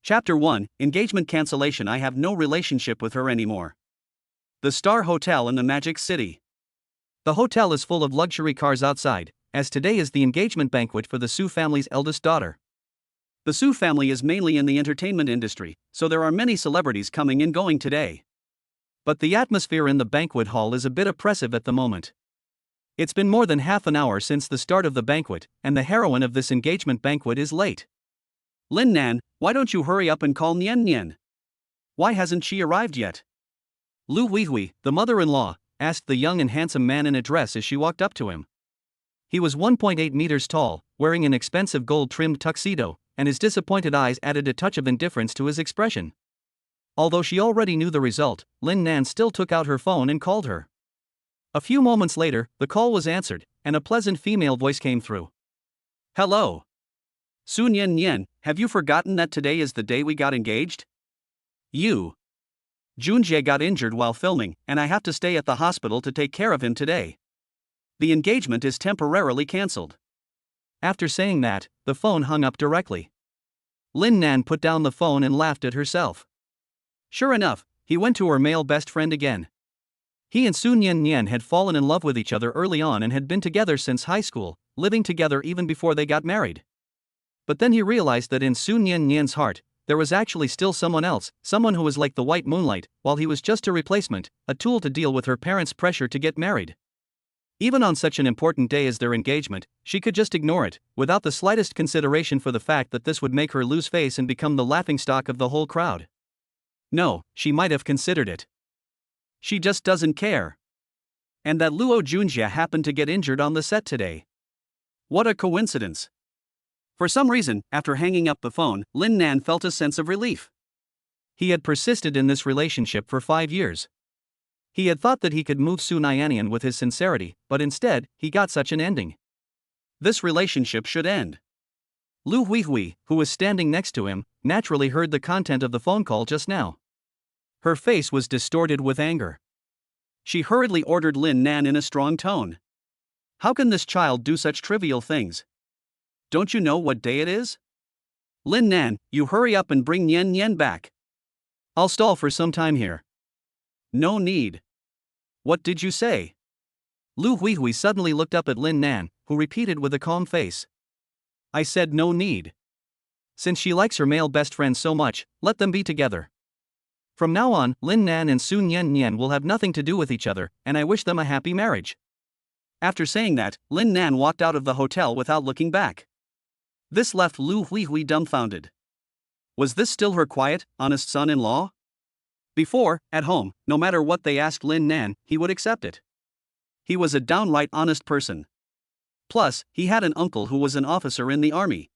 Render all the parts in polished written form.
Chapter 1, Engagement Cancellation. I have no relationship with her anymore. The Star Hotel in the Magic City. The hotel is full of luxury cars outside, as today is the engagement banquet for the Su family's eldest daughter. The Su family is mainly in the entertainment industry, so there are many celebrities coming and going today. But the atmosphere in the banquet hall is a bit oppressive at the moment. It's been more than half an hour since the start of the banquet, and the heroine of this engagement banquet is late. Lin Nan, why don't you hurry up and call Nian Nian? Why hasn't she arrived yet? Lu Huihui, the mother-in-law, asked the young and handsome man in a dress as she walked up to him. He was 1.8 meters tall, wearing an expensive gold-trimmed tuxedo, and his disappointed eyes added a touch of indifference to his expression. Although she already knew the result, Lin Nan still took out her phone and called her. A few moments later, the call was answered, and a pleasant female voice came through. Hello. Su Nian Nian, have you forgotten that today is the day we got engaged? Junjie got injured while filming, and I have to stay at the hospital to take care of him today. The engagement is temporarily cancelled. After saying that, the phone hung up directly. Lin Nan put down the phone and laughed at herself. Sure enough, he went to her male best friend again. He and Su Nian Nian had fallen in love with each other early on and had been together since high school, living together even before they got married. But then he realized that in Su Nian Nian's heart, there was actually still someone else, someone who was like the white moonlight, while he was just a replacement, a tool to deal with her parents' pressure to get married. Even on such an important day as their engagement, she could just ignore it, without the slightest consideration for the fact that this would make her lose face and become the laughingstock of the whole crowd. No, she might have considered it. She just doesn't care. And that Luo Junjie happened to get injured on the set today. What a coincidence. For some reason, after hanging up the phone, Lin Nan felt a sense of relief. He had persisted in this relationship for 5 years. He had thought that he could move Su Nian with his sincerity, but instead, he got such an ending. This relationship should end. Lu Huihui, who was standing next to him, naturally heard the content of the phone call just now. Her face was distorted with anger. She hurriedly ordered Lin Nan in a strong tone. How can this child do such trivial things? Don't you know what day it is? Lin Nan, you hurry up and bring Nian Nian back. I'll stall for some time here. No need. What did you say? Lu Huihui suddenly looked up at Lin Nan, who repeated with a calm face. I said no need. Since she likes her male best friend so much, let them be together. From now on, Lin Nan and Su Nian Nian will have nothing to do with each other, and I wish them a happy marriage. After saying that, Lin Nan walked out of the hotel without looking back. This left Lu Huihui dumbfounded. Was this still her quiet, honest son-in-law? Before, at home, no matter what they asked Lin Nan, he would accept it. He was a downright honest person. Plus, he had an uncle who was an officer in the army.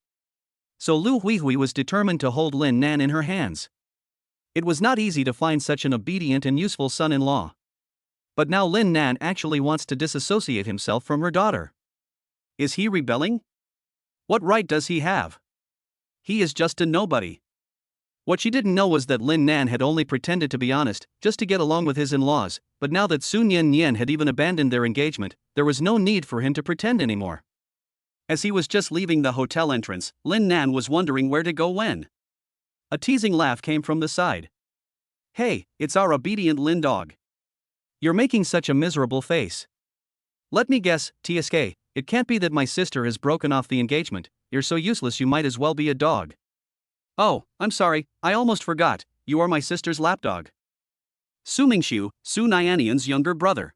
So Lu Huihui was determined to hold Lin Nan in her hands. It was not easy to find such an obedient and useful son-in-law. But now Lin Nan actually wants to disassociate himself from her daughter. Is he rebelling? What right does he have? He is just a nobody. What she didn't know was that Lin Nan had only pretended to be honest, just to get along with his in-laws, but now that Su Nian Nian had even abandoned their engagement, there was no need for him to pretend anymore. As he was just leaving the hotel entrance, Lin Nan was wondering where to go when. A teasing laugh came from the side. Hey, it's our obedient Lin dog. You're making such a miserable face. Let me guess, TSK, it can't be that my sister has broken off the engagement. You're so useless you might as well be a dog. Oh, I'm sorry, I almost forgot, you are my sister's lapdog. Su Mingxiu, Su Nian's younger brother.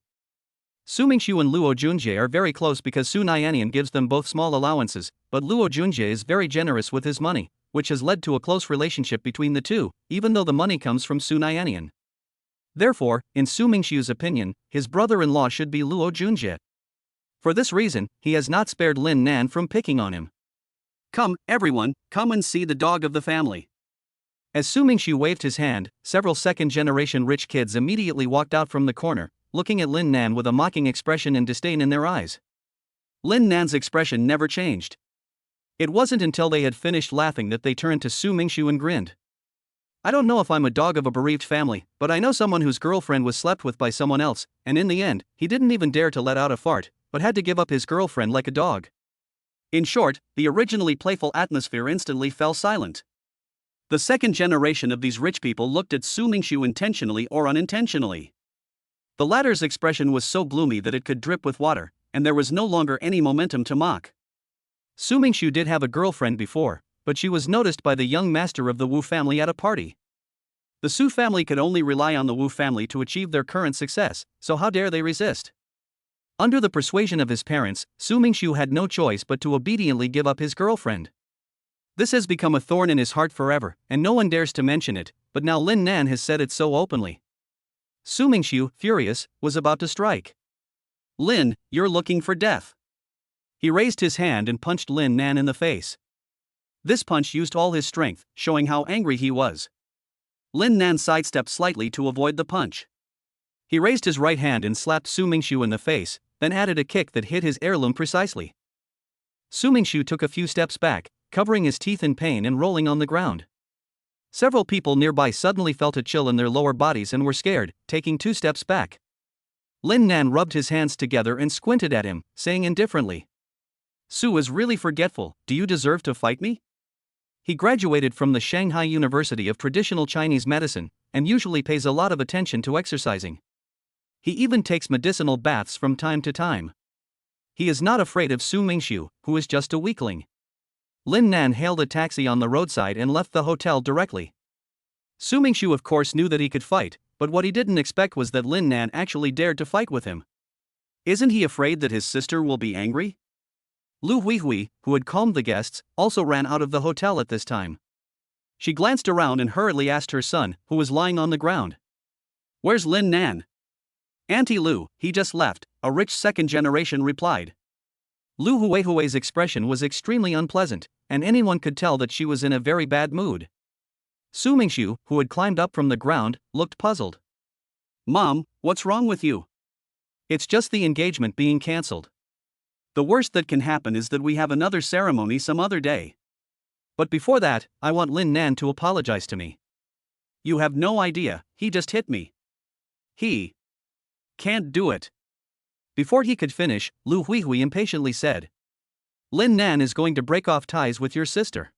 Su Mingxiu and Luo Junjie are very close because Su Nian gives them both small allowances, but Luo Junjie is very generous with his money, which has led to a close relationship between the two, even though the money comes from Su Nian. Therefore, in Su Mingxiu's opinion, his brother-in-law should be Luo Junjie. For this reason, he has not spared Lin Nan from picking on him. Come, everyone, come and see the dog of the family. As Su Mingxiu waved his hand, several second-generation rich kids immediately walked out from the corner, looking at Lin Nan with a mocking expression and disdain in their eyes. Lin Nan's expression never changed. It wasn't until they had finished laughing that they turned to Su Mingxiu and grinned. I don't know if I'm a dog of a bereaved family, but I know someone whose girlfriend was slept with by someone else, and in the end, he didn't even dare to let out a fart, but had to give up his girlfriend like a dog. In short, the originally playful atmosphere instantly fell silent. The second generation of these rich people looked at Su Mingxiu intentionally or unintentionally. The latter's expression was so gloomy that it could drip with water, and there was no longer any momentum to mock. Su Mingxiu did have a girlfriend before, but she was noticed by the young master of the Wu family at a party. The Su family could only rely on the Wu family to achieve their current success, so how dare they resist? Under the persuasion of his parents, Su Mingxiu had no choice but to obediently give up his girlfriend. This has become a thorn in his heart forever, and no one dares to mention it, but now Lin Nan has said it so openly. Su Mingxiu, furious, was about to strike. Lin, you're looking for death. He raised his hand and punched Lin Nan in the face. This punch used all his strength, showing how angry he was. Lin Nan sidestepped slightly to avoid the punch. He raised his right hand and slapped Su Mingxiu in the face, then added a kick that hit his heirloom precisely. Su Mingxiu took a few steps back, covering his teeth in pain and rolling on the ground. Several people nearby suddenly felt a chill in their lower bodies and were scared, taking 2 steps back. Lin Nan rubbed his hands together and squinted at him, saying indifferently, "Su is really forgetful, do you deserve to fight me?" He graduated from the Shanghai University of Traditional Chinese Medicine, and usually pays a lot of attention to exercising. He even takes medicinal baths from time to time. He is not afraid of Su Mingxiu, who is just a weakling. Lin Nan hailed a taxi on the roadside and left the hotel directly. Su Mingxiu of course knew that he could fight, but what he didn't expect was that Lin Nan actually dared to fight with him. Isn't he afraid that his sister will be angry? Lu Huihui, who had calmed the guests, also ran out of the hotel at this time. She glanced around and hurriedly asked her son, who was lying on the ground, "Where's Lin Nan?" "Auntie Lu, he just left," a rich second generation replied. Lu Huihui's expression was extremely unpleasant, and anyone could tell that she was in a very bad mood. Su Mingxiu, who had climbed up from the ground, looked puzzled. "Mom, what's wrong with you?" "It's just the engagement being cancelled. The worst that can happen is that we have another ceremony some other day. But before that, I want Lin Nan to apologize to me." "You have no idea, he just hit me." "He can't do it." Before he could finish, Lu Huihui impatiently said, "Lin Nan is going to break off ties with your sister.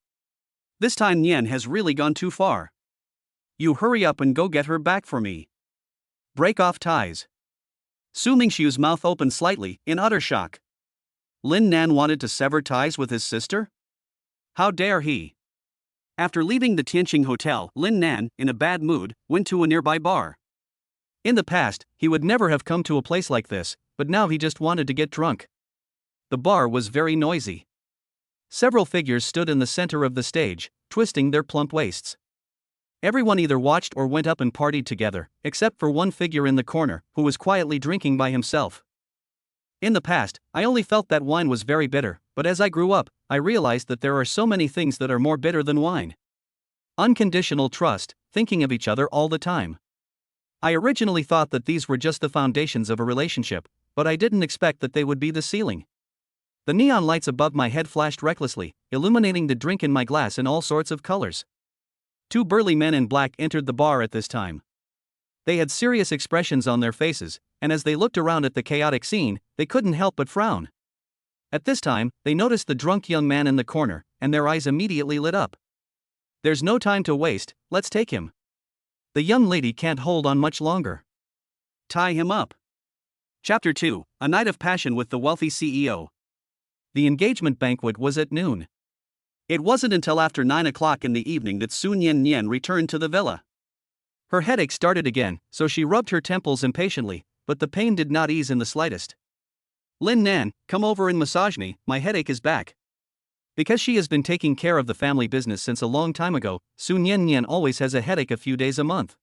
This time Nian has really gone too far. You hurry up and go get her back for me." Break off ties. Su Mingxiu's mouth opened slightly, in utter shock. Lin Nan wanted to sever ties with his sister? How dare he? After leaving the Tianqing Hotel, Lin Nan, in a bad mood, went to a nearby bar. In the past, he would never have come to a place like this, but now he just wanted to get drunk. The bar was very noisy. Several figures stood in the center of the stage, twisting their plump waists. Everyone either watched or went up and partied together, except for one figure in the corner, who was quietly drinking by himself. In the past, I only felt that wine was very bitter, but as I grew up, I realized that there are so many things that are more bitter than wine. Unconditional trust, thinking of each other all the time. I originally thought that these were just the foundations of a relationship, but I didn't expect that they would be the ceiling. The neon lights above my head flashed recklessly, illuminating the drink in my glass in all sorts of colors. 2 burly men in black entered the bar at this time. They had serious expressions on their faces, and as they looked around at the chaotic scene, they couldn't help but frown. At this time, they noticed the drunk young man in the corner, and their eyes immediately lit up. "There's no time to waste, let's take him. The young lady can't hold on much longer. Tie him up." Chapter 2, A Night of Passion with the Wealthy CEO. The engagement banquet was at noon. It wasn't until after 9 o'clock in the evening that Su Nian Nian returned to the villa. Her headache started again, so she rubbed her temples impatiently, but the pain did not ease in the slightest. "Lin Nan, come over and massage me, my headache is back." Because she has been taking care of the family business since a long time ago, Su Nian Nian always has a headache a few days a month.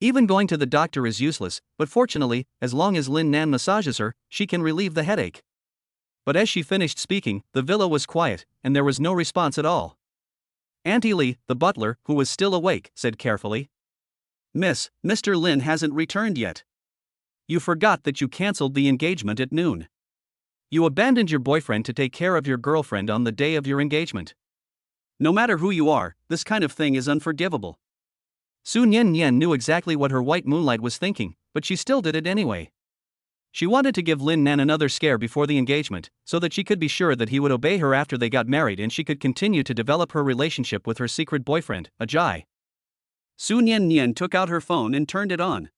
Even going to the doctor is useless, but fortunately, as long as Lin Nan massages her, she can relieve the headache. But as she finished speaking, the villa was quiet, and there was no response at all. Auntie Li, the butler, who was still awake, said carefully, Mr. Lin hasn't returned yet. You forgot that you cancelled the engagement at noon. You abandoned your boyfriend to take care of your girlfriend on the day of your engagement. No matter who you are, this kind of thing is unforgivable." Su Nian Nian knew exactly what her white moonlight was thinking, but she still did it anyway. She wanted to give Lin Nan another scare before the engagement, so that she could be sure that he would obey her after they got married and she could continue to develop her relationship with her secret boyfriend, Ajay. Su Nian Nian took out her phone and turned it on.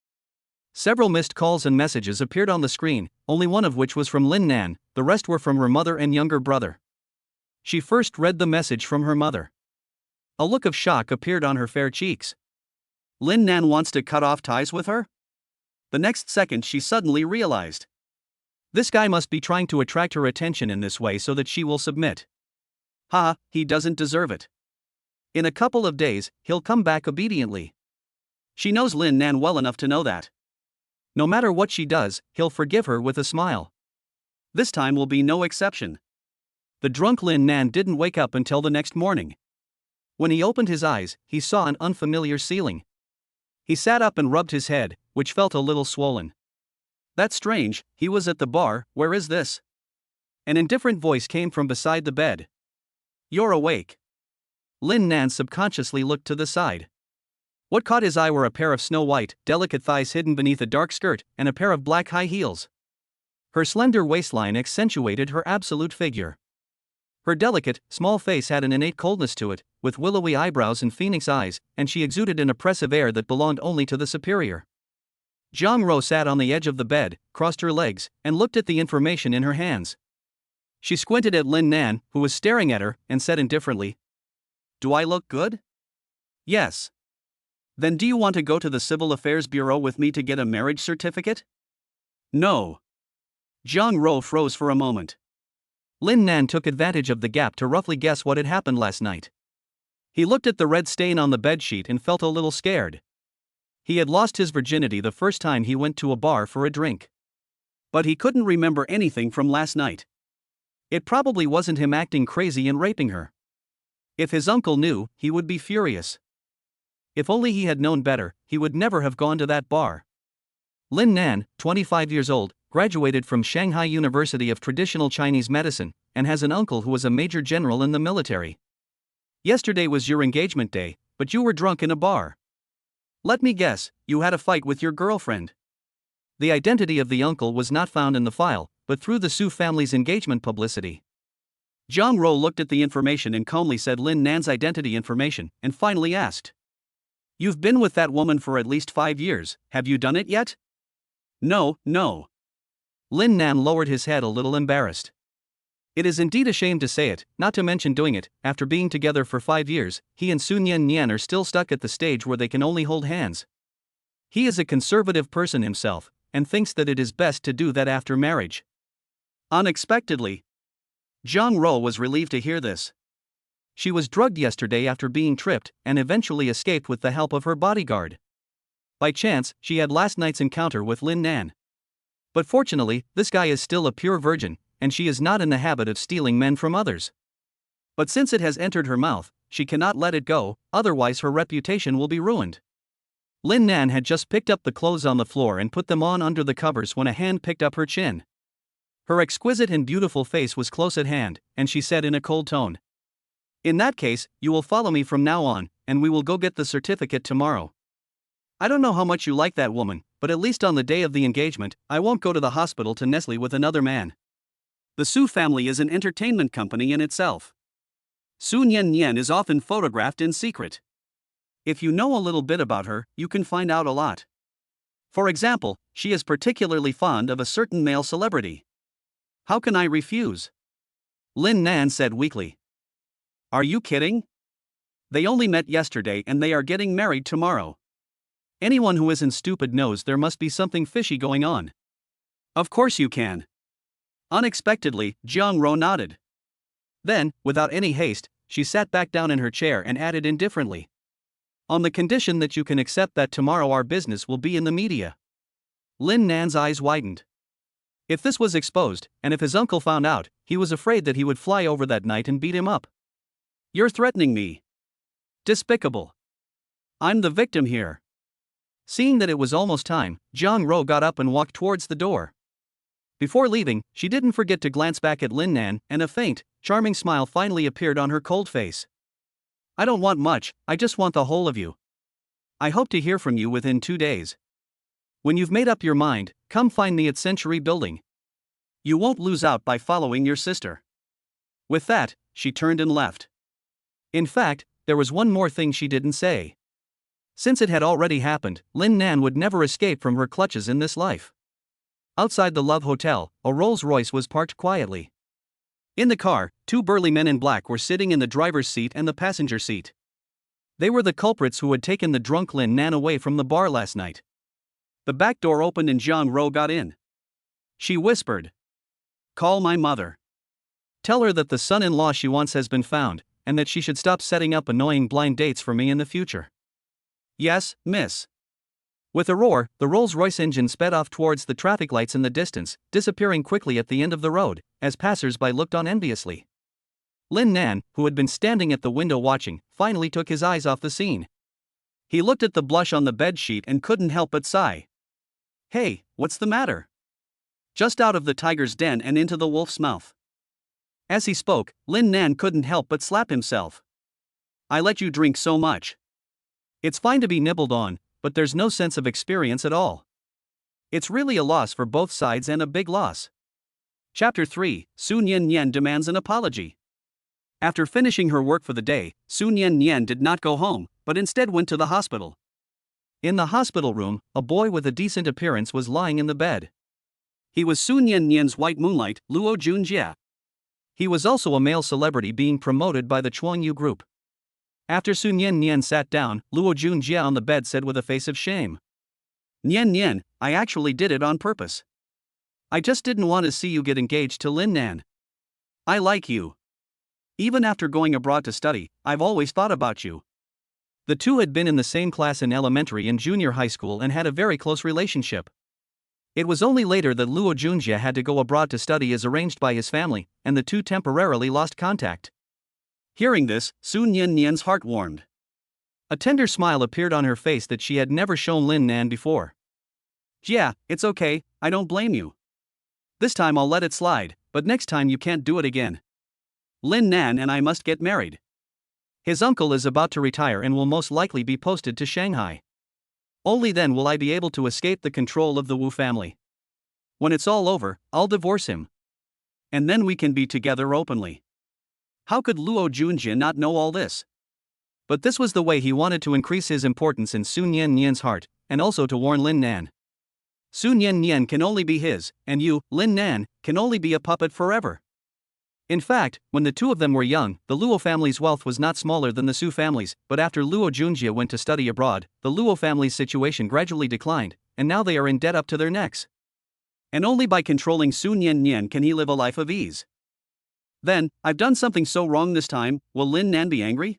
Several missed calls and messages appeared on the screen, only one of which was from Lin Nan, the rest were from her mother and younger brother. She first read the message from her mother. A look of shock appeared on her fair cheeks. Lin Nan wants to cut off ties with her? The next second she suddenly realized. This guy must be trying to attract her attention in this way so that she will submit. Ha, he doesn't deserve it. In a couple of days, he'll come back obediently. She knows Lin Nan well enough to know that. No matter what she does, he'll forgive her with a smile. This time will be no exception. The drunk Lin Nan didn't wake up until the next morning. When he opened his eyes, he saw an unfamiliar ceiling. He sat up and rubbed his head, which felt a little swollen. That's strange, he was at the bar, where is this? An indifferent voice came from beside the bed. You're awake. Lin Nan subconsciously looked to the side. What caught his eye were a pair of snow-white, delicate thighs hidden beneath a dark skirt, and a pair of black high heels. Her slender waistline accentuated her absolute figure. Her delicate, small face had an innate coldness to it, with willowy eyebrows and phoenix eyes, and she exuded an oppressive air that belonged only to the superior. Jiang sat on the edge of the bed, crossed her legs, and looked at the information in her hands. She squinted at Lin Nan, who was staring at her, and said indifferently, Do I look good? Yes. Then do you want to go to the Civil Affairs Bureau with me to get a marriage certificate? No. Jiang froze for a moment. Lin Nan took advantage of the gap to roughly guess what had happened last night. He looked at the red stain on the bedsheet and felt a little scared. He had lost his virginity the first time he went to a bar for a drink. But he couldn't remember anything from last night. It probably wasn't him acting crazy and raping her. If his uncle knew, he would be furious. If only he had known better, he would never have gone to that bar. Lin Nan, 25 years old, graduated from Shanghai University of Traditional Chinese Medicine, and has an uncle who was a major general in the military. Yesterday was your engagement day, but you were drunk in a bar. Let me guess, you had a fight with your girlfriend. The identity of the uncle was not found in the file, but through the Su family's engagement publicity. Jiang looked at the information and calmly said Lin Nan's identity information, and finally asked, You've been with that woman for at least 5 years, have you done it yet? No. Lin Nan lowered his head a little embarrassed. It is indeed a shame to say it, not to mention doing it. After being together for 5 years, he and Su Nian Nian are still stuck at the stage where they can only hold hands. He is a conservative person himself, and thinks that it is best to do that after marriage. Unexpectedly, Jiang was relieved to hear this. She was drugged yesterday after being tripped, and eventually escaped with the help of her bodyguard. By chance, she had last night's encounter with Lin Nan. But fortunately, this guy is still a pure virgin, and she is not in the habit of stealing men from others. But since it has entered her mouth, she cannot let it go, otherwise her reputation will be ruined. Lin Nan had just picked up the clothes on the floor and put them on under the covers when a hand picked up her chin. Her exquisite and beautiful face was close at hand, and she said in a cold tone, In that case, you will follow me from now on, and we will go get the certificate tomorrow. I don't know how much you like that woman, but at least on the day of the engagement, I won't go to the hospital to nestle with another man. The Su family is an entertainment company in itself. Su Nian Nian is often photographed in secret. If you know a little bit about her, you can find out a lot. For example, she is particularly fond of a certain male celebrity. How can I refuse? Lin Nan said weakly. Are you kidding? They only met yesterday and they are getting married tomorrow. Anyone who isn't stupid knows there must be something fishy going on. Of course you can. Unexpectedly, Jiang nodded. Then, without any haste, she sat back down in her chair and added indifferently. On the condition that you can accept that tomorrow our business will be in the media. Lin Nan's eyes widened. If this was exposed, and if his uncle found out, he was afraid that he would fly over that night and beat him up. You're threatening me. Despicable. I'm the victim here. Seeing that it was almost time, Jiang got up and walked towards the door. Before leaving, she didn't forget to glance back at Lin Nan, and a faint, charming smile finally appeared on her cold face. I don't want much, I just want the whole of you. I hope to hear from you within 2 days. When you've made up your mind, come find me at Century Building. You won't lose out by following your sister." With that, she turned and left. In fact, there was one more thing she didn't say. Since it had already happened, Lin Nan would never escape from her clutches in this life. Outside the Love Hotel, a Rolls-Royce was parked quietly. In the car, two burly men in black were sitting in the driver's seat and the passenger seat. They were the culprits who had taken the drunk Lin Nan away from the bar last night. The back door opened and Jiang got in. She whispered, "Call my mother. Tell her that the son-in-law she wants has been found, and that she should stop setting up annoying blind dates for me in the future." "Yes, miss." With a roar, the Rolls-Royce engine sped off towards the traffic lights in the distance, disappearing quickly at the end of the road, as passers-by looked on enviously. Lin Nan, who had been standing at the window watching, finally took his eyes off the scene. He looked at the blush on the bedsheet and couldn't help but sigh. "Hey, what's the matter?" "Just out of the tiger's den and into the wolf's mouth." As he spoke, Lin Nan couldn't help but slap himself. "I let you drink so much. It's fine to be nibbled on, but there's no sense of experience at all. It's really a loss for both sides and a big loss." Chapter 3, Su Nian Nian demands an apology. After finishing her work for the day, Su Nian Nian did not go home, but instead went to the hospital. In the hospital room, a boy with a decent appearance was lying in the bed. He was Su Nian Nian's white moonlight, Luo Junjie. He was also a male celebrity being promoted by the Chuangyu group. After Su Nian Nian sat down, Luo Junjie on the bed said with a face of shame, "Nian Nian, I actually did it on purpose. I just didn't want to see you get engaged to Lin Nan. I like you. Even after going abroad to study, I've always thought about you." The two had been in the same class in elementary and junior high school and had a very close relationship. It was only later that Luo Junjie had to go abroad to study as arranged by his family, and the two temporarily lost contact. Hearing this, Su Nian Nian's heart warmed. A tender smile appeared on her face that she had never shown Lin Nan before. "Yeah, it's okay, I don't blame you. This time I'll let it slide, but next time you can't do it again. Lin Nan and I must get married. His uncle is about to retire and will most likely be posted to Shanghai. Only then will I be able to escape the control of the Wu family. When it's all over, I'll divorce him. And then we can be together openly." How could Luo Junjie not know all this? But this was the way he wanted to increase his importance in Su Nian Nian's heart, and also to warn Lin Nan. Su Nian Nian can only be his, and you, Lin Nan, can only be a puppet forever. In fact, when the two of them were young, the Luo family's wealth was not smaller than the Su family's, but after Luo Junjie went to study abroad, the Luo family's situation gradually declined, and now they are in debt up to their necks. And only by controlling Su Nian Nian can he live a life of ease. Then, I've done something so wrong this time, will Lin Nan be angry?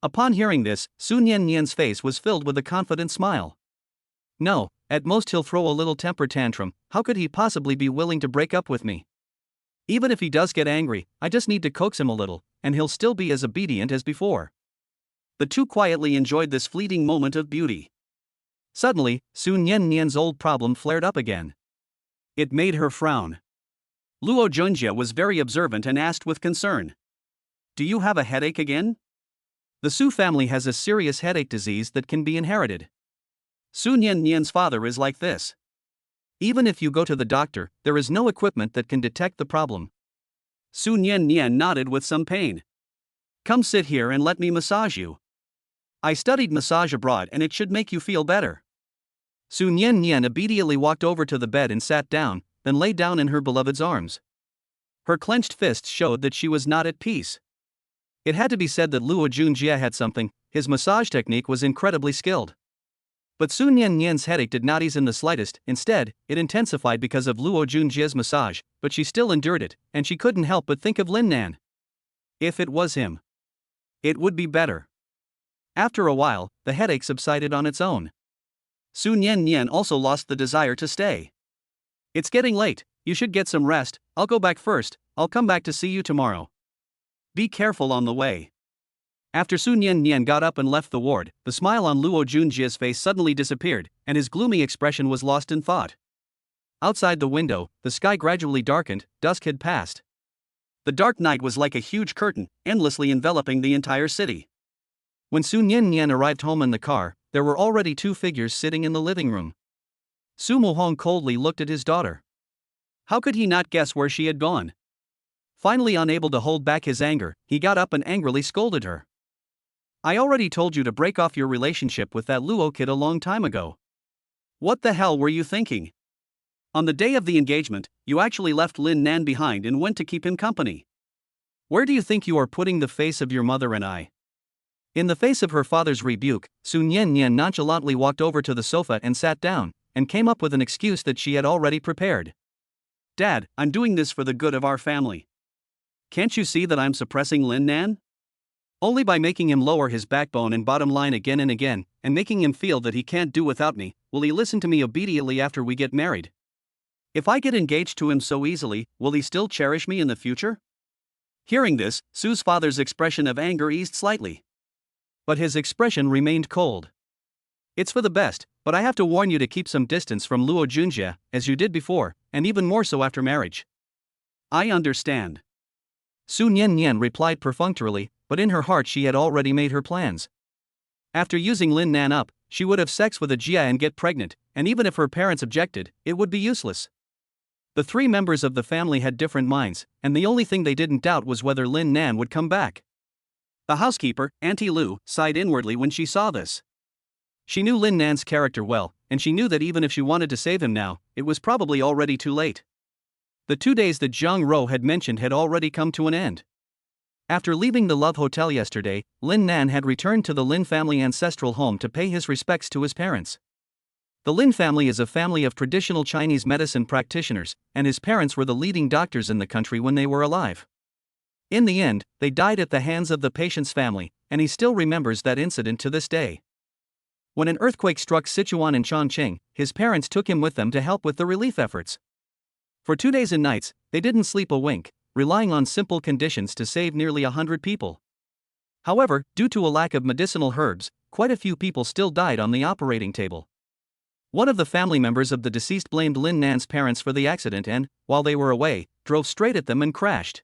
Upon hearing this, Su Nian Nian's face was filled with a confident smile. No, at most he'll throw a little temper tantrum. How could he possibly be willing to break up with me? Even if he does get angry, I just need to coax him a little, and he'll still be as obedient as before. The two quietly enjoyed this fleeting moment of beauty. Suddenly, Su Nian Nian's old problem flared up again. It made her frown. Luo Junjie was very observant and asked with concern, "Do you have a headache again?" The Su family has a serious headache disease that can be inherited. Su Nian Nian's father is like this. Even if you go to the doctor, there is no equipment that can detect the problem. Su Nian Nian nodded with some pain. "Come sit here and let me massage you. I studied massage abroad and it should make you feel better." Su Nian Nian obediently walked over to the bed and sat down, then lay down in her beloved's arms. Her clenched fists showed that she was not at peace. It had to be said that Luo Junjie had something. His massage technique was incredibly skilled. But Su Nian Nian's headache did not ease in the slightest. Instead, it intensified because of Luo Junjie's massage, but she still endured it, and she couldn't help but think of Lin Nan. If it was him, it would be better. After a while, the headache subsided on its own. Su Nian Nian also lost the desire to stay. "It's getting late, you should get some rest. I'll go back first, I'll come back to see you tomorrow. Be careful on the way." After Su Nian Nian got up and left the ward, the smile on Luo Junjie's face suddenly disappeared, and his gloomy expression was lost in thought. Outside the window, the sky gradually darkened, dusk had passed. The dark night was like a huge curtain, endlessly enveloping the entire city. When Su Nian Nian arrived home in the car, there were already two figures sitting in the living room. Su Mohong coldly looked at his daughter. How could he not guess where she had gone? Finally unable to hold back his anger, he got up and angrily scolded her. I already told you to break off your relationship with that Luo kid a long time ago. What the hell were you thinking? On the day of the engagement, you actually left Lin Nan behind and went to keep him company. Where do you think you are putting the face of your mother and I? In the face of her father's rebuke, Su Nian Nian nonchalantly walked over to the sofa and sat down, and came up with an excuse that she had already prepared. Dad, I'm doing this for the good of our family. Can't you see that I'm suppressing Lin Nan? Only by making him lower his backbone and bottom line again and again, and making him feel that he can't do without me, will he listen to me obediently after we get married. If I get engaged to him so easily, will he still cherish me in the future? Hearing this, Su's father's expression of anger eased slightly. But his expression remained cold. It's for the best, but I have to warn you to keep some distance from Luo Junjie, as you did before, and even more so after marriage. I understand. Su Nian Nian replied perfunctorily, but in her heart she had already made her plans. After using Lin Nan up, she would have sex with a Jia and get pregnant, and even if her parents objected, it would be useless. The three members of the family had different minds, and the only thing they didn't doubt was whether Lin Nan would come back. The housekeeper, Auntie Lu, sighed inwardly when she saw this. She knew Lin Nan's character well, and she knew that even if she wanted to save him now, it was probably already too late. The 2 days that Jiang Ro had mentioned had already come to an end. After leaving the Love Hotel yesterday, Lin Nan had returned to the Lin family ancestral home to pay his respects to his parents. The Lin family is a family of traditional Chinese medicine practitioners, and his parents were the leading doctors in the country when they were alive. In the end, they died at the hands of the patient's family, and he still remembers that incident to this day. When an earthquake struck Sichuan and Chongqing, his parents took him with them to help with the relief efforts. For 2 days and nights, they didn't sleep a wink, relying on simple conditions to save nearly 100 people. However, due to a lack of medicinal herbs, quite a few people still died on the operating table. One of the family members of the deceased blamed Lin Nan's parents for the accident and, while they were away, drove straight at them and crashed.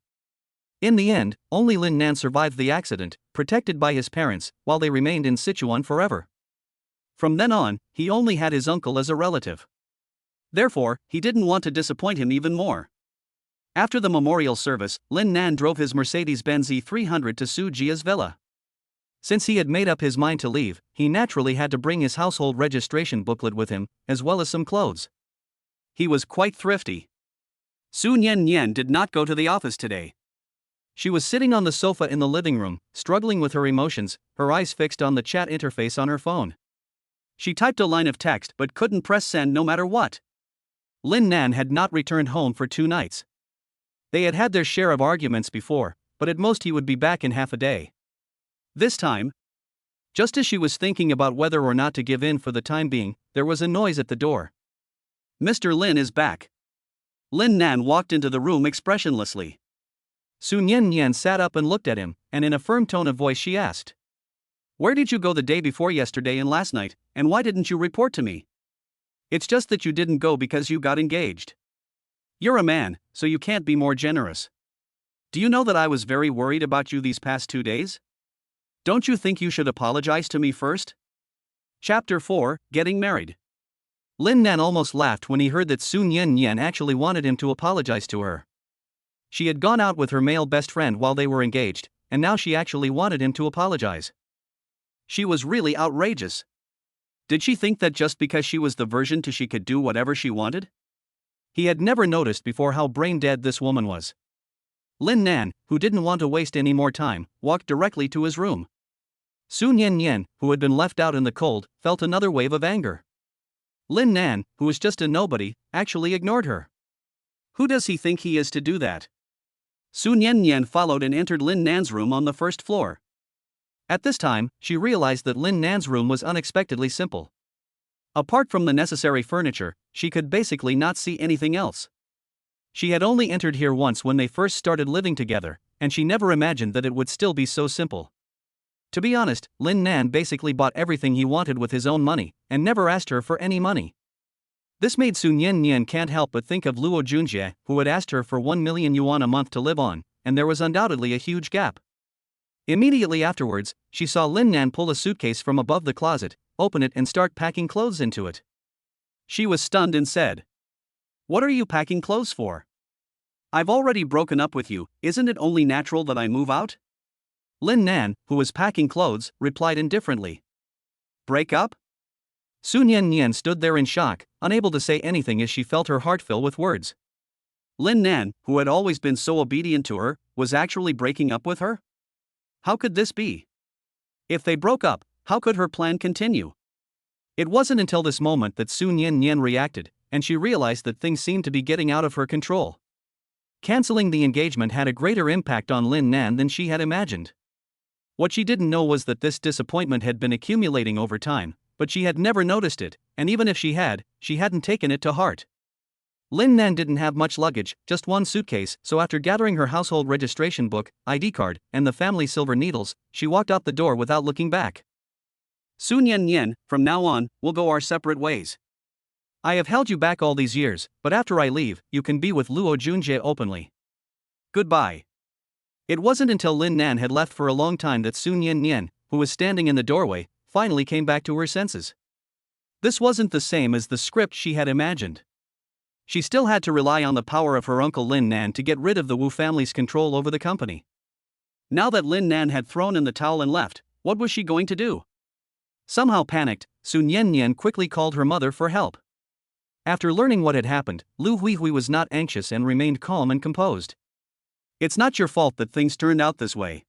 In the end, only Lin Nan survived the accident, protected by his parents, while they remained in Sichuan forever. From then on, he only had his uncle as a relative. Therefore, he didn't want to disappoint him even more. After the memorial service, Lin Nan drove his Mercedes-Benz E300 to Su Jia's villa. Since he had made up his mind to leave, he naturally had to bring his household registration booklet with him, as well as some clothes. He was quite thrifty. Su Nian Nian did not go to the office today. She was sitting on the sofa in the living room, struggling with her emotions, her eyes fixed on the chat interface on her phone. She typed a line of text but couldn't press send no matter what. Lin Nan had not returned home for 2 nights. They had had their share of arguments before, but at most he would be back in half a day. This time, just as she was thinking about whether or not to give in for the time being, there was a noise at the door. Mr. Lin is back. Lin Nan walked into the room expressionlessly. Su Nian Nian sat up and looked at him, and in a firm tone of voice she asked, "Where did you go the day before yesterday and last night, and why didn't you report to me? It's just that you didn't go because you got engaged. You're a man, so you can't be more generous. Do you know that I was very worried about you these past 2 days? Don't you think you should apologize to me first?" Chapter 4, Getting Married. Lin Nan almost laughed when he heard that Su Nian Nian actually wanted him to apologize to her. She had gone out with her male best friend while they were engaged, and now she actually wanted him to apologize. She was really outrageous. Did she think that just because she was the virgin she could do whatever she wanted? He had never noticed before how brain-dead this woman was. Lin Nan, who didn't want to waste any more time, walked directly to his room. Su Nian Nian, who had been left out in the cold, felt another wave of anger. Lin Nan, who was just a nobody, actually ignored her. Who does he think he is to do that? Su Nian Nian followed and entered Lin Nan's room on the first floor. At this time, she realized that Lin Nan's room was unexpectedly simple. Apart from the necessary furniture, she could basically not see anything else. She had only entered here once when they first started living together, and she never imagined that it would still be so simple. To be honest, Lin Nan basically bought everything he wanted with his own money, and never asked her for any money. This made Su Nian Nian can't help but think of Luo Junjie, who had asked her for 1 million yuan a month to live on, and there was undoubtedly a huge gap. Immediately afterwards, she saw Lin Nan pull a suitcase from above the closet, open it and start packing clothes into it. She was stunned and said, "What are you packing clothes for? I've already broken up with you, isn't it only natural that I move out?" Lin Nan, who was packing clothes, replied indifferently. "Break up?" Nian Nian stood there in shock, unable to say anything as she felt her heart fill with words. Lin Nan, who had always been so obedient to her, was actually breaking up with her? How could this be? If they broke up, how could her plan continue? It wasn't until this moment that Nian Nian reacted, and she realized that things seemed to be getting out of her control. Canceling the engagement had a greater impact on Lin Nan than she had imagined. What she didn't know was that this disappointment had been accumulating over time, but she had never noticed it, and even if she hadn't taken it to heart. Lin Nan didn't have much luggage, just one suitcase, so after gathering her household registration book, ID card, and the family silver needles, she walked out the door without looking back. Nian Nian, from now on, we'll go our separate ways. I have held you back all these years, but after I leave, you can be with Luo Junjie openly. Goodbye. It wasn't until Lin Nan had left for a long time that Nian Nian, who was standing in the doorway, finally came back to her senses. This wasn't the same as the script she had imagined. She still had to rely on the power of her uncle Lin Nan to get rid of the Wu family's control over the company. Now that Lin Nan had thrown in the towel and left, what was she going to do? Somehow panicked, Nian Nian quickly called her mother for help. After learning what had happened, Lu Huihui was not anxious and remained calm and composed. "It's not your fault that things turned out this way.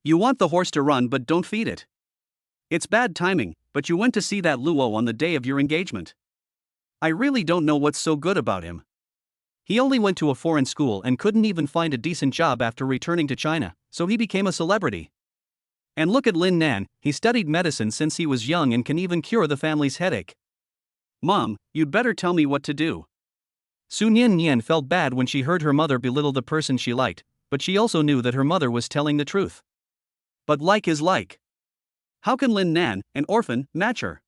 You want the horse to run but don't feed it. It's bad timing, but you went to see that Luo on the day of your engagement. I really don't know what's so good about him. He only went to a foreign school and couldn't even find a decent job after returning to China, so he became a celebrity. And look at Lin Nan, he studied medicine since he was young and can even cure the family's headache. Mom, you'd better tell me what to do." Nian Nian felt bad when she heard her mother belittle the person she liked, but she also knew that her mother was telling the truth. But like is like. How can Lin Nan, an orphan, match her?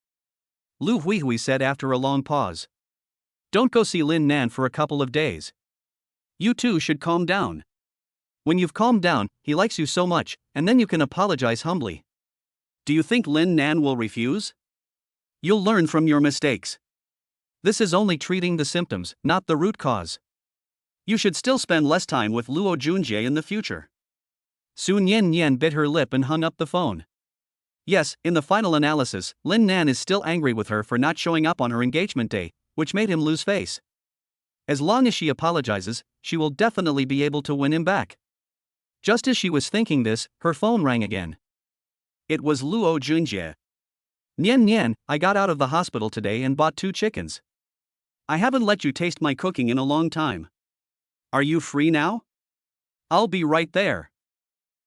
Lu Huihui said after a long pause. "Don't go see Lin Nan for a couple of days. You two should calm down. When you've calmed down, he likes you so much, and then you can apologize humbly. Do you think Lin Nan will refuse? You'll learn from your mistakes. This is only treating the symptoms, not the root cause. You should still spend less time with Luo Junjie in the future." Nian Nian bit her lip and hung up the phone. Yes, in the final analysis, Lin Nan is still angry with her for not showing up on her engagement day, which made him lose face. As long as she apologizes, she will definitely be able to win him back. Just as she was thinking this, her phone rang again. It was Luo Junjie. "Nian Nian, I got out of the hospital today and bought 2 chickens. I haven't let you taste my cooking in a long time. Are you free now? I'll be right there."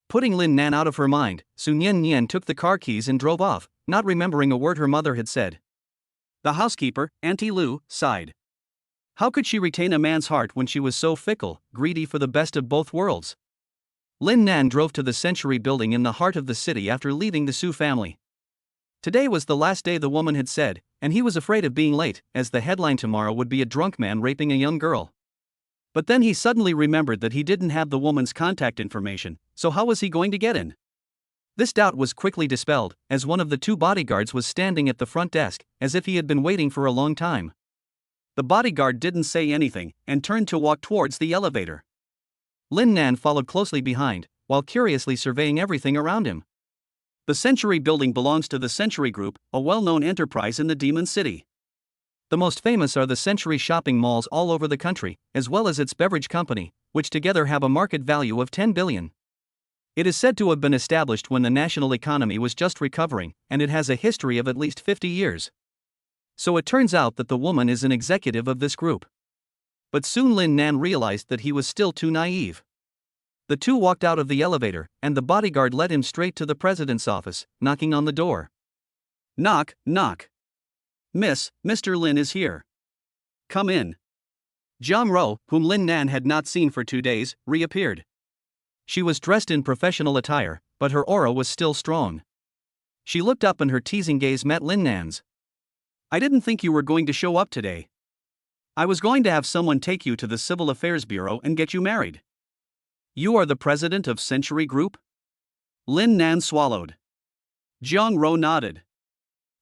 Putting Lin Nan out of her mind, Nian Nian took the car keys and drove off, not remembering a word her mother had said. The housekeeper, Auntie Lu, sighed. How could she retain a man's heart when she was so fickle, greedy for the best of both worlds? Lin Nan drove to the Century building in the heart of the city after leaving the Su family. Today was the last day the woman had said, and he was afraid of being late, as the headline tomorrow would be a drunk man raping a young girl. But then he suddenly remembered that he didn't have the woman's contact information, so how was he going to get in? This doubt was quickly dispelled, as one of the 2 bodyguards was standing at the front desk, as if he had been waiting for a long time. The bodyguard didn't say anything, and turned to walk towards the elevator. Lin Nan followed closely behind, while curiously surveying everything around him. The Century building belongs to the Century Group, a well-known enterprise in the Demon City. The most famous are the Century shopping malls all over the country, as well as its beverage company, which together have a market value of 10 billion. It is said to have been established when the national economy was just recovering, and it has a history of at least 50 years. So it turns out that the woman is an executive of this group. But soon Lin Nan realized that he was still too naive. The 2 walked out of the elevator, and the bodyguard led him straight to the president's office, knocking on the door. Knock, knock. Mr. Lin is here. Come in. Jiang, whom Lin Nan had not seen for 2 days, reappeared. She was dressed in professional attire, but her aura was still strong. She looked up and her teasing gaze met Lin Nan's. I didn't think you were going to show up today. I was going to have someone take you to the Civil Affairs Bureau and get you married. You are the president of Century Group? Lin Nan swallowed. Jiang nodded.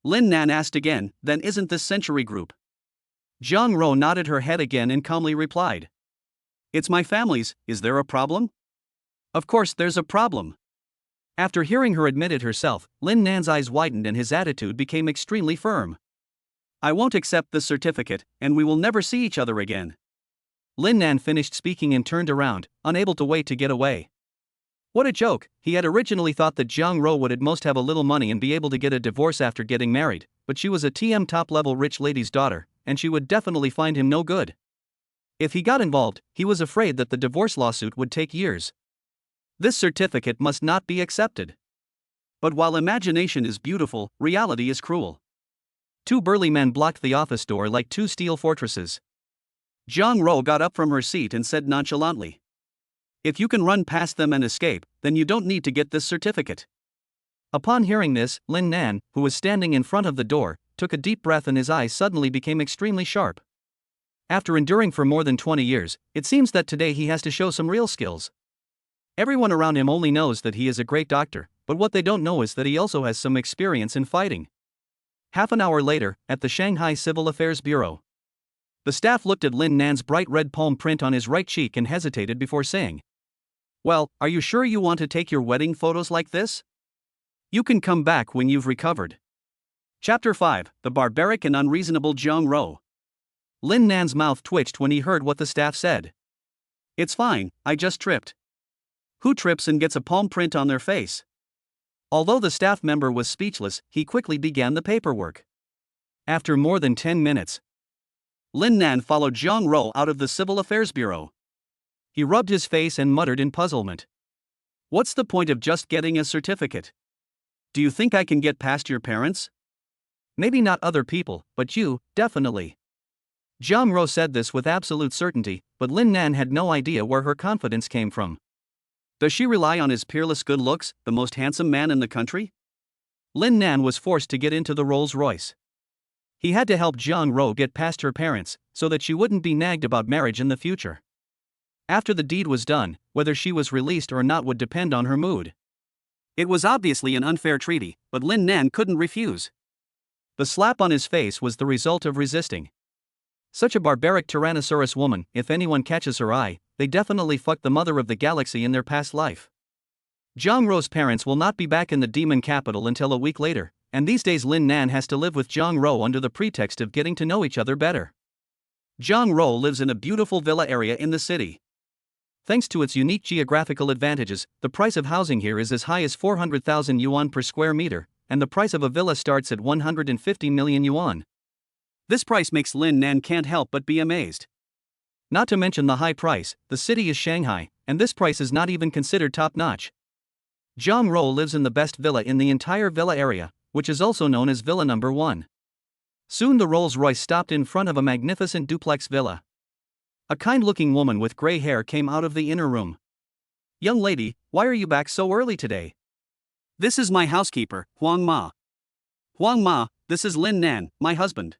Lin Nan asked again, then isn't this Century Group? Jiang Ro nodded her head again and calmly replied. It's my family's, is there a problem? Of course there's a problem. After hearing her admit it herself, Lin Nan's eyes widened and his attitude became extremely firm. I won't accept this certificate, and we will never see each other again. Lin Nan finished speaking and turned around, unable to wait to get away. What a joke! He had originally thought that Jiang Ro would at most have a little money and be able to get a divorce after getting married, but she was a top-level rich lady's daughter, and she would definitely find him no good. If he got involved, he was afraid that the divorce lawsuit would take years. This certificate must not be accepted. But while imagination is beautiful, reality is cruel. Two burly men blocked the office door like two steel fortresses. Jiang Ro got up from her seat and said nonchalantly, if you can run past them and escape, then you don't need to get this certificate. Upon hearing this, Lin Nan, who was standing in front of the door, took a deep breath and his eyes suddenly became extremely sharp. After enduring for more than 20 years, it seems that today he has to show some real skills. Everyone around him only knows that he is a great doctor, but what they don't know is that he also has some experience in fighting. Half an hour later, at the Shanghai Civil Affairs Bureau. The staff looked at Lin Nan's bright red palm print on his right cheek and hesitated before saying, well, are you sure you want to take your wedding photos like this? You can come back when you've recovered. Chapter 5, The Barbaric and Unreasonable Jiang Ro. Lin Nan's mouth twitched when he heard what the staff said. It's fine, I just tripped. Who trips and gets a palm print on their face? Although the staff member was speechless, he quickly began the paperwork. After more than 10 minutes, Lin Nan followed Jiang Ro out of the Civil Affairs Bureau. He rubbed his face and muttered in puzzlement. What's the point of just getting a certificate? Do you think I can get past your parents? Maybe not other people, but you, definitely. Jiang Ro said this with absolute certainty, but Lin Nan had no idea where her confidence came from. Does she rely on his peerless good looks, the most handsome man in the country? Lin Nan was forced to get into the Rolls-Royce. He had to help Jiang Ro get past her parents, so that she wouldn't be nagged about marriage in the future. After the deed was done, whether she was released or not would depend on her mood. It was obviously an unfair treaty, but Lin Nan couldn't refuse. The slap on his face was the result of resisting. Such a barbaric Tyrannosaurus woman, if anyone catches her eye, they definitely fucked the mother of the galaxy in their past life. Jiang Ro's parents will not be back in the demon capital until a week later, and these days Lin Nan has to live with Jiang Ro under the pretext of getting to know each other better. Jiang Ro lives in a beautiful villa area in the city. Thanks to its unique geographical advantages, the price of housing here is as high as 400,000 yuan per square meter, and the price of a villa starts at 150 million yuan. This price makes Lin Nan can't help but be amazed. Not to mention the high price, the city is Shanghai, and this price is not even considered top-notch. Jiang Ro lives in the best villa in the entire villa area, which is also known as Villa Number 1. Soon the Rolls-Royce stopped in front of a magnificent duplex villa. A kind-looking woman with gray hair came out of the inner room. Young lady, why are you back so early today? This is my housekeeper, Huang Ma. Huang Ma, this is Lin Nan, my husband.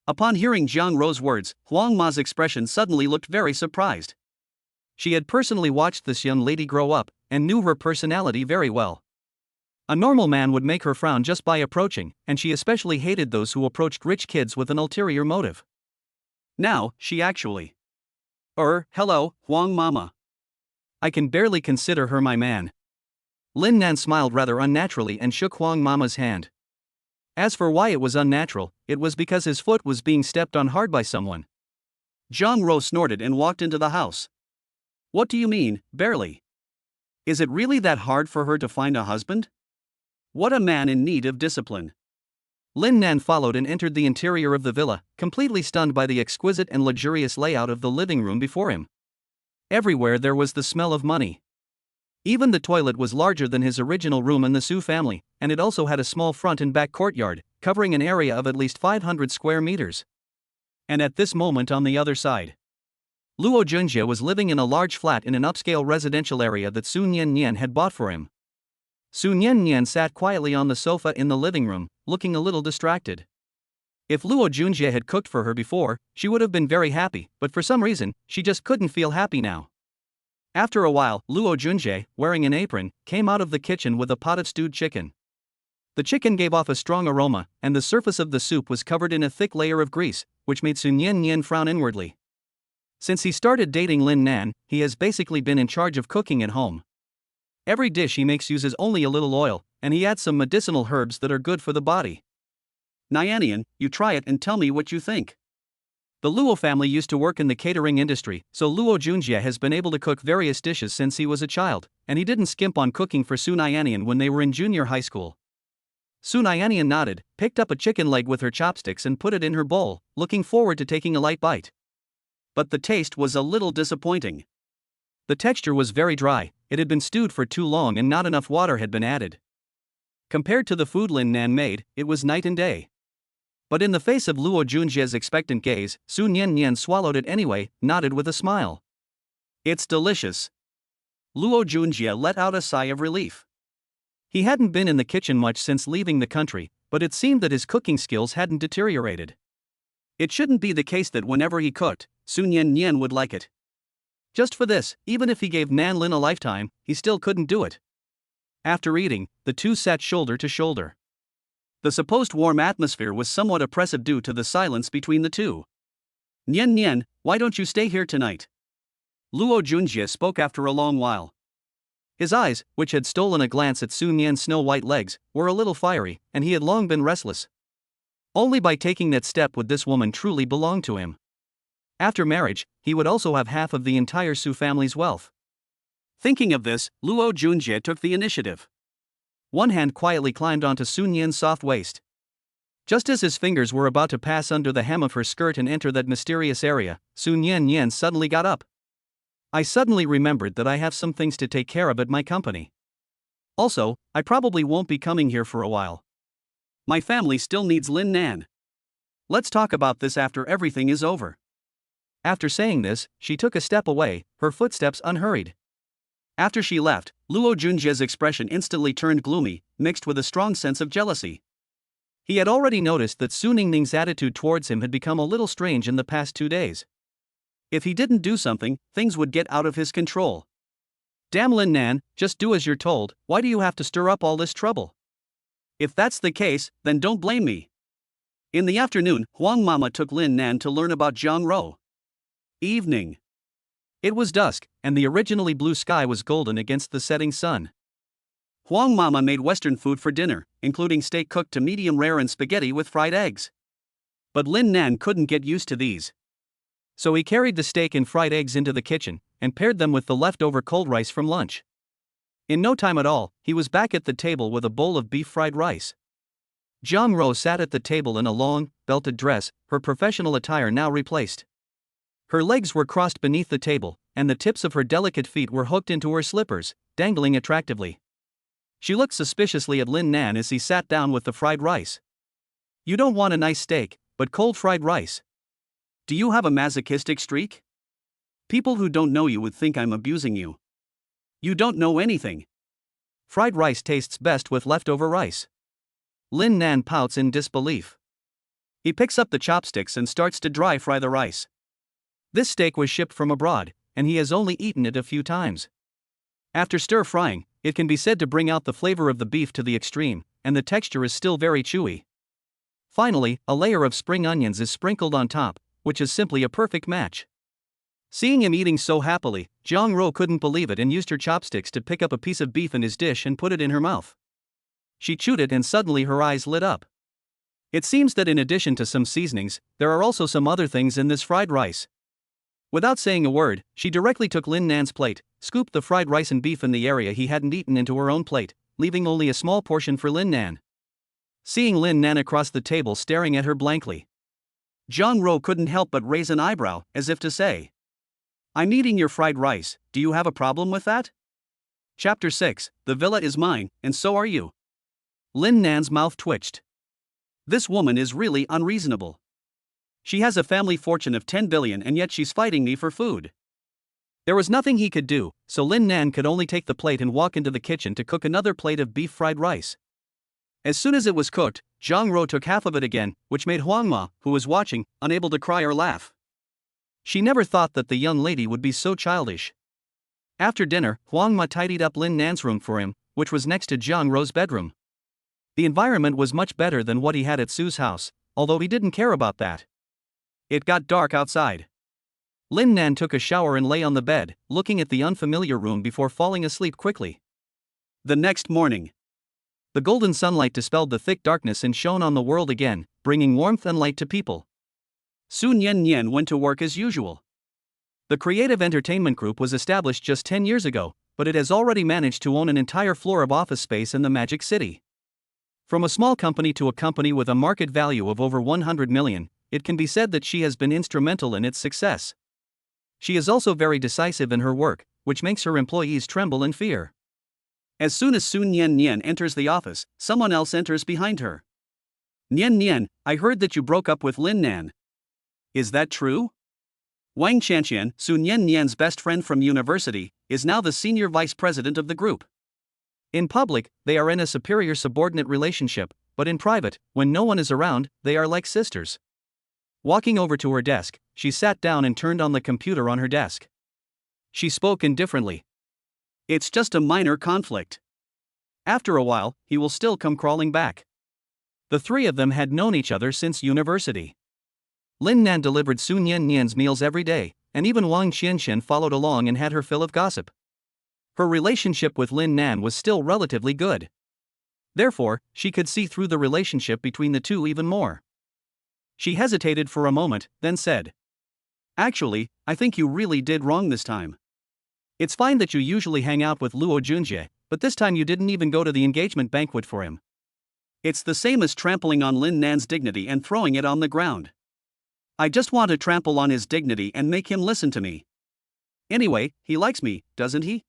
Upon hearing Jiang Ro's words, Huang Ma's expression suddenly looked very surprised. She had personally watched this young lady grow up, and knew her personality very well. A normal man would make her frown just by approaching, and she especially hated those who approached rich kids with an ulterior motive. Now, she actually... hello, Huang Mama. I can barely consider her my man. Lin Nan smiled rather unnaturally and shook Huang Mama's hand. As for why it was unnatural, it was because his foot was being stepped on hard by someone. Jiang Ro snorted and walked into the house. What do you mean, barely? Is it really that hard for her to find a husband? What a man in need of discipline. Lin Nan followed and entered the interior of the villa, completely stunned by the exquisite and luxurious layout of the living room before him. Everywhere there was the smell of money. Even the toilet was larger than his original room in the Su family, and it also had a small front and back courtyard, covering an area of at least 500 square meters. And at this moment on the other side, Luo Junjie was living in a large flat in an upscale residential area that Su Nian Nian had bought for him. Su Nian Nian sat quietly on the sofa in the living room, looking a little distracted. If Luo Junjie had cooked for her before, she would have been very happy, but for some reason, she just couldn't feel happy now. After a while, Luo Junjie, wearing an apron, came out of the kitchen with a pot of stewed chicken. The chicken gave off a strong aroma, and the surface of the soup was covered in a thick layer of grease, which made Su Nian Nian frown inwardly. Since he started dating Lin Nan, he has basically been in charge of cooking at home. Every dish he makes uses only a little oil, and he adds some medicinal herbs that are good for the body. Nian Nian, you try it and tell me what you think. The Luo family used to work in the catering industry, so Luo Junjie has been able to cook various dishes since he was a child, and he didn't skimp on cooking for Su Nian Nian when they were in junior high school. Su Nian Nian nodded, picked up a chicken leg with her chopsticks and put it in her bowl, looking forward to taking a light bite. But the taste was a little disappointing. The texture was very dry, it had been stewed for too long and not enough water had been added. Compared to the food Lin Nan made, it was night and day. But in the face of Luo Junjie's expectant gaze, Su Nian Nian swallowed it anyway, nodded with a smile. It's delicious. Luo Junjie let out a sigh of relief. He hadn't been in the kitchen much since leaving the country, but it seemed that his cooking skills hadn't deteriorated. It shouldn't be the case that whenever he cooked, Su Nian Nian would like it. Just for this, even if he gave Nan Lin a lifetime, he still couldn't do it. After eating, the two sat shoulder to shoulder. The supposed warm atmosphere was somewhat oppressive due to the silence between the two. Nian Nian, why don't you stay here tonight? Luo Junjie spoke after a long while. His eyes, which had stolen a glance at Su Nian's snow-white legs, were a little fiery, and he had long been restless. Only by taking that step would this woman truly belong to him. After marriage, he would also have half of the entire Su family's wealth. Thinking of this, Luo Junjie took the initiative. One hand quietly climbed onto Su Nian's soft waist. Just as his fingers were about to pass under the hem of her skirt and enter that mysterious area, Su Nian Nian suddenly got up. I suddenly remembered that I have some things to take care of at my company. Also, I probably won't be coming here for a while. My family still needs Lin Nan. Let's talk about this after everything is over. After saying this, she took a step away, her footsteps unhurried. After she left, Luo Junjie's expression instantly turned gloomy, mixed with a strong sense of jealousy. He had already noticed that Su Ningning's attitude towards him had become a little strange in the past 2 days. If he didn't do something, things would get out of his control. Damn Lin Nan, just do as you're told, why do you have to stir up all this trouble? If that's the case, then don't blame me. In the afternoon, Huang Mama took Lin Nan to learn about Jiang. Evening. It was dusk, and the originally blue sky was golden against the setting sun. Huang Mama made Western food for dinner, including steak cooked to medium rare and spaghetti with fried eggs. But Lin Nan couldn't get used to these. So he carried the steak and fried eggs into the kitchen, and paired them with the leftover cold rice from lunch. In no time at all, he was back at the table with a bowl of beef fried rice. Jiang sat at the table in a long, belted dress, her professional attire now replaced. Her legs were crossed beneath the table, and the tips of her delicate feet were hooked into her slippers, dangling attractively. She looked suspiciously at Lin Nan as he sat down with the fried rice. You don't want a nice steak, but cold fried rice. Do you have a masochistic streak? People who don't know you would think I'm abusing you. You don't know anything. Fried rice tastes best with leftover rice. Lin Nan pouts in disbelief. He picks up the chopsticks and starts to dry fry the rice. This steak was shipped from abroad, and he has only eaten it a few times. After stir-frying, it can be said to bring out the flavor of the beef to the extreme, and the texture is still very chewy. Finally, a layer of spring onions is sprinkled on top, which is simply a perfect match. Seeing him eating so happily, Jiang couldn't believe it and used her chopsticks to pick up a piece of beef in his dish and put it in her mouth. She chewed it and suddenly her eyes lit up. It seems that in addition to some seasonings, there are also some other things in this fried rice. Without saying a word, she directly took Lin Nan's plate, scooped the fried rice and beef in the area he hadn't eaten into her own plate, leaving only a small portion for Lin Nan. Seeing Lin Nan across the table staring at her blankly, Jiang couldn't help but raise an eyebrow, as if to say, I'm eating your fried rice, do you have a problem with that? Chapter 6, The villa is mine, and so are you. Lin Nan's mouth twitched. This woman is really unreasonable. She has a family fortune of 10 billion and yet she's fighting me for food. There was nothing he could do, so Lin Nan could only take the plate and walk into the kitchen to cook another plate of beef fried rice. As soon as it was cooked, Jiang took half of it again, which made Huang Ma, who was watching, unable to cry or laugh. She never thought that the young lady would be so childish. After dinner, Huang Ma tidied up Lin Nan's room for him, which was next to Jiang bedroom. The environment was much better than what he had at Su's house, although he didn't care about that. It got dark outside. Lin Nan took a shower and lay on the bed, looking at the unfamiliar room before falling asleep quickly. The next morning, the golden sunlight dispelled the thick darkness and shone on the world again, bringing warmth and light to people. Su Nian Nian went to work as usual. The creative entertainment group was established just 10 years ago, but it has already managed to own an entire floor of office space in the Magic City. From a small company to a company with a market value of over 100 million, it can be said that she has been instrumental in its success. She is also very decisive in her work, which makes her employees tremble in fear. As soon as Su Nian Nian enters the office, someone else enters behind her. Nian Nian, I heard that you broke up with Lin Nan. Is that true? Wang Qianqian, Su Nian Nian's best friend from university, is now the senior vice president of the group. In public, they are in a superior subordinate relationship, but in private, when no one is around, they are like sisters. Walking over to her desk, she sat down and turned on the computer on her desk. She spoke indifferently. It's just a minor conflict. After a while, he will still come crawling back. The three of them had known each other since university. Lin Nan delivered Su Nian Nian's meals every day, and even Wang Qianqian followed along and had her fill of gossip. Her relationship with Lin Nan was still relatively good. Therefore, she could see through the relationship between the two even more. She hesitated for a moment, then said, Actually, I think you really did wrong this time. It's fine that you usually hang out with Luo Junjie, but this time you didn't even go to the engagement banquet for him. It's the same as trampling on Lin Nan's dignity and throwing it on the ground. I just want to trample on his dignity and make him listen to me. Anyway, he likes me, doesn't he?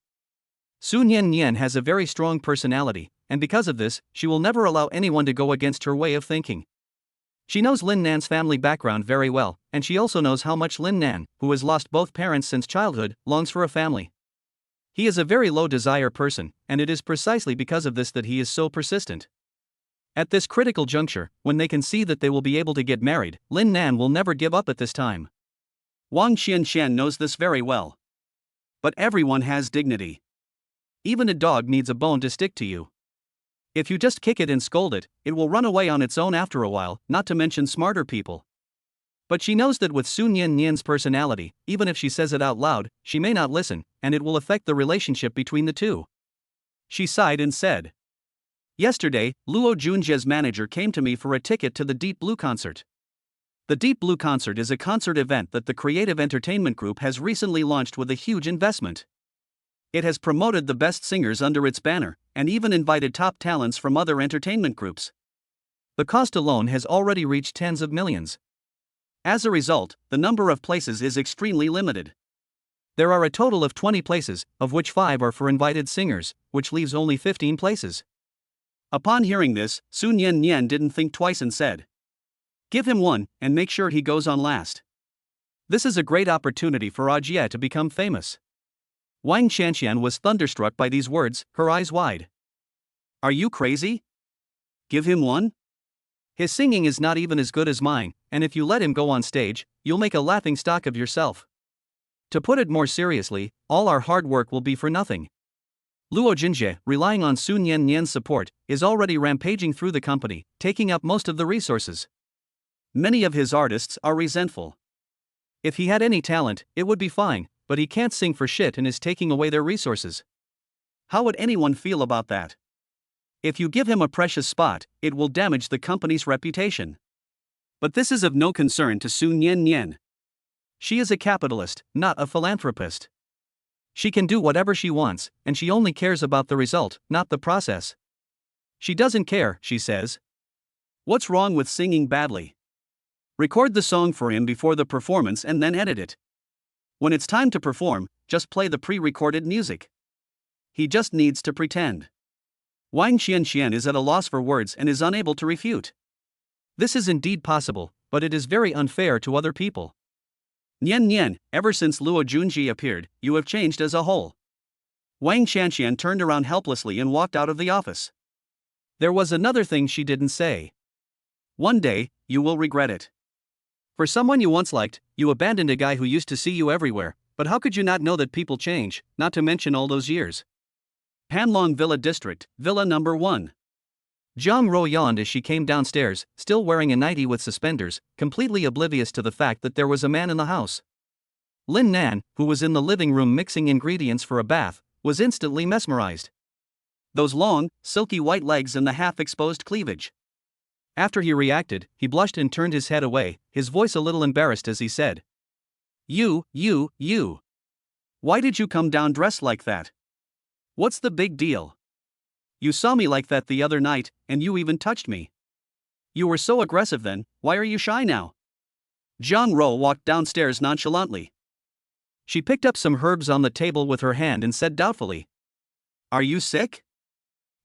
Su Nian Nian has a very strong personality, and because of this, she will never allow anyone to go against her way of thinking. She knows Lin Nan's family background very well, and she also knows how much Lin Nan, who has lost both parents since childhood, longs for a family. He is a very low desire person, and it is precisely because of this that he is so persistent. At this critical juncture, when they can see that they will be able to get married, Lin Nan will never give up at this time. Wang Qianqian knows this very well. But everyone has dignity. Even a dog needs a bone to stick to you. If you just kick it and scold it, it will run away on its own after a while, not to mention smarter people. But she knows that with Su Nian Nian's personality, even if she says it out loud, she may not listen, and it will affect the relationship between the two. She sighed and said, Yesterday, Luo Junjie's manager came to me for a ticket to the Deep Blue concert. The Deep Blue concert is a concert event that the Creative Entertainment Group has recently launched with a huge investment. It has promoted the best singers under its banner, and even invited top talents from other entertainment groups. The cost alone has already reached tens of millions. As a result, the number of places is extremely limited. There are a total of 20 places, of which 5 are for invited singers, which leaves only 15 places. Upon hearing this, Su Nian Nian didn't think twice and said, Give him one, and make sure he goes on last. This is a great opportunity for Ajie to become famous. Wang Qianqian was thunderstruck by these words, her eyes wide. Are you crazy? Give him one? His singing is not even as good as mine, and if you let him go on stage, you'll make a laughing stock of yourself. To put it more seriously, all our hard work will be for nothing. Luo Junjie, relying on Su Nian Nian's support, is already rampaging through the company, taking up most of the resources. Many of his artists are resentful. If he had any talent, it would be fine, but he can't sing for shit and is taking away their resources. How would anyone feel about that? If you give him a precious spot, it will damage the company's reputation. But this is of no concern to Su Nian Nian. She is a capitalist, not a philanthropist. She can do whatever she wants, and she only cares about the result, not the process. She doesn't care, she says. What's wrong with singing badly? Record the song for him before the performance and then edit it. When it's time to perform, just play the pre-recorded music. He just needs to pretend. Wang Qianqian is at a loss for words and is unable to refute. This is indeed possible, but it is very unfair to other people. Nian Nian, ever since Luo Junjie appeared, you have changed as a whole. Wang Qianqian turned around helplessly and walked out of the office. There was another thing she didn't say. One day, you will regret it. For someone you once liked, you abandoned a guy who used to see you everywhere, but how could you not know that people change, not to mention all those years? Panlong Villa District, Villa number 1. Jiang Ro yawned as she came downstairs, still wearing a nightie with suspenders, completely oblivious to the fact that there was a man in the house. Lin Nan, who was in the living room mixing ingredients for a bath, was instantly mesmerized. Those long, silky white legs and the half-exposed cleavage. After he reacted, he blushed and turned his head away, his voice a little embarrassed as he said, You. Why did you come down dressed like that? What's the big deal? You saw me like that the other night, and you even touched me. You were so aggressive then, why are you shy now? Jiang Ro walked downstairs nonchalantly. She picked up some herbs on the table with her hand and said doubtfully, Are you sick?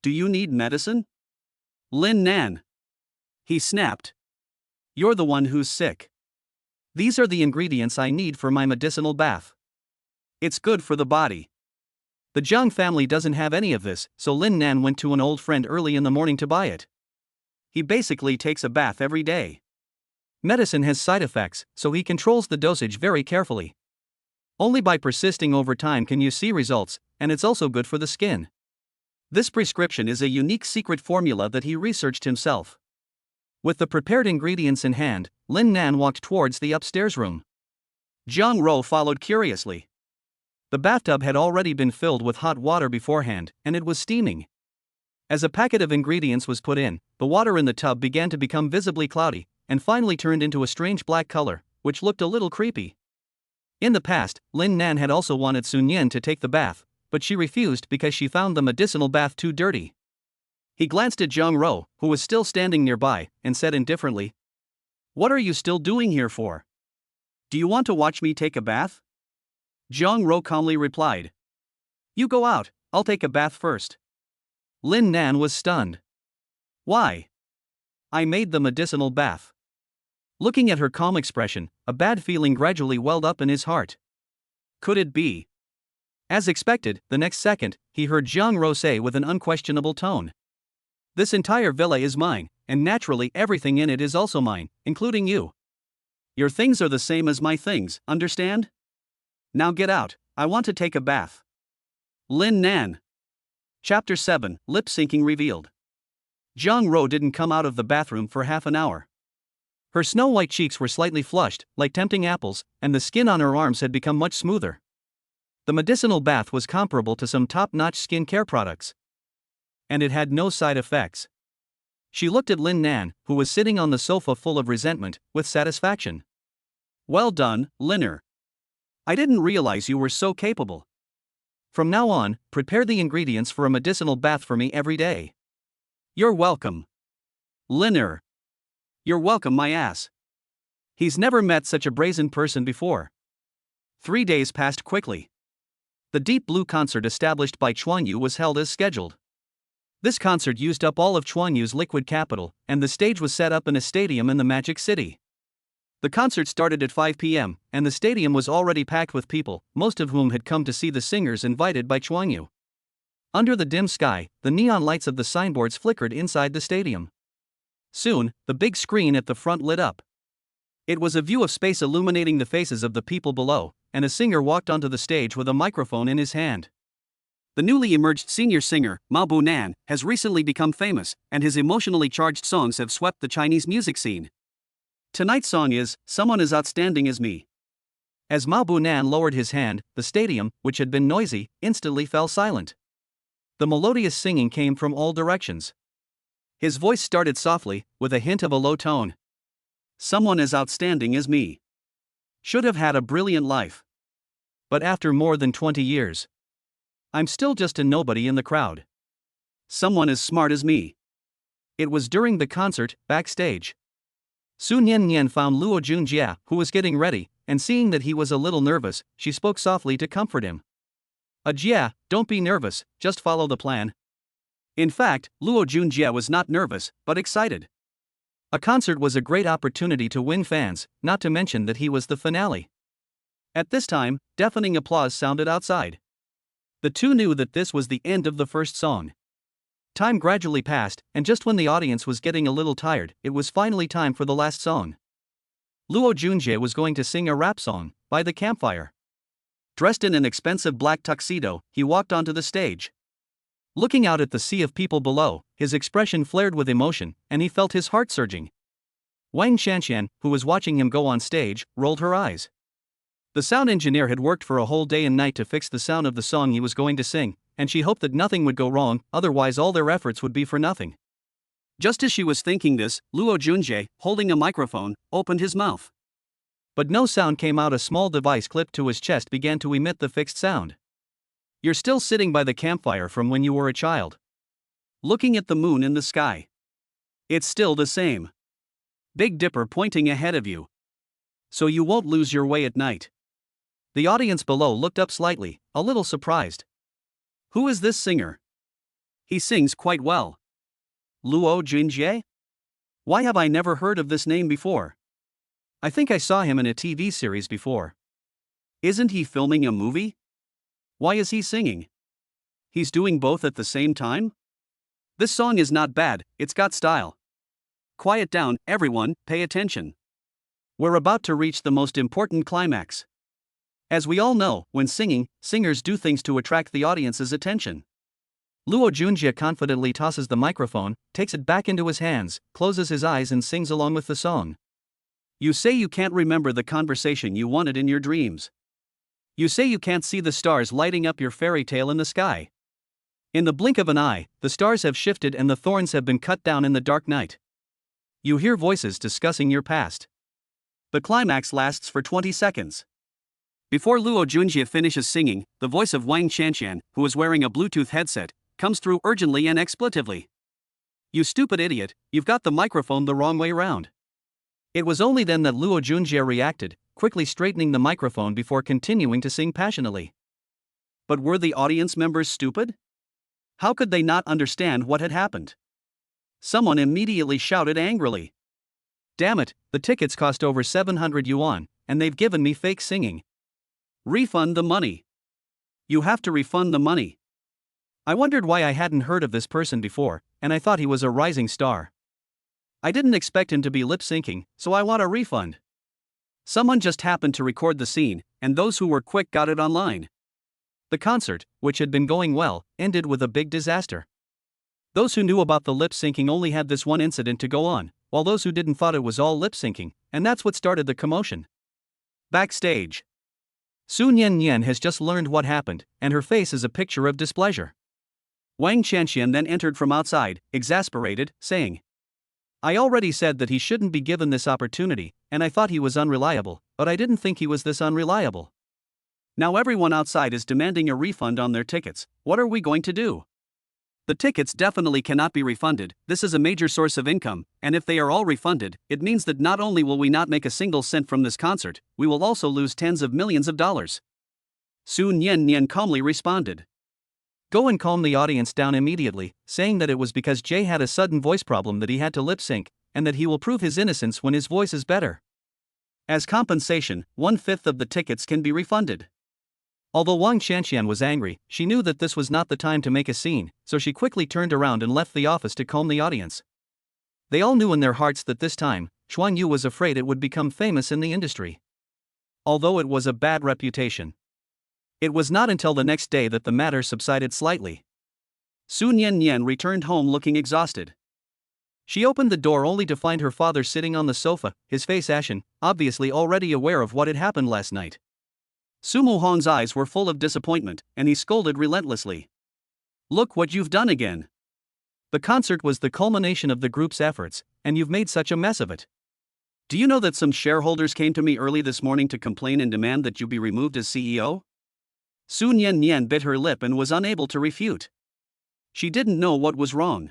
Do you need medicine? Lin Nan. He snapped. You're the one who's sick. These are the ingredients I need for my medicinal bath. It's good for the body. The Jiang family doesn't have any of this, so Lin Nan went to an old friend early in the morning to buy it. He basically takes a bath every day. Medicine has side effects, so he controls the dosage very carefully. Only by persisting over time can you see results, and it's also good for the skin. This prescription is a unique secret formula that he researched himself. With the prepared ingredients in hand, Lin Nan walked towards the upstairs room. Jiang Ro followed curiously. The bathtub had already been filled with hot water beforehand, and it was steaming. As a packet of ingredients was put in, the water in the tub began to become visibly cloudy, and finally turned into a strange black color, which looked a little creepy. In the past, Lin Nan had also wanted Su Nian to take the bath, but she refused because she found the medicinal bath too dirty. He glanced at Jiang Ro, who was still standing nearby, and said indifferently, What are you still doing here for? Do you want to watch me take a bath? Jiang Ro calmly replied, You go out, I'll take a bath first. Lin Nan was stunned. Why? I made the medicinal bath. Looking at her calm expression, a bad feeling gradually welled up in his heart. Could it be? As expected, the next second, he heard Jiang Ro say with an unquestionable tone, This entire villa is mine, and naturally everything in it is also mine, including you. Your things are the same as my things, understand? Now get out, I want to take a bath. Lin Nan. Chapter 7, Lip Syncing Revealed. Jiang Ro didn't come out of the bathroom for half an hour. Her snow-white cheeks were slightly flushed, like tempting apples, and the skin on her arms had become much smoother. The medicinal bath was comparable to some top-notch skin care products. And it had no side effects. She looked at Lin Nan, who was sitting on the sofa full of resentment, with satisfaction. Well done, Linner. I didn't realize you were so capable. From now on, prepare the ingredients for a medicinal bath for me every day. You're welcome. Linner. You're welcome, my ass. He's never met such a brazen person before. 3 days passed quickly. The Deep Blue concert established by Chuanyu was held as scheduled. This concert used up all of Chuanyu's liquid capital, and the stage was set up in a stadium in the Magic City. The concert started at 5 p.m., and the stadium was already packed with people, most of whom had come to see the singers invited by Chuanyu. Under the dim sky, the neon lights of the signboards flickered inside the stadium. Soon, the big screen at the front lit up. It was a view of space illuminating the faces of the people below, and a singer walked onto the stage with a microphone in his hand. The newly emerged senior singer, Bu Nan, has recently become famous, and his emotionally charged songs have swept the Chinese music scene. Tonight's song is, Someone as Outstanding as Me. As Bu Nan lowered his hand, the stadium, which had been noisy, instantly fell silent. The melodious singing came from all directions. His voice started softly, with a hint of a low tone. Someone as outstanding as me. Should have had a brilliant life. But after more than 20 years, I'm still just a nobody in the crowd. Someone as smart as me. It was during the concert, backstage. Nian Nian found Luo Junjia, who was getting ready, and seeing that he was a little nervous, she spoke softly to comfort him. Jia, don't be nervous, just follow the plan. In fact, Luo Junjia was not nervous, but excited. A concert was a great opportunity to win fans, not to mention that he was the finale. At this time, deafening applause sounded outside. The two knew that this was the end of the first song. Time gradually passed, and just when the audience was getting a little tired, it was finally time for the last song. Luo Junjie was going to sing a rap song, By the Campfire. Dressed in an expensive black tuxedo, he walked onto the stage. Looking out at the sea of people below, his expression flared with emotion, and he felt his heart surging. Wang Shanshan, who was watching him go on stage, rolled her eyes. The sound engineer had worked for a whole day and night to fix the sound of the song he was going to sing, and she hoped that nothing would go wrong, otherwise all their efforts would be for nothing. Just as she was thinking this, Luo Junjie, holding a microphone, opened his mouth. But no sound came out. A small device clipped to his chest began to emit the fixed sound. You're still sitting by the campfire from when you were a child. Looking at the moon in the sky. It's still the same. Big Dipper pointing ahead of you. So you won't lose your way at night. The audience below looked up slightly, a little surprised. Who is this singer? He sings quite well. Luo Junjie? Why have I never heard of this name before? I think I saw him in a TV series before. Isn't he filming a movie? Why is he singing? He's doing both at the same time? This song is not bad, it's got style. Quiet down, everyone, pay attention. We're about to reach the most important climax. As we all know, when singing, singers do things to attract the audience's attention. Luo Junjie confidently tosses the microphone, takes it back into his hands, closes his eyes and sings along with the song. You say you can't remember the conversation you wanted in your dreams. You say you can't see the stars lighting up your fairy tale in the sky. In the blink of an eye, the stars have shifted and the thorns have been cut down in the dark night. You hear voices discussing your past. The climax lasts for 20 seconds. Before Luo Junjie finishes singing, the voice of Wang Shanshan, who is wearing a Bluetooth headset, comes through urgently and expletively. You stupid idiot, you've got the microphone the wrong way round. It was only then that Luo Junjie reacted, quickly straightening the microphone before continuing to sing passionately. But were the audience members stupid? How could they not understand what had happened? Someone immediately shouted angrily. Damn it, the tickets cost over 700 yuan, and they've given me fake singing. Refund the money. You have to refund the money. I wondered why I hadn't heard of this person before, and I thought he was a rising star. I didn't expect him to be lip-syncing, so I want a refund. Someone just happened to record the scene, and those who were quick got it online. The concert, which had been going well, ended with a big disaster. Those who knew about the lip-syncing only had this one incident to go on, while those who didn't thought it was all lip-syncing, and that's what started the commotion. Backstage. Nian Nian has just learned what happened, and her face is a picture of displeasure. Wang Shanshan then entered from outside, exasperated, saying, I already said that he shouldn't be given this opportunity, and I thought he was unreliable, but I didn't think he was this unreliable. Now everyone outside is demanding a refund on their tickets. What are we going to do? The tickets definitely cannot be refunded. This is a major source of income, and if they are all refunded, it means that not only will we not make a single cent from this concert, we will also lose tens of millions of dollars. Nian Nian calmly responded. Go and calm the audience down immediately, saying that it was because Jay had a sudden voice problem that he had to lip sync, and that he will prove his innocence when his voice is better. As compensation, 1/5 of the tickets can be refunded. Although Wang Shanshan was angry, she knew that this was not the time to make a scene, so she quickly turned around and left the office to calm the audience. They all knew in their hearts that this time, Chuan Yu was afraid it would become famous in the industry. Although it was a bad reputation. It was not until the next day that the matter subsided slightly. Nian Nian returned home looking exhausted. She opened the door only to find her father sitting on the sofa, his face ashen, obviously already aware of what had happened last night. Sumo Hong's eyes were full of disappointment, and he scolded relentlessly. Look what you've done again. The concert was the culmination of the group's efforts, and you've made such a mess of it. Do you know that some shareholders came to me early this morning to complain and demand that you be removed as CEO? Nian Nian bit her lip and was unable to refute. She didn't know what was wrong.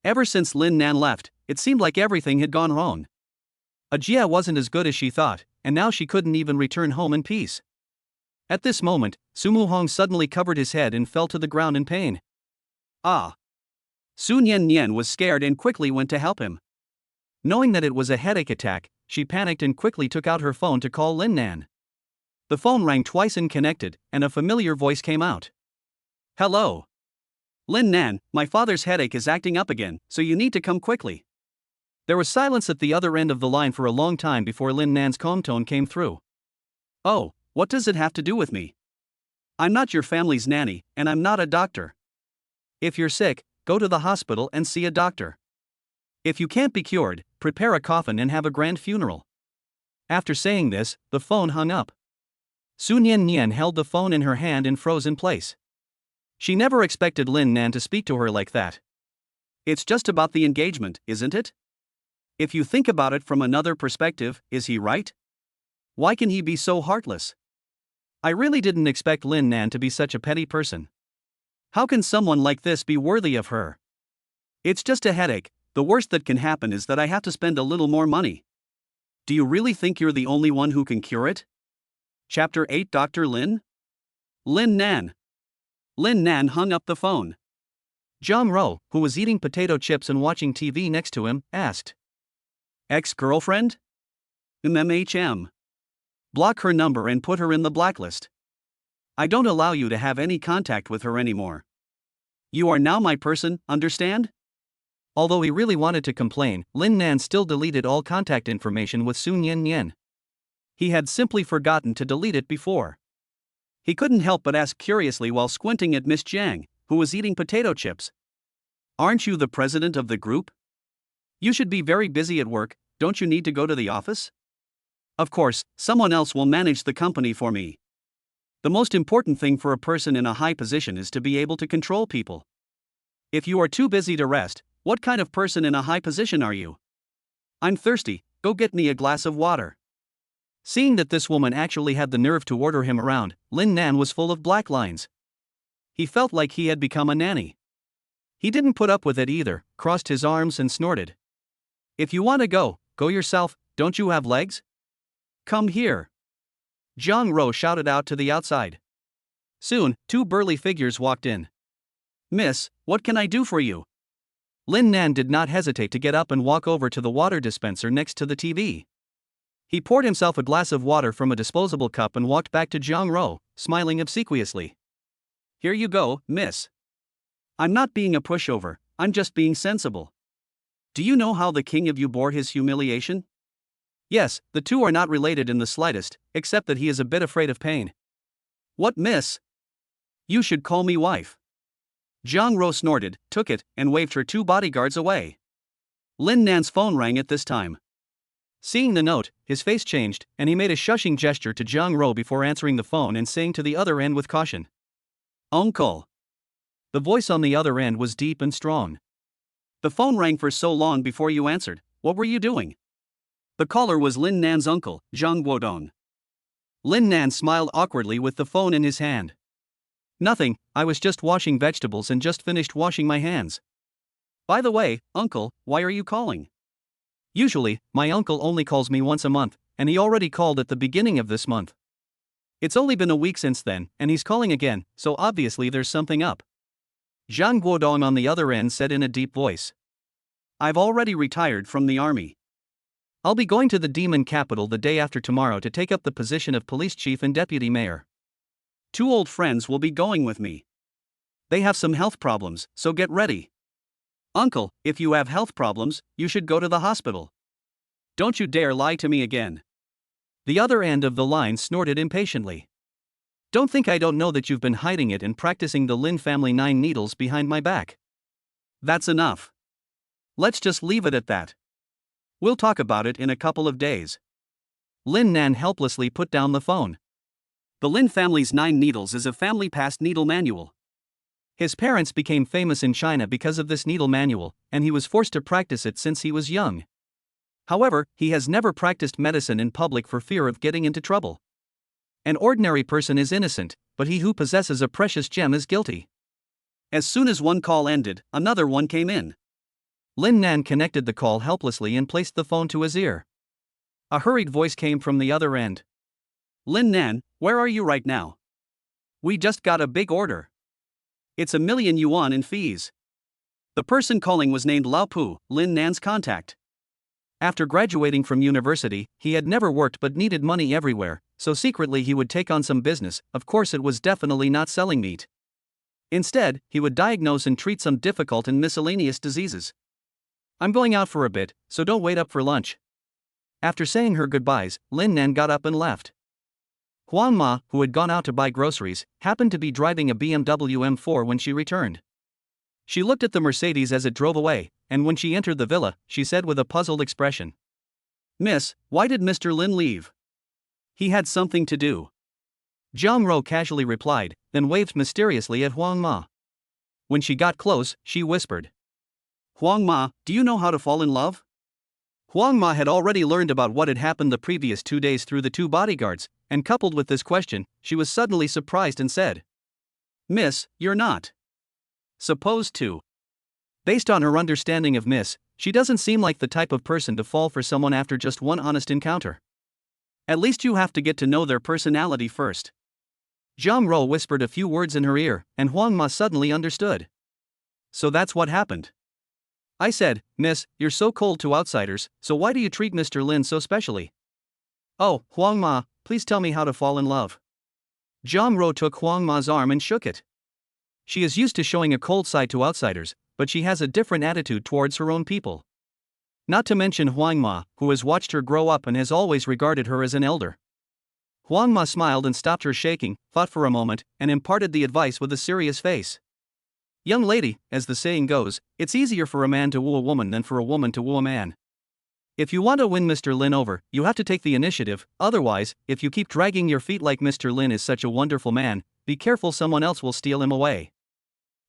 Ever since Lin Nan left, it seemed like everything had gone wrong. Jia wasn't as good as she thought, and now she couldn't even return home in peace. At this moment, Sumo Hong suddenly covered his head and fell to the ground in pain. Ah! Nian Nian was scared and quickly went to help him. Knowing that it was a headache attack, she panicked and quickly took out her phone to call Lin Nan. The phone rang twice and connected, and a familiar voice came out. Hello. Lin Nan, my father's headache is acting up again, so you need to come quickly. There was silence at the other end of the line for a long time before Lin Nan's calm tone came through. Oh, what does it have to do with me? I'm not your family's nanny, and I'm not a doctor. If you're sick, go to the hospital and see a doctor. If you can't be cured, prepare a coffin and have a grand funeral. After saying this, the phone hung up. Nian Nian held the phone in her hand and froze in place. She never expected Lin Nan to speak to her like that. It's just about the engagement, isn't it? If you think about it from another perspective, is he right? Why can he be so heartless? I really didn't expect Lin Nan to be such a petty person. How can someone like this be worthy of her? It's just a headache. The worst that can happen is that I have to spend a little more money. Do you really think you're the only one who can cure it? Chapter 8 Dr. Lin? Lin Nan. Lin Nan hung up the phone. Jiang Ro, who was eating potato chips and watching TV next to him, asked. Ex-girlfriend? MMHM. Block her number and put her in the blacklist. I don't allow you to have any contact with her anymore. You are now my person, understand? Although he really wanted to complain, Lin Nan still deleted all contact information with Nian Nian. He had simply forgotten to delete it before. He couldn't help but ask curiously while squinting at Miss Jiang, who was eating potato chips. Aren't you the president of the group? You should be very busy at work, don't you need to go to the office? Of course, someone else will manage the company for me. The most important thing for a person in a high position is to be able to control people. If you are too busy to rest, what kind of person in a high position are you? I'm thirsty, go get me a glass of water. Seeing that this woman actually had the nerve to order him around, Lin Nan was full of black lines. He felt like he had become a nanny. He didn't put up with it either, crossed his arms and snorted. If you want to go, go yourself, don't you have legs? Come here. Jiang Ro shouted out to the outside. Soon, two burly figures walked in. Miss, what can I do for you? Lin Nan did not hesitate to get up and walk over to the water dispenser next to the TV. He poured himself a glass of water from a disposable cup and walked back to Jiang Ro, smiling obsequiously. Here you go, miss. I'm not being a pushover, I'm just being sensible. Do you know how the king of you bore his humiliation? Yes, the two are not related in the slightest, except that he is a bit afraid of pain. What, miss? You should call me wife. Jiang Ro snorted, took it, and waved her two bodyguards away. Lin Nan's phone rang at this time. Seeing the note, his face changed, and he made a shushing gesture to Jiang Ro before answering the phone and saying to the other end with caution. Uncle. The voice on the other end was deep and strong. The phone rang for so long before you answered, what were you doing? The caller was Lin Nan's uncle, Zhang Guodong. Lin Nan smiled awkwardly with the phone in his hand. Nothing, I was just washing vegetables and just finished washing my hands. By the way, uncle, why are you calling? Usually, my uncle only calls me once a month, and he already called at the beginning of this month. It's only been a week since then, and he's calling again, so obviously there's something up. Zhang Guodong on the other end said in a deep voice. I've already retired from the army. I'll be going to the demon capital the day after tomorrow to take up the position of police chief and deputy mayor. Two old friends will be going with me. They have some health problems, so get ready. Uncle, if you have health problems, you should go to the hospital. Don't you dare lie to me again. The other end of the line snorted impatiently. Don't think I don't know that you've been hiding it and practicing the Lin family 9 needles behind my back. That's enough. Let's just leave it at that. We'll talk about it in a couple of days. Lin Nan helplessly put down the phone. The Lin family's 9 needles is a family past needle manual. His parents became famous in China because of this needle manual, and he was forced to practice it since he was young. However, he has never practiced medicine in public for fear of getting into trouble. An ordinary person is innocent, but he who possesses a precious gem is guilty. As soon as one call ended, another one came in. Lin Nan connected the call helplessly and placed the phone to his ear. A hurried voice came from the other end. Lin Nan, where are you right now? We just got a big order. It's 1 million yuan in fees. The person calling was named Lao Pu, Lin Nan's contact. After graduating from university, he had never worked but needed money everywhere, so secretly he would take on some business. Of course, it was definitely not selling meat. Instead, he would diagnose and treat some difficult and miscellaneous diseases. I'm going out for a bit, so don't wait up for lunch. After saying her goodbyes, Lin Nan got up and left. Huang Ma, who had gone out to buy groceries, happened to be driving a BMW M4 when she returned. She looked at the Mercedes as it drove away, and when she entered the villa, she said with a puzzled expression, "Miss, why did Mr. Lin leave?" "He had something to do." Jiang Ro casually replied, then waved mysteriously at Huang Ma. When she got close, she whispered, "Huang Ma, do you know how to fall in love?" Huang Ma had already learned about what had happened the previous 2 days through the two bodyguards, and coupled with this question, she was suddenly surprised and said, "Miss, you're not supposed to." Based on her understanding of Miss, she doesn't seem like the type of person to fall for someone after just one honest encounter. At least you have to get to know their personality first. Jiang Ro whispered a few words in her ear, and Huang Ma suddenly understood. "So that's what happened." I said, "Miss, you're so cold to outsiders, so why do you treat Mr. Lin so specially?" "Oh, Huang Ma, please tell me how to fall in love." Jiang Ro took Huang Ma's arm and shook it. She is used to showing a cold side to outsiders, but she has a different attitude towards her own people. Not to mention Huang Ma, who has watched her grow up and has always regarded her as an elder. Huang Ma smiled and stopped her shaking, thought for a moment, and imparted the advice with a serious face. "Young lady, as the saying goes, it's easier for a man to woo a woman than for a woman to woo a man. If you want to win Mr. Lin over, you have to take the initiative, otherwise, if you keep dragging your feet like Mr. Lin is such a wonderful man, be careful someone else will steal him away."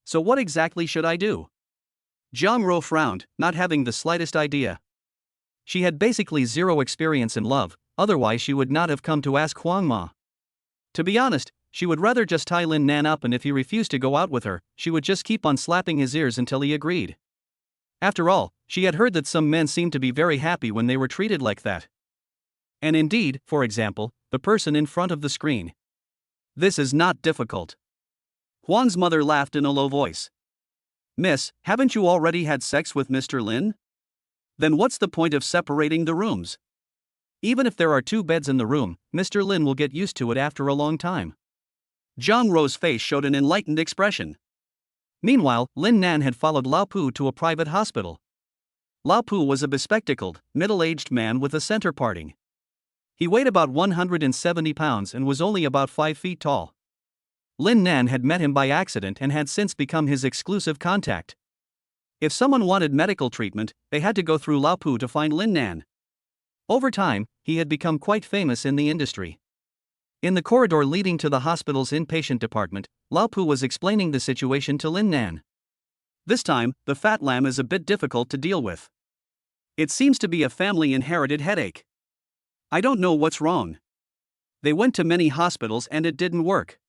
"So what exactly should I do?" Jiang Ro frowned, not having the slightest idea. She had basically zero experience in love, otherwise she would not have come to ask Huang Ma. To be honest, she would rather just tie Lin Nan up, and if he refused to go out with her, she would just keep on slapping his ears until he agreed. After all, she had heard that some men seemed to be very happy when they were treated like that. And indeed, for example, the person in front of the screen. This is not difficult. Huang's mother laughed in a low voice. "Miss, haven't you already had sex with Mr. Lin? Then what's the point of separating the rooms? Even if there are 2 beds in the room, Mr. Lin will get used to it after a long time." Jiang Ro's face showed an enlightened expression. Meanwhile, Lin Nan had followed Lao Pu to a private hospital. Lao Pu was a bespectacled, middle-aged man with a center parting. He weighed about 170 pounds and was only about 5 feet tall. Lin Nan had met him by accident and had since become his exclusive contact. If someone wanted medical treatment, they had to go through Lao Pu to find Lin Nan. Over time, he had become quite famous in the industry. In the corridor leading to the hospital's inpatient department, Lao Pu was explaining the situation to Lin Nan. "This time, the fat lamb is a bit difficult to deal with. It seems to be a family-inherited headache. I don't know what's wrong. They went to many hospitals and it didn't work.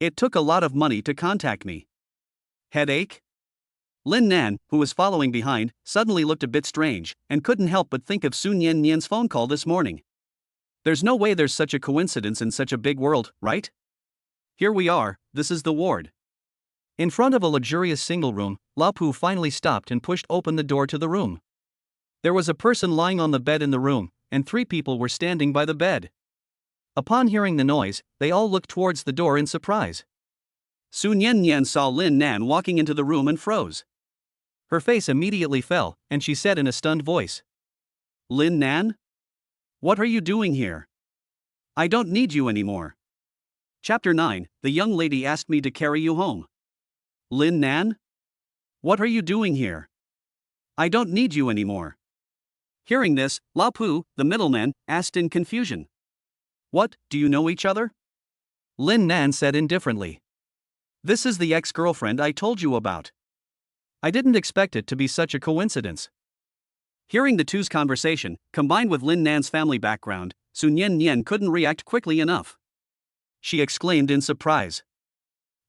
It took a lot of money to contact me." "Headache?" Lin Nan, who was following behind, suddenly looked a bit strange, and couldn't help but think of Su Nian Nian's phone call this morning. There's no way there's such a coincidence in such a big world, right? Here we are, this is the ward. In front of a luxurious single room, Lao Pu finally stopped and pushed open the door to the room. There was a person lying on the bed in the room, and 3 people were standing by the bed. Upon hearing the noise, they all looked towards the door in surprise. Su Nian Nian saw Lin Nan walking into the room and froze. Her face immediately fell, and she said in a stunned voice, "Lin Nan? What are you doing here? I don't need you anymore." Chapter 9, The young lady asked me to carry you home. "Lin Nan? What are you doing here? I don't need you anymore." Hearing this, Lao Pu, the middleman, asked in confusion, "What, do you know each other?" Lin Nan said indifferently, "This is the ex-girlfriend I told you about. I didn't expect it to be such a coincidence." Hearing the two's conversation, combined with Lin Nan's family background, Su Nian Nian couldn't react quickly enough. She exclaimed in surprise,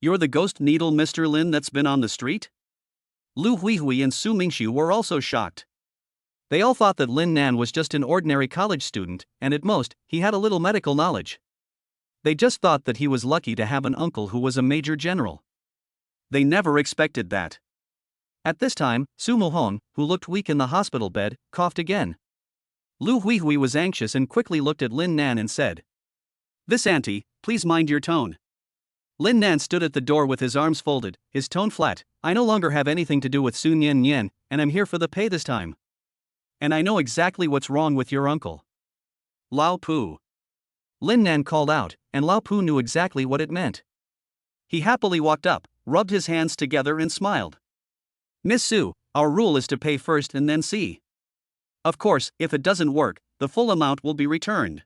"You're the ghost needle Mr. Lin that's been on the street?" Lu Huihui and Su Mingxiu were also shocked. They all thought that Lin Nan was just an ordinary college student, and at most, he had a little medical knowledge. They just thought that he was lucky to have an uncle who was a major general. They never expected that. At this time, Su Mohon, who looked weak in the hospital bed, coughed again. Lu Huihui was anxious and quickly looked at Lin Nan and said, "This auntie, please mind your tone." Lin Nan stood at the door with his arms folded, his tone flat. "I no longer have anything to do with Su Nian Nian, and I'm here for the pay this time. And I know exactly what's wrong with your uncle." "Lao Pu," Lin Nan called out, and Lao Pu knew exactly what it meant. He happily walked up, rubbed his hands together and smiled. Miss Su, our rule is to pay first and then see. Of course, if it doesn't work, the full amount will be returned.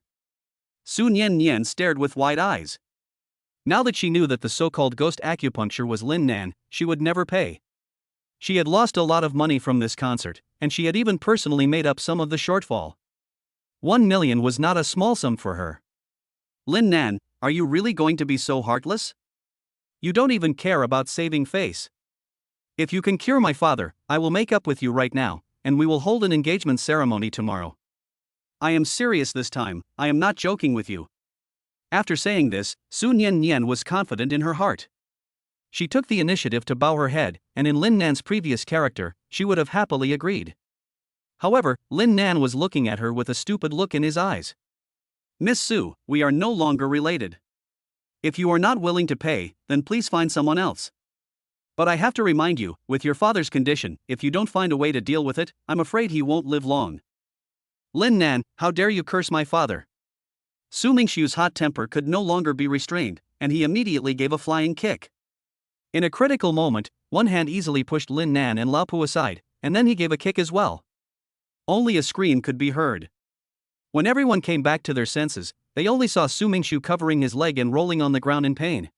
Su Nian Nian stared with wide eyes. Now that she knew that the so-called ghost acupuncture was Lin Nan, she would never pay. She had lost a lot of money from this concert, and she had even personally made up some of the shortfall. 1 million was not a small sum for her. Lin Nan, are you really going to be so heartless? You don't even care about saving face. If you can cure my father, I will make up with you right now, and we will hold an engagement ceremony tomorrow. I am serious this time, I am not joking with you. After saying this, Su Nian Nian was confident in her heart. She took the initiative to bow her head, and in Lin Nan's previous character, she would have happily agreed. However, Lin Nan was looking at her with a stupid look in his eyes. Miss Su, we are no longer related. If you are not willing to pay, then please find someone else. But I have to remind you, with your father's condition, if you don't find a way to deal with it, I'm afraid he won't live long. Lin Nan, how dare you curse my father? Su Mingxiu's hot temper could no longer be restrained, and he immediately gave a flying kick. In a critical moment, one hand easily pushed Lin Nan and Lao Pu aside, and then he gave a kick as well. Only a scream could be heard. When everyone came back to their senses, they only saw Su Mingxiu covering his leg and rolling on the ground in pain.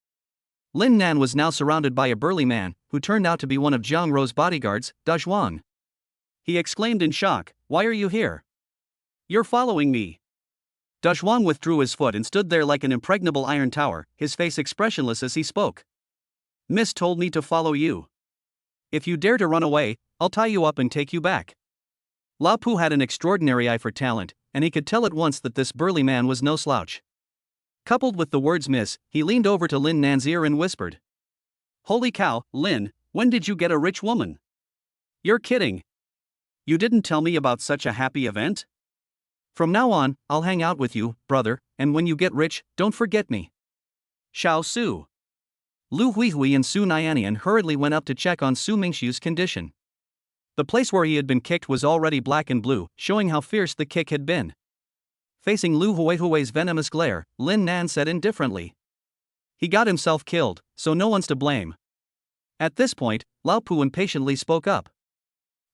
Lin Nan was now surrounded by a burly man, who turned out to be one of Jiang Rou's bodyguards, Zhuang. He exclaimed in shock, "Why are you here? You're following me." Zhuang withdrew his foot and stood there like an impregnable iron tower, his face expressionless as he spoke. Miss told me to follow you. If you dare to run away, I'll tie you up and take you back. Lao Pu had an extraordinary eye for talent, and he could tell at once that this burly man was no slouch. Coupled with the words miss, he leaned over to Lin Nan's ear and whispered. Holy cow, Lin, when did you get a rich woman? You're kidding. You didn't tell me about such a happy event? From now on, I'll hang out with you, brother, and when you get rich, don't forget me. Xiao Su. Lu Huihui and Su Nian hurriedly went up to check on Su Mingxiu's condition. The place where he had been kicked was already black and blue, showing how fierce the kick had been. Facing Lu Huihui's venomous glare, Lin Nan said indifferently. He got himself killed, so no one's to blame. At this point, Lao Pu impatiently spoke up.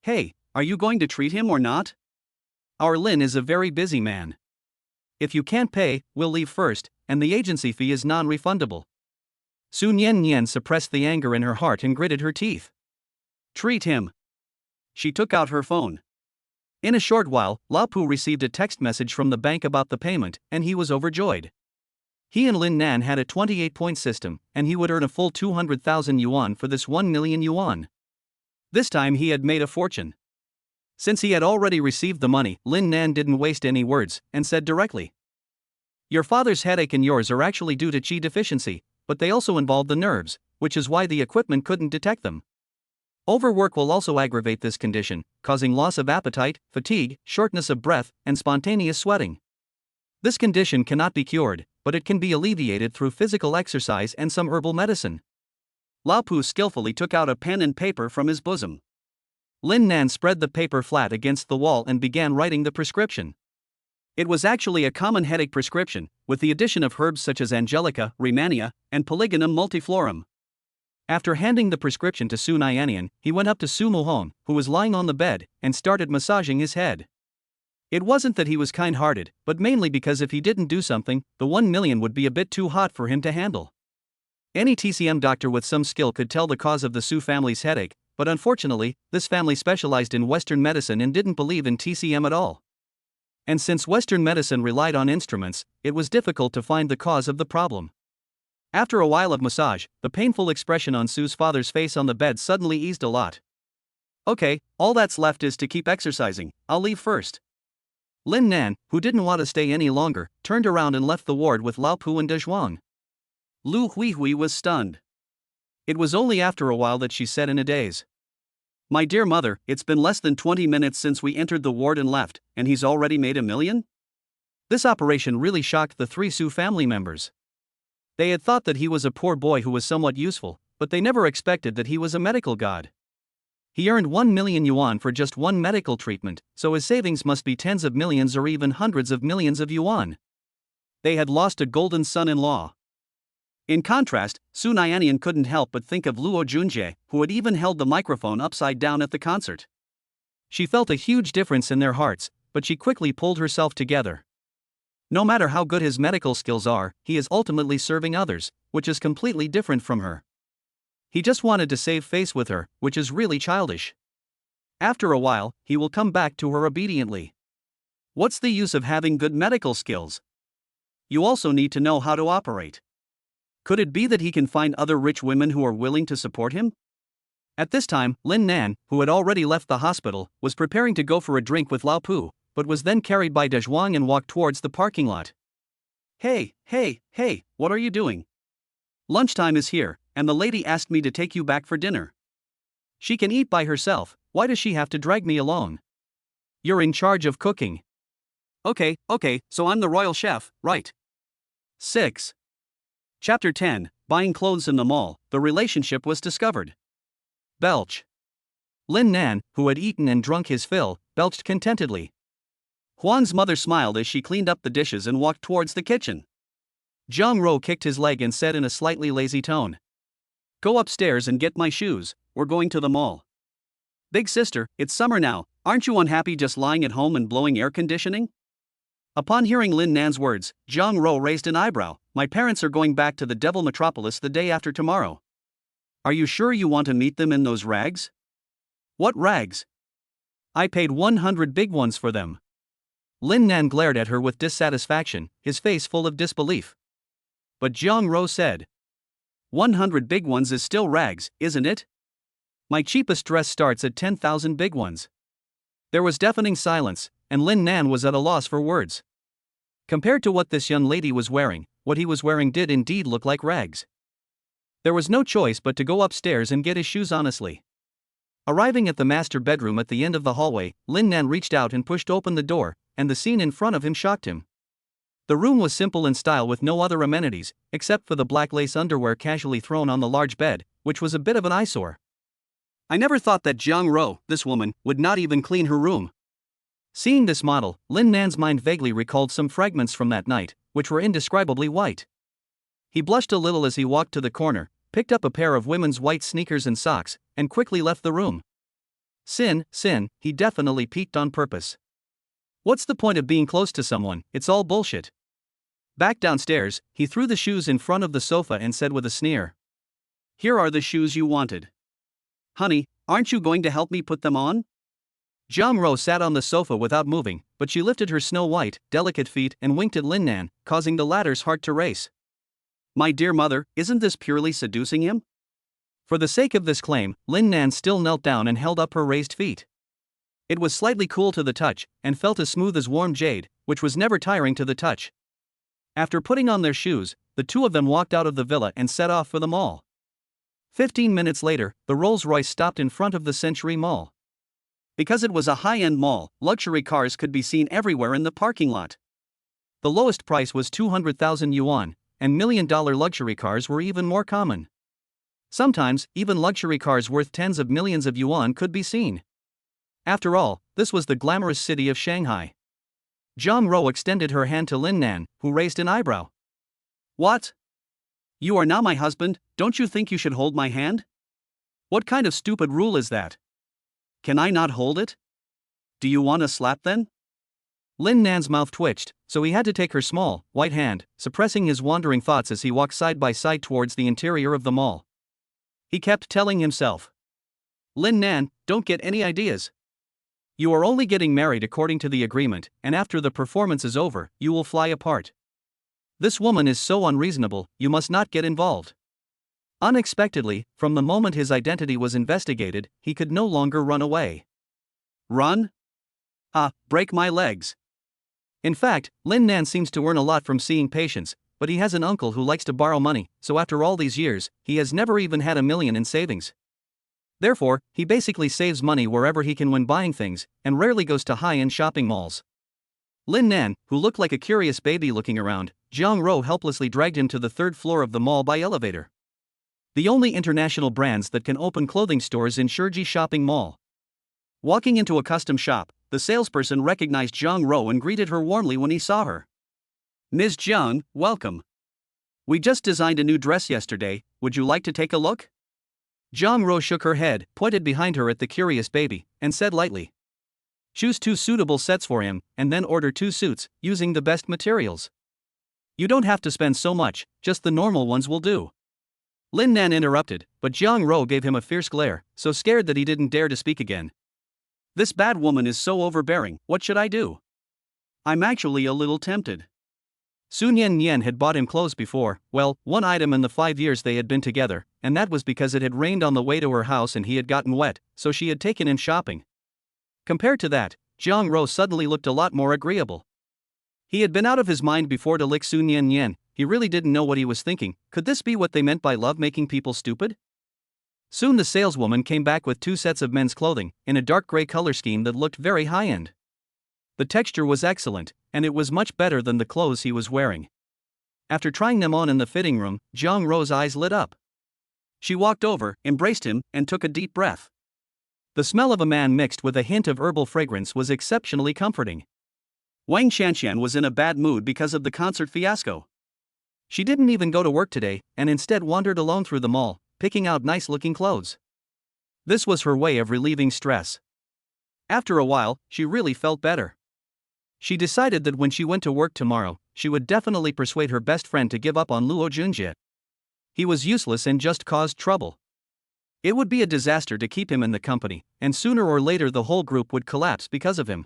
Hey, are you going to treat him or not? Our Lin is a very busy man. If you can't pay, we'll leave first, and the agency fee is non-refundable. Su Nian Nian suppressed the anger in her heart and gritted her teeth. Treat him. She took out her phone. In a short while, Lao Pu received a text message from the bank about the payment, and he was overjoyed. He and Lin Nan had a 28-point system, and he would earn a full 200,000 yuan for this 1 million yuan. This time he had made a fortune. Since he had already received the money, Lin Nan didn't waste any words, and said directly. Your father's headache and yours are actually due to qi deficiency, but they also involve the nerves, which is why the equipment couldn't detect them. Overwork will also aggravate this condition, causing loss of appetite, fatigue, shortness of breath, and spontaneous sweating. This condition cannot be cured, but it can be alleviated through physical exercise and some herbal medicine. Lao Pu skillfully took out a pen and paper from his bosom. Lin Nan spread the paper flat against the wall and began writing the prescription. It was actually a common headache prescription, with the addition of herbs such as Angelica, Rehmannia, and Polygonum multiflorum. After handing the prescription to Su Nian, he went up to Su Muhong, who was lying on the bed, and started massaging his head. It wasn't that he was kind-hearted, but mainly because if he didn't do something, the 1 million would be a bit too hot for him to handle. Any TCM doctor with some skill could tell the cause of the Su family's headache, but unfortunately, this family specialized in Western medicine and didn't believe in TCM at all. And since Western medicine relied on instruments, it was difficult to find the cause of the problem. After a while of massage, the painful expression on Su's father's face on the bed suddenly eased a lot. Okay, all that's left is to keep exercising, I'll leave first. Lin Nan, who didn't want to stay any longer, turned around and left the ward with Lao Pu and Zhuang. Lu Huihui was stunned. It was only after a while that she said in a daze. My dear mother, it's been less than 20 minutes since we entered the ward and left, and he's already made 1 million? This operation really shocked the 3 Su family members. They had thought that he was a poor boy who was somewhat useful, but they never expected that he was a medical god. He earned 1 million yuan for just one medical treatment, so his savings must be tens of millions or even hundreds of millions of yuan. They had lost a golden son-in-law. In contrast, Su Nian Nian couldn't help but think of Luo Junjie, who had even held the microphone upside down at the concert. She felt a huge difference in their hearts, but she quickly pulled herself together. No matter how good his medical skills are, he is ultimately serving others, which is completely different from her. He just wanted to save face with her, which is really childish. After a while, he will come back to her obediently. What's the use of having good medical skills? You also need to know how to operate. Could it be that he can find other rich women who are willing to support him? At this time, Lin Nan, who had already left the hospital, was preparing to go for a drink with Lao Pu, but was then carried by De Zhuang and walked towards the parking lot. Hey, what are you doing? Lunchtime is here, and the lady asked me to take you back for dinner. She can eat by herself, why does she have to drag me along? You're in charge of cooking. Okay, so I'm the royal chef, right? 6. Chapter 10, Buying Clothes in the Mall, the relationship was discovered. Belch. Lin Nan, who had eaten and drunk his fill, belched contentedly. Huang's mother smiled as she cleaned up the dishes and walked towards the kitchen. Jiang Ro kicked his leg and said in a slightly lazy tone, "Go upstairs and get my shoes, we're going to the mall." "Big sister, it's summer now, aren't you unhappy just lying at home and blowing air conditioning?" Upon hearing Lin Nan's words, Jiang Ro raised an eyebrow. "My parents are going back to the Devil Metropolis the day after tomorrow. Are you sure you want to meet them in those rags?" "What rags? I paid 100 big ones for them." Lin Nan glared at her with dissatisfaction, his face full of disbelief. But Jiang Ro said, 100 big ones is still rags, isn't it? My cheapest dress starts at 10,000 big ones. There was deafening silence, and Lin Nan was at a loss for words. Compared to what this young lady was wearing, what he was wearing did indeed look like rags. There was no choice but to go upstairs and get his shoes honestly. Arriving at the master bedroom at the end of the hallway, Lin Nan reached out and pushed open the door, and the scene in front of him shocked him. The room was simple in style with no other amenities, except for the black lace underwear casually thrown on the large bed, which was a bit of an eyesore. I never thought that Jiang Ro, this woman, would not even clean her room. Seeing this model, Lin Nan's mind vaguely recalled some fragments from that night, which were indescribably white. He blushed a little as he walked to the corner, picked up a pair of women's white sneakers and socks, and quickly left the room. Sin, he definitely peeked on purpose. What's the point of being close to someone, it's all bullshit. Back downstairs, he threw the shoes in front of the sofa and said with a sneer, "Here are the shoes you wanted. Honey, aren't you going to help me put them on?" Jiang Ro sat on the sofa without moving, but she lifted her snow-white, delicate feet and winked at Lin Nan, causing the latter's heart to race. My dear mother, isn't this purely seducing him? For the sake of this claim, Lin Nan still knelt down and held up her raised feet. It was slightly cool to the touch, and felt as smooth as warm jade, which was never tiring to the touch. After putting on their shoes, the two of them walked out of the villa and set off for the mall. 15 minutes later, the Rolls-Royce stopped in front of the Century Mall. Because it was a high-end mall, luxury cars could be seen everywhere in the parking lot. The lowest price was 200,000 yuan, and million-dollar luxury cars were even more common. Sometimes, even luxury cars worth tens of millions of yuan could be seen. After all, this was the glamorous city of Shanghai. Jiang Ro extended her hand to Lin Nan, who raised an eyebrow. What? You are now my husband, don't you think you should hold my hand? What kind of stupid rule is that? Can I not hold it? Do you want a slap then? Lin Nan's mouth twitched, so he had to take her small, white hand, suppressing his wandering thoughts as he walked side by side towards the interior of the mall. He kept telling himself, Lin Nan, don't get any ideas. You are only getting married according to the agreement, and after the performance is over, you will fly apart. This woman is so unreasonable, you must not get involved. Unexpectedly, from the moment his identity was investigated, he could no longer run away. Run? Break my legs. In fact, Lin Nan seems to earn a lot from seeing patients, but he has an uncle who likes to borrow money, so after all these years, he has never even had $1 million in savings. Therefore, he basically saves money wherever he can when buying things, and rarely goes to high-end shopping malls. Lin Nan, who looked like a curious baby looking around, Jiang Ro helplessly dragged him to the third floor of the mall by elevator. The only international brands that can open clothing stores in Shiji Shopping Mall. Walking into a custom shop, the salesperson recognized Jiang Ro and greeted her warmly when he saw her. Ms. Jiang, welcome. We just designed a new dress yesterday, would you like to take a look? Jiang Ro shook her head, pointed behind her at the curious baby, and said lightly. Choose 2 suitable sets for him, and then order 2 suits, using the best materials. You don't have to spend so much, just the normal ones will do. Lin Nan interrupted, but Jiang Ro gave him a fierce glare, so scared that he didn't dare to speak again. This bad woman is so overbearing, what should I do? I'm actually a little tempted. Nian Nian had bought him clothes before, well, one item in the 5 years they had been together, and that was because it had rained on the way to her house and he had gotten wet, so she had taken him shopping. Compared to that, Jiang Ro suddenly looked a lot more agreeable. He had been out of his mind before to lick Nian Nian. He really didn't know what he was thinking. Could this be what they meant by love making people stupid? Soon the saleswoman came back with 2 sets of men's clothing, in a dark gray color scheme that looked very high-end. The texture was excellent, and it was much better than the clothes he was wearing. After trying them on in the fitting room, Jiang Ro's eyes lit up. She walked over, embraced him, and took a deep breath. The smell of a man mixed with a hint of herbal fragrance was exceptionally comforting. Wang Xianxian was in a bad mood because of the concert fiasco. She didn't even go to work today, and instead wandered alone through the mall, picking out nice-looking clothes. This was her way of relieving stress. After a while, she really felt better. She decided that when she went to work tomorrow, she would definitely persuade her best friend to give up on Luo Junjie. He was useless and just caused trouble. It would be a disaster to keep him in the company, and sooner or later the whole group would collapse because of him.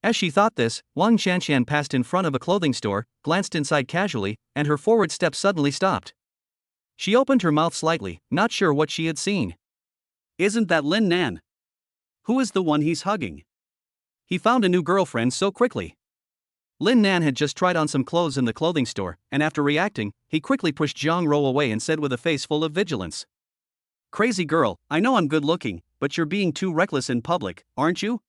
As she thought this, Wang Xianxian passed in front of a clothing store, glanced inside casually, and her forward step suddenly stopped. She opened her mouth slightly, not sure what she had seen. Isn't that Lin Nan? Who is the one he's hugging? He found a new girlfriend so quickly. Lin Nan had just tried on some clothes in the clothing store, and after reacting, he quickly pushed Jiang Ro away and said with a face full of vigilance. Crazy girl, I know I'm good looking, but you're being too reckless in public, aren't you?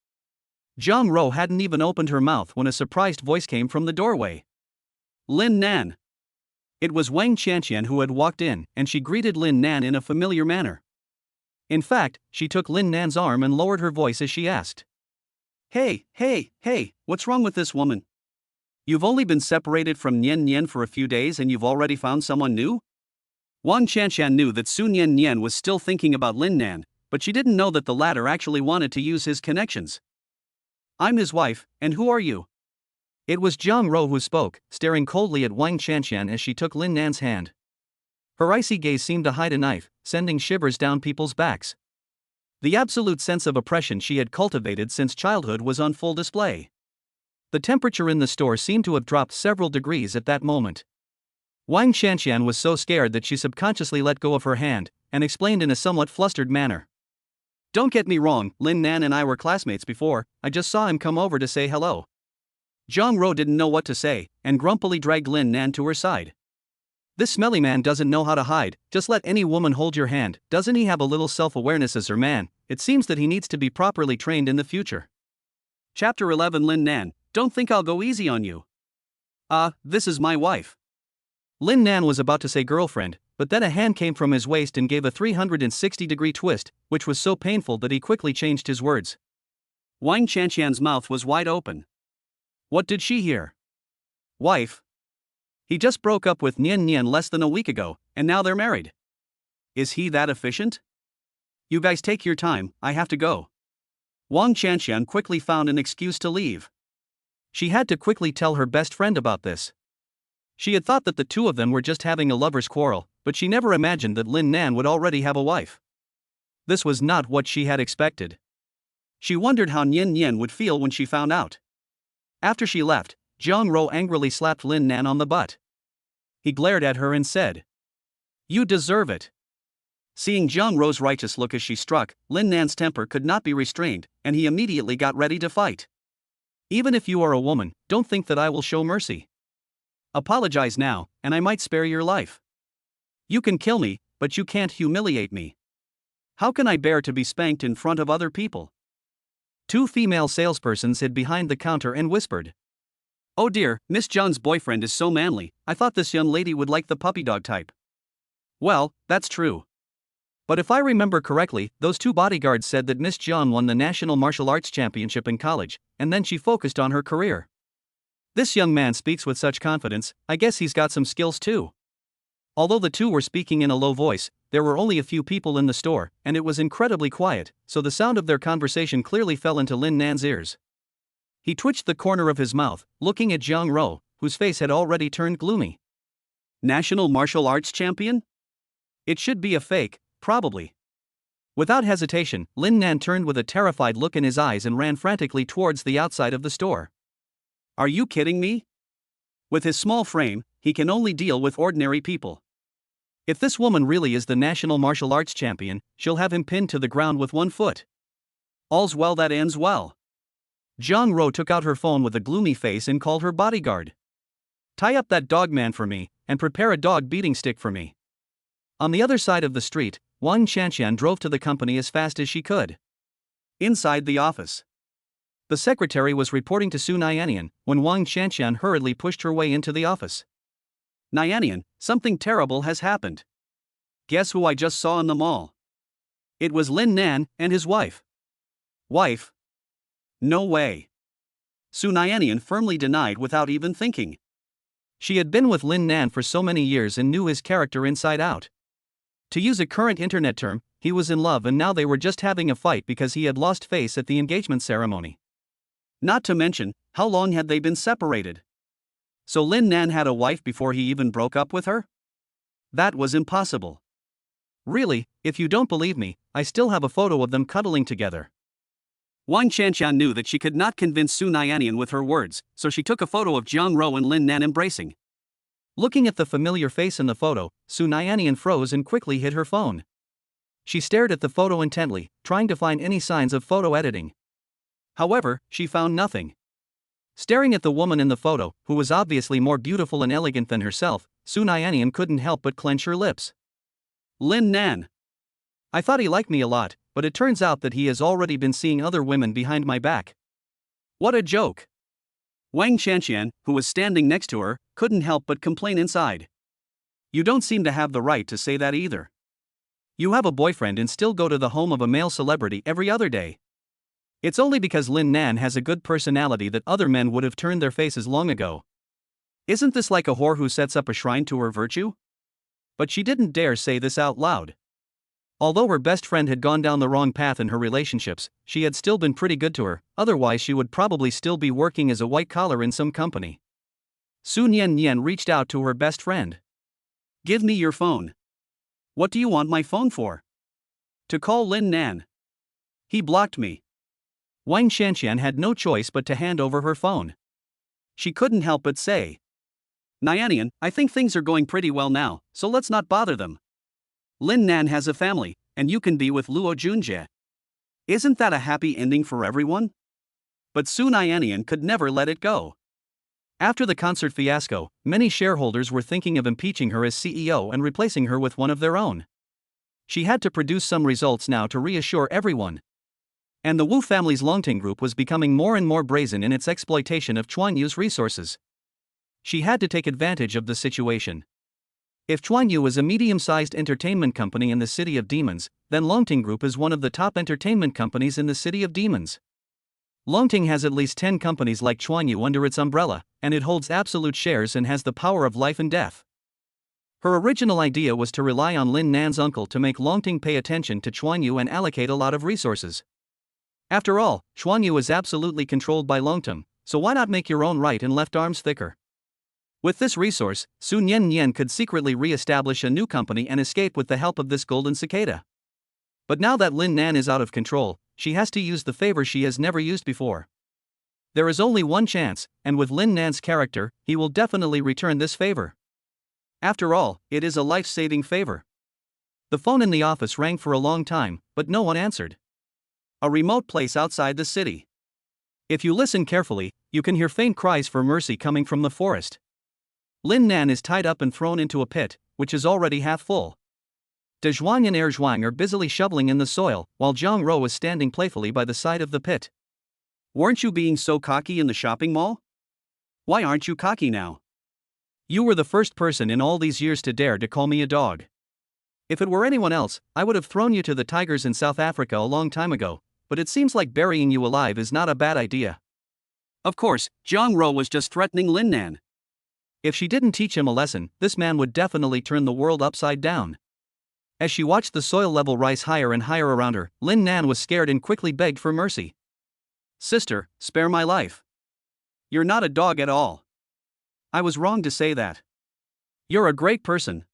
Jiang Ro hadn't even opened her mouth when a surprised voice came from the doorway. Lin Nan. It was Wang Xianxian who had walked in, and she greeted Lin Nan in a familiar manner. In fact, she took Lin Nan's arm and lowered her voice as she asked. Hey, what's wrong with this woman? You've only been separated from Nian Nian for a few days and you've already found someone new? Wang Xianxian knew that Nian Nian was still thinking about Lin Nan, but she didn't know that the latter actually wanted to use his connections. I'm his wife, and who are you? It was Jiang Ro who spoke, staring coldly at Wang Xianxian as she took Lin Nan's hand. Her icy gaze seemed to hide a knife, sending shivers down people's backs. The absolute sense of oppression she had cultivated since childhood was on full display. The temperature in the store seemed to have dropped several degrees at that moment. Wang Xianxian was so scared that she subconsciously let go of her hand, and explained in a somewhat flustered manner. Don't get me wrong, Lin Nan and I were classmates before, I just saw him come over to say hello. Jiang Ro didn't know what to say, and grumpily dragged Lin Nan to her side. This smelly man doesn't know how to hide, just let any woman hold your hand, doesn't he have a little self-awareness as her man? It seems that he needs to be properly trained in the future. Chapter 11 Lin Nan, don't think I'll go easy on you. This is my wife. Lin Nan was about to say girlfriend, but then a hand came from his waist and gave a 360-degree twist, which was so painful that he quickly changed his words. Wang Xianxian's mouth was wide open. What did she hear? Wife? He just broke up with Nian Nian less than a week ago, and now they're married. Is he that efficient? You guys take your time, I have to go. Wang Xianxian quickly found an excuse to leave. She had to quickly tell her best friend about this. She had thought that the two of them were just having a lover's quarrel, but she never imagined that Lin Nan would already have a wife. This was not what she had expected. She wondered how Nian Nian would feel when she found out. After she left, Jiang Ro angrily slapped Lin Nan on the butt. He glared at her and said, "You deserve it." Seeing Jiang Ro's righteous look as she struck, Lin Nan's temper could not be restrained, and he immediately got ready to fight. Even if you are a woman, don't think that I will show mercy. Apologize now, and I might spare your life. You can kill me, but you can't humiliate me. How can I bear to be spanked in front of other people? Two female salespersons hid behind the counter and whispered. Oh dear, Miss Jiang's boyfriend is so manly, I thought this young lady would like the puppy dog type. Well, that's true. But if I remember correctly, those two bodyguards said that Miss Jiang won the National Martial Arts Championship in college, and then she focused on her career. This young man speaks with such confidence, I guess he's got some skills too. Although the two were speaking in a low voice, there were only a few people in the store, and it was incredibly quiet, so the sound of their conversation clearly fell into Lin Nan's ears. He twitched the corner of his mouth, looking at Jiang Ro, whose face had already turned gloomy. National martial arts champion? It should be a fake, probably. Without hesitation, Lin Nan turned with a terrified look in his eyes and ran frantically towards the outside of the store. Are you kidding me? With his small frame, he can only deal with ordinary people. If this woman really is the national martial arts champion, she'll have him pinned to the ground with one foot. All's well that ends well. Jiang Ro took out her phone with a gloomy face and called her bodyguard. Tie up that dog man for me, and prepare a dog beating stick for me. On the other side of the street, Wang Qianqian drove to the company as fast as she could. Inside the office, the secretary was reporting to Su Nian Nian when Wang Qianqian hurriedly pushed her way into the office. Nian Nian, something terrible has happened. Guess who I just saw in the mall? It was Lin Nan and his wife. Wife? No way. Su Nian Nian firmly denied without even thinking. She had been with Lin Nan for so many years and knew his character inside out. To use a current internet term, he was in love, and now they were just having a fight because he had lost face at the engagement ceremony. Not to mention, how long had they been separated? So Lin Nan had a wife before he even broke up with her? That was impossible. Really, if you don't believe me, I still have a photo of them cuddling together. Wang Qianqian knew that she could not convince Su Nian Nian with her words, so she took a photo of Jiang Ro and Lin Nan embracing. Looking at the familiar face in the photo, Su Nian Nian froze and quickly hid her phone. She stared at the photo intently, trying to find any signs of photo editing. However, she found nothing. Staring at the woman in the photo, who was obviously more beautiful and elegant than herself, Su Nian Nian couldn't help but clench her lips. Lin Nan. I thought he liked me a lot, but it turns out that he has already been seeing other women behind my back. What a joke. Wang Qianqian, who was standing next to her, couldn't help but complain inside. You don't seem to have the right to say that either. You have a boyfriend and still go to the home of a male celebrity every other day. It's only because Lin Nan has a good personality that other men would have turned their faces long ago. Isn't this like a whore who sets up a shrine to her virtue? But she didn't dare say this out loud. Although her best friend had gone down the wrong path in her relationships, she had still been pretty good to her, otherwise she would probably still be working as a white collar in some company. Su Nian Nian reached out to her best friend. Give me your phone. What do you want my phone for? To call Lin Nan. He blocked me. Wang Qianqian had no choice but to hand over her phone. She couldn't help but say, Nian Nian, I think things are going pretty well now, so let's not bother them. Lin Nan has a family, and you can be with Luo Junjie. Isn't that a happy ending for everyone? But Su Nian Nian could never let it go. After the concert fiasco, many shareholders were thinking of impeaching her as CEO and replacing her with one of their own. She had to produce some results now to reassure everyone. And the Wu family's Longting Group was becoming more and more brazen in its exploitation of Chuan Yu's resources. She had to take advantage of the situation. If Chuan Yu is a medium-sized entertainment company in the City of Demons, then Longting Group is one of the top entertainment companies in the City of Demons. Longting has at least 10 companies like Chuan Yu under its umbrella, and it holds absolute shares and has the power of life and death. Her original idea was to rely on Lin Nan's uncle to make Longting pay attention to Chuan Yu and allocate a lot of resources. After all, Chuan Yu is absolutely controlled by Longting, so why not make your own right and left arms thicker? With this resource, Su Nian Nian could secretly re-establish a new company and escape with the help of this golden cicada. But now that Lin Nan is out of control, she has to use the favor she has never used before. There is only one chance, and with Lin Nan's character, he will definitely return this favor. After all, it is a life-saving favor. The phone in the office rang for a long time, but no one answered. A remote place outside the city. If you listen carefully, you can hear faint cries for mercy coming from the forest. Lin Nan is tied up and thrown into a pit, which is already half full. De Zhuang and Er Zhuang are busily shoveling in the soil, while Jiang Ro is standing playfully by the side of the pit. Weren't you being so cocky in the shopping mall? Why aren't you cocky now? You were the first person in all these years to dare to call me a dog. If it were anyone else, I would have thrown you to the tigers in South Africa a long time ago, but it seems like burying you alive is not a bad idea. Of course, Jiang Ro was just threatening Lin Nan. If she didn't teach him a lesson, this man would definitely turn the world upside down. As she watched the soil level rise higher and higher around her, Lin Nan was scared and quickly begged for mercy. Sister, spare my life. You're not a dog at all. I was wrong to say that. You're a great person.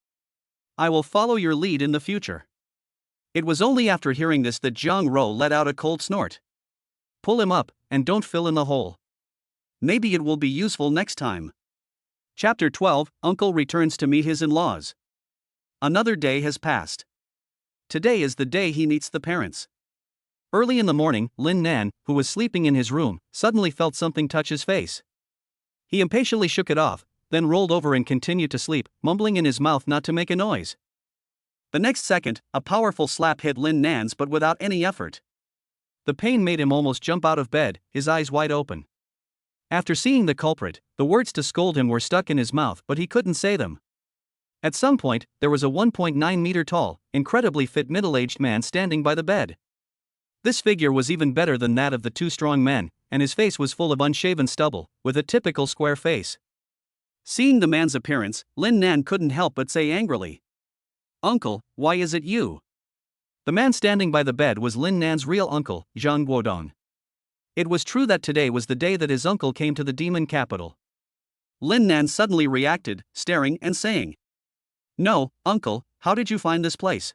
I will follow your lead in the future. It was only after hearing this that Jiang let out a cold snort. Pull him up, and don't fill in the hole. Maybe it will be useful next time. Chapter 12, Uncle returns to meet his in-laws. Another day has passed. Today is the day he meets the parents. Early in the morning, Lin Nan, who was sleeping in his room, suddenly felt something touch his face. He impatiently shook it off, then rolled over and continued to sleep, mumbling in his mouth not to make a noise. The next second, a powerful slap hit Lin Nan's but without any effort. The pain made him almost jump out of bed, his eyes wide open. After seeing the culprit, the words to scold him were stuck in his mouth but he couldn't say them. At some point, there was a 1.9-meter tall, incredibly fit middle-aged man standing by the bed. This figure was even better than that of the two strong men, and his face was full of unshaven stubble, with a typical square face. Seeing the man's appearance, Lin Nan couldn't help but say angrily, "Uncle, why is it you?" The man standing by the bed was Lin Nan's real uncle, Zhang Guodong. It was true that today was the day that his uncle came to the demon capital. Lin Nan suddenly reacted, staring and saying, "No, uncle, how did you find this place?"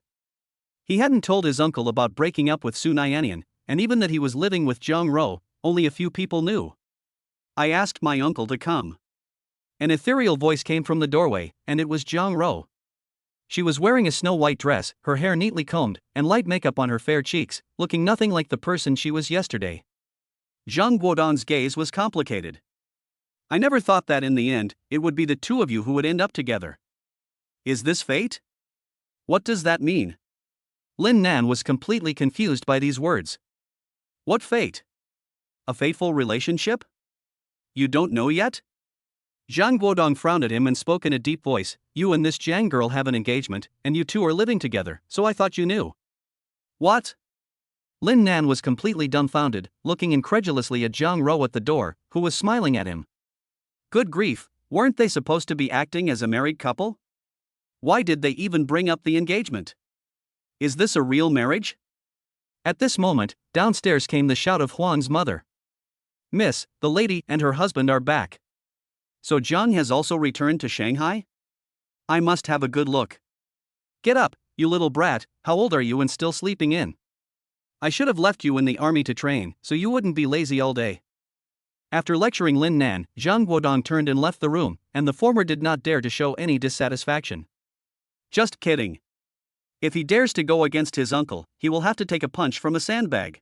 He hadn't told his uncle about breaking up with Su Nian, and even that he was living with Jiang, only a few people knew. "I asked my uncle to come." An ethereal voice came from the doorway, and it was Jiang. She was wearing a snow-white dress, her hair neatly combed, and light makeup on her fair cheeks, looking nothing like the person she was yesterday. Zhang Guodong's gaze was complicated. "I never thought that in the end, it would be the two of you who would end up together. Is this fate? What does that mean?" Lin Nan was completely confused by these words. What fate? A fateful relationship? You don't know yet? Zhang Guodong frowned at him and spoke in a deep voice. "You and this Jiang girl have an engagement, and you two are living together, so I thought you knew." "What?" Lin Nan was completely dumbfounded, looking incredulously at Jiang at the door, who was smiling at him. Good grief, weren't they supposed to be acting as a married couple? Why did they even bring up the engagement? Is this a real marriage? At this moment, downstairs came the shout of Huang's mother. "Miss, the lady and her husband are back." So Jiang has also returned to Shanghai? I must have a good look. Get up, you little brat, how old are you and still sleeping in? I should have left you in the army to train, so you wouldn't be lazy all day. After lecturing Lin Nan, Zhang Guodong turned and left the room, and the former did not dare to show any dissatisfaction. Just kidding. If he dares to go against his uncle, he will have to take a punch from a sandbag.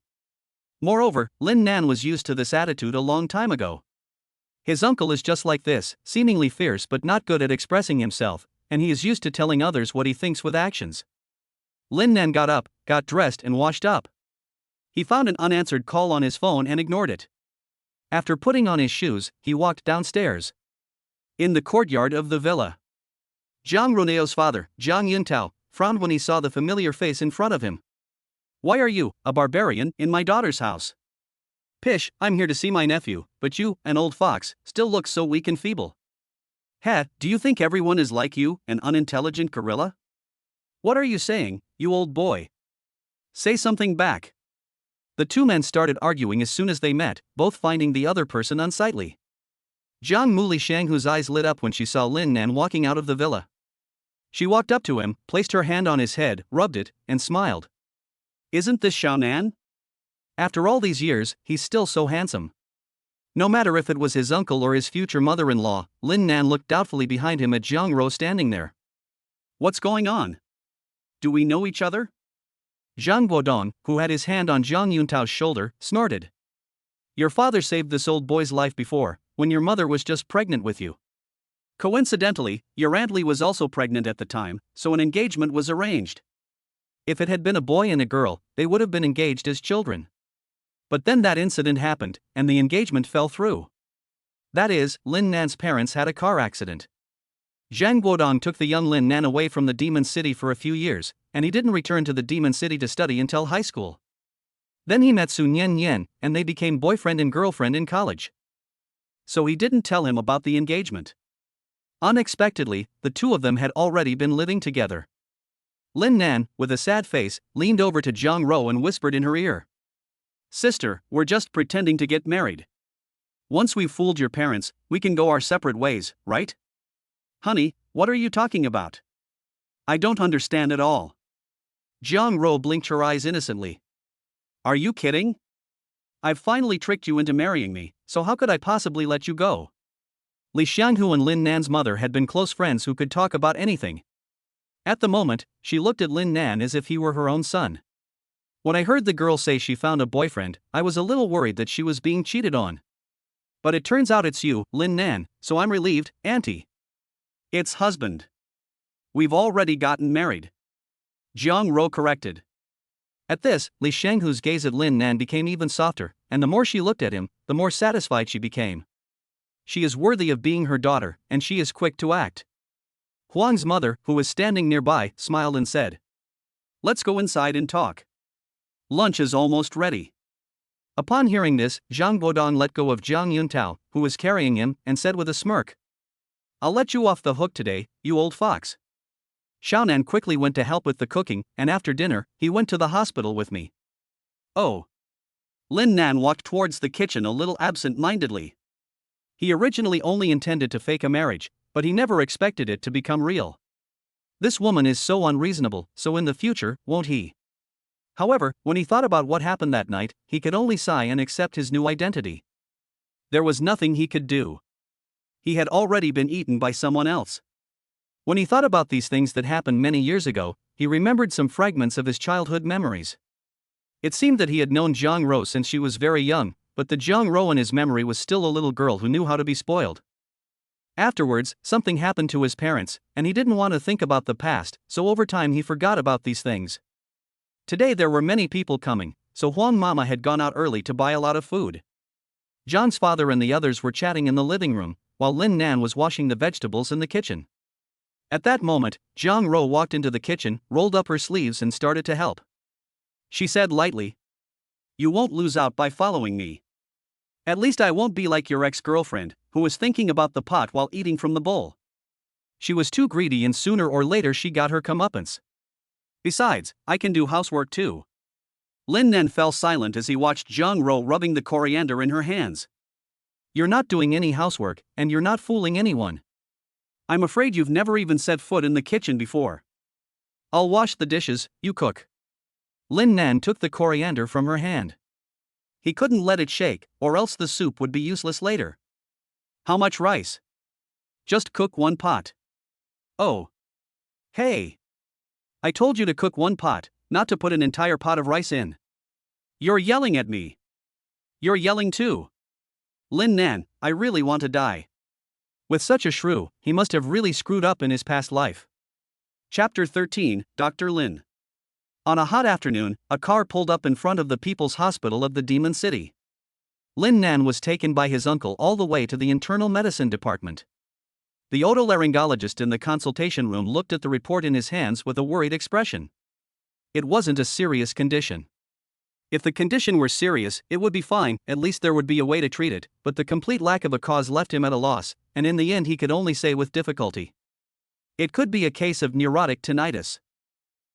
Moreover, Lin Nan was used to this attitude a long time ago. His uncle is just like this, seemingly fierce but not good at expressing himself, and he is used to telling others what he thinks with actions. Lin Nan got up, got dressed and washed up. He found an unanswered call on his phone and ignored it. After putting on his shoes, he walked downstairs. In the courtyard of the villa, Jiang Runeo's father, Jiang Yuntao, frowned when he saw the familiar face in front of him. Why are you, a barbarian, in my daughter's house? Pish, I'm here to see my nephew, but you, an old fox, still look so weak and feeble. Heh, do you think everyone is like you, an unintelligent gorilla? What are you saying, you old boy? Say something back. The two men started arguing as soon as they met, both finding the other person unsightly. Zhang Muli Shanghu's eyes lit up when she saw Lin Nan walking out of the villa. She walked up to him, placed her hand on his head, rubbed it, and smiled. Isn't this Xiao Nan? After all these years, he's still so handsome. No matter if it was his uncle or his future mother-in-law, Lin Nan looked doubtfully behind him at Jiang standing there. What's going on? Do we know each other? Zhang Guodong, who had his hand on Jiang Yuntao's shoulder, snorted. Your father saved this old boy's life before, when your mother was just pregnant with you. Coincidentally, your Aunt Li was also pregnant at the time, so an engagement was arranged. If it had been a boy and a girl, they would have been engaged as children. But then that incident happened, and the engagement fell through. That is, Lin Nan's parents had a car accident. Zhang Guodong took the young Lin Nan away from the demon city for a few years, and he didn't return to the demon city to study until high school. Then he met Su Nian Nian, and they became boyfriend and girlfriend in college. So he didn't tell him about the engagement. Unexpectedly, the two of them had already been living together. Lin Nan, with a sad face, leaned over to Jiang Ro and whispered in her ear. "Sister, we're just pretending to get married. Once we've fooled your parents, we can go our separate ways, right?" "Honey, what are you talking about? I don't understand at all." Jiang Ro blinked her eyes innocently. "Are you kidding? I've finally tricked you into marrying me, so how could I possibly let you go?" Li Xianghu and Lin Nan's mother had been close friends who could talk about anything. At the moment, she looked at Lin Nan as if he were her own son. When I heard the girl say she found a boyfriend, I was a little worried that she was being cheated on. But it turns out it's you, Lin Nan, so I'm relieved, auntie. It's husband. We've already gotten married. Jiang Ro corrected. At this, Li Xianghu's gaze at Lin Nan became even softer, and the more she looked at him, the more satisfied she became. She is worthy of being her daughter, and she is quick to act. Huang's mother, who was standing nearby, smiled and said, "Let's go inside and talk. Lunch is almost ready." Upon hearing this, Zhang Guodong let go of Jiang Yuntao, who was carrying him, and said with a smirk, "I'll let you off the hook today, you old fox." Xiaonan quickly went to help with the cooking, and after dinner, he went to the hospital with me. Oh. Lin Nan walked towards the kitchen a little absent-mindedly. He originally only intended to fake a marriage, but he never expected it to become real. This woman is so unreasonable, so in the future, won't he? However, when he thought about what happened that night, he could only sigh and accept his new identity. There was nothing he could do. He had already been eaten by someone else. When he thought about these things that happened many years ago, he remembered some fragments of his childhood memories. It seemed that he had known Jiang Ro since she was very young, but the Jiang Ro in his memory was still a little girl who knew how to be spoiled. Afterwards, something happened to his parents, and he didn't want to think about the past, so over time he forgot about these things. Today there were many people coming, so Huang Mama had gone out early to buy a lot of food. John's father and the others were chatting in the living room, while Lin Nan was washing the vegetables in the kitchen. At that moment, Jiang Ro walked into the kitchen, rolled up her sleeves and started to help. She said lightly, "You won't lose out by following me. At least I won't be like your ex-girlfriend, who was thinking about the pot while eating from the bowl. She was too greedy and sooner or later she got her comeuppance. Besides, I can do housework too." Lin Nan fell silent as he watched Jiang Ro rubbing the coriander in her hands. "You're not doing any housework, and you're not fooling anyone. I'm afraid you've never even set foot in the kitchen before. I'll wash the dishes, you cook." Lin Nan took the coriander from her hand. He couldn't let it shake, or else the soup would be useless later. "How much rice?" "Just cook one pot." "Oh. Hey. I told you to cook one pot, not to put an entire pot of rice in. You're yelling at me. You're yelling too. Lin Nan, I really want to die." With such a shrew, he must have really screwed up in his past life. Chapter 13, Dr. Lin. On a hot afternoon, a car pulled up in front of the People's Hospital of the Demon City. Lin Nan was taken by his uncle all the way to the internal medicine department. The otolaryngologist in the consultation room looked at the report in his hands with a worried expression. It wasn't a serious condition. If the condition were serious, it would be fine, at least there would be a way to treat it, but the complete lack of a cause left him at a loss, and in the end he could only say with difficulty, "It could be a case of neurotic tinnitus.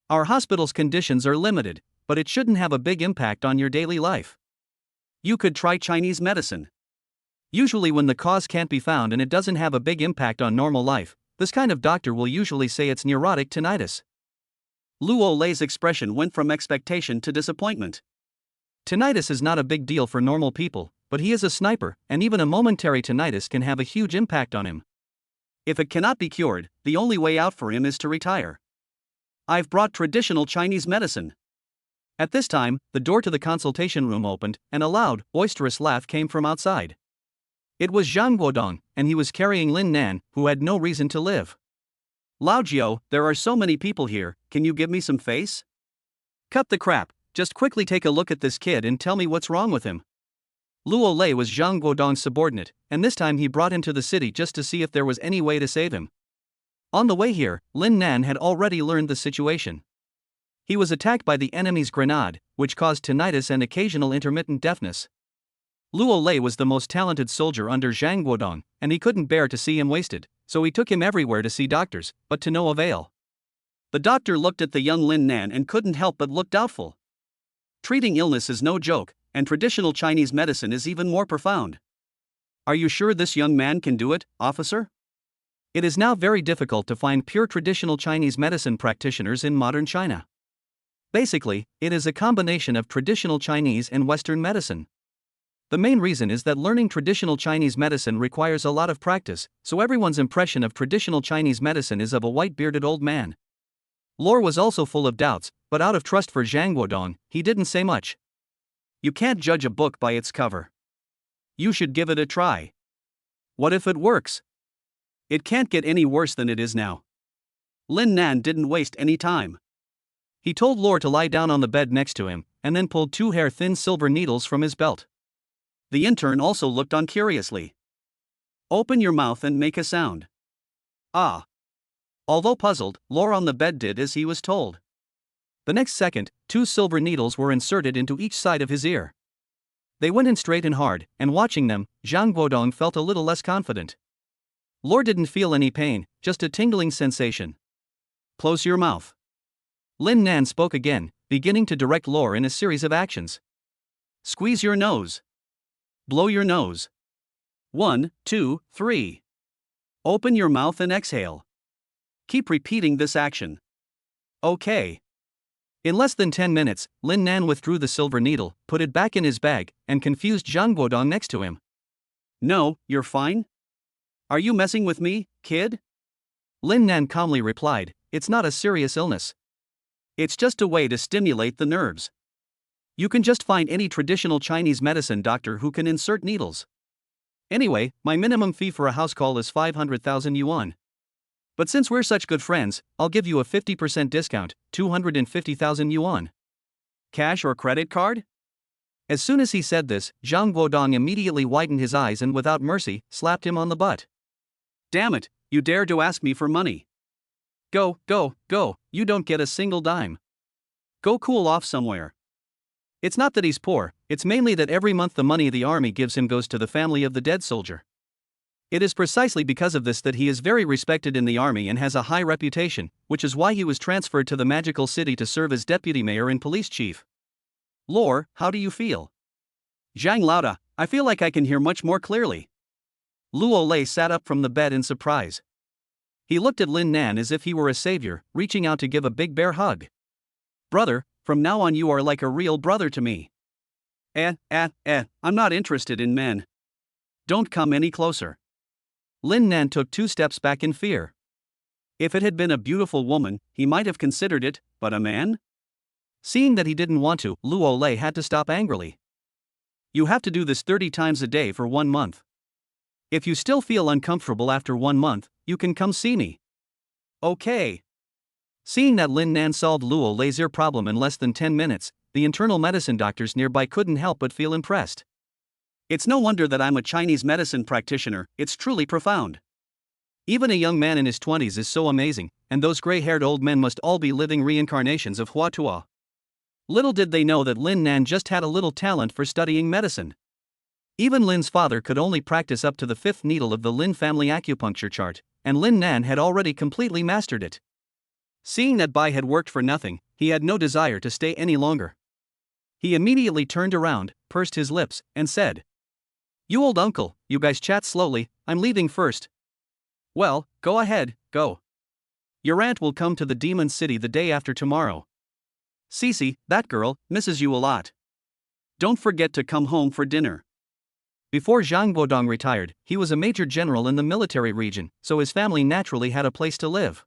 Our hospital's conditions are limited, but it shouldn't have a big impact on your daily life. You could try Chinese medicine. Usually when the cause can't be found and it doesn't have a big impact on normal life, this kind of doctor will usually say it's neurotic tinnitus." Luo Lei's expression went from expectation to disappointment. Tinnitus is not a big deal for normal people, but he is a sniper, and even a momentary tinnitus can have a huge impact on him. If it cannot be cured, the only way out for him is to retire. "I've brought traditional Chinese medicine." At this time, the door to the consultation room opened, and a loud, boisterous laugh came from outside. It was Zhang Guodong, and he was carrying Lin Nan, who had no reason to live. "Lao Jiao, there are so many people here, can you give me some face?" "Cut the crap, just quickly take a look at this kid and tell me what's wrong with him." Luo Lei was Zhang Guodong's subordinate, and this time he brought him to the city just to see if there was any way to save him. On the way here, Lin Nan had already learned the situation. He was attacked by the enemy's grenade, which caused tinnitus and occasional intermittent deafness. Luo Lei was the most talented soldier under Zhang Guodong, and he couldn't bear to see him wasted, so he took him everywhere to see doctors, but to no avail. The doctor looked at the young Lin Nan and couldn't help but look doubtful. Treating illness is no joke, and traditional Chinese medicine is even more profound. Are you sure this young man can do it, officer? It is now very difficult to find pure traditional Chinese medicine practitioners in modern China. Basically, it is a combination of traditional Chinese and Western medicine. The main reason is that learning traditional Chinese medicine requires a lot of practice, so everyone's impression of traditional Chinese medicine is of a white-bearded old man. Lore was also full of doubts, but out of trust for Zhang Guodong, he didn't say much. You can't judge a book by its cover. You should give it a try. What if it works? It can't get any worse than it is now. Lin Nan didn't waste any time. He told Lore to lie down on the bed next to him, and then pulled 2 hair-thin silver needles from his belt. The intern also looked on curiously. Open your mouth and make a sound. Ah. Although puzzled, Lore on the bed did as he was told. The next second, 2 silver needles were inserted into each side of his ear. They went in straight and hard, and watching them, Zhang Guodong felt a little less confident. Lore didn't feel any pain, just a tingling sensation. Close your mouth. Lin Nan spoke again, beginning to direct Lore in a series of actions. Squeeze your nose. Blow your nose. 1, 2, 3. Open your mouth and exhale. Keep repeating this action. Okay. In less than 10 minutes, Lin Nan withdrew the silver needle, put it back in his bag, and confused Zhang Guodong next to him. No, you're fine? Are you messing with me, kid? Lin Nan calmly replied, it's not a serious illness. It's just a way to stimulate the nerves. You can just find any traditional Chinese medicine doctor who can insert needles. Anyway, my minimum fee for a house call is 500,000 yuan. But since we're such good friends, I'll give you a 50% discount, 250,000 yuan. Cash or credit card? As soon as he said this, Zhang Guodong immediately widened his eyes and without mercy, slapped him on the butt. Damn it, you dare to ask me for money. Go, go, go, you don't get a single dime. Go cool off somewhere. It's not that he's poor, it's mainly that every month the money the army gives him goes to the family of the dead soldier. It is precisely because of this that he is very respected in the army and has a high reputation, which is why he was transferred to the magical city to serve as deputy mayor and police chief. Lore, how do you feel? Zhang Lauda, I feel like I can hear much more clearly. Luo Lei sat up from the bed in surprise. He looked at Lin Nan as if he were a savior, reaching out to give a big bear hug. Brother, from now on you are like a real brother to me. I'm not interested in men. Don't come any closer. Lin Nan took 2 steps back in fear. If it had been a beautiful woman, he might have considered it, but a man? Seeing that he didn't want to, Luo Lei had to stop angrily. You have to do this 30 times a day for 1 month. If you still feel uncomfortable after 1 month, you can come see me. Okay. Seeing that Lin Nan solved Luo Lei's ear problem in less than 10 minutes, the internal medicine doctors nearby couldn't help but feel impressed. It's no wonder that I'm a Chinese medicine practitioner, it's truly profound. Even a young man in his 20s is so amazing, and those gray-haired old men must all be living reincarnations of Hua Tuo. Little did they know that Lin Nan just had a little talent for studying medicine. Even Lin's father could only practice up to the 5th needle of the Lin family acupuncture chart, and Lin Nan had already completely mastered it. Seeing that Bai had worked for nothing, he had no desire to stay any longer. He immediately turned around, pursed his lips, and said, You old uncle, you guys chat slowly, I'm leaving first. Well, go ahead, go. Your aunt will come to the Demon City the day after tomorrow. Cece, that girl, misses you a lot. Don't forget to come home for dinner. Before Zhang Guodong retired, he was a major general in the military region, so his family naturally had a place to live.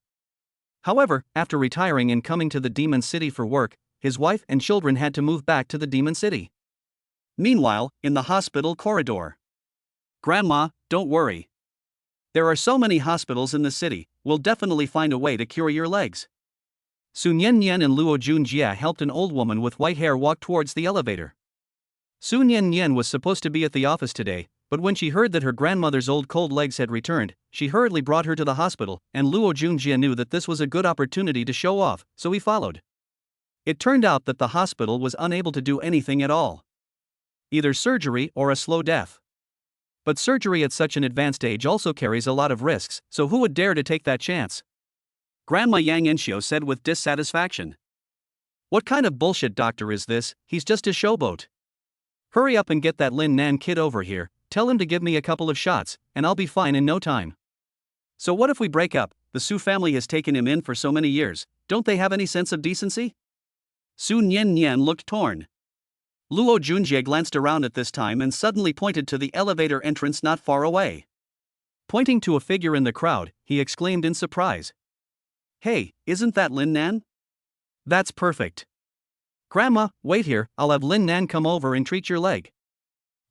However, after retiring and coming to the Demon City for work, his wife and children had to move back to the Demon City. Meanwhile, in the hospital corridor. Grandma, don't worry. There are so many hospitals in the city, we'll definitely find a way to cure your legs. Su Nian Nian and Luo Junjia helped an old woman with white hair walk towards the elevator. Su Nian Nian was supposed to be at the office today, but when she heard that her grandmother's old cold legs had returned, she hurriedly brought her to the hospital, and Luo Junjia knew that this was a good opportunity to show off, so he followed. It turned out that the hospital was unable to do anything at all. Either surgery or a slow death. But surgery at such an advanced age also carries a lot of risks, so who would dare to take that chance? Grandma Yang Xia said with dissatisfaction. What kind of bullshit doctor is this? He's just a showboat. Hurry up and get that Lin Nan kid over here, tell him to give me a couple of shots, and I'll be fine in no time. So what if we break up? The Su family has taken him in for so many years, don't they have any sense of decency? Su Nian Nian looked torn. Luo Junjie glanced around at this time and suddenly pointed to the elevator entrance not far away. Pointing to a figure in the crowd, he exclaimed in surprise. Hey, isn't that Lin Nan? That's perfect. Grandma, wait here, I'll have Lin Nan come over and treat your leg.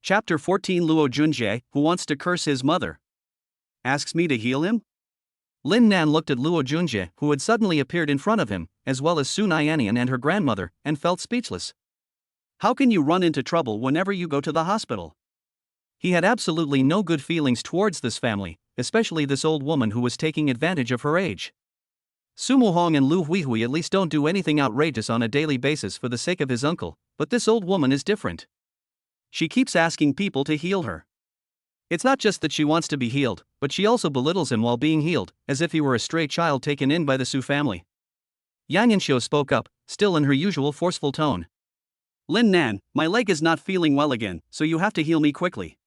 Chapter 14. Luo Junjie, who wants to curse his mother, asks me to heal him? Lin Nan looked at Luo Junjie, who had suddenly appeared in front of him, as well as Su Nian Nian and her grandmother, and felt speechless. How can you run into trouble whenever you go to the hospital? He had absolutely no good feelings towards this family, especially this old woman who was taking advantage of her age. Su Muhong and Lu Huihui at least don't do anything outrageous on a daily basis for the sake of his uncle, but this old woman is different. She keeps asking people to heal her. It's not just that she wants to be healed, but she also belittles him while being healed, as if he were a stray child taken in by the Su family. Yang Xia spoke up, still in her usual forceful tone. Lin Nan, my leg is not feeling well again, so you have to heal me quickly.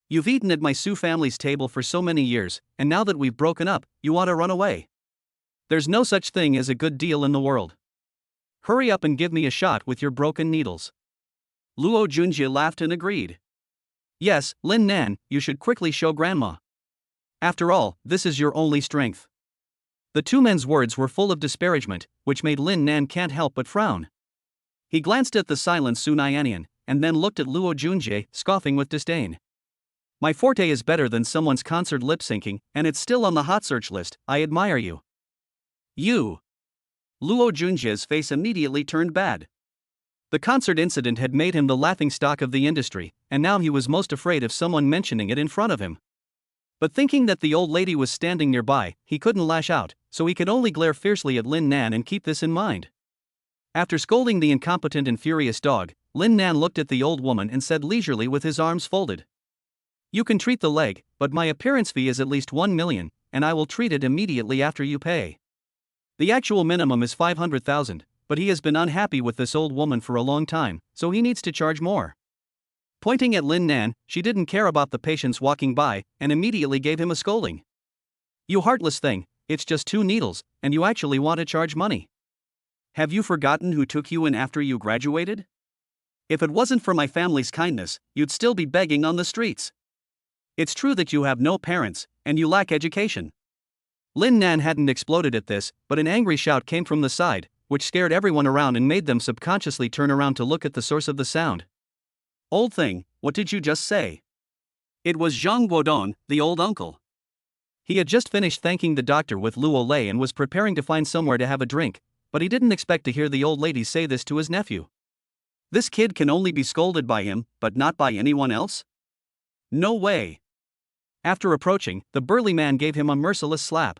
You've eaten at my Su family's table for so many years, and now that we've broken up, you want to run away. There's no such thing as a good deal in the world. Hurry up and give me a shot with your broken needles. Luo Junjie laughed and agreed. Yes, Lin Nan, you should quickly show Grandma. After all, this is your only strength. The two men's words were full of disparagement, which made Lin Nan can't help but frown. He glanced at the silent Su Nian Nian, and then looked at Luo Junjie, scoffing with disdain. My forte is better than someone's concert lip-syncing, and it's still on the hot search list. I admire you. You. Luo Junjie's face immediately turned bad. The concert incident had made him the laughingstock of the industry, and now he was most afraid of someone mentioning it in front of him. But thinking that the old lady was standing nearby, he couldn't lash out, so he could only glare fiercely at Lin Nan and keep this in mind. After scolding the incompetent and furious dog, Lin Nan looked at the old woman and said leisurely with his arms folded. You can treat the leg, but my appearance fee is at least 1 million, and I will treat it immediately after you pay. The actual minimum is 500,000, but he has been unhappy with this old woman for a long time, so he needs to charge more. Pointing at Lin Nan, she didn't care about the patients walking by, and immediately gave him a scolding. You heartless thing, it's just 2 needles, and you actually want to charge money. Have you forgotten who took you in after you graduated? If it wasn't for my family's kindness, you'd still be begging on the streets. It's true that you have no parents, and you lack education. Lin Nan hadn't exploded at this, but an angry shout came from the side, which scared everyone around and made them subconsciously turn around to look at the source of the sound. Old thing, what did you just say? It was Zhang Guodong, the old uncle. He had just finished thanking the doctor with Luo Lei and was preparing to find somewhere to have a drink, but he didn't expect to hear the old lady say this to his nephew. This kid can only be scolded by him, but not by anyone else? No way. After approaching, the burly man gave him a merciless slap.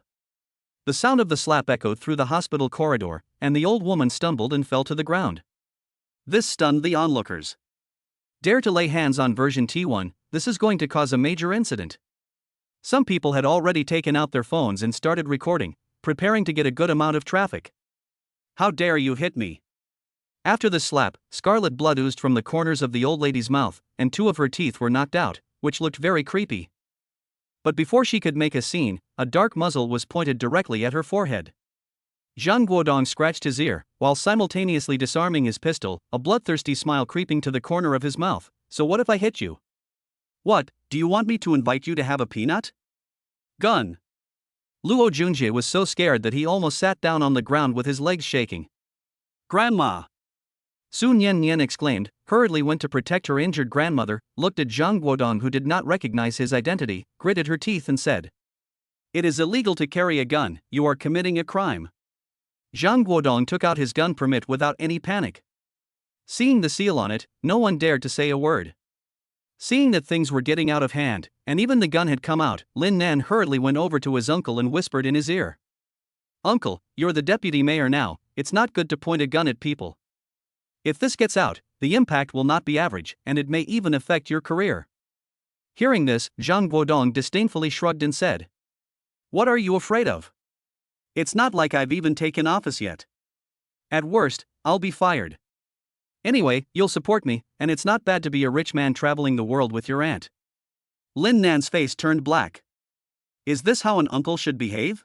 The sound of the slap echoed through the hospital corridor, and the old woman stumbled and fell to the ground. This stunned the onlookers. Dare to lay hands on version T1, this is going to cause a major incident. Some people had already taken out their phones and started recording, preparing to get a good amount of traffic. How dare you hit me? After the slap, scarlet blood oozed from the corners of the old lady's mouth, and 2 of her teeth were knocked out, which looked very creepy. But before she could make a scene, a dark muzzle was pointed directly at her forehead. Zhang Guodong scratched his ear, while simultaneously disarming his pistol, a bloodthirsty smile creeping to the corner of his mouth. So what if I hit you? What, do you want me to invite you to have a peanut? Gun. Luo Junjie was so scared that he almost sat down on the ground with his legs shaking. Grandma! Su Nian Nian exclaimed, hurriedly went to protect her injured grandmother, looked at Zhang Guodong who did not recognize his identity, gritted her teeth and said, It is illegal to carry a gun, you are committing a crime. Zhang Guodong took out his gun permit without any panic. Seeing the seal on it, no one dared to say a word. Seeing that things were getting out of hand, and even the gun had come out, Lin Nan hurriedly went over to his uncle and whispered in his ear. Uncle, you're the deputy mayor now, it's not good to point a gun at people. If this gets out, the impact will not be average, and it may even affect your career. Hearing this, Zhang Guodong disdainfully shrugged and said, "What are you afraid of? It's not like I've even taken office yet. At worst, I'll be fired. Anyway, you'll support me, and it's not bad to be a rich man traveling the world with your aunt." Lin Nan's face turned black. Is this how an uncle should behave?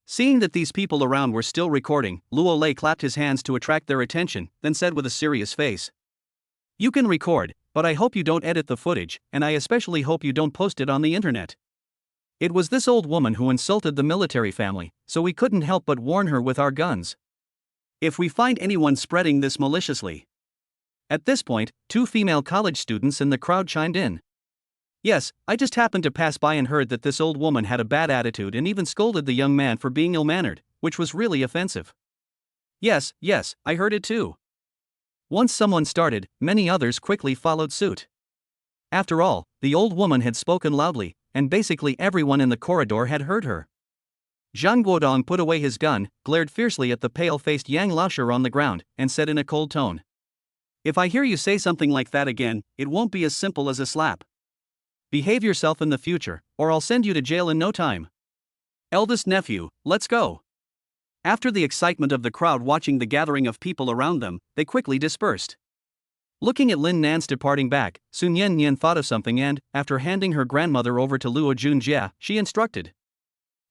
Seeing that these people around were still recording, Luo Lei clapped his hands to attract their attention, then said with a serious face, "You can record, but I hope you don't edit the footage, and I especially hope you don't post it on the internet. It was this old woman who insulted the military family, so we couldn't help but warn her with our guns. If we find anyone spreading this maliciously." At this point, 2 female college students in the crowd chimed in. "Yes, I just happened to pass by and heard that this old woman had a bad attitude and even scolded the young man for being ill-mannered, which was really offensive." Yes, I heard it too." Once someone started, many others quickly followed suit. After all, the old woman had spoken loudly, and basically everyone in the corridor had heard her. Zhang Guodong put away his gun, glared fiercely at the pale-faced Yang Laoshi on the ground, and said in a cold tone, "If I hear you say something like that again, it won't be as simple as a slap. Behave yourself in the future, or I'll send you to jail in no time. Eldest nephew, let's go." After the excitement of the crowd watching the gathering of people around them, they quickly dispersed. Looking at Lin Nan's departing back, Nian Nian thought of something and, after handing her grandmother over to Luo Junjie, she instructed,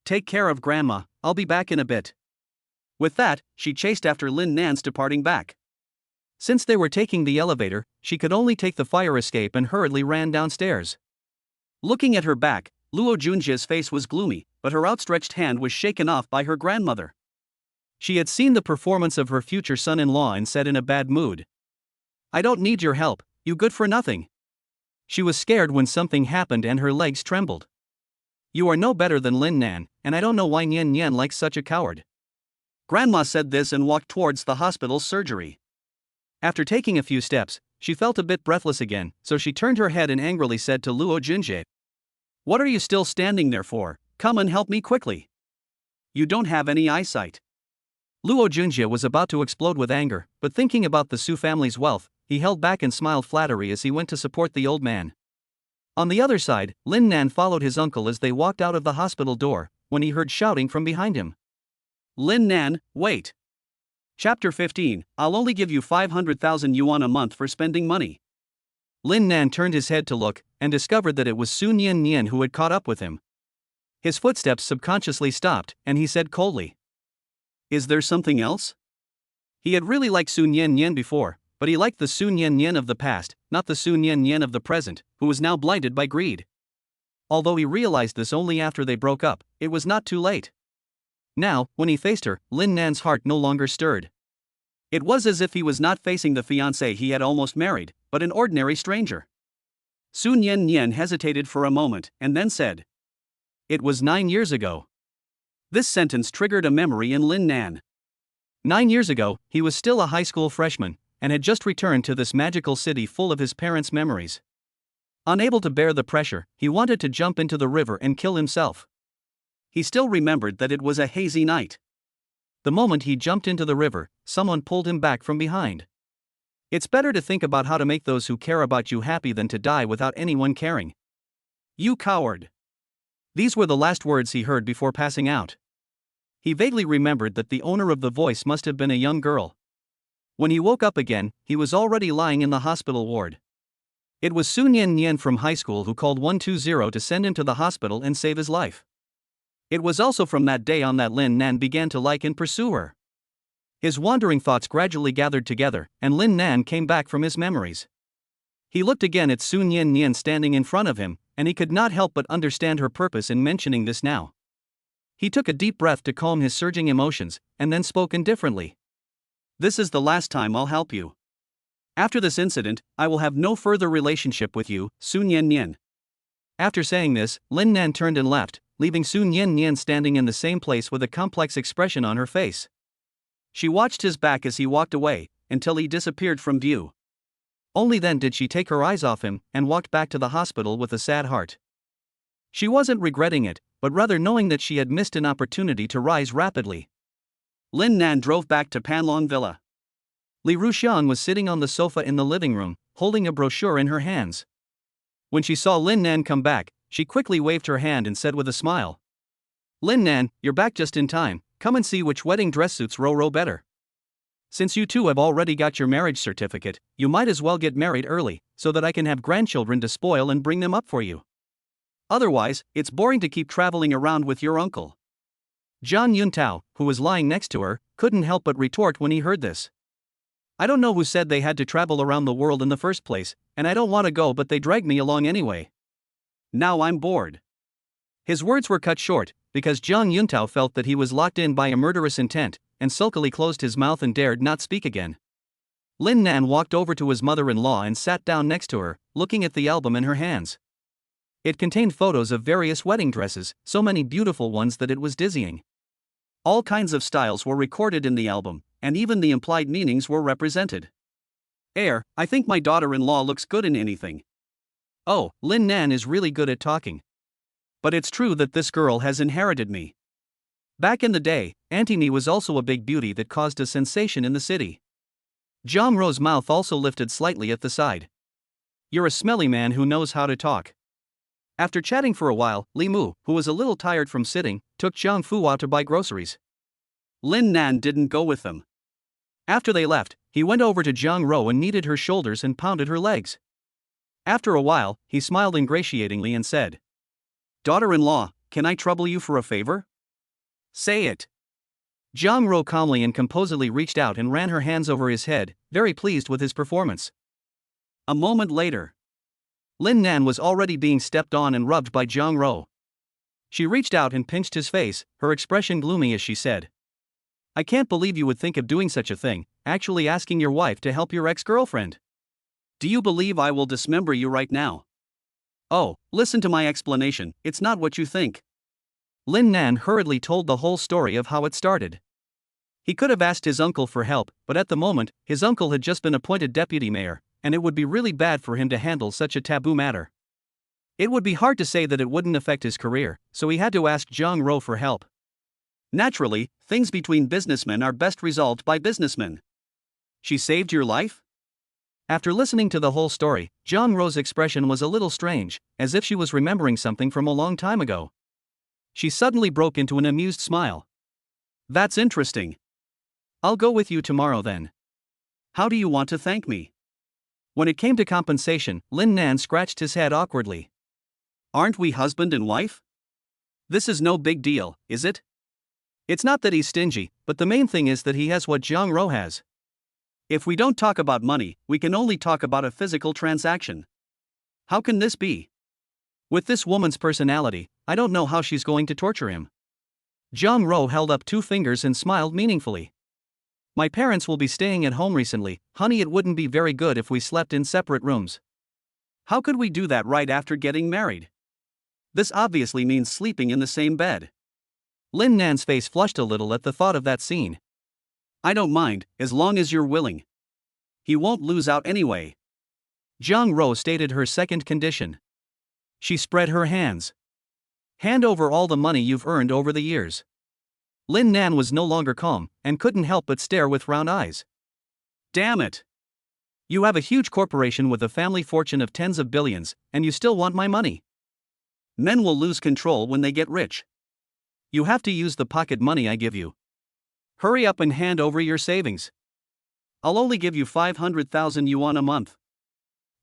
"Take care of grandma, I'll be back in a bit." With that, she chased after Lin Nan's departing back. Since they were taking the elevator, she could only take the fire escape and hurriedly ran downstairs. Looking at her back, Luo Junjie's face was gloomy, but her outstretched hand was shaken off by her grandmother. She had seen the performance of her future son-in-law and said in a bad mood, "I don't need your help, you good for nothing." She was scared when something happened and her legs trembled. "You are no better than Lin Nan, and I don't know why Nian Nian likes such a coward." Grandma said this and walked towards the hospital's surgery. After taking a few steps, she felt a bit breathless again, so she turned her head and angrily said to Luo Junjie, "What are you still standing there for? Come and help me quickly. You don't have any eyesight." Luo Junjie was about to explode with anger, but thinking about the Su family's wealth, he held back and smiled flattery as he went to support the old man. On the other side, Lin Nan followed his uncle as they walked out of the hospital door, when he heard shouting from behind him. "Lin Nan, wait. Chapter 15, I'll only give you 500,000 yuan a month for spending money." Lin Nan turned his head to look, and discovered that it was Nian Nian who had caught up with him. His footsteps subconsciously stopped, and he said coldly, "Is there something else?" He had really liked Nian Nian before, but he liked the Nian Nian of the past, not the Nian Nian of the present, who was now blinded by greed. Although he realized this only after they broke up, it was not too late. Now, when he faced her, Lin Nan's heart no longer stirred. It was as if he was not facing the fiancée he had almost married, but an ordinary stranger. Nian Nian hesitated for a moment, and then said, "It was 9 years ago." This sentence triggered a memory in Lin Nan. 9 years ago, he was still a high school freshman, and had just returned to this magical city full of his parents' memories. Unable to bear the pressure, he wanted to jump into the river and kill himself. He still remembered that it was a hazy night. The moment he jumped into the river, someone pulled him back from behind. It's better to think about how to make those who care about you happy than to die without anyone caring. "You coward." These were the last words he heard before passing out. He vaguely remembered that the owner of the voice must have been a young girl. When he woke up again, he was already lying in the hospital ward. It was Nian Nian from high school who called 120 to send him to the hospital and save his life. It was also from that day on that Lin Nan began to like and pursue her. His wandering thoughts gradually gathered together, and Lin Nan came back from his memories. He looked again at Nian Nian standing in front of him, and he could not help but understand her purpose in mentioning this now. He took a deep breath to calm his surging emotions, and then spoke indifferently. "This is the last time I'll help you. After this incident, I will have no further relationship with you, Nian Nian." After saying this, Lin Nan turned and left, leaving Nian Nian standing in the same place with a complex expression on her face. She watched his back as he walked away, until he disappeared from view. Only then did she take her eyes off him, and walked back to the hospital with a sad heart. She wasn't regretting it, but rather knowing that she had missed an opportunity to rise rapidly. Lin Nan drove back to Panlong Villa. Li Ruxian was sitting on the sofa in the living room, holding a brochure in her hands. When she saw Lin Nan come back, she quickly waved her hand and said with a smile, "Lin Nan, you're back just in time, come and see which wedding dress suits Ro better. Since you two have already got your marriage certificate, you might as well get married early, so that I can have grandchildren to spoil and bring them up for you. Otherwise, it's boring to keep traveling around with your uncle." Zhang Yuntao, who was lying next to her, couldn't help but retort when he heard this. "I don't know who said they had to travel around the world in the first place, and I don't want to go, but they dragged me along anyway. Now I'm bored." His words were cut short, because Zhang Yuntao felt that he was locked in by a murderous intent, and sulkily closed his mouth and dared not speak again. Lin Nan walked over to his mother-in-law and sat down next to her, looking at the album in her hands. It contained photos of various wedding dresses, so many beautiful ones that it was dizzying. All kinds of styles were recorded in the album, and even the implied meanings were represented. I think my daughter-in-law looks good in anything. Oh, Lin Nan is really good at talking. But it's true that this girl has inherited me. Back in the day, Auntie Me was also a big beauty that caused a sensation in the city." Zhang Ro's mouth also lifted slightly at the side. "You're a smelly man who knows how to talk." After chatting for a while, Li Mu, who was a little tired from sitting, took Jiang Fuwa to buy groceries. Lin Nan didn't go with them. After they left, he went over to Zhang Ro and kneaded her shoulders and pounded her legs. After a while, he smiled ingratiatingly and said, "Daughter-in-law, can I trouble you for a favor?" "Say it." Zhang Ro calmly and composedly reached out and ran her hands over his head, very pleased with his performance. A moment later, Lin Nan was already being stepped on and rubbed by Zhang Ro. She reached out and pinched his face, her expression gloomy as she said, "I can't believe you would think of doing such a thing, actually asking your wife to help your ex-girlfriend. Do you believe I will dismember you right now? Oh, listen to my explanation, it's not what you think." Lin Nan hurriedly told the whole story of how it started. He could have asked his uncle for help, but at the moment, his uncle had just been appointed deputy mayor, and it would be really bad for him to handle such a taboo matter. It would be hard to say that it wouldn't affect his career, so he had to ask Zhang Ro for help. Naturally, things between businessmen are best resolved by businessmen. "She saved your life?" After listening to the whole story, Zhang Ro's expression was a little strange, as if she was remembering something from a long time ago. She suddenly broke into an amused smile. "That's interesting. I'll go with you tomorrow then. How do you want to thank me?" When it came to compensation, Lin Nan scratched his head awkwardly. "Aren't we husband and wife? This is no big deal, is it? It's not that he's stingy, but the main thing is that he has what Zhang Ro has. If we don't talk about money, we can only talk about a physical transaction. How can this be? With this woman's personality, I don't know how she's going to torture him." Zhang Ro held up 2 fingers and smiled meaningfully. "My parents will be staying at home recently, honey. It wouldn't be very good if we slept in separate rooms. How could we do that right after getting married? This obviously means sleeping in the same bed." Lin Nan's face flushed a little at the thought of that scene. "I don't mind, as long as you're willing. He won't lose out anyway." Zhang Ro stated her second condition. She spread her hands. "Hand over all the money you've earned over the years." Lin Nan was no longer calm, and couldn't help but stare with round eyes. "Damn it! You have a huge corporation with a family fortune of tens of billions, and you still want my money? Men will lose control when they get rich. You have to use the pocket money I give you. Hurry up and hand over your savings. I'll only give you 500,000 yuan a month."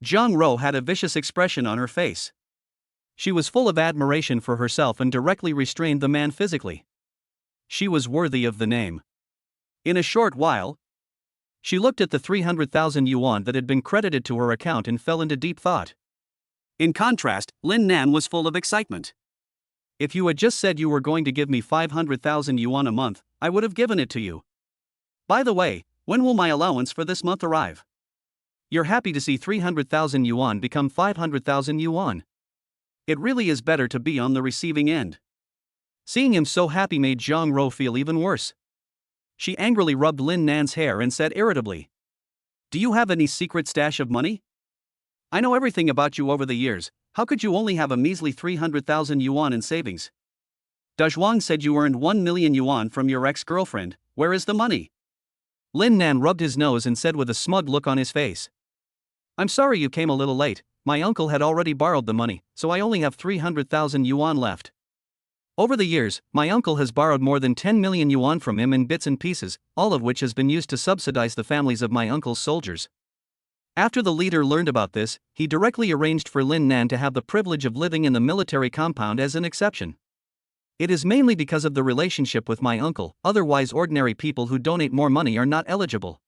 Zhang Ro had a vicious expression on her face. She was full of admiration for herself and directly restrained the man physically. She was worthy of the name. In a short while, she looked at the 300,000 yuan that had been credited to her account and fell into deep thought. In contrast, Lin Nan was full of excitement. "If you had just said you were going to give me 500,000 yuan a month, I would have given it to you. By the way, when will my allowance for this month arrive?" You're happy to see 300,000 yuan become 500,000 yuan. It really is better to be on the receiving end. Seeing him so happy made Zhang Ro feel even worse. She angrily rubbed Lin Nan's hair and said irritably, "Do you have any secret stash of money? I know everything about you over the years. How could you only have a measly 300,000 yuan in savings? Dazhuang said you earned 1 million yuan from your ex-girlfriend. Where is the money?" Lin Nan rubbed his nose and said with a smug look on his face, "I'm sorry you came a little late, my uncle had already borrowed the money, so I only have 300,000 yuan left. Over the years, my uncle has borrowed more than 10 million yuan from him in bits and pieces, all of which has been used to subsidize the families of my uncle's soldiers. After the leader learned about this, he directly arranged for Lin Nan to have the privilege of living in the military compound as an exception. It is mainly because of the relationship with my uncle, otherwise ordinary people who donate more money are not eligible.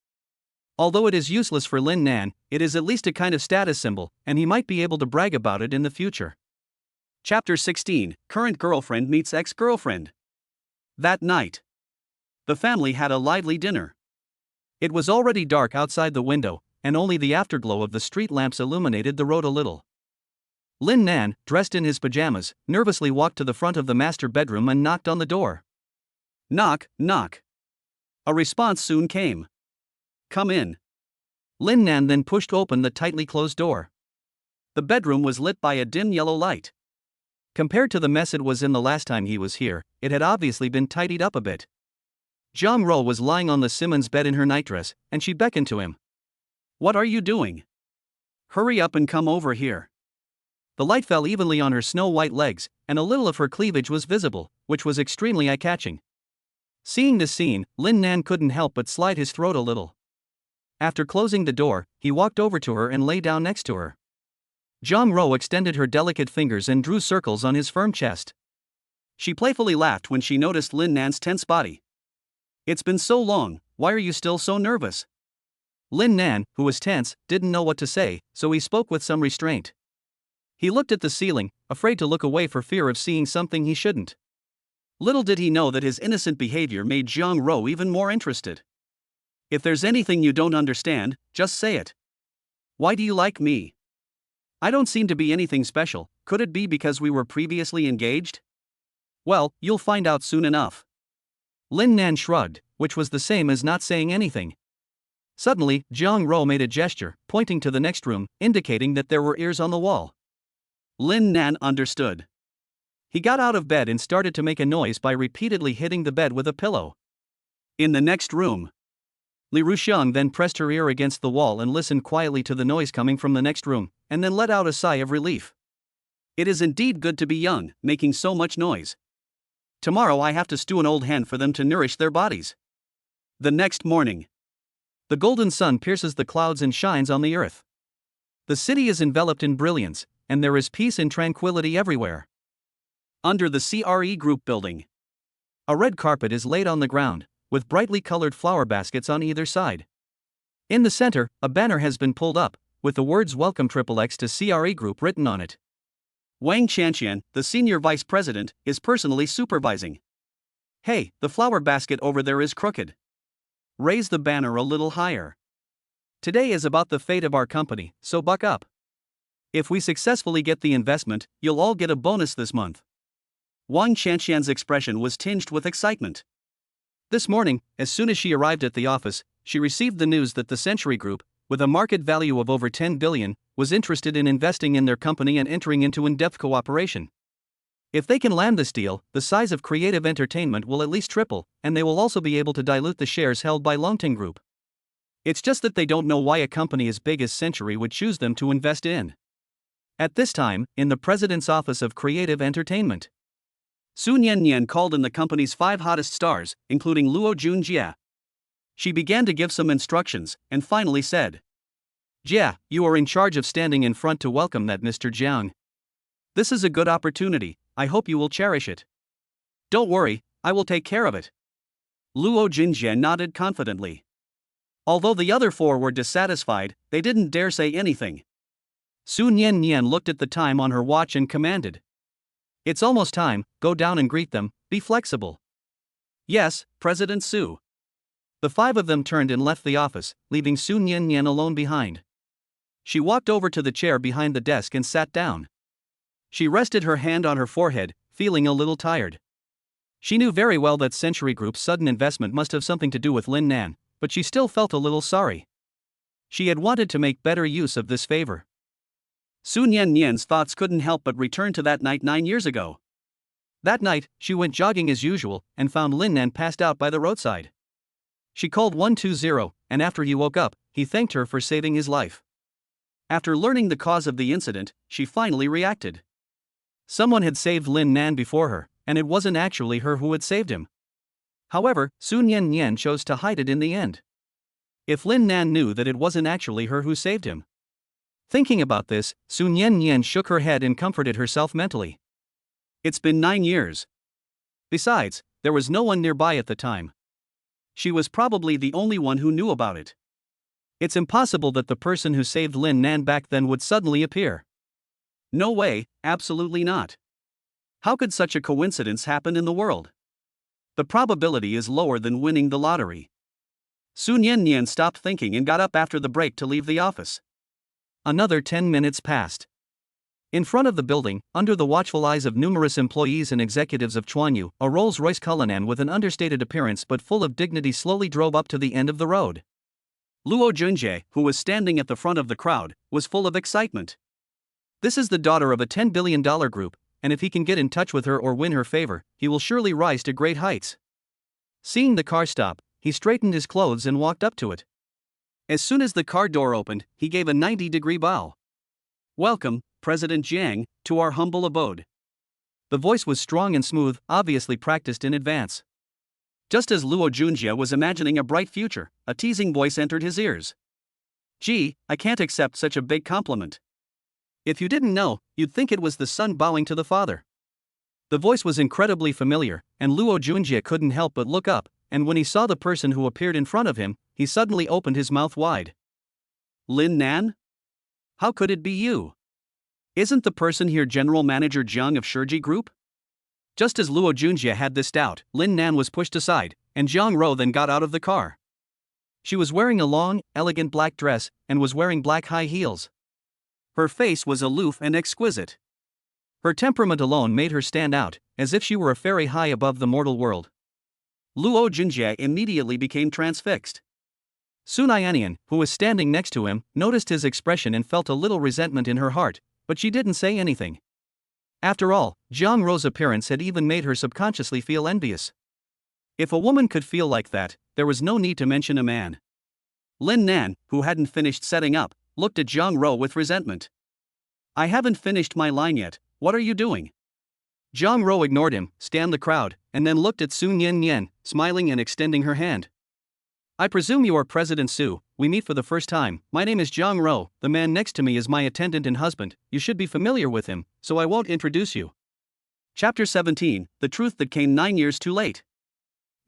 Although it is useless for Lin Nan, it is at least a kind of status symbol, and he might be able to brag about it in the future. Chapter 16, Current Girlfriend Meets Ex-Girlfriend. That night, the family had a lively dinner. It was already dark outside the window, and only the afterglow of the street lamps illuminated the road a little. Lin Nan, dressed in his pajamas, nervously walked to the front of the master bedroom and knocked on the door. Knock, knock. A response soon came. Come in. Lin Nan then pushed open the tightly closed door. The bedroom was lit by a dim yellow light. Compared to the mess it was in the last time he was here, it had obviously been tidied up a bit. Jiang was lying on the Simmons bed in her nightdress, and she beckoned to him. What are you doing? Hurry up and come over here. The light fell evenly on her snow-white legs, and a little of her cleavage was visible, which was extremely eye-catching. Seeing this scene, Lin Nan couldn't help but slide his throat a little. After closing the door, he walked over to her and lay down next to her. Jiang extended her delicate fingers and drew circles on his firm chest. She playfully laughed when she noticed Lin Nan's tense body. It's been so long, why are you still so nervous? Lin Nan, who was tense, didn't know what to say, so he spoke with some restraint. He looked at the ceiling, afraid to look away for fear of seeing something he shouldn't. Little did he know that his innocent behavior made Jiang even more interested. If there's anything you don't understand, just say it. Why do you like me? I don't seem to be anything special, could it be because we were previously engaged? Well, you'll find out soon enough. Lin Nan shrugged, which was the same as not saying anything. Suddenly, Jiang made a gesture, pointing to the next room, indicating that there were ears on the wall. Lin Nan understood. He got out of bed and started to make a noise by repeatedly hitting the bed with a pillow. In the next room, Li Ruxiang then pressed her ear against the wall and listened quietly to the noise coming from the next room, and then let out a sigh of relief. It is indeed good to be young, making so much noise. Tomorrow I have to stew an old hen for them to nourish their bodies. The next morning, the golden sun pierces the clouds and shines on the earth. The city is enveloped in brilliance, and there is peace and tranquility everywhere. Under the CRE Group building, a red carpet is laid on the ground, with brightly colored flower baskets on either side. In the center, a banner has been pulled up, with the words Welcome XXX to CRE Group written on it. Wang Qianqian, the senior vice president, is personally supervising. Hey, the flower basket over there is crooked. Raise the banner a little higher. Today is about the fate of our company, so buck up. If we successfully get the investment, you'll all get a bonus this month. Wang Qianqian's expression was tinged with excitement. This morning, as soon as she arrived at the office, she received the news that the Century Group, with a market value of over 10 billion, was interested in investing in their company and entering into in-depth cooperation. If they can land this deal, the size of Creative Entertainment will at least triple, and they will also be able to dilute the shares held by Longting Group. It's just that they don't know why a company as big as Century would choose them to invest in. At this time, in the president's office of Creative Entertainment, Nian Nian called in the company's 5 hottest stars, including Luo Junjie. She began to give some instructions, and finally said, Jia, you are in charge of standing in front to welcome that Mr. Jiang. This is a good opportunity, I hope you will cherish it. Don't worry, I will take care of it. Luo Junjie nodded confidently. Although the other 4 were dissatisfied, they didn't dare say anything. Nian Nian looked at the time on her watch and commanded. It's almost time, go down and greet them, be flexible. Yes, President Su. The 5 of them turned and left the office, leaving Nian Nian alone behind. She walked over to the chair behind the desk and sat down. She rested her hand on her forehead, feeling a little tired. She knew very well that Century Group's sudden investment must have something to do with Lin Nan, but she still felt a little sorry. She had wanted to make better use of this favor. Nian Nian's thoughts couldn't help but return to that night 9 years ago. That night, she went jogging as usual and found Lin Nan passed out by the roadside. She called 120, and after he woke up, he thanked her for saving his life. After learning the cause of the incident, she finally reacted. Someone had saved Lin Nan before her, and it wasn't actually her who had saved him. However, Nian Nian chose to hide it in the end. If Lin Nan knew that it wasn't actually her who saved him. Thinking about this, Nian Nian shook her head and comforted herself mentally. It's been 9 years. Besides, there was no one nearby at the time. She was probably the only one who knew about it. It's impossible that the person who saved Lin Nan back then would suddenly appear. No way, absolutely not. How could such a coincidence happen in the world? The probability is lower than winning the lottery. Nian Nian stopped thinking and got up after the break to leave the office. Another 10 minutes passed. In front of the building, under the watchful eyes of numerous employees and executives of Chuanyu, a Rolls-Royce Cullinan with an understated appearance but full of dignity slowly drove up to the end of the road. Luo Junjie, who was standing at the front of the crowd, was full of excitement. This is the daughter of a $10 billion group, and if he can get in touch with her or win her favor, he will surely rise to great heights. Seeing the car stop, he straightened his clothes and walked up to it. As soon as the car door opened, he gave a 90-degree bow. "Welcome, President Jiang, to our humble abode." The voice was strong and smooth, obviously practiced in advance. Just as Luo Junjie was imagining a bright future, a teasing voice entered his ears. "Gee, I can't accept such a big compliment. If you didn't know, you'd think it was the son bowing to the father." The voice was incredibly familiar, and Luo Junjie couldn't help but look up, and when he saw the person who appeared in front of him, he suddenly opened his mouth wide. "Lin Nan? How could it be you? Isn't the person here General Manager Jiang of Shiji Group?" Just as Luo Junjie had this doubt, Lin Nan was pushed aside, and Jiang Ro then got out of the car. She was wearing a long, elegant black dress, and was wearing black high heels. Her face was aloof and exquisite. Her temperament alone made her stand out, as if she were a fairy high above the mortal world. Luo Junjie immediately became transfixed. Nian Nian, who was standing next to him, noticed his expression and felt a little resentment in her heart, but she didn't say anything. After all, Jiang Ro's appearance had even made her subconsciously feel envious. If a woman could feel like that, there was no need to mention a man. Lin Nan, who hadn't finished setting up, looked at Jiang Ro with resentment. "I haven't finished my line yet, what are you doing?" Jiang Ro ignored him, scanned the crowd, and then looked at Nian Nian, smiling and extending her hand. "I presume you are President Su, we meet for the first time. My name is Jiang Ro, the man next to me is my attendant and husband, you should be familiar with him, so I won't introduce you." Chapter 17, The Truth That Came 9 Years Too Late.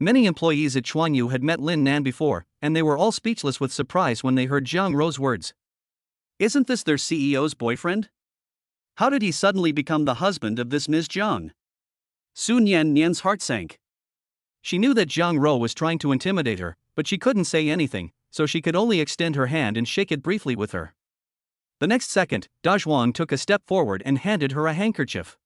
Many employees at Chuanyu had met Lin Nan before, and they were all speechless with surprise when they heard Jiang Ro's words. Isn't this their CEO's boyfriend? How did he suddenly become the husband of this Ms. Jiang? Nian Nian's heart sank. She knew that Jiang Ro was trying to intimidate her, but she couldn't say anything, so she could only extend her hand and shake it briefly with her. The next second, Dazhuang took a step forward and handed her a handkerchief.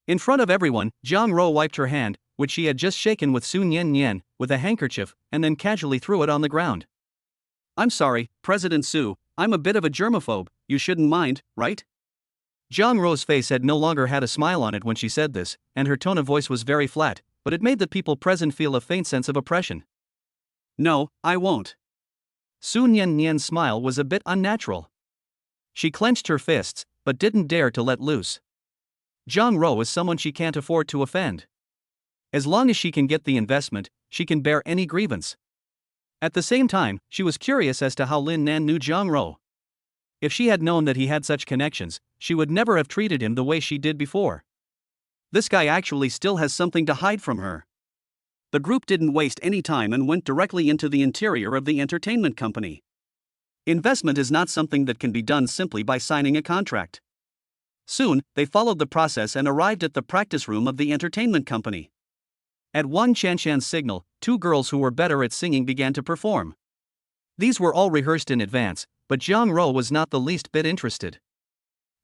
In front of everyone, Jiang Ro wiped her hand, which she had just shaken with Nian Nian, with a handkerchief, and then casually threw it on the ground. "I'm sorry, President Su, I'm a bit of a germaphobe, you shouldn't mind, right?" Jiang Ro's face had no longer had a smile on it when she said this, and her tone of voice was very flat, but it made the people present feel a faint sense of oppression. "No, I won't." Nian Nian's smile was a bit unnatural. She clenched her fists, but didn't dare to let loose. Jiang Ro is someone she can't afford to offend. As long as she can get the investment, she can bear any grievance. At the same time, she was curious as to how Lin Nan knew Jiang Ro. If she had known that he had such connections, she would never have treated him the way she did before. This guy actually still has something to hide from her. The group didn't waste any time and went directly into the interior of the entertainment company. Investment is not something that can be done simply by signing a contract. Soon, they followed the process and arrived at the practice room of the entertainment company. At Wang Chanshan's signal, 2 girls who were better at singing began to perform. These were all rehearsed in advance, but Jiang Ro was not the least bit interested.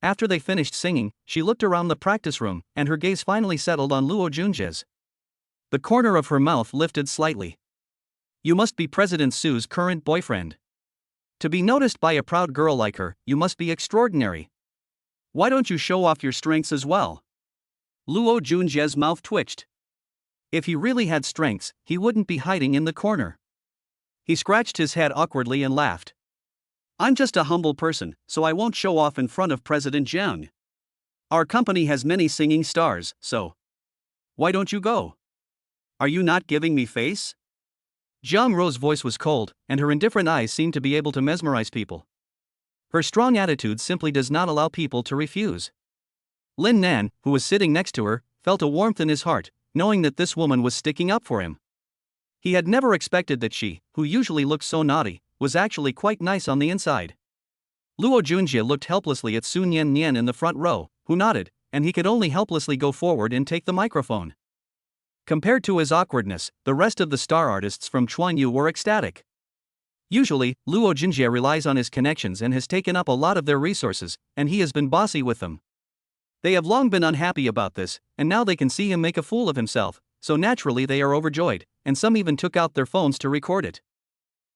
After they finished singing, she looked around the practice room, and her gaze finally settled on Luo Junjie's. The corner of her mouth lifted slightly. "You must be President Su's current boyfriend. To be noticed by a proud girl like her, you must be extraordinary. Why don't you show off your strengths as well?" Luo Junjie's mouth twitched. If he really had strengths, he wouldn't be hiding in the corner. He scratched his head awkwardly and laughed. I'm just a humble person, so I won't show off in front of President Jiang. Our company has many singing stars, so why don't you go? Are you not giving me face? Jiang Ro's voice was cold, and her indifferent eyes seemed to be able to mesmerize people. Her strong attitude simply does not allow people to refuse. Lin Nan, who was sitting next to her, felt a warmth in his heart, knowing that this woman was sticking up for him. He had never expected that she, who usually looked so naughty, was actually quite nice on the inside. Luo Junjie looked helplessly at Su Nian Nian in the front row, who nodded, and he could only helplessly go forward and take the microphone. Compared to his awkwardness, the rest of the star artists from Chuanyu were ecstatic. Usually, Luo Junjie relies on his connections and has taken up a lot of their resources, and he has been bossy with them. They have long been unhappy about this, and now they can see him make a fool of himself, so naturally they are overjoyed, and some even took out their phones to record it.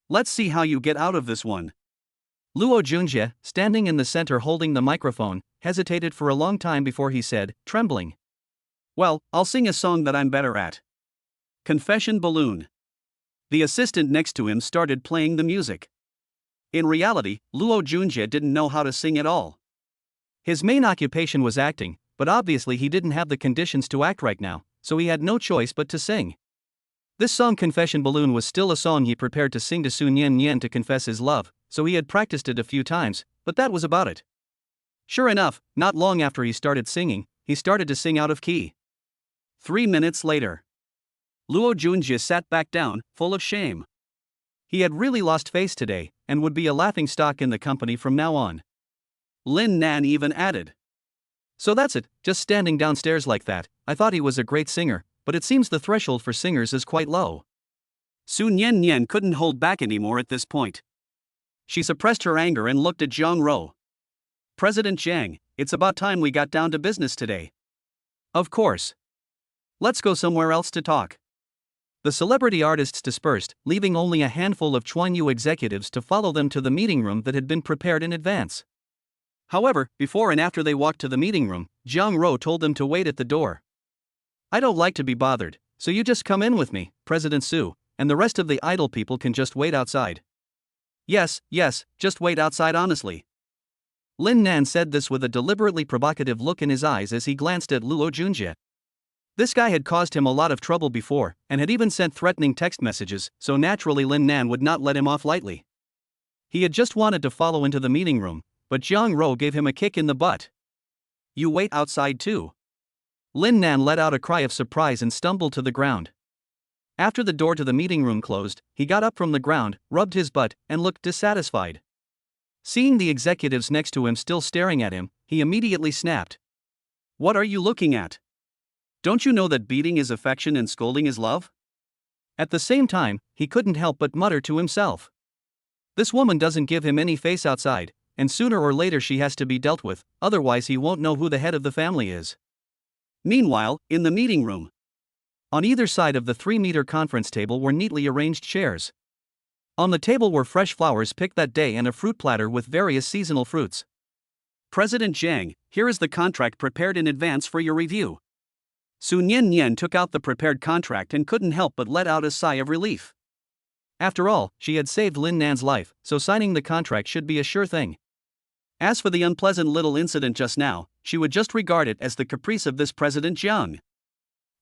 Let's see how you get out of this one. Luo Junjie, standing in the center holding the microphone, hesitated for a long time before he said, trembling. Well, I'll sing a song that I'm better at. Confession Balloon. The assistant next to him started playing the music. In reality, Luo Junjie didn't know how to sing at all. His main occupation was acting, but obviously he didn't have the conditions to act right now, so he had no choice but to sing. This song Confession Balloon was still a song he prepared to sing to Su Nian Nian to confess his love, so he had practiced it a few times, but that was about it. Sure enough, not long after he started singing, he started to sing out of key. 3 minutes later, Luo Junjie sat back down, full of shame. He had really lost face today, and would be a laughingstock in the company from now on. Lin Nan even added. So that's it, just standing downstairs like that. I thought he was a great singer, but it seems the threshold for singers is quite low. Su Nian Nian couldn't hold back anymore at this point. She suppressed her anger and looked at Jiang Ro. President Jiang, it's about time we got down to business today. Of course. Let's go somewhere else to talk. The celebrity artists dispersed, leaving only a handful of Chuanyu executives to follow them to the meeting room that had been prepared in advance. However, before and after they walked to the meeting room, Jiang Ro told them to wait at the door. I don't like to be bothered, so you just come in with me, President Su, and the rest of the idle people can just wait outside. Yes, just wait outside honestly. Lin Nan said this with a deliberately provocative look in his eyes as he glanced at Luo Junjie. This guy had caused him a lot of trouble before, and had even sent threatening text messages, so naturally Lin Nan would not let him off lightly. He had just wanted to follow into the meeting room, but Jiang Ro gave him a kick in the butt. You wait outside too. Lin Nan let out a cry of surprise and stumbled to the ground. After the door to the meeting room closed, he got up from the ground, rubbed his butt, and looked dissatisfied. Seeing the executives next to him still staring at him, he immediately snapped. What are you looking at? Don't you know that beating is affection and scolding is love? At the same time, he couldn't help but mutter to himself. This woman doesn't give him any face outside, and sooner or later she has to be dealt with, otherwise he won't know who the head of the family is. Meanwhile, in the meeting room, on either side of the 3-meter conference table were neatly arranged chairs. On the table were fresh flowers picked that day and a fruit platter with various seasonal fruits. President Jiang, here is the contract prepared in advance for your review. Su Nian Nian took out the prepared contract and couldn't help but let out a sigh of relief. After all, she had saved Lin Nan's life, so signing the contract should be a sure thing. As for the unpleasant little incident just now, she would just regard it as the caprice of this President Jiang.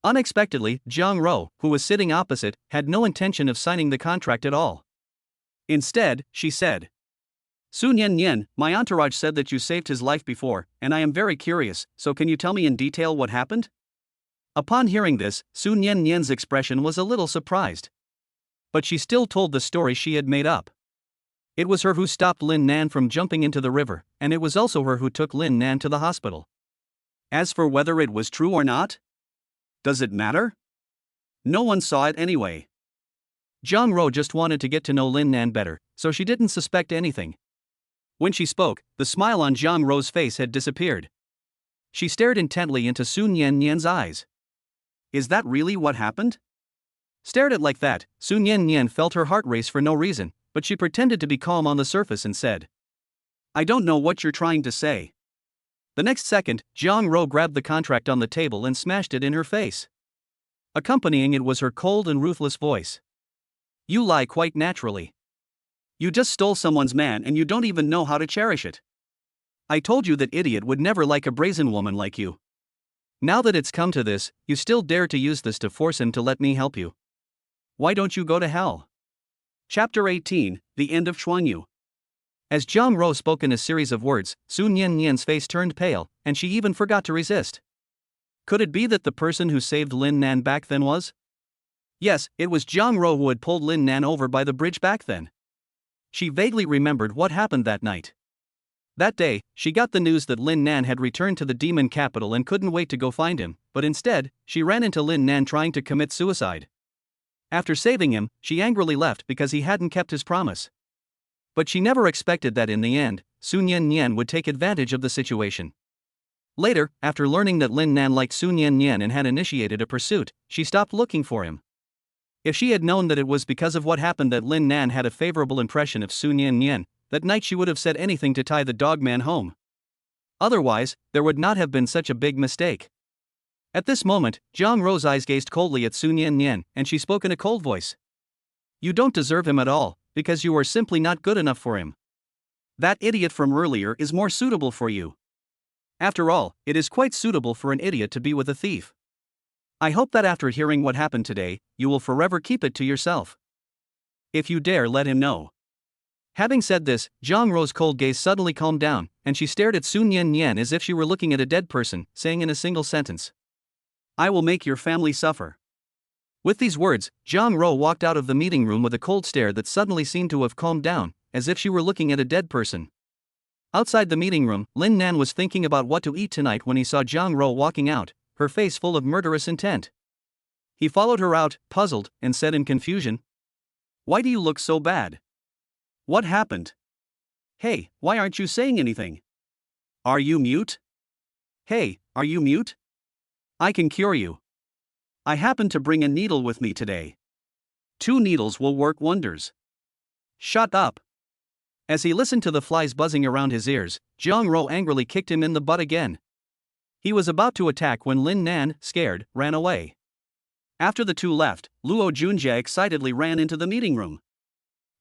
Unexpectedly, Jiang Ro, who was sitting opposite, had no intention of signing the contract at all. Instead, she said, Su Nian Nian, my entourage said that you saved his life before, and I am very curious, so can you tell me in detail what happened? Upon hearing this, Su Nian Nian's expression was a little surprised. But she still told the story she had made up. It was her who stopped Lin Nan from jumping into the river, and it was also her who took Lin Nan to the hospital. As for whether it was true or not, does it matter? No one saw it anyway. Jiang Ro just wanted to get to know Lin Nan better, so she didn't suspect anything. When she spoke, the smile on Jiang Ro's face had disappeared. She stared intently into Su Nian Nian's eyes. Is that really what happened? Stared at like that, Su Nian Nian felt her heart race for no reason, but she pretended to be calm on the surface and said, I don't know what you're trying to say. The next second, Jiang Ro grabbed the contract on the table and smashed it in her face. Accompanying it was her cold and ruthless voice. You lie quite naturally. You just stole someone's man and you don't even know how to cherish it. I told you that idiot would never like a brazen woman like you. Now that it's come to this, you still dare to use this to force him to let me help you. Why don't you go to hell? Chapter 18, The End of Chuanyu. As Jiang Ro spoke in a series of words, Su Nian Nian's face turned pale, and she even forgot to resist. Could it be that the person who saved Lin Nan back then was? Yes, it was Jiang Ro who had pulled Lin Nan over by the bridge back then. She vaguely remembered what happened that night. That day, she got the news that Lin Nan had returned to the demon capital and couldn't wait to go find him, but instead, she ran into Lin Nan trying to commit suicide. After saving him, she angrily left because he hadn't kept his promise. But she never expected that in the end, Su Nian Nian would take advantage of the situation. Later, after learning that Lin Nan liked Su Nian Nian and had initiated a pursuit, she stopped looking for him. If she had known that it was because of what happened that Lin Nan had a favorable impression of Su Nian Nian, that night she would have said anything to tie the dogman home. Otherwise, there would not have been such a big mistake. At this moment, Jiang Ro's eyes gazed coldly at Su Nian Nian, and she spoke in a cold voice. You don't deserve him at all, because you are simply not good enough for him. That idiot from earlier is more suitable for you. After all, it is quite suitable for an idiot to be with a thief. I hope that after hearing what happened today, you will forever keep it to yourself. If you dare let him know. Having said this, Jiang Ro's cold gaze suddenly calmed down, and she stared at Su Nian Nian as if she were looking at a dead person, saying in a single sentence, I will make your family suffer. With these words, Jiang Ro walked out of the meeting room with a cold stare that suddenly seemed to have calmed down, as if she were looking at a dead person. Outside the meeting room, Lin Nan was thinking about what to eat tonight when he saw Jiang Ro walking out, her face full of murderous intent. He followed her out, puzzled, and said in confusion, Why do you look so bad? What happened? Hey, why aren't you saying anything? Are you mute? Hey, are you mute? I can cure you. I happened to bring a needle with me today. 2 needles will work wonders. Shut up. As he listened to the flies buzzing around his ears, Jiang Ro angrily kicked him in the butt again. He was about to attack when Lin Nan, scared, ran away. After the two left, Luo Junjie excitedly ran into the meeting room.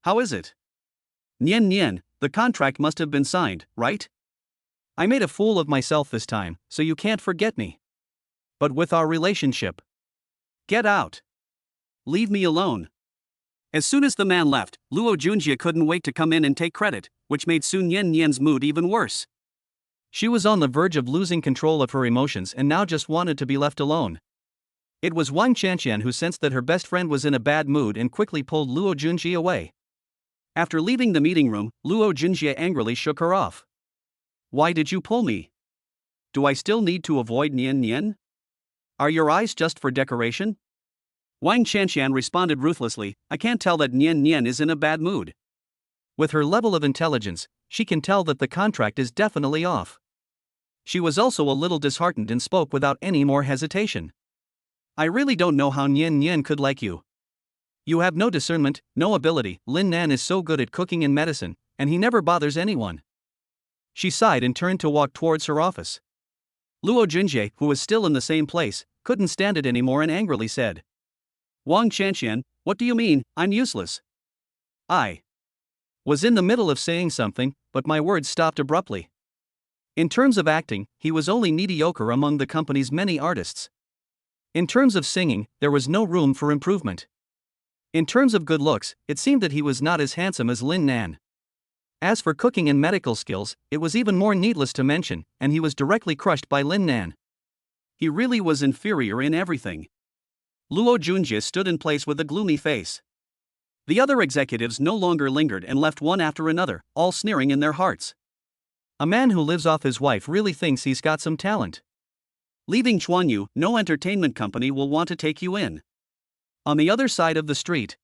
How is it? Nian Nian, the contract must have been signed, right? I made a fool of myself this time, so you can't forget me. But with our relationship. Get out. Leave me alone. As soon as the man left, Luo Junjie couldn't wait to come in and take credit, which made Su Nian Nian's mood even worse. She was on the verge of losing control of her emotions and now just wanted to be left alone. It was Wang Qianqian who sensed that her best friend was in a bad mood and quickly pulled Luo Junjie away. After leaving the meeting room, Luo Junjie angrily shook her off. Why did you pull me? Do I still need to avoid Nian Nian? Are your eyes just for decoration? Wang Qianqian responded ruthlessly, I can't tell that Nian Nian is in a bad mood. With her level of intelligence, she can tell that the contract is definitely off. She was also a little disheartened and spoke without any more hesitation. I really don't know how Nian Nian could like you. You have no discernment, no ability. Lin Nan is so good at cooking and medicine, and he never bothers anyone. She sighed and turned to walk towards her office. Luo Junjie, who was still in the same place, couldn't stand it anymore and angrily said, Wang Qianqian, what do you mean, I'm useless? I was in the middle of saying something, but my words stopped abruptly. In terms of acting, he was only mediocre among the company's many artists. In terms of singing, there was no room for improvement. In terms of good looks, it seemed that he was not as handsome as Lin Nan. As for cooking and medical skills, it was even more needless to mention, and he was directly crushed by Lin Nan. He really was inferior in everything. Luo Junjie stood in place with a gloomy face. The other executives no longer lingered and left one after another, all sneering in their hearts. A man who lives off his wife really thinks he's got some talent. Leaving Chuanyu, no entertainment company will want to take you in. On the other side of the street,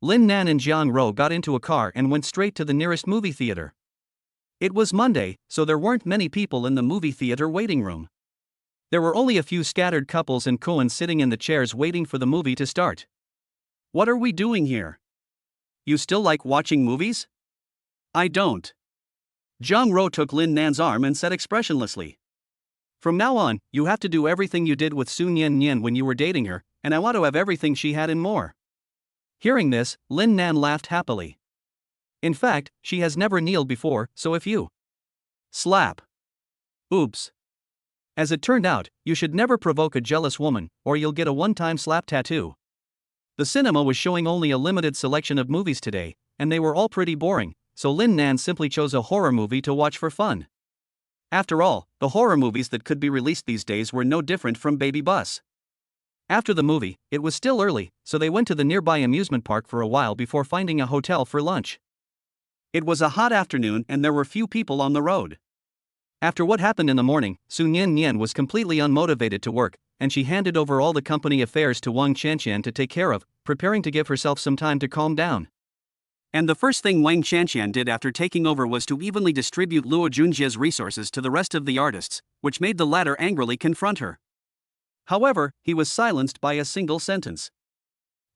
Lin Nan and Jiang Ro got into a car and went straight to the nearest movie theater. It was Monday, so there weren't many people in the movie theater waiting room. There were only a few scattered couples and koans sitting in the chairs waiting for the movie to start. What are we doing here? You still like watching movies? I don't. Jiang Ro took Lin Nan's arm and said expressionlessly. From now on, you have to do everything you did with Su Nian Nian when you were dating her, and I want to have everything she had and more. Hearing this, Lin Nan laughed happily. In fact, she has never kneeled before, so if you slap. Oops. As it turned out, you should never provoke a jealous woman, or you'll get a one-time slap tattoo. The cinema was showing only a limited selection of movies today, and they were all pretty boring, so Lin Nan simply chose a horror movie to watch for fun. After all, the horror movies that could be released these days were no different from Baby Bus. After the movie, it was still early, so they went to the nearby amusement park for a while before finding a hotel for lunch. It was a hot afternoon and there were few people on the road. After what happened in the morning, Su Nian Nian was completely unmotivated to work, and she handed over all the company affairs to Wang Qianqian to take care of, preparing to give herself some time to calm down. And the first thing Wang Qianqian did after taking over was to evenly distribute Luo Junjie's resources to the rest of the artists, which made the latter angrily confront her. However, he was silenced by a single sentence.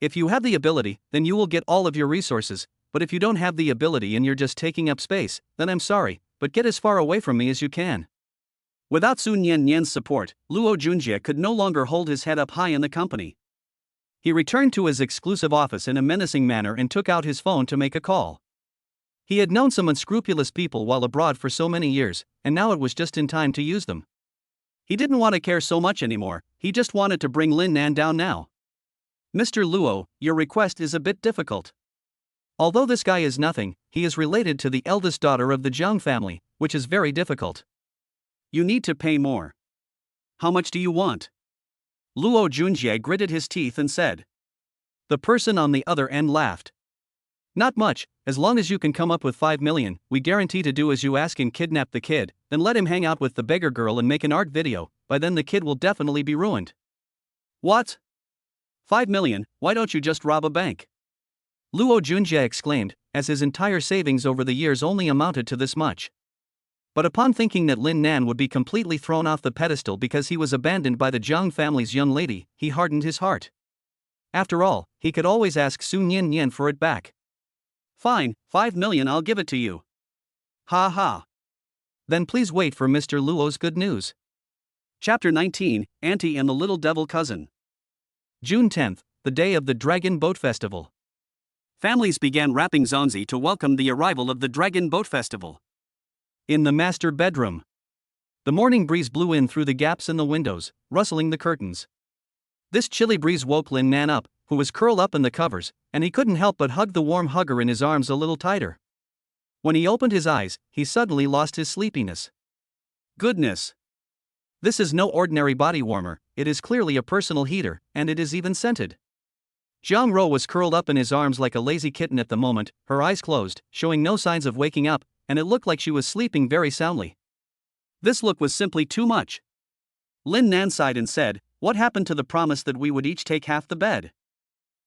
If you have the ability, then you will get all of your resources, but if you don't have the ability and you're just taking up space, then I'm sorry, but get as far away from me as you can. Without Su Nian Nian's support, Luo Junjie could no longer hold his head up high in the company. He returned to his exclusive office in a menacing manner and took out his phone to make a call. He had known some unscrupulous people while abroad for so many years, and now it was just in time to use them. He didn't want to care so much anymore, he just wanted to bring Lin Nan down now. Mr. Luo, your request is a bit difficult. Although this guy is nothing, he is related to the eldest daughter of the Jiang family, which is very difficult. You need to pay more. How much do you want? Luo Junjie gritted his teeth and said. The person on the other end laughed. Not much, as long as you can come up with 5 million, we guarantee to do as you ask and kidnap the kid, then let him hang out with the beggar girl and make an art video, by then the kid will definitely be ruined. What? 5 million, why don't you just rob a bank? Luo Junjie exclaimed, as his entire savings over the years only amounted to this much. But upon thinking that Lin Nan would be completely thrown off the pedestal because he was abandoned by the Jiang family's young lady, he hardened his heart. After all, he could always ask Su Nian Nian for it back. Fine, 5 million, I'll give it to you. Ha ha. Then please wait for Mr. Luo's good news. Chapter 19, Auntie and the Little Devil Cousin. June 10th, the day of the Dragon Boat Festival. Families began wrapping zonzi to welcome the arrival of the Dragon Boat Festival. In the master bedroom, the morning breeze blew in through the gaps in the windows, rustling the curtains. This chilly breeze woke Lin Nan up, who was curled up in the covers, and he couldn't help but hug the warm hugger in his arms a little tighter. When he opened his eyes, he suddenly lost his sleepiness. Goodness! This is no ordinary body warmer, it is clearly a personal heater, and it is even scented. Jiang Ro was curled up in his arms like a lazy kitten at the moment, her eyes closed, showing no signs of waking up, and it looked like she was sleeping very soundly. This look was simply too much. Lin Nan sighed and said, what happened to the promise that we would each take half the bed?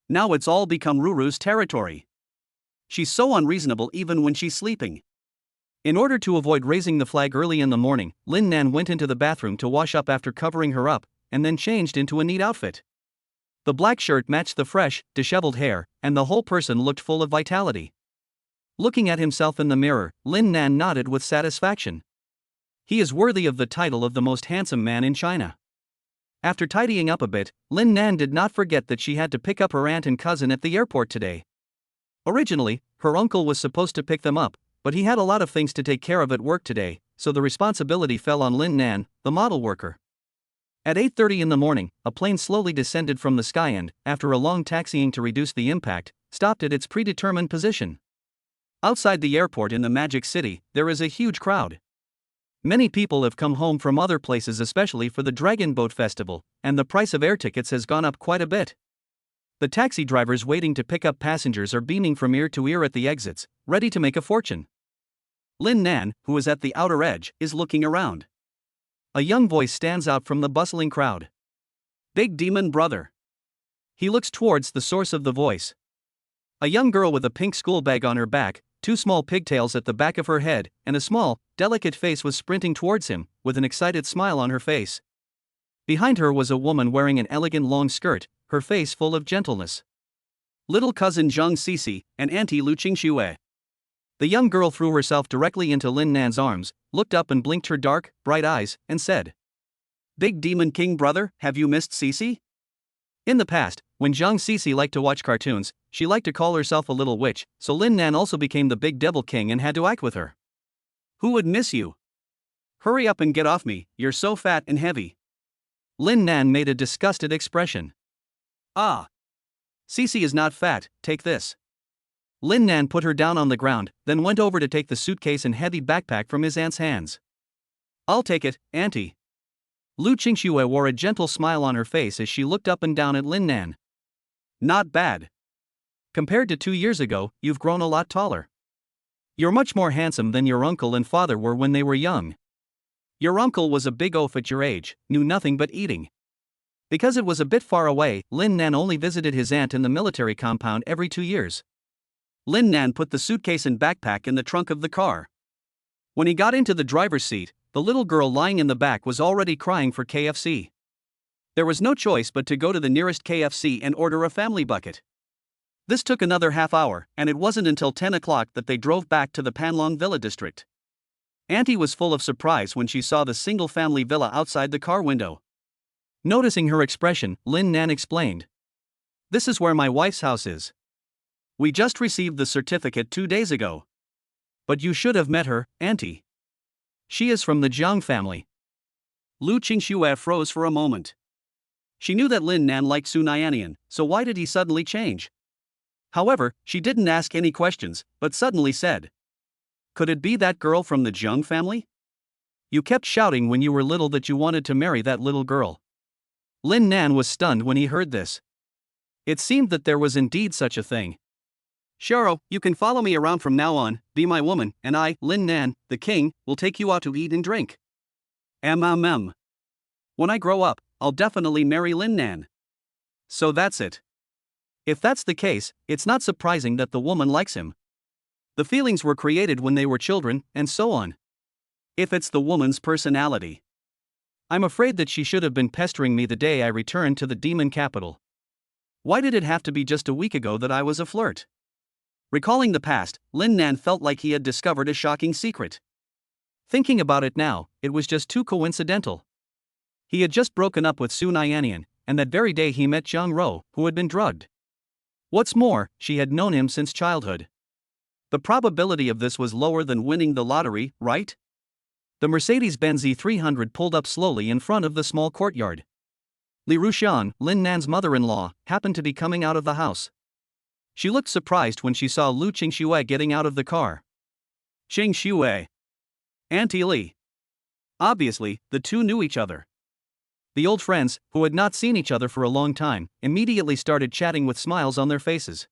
Now it's all become Ruru's territory. She's so unreasonable even when she's sleeping. In order to avoid raising the flag early in the morning, Lin Nan went into the bathroom to wash up after covering her up, and then changed into a neat outfit. The black shirt matched the fresh, disheveled hair, and the whole person looked full of vitality. Looking at himself in the mirror, Lin Nan nodded with satisfaction. He is worthy of the title of the most handsome man in China. After tidying up a bit, Lin Nan did not forget that she had to pick up her aunt and cousin at the airport today. Originally, her uncle was supposed to pick them up, but he had a lot of things to take care of at work today, so the responsibility fell on Lin Nan, the model worker. At 8:30 in the morning, a plane slowly descended from the sky and, after a long taxiing to reduce the impact, stopped at its predetermined position. Outside the airport in the Magic City, there is a huge crowd. Many people have come home from other places especially for the Dragon Boat Festival, and the price of air tickets has gone up quite a bit. The taxi drivers waiting to pick up passengers are beaming from ear to ear at the exits, ready to make a fortune. Lin Nan, who is at the outer edge, is looking around. A young voice stands out from the bustling crowd. Big Demon Brother. He looks towards the source of the voice. A young girl with a pink school bag on her back, 2 small pigtails at the back of her head, and a small, delicate face was sprinting towards him, with an excited smile on her face. Behind her was a woman wearing an elegant long skirt, her face full of gentleness. Little cousin Zhang Sisi, and Auntie Lu Qingxue. The young girl threw herself directly into Lin Nan's arms, looked up and blinked her dark, bright eyes, and said, Big Demon King Brother, have you missed Sisi? In the past, When Jiang Xia liked to watch cartoons, she liked to call herself a little witch, so Lin Nan also became the big devil king and had to act with her. Who would miss you? Hurry up and get off me, you're so fat and heavy. Lin Nan made a disgusted expression. Ah. Xia is not fat, take this. Lin Nan put her down on the ground, then went over to take the suitcase and heavy backpack from his aunt's hands. I'll take it, auntie. Lu Qingxue wore a gentle smile on her face as she looked up and down at Lin Nan. Not bad. Compared to 2 years ago, you've grown a lot taller. You're much more handsome than your uncle and father were when they were young. Your uncle was a big oaf at your age, knew nothing but eating. Because it was a bit far away, Lin Nan only visited his aunt in the military compound every 2 years. Lin Nan put the suitcase and backpack in the trunk of the car. When he got into the driver's seat, the little girl lying in the back was already crying for KFC. There was no choice but to go to the nearest KFC and order a family bucket. This took another half hour, and it wasn't until 10 o'clock that they drove back to the Panlong Villa district. Auntie was full of surprise when she saw the single-family villa outside the car window. Noticing her expression, Lin Nan explained. This is where my wife's house is. We just received the certificate 2 days ago. But you should have met her, auntie. She is from the Jiang family. Lu Qingxue froze for a moment. She knew that Lin Nan liked Su Nian Nian, so why did he suddenly change? However, she didn't ask any questions, but suddenly said. Could it be that girl from the Jiang family? You kept shouting when you were little that you wanted to marry that little girl. Lin Nan was stunned when he heard this. It seemed that there was indeed such a thing. Sharo, you can follow me around from now on, be my woman, and I, Lin Nan, the king, will take you out to eat and drink. When I grow up, I'll definitely marry Lin Nan. So that's it. If that's the case, it's not surprising that the woman likes him. The feelings were created when they were children, and so on. If it's the woman's personality. I'm afraid that she should have been pestering me the day I returned to the demon capital. Why did it have to be just a week ago that I was a flirt? Recalling the past, Lin Nan felt like he had discovered a shocking secret. Thinking about it now, it was just too coincidental. He had just broken up with Su Nian Nian, and that very day he met Zhang Rou, who had been drugged. What's more, she had known him since childhood. The probability of this was lower than winning the lottery, right? The Mercedes-Benz E300 pulled up slowly in front of the small courtyard. Li Rushan, Lin Nan's mother-in-law, happened to be coming out of the house. She looked surprised when she saw Lu Qingxue getting out of the car. Qingxue. Auntie Li. Obviously, the two knew each other. The old friends, who had not seen each other for a long time, immediately started chatting with smiles on their faces.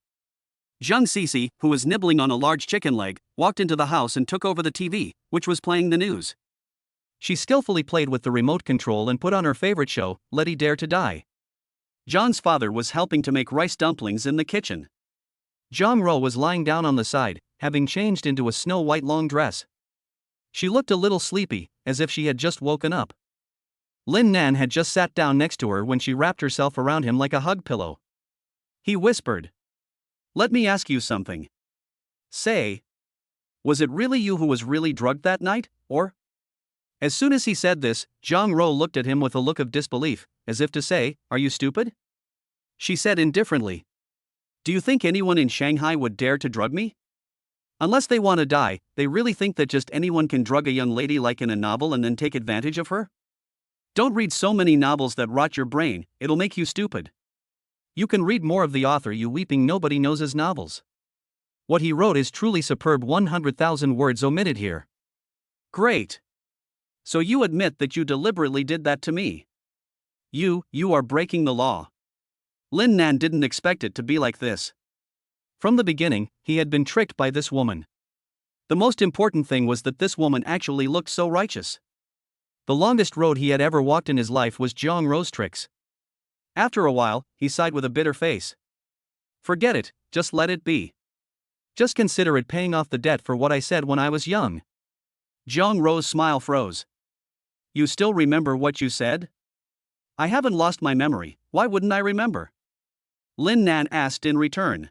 Jiang Xia, who was nibbling on a large chicken leg, walked into the house and took over the TV, which was playing the news. She skillfully played with the remote control and put on her favorite show, Letty Dare to Die. John's father was helping to make rice dumplings in the kitchen. Zhang Rou was lying down on the side, having changed into a snow-white long dress. She looked a little sleepy, as if she had just woken up. Lin Nan had just sat down next to her when she wrapped herself around him like a hug pillow. He whispered. Let me ask you something. Say. Was it really you who was really drugged that night, or? As soon as he said this, Zhang Rou looked at him with a look of disbelief, as if to say, are you stupid? She said indifferently. Do you think anyone in Shanghai would dare to drug me? Unless they want to die, they really think that just anyone can drug a young lady like in a novel and then take advantage of her? Don't read so many novels that rot your brain, it'll make you stupid. You can read more of the author you weeping nobody knows novels. What he wrote is truly superb. 100,000 words omitted here. Great. So you admit that you deliberately did that to me. You are breaking the law. Lin Nan didn't expect it to be like this. From the beginning, he had been tricked by this woman. The most important thing was that this woman actually looked so righteous. The longest road he had ever walked in his life was Zhang Rou's tricks. After a while, he sighed with a bitter face. Forget it, just let it be. Just consider it paying off the debt for what I said when I was young. Zhang Rou's smile froze. You still remember what you said? I haven't lost my memory, why wouldn't I remember? Lin Nan asked in return.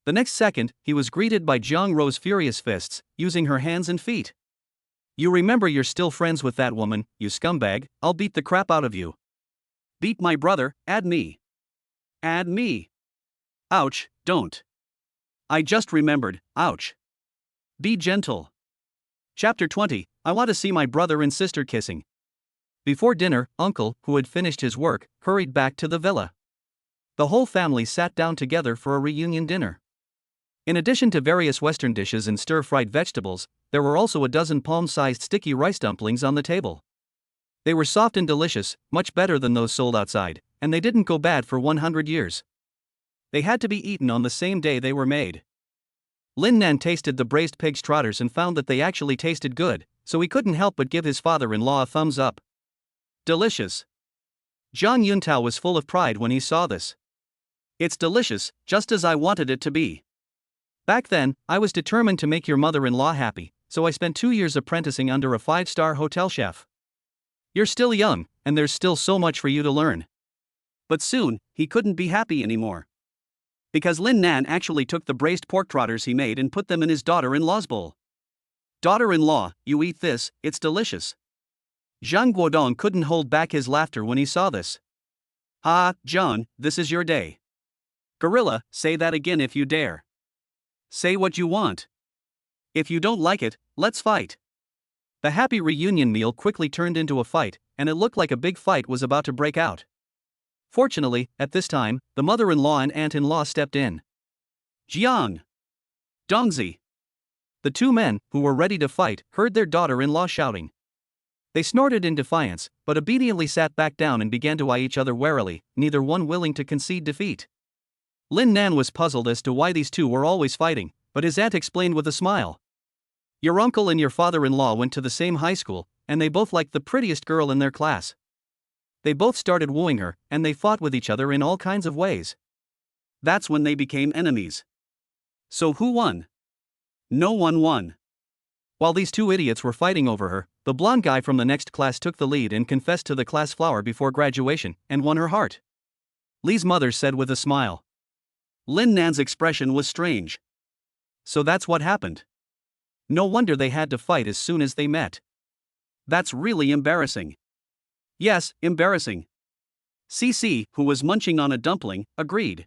The next second, he was greeted by Zhang Rou's furious fists, using her hands and feet. You remember you're still friends with that woman, you scumbag, I'll beat the crap out of you. Beat my brother, add me. add me. Ouch, don't. I just remembered, ouch. Be gentle. Chapter 20, I want to see my brother and sister kissing. Before dinner, Uncle, who had finished his work, hurried back to the villa. The whole family sat down together for a reunion dinner. In addition to various Western dishes and stir-fried vegetables, there were also a dozen palm-sized sticky rice dumplings on the table. They were soft and delicious, much better than those sold outside, and they didn't go bad for 100 years. They had to be eaten on the same day they were made. Lin Nan tasted the braised pig's trotters and found that they actually tasted good, so he couldn't help but give his father-in-law a thumbs up. Delicious. Zhang Yuntao was full of pride when he saw this. It's delicious, just as I wanted it to be. Back then, I was determined to make your mother-in-law happy, so I spent 2 years apprenticing under a 5-star hotel chef. You're still young, and there's still so much for you to learn. But soon, he couldn't be happy anymore. Because Lin Nan actually took the braised pork trotters he made and put them in his daughter-in-law's bowl. Daughter-in-law, you eat this, it's delicious. Zhang Guodong couldn't hold back his laughter when he saw this. Ah, Zhang, this is your day. Gorilla, say that again if you dare. Say what you want. If you don't like it, let's fight. The happy reunion meal quickly turned into a fight, and it looked like a big fight was about to break out. Fortunately, at this time, the mother-in-law and aunt-in-law stepped in. Jiang! Dongzi! The two men, who were ready to fight, heard their daughter-in-law shouting. They snorted in defiance, but obediently sat back down and began to eye each other warily, neither one willing to concede defeat. Lin Nan was puzzled as to why these two were always fighting, but his aunt explained with a smile. Your uncle and your father-in-law went to the same high school, and they both liked the prettiest girl in their class. They both started wooing her, and they fought with each other in all kinds of ways. That's when they became enemies. So who won? No one won. While these two idiots were fighting over her, the blonde guy from the next class took the lead and confessed to the class flower before graduation, and won her heart. Li's mother said with a smile. Lin Nan's expression was strange. So that's what happened. No wonder they had to fight as soon as they met. That's really embarrassing. Yes, embarrassing. CC, who was munching on a dumpling, agreed.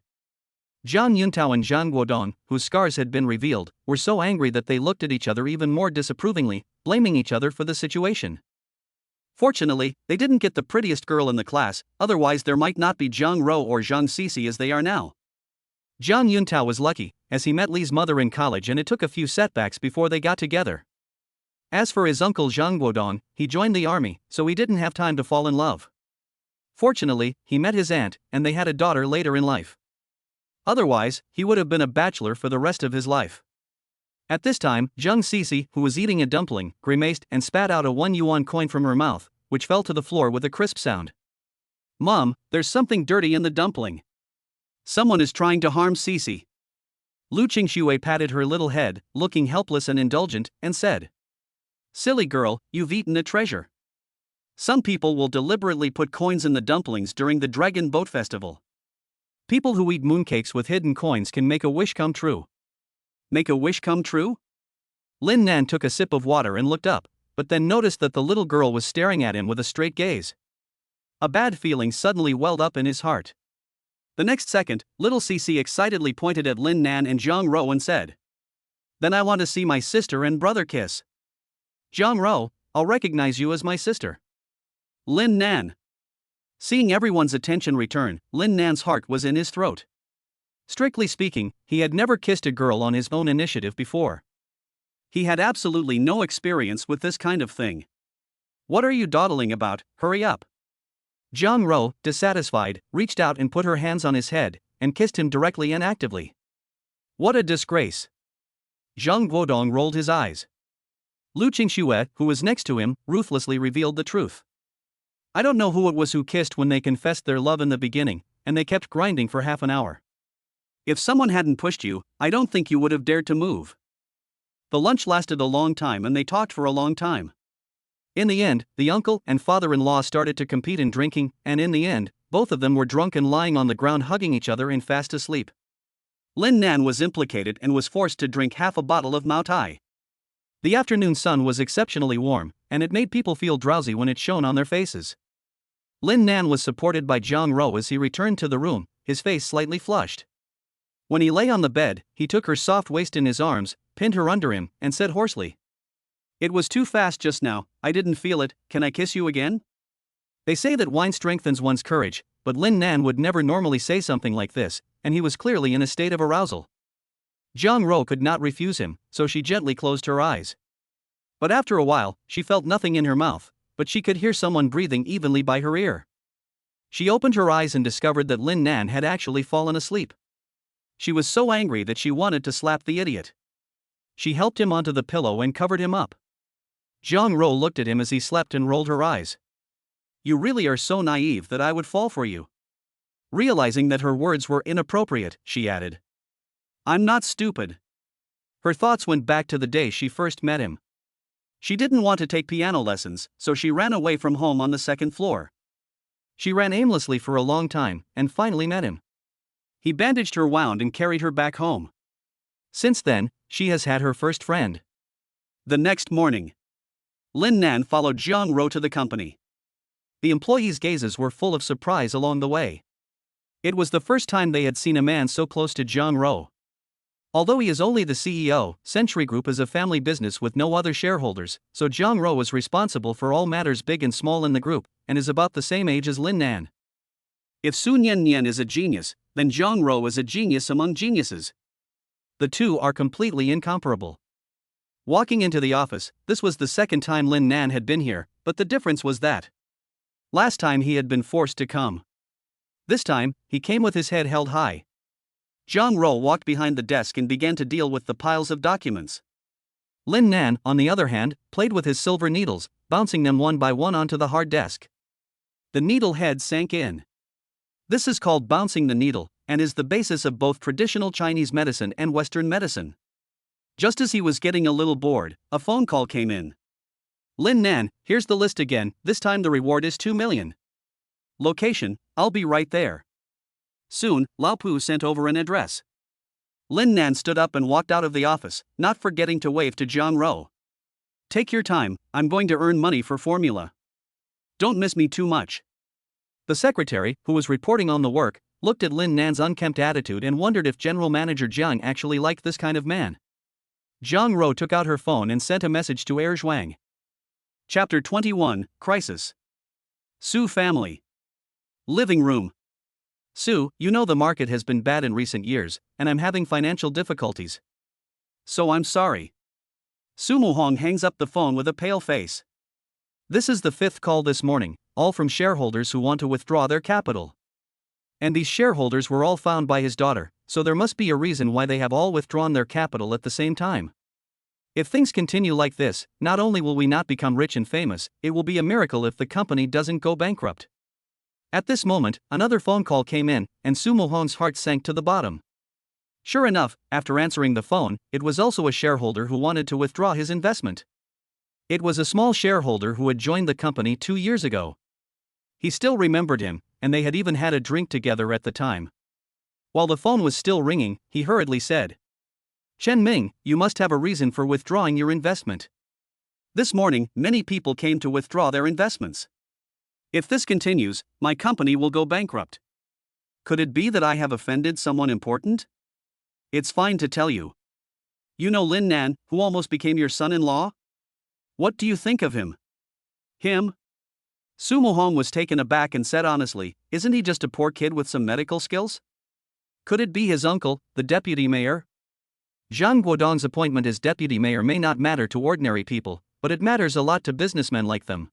Zhang Yuntao and Zhang Guodong, whose scars had been revealed, were so angry that they looked at each other even more disapprovingly, blaming each other for the situation. Fortunately, they didn't get the prettiest girl in the class, otherwise there might not be Zhang Rou or Zhang Cici as they are now. Zhang Yuntao was lucky, as he met Li's mother in college, and it took a few setbacks before they got together. As for his uncle Zhang Guodong, he joined the army, so he didn't have time to fall in love. Fortunately, he met his aunt, and they had a daughter later in life. Otherwise, he would have been a bachelor for the rest of his life. At this time, Zhang Cici, who was eating a dumpling, grimaced and spat out a 1 yuan coin from her mouth, which fell to the floor with a crisp sound. Mom, there's something dirty in the dumpling. Someone is trying to harm Cici. Lu Qingxue patted her little head, looking helpless and indulgent, and said, Silly girl, you've eaten a treasure. Some people will deliberately put coins in the dumplings during the Dragon Boat Festival. People who eat mooncakes with hidden coins can make a wish come true. Make a wish come true? Lin Nan took a sip of water and looked up, but then noticed that the little girl was staring at him with a straight gaze. A bad feeling suddenly welled up in his heart. The next second, little Cici excitedly pointed at Lin Nan and Zhang Rou and said, Then I want to see my sister and brother kiss. Zhang Rou, I'll recognize you as my sister. Lin Nan. Seeing everyone's attention return, Lin Nan's heart was in his throat. Strictly speaking, he had never kissed a girl on his own initiative before. He had absolutely no experience with this kind of thing. What are you dawdling about? Hurry up. Zhang Rou, dissatisfied, reached out and put her hands on his head, and kissed him directly and actively. What a disgrace. Zhang Guodong rolled his eyes. Lu Qingxue, who was next to him, ruthlessly revealed the truth. I don't know who it was who kissed when they confessed their love in the beginning, and they kept grinding for half an hour. If someone hadn't pushed you, I don't think you would have dared to move. The lunch lasted a long time and they talked for a long time. In the end, the uncle and father-in-law started to compete in drinking, and in the end, both of them were drunk and lying on the ground hugging each other and fast asleep. Lin Nan was implicated and was forced to drink half a bottle of Mao Tai. The afternoon sun was exceptionally warm, and it made people feel drowsy when it shone on their faces. Lin Nan was supported by Zhang Rou as he returned to the room, his face slightly flushed. When he lay on the bed, he took her soft waist in his arms, pinned her under him, and said hoarsely, "It was too fast just now, I didn't feel it, can I kiss you again?" They say that wine strengthens one's courage, but Lin Nan would never normally say something like this, and he was clearly in a state of arousal. Jiang Ro could not refuse him, so she gently closed her eyes. But after a while, she felt nothing in her mouth, but she could hear someone breathing evenly by her ear. She opened her eyes and discovered that Lin Nan had actually fallen asleep. She was so angry that she wanted to slap the idiot. She helped him onto the pillow and covered him up. Jiang Ro looked at him as he slept and rolled her eyes. "You really are so naive that I would fall for you." Realizing that her words were inappropriate, she added, "I'm not stupid." Her thoughts went back to the day she first met him. She didn't want to take piano lessons, so she ran away from home on the second floor. She ran aimlessly for a long time, and finally met him. He bandaged her wound and carried her back home. Since then, she has had her first friend. The next morning, Lin Nan followed Jiang Ro to the company. The employees' gazes were full of surprise along the way. It was the first time they had seen a man so close to Jiang Ro. Although he is only the CEO, Century Group is a family business with no other shareholders, so Jiang Ro is responsible for all matters big and small in the group, and is about the same age as Lin Nan. If Su Nian Nian is a genius, then Jiang Ro is a genius among geniuses. The two are completely incomparable. Walking into the office, this was the second time Lin Nan had been here, but the difference was that last time he had been forced to come. This time, he came with his head held high. Jiang Ro walked behind the desk and began to deal with the piles of documents. Lin Nan, on the other hand, played with his silver needles, bouncing them one by one onto the hard desk. The needle head sank in. This is called bouncing the needle, and is the basis of both traditional Chinese medicine and Western medicine. Just as he was getting a little bored, a phone call came in. "Lin Nan, here's the list again, this time the reward is 2 million. Location, I'll be right there." Soon, Lao Pu sent over an address. Lin Nan stood up and walked out of the office, not forgetting to wave to Jiang Ro. "Take your time, I'm going to earn money for formula. Don't miss me too much." The secretary, who was reporting on the work, looked at Lin Nan's unkempt attitude and wondered if General Manager Jiang actually liked this kind of man. Jiang Ro took out her phone and sent a message to Zhuang. Chapter 21, Crisis. Su family. Living room. "Su, you know the market has been bad in recent years, and I'm having financial difficulties. So I'm sorry." Su Muhong hangs up the phone with a pale face. "This is the 5th call this morning, all from shareholders who want to withdraw their capital. And these shareholders were all found by his daughter, so there must be a reason why they have all withdrawn their capital at the same time. If things continue like this, not only will we not become rich and famous, it will be a miracle if the company doesn't go bankrupt." At this moment, another phone call came in, and Su Muhong's heart sank to the bottom. Sure enough, after answering the phone, it was also a shareholder who wanted to withdraw his investment. It was a small shareholder who had joined the company 2 years ago. He still remembered him, and they had even had a drink together at the time. While the phone was still ringing, he hurriedly said, "Chen Ming, you must have a reason for withdrawing your investment. This morning, many people came to withdraw their investments. If this continues, my company will go bankrupt. Could it be that I have offended someone important? It's fine to tell you. You know Lin Nan, who almost became your son-in-law? What do you think of him?" "Him?" Su Muhong was taken aback and said honestly, "Isn't he just a poor kid with some medical skills? Could it be his uncle, the deputy mayor?" Zhang Guodong's appointment as deputy mayor may not matter to ordinary people, but it matters a lot to businessmen like them.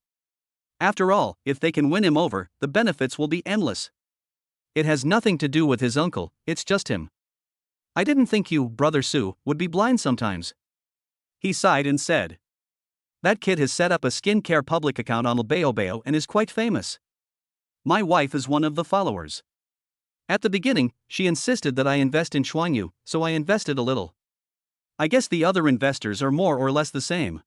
After all, if they can win him over, the benefits will be endless. It has nothing to do with his uncle, it's just him. "I didn't think you, Brother Su, would be blind sometimes." He sighed and said, "That kid has set up a skincare public account on Bao and is quite famous. My wife is one of the followers. At the beginning, she insisted that I invest in Xuanyu, so I invested a little. I guess the other investors are more or less the same.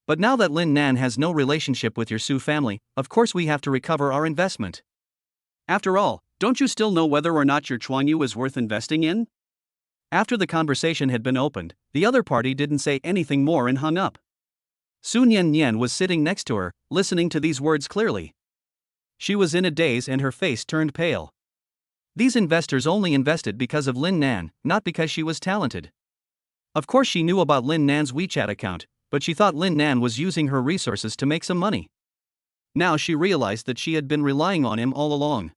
But now that Lin Nan has no relationship with your Su family, of course we have to recover our investment. After all, don't you still know whether or not your Xuanyu is worth investing in?" After the conversation had been opened, the other party didn't say anything more and hung up. Su Nian Nian was sitting next to her, listening to these words clearly. She was in a daze and her face turned pale. These investors only invested because of Lin Nan, not because she was talented. Of course she knew about Lin Nan's WeChat account, but she thought Lin Nan was using her resources to make some money. Now she realized that she had been relying on him all along.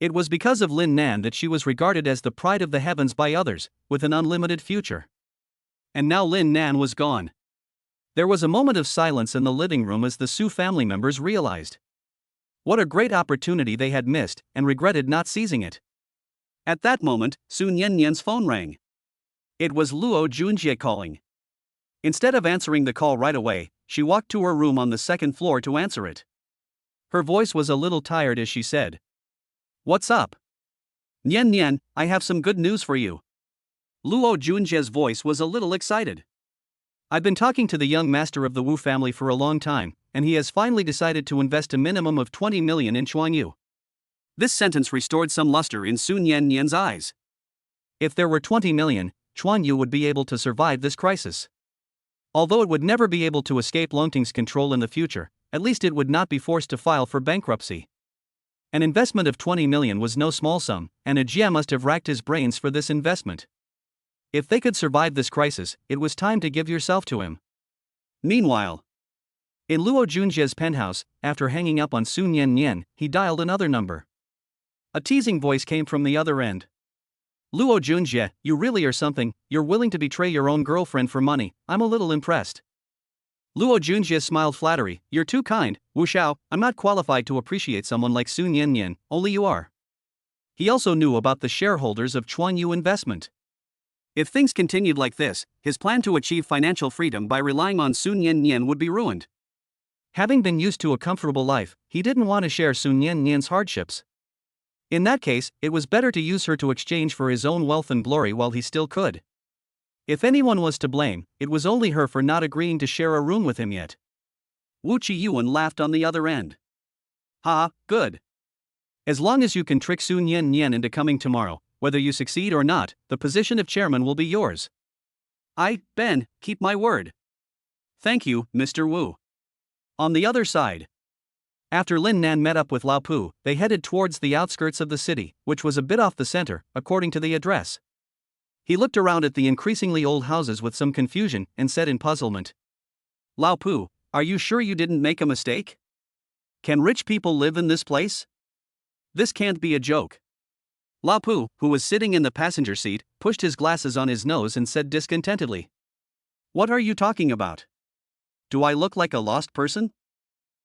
It was because of Lin Nan that she was regarded as the pride of the heavens by others, with an unlimited future. And now Lin Nan was gone. There was a moment of silence in the living room as the Su family members realized what a great opportunity they had missed and regretted not seizing it. At that moment, Su Nian Nian's phone rang. It was Luo Junjie calling. Instead of answering the call right away, she walked to her room on the second floor to answer it. Her voice was a little tired as she said, "What's up?" "Nian Nian, I have some good news for you." Luo Junjie's voice was a little excited. "I've been talking to the young master of the Wu family for a long time, and he has finally decided to invest a minimum of 20 million in Chuanyu." This sentence restored some luster in Su Nian Nian's eyes. If there were 20 million, Chuanyu would be able to survive this crisis. Although it would never be able to escape Longting's control in the future, at least it would not be forced to file for bankruptcy. An investment of 20 million was no small sum, and Jiang must have racked his brains for this investment. If they could survive this crisis, it was time to give yourself to him. Meanwhile, in Luo Junjie's penthouse, after hanging up on Su Nian Nian, he dialed another number. A teasing voice came from the other end. "Luo Junjie, you really are something, you're willing to betray your own girlfriend for money, I'm a little impressed." Luo Junjie smiled flattery, "You're too kind, Wu Xiao, I'm not qualified to appreciate someone like Su Nian Nian, only you are." He also knew about the shareholders of Chuanyu Investment. If things continued like this, his plan to achieve financial freedom by relying on Su Nian Nian would be ruined. Having been used to a comfortable life, he didn't want to share Su Nian Nian's hardships. In that case, it was better to use her to exchange for his own wealth and glory while he still could. If anyone was to blame, it was only her for not agreeing to share a room with him yet. Wu Qiyuan laughed on the other end. "Ha, good. As long as you can trick Su Nian Nian into coming tomorrow, whether you succeed or not, the position of chairman will be yours." Ben, keep my word." "Thank you, Mr. Wu." On the other side, after Lin Nan met up with Lao Pu, they headed towards the outskirts of the city, which was a bit off the center, according to the address. He looked around at the increasingly old houses with some confusion and said in puzzlement, "Lao Pu, are you sure you didn't make a mistake? Can rich people live in this place? This can't be a joke." Lao Pu, who was sitting in the passenger seat, pushed his glasses on his nose and said discontentedly, "What are you talking about? Do I look like a lost person?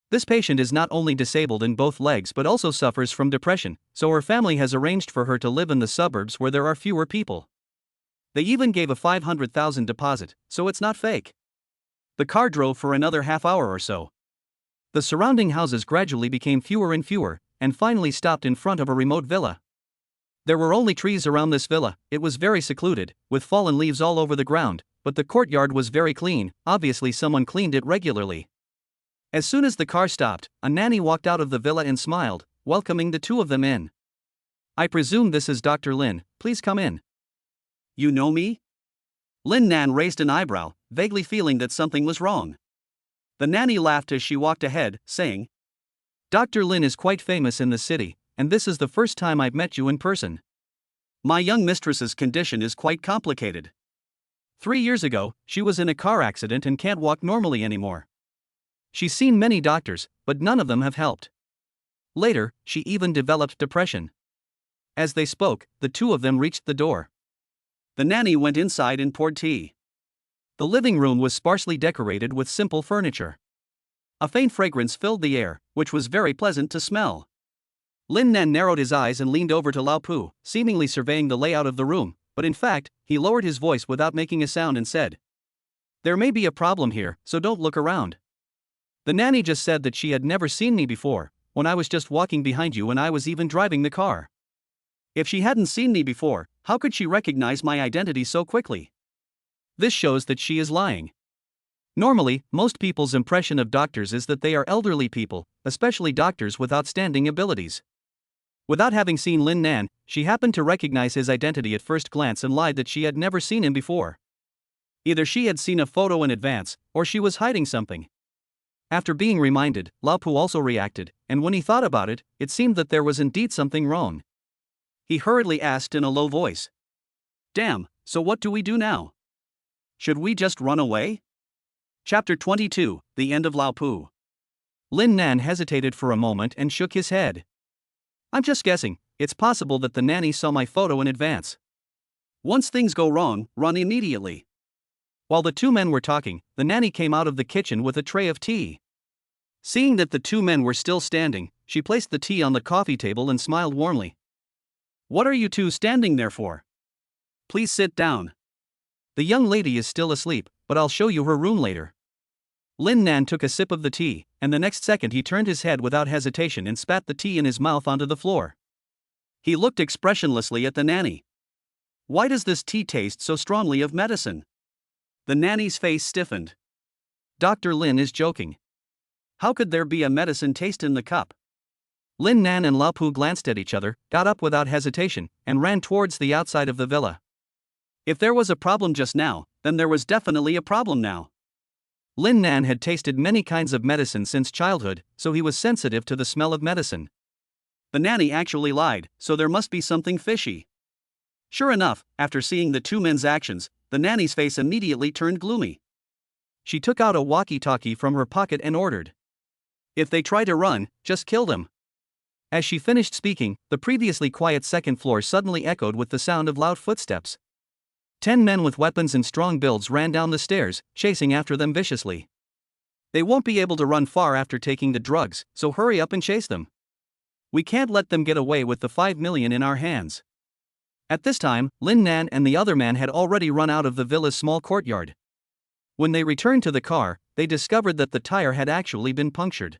This patient is not only disabled in both legs but also suffers from depression, so her family has arranged for her to live in the suburbs where there are fewer people. They even gave a 500,000 deposit, so it's not fake." The car drove for another half hour or so. The surrounding houses gradually became fewer and fewer, and finally stopped in front of a remote villa. There were only trees around this villa, it was very secluded, with fallen leaves all over the ground, but the courtyard was very clean, obviously someone cleaned it regularly. As soon as the car stopped, a nanny walked out of the villa and smiled, welcoming the two of them in. "I presume this is Dr. Lin, please come in." "You know me?" Lin Nan raised an eyebrow, vaguely feeling that something was wrong. The nanny laughed as she walked ahead, saying, "Dr. Lin is quite famous in the city, and this is the first time I've met you in person. My young mistress's condition is quite complicated. 3 years ago, she was in a car accident and can't walk normally anymore. She's seen many doctors, but none of them have helped. Later, she even developed depression." As they spoke, the two of them reached the door. The nanny went inside and poured tea. The living room was sparsely decorated with simple furniture. A faint fragrance filled the air, which was very pleasant to smell. Lin Nan narrowed his eyes and leaned over to Lao Pu, seemingly surveying the layout of the room, but in fact, he lowered his voice without making a sound and said, "There may be a problem here, so don't look around. The nanny just said that she had never seen me before, when I was just walking behind you and I was even driving the car. If she hadn't seen me before, how could she recognize my identity so quickly? This shows that she is lying." Normally, most people's impression of doctors is that they are elderly people, especially doctors with outstanding abilities. Without having seen Lin Nan, she happened to recognize his identity at first glance and lied that she had never seen him before. Either she had seen a photo in advance, or she was hiding something. After being reminded, Lao Pu also reacted, and when he thought about it, it seemed that there was indeed something wrong. he hurriedly asked in a low voice. Damn, so what do we do now? Should we just run away? Chapter 22, The End of Lao Pu. Lin Nan hesitated for a moment and shook his head. I'm just guessing, it's possible that the nanny saw my photo in advance. Once things go wrong, run immediately. While the two men were talking, the nanny came out of the kitchen with a tray of tea. Seeing that the two men were still standing, she placed the tea on the coffee table and smiled warmly. What are you two standing there for? Please sit down. The young lady is still asleep, but I'll show you her room later. Lin Nan took a sip of the tea, and the next second he turned his head without hesitation and spat the tea in his mouth onto the floor. He looked expressionlessly at the nanny. Why does this tea taste so strongly of medicine? The nanny's face stiffened. Dr. Lin is joking. How could there be a medicine taste in the cup? Lin Nan and Lao Pu glanced at each other, got up without hesitation, and ran towards the outside of the villa. If there was a problem just now, then there was definitely a problem now. Lin Nan had tasted many kinds of medicine since childhood, so he was sensitive to the smell of medicine. The nanny actually lied, so there must be something fishy. Sure enough, after seeing the two men's actions, the nanny's face immediately turned gloomy. She took out a walkie-talkie from her pocket and ordered. If they try to run, just kill them. As she finished speaking, the previously quiet second floor suddenly echoed with the sound of loud footsteps. 10 men with weapons and strong builds ran down the stairs, chasing after them viciously. They won't be able to run far after taking the drugs, so hurry up and chase them. We can't let them get away with the 5 million in our hands. At this time, Lin Nan and the other man had already run out of the villa's small courtyard. When they returned to the car, they discovered that the tire had actually been punctured.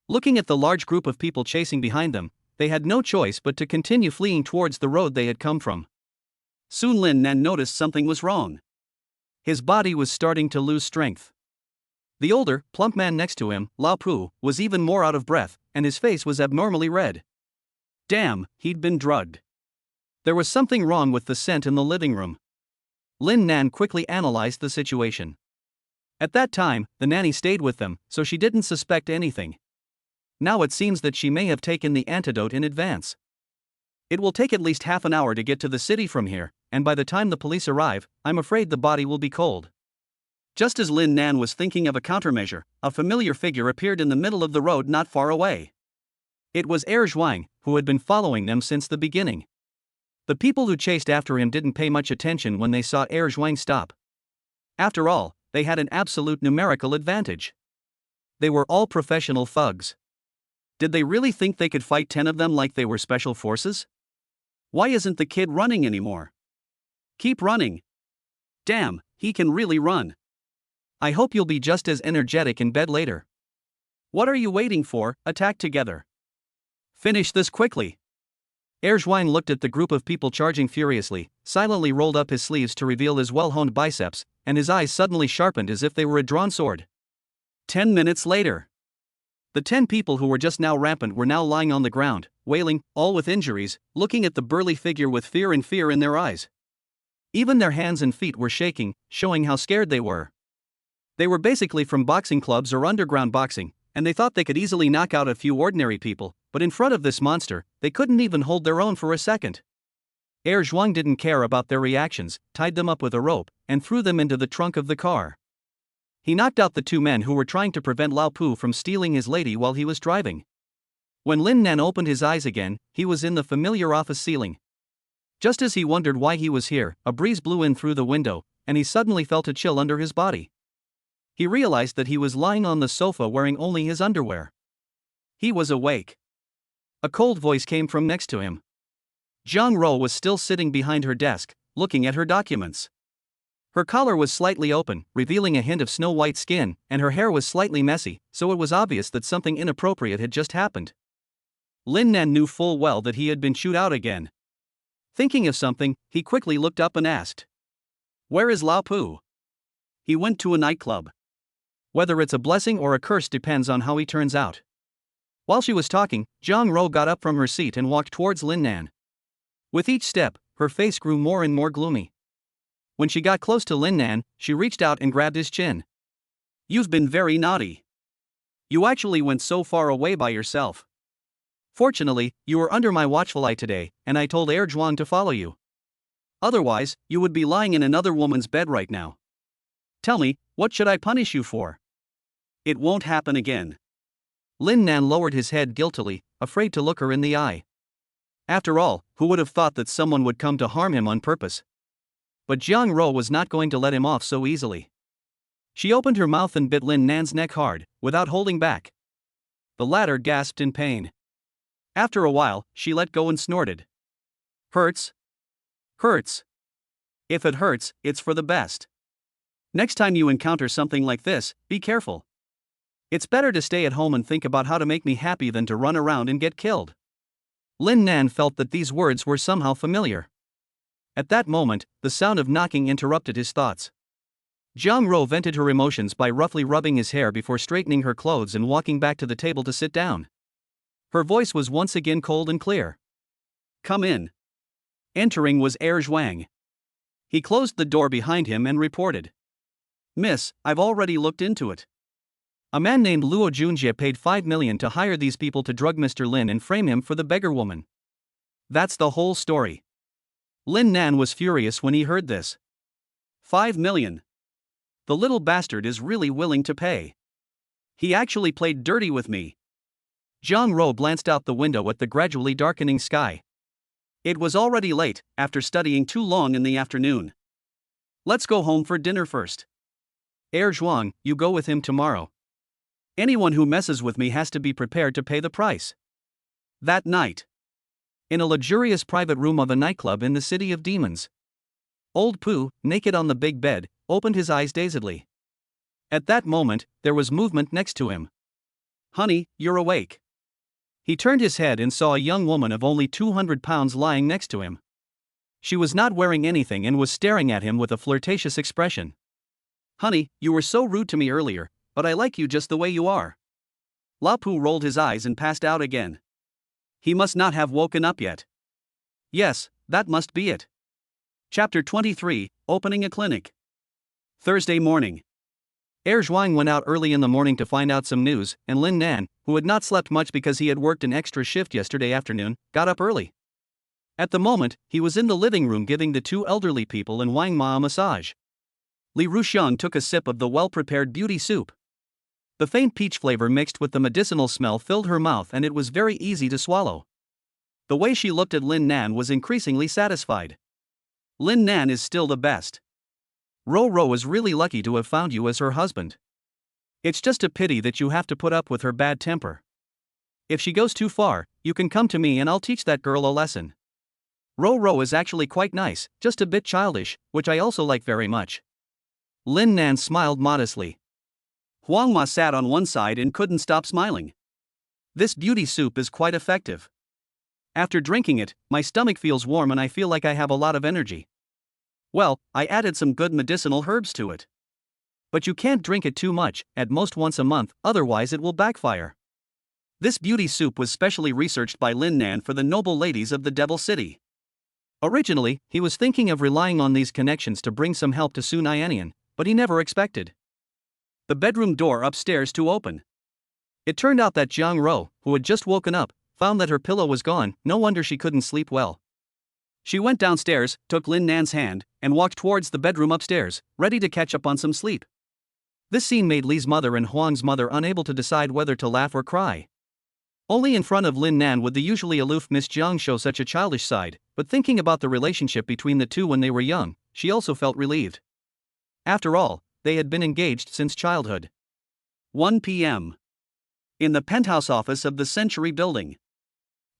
Looking at the large group of people chasing behind them, they had no choice but to continue fleeing towards the road they had come from. Soon Lin Nan noticed something was wrong. His body was starting to lose strength. The older, plump man next to him, Lao Pu, was even more out of breath, and his face was abnormally red. Damn, he'd been drugged. There was something wrong with the scent in the living room. Lin Nan quickly analyzed the situation. At that time, the nanny stayed with them, so she didn't suspect anything. Now it seems that she may have taken the antidote in advance. It will take at least half an hour to get to the city from here, and by the time the police arrive, I'm afraid the body will be cold. Just as Lin Nan was thinking of a countermeasure, a familiar figure appeared in the middle of the road not far away. It was Jiang, who had been following them since the beginning. The people who chased after him didn't pay much attention when they saw Jiang stop. After all, they had an absolute numerical advantage. They were all professional thugs. Did they really think they could fight 10 of them like they were special forces? Why isn't the kid running anymore? Keep running. Damn, he can really run. I hope you'll be just as energetic in bed later. What are you waiting for? Attack together. Finish this quickly. Jiang looked at the group of people charging furiously, silently rolled up his sleeves to reveal his well-honed biceps, and his eyes suddenly sharpened as if they were a drawn sword. 10 minutes later. The 10 people who were just now rampant were now lying on the ground, wailing, all with injuries, looking at the burly figure with fear in their eyes. Even their hands and feet were shaking, showing how scared they were. They were basically from boxing clubs or underground boxing, and they thought they could easily knock out a few ordinary people, but in front of this monster, they couldn't even hold their own for a second. Jiang didn't care about their reactions, tied them up with a rope, and threw them into the trunk of the car. He knocked out the two men who were trying to prevent Lao Pu from stealing his lady while he was driving. When Lin Nan opened his eyes again, he was in the familiar office ceiling. Just as he wondered why he was here, a breeze blew in through the window, and he suddenly felt a chill under his body. He realized that he was lying on the sofa wearing only his underwear. He was awake. A cold voice came from next to him. Jiang was still sitting behind her desk, looking at her documents. Her collar was slightly open, revealing a hint of snow-white skin, and her hair was slightly messy, so it was obvious that something inappropriate had just happened. Lin Nan knew full well that he had been chewed out again. Thinking of something, he quickly looked up and asked, "Where is Lao Pu?" "He went to a nightclub." Whether it's a blessing or a curse depends on how he turns out. While she was talking, Jiang got up from her seat and walked towards Lin Nan. With each step, her face grew more and more gloomy. When she got close to Lin Nan, she reached out and grabbed his chin. "You've been very naughty. You actually went so far away by yourself. Fortunately, you were under my watchful eye today, and I told Jiang to follow you. Otherwise, you would be lying in another woman's bed right now. Tell me, what should I punish you for? It won't happen again. Lin Nan lowered his head guiltily, afraid to look her in the eye. After all, who would have thought that someone would come to harm him on purpose? But Jiang Ro was not going to let him off so easily. She opened her mouth and bit Lin Nan's neck hard, without holding back. The latter gasped in pain. After a while, she let go and snorted. Hurts? Hurts. If it hurts, it's for the best. Next time you encounter something like this, be careful. It's better to stay at home and think about how to make me happy than to run around and get killed. Lin Nan felt that these words were somehow familiar. At that moment, the sound of knocking interrupted his thoughts. Jiang Ro vented her emotions by roughly rubbing his hair before straightening her clothes and walking back to the table to sit down. Her voice was once again cold and clear. Come in. Entering was Zhuang. He closed the door behind him and reported. Miss, I've already looked into it. A man named Luo Junjie paid 5 million to hire these people to drug Mr. Lin and frame him for the beggar woman. That's the whole story. Lin Nan was furious when he heard this. 5 million. The little bastard is really willing to pay. He actually played dirty with me. Jiang Ro glanced out the window at the gradually darkening sky. It was already late, after studying too long in the afternoon. Let's go home for dinner first. Zhuang, you go with him tomorrow. Anyone who messes with me has to be prepared to pay the price. That night. In a luxurious private room of a nightclub in the City of Demons. Old Pooh, naked on the big bed, opened his eyes dazedly. At that moment, there was movement next to him. Honey, you're awake. He turned his head and saw a young woman of only 200 pounds lying next to him. She was not wearing anything and was staring at him with a flirtatious expression. Honey, you were so rude to me earlier, but I like you just the way you are. Lapu rolled his eyes and passed out again. He must not have woken up yet. Yes, that must be it. Chapter 23, Opening a Clinic. Thursday morning. Zhuang went out early in the morning to find out some news, and Lin Nan, who had not slept much because he had worked an extra shift yesterday afternoon, got up early. At the moment, he was in the living room giving the two elderly people in Wang Ma a massage. Li Ruxiang took a sip of the well-prepared beauty soup. The faint peach flavor mixed with the medicinal smell filled her mouth and it was very easy to swallow. The way she looked at Lin Nan was increasingly satisfied. Lin Nan is still the best. Ro is really lucky to have found you as her husband. It's just a pity that you have to put up with her bad temper. If she goes too far, you can come to me and I'll teach that girl a lesson. Ro is actually quite nice, just a bit childish, which I also like very much. Lin Nan smiled modestly. Huang Ma sat on one side and couldn't stop smiling. This beauty soup is quite effective. After drinking it, my stomach feels warm and I feel like I have a lot of energy. Well, I added some good medicinal herbs to it. But you can't drink it too much, at most once a month, otherwise it will backfire. This beauty soup was specially researched by Lin Nan for the noble ladies of the Devil City. Originally, he was thinking of relying on these connections to bring some help to Su Nian, but he never expected the bedroom door upstairs to open. It turned out that Jiang Ro, who had just woken up, found that her pillow was gone. No wonder she couldn't sleep well. She went downstairs, took Lin Nan's hand, and walked towards the bedroom upstairs, ready to catch up on some sleep. This scene made Li's mother and Huang's mother unable to decide whether to laugh or cry. Only in front of Lin Nan would the usually aloof Miss Jiang show such a childish side, but thinking about the relationship between the two when they were young, she also felt relieved. After all, they had been engaged since childhood. 1 p.m. In the penthouse office of the Century Building.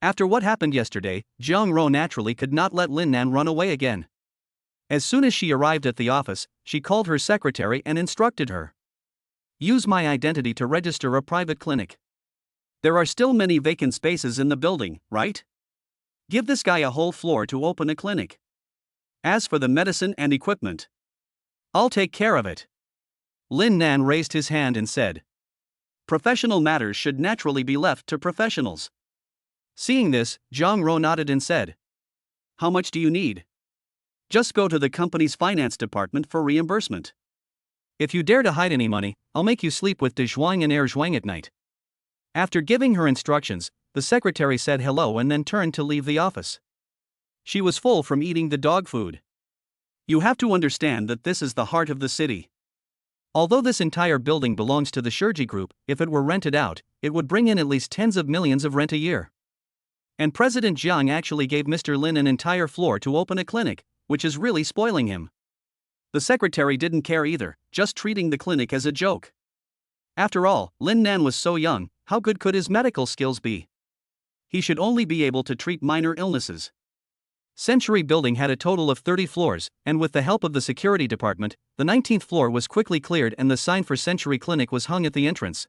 After what happened yesterday, Jiang Ro naturally could not let Lin Nan run away again. As soon as she arrived at the office, she called her secretary and instructed her. Use my identity to register a private clinic. There are still many vacant spaces in the building, right? Give this guy a whole floor to open a clinic. As for the medicine and equipment, I'll take care of it. Lin Nan raised his hand and said. Professional matters should naturally be left to professionals. Seeing this, Jiang Ro nodded and said. How much do you need? Just go to the company's finance department for reimbursement. If you dare to hide any money, I'll make you sleep with De Zhuang and Zhuang at night. After giving her instructions, the secretary said hello and then turned to leave the office. She was full from eating the dog food. You have to understand that this is the heart of the city. Although this entire building belongs to the Shurji Group, if it were rented out, it would bring in at least tens of millions of rent a year. And President Jiang actually gave Mr. Lin an entire floor to open a clinic, which is really spoiling him. The secretary didn't care either, just treating the clinic as a joke. After all, Lin Nan was so young, how good could his medical skills be? He should only be able to treat minor illnesses. Century Building had a total of 30 floors, and with the help of the security department, the 19th floor was quickly cleared and the sign for Century Clinic was hung at the entrance.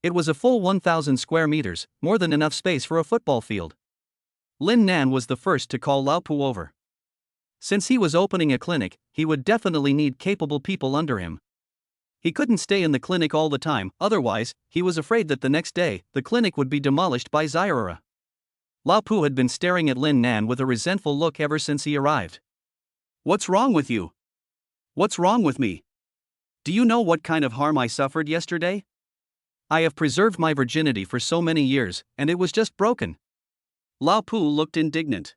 It was a full 1,000 square meters, more than enough space for a football field. Lin Nan was the first to call Lao Pu over. Since he was opening a clinic, he would definitely need capable people under him. He couldn't stay in the clinic all the time, otherwise, he was afraid that the next day, the clinic would be demolished by Zairura. Lao Pu had been staring at Lin Nan with a resentful look ever since he arrived. What's wrong with you? What's wrong with me? Do you know what kind of harm I suffered yesterday? I have preserved my virginity for so many years, and it was just broken. Lao Pu looked indignant.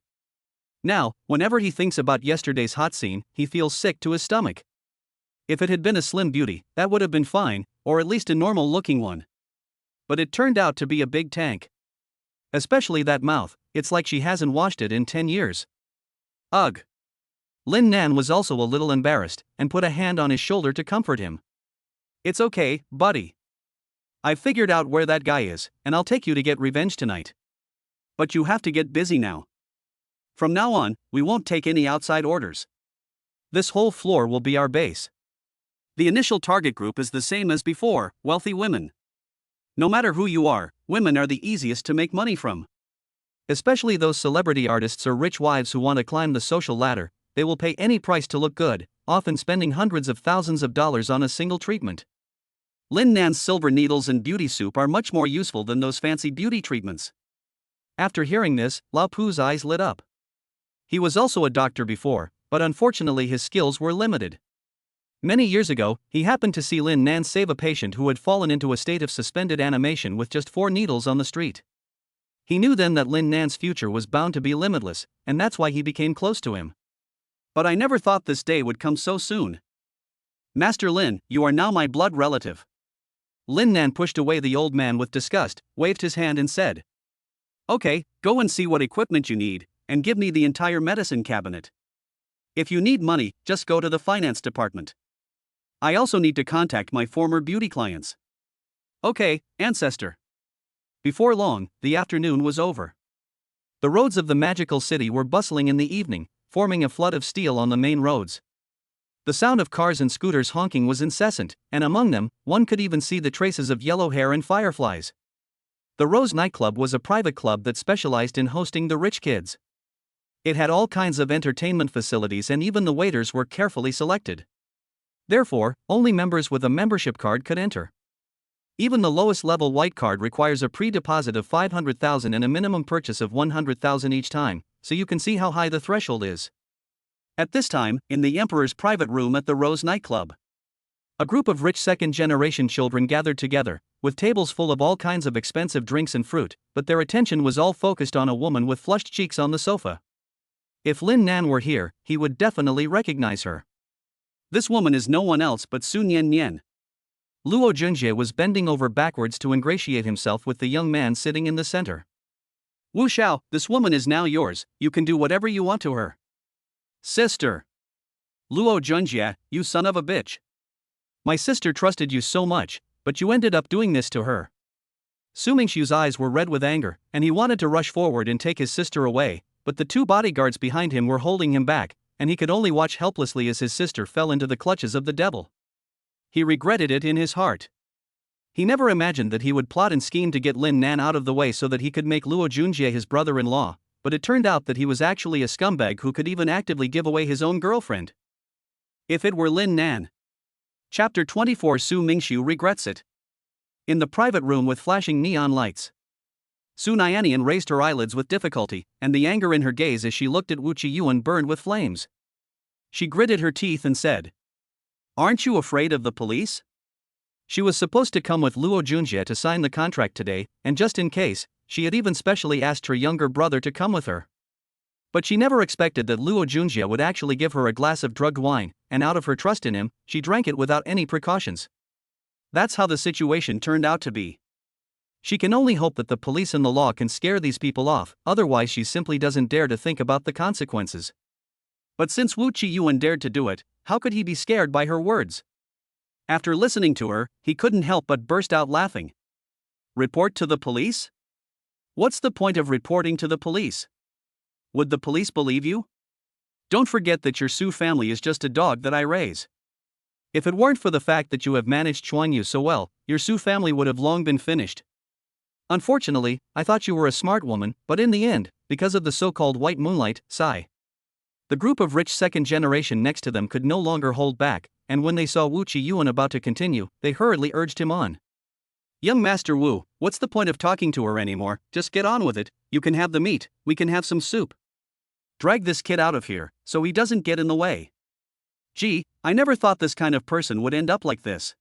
Now, whenever he thinks about yesterday's hot scene, he feels sick to his stomach. If it had been a slim beauty, that would have been fine, or at least a normal-looking one. But it turned out to be a big tank. Especially that mouth, it's like she hasn't washed it in 10 years. Ugh. Lin Nan was also a little embarrassed, and put a hand on his shoulder to comfort him. It's okay, buddy. I've figured out where that guy is, and I'll take you to get revenge tonight. But you have to get busy now. From now on, we won't take any outside orders. This whole floor will be our base. The initial target group is the same as before, wealthy women. No matter who you are, women are the easiest to make money from. Especially those celebrity artists or rich wives who want to climb the social ladder, they will pay any price to look good, often spending hundreds of thousands of dollars on a single treatment. Lin Nan's silver needles and beauty soup are much more useful than those fancy beauty treatments. After hearing this, Lao Pu's eyes lit up. He was also a doctor before, but unfortunately his skills were limited. Many years ago, he happened to see Lin Nan save a patient who had fallen into a state of suspended animation with just 4 needles on the street. He knew then that Lin Nan's future was bound to be limitless, and that's why he became close to him. But I never thought this day would come so soon. Master Lin, you are now my blood relative. Lin Nan pushed away the old man with disgust, waved his hand and said, Okay, go and see what equipment you need, and give me the entire medicine cabinet. If you need money, just go to the finance department. I also need to contact my former beauty clients. Okay, ancestor. Before long, the afternoon was over. The roads of the magical city were bustling in the evening, forming a flood of steel on the main roads. The sound of cars and scooters honking was incessant, and among them, one could even see the traces of yellow hair and fireflies. The Rose nightclub was a private club that specialized in hosting the rich kids. It had all kinds of entertainment facilities and even the waiters were carefully selected. Therefore, only members with a membership card could enter. Even the lowest level white card requires a pre-deposit of 500,000 and a minimum purchase of 100,000 each time, so you can see how high the threshold is. At this time, in the emperor's private room at the Rose nightclub, a group of rich second-generation children gathered together, with tables full of all kinds of expensive drinks and fruit, but their attention was all focused on a woman with flushed cheeks on the sofa. If Lin Nan were here, he would definitely recognize her. This woman is no one else but Su Nian Nian. Luo Junjie was bending over backwards to ingratiate himself with the young man sitting in the center. Wu Xiao, this woman is now yours, you can do whatever you want to her. Sister. Luo Junjie, you son of a bitch. My sister trusted you so much, but you ended up doing this to her. Su Mingxiu's eyes were red with anger, and he wanted to rush forward and take his sister away, but the 2 bodyguards behind him were holding him back, and he could only watch helplessly as his sister fell into the clutches of the devil. He regretted it in his heart. He never imagined that he would plot and scheme to get Lin Nan out of the way so that he could make Luo Junjie his brother-in-law, but it turned out that he was actually a scumbag who could even actively give away his own girlfriend. If it were Lin Nan. Chapter 24 Su Mingxiu regrets it. In the private room with flashing neon lights. Su Nian raised her eyelids with difficulty, and the anger in her gaze as she looked at Wu Qiyuan burned with flames. She gritted her teeth and said, Aren't you afraid of the police? She was supposed to come with Luo Junjie to sign the contract today, and just in case, she had even specially asked her younger brother to come with her. But she never expected that Luo Junjie would actually give her a glass of drugged wine, and out of her trust in him, she drank it without any precautions. That's how the situation turned out to be. She can only hope that the police and the law can scare these people off, otherwise she simply doesn't dare to think about the consequences. But since Wu Qiyuan dared to do it, how could he be scared by her words? After listening to her, he couldn't help but burst out laughing. Report to the police? What's the point of reporting to the police? Would the police believe you? Don't forget that your Su family is just a dog that I raise. If it weren't for the fact that you have managed Chuanyu so well, your Su family would have long been finished. Unfortunately, I thought you were a smart woman, but in the end, because of the so-called white moonlight, sigh. The group of rich second generation next to them could no longer hold back, and when they saw Wu Qiyuan about to continue, they hurriedly urged him on. Young Master Wu, what's the point of talking to her anymore? Just get on with it. You can have the meat, we can have some soup. Drag this kid out of here, so he doesn't get in the way. Gee, I never thought this kind of person would end up like this.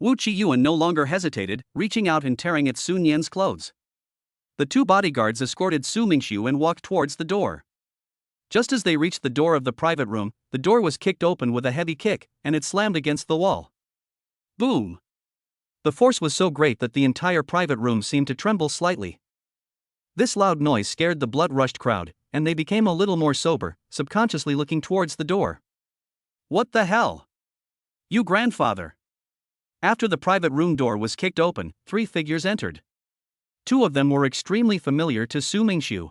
Wu Qiyuan no longer hesitated, reaching out and tearing at Su Nian's clothes. The two bodyguards escorted Su Mingxiu and walked towards the door. Just as they reached the door of the private room, the door was kicked open with a heavy kick, and it slammed against the wall. Boom! The force was so great that the entire private room seemed to tremble slightly. This loud noise scared the blood-rushed crowd, and they became a little more sober, subconsciously looking towards the door. What the hell? You grandfather! After the private room door was kicked open, three figures entered. Two of them were extremely familiar to Su Mingxiu.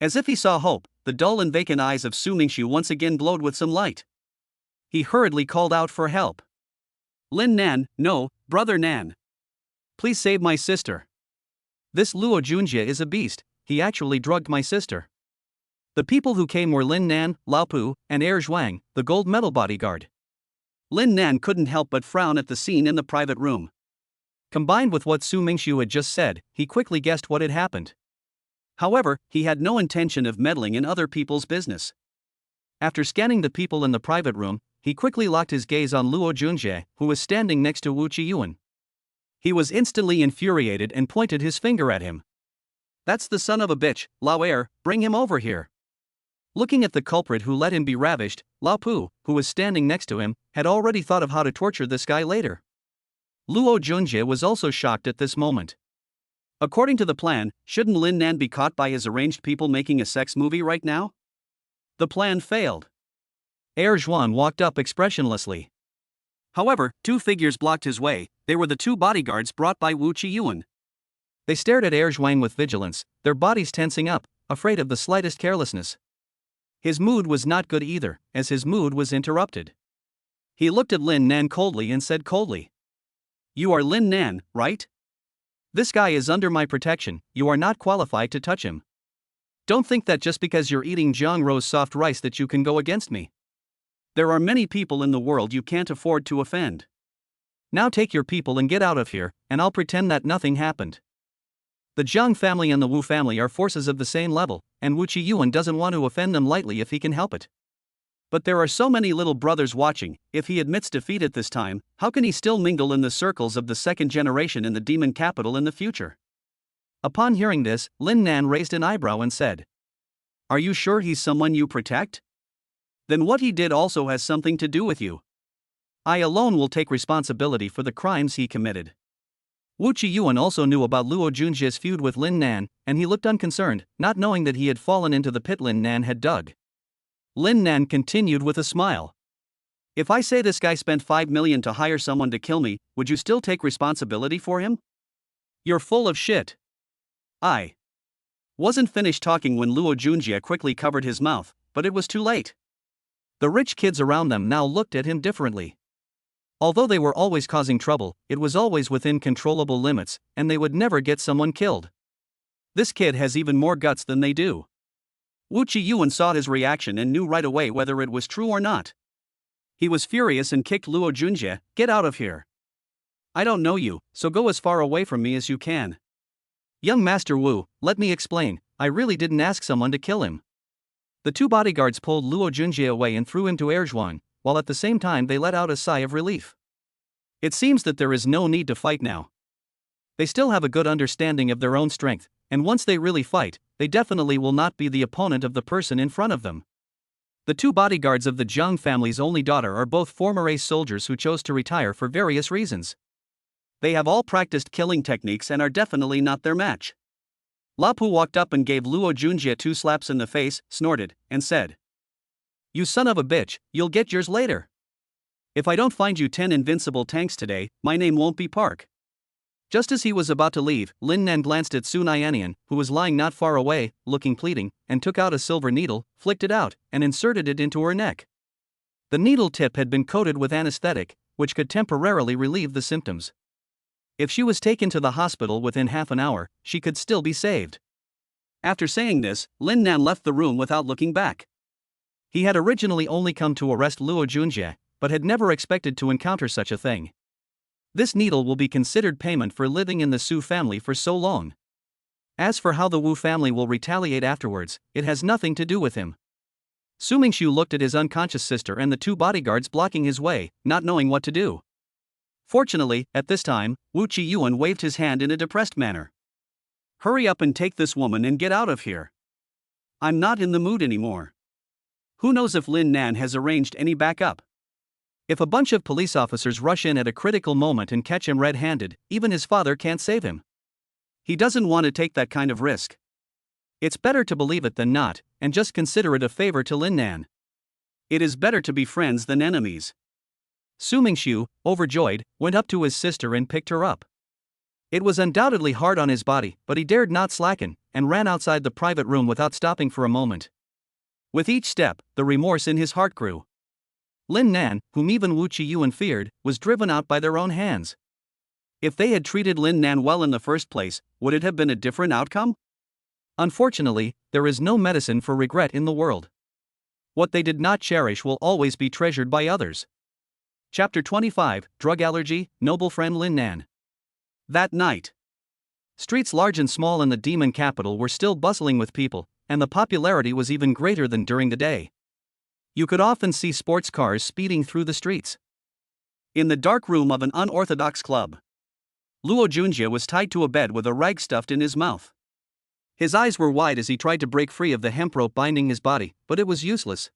As if he saw hope, the dull and vacant eyes of Su Mingxiu once again glowed with some light. He hurriedly called out for help. Lin Nan, no, brother Nan. Please save my sister. This Luo Junjie is a beast, he actually drugged my sister. The people who came were Lin Nan, Lao Pu, and Zhuang, the gold medal bodyguard. Lin Nan couldn't help but frown at the scene in the private room. Combined with what Su Mingxiu had just said, he quickly guessed what had happened. However, he had no intention of meddling in other people's business. After scanning the people in the private room, he quickly locked his gaze on Luo Junjie, who was standing next to Wu Qiyuan. He was instantly infuriated and pointed his finger at him. That's the son of a bitch, Lao Er, bring him over here. Looking at the culprit who let him be ravished, Lao Pu, who was standing next to him, had already thought of how to torture this guy later. Luo Junjie was also shocked at this moment. According to the plan, shouldn't Lin Nan be caught by his arranged people making a sex movie right now? The plan failed. Zhuang walked up expressionlessly. However, two figures blocked his way. They were the two bodyguards brought by Wu Qiyuan. They stared at Zhuang with vigilance, their bodies tensing up, afraid of the slightest carelessness. His mood was not good either, as his mood was interrupted. He looked at Lin Nan coldly and said coldly, "You are Lin Nan, right? This guy is under my protection, you are not qualified to touch him. Don't think that just because you're eating Jiang Rose soft rice that you can go against me. There are many people in the world you can't afford to offend. Now take your people and get out of here, and I'll pretend that nothing happened." The Jiang family and the Wu family are forces of the same level, and Wu Qiyuan doesn't want to offend them lightly if he can help it. But there are so many little brothers watching, if he admits defeat at this time, how can he still mingle in the circles of the second generation in the demon capital in the future? Upon hearing this, Lin Nan raised an eyebrow and said, "Are you sure he's someone you protect? Then what he did also has something to do with you. I alone will take responsibility for the crimes he committed." Wu Qiyuan also knew about Luo Junjie's feud with Lin Nan, and he looked unconcerned, not knowing that he had fallen into the pit Lin Nan had dug. Lin Nan continued with a smile. "If I say this guy spent 5 million to hire someone to kill me, would you still take responsibility for him? You're full of shit." I wasn't finished talking when Luo Junjie quickly covered his mouth, but it was too late. The rich kids around them now looked at him differently. Although they were always causing trouble, it was always within controllable limits, and they would never get someone killed. This kid has even more guts than they do. Wu Qiyuan saw his reaction and knew right away whether it was true or not. He was furious and kicked Luo Junjie, "Get out of here. I don't know you, so go as far away from me as you can." "Young Master Wu, let me explain, I really didn't ask someone to kill him." The two bodyguards pulled Luo Junjie away and threw him to Zhuang, while at the same time they let out a sigh of relief. It seems that there is no need to fight now. They still have a good understanding of their own strength, and once they really fight, they definitely will not be the opponent of the person in front of them. The two bodyguards of the Jiang family's only daughter are both former ace soldiers who chose to retire for various reasons. They have all practiced killing techniques and are definitely not their match. Lapu walked up and gave Luo Junjie 2 slaps in the face, snorted, and said, "You son of a bitch, you'll get yours later. If I don't find you 10 invincible tanks today, my name won't be Park." Just as he was about to leave, Lin Nan glanced at Su Nian Nian, who was lying not far away, looking pleading, and took out a silver needle, flicked it out, and inserted it into her neck. The needle tip had been coated with anesthetic, which could temporarily relieve the symptoms. If she was taken to the hospital within half an hour, she could still be saved. After saying this, Lin Nan left the room without looking back. He had originally only come to arrest Luo Junjie, but had never expected to encounter such a thing. This needle will be considered payment for living in the Su family for so long. As for how the Wu family will retaliate afterwards, it has nothing to do with him. Su Mingxiu looked at his unconscious sister and the two bodyguards blocking his way, not knowing what to do. Fortunately, at this time, Wu Qiyuan waved his hand in a depressed manner. "Hurry up and take this woman and get out of here. I'm not in the mood anymore. Who knows if Lin Nan has arranged any backup? If a bunch of police officers rush in at a critical moment and catch him red-handed, even his father can't save him. He doesn't want to take that kind of risk. It's better to believe it than not, and just consider it a favor to Lin Nan. It is better to be friends than enemies." Su Mingxiu, overjoyed, went up to his sister and picked her up. It was undoubtedly hard on his body, but he dared not slacken, and ran outside the private room without stopping for a moment. With each step, the remorse in his heart grew. Lin Nan, whom even Wu Qiyuan feared, was driven out by their own hands. If they had treated Lin Nan well in the first place, would it have been a different outcome? Unfortunately, there is no medicine for regret in the world. What they did not cherish will always be treasured by others. Chapter 25, Drug Allergy, Noble Friend Lin Nan. That night, streets large and small in the demon capital were still bustling with people, and the popularity was even greater than during the day. You could often see sports cars speeding through the streets. In the dark room of an unorthodox club, Luo Junjie was tied to a bed with a rag stuffed in his mouth. His eyes were wide as he tried to break free of the hemp rope binding his body, but it was useless.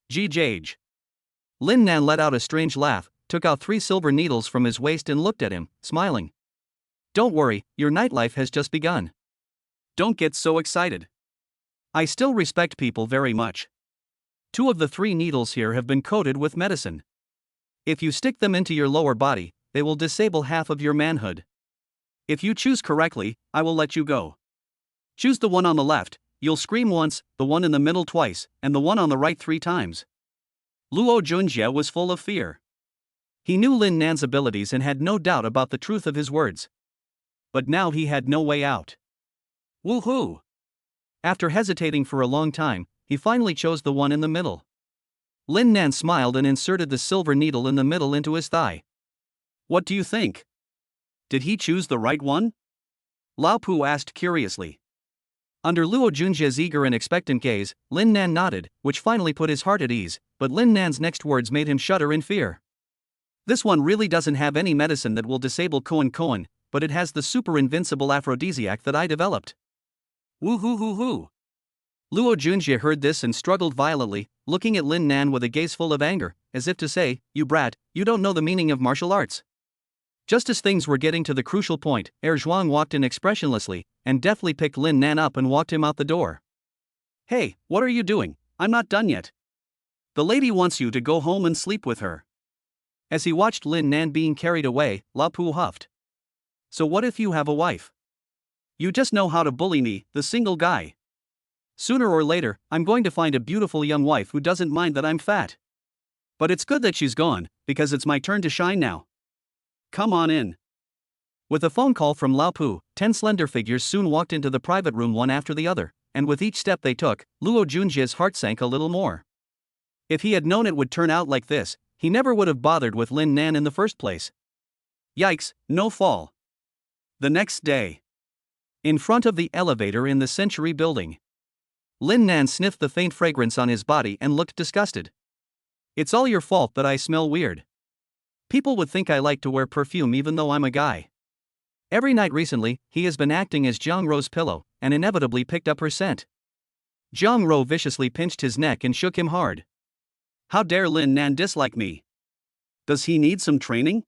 Jage. Lin Nan let out a strange laugh, took out 3 silver needles from his waist and looked at him, smiling. "Don't worry, your nightlife has just begun. Don't get so excited. I still respect people very much. 2 of the 3 needles here have been coated with medicine. If you stick them into your lower body, they will disable half of your manhood. If you choose correctly, I will let you go. Choose the one on the left, you'll scream once, the one in the middle twice, and the one on the right 3 times. Luo Junjie was full of fear. He knew Lin Nan's abilities and had no doubt about the truth of his words. But now he had no way out. Woohoo! After hesitating for a long time, he finally chose the one in the middle. Lin Nan smiled and inserted the silver needle in the middle into his thigh. "What do you think? Did he choose the right one?" Lao Pu asked curiously. Under Luo Junjie's eager and expectant gaze, Lin Nan nodded, which finally put his heart at ease, but Lin Nan's next words made him shudder in fear. "This one really doesn't have any medicine that will disable Koan, but it has the super invincible aphrodisiac that I developed." Woo-hoo-hoo-hoo. Luo Junjie heard this and struggled violently, looking at Lin Nan with a gaze full of anger, as if to say, "You brat, you don't know the meaning of martial arts." Just as things were getting to the crucial point, Zhuang walked in expressionlessly, and deftly picked Lin Nan up and walked him out the door. "Hey, what are you doing? I'm not done yet. The lady wants you to go home and sleep with her." As he watched Lin Nan being carried away, Lao Pu huffed. "So what if you have a wife? You just know how to bully me, the single guy. Sooner or later, I'm going to find a beautiful young wife who doesn't mind that I'm fat. But it's good that she's gone, because it's my turn to shine now. Come on in." With a phone call from Lao Pu, 10 slender figures soon walked into the private room one after the other, and with each step they took, Luo Junjie's heart sank a little more. If he had known it would turn out like this, he never would have bothered with Lin Nan in the first place. Yikes, no fall. The next day, in front of the elevator in the Century building, Lin Nan sniffed the faint fragrance on his body and looked disgusted. "It's all your fault that I smell weird. People would think I like to wear perfume even though I'm a guy. Every night recently, he has been acting as Jiang Ro's pillow, and inevitably picked up her scent. Jiang Ro viciously pinched his neck and shook him hard. How dare Lin Nan dislike me? Does he need some training?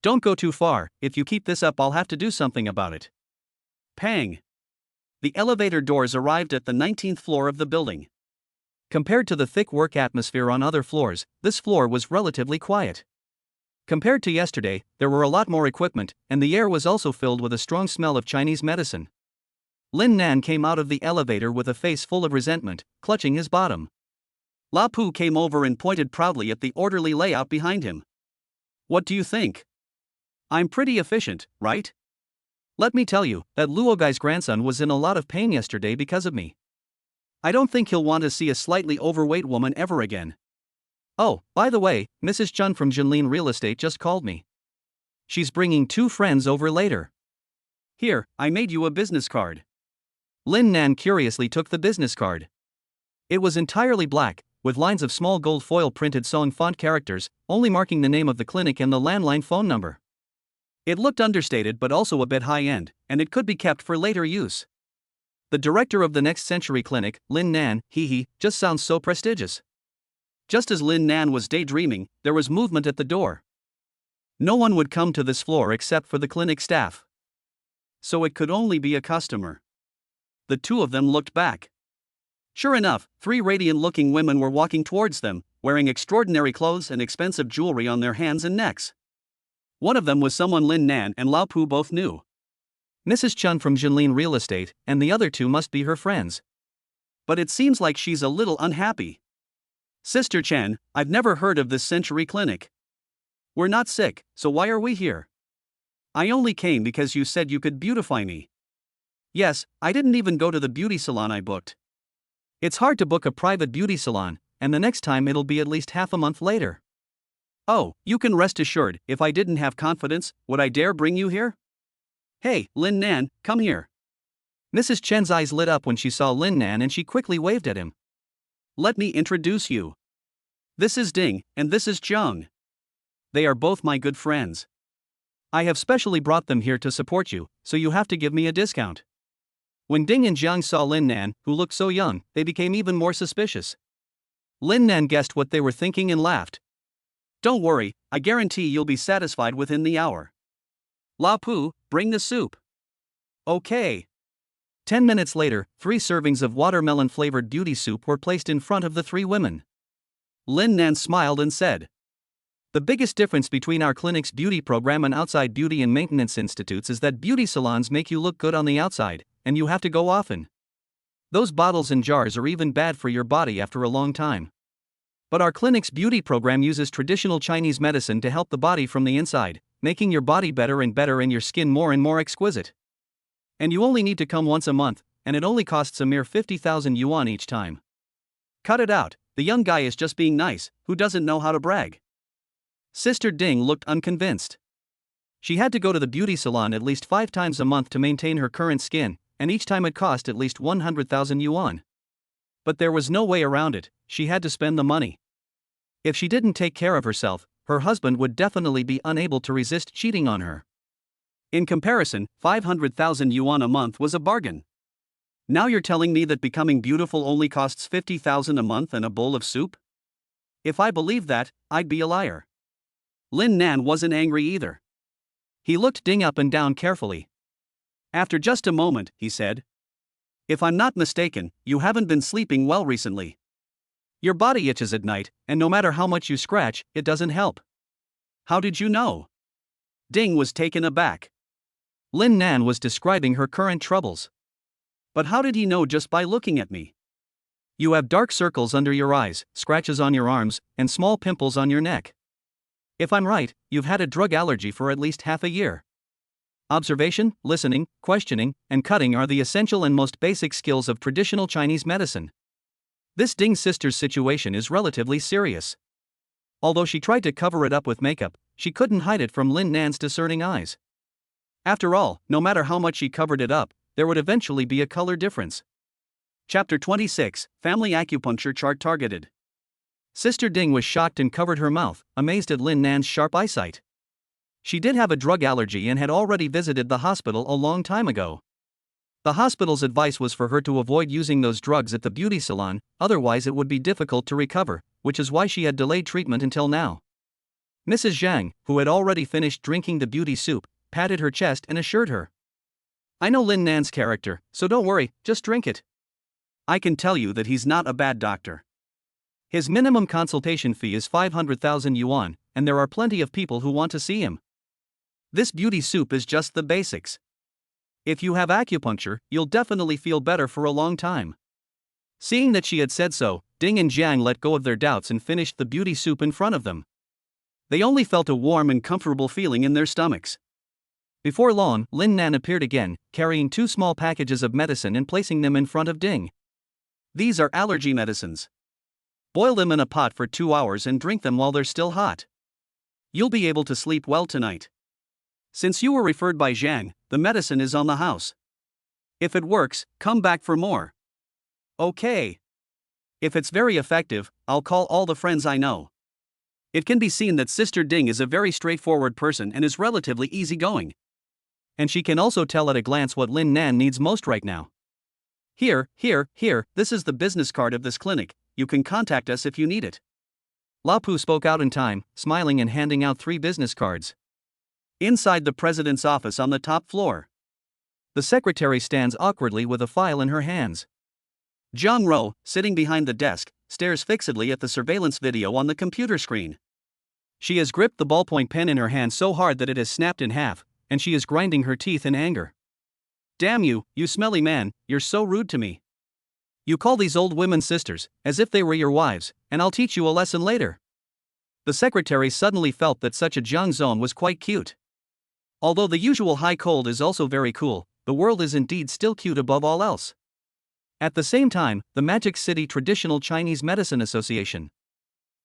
Don't go too far, if you keep this up I'll have to do something about it. Pang! The elevator doors arrived at the 19th floor of the building. Compared to the thick work atmosphere on other floors, this floor was relatively quiet. Compared to yesterday, there were a lot more equipment, and the air was also filled with a strong smell of Chinese medicine. Lin Nan came out of the elevator with a face full of resentment, clutching his bottom. La Pu came over and pointed proudly at the orderly layout behind him. What do you think? I'm pretty efficient, right? Let me tell you, that Luogai's grandson was in a lot of pain yesterday because of me. I don't think he'll want to see a slightly overweight woman ever again. Oh, by the way, Mrs. Chun from Jinlin Real Estate just called me. She's bringing 2 friends over later. Here, I made you a business card. Lin Nan curiously took the business card. It was entirely black, with lines of small gold foil printed song font characters, only marking the name of the clinic and the landline phone number. It looked understated but also a bit high-end, and it could be kept for later use. The director of the Next Century Clinic, Lin Nan, just sounds so prestigious. Just as Lin Nan was daydreaming, there was movement at the door. No one would come to this floor except for the clinic staff. So it could only be a customer. The 2 of them looked back. Sure enough, 3 radiant-looking women were walking towards them, wearing extraordinary clothes and expensive jewelry on their hands and necks. One of them was someone Lin Nan and Lao Pu both knew. Mrs. Chun from Jinlin Real Estate, and the other 2 must be her friends. But it seems like she's a little unhappy. Sister Chen, I've never heard of this Century Clinic. We're not sick, so why are we here? I only came because you said you could beautify me. Yes, I didn't even go to the beauty salon I booked. It's hard to book a private beauty salon, and the next time it'll be at least half a month later. Oh, you can rest assured, if I didn't have confidence, would I dare bring you here? Hey, Lin Nan, come here. Mrs. Chen's eyes lit up when she saw Lin Nan and she quickly waved at him. Let me introduce you. This is Ding, and this is Jiang. They are both my good friends. I have specially brought them here to support you, so you have to give me a discount. When Ding and Jiang saw Lin Nan, who looked so young, they became even more suspicious. Lin Nan guessed what they were thinking and laughed. Don't worry, I guarantee you'll be satisfied within the hour. La Pu, bring the soup. Okay. 10 minutes later, 3 servings of watermelon-flavored beauty soup were placed in front of the 3 women. Lin Nan smiled and said, The biggest difference between our clinic's beauty program and outside beauty and maintenance institutes is that beauty salons make you look good on the outside, and you have to go often. Those bottles and jars are even bad for your body after a long time. But our clinic's beauty program uses traditional Chinese medicine to help the body from the inside, making your body better and better and your skin more and more exquisite. And you only need to come once a month, and it only costs a mere 50,000 yuan each time. Cut it out, the young guy is just being nice, who doesn't know how to brag. Sister Ding looked unconvinced. She had to go to the beauty salon at least 5 times a month to maintain her current skin, and each time it cost at least 100,000 yuan. But there was no way around it, she had to spend the money. If she didn't take care of herself, her husband would definitely be unable to resist cheating on her. In comparison, 500,000 yuan a month was a bargain. Now you're telling me that becoming beautiful only costs 50,000 a month and a bowl of soup? If I believed that, I'd be a liar. Lin Nan wasn't angry either. He looked Ding up and down carefully. After just a moment, he said, If I'm not mistaken, you haven't been sleeping well recently. Your body itches at night, and no matter how much you scratch, it doesn't help. How did you know? Ding was taken aback. Lin Nan was describing her current troubles. But how did he know just by looking at me? You have dark circles under your eyes, scratches on your arms, and small pimples on your neck. If I'm right, you've had a drug allergy for at least half a year. Observation, listening, questioning, and cutting are the essential and most basic skills of traditional Chinese medicine. This Ding sister's situation is relatively serious. Although she tried to cover it up with makeup, she couldn't hide it from Lin Nan's discerning eyes. After all, no matter how much she covered it up, there would eventually be a color difference. Chapter 26, Family Acupuncture Chart Targeted. Sister Ding was shocked and covered her mouth, amazed at Lin Nan's sharp eyesight. She did have a drug allergy and had already visited the hospital a long time ago. The hospital's advice was for her to avoid using those drugs at the beauty salon, otherwise it would be difficult to recover, which is why she had delayed treatment until now. Mrs. Jiang, who had already finished drinking the beauty soup, patted her chest and assured her. I know Lin Nan's character, so don't worry, just drink it. I can tell you that he's not a bad doctor. His minimum consultation fee is 500,000 yuan, and there are plenty of people who want to see him. This beauty soup is just the basics. If you have acupuncture, you'll definitely feel better for a long time. Seeing that she had said so, Ding and Jiang let go of their doubts and finished the beauty soup in front of them. They only felt a warm and comfortable feeling in their stomachs. Before long, Lin Nan appeared again, carrying 2 small packages of medicine and placing them in front of Ding. These are allergy medicines. Boil them in a pot for 2 hours and drink them while they're still hot. You'll be able to sleep well tonight. Since you were referred by Jiang, the medicine is on the house. If it works, come back for more. Okay. If it's very effective, I'll call all the friends I know. It can be seen that Sister Ding is a very straightforward person and is relatively easygoing. And she can also tell at a glance what Lin Nan needs most right now. Here, this is the business card of this clinic, you can contact us if you need it. La Pu spoke out in time, smiling and handing out 3 business cards. Inside the president's office on the top floor. The secretary stands awkwardly with a file in her hands. Zhang Ro, sitting behind the desk, stares fixedly at the surveillance video on the computer screen. She has gripped the ballpoint pen in her hand so hard that it has snapped in half, and she is grinding her teeth in anger. Damn you, you smelly man, you're so rude to me. You call these old women sisters, as if they were your wives, and I'll teach you a lesson later. The secretary suddenly felt that such a Jiang zone was quite cute. Although the usual high cold is also very cool, the world is indeed still cute above all else. At the same time, the Magic City Traditional Chinese Medicine Association.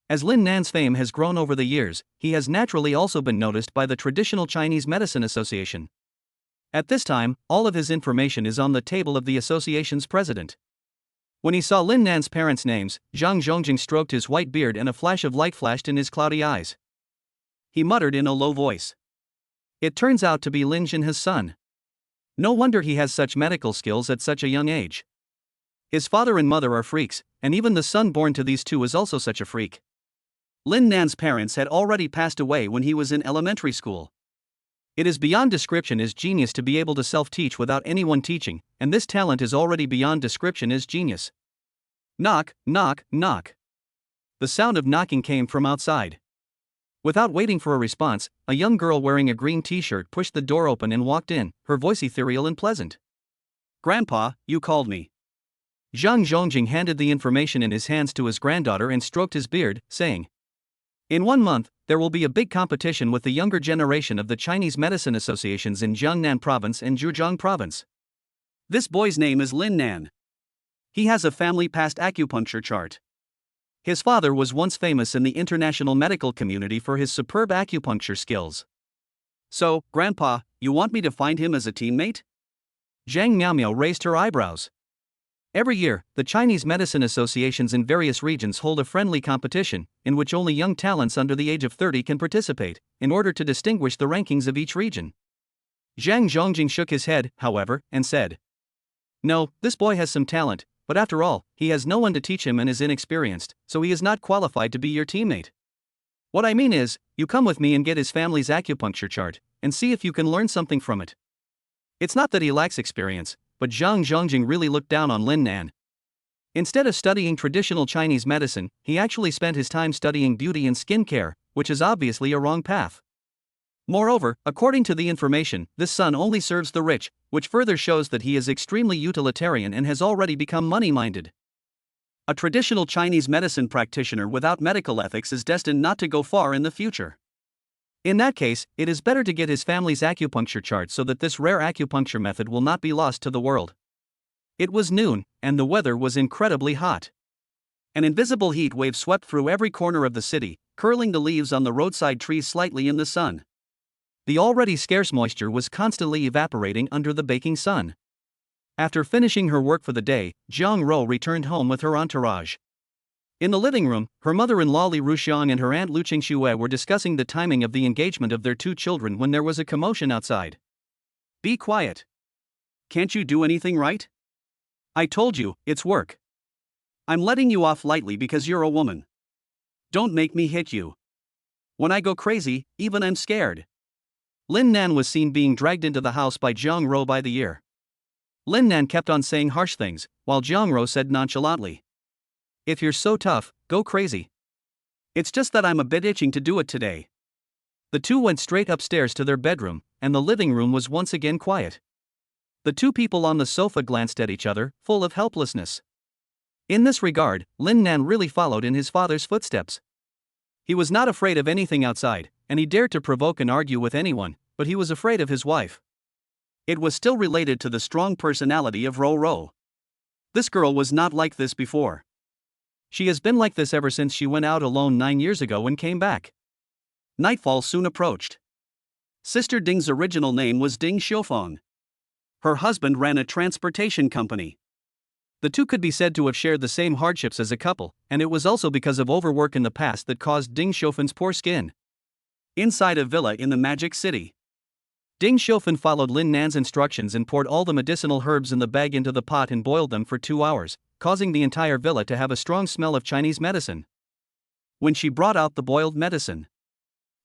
As Lin Nan's fame has grown over the years, he has naturally also been noticed by the Traditional Chinese Medicine Association. At this time, all of his information is on the table of the association's president. When he saw Lin Nan's parents' names, Zhang Zhongjing stroked his white beard and a flash of light flashed in his cloudy eyes. He muttered in a low voice. It turns out to be Lin Jin, his son. No wonder he has such medical skills at such a young age. His father and mother are freaks, and even the son born to these two is also such a freak. Lin Nan's parents had already passed away when he was in elementary school. It is beyond description his genius to be able to self-teach without anyone teaching, and this talent is already beyond description his genius. Knock, knock, knock. The sound of knocking came from outside. Without waiting for a response, a young girl wearing a green t-shirt pushed the door open and walked in, her voice ethereal and pleasant. Grandpa, you called me. Zhang Zhongjing handed the information in his hands to his granddaughter and stroked his beard, saying, in 1 month, there will be a big competition with the younger generation of the Chinese medicine associations in Jiangnan Province and Zhejiang Province. This boy's name is Lin Nan. He has a family past acupuncture chart. His father was once famous in the international medical community for his superb acupuncture skills. So, Grandpa, you want me to find him as a teammate? Zhang Miaomiao raised her eyebrows. Every year, the Chinese medicine associations in various regions hold a friendly competition, in which only young talents under the age of 30 can participate, in order to distinguish the rankings of each region. Zhang Zhongjing shook his head, however, and said, no, this boy has some talent, but after all, he has no one to teach him and is inexperienced, so he is not qualified to be your teammate. What I mean is, you come with me and get his family's acupuncture chart, and see if you can learn something from it. It's not that he lacks experience, but Zhang Zhongjing really looked down on Lin Nan. Instead of studying traditional Chinese medicine, he actually spent his time studying beauty and skincare, which is obviously a wrong path. Moreover, according to the information, this son only serves the rich, which further shows that he is extremely utilitarian and has already become money-minded. A traditional Chinese medicine practitioner without medical ethics is destined not to go far in the future. In that case, it is better to get his family's acupuncture chart so that this rare acupuncture method will not be lost to the world. It was noon, and the weather was incredibly hot. An invisible heat wave swept through every corner of the city, curling the leaves on the roadside trees slightly in the sun. The already scarce moisture was constantly evaporating under the baking sun. After finishing her work for the day, Zhang Ro returned home with her entourage. In the living room, her mother-in-law Li Ruxiang and her aunt Lu Qingxue were discussing the timing of the engagement of their two children when there was a commotion outside. Be quiet. Can't you do anything right? I told you, it's work. I'm letting you off lightly because you're a woman. Don't make me hit you. When I go crazy, even I'm scared. Lin Nan was seen being dragged into the house by Jiang Ro by the ear. Lin Nan kept on saying harsh things, while Jiang Ro said nonchalantly, "If you're so tough, go crazy. It's just that I'm a bit itching to do it today." The two went straight upstairs to their bedroom, and the living room was once again quiet. The two people on the sofa glanced at each other, full of helplessness. In this regard, Lin Nan really followed in his father's footsteps. He was not afraid of anything outside, and he dared to provoke and argue with anyone, but he was afraid of his wife. It was still related to the strong personality of Ro Ro. This girl was not like this before. She has been like this ever since she went out alone 9 years ago and came back. Nightfall soon approached. Sister Ding's original name was Ding Xiufeng. Her husband ran a transportation company. The two could be said to have shared the same hardships as a couple, and it was also because of overwork in the past that caused Ding Xiufen's poor skin. Inside a villa in the Magic City, Ding Xiufen followed Lin Nan's instructions and poured all the medicinal herbs in the bag into the pot and boiled them for 2 hours, causing the entire villa to have a strong smell of Chinese medicine. When she brought out the boiled medicine,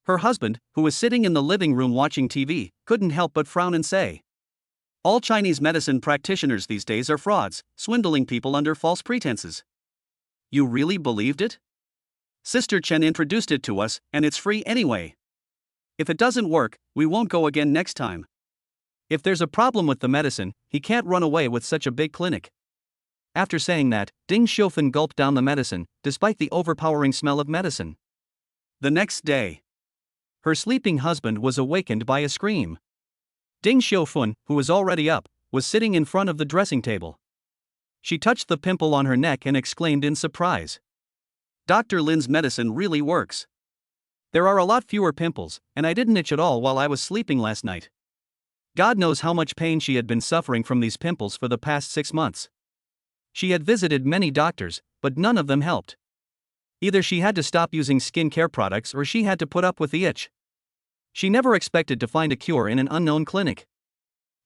her husband, who was sitting in the living room watching TV, couldn't help but frown and say, "All Chinese medicine practitioners these days are frauds, swindling people under false pretenses." You really believed it? Sister Chen introduced it to us, and it's free anyway. If it doesn't work, we won't go again next time. If there's a problem with the medicine, he can't run away with such a big clinic. After saying that, Ding Xiufen gulped down the medicine, despite the overpowering smell of medicine. The next day, her sleeping husband was awakened by a scream. Ding Xiufen, who was already up, was sitting in front of the dressing table. She touched the pimple on her neck and exclaimed in surprise, "Dr. Lin's medicine really works. There are a lot fewer pimples, and I didn't itch at all while I was sleeping last night." God knows how much pain she had been suffering from these pimples for the past 6 months. She had visited many doctors, but none of them helped. Either she had to stop using skincare products or she had to put up with the itch. She never expected to find a cure in an unknown clinic.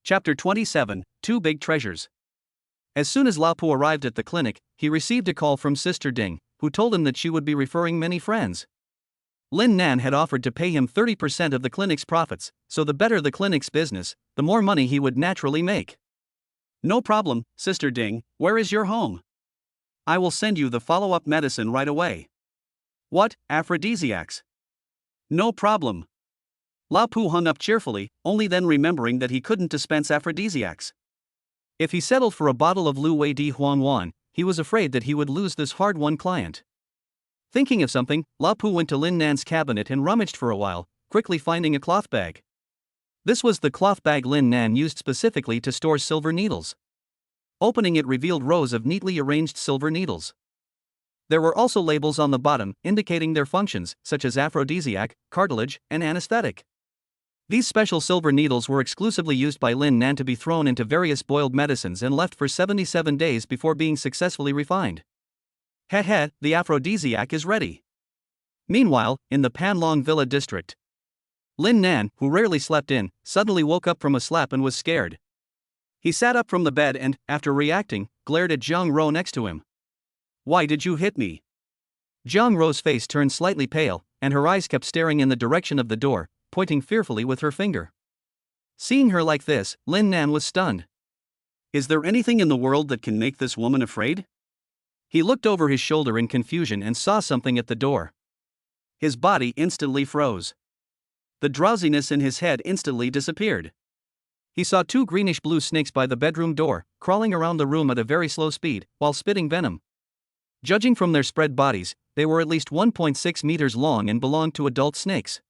Chapter 27, Two Big Treasures. As soon as Lao Pu arrived at the clinic, he received a call from Sister Ding, who told him that she would be referring many friends. Lin Nan had offered to pay him 30% of the clinic's profits, so the better the clinic's business, the more money he would naturally make. "No problem, Sister Ding, where is your home? I will send you the follow-up medicine right away." "What, aphrodisiacs?" "No problem." Lao Pu hung up cheerfully, only then remembering that he couldn't dispense aphrodisiacs. If he settled for a bottle of Lu Wei Di Huang Wan, he was afraid that he would lose this hard-won client. Thinking of something, Lao Pu went to Lin Nan's cabinet and rummaged for a while, quickly finding a cloth bag. This was the cloth bag Lin Nan used specifically to store silver needles. Opening it revealed rows of neatly arranged silver needles. There were also labels on the bottom indicating their functions, such as aphrodisiac, cartilage, and anesthetic. These special silver needles were exclusively used by Lin Nan to be thrown into various boiled medicines and left for 77 days before being successfully refined. Heh, the aphrodisiac is ready. Meanwhile, in the Panlong Villa district, Lin Nan, who rarely slept in, suddenly woke up from a slap and was scared. He sat up from the bed and, after reacting, glared at Jiang Ro next to him. "Why did you hit me?" Jiang Ro's face turned slightly pale, and her eyes kept staring in the direction of the door, pointing fearfully with her finger. Seeing her like this, Lin Nan was stunned. Is there anything in the world that can make this woman afraid? He looked over his shoulder in confusion and saw something at the door. His body instantly froze. The drowsiness in his head instantly disappeared. He saw 2 greenish-blue snakes by the bedroom door, crawling around the room at a very slow speed, while spitting venom. Judging from their spread bodies, they were at least 1.6 meters long and belonged to adult snakes.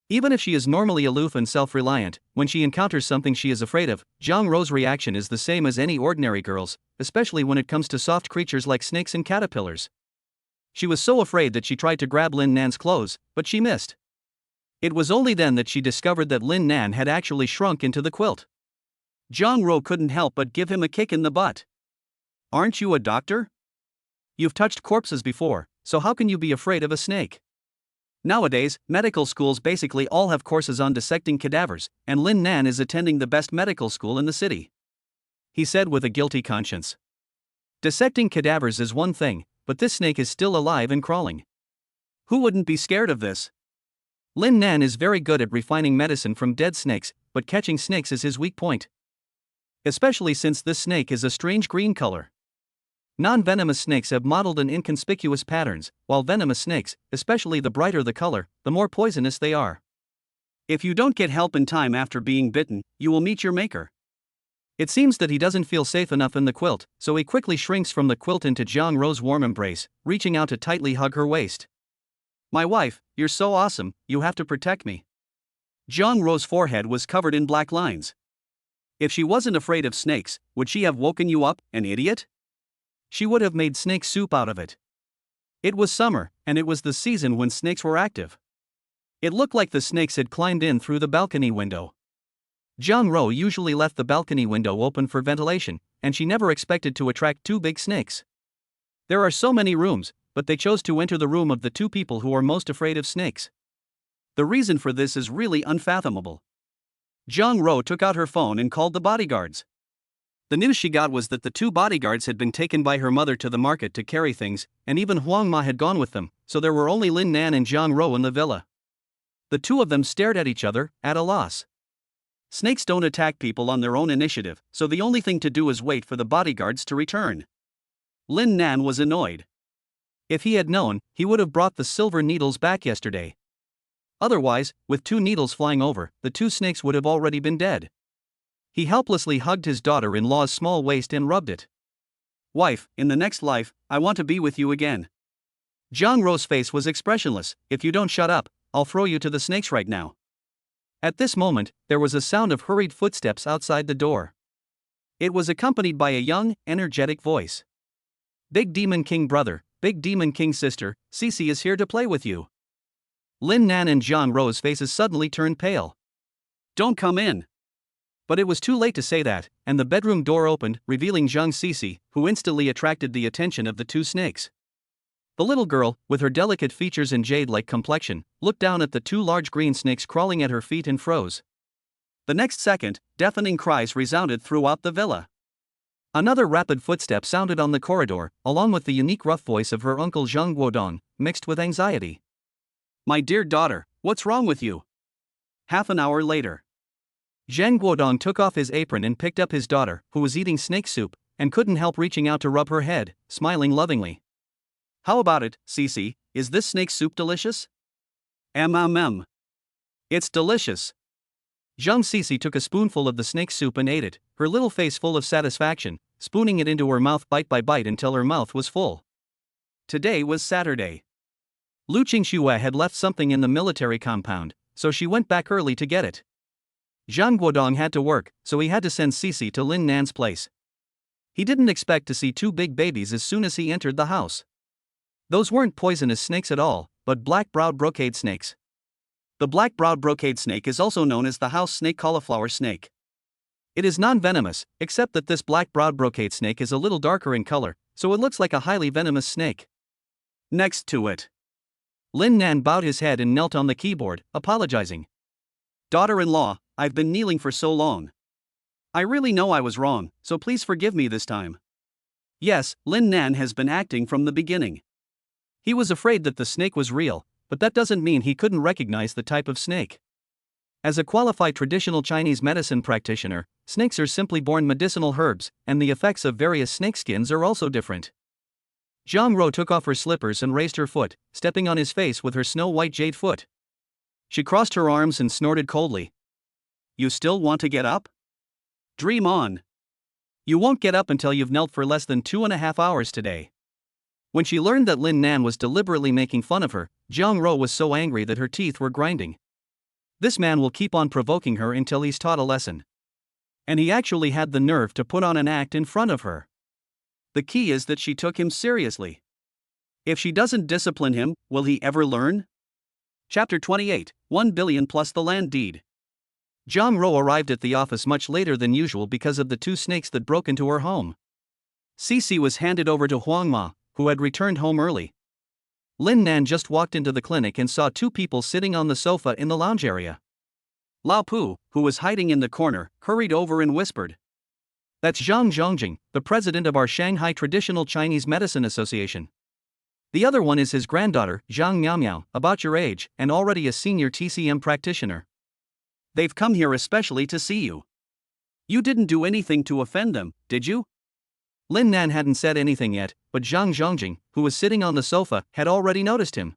Even if she is normally aloof and self-reliant, when she encounters something she is afraid of, Jiang Ro's reaction is the same as any ordinary girl's, especially when it comes to soft creatures like snakes and caterpillars. She was so afraid that she tried to grab Lin Nan's clothes, but she missed. It was only then that she discovered that Lin Nan had actually shrunk into the quilt. Jiang Ro couldn't help but give him a kick in the butt. "Aren't you a doctor? You've touched corpses before, so how can you be afraid of a snake? Nowadays, medical schools basically all have courses on dissecting cadavers, and Lin Nan is attending the best medical school in the city. He said with a guilty conscience. Dissecting cadavers is one thing, but this snake is still alive and crawling. Who wouldn't be scared of this? Lin Nan is very good at refining medicine from dead snakes, but catching snakes is his weak point. Especially since this snake is a strange green color. Non-venomous snakes have mottled and inconspicuous patterns, while venomous snakes, especially the brighter the color, the more poisonous they are. If you don't get help in time after being bitten, you will meet your maker. It seems that he doesn't feel safe enough in the quilt, so he quickly shrinks from the quilt into Jiang Ro's warm embrace, reaching out to tightly hug her waist. My wife, you're so awesome, you have to protect me. Jiang Ro's forehead was covered in black lines. If she wasn't afraid of snakes, would she have woken you up, an idiot? She would have made snake soup out of it. It was summer, and it was the season when snakes were active. It looked like the snakes had climbed in through the balcony window. Jiang Ro usually left the balcony window open for ventilation, and she never expected to attract two big snakes. There are so many rooms, but they chose to enter the room of the two people who are most afraid of snakes. The reason for this is really unfathomable. Jiang Ro took out her phone and called the bodyguards. The news she got was that the two bodyguards had been taken by her mother to the market to carry things, and even Huang Ma had gone with them, so there were only Lin Nan and Jiang Ro in the villa. The two of them stared at each other, at a loss. Snakes don't attack people on their own initiative, so the only thing to do is wait for the bodyguards to return. Lin Nan was annoyed. If he had known, he would have brought the silver needles back yesterday. Otherwise, with two needles flying over, the two snakes would have already been dead. He helplessly hugged his daughter-in-law's small waist and rubbed it. Wife, in the next life, I want to be with you again. Jiang Ro's face was expressionless. If you don't shut up, I'll throw you to the snakes right now. At this moment, there was a sound of hurried footsteps outside the door. It was accompanied by a young, energetic voice. Big Demon King brother, Big Demon King sister, Cici is here to play with you. Lin Nan and Jiang Ro's faces suddenly turned pale. Don't come in. But it was too late to say that, and the bedroom door opened, revealing Zhang Cici, who instantly attracted the attention of the two snakes. The little girl, with her delicate features and jade-like complexion, looked down at the two large green snakes crawling at her feet and froze. The next second, deafening cries resounded throughout the villa. Another rapid footstep sounded on the corridor, along with the unique rough voice of her uncle Zhang Guodong, mixed with anxiety. My dear daughter, what's wrong with you? Half an hour later. Zhang Guodong took off his apron and picked up his daughter, who was eating snake soup, and couldn't help reaching out to rub her head, smiling lovingly. How about it, Cici, is this snake soup delicious? It's delicious. Zhang Cici took a spoonful of the snake soup and ate it, her little face full of satisfaction, spooning it into her mouth bite by bite until her mouth was full. Today was Saturday. Lu Qingxue had left something in the military compound, so she went back early to get it. Zhang Guodong had to work, so he had to send Cici to Lin Nan's place. He didn't expect to see two big babies as soon as he entered the house. Those weren't poisonous snakes at all, but black-browed brocade snakes. The black-browed brocade snake is also known as the house snake cauliflower snake. It is non-venomous, except that this black-browed brocade snake is a little darker in color, so it looks like a highly venomous snake. Next to it. Lin Nan bowed his head and knelt on the keyboard, apologizing. Daughter-in-law, I've been kneeling for so long. I really know I was wrong, so please forgive me this time. Yes, Lin Nan has been acting from the beginning. He was afraid that the snake was real, but that doesn't mean he couldn't recognize the type of snake. As a qualified traditional Chinese medicine practitioner, snakes are simply born medicinal herbs, and the effects of various snake skins are also different. Jiang Ro took off her slippers and raised her foot, stepping on his face with her snow-white jade foot. She crossed her arms and snorted coldly. You still want to get up? Dream on. You won't get up until you've knelt for less than 2.5 hours today. When she learned that Lin Nan was deliberately making fun of her, Jiang Ro was so angry that her teeth were grinding. This man will keep on provoking her until he's taught a lesson. And he actually had the nerve to put on an act in front of her. The key is that she took him seriously. If she doesn't discipline him, will he ever learn? Chapter 28, 1 billion plus the land deed. Jiang Ro arrived at the office much later than usual because of the two snakes that broke into her home. Cici was handed over to Huang Ma, who had returned home early. Lin Nan just walked into the clinic and saw two people sitting on the sofa in the lounge area. Lao Pu, who was hiding in the corner, hurried over and whispered, "That's Zhang Zhongjing, the president of our Shanghai Traditional Chinese Medicine Association. The other one is his granddaughter, Zhang Miaomiao, about your age, and already a senior TCM practitioner. They've come here especially to see you. You didn't do anything to offend them, did you?" Lin Nan hadn't said anything yet, but Zhang Zhongjing, who was sitting on the sofa, had already noticed him.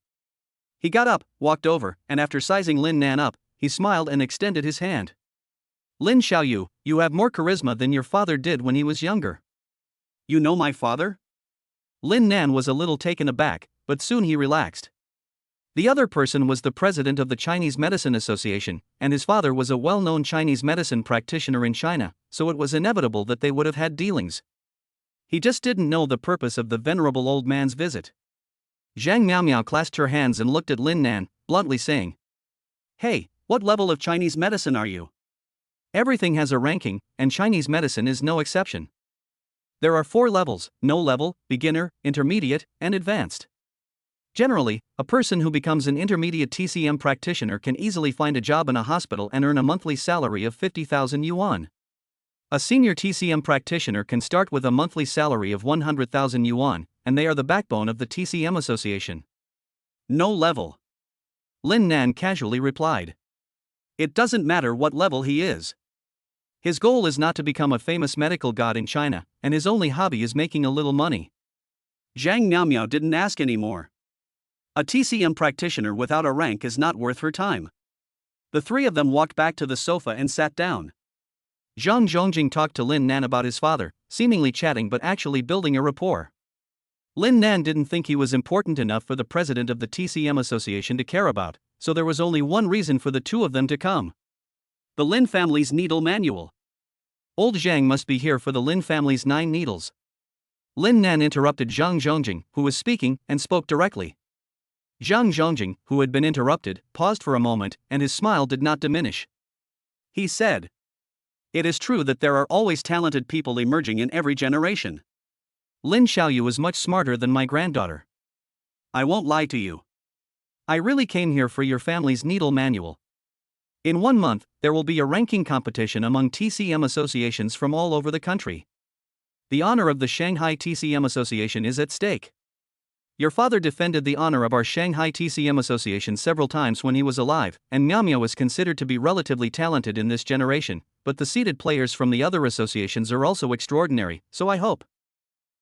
He got up, walked over, and after sizing Lin Nan up, he smiled and extended his hand. "Lin Xiaoyu, you have more charisma than your father did when he was younger." "You know my father?" Lin Nan was a little taken aback, but soon he relaxed. The other person was the president of the Chinese Medicine Association, and his father was a well-known Chinese medicine practitioner in China, so it was inevitable that they would have had dealings. He just didn't know the purpose of the venerable old man's visit. Zhang Miaomiao clasped her hands and looked at Lin Nan, bluntly saying, "Hey, what level of Chinese medicine are you?" Everything has a ranking, and Chinese medicine is no exception. There are 4 levels: no level, beginner, intermediate, and advanced. Generally, a person who becomes an intermediate TCM practitioner can easily find a job in a hospital and earn a monthly salary of 50,000 yuan. A senior TCM practitioner can start with a monthly salary of 100,000 yuan, and they are the backbone of the TCM association. "No level," Lin Nan casually replied. "It doesn't matter what level he is. His goal is not to become a famous medical god in China, and his only hobby is making a little money." Zhang Miaomiao didn't ask any more. A TCM practitioner without a rank is not worth her time. The three of them walked back to the sofa and sat down. Zhang Zhongjing talked to Lin Nan about his father, seemingly chatting but actually building a rapport. Lin Nan didn't think he was important enough for the president of the TCM association to care about, so there was only one reason for the two of them to come. The Lin family's needle manual. Old Jiang must be here for the Lin family's 9 needles. Lin Nan interrupted Zhang Zhongjing, who was speaking, and spoke directly. Zhang Zhongjing, who had been interrupted, paused for a moment, and his smile did not diminish. He said, "It is true that there are always talented people emerging in every generation. Lin Xiaoyu is much smarter than my granddaughter. I won't lie to you. I really came here for your family's needle manual. In 1 month, there will be a ranking competition among TCM associations from all over the country. The honor of the Shanghai TCM Association is at stake. Your father defended the honor of our Shanghai TCM Association several times when he was alive, and Miaomiao is considered to be relatively talented in this generation, but the seeded players from the other associations are also extraordinary, so I hope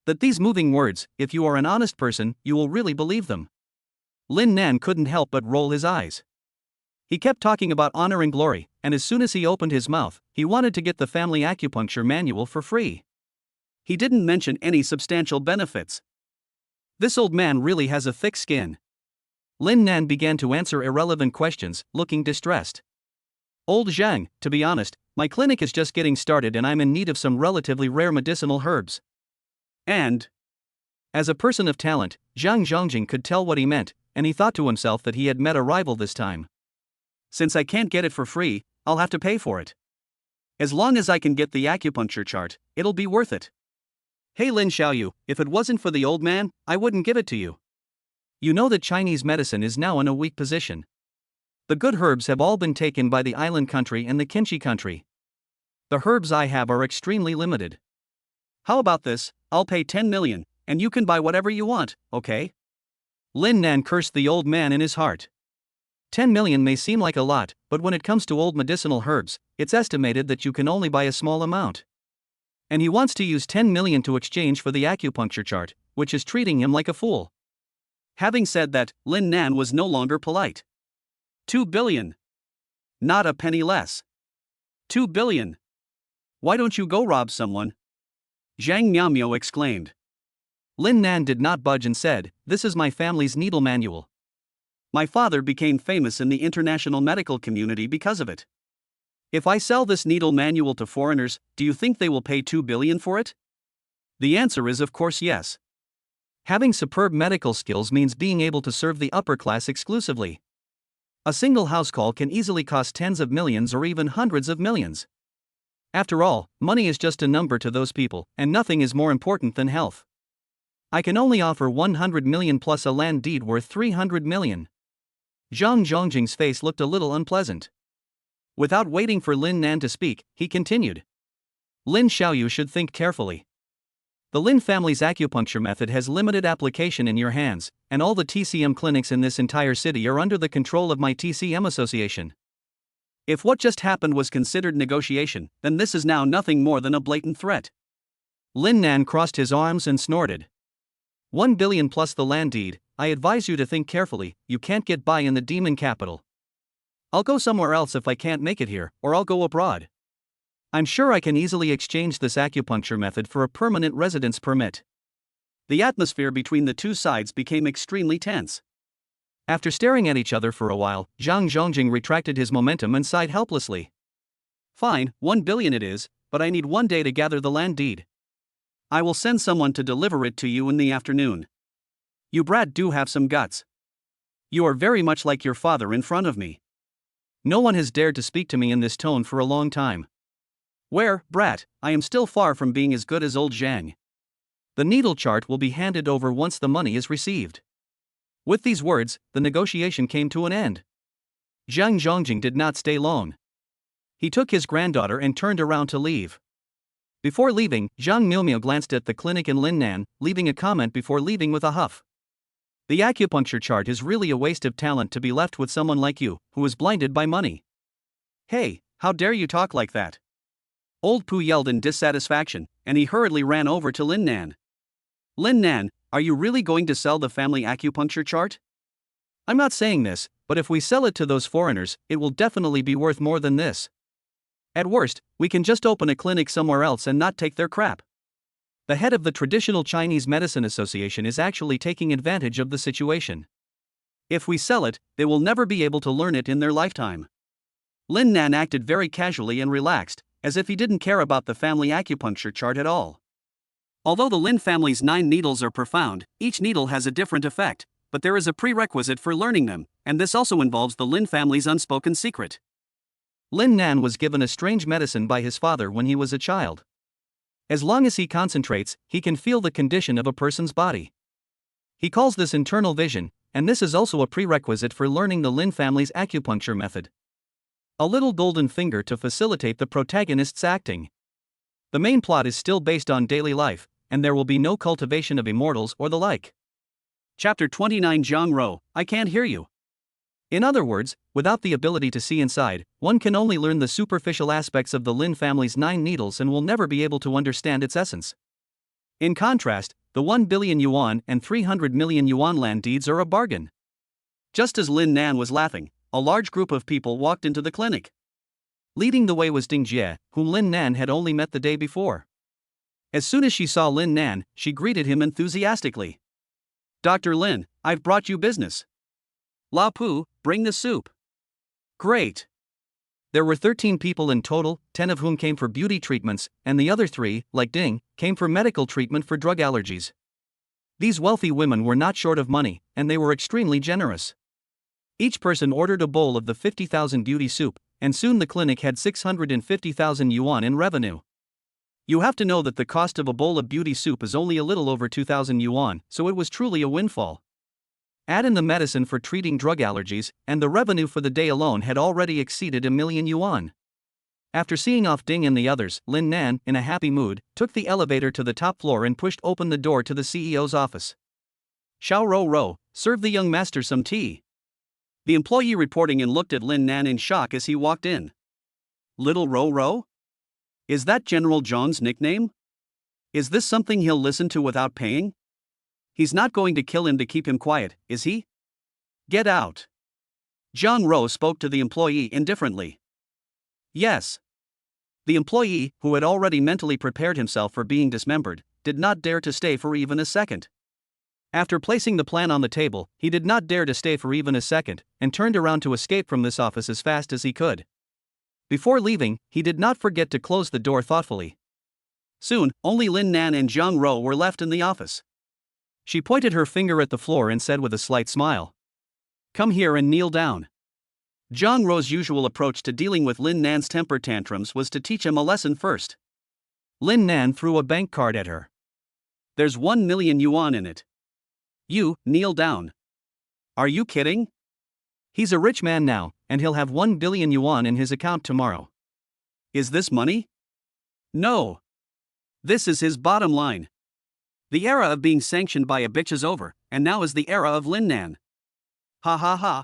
that these moving words, if you are an honest person, you will really believe them." Lin Nan couldn't help but roll his eyes. He kept talking about honor and glory, and as soon as he opened his mouth, he wanted to get the family acupuncture manual for free. He didn't mention any substantial benefits. This old man really has a thick skin. Lin Nan began to answer irrelevant questions, looking distressed. "Old Zhang, to be honest, my clinic is just getting started and I'm in need of some relatively rare medicinal herbs." And, as a person of talent, Zhang Zhongjing could tell what he meant, and he thought to himself that he had met a rival this time. "Since I can't get it for free, I'll have to pay for it. As long as I can get the acupuncture chart, it'll be worth it. Hey Lin Xiaoyu, if it wasn't for the old man, I wouldn't give it to you. You know that Chinese medicine is now in a weak position. The good herbs have all been taken by the island country and the Qinchi country. The herbs I have are extremely limited. How about this? I'll pay 10 million, and you can buy whatever you want, okay?" Lin Nan cursed the old man in his heart. 10 million may seem like a lot, but when it comes to old medicinal herbs, it's estimated that you can only buy a small amount. And he wants to use 10 million to exchange for the acupuncture chart, which is treating him like a fool. Having said that, Lin Nan was no longer polite. 2 billion. Not a penny less. 2 billion. Why don't you go rob someone? Zhang Miaomiao exclaimed. Lin Nan did not budge and said, "This is my family's needle manual. My father became famous in the international medical community because of it. If I sell this needle manual to foreigners, do you think they will pay 2 billion for it?" The answer is of course yes. Having superb medical skills means being able to serve the upper class exclusively. A single house call can easily cost tens of millions or even hundreds of millions. After all, money is just a number to those people, and nothing is more important than health. I can only offer 100 million plus a land deed worth 300 million. Zhang Zhongjing's face looked a little unpleasant. Without waiting for Lin Nan to speak, he continued. Lin Xiaoyu should think carefully. The Lin family's acupuncture method has limited application in your hands, and all the TCM clinics in this entire city are under the control of my TCM association. If what just happened was considered negotiation, then this is now nothing more than a blatant threat. Lin Nan crossed his arms and snorted. 1 billion plus the land deed. I advise you to think carefully. You can't get by in the demon capital. I'll go somewhere else if I can't make it here, or I'll go abroad. I'm sure I can easily exchange this acupuncture method for a permanent residence permit. The atmosphere between the two sides became extremely tense. After staring at each other for a while, Zhang Zhongjing retracted his momentum and sighed helplessly. Fine, 1 billion it is, but I need 1 day to gather the land deed. I will send someone to deliver it to you in the afternoon. You brat do have some guts. You are very much like your father in front of me. No one has dared to speak to me in this tone for a long time. Where, brat, I am still far from being as good as old Jiang. The needle chart will be handed over once the money is received. With these words, the negotiation came to an end. Zhang Zhongjing did not stay long. He took his granddaughter and turned around to leave. Before leaving, Zhang Miumiu glanced at the clinic in Lin Nan, leaving a comment before leaving with a huff. The acupuncture chart is really a waste of talent to be left with someone like you, who is blinded by money. Hey, how dare you talk like that? Old Pu yelled in dissatisfaction, and he hurriedly ran over to Lin Nan. Lin Nan, are you really going to sell the family acupuncture chart? I'm not saying this, but if we sell it to those foreigners, it will definitely be worth more than this. At worst, we can just open a clinic somewhere else and not take their crap. The head of the Traditional Chinese Medicine Association is actually taking advantage of the situation. If we sell it, they will never be able to learn it in their lifetime. Lin Nan acted very casually and relaxed, as if he didn't care about the family acupuncture chart at all. Although the Lin family's 9 needles are profound, each needle has a different effect, but there is a prerequisite for learning them, and this also involves the Lin family's unspoken secret. Lin Nan was given a strange medicine by his father when he was a child. As long as he concentrates, he can feel the condition of a person's body. He calls this internal vision, and this is also a prerequisite for learning the Lin family's acupuncture method. A little golden finger to facilitate the protagonist's acting. The main plot is still based on daily life, and there will be no cultivation of immortals or the like. Chapter 29 Zhang Rou, I can't hear you. In other words, without the ability to see inside, one can only learn the superficial aspects of the Lin family's 9 needles and will never be able to understand its essence. In contrast, the 1 billion yuan and 300 million yuan land deeds are a bargain. Just as Lin Nan was laughing, a large group of people walked into the clinic. Leading the way was Ding Jie, whom Lin Nan had only met the day before. As soon as she saw Lin Nan, she greeted him enthusiastically. Dr. Lin, I've brought you business. La Pu, bring the soup. Great. There were 13 people in total, 10 of whom came for beauty treatments, and the other 3, like Ding, came for medical treatment for drug allergies. These wealthy women were not short of money, and they were extremely generous. Each person ordered a bowl of the 50,000 beauty soup, and soon the clinic had 650,000 yuan in revenue. You have to know that the cost of a bowl of beauty soup is only a little over 2,000 yuan, so it was truly a windfall. Add in the medicine for treating drug allergies, and the revenue for the day alone had already exceeded 1 million yuan. After seeing off Ding and the others, Lin Nan, in a happy mood, took the elevator to the top floor and pushed open the door to the CEO's office. Xiao Rou Rou, serve the young master some tea. The employee reporting in looked at Lin Nan in shock as he walked in. Little Rou Rou? Is that General Zhang's nickname? Is this something he'll listen to without paying? He's not going to kill him to keep him quiet, is he? Get out. Zhang Rou spoke to the employee indifferently. Yes. The employee, who had already mentally prepared himself for being dismembered, did not dare to stay for even a second. After placing the plan on the table, he did not dare to stay for even a second, and turned around to escape from this office as fast as he could. Before leaving, he did not forget to close the door thoughtfully. Soon, only Lin Nan and Zhang Rou were left in the office. She pointed her finger at the floor and said with a slight smile, "Come here and kneel down." Zhang Rou's usual approach to dealing with Lin Nan's temper tantrums was to teach him a lesson first. Lin Nan threw a bank card at her. There's 1 million yuan in it. You, kneel down. Are you kidding? He's a rich man now, and he'll have 1 billion yuan in his account tomorrow. Is this money? No. This is his bottom line. The era of being sanctioned by a bitch is over, and now is the era of Lin Nan. Ha ha ha.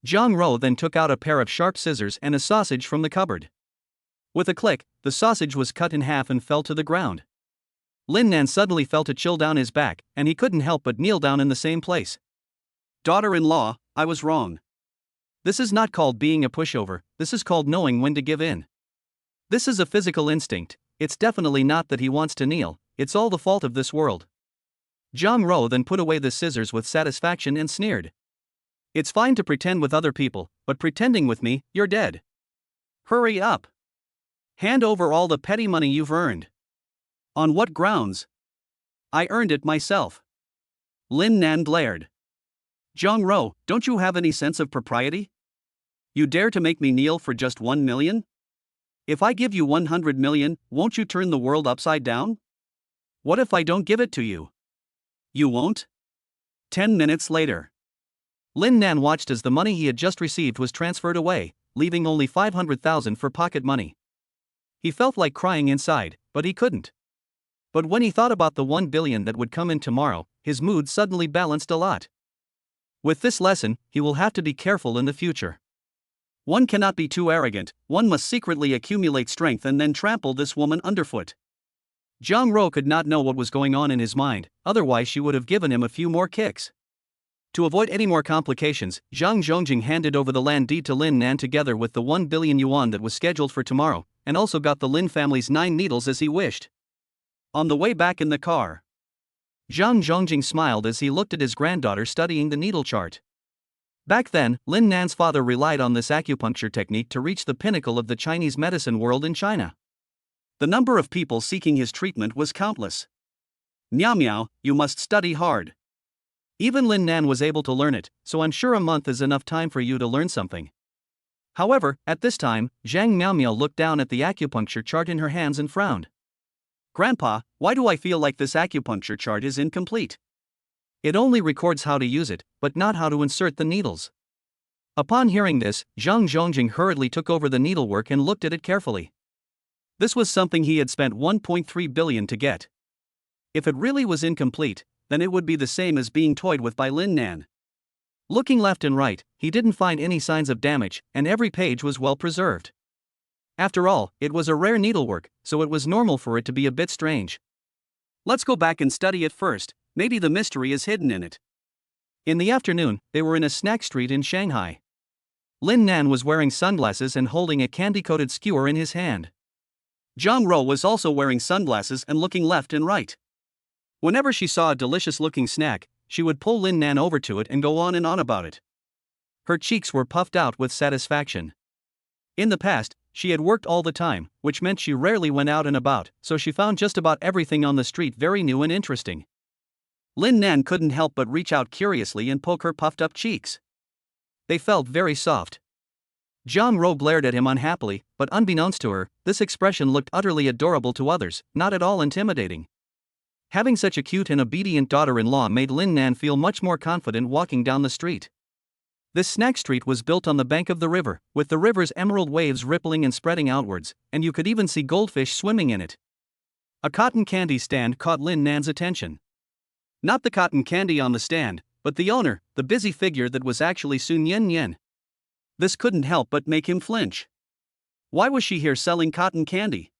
Jiang Ro then took out a pair of sharp scissors and a sausage from the cupboard. With a click, the sausage was cut in half and fell to the ground. Lin Nan suddenly felt a chill down his back, and he couldn't help but kneel down in the same place. Daughter-in-law, I was wrong. This is not called being a pushover, this is called knowing when to give in. This is a physical instinct, it's definitely not that he wants to kneel, it's all the fault of this world. Jiang Ro then put away the scissors with satisfaction and sneered. It's fine to pretend with other people, but pretending with me, you're dead. Hurry up. Hand over all the petty money you've earned. On what grounds? I earned it myself. Lin Nan glared. Jiang Ro, don't you have any sense of propriety? You dare to make me kneel for just 1 million? If I give you 100 million, won't you turn the world upside down? What if I don't give it to you? You won't? 10 minutes later. Lin Nan watched as the money he had just received was transferred away, leaving only 500,000 for pocket money. He felt like crying inside, but he couldn't. But when he thought about the 1 billion that would come in tomorrow, his mood suddenly balanced a lot. With this lesson, he will have to be careful in the future. One cannot be too arrogant, one must secretly accumulate strength and then trample this woman underfoot. Jiang Ro could not know what was going on in his mind, otherwise she would have given him a few more kicks. To avoid any more complications, Zhang Zhongjing handed over the land deed to Lin Nan together with the 1 billion yuan that was scheduled for tomorrow, and also got the Lin family's 9 needles as he wished. On the way back in the car, Zhang Zhongjing smiled as he looked at his granddaughter studying the needle chart. Back then, Lin Nan's father relied on this acupuncture technique to reach the pinnacle of the Chinese medicine world in China. The number of people seeking his treatment was countless. Miao Miao, you must study hard. Even Lin Nan was able to learn it, so I'm sure a month is enough time for you to learn something. However, at this time, Zhang Miao Miao looked down at the acupuncture chart in her hands and frowned. Grandpa, why do I feel like this acupuncture chart is incomplete? It only records how to use it, but not how to insert the needles. Upon hearing this, Zhang Zhongjing hurriedly took over the needlework and looked at it carefully. This was something he had spent 1.3 billion to get. If it really was incomplete, then it would be the same as being toyed with by Lin Nan. Looking left and right, he didn't find any signs of damage, and every page was well preserved. After all, it was a rare needlework, so it was normal for it to be a bit strange. Let's go back and study it first, maybe the mystery is hidden in it. In the afternoon, they were in a snack street in Shanghai. Lin Nan was wearing sunglasses and holding a candy-coated skewer in his hand. Jiang Ro was also wearing sunglasses and looking left and right. Whenever she saw a delicious-looking snack, she would pull Lin Nan over to it and go on and on about it. Her cheeks were puffed out with satisfaction. In the past, she had worked all the time, which meant she rarely went out and about, so she found just about everything on the street very new and interesting. Lin Nan couldn't help but reach out curiously and poke her puffed-up cheeks. They felt very soft. Jiang Ro glared at him unhappily, but unbeknownst to her, this expression looked utterly adorable to others, not at all intimidating. Having such a cute and obedient daughter-in-law made Lin Nan feel much more confident walking down the street. This snack street was built on the bank of the river, with the river's emerald waves rippling and spreading outwards, and you could even see goldfish swimming in it. A cotton candy stand caught Lin Nan's attention. Not the cotton candy on the stand, but the owner, the busy figure that was actually Su Nian Nian. This couldn't help but make him flinch. Why was she here selling cotton candy?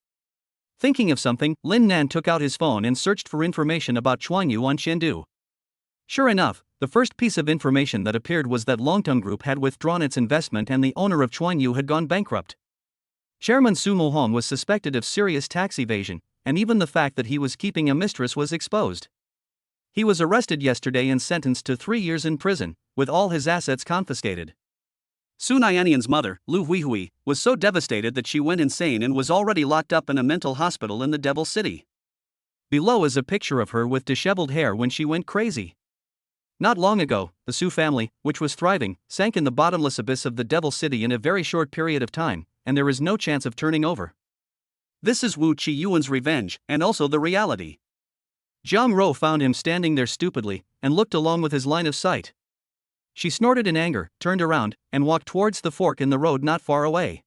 Thinking of something, Lin Nan took out his phone and searched for information about Chuanyu on Chengdu. Sure enough, the first piece of information that appeared was that Longtong Group had withdrawn its investment and the owner of Chuanyu had gone bankrupt. Chairman Su Mohong was suspected of serious tax evasion, and even the fact that he was keeping a mistress was exposed. He was arrested yesterday and sentenced to 3 years in prison, with all his assets confiscated. Su Niannian's mother, Lu Huihui, was so devastated that she went insane and was already locked up in a mental hospital in the Devil City. Below is a picture of her with disheveled hair when she went crazy. Not long ago, the Su family, which was thriving, sank in the bottomless abyss of the Devil City in a very short period of time, and there is no chance of turning over. This is Wu Qiyuan's revenge, and also the reality. Jiang Ro found him standing there stupidly, and looked along with his line of sight. She snorted in anger, turned around, and walked towards the fork in the road not far away.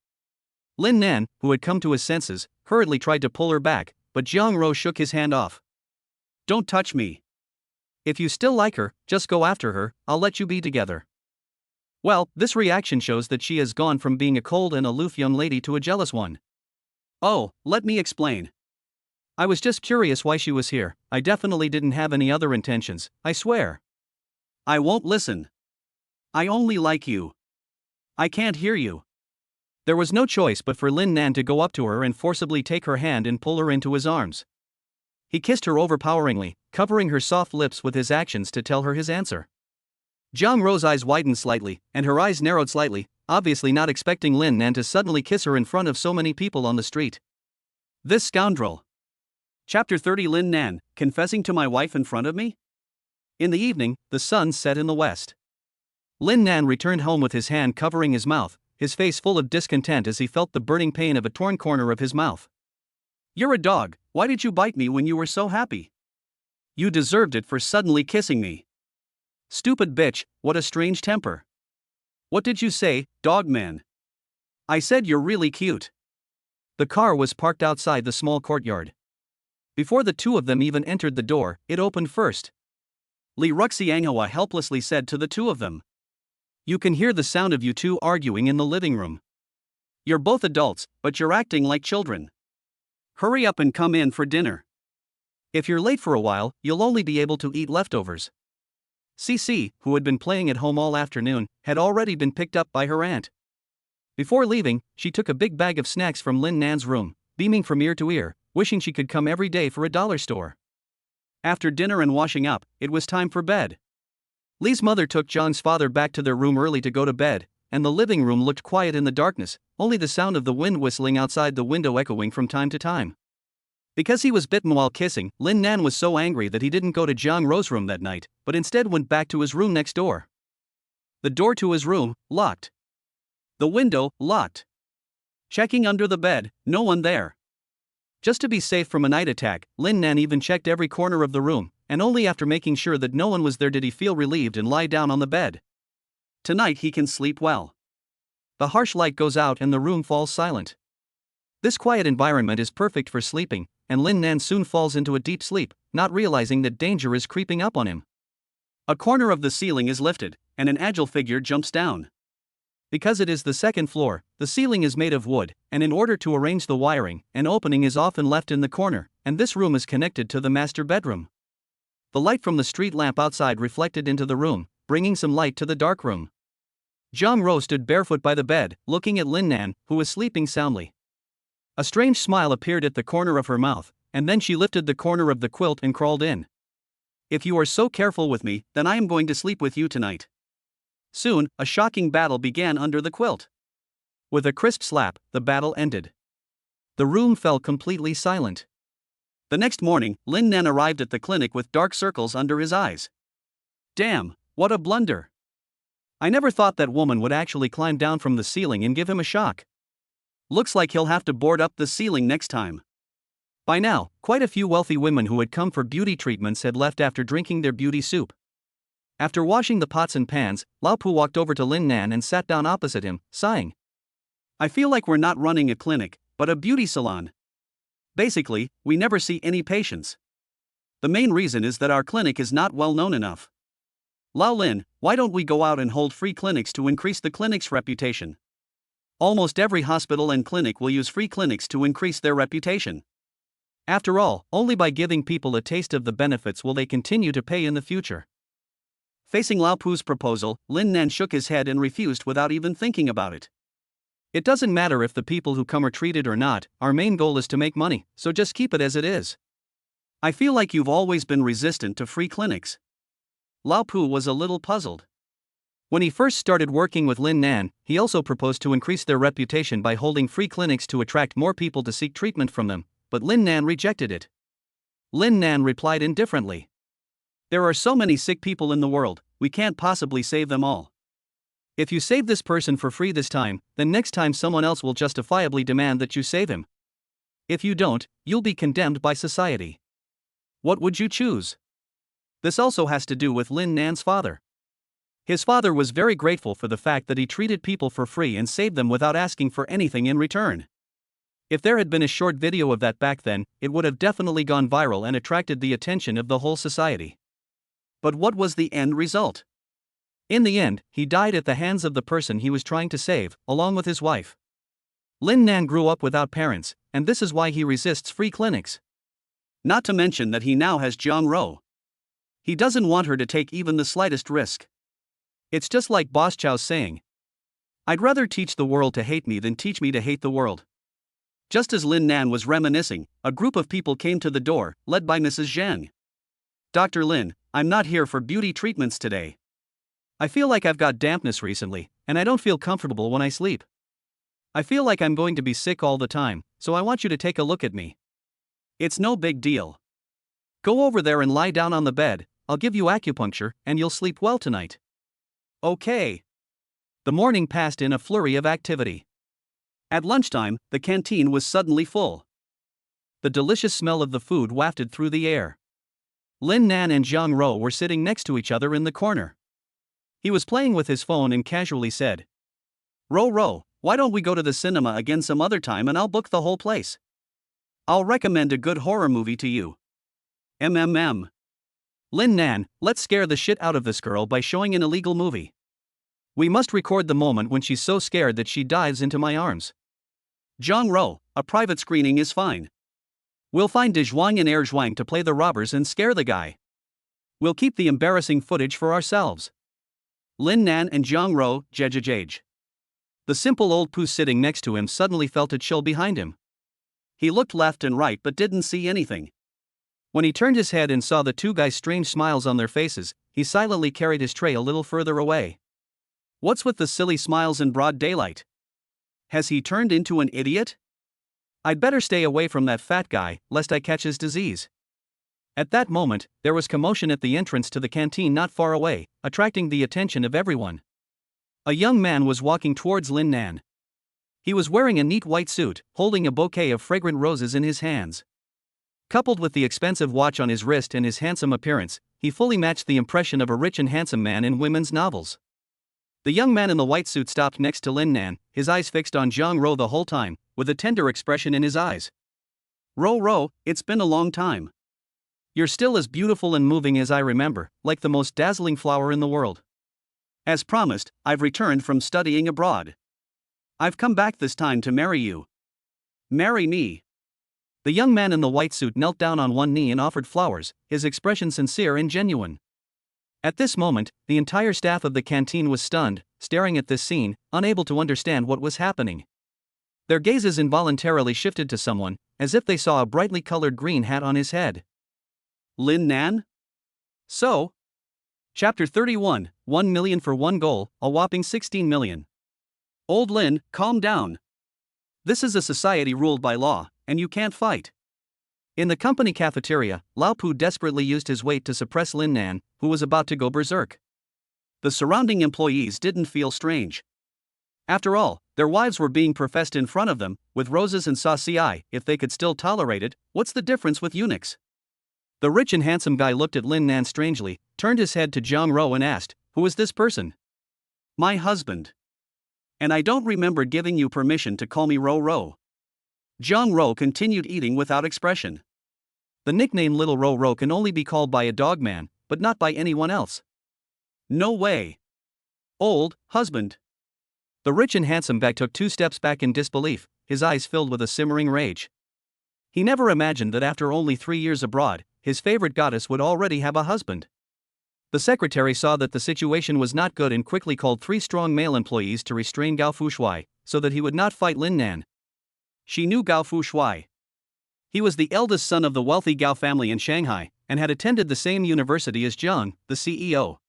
Lin Nan, who had come to his senses, hurriedly tried to pull her back, but Jiang Ro shook his hand off. "Don't touch me. If you still like her, just go after her, I'll let you be together." Well, this reaction shows that she has gone from being a cold and aloof young lady to a jealous one. "Oh, let me explain. I was just curious why she was here. I definitely didn't have any other intentions, I swear." "I won't listen. I only like you. I can't hear you." There was no choice but for Lin Nan to go up to her and forcibly take her hand and pull her into his arms. He kissed her overpoweringly, covering her soft lips with his actions to tell her his answer. Jiang Ro's eyes widened slightly, and her eyes narrowed slightly, obviously not expecting Lin Nan to suddenly kiss her in front of so many people on the street. This scoundrel. Chapter 30. Lin Nan, confessing to my wife in front of me? In the evening, the sun set in the west. Lin Nan returned home with his hand covering his mouth, his face full of discontent as he felt the burning pain of a torn corner of his mouth. "You're a dog, why did you bite me when you were so happy? You deserved it for suddenly kissing me. Stupid bitch, what a strange temper. What did you say, dog man?" "I said you're really cute." The car was parked outside the small courtyard. Before the two of them even entered the door, it opened first. Li Ruxiangwa helplessly said to the two of them, "You can hear the sound of you two arguing in the living room. You're both adults, but you're acting like children. Hurry up and come in for dinner. If you're late for a while, you'll only be able to eat leftovers." Cici, who had been playing at home all afternoon, had already been picked up by her aunt. Before leaving, she took a big bag of snacks from Lin Nan's room, beaming from ear to ear, wishing she could come every day for a dollar store. After dinner and washing up, it was time for bed. Li's mother took Jiang's father back to their room early to go to bed, and the living room looked quiet in the darkness, only the sound of the wind whistling outside the window echoing from time to time. Because he was bitten while kissing, Lin Nan was so angry that he didn't go to Jiang Ro's room that night, but instead went back to his room next door. The door to his room, locked. The window, locked. Checking under the bed, no one there. Just to be safe from a night attack, Lin Nan even checked every corner of the room, and only after making sure that no one was there did he feel relieved and lie down on the bed. Tonight he can sleep well. The harsh light goes out and the room falls silent. This quiet environment is perfect for sleeping, and Lin Nan soon falls into a deep sleep, not realizing that danger is creeping up on him. A corner of the ceiling is lifted, and an agile figure jumps down. Because it is the second floor, the ceiling is made of wood, and in order to arrange the wiring, an opening is often left in the corner, and this room is connected to the master bedroom. The light from the street lamp outside reflected into the room, bringing some light to the dark room. Jiang Ro stood barefoot by the bed, looking at Lin Nan, who was sleeping soundly. A strange smile appeared at the corner of her mouth, and then she lifted the corner of the quilt and crawled in. "If you are so careful with me, then I am going to sleep with you tonight." Soon, a shocking battle began under the quilt. With a crisp slap, the battle ended. The room fell completely silent. The next morning, Lin Nan arrived at the clinic with dark circles under his eyes. Damn, what a blunder. I never thought that woman would actually climb down from the ceiling and give him a shock. Looks like he'll have to board up the ceiling next time. By now, quite a few wealthy women who had come for beauty treatments had left after drinking their beauty soup. After washing the pots and pans, Lao Pu walked over to Lin Nan and sat down opposite him, sighing. "I feel like we're not running a clinic, but a beauty salon. Basically, we never see any patients. The main reason is that our clinic is not well known enough. Lao Lin, why don't we go out and hold free clinics to increase the clinic's reputation? Almost every hospital and clinic will use free clinics to increase their reputation. After all, only by giving people a taste of the benefits will they continue to pay in the future." Facing Lao Pu's proposal, Lin Nan shook his head and refused without even thinking about it. "It doesn't matter if the people who come are treated or not, our main goal is to make money, so just keep it as it is. I feel like you've always been resistant to free clinics." Lao Pu was a little puzzled. When he first started working with Lin Nan, he also proposed to increase their reputation by holding free clinics to attract more people to seek treatment from them, but Lin Nan rejected it. Lin Nan replied indifferently. "There are so many sick people in the world, we can't possibly save them all. If you save this person for free this time, then next time someone else will justifiably demand that you save him. If you don't, you'll be condemned by society. What would you choose? This also has to do with Lin Nan's father. His father was very grateful for the fact that he treated people for free and saved them without asking for anything in return. If there had been a short video of that back then, it would have definitely gone viral and attracted the attention of the whole society. But what was the end result? In the end, he died at the hands of the person he was trying to save, along with his wife. Lin Nan grew up without parents, and this is why he resists free clinics. Not to mention that he now has Jiang Ro. He doesn't want her to take even the slightest risk. It's just like Boss Chow's saying, "I'd rather teach the world to hate me than teach me to hate the world." Just as Lin Nan was reminiscing, a group of people came to the door, led by Mrs. Jiang. "Dr. Lin, I'm not here for beauty treatments today. I feel like I've got dampness recently, and I don't feel comfortable when I sleep. I feel like I'm going to be sick all the time, so I want you to take a look at me. It's no big deal. Go over there and lie down on the bed, I'll give you acupuncture, and you'll sleep well tonight." Okay. The morning passed in a flurry of activity. At lunchtime, the canteen was suddenly full. The delicious smell of the food wafted through the air. Lin Nan and Jiang Ro were sitting next to each other in the corner. He was playing with his phone and casually said, Ro, why don't we go to the cinema again some other time and I'll book the whole place? I'll recommend a good horror movie to you. Lin Nan, let's scare the shit out of this girl by showing an illegal movie. We must record the moment when she's so scared that she dives into my arms. Jiang Ro, a private screening is fine. We'll find De Zhuang and Er Zhuang to play the robbers and scare the guy. We'll keep the embarrassing footage for ourselves. Lin Nan and Jiang Ro, jejejej. The simple old poo sitting next to him suddenly felt a chill behind him. He looked left and right but didn't see anything. When he turned his head and saw the two guys' strange smiles on their faces, he silently carried his tray a little further away. What's with the silly smiles in broad daylight? Has he turned into an idiot? I'd better stay away from that fat guy, lest I catch his disease. At that moment, there was commotion at the entrance to the canteen not far away, attracting the attention of everyone. A young man was walking towards Lin Nan. He was wearing a neat white suit, holding a bouquet of fragrant roses in his hands. Coupled with the expensive watch on his wrist and his handsome appearance, he fully matched the impression of a rich and handsome man in women's novels. The young man in the white suit stopped next to Lin Nan, his eyes fixed on Jiang Ro the whole time, with a tender expression in his eyes. Ro, it's been a long time. You're still as beautiful and moving as I remember, like the most dazzling flower in the world. As promised, I've returned from studying abroad. I've come back this time to marry you. Marry me. The young man in the white suit knelt down on one knee and offered flowers, his expression sincere and genuine. At this moment, the entire staff of the canteen was stunned, staring at this scene, unable to understand what was happening. Their gazes involuntarily shifted to someone, as if they saw a brightly colored green hat on his head. Lin Nan? So? Chapter 31, 1 million for one goal, a whopping 16 million. Old Lin, calm down. This is a society ruled by law, and you can't fight. In the company cafeteria, Lao Pu desperately used his weight to suppress Lin Nan, who was about to go berserk. The surrounding employees didn't feel strange. After all, their wives were being professed in front of them, with roses and sauci. If they could still tolerate it, what's the difference with eunuchs? The rich and handsome guy looked at Lin Nan strangely, turned his head to Jiang Ro and asked, "Who is this person?" "My husband. And I don't remember giving you permission to call me Ro. Jiang Ro continued eating without expression. The nickname Little Ro can only be called by a dog man, but not by anyone else. No way. Old husband. The rich and handsome guy took 2 steps back in disbelief, his eyes filled with a simmering rage. He never imagined that after only 3 years abroad, his favorite goddess would already have a husband. The secretary saw that the situation was not good and quickly called 3 strong male employees to restrain Gao Fushuai, so that he would not fight Lin Nan. She knew Gao Fushuai. He was the eldest son of the wealthy Gao family in Shanghai, and had attended the same university as Jiang, the CEO.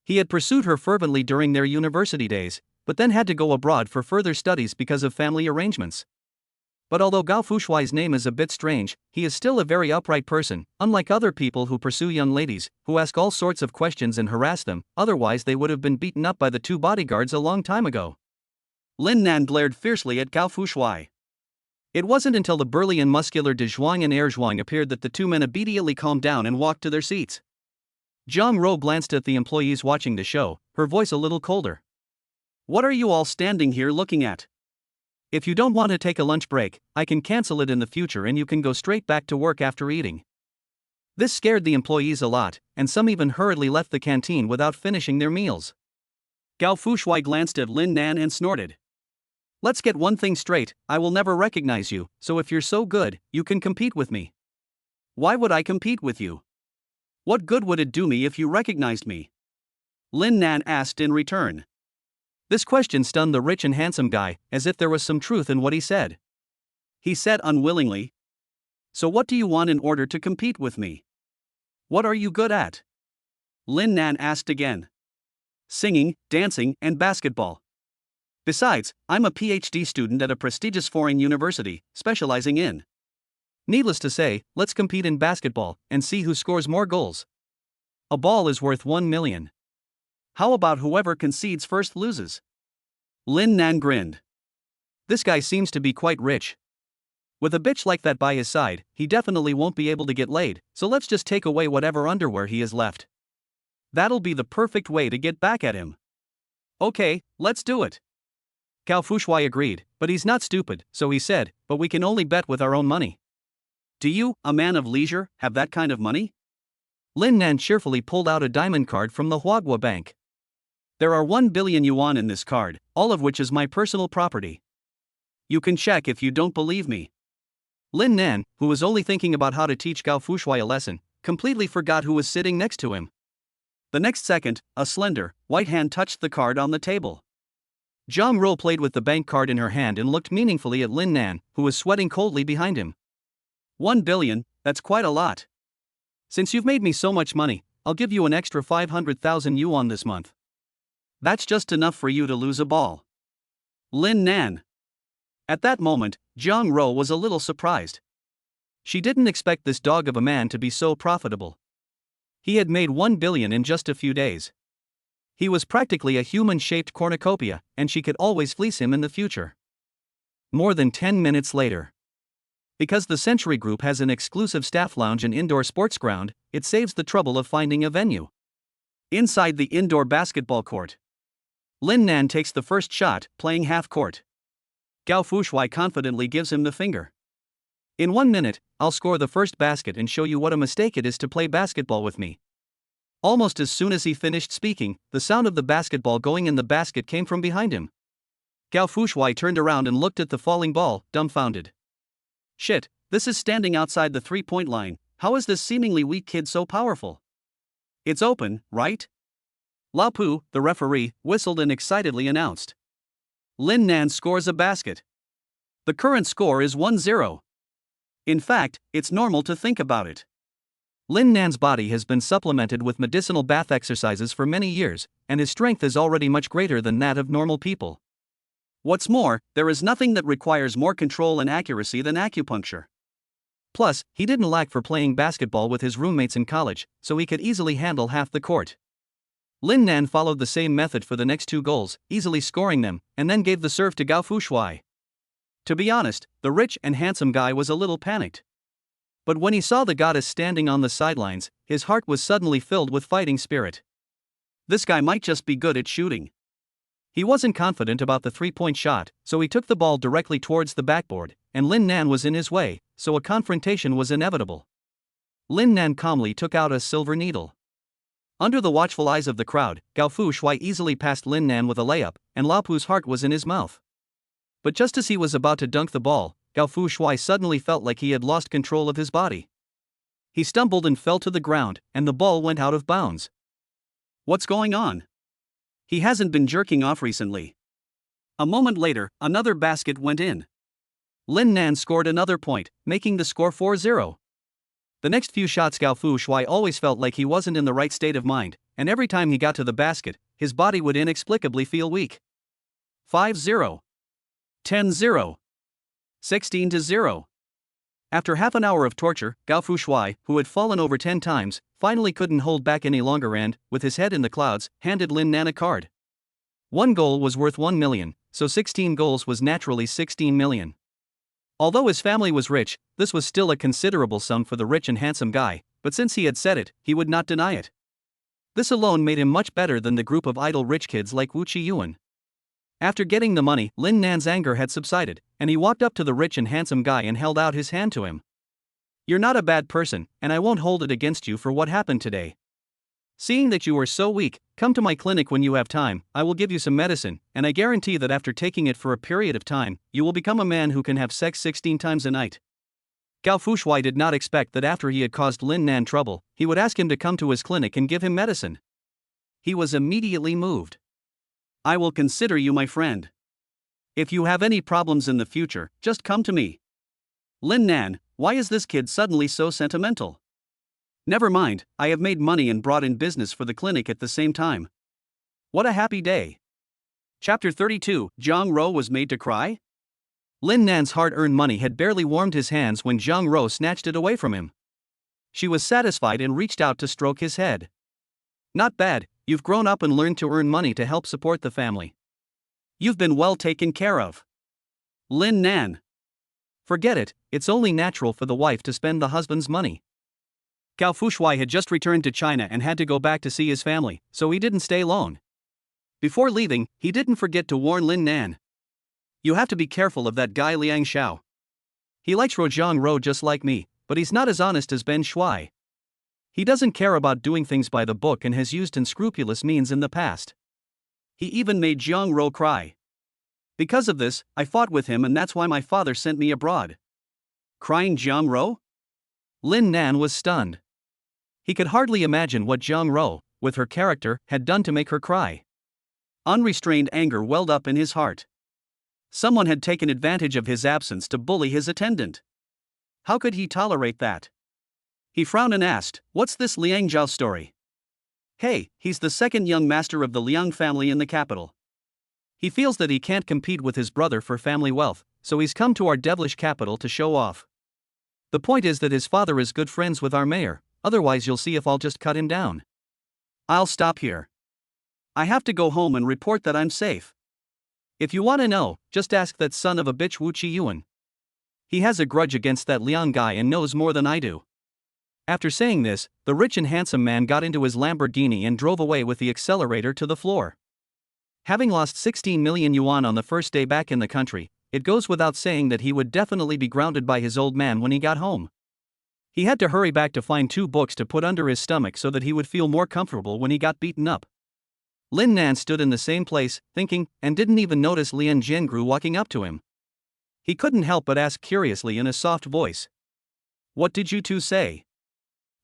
He had pursued her fervently during their university days, but then had to go abroad for further studies because of family arrangements. But although Gao Fushuai's name is a bit strange, he is still a very upright person, unlike other people who pursue young ladies, who ask all sorts of questions and harass them, otherwise they would have been beaten up by the 2 bodyguards a long time ago. Lin Nan glared fiercely at Gao Fushuai. It wasn't until the burly and muscular de Zhuang and Zhuang appeared that the two men immediately calmed down and walked to their seats. Jiang Ro glanced at the employees watching the show, her voice a little colder. What are you all standing here looking at? If you don't want to take a lunch break, I can cancel it in the future and you can go straight back to work after eating. This scared the employees a lot, and some even hurriedly left the canteen without finishing their meals. Gao Fushuai glanced at Lin Nan and snorted. Let's get one thing straight, I will never recognize you, so if you're so good, you can compete with me. Why would I compete with you? What good would it do me if you recognized me? Lin Nan asked in return. This question stunned the rich and handsome guy, as if there was some truth in what he said. He said unwillingly, So what do you want in order to compete with me? What are you good at? Lin Nan asked again. Singing, dancing, and basketball. Besides, I'm a PhD student at a prestigious foreign university, specializing in. Needless to say, let's compete in basketball and see who scores more goals. A ball is worth 1 million. How about whoever concedes first loses? Lin Nan grinned. This guy seems to be quite rich. With a bitch like that by his side, he definitely won't be able to get laid, so let's just take away whatever underwear he has left. That'll be the perfect way to get back at him. Okay, let's do it. Gao Fushuai agreed, but he's not stupid, so he said, but we can only bet with our own money. Do you, a man of leisure, have that kind of money? Lin Nan cheerfully pulled out a diamond card from the Huagua Bank. There are 1 billion yuan in this card, all of which is my personal property. You can check if you don't believe me. Lin Nan, who was only thinking about how to teach Gao Fushuai a lesson, completely forgot who was sitting next to him. The next second, a slender, white hand touched the card on the table. Jiang Ro played with the bank card in her hand and looked meaningfully at Lin Nan, who was sweating coldly behind him. 1 billion, that's quite a lot. Since you've made me so much money, I'll give you an extra 500,000 yuan this month. That's just enough for you to lose a ball. Lin Nan. At that moment, Jiang Ro was a little surprised. She didn't expect this dog of a man to be so profitable. He had made 1 billion in just a few days. He was practically a human-shaped cornucopia, and she could always fleece him in the future. More than 10 minutes later. Because the Century Group has an exclusive staff lounge and indoor sports ground, it saves the trouble of finding a venue. Inside the indoor basketball court, Lin Nan takes the first shot, playing half court. Gao Fushuai confidently gives him the finger. In 1 minute, I'll score the first basket and show you what a mistake it is to play basketball with me. Almost as soon as he finished speaking, the sound of the basketball going in the basket came from behind him. Gao Fushuai turned around and looked at the falling ball, dumbfounded. Shit, this is standing outside the three-point line, how is this seemingly weak kid so powerful? It's open, right? Lao Pu, the referee, whistled and excitedly announced. Lin Nan scores a basket. The current score is 1-0. In fact, it's normal to think about it. Lin Nan's body has been supplemented with medicinal bath exercises for many years, and his strength is already much greater than that of normal people. What's more, there is nothing that requires more control and accuracy than acupuncture. Plus, he didn't lack for playing basketball with his roommates in college, so he could easily handle half the court. Lin Nan followed the same method for the next 2 goals, easily scoring them, and then gave the serve to Gao Fushuai. To be honest, the rich and handsome guy was a little panicked. But when he saw the goddess standing on the sidelines, his heart was suddenly filled with fighting spirit. This guy might just be good at shooting. He wasn't confident about the 3-point shot, so he took the ball directly towards the backboard, and Lin Nan was in his way, so a confrontation was inevitable. Lin Nan calmly took out a silver needle. Under the watchful eyes of the crowd, Gao Fushuai easily passed Lin Nan with a layup, and Lao Pu's heart was in his mouth. But just as he was about to dunk the ball, Gao Fushuai suddenly felt like he had lost control of his body. He stumbled and fell to the ground, and the ball went out of bounds. What's going on? He hasn't been jerking off recently. A moment later, another basket went in. Lin Nan scored another point, making the score 4-0. The next few shots Gao Fushuai always felt like he wasn't in the right state of mind, and every time he got to the basket, his body would inexplicably feel weak. 5-0. 10-0. 16-0. After half an hour of torture, Gao Fushuai, who had fallen over 10 times, finally couldn't hold back any longer and, with his head in the clouds, handed Lin Nan a card. 1 goal was worth 1 million, so 16 goals was naturally 16 million. Although his family was rich, this was still a considerable sum for the rich and handsome guy, but since he had said it, he would not deny it. This alone made him much better than the group of idle rich kids like Wu Qiyuan. After getting the money, Lin Nan's anger had subsided, and he walked up to the rich and handsome guy and held out his hand to him. "You're not a bad person, and I won't hold it against you for what happened today. Seeing that you are so weak, come to my clinic when you have time. I will give you some medicine, and I guarantee that after taking it for a period of time, you will become a man who can have sex 16 times a night." Gao Fushuai did not expect that after he had caused Lin Nan trouble, he would ask him to come to his clinic and give him medicine. He was immediately moved. "I will consider you my friend. If you have any problems in the future, just come to me." "Lin Nan, why is this kid suddenly so sentimental?" "Never mind, I have made money and brought in business for the clinic at the same time. What a happy day." Chapter 32, Jiang Ro was made to cry? Lin Nan's hard-earned money had barely warmed his hands when Jiang Ro snatched it away from him. She was satisfied and reached out to stroke his head. "Not bad, you've grown up and learned to earn money to help support the family. You've been well taken care of." "Lin Nan." "Forget it, it's only natural for the wife to spend the husband's money." Gao Fushuai had just returned to China and had to go back to see his family, so he didn't stay long. Before leaving, he didn't forget to warn Lin Nan. "You have to be careful of that guy Liang Xia. He likes Rojang Ro just like me, but he's not as honest as Ben Shuai. He doesn't care about doing things by the book and has used unscrupulous means in the past. He even made Jiang Ro cry. Because of this, I fought with him and that's why my father sent me abroad." Crying Jiang Ro? Lin Nan was stunned. He could hardly imagine what Jiang Ro, with her character, had done to make her cry. Unrestrained anger welled up in his heart. Someone had taken advantage of his absence to bully his attendant. How could he tolerate that? He frowned and asked, "What's this Liang Zhao story?" "Hey, he's the second young master of the Liang family in the capital. He feels that he can't compete with his brother for family wealth, so he's come to our devilish capital to show off. The point is that his father is good friends with our mayor, otherwise you'll see if I'll just cut him down. I'll stop here. I have to go home and report that I'm safe. If you want to know, just ask that son of a bitch Wu Qiyuan. He has a grudge against that Liang guy and knows more than I do." After saying this, the rich and handsome man got into his Lamborghini and drove away with the accelerator to the floor. Having lost 16 million yuan on the first day back in the country, it goes without saying that he would definitely be grounded by his old man when he got home. He had to hurry back to find 2 books to put under his stomach so that he would feel more comfortable when he got beaten up. Lin Nan stood in the same place, thinking, and didn't even notice Lian Jiangru walking up to him. He couldn't help but ask curiously in a soft voice, "What did you two say?"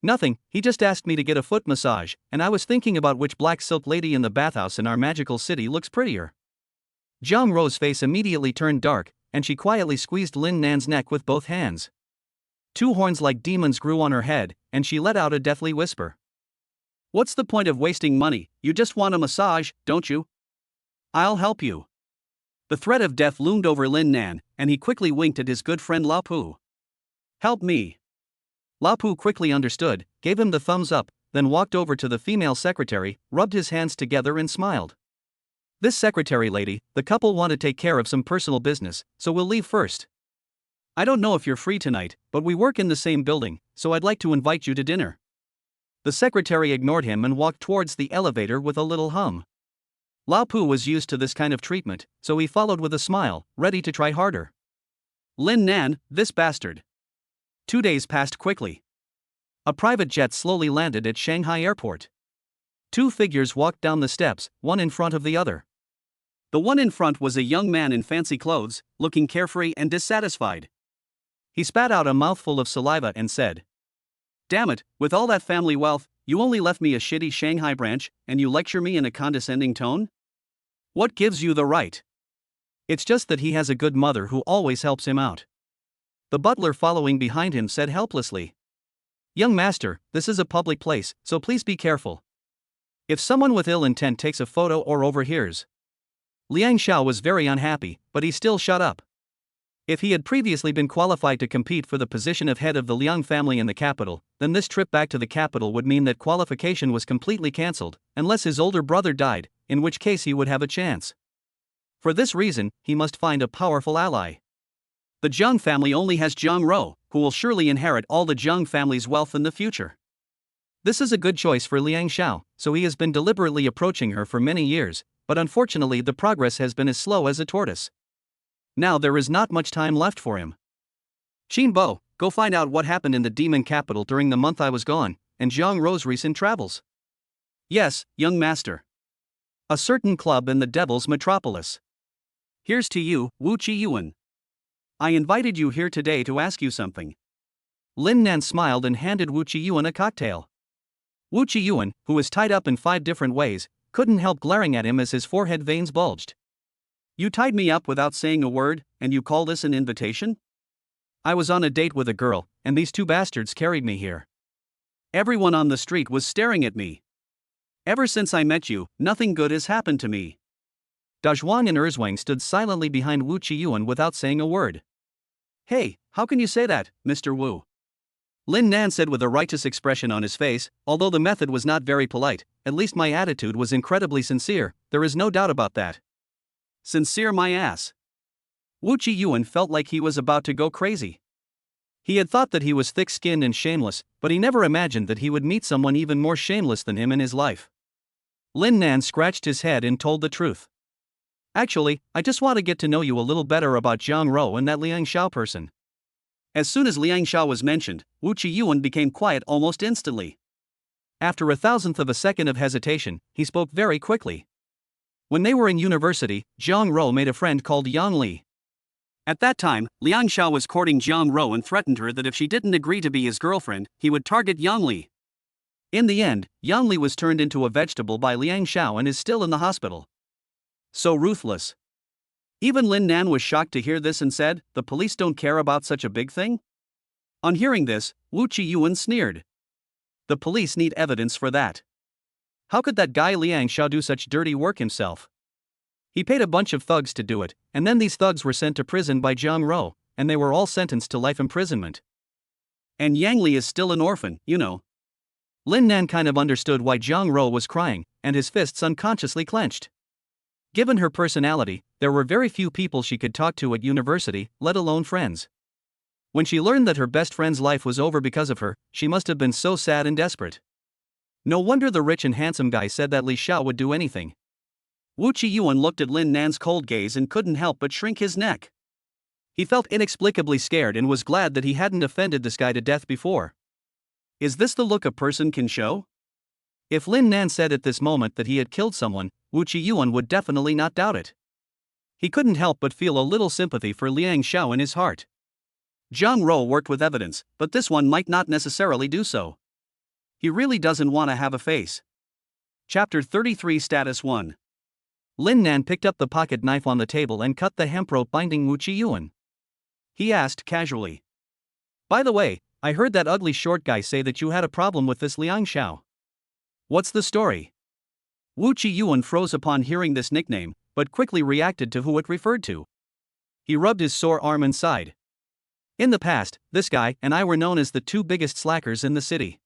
"Nothing, he just asked me to get a foot massage, and I was thinking about which black silk lady in the bathhouse in our magical city looks prettier." Jiang Ro's face immediately turned dark, and she quietly squeezed Lin Nan's neck with both hands. 2 horns like demons grew on her head, and she let out a deathly whisper. "What's the point of wasting money? You just want a massage, don't you? I'll help you." The threat of death loomed over Lin Nan, and he quickly winked at his good friend Lao Pu. "Help me." Lao Pu quickly understood, gave him the thumbs up, then walked over to the female secretary, rubbed his hands together and smiled. "This secretary lady, the couple want to take care of some personal business, so we'll leave first. I don't know if you're free tonight, but we work in the same building, so I'd like to invite you to dinner." The secretary ignored him and walked towards the elevator with a little hum. Lao Pu was used to this kind of treatment, so he followed with a smile, ready to try harder. "Lin Nan, this bastard." 2 days passed quickly. A private jet slowly landed at Shanghai Airport. 2 figures walked down the steps, one in front of the other. The one in front was a young man in fancy clothes, looking carefree and dissatisfied. He spat out a mouthful of saliva and said, "Damn it, with all that family wealth, you only left me a shitty Shanghai branch, and you lecture me in a condescending tone? What gives you the right?" "It's just that he has a good mother who always helps him out." The butler following behind him said helplessly, "Young master, this is a public place, so please be careful. If someone with ill intent takes a photo or overhears." Liang Xia was very unhappy, but he still shut up. If he had previously been qualified to compete for the position of head of the Liang family in the capital, then this trip back to the capital would mean that qualification was completely cancelled, unless his older brother died, in which case he would have a chance. For this reason, he must find a powerful ally. The Jiang family only has Jiang Rou, who will surely inherit all the Jiang family's wealth in the future. This is a good choice for Liang Xia, so he has been deliberately approaching her for many years, but unfortunately the progress has been as slow as a tortoise. Now there is not much time left for him. Qin Bo, go find out what happened in the demon capital during the month I was gone, and Jiang Rou's recent travels. Yes, young master. A certain club in the Devil's Metropolis. Here's to you, Wu Qiyuan. I invited you here today to ask you something. Lin Nan smiled and handed Wu Qiyuan a cocktail. Wu Qiyuan, who was tied up in 5 different ways, couldn't help glaring at him as his forehead veins bulged. You tied me up without saying a word, and you call this an invitation? I was on a date with a girl, and these 2 bastards carried me here. Everyone on the street was staring at me. Ever since I met you, nothing good has happened to me. Dazhuang and Erzwang stood silently behind Wu Qiyuan without saying a word. Hey, how can you say that, Mr. Wu? Lin Nan said with a righteous expression on his face, although the method was not very polite, at least my attitude was incredibly sincere, there is no doubt about that. Sincere my ass. Wu Qiyuan felt like he was about to go crazy. He had thought that he was thick-skinned and shameless, but he never imagined that he would meet someone even more shameless than him in his life. Lin Nan scratched his head and told the truth. Actually, I just want to get to know you a little better about Jiang Rou and that Liang Xia person. As soon as Liang Xia was mentioned, Wu Qiyuan became quiet almost instantly. After 1/1000th of a second of hesitation, he spoke very quickly. When they were in university, Jiang Rou made a friend called Yang Li. At that time, Liang Xia was courting Jiang Rou and threatened her that if she didn't agree to be his girlfriend, he would target Yang Li. In the end, Yang Li was turned into a vegetable by Liang Xia and is still in the hospital. So ruthless. Even Lin Nan was shocked to hear this and said, the police don't care about such a big thing? On hearing this, Wu Qiyuan sneered. The police need evidence for that. How could that guy Liang Xia do such dirty work himself? He paid a bunch of thugs to do it, and then these thugs were sent to prison by Jiang Rou, and they were all sentenced to life imprisonment. And Yang Li is still an orphan, you know. Lin Nan kind of understood why Jiang Rou was crying, and his fists unconsciously clenched. Given her personality, there were very few people she could talk to at university, let alone friends. When she learned that her best friend's life was over because of her, she must have been so sad and desperate. No wonder the rich and handsome guy said that Li Xiao would do anything. Wu Qiyuan looked at Lin Nan's cold gaze and couldn't help but shrink his neck. He felt inexplicably scared and was glad that he hadn't offended this guy to death before. Is this the look a person can show? If Lin Nan said at this moment that he had killed someone, Wu Qiyuan would definitely not doubt it. He couldn't help but feel a little sympathy for Liang Xia in his heart. Jiang Rou worked with evidence, but this one might not necessarily do so. He really doesn't want to have a face. Chapter 33 Status 1. Lin Nan picked up the pocket knife on the table and cut the hemp rope binding Wu Qiyuan. He asked casually. By the way, I heard that ugly short guy say that you had a problem with this Liang Xia. What's the story? Wu Qiyuan froze upon hearing this nickname, but quickly reacted to who it referred to. He rubbed his sore arm and sighed. In the past, this guy and I were known as the 2 biggest slackers in the city.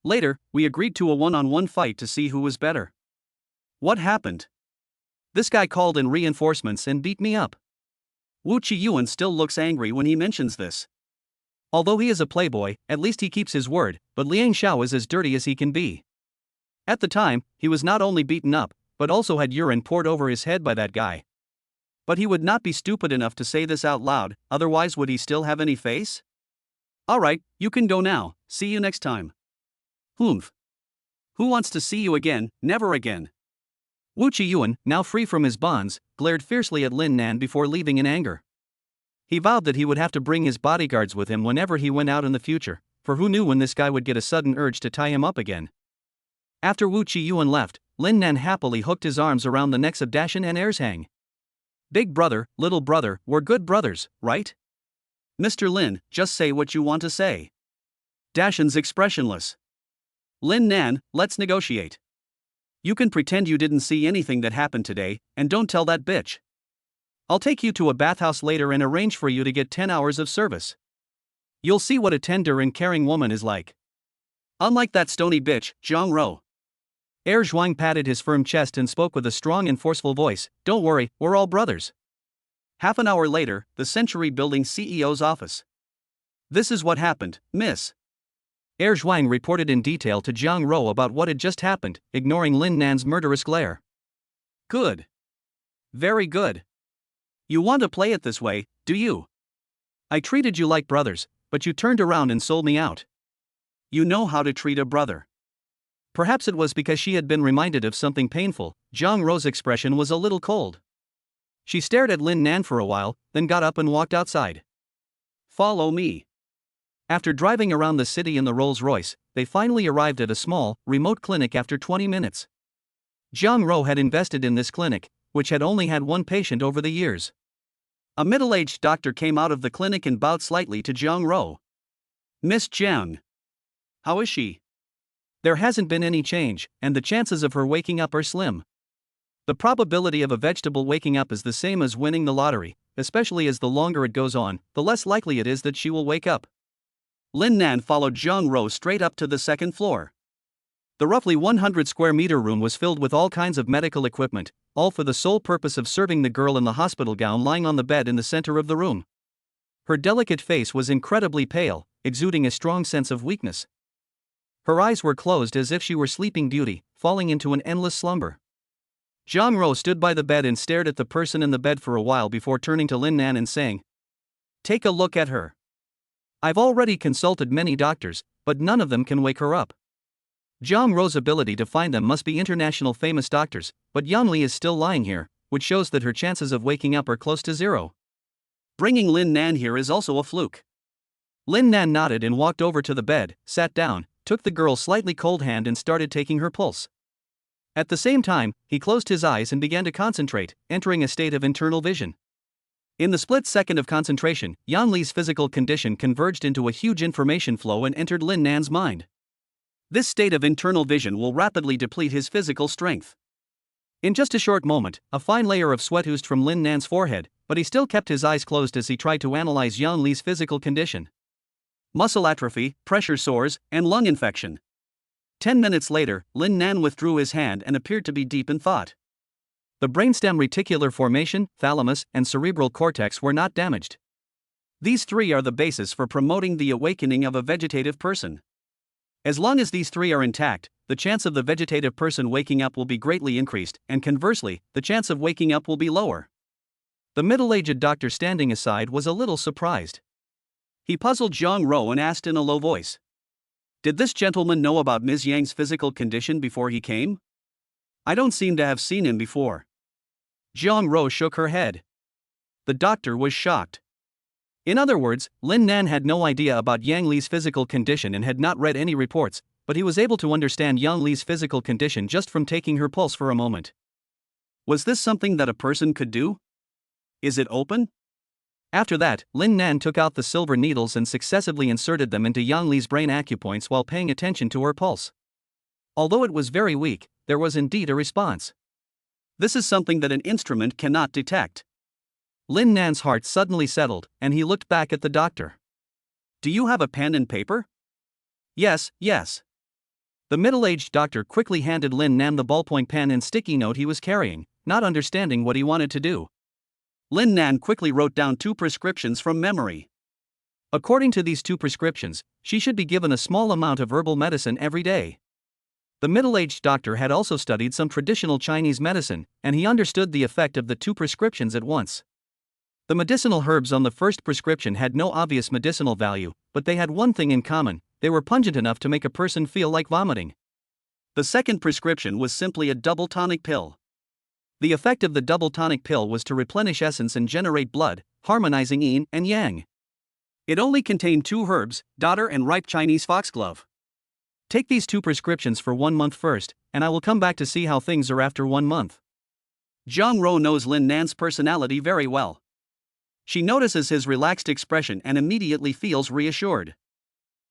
Later, we agreed to a one-on-one fight to see who was better. What happened? This guy called in reinforcements and beat me up. Wu Qiyuan still looks angry when he mentions this. Although he is a playboy, at least he keeps his word, but Liang Xia is as dirty as he can be. At the time, he was not only beaten up, but also had urine poured over his head by that guy. But he would not be stupid enough to say this out loud, otherwise would he still have any face? Alright, you can go now, see you next time. Humph. Who wants to see you again, never again? Wu Qiyuan, now free from his bonds, glared fiercely at Lin Nan before leaving in anger. He vowed that he would have to bring his bodyguards with him whenever he went out in the future, for who knew when this guy would get a sudden urge to tie him up again. After Wu Qiyuan left, Lin Nan happily hooked his arms around the necks of Dashan and Erzhang. Big brother, little brother, we're good brothers, right? Mr. Lin, just say what you want to say. Dashan's expressionless. Lin Nan, let's negotiate. You can pretend you didn't see anything that happened today, and don't tell that bitch. I'll take you to a bathhouse later and arrange for you to get 10 hours of service. You'll see what a tender and caring woman is like. Unlike that stony bitch, Jiang Rou. Zhuang patted his firm chest and spoke with a strong and forceful voice, don't worry, we're all brothers. Half an hour later, the Century Building CEO's office. This is what happened, Miss. Zhuang reported in detail to Jiang Ro about what had just happened, ignoring Lin Nan's murderous glare. Good. Very good. You want to play it this way, do you? I treated you like brothers, but you turned around and sold me out. You know how to treat a brother. Perhaps it was because she had been reminded of something painful. Jiang Ro's expression was a little cold. She stared at Lin Nan for a while, then got up and walked outside. Follow me. After driving around the city in the Rolls-Royce, they finally arrived at a small, remote clinic after 20 minutes. Jiang Ro had invested in this clinic, which had only had one patient over the years. A middle-aged doctor came out of the clinic and bowed slightly to Jiang Ro. Miss Jiang. How is she? There hasn't been any change, and the chances of her waking up are slim. The probability of a vegetable waking up is the same as winning the lottery, especially as the longer it goes on, the less likely it is that she will wake up. Lin Nan followed Jiang Ro straight up to the second floor. The roughly 100 square meter room was filled with all kinds of medical equipment, all for the sole purpose of serving the girl in the hospital gown lying on the bed in the center of the room. Her delicate face was incredibly pale, exuding a strong sense of weakness. Her eyes were closed as if she were Sleeping Beauty, falling into an endless slumber. Jiang Ro stood by the bed and stared at the person in the bed for a while before turning to Lin Nan and saying, "Take a look at her. I've already consulted many doctors, but none of them can wake her up." Jiang Ro's ability to find them must be international famous doctors, but Yan Li is still lying here, which shows that her chances of waking up are close to zero. Bringing Lin Nan here is also a fluke. Lin Nan nodded and walked over to the bed, sat down, took the girl's slightly cold hand and started taking her pulse. At the same time, he closed his eyes and began to concentrate, entering a state of internal vision. In the split second of concentration, Yan Li's physical condition converged into a huge information flow and entered Lin Nan's mind. This state of internal vision will rapidly deplete his physical strength. In just a short moment, a fine layer of sweat oozed from Lin Nan's forehead, but he still kept his eyes closed as he tried to analyze Yan Li's physical condition. Muscle atrophy, pressure sores, and lung infection. 10 minutes later, Lin Nan withdrew his hand and appeared to be deep in thought. The brainstem reticular formation, thalamus, and cerebral cortex were not damaged. These three are the basis for promoting the awakening of a vegetative person. As long as these three are intact, the chance of the vegetative person waking up will be greatly increased, and conversely, the chance of waking up will be lower. The middle-aged doctor standing aside was a little surprised. He puzzled Jiang Ro and asked in a low voice, "Did this gentleman know about Ms. Yang's physical condition before he came? I don't seem to have seen him before." Jiang Ro shook her head. The doctor was shocked. In other words, Lin Nan had no idea about Yang Li's physical condition and had not read any reports, but he was able to understand Yang Li's physical condition just from taking her pulse for a moment. Was this something that a person could do? Is it open? After that, Lin Nan took out the silver needles and successively inserted them into Yang Li's brain acupoints while paying attention to her pulse. Although it was very weak, there was indeed a response. This is something that an instrument cannot detect. Lin Nan's heart suddenly settled, and he looked back at the doctor. "Do you have a pen and paper?" "Yes, yes." The middle-aged doctor quickly handed Lin Nan the ballpoint pen and sticky note he was carrying, not understanding what he wanted to do. Lin Nan quickly wrote down 2 prescriptions from memory. According to these 2 prescriptions, she should be given a small amount of herbal medicine every day. The middle-aged doctor had also studied some traditional Chinese medicine, and he understood the effect of the 2 prescriptions at once. The medicinal herbs on the first prescription had no obvious medicinal value, but they had one thing in common: they were pungent enough to make a person feel like vomiting. The second prescription was simply a double tonic pill. The effect of the double tonic pill was to replenish essence and generate blood, harmonizing yin and yang. It only contained 2 herbs, dodder and ripe Chinese foxglove. Take these 2 prescriptions for 1 month first, and I will come back to see how things are after 1 month. Jiang Ro knows Lin Nan's personality very well. She notices his relaxed expression and immediately feels reassured.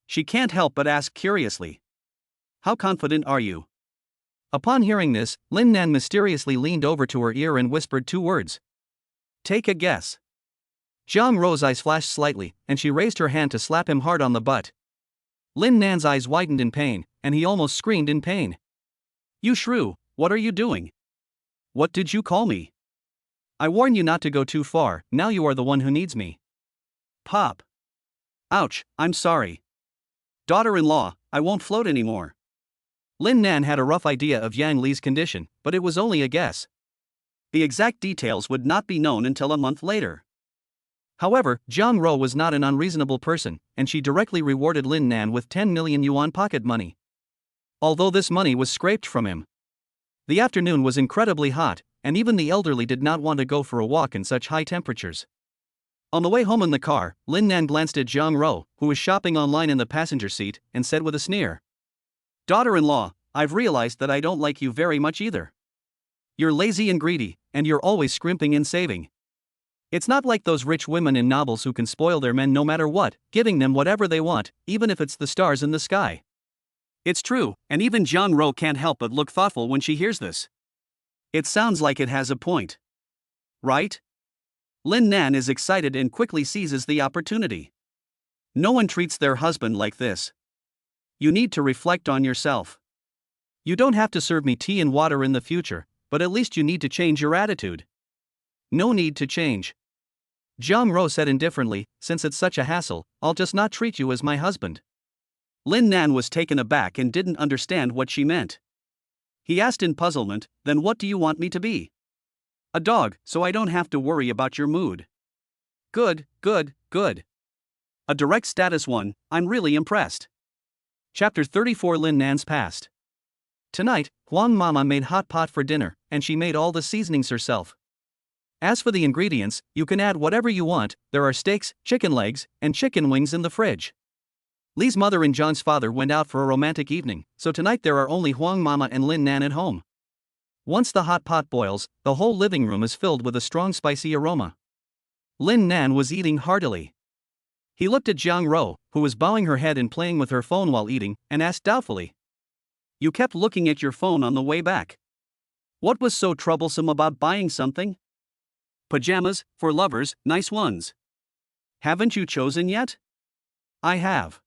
She can't help but ask curiously, "How confident are you?" Upon hearing this, Lin Nan mysteriously leaned over to her ear and whispered 2 words. "Take a guess." Jiang Ro's eyes flashed slightly, and she raised her hand to slap him hard on the butt. Lin Nan's eyes widened in pain, and he almost screamed in pain. "You shrew, what are you doing? What did you call me?" I warn you not to go too far, now you are the one who needs me. Pop. Ouch, I'm sorry. Daughter-in-law, I won't float anymore. Lin Nan had a rough idea of Yang Li's condition, but it was only a guess. The exact details would not be known until a month later. However, Jiang Ro was not an unreasonable person, and she directly rewarded Lin Nan with 10 million yuan pocket money. Although this money was scraped from him. The afternoon was incredibly hot, and even the elderly did not want to go for a walk in such high temperatures. On the way home in the car, Lin Nan glanced at Jiang Ro, who was shopping online in the passenger seat, and said with a sneer, "Daughter-in-law, I've realized that I don't like you very much either. You're lazy and greedy, and you're always scrimping and saving. It's not like those rich women in novels who can spoil their men no matter what, giving them whatever they want, even if it's the stars in the sky." It's true, and even Jiang Ro can't help but look thoughtful when she hears this. It sounds like it has a point. Right? Lin Nan is excited and quickly seizes the opportunity. No one treats their husband like this. You need to reflect on yourself. You don't have to serve me tea and water in the future, but at least you need to change your attitude. No need to change. Jiang Ro said indifferently, since it's such a hassle, I'll just not treat you as my husband. Lin Nan was taken aback and didn't understand what she meant. He asked in puzzlement, then what do you want me to be? A dog, so I don't have to worry about your mood. Good, good, good. A direct status one, I'm really impressed. Chapter 34 Lin Nan's Past. Tonight, Huang Mama made hot pot for dinner, and she made all the seasonings herself. As for the ingredients, you can add whatever you want, there are steaks, chicken legs, and chicken wings in the fridge. Li's mother and Zhang's father went out for a romantic evening, so tonight there are only Huang Mama and Lin Nan at home. Once the hot pot boils, the whole living room is filled with a strong spicy aroma. Lin Nan was eating heartily. He looked at Jiang Ro, who was bowing her head and playing with her phone while eating, and asked doubtfully, "You kept looking at your phone on the way back. What was so troublesome about buying something? Pajamas, for lovers, nice ones. Haven't you chosen yet?" "I have."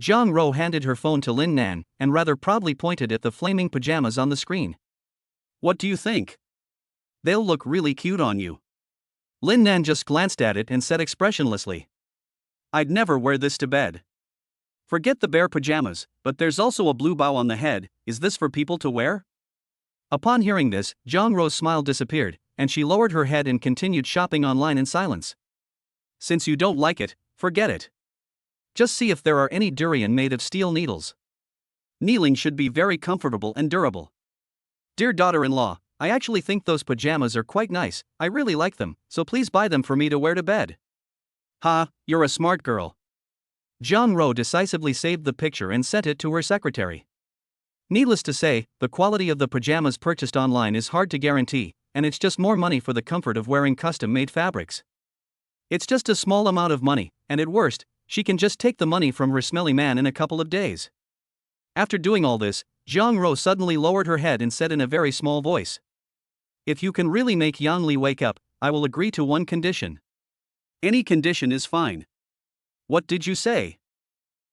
Jiang Ro handed her phone to Lin Nan, and rather proudly pointed at the flaming pajamas on the screen. "What do you think? They'll look really cute on you." Lin Nan just glanced at it and said expressionlessly, "I'd never wear this to bed. Forget the bear pajamas, but there's also a blue bow on the head, is this for people to wear?" Upon hearing this, Jiang Ro's smile disappeared, and she lowered her head and continued shopping online in silence. "Since you don't like it, forget it. Just see if there are any durian made of steel needles. Kneeling should be very comfortable and durable. Dear daughter-in-law, I actually think those pajamas are quite nice, I really like them, so please buy them for me to wear to bed." "Ha, you're a smart girl." Jiang Ro decisively saved the picture and sent it to her secretary. Needless to say, the quality of the pajamas purchased online is hard to guarantee, and it's just more money for the comfort of wearing custom-made fabrics. It's just a small amount of money, and at worst, she can just take the money from her smelly man in a couple of days. After doing all this, Jiang Ro suddenly lowered her head and said in a very small voice, "If you can really make Yang Li wake up, I will agree to one condition." "Any condition is fine." "What did you say?"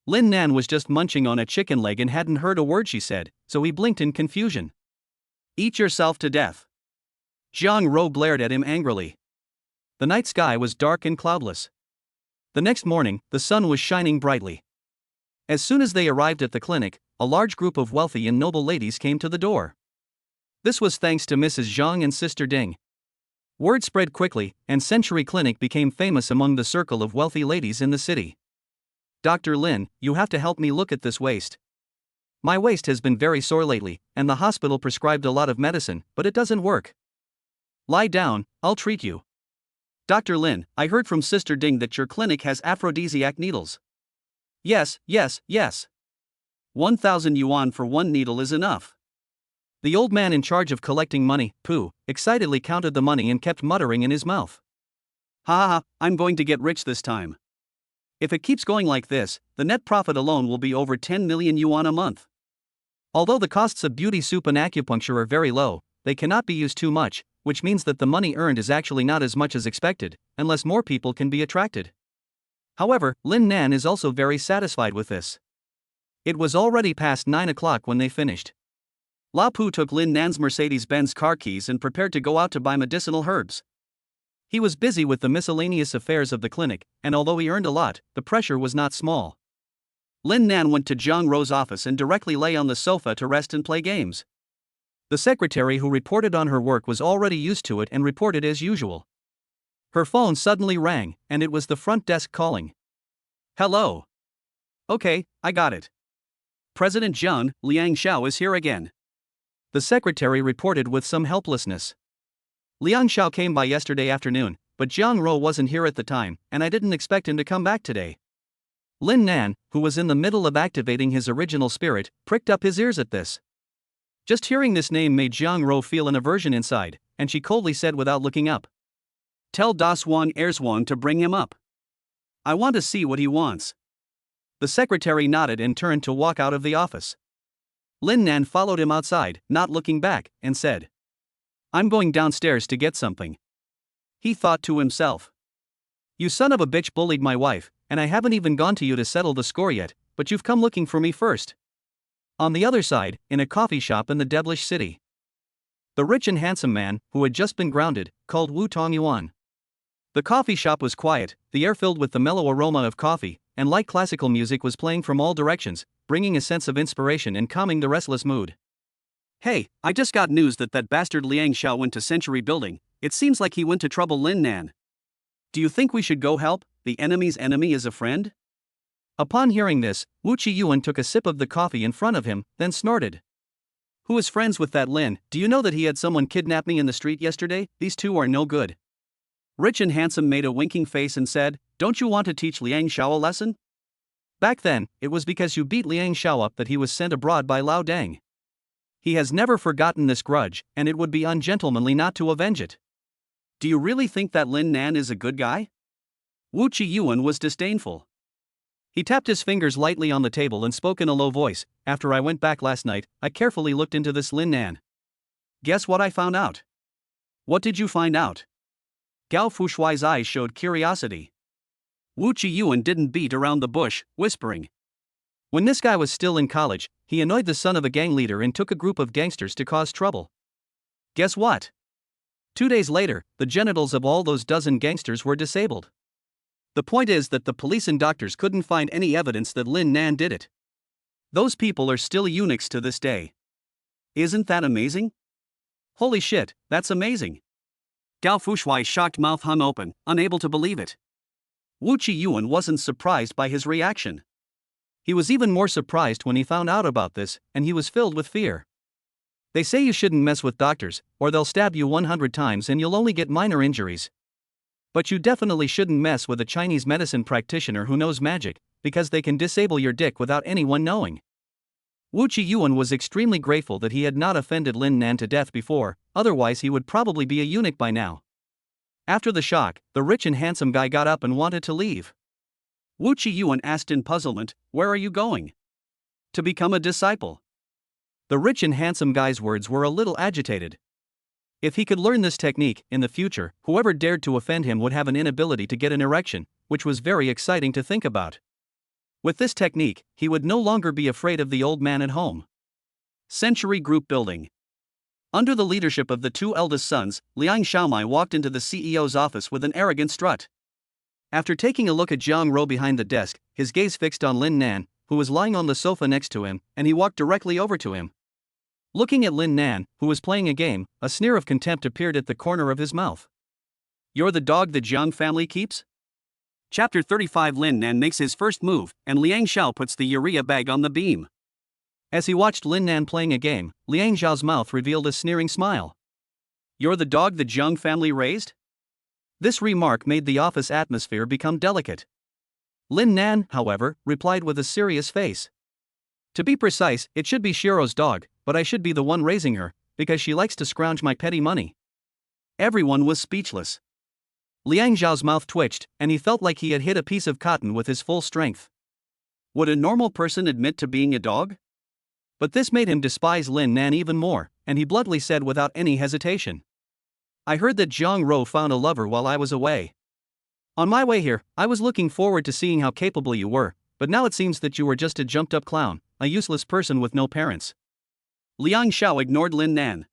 Lin Nan was just munching on a chicken leg and hadn't heard a word she said, so he blinked in confusion. "Eat yourself to death." Jiang Ro glared at him angrily. The night sky was dark and cloudless. The next morning, the sun was shining brightly. As soon as they arrived at the clinic, a large group of wealthy and noble ladies came to the door. This was thanks to Mrs. Zhang and Sister Ding. Word spread quickly, and Century Clinic became famous among the circle of wealthy ladies in the city. "Dr. Lin, you have to help me look at this waist. My waist has been very sore lately, and the hospital prescribed a lot of medicine, but it doesn't work." "Lie down, I'll treat you." "Dr. Lin, I heard from Sister Ding that your clinic has aphrodisiac needles." Yes. 1,000 yuan for one needle is enough." The old man in charge of collecting money, Pooh, excitedly counted the money and kept muttering in his mouth. "Ha ha, I'm going to get rich this time. If it keeps going like this, the net profit alone will be over 10 million yuan a month." Although the costs of beauty soup and acupuncture are very low, they cannot be used too much, which means that the money earned is actually not as much as expected, unless more people can be attracted. However, Lin Nan is also very satisfied with this. It was already past 9 o'clock when they finished. La Pu took Lin Nan's Mercedes-Benz car keys and prepared to go out to buy medicinal herbs. He was busy with the miscellaneous affairs of the clinic, and although he earned a lot, the pressure was not small. Lin Nan went to Jiang Ro's office and directly lay on the sofa to rest and play games. The secretary who reported on her work was already used to it and reported as usual. Her phone suddenly rang, and it was the front desk calling. Hello. Okay, I got it. President Jiang, Liang Xia is here again. The secretary reported with some helplessness. Liang Xia came by yesterday afternoon, but Jiang Ro wasn't here at the time, and I didn't expect him to come back today. Lin Nan, who was in the middle of activating his original spirit, pricked up his ears at this. Just hearing this name made Jiang Ro feel an aversion inside, and she coldly said without looking up. Tell Das Wan Erzwan to bring him up. I want to see what he wants. The secretary nodded and turned to walk out of the office. Lin Nan followed him outside, not looking back, and said, I'm going downstairs to get something. He thought to himself. You son of a bitch bullied my wife, and I haven't even gone to you to settle the score yet, but you've come looking for me first. On the other side, in a coffee shop in the devilish city. The rich and handsome man, who had just been grounded, called Wu Tong Yuan. The coffee shop was quiet, the air filled with the mellow aroma of coffee, and light classical music was playing from all directions, bringing a sense of inspiration and calming the restless mood. Hey, I just got news that bastard Liang Xia went to Century Building. It seems like he went to trouble Lin Nan. Do you think we should go help? The enemy's enemy is a friend? Upon hearing this, Wu Qiyuan took a sip of the coffee in front of him, then snorted. Who is friends with that Lin? Do you know that he had someone kidnap me in the street yesterday? These two are no good. Rich and Handsome made a winking face and said, Don't you want to teach Liang Xia a lesson? Back then, it was because you beat Liang Xia up that he was sent abroad by Lao Deng. He has never forgotten this grudge, and it would be ungentlemanly not to avenge it. Do you really think that Lin Nan is a good guy? Wu Qiyuan was disdainful. He tapped his fingers lightly on the table and spoke in a low voice. After I went back last night, I carefully looked into this Lin Nan. Guess what I found out? What did you find out? Gao Fushuai's eyes showed curiosity. Wu Qiyuan didn't beat around the bush, whispering. When this guy was still in college, he annoyed the son of a gang leader and took a group of gangsters to cause trouble. Guess what? 2 days later, the genitals of all those dozen gangsters were disabled. The point is that the police and doctors couldn't find any evidence that Lin Nan did it. Those people are still eunuchs to this day. Isn't that amazing? Holy shit, that's amazing. Gao Fushuai's shocked mouth hung open, unable to believe it. Wu Qiyuan wasn't surprised by his reaction. He was even more surprised when he found out about this, and he was filled with fear. They say you shouldn't mess with doctors, or they'll stab you 100 times and you'll only get minor injuries. But you definitely shouldn't mess with a Chinese medicine practitioner who knows magic, because they can disable your dick without anyone knowing. Wu Qiyuan was extremely grateful that he had not offended Lin Nan to death before, otherwise he would probably be a eunuch by now. After the shock, the rich and handsome guy got up and wanted to leave. Wu Qiyuan asked in puzzlement, Where are you going? To become a disciple. The rich and handsome guy's words were a little agitated. If he could learn this technique, in the future, whoever dared to offend him would have an inability to get an erection, which was very exciting to think about. With this technique, he would no longer be afraid of the old man at home. Century Group Building. Under the leadership of the two eldest sons, Liang Xiaomai walked into the CEO's office with an arrogant strut. After taking a look at Jiang Ro behind the desk, his gaze fixed on Lin Nan, who was lying on the sofa next to him, and he walked directly over to him. Looking at Lin Nan, who was playing a game, a sneer of contempt appeared at the corner of his mouth. You're the dog the Jiang family keeps? Chapter 35. Lin Nan makes his first move, and Liang Xiao puts the urea bag on the beam. As he watched Lin Nan playing a game, Liang Xiao's mouth revealed a sneering smile. You're the dog the Jiang family raised? This remark made the office atmosphere become delicate. Lin Nan, however, replied with a serious face. To be precise, it should be Shiro's dog, but I should be the one raising her, because she likes to scrounge my petty money. Everyone was speechless. Liang Xiao's mouth twitched, and he felt like he had hit a piece of cotton with his full strength. Would a normal person admit to being a dog? But this made him despise Lin Nan even more, and he bluntly said without any hesitation. I heard that Jiang Ro found a lover while I was away. On my way here, I was looking forward to seeing how capable you were, but now it seems that you were just a jumped-up clown, a useless person with no parents. Liang Xiao ignored Lin Nan.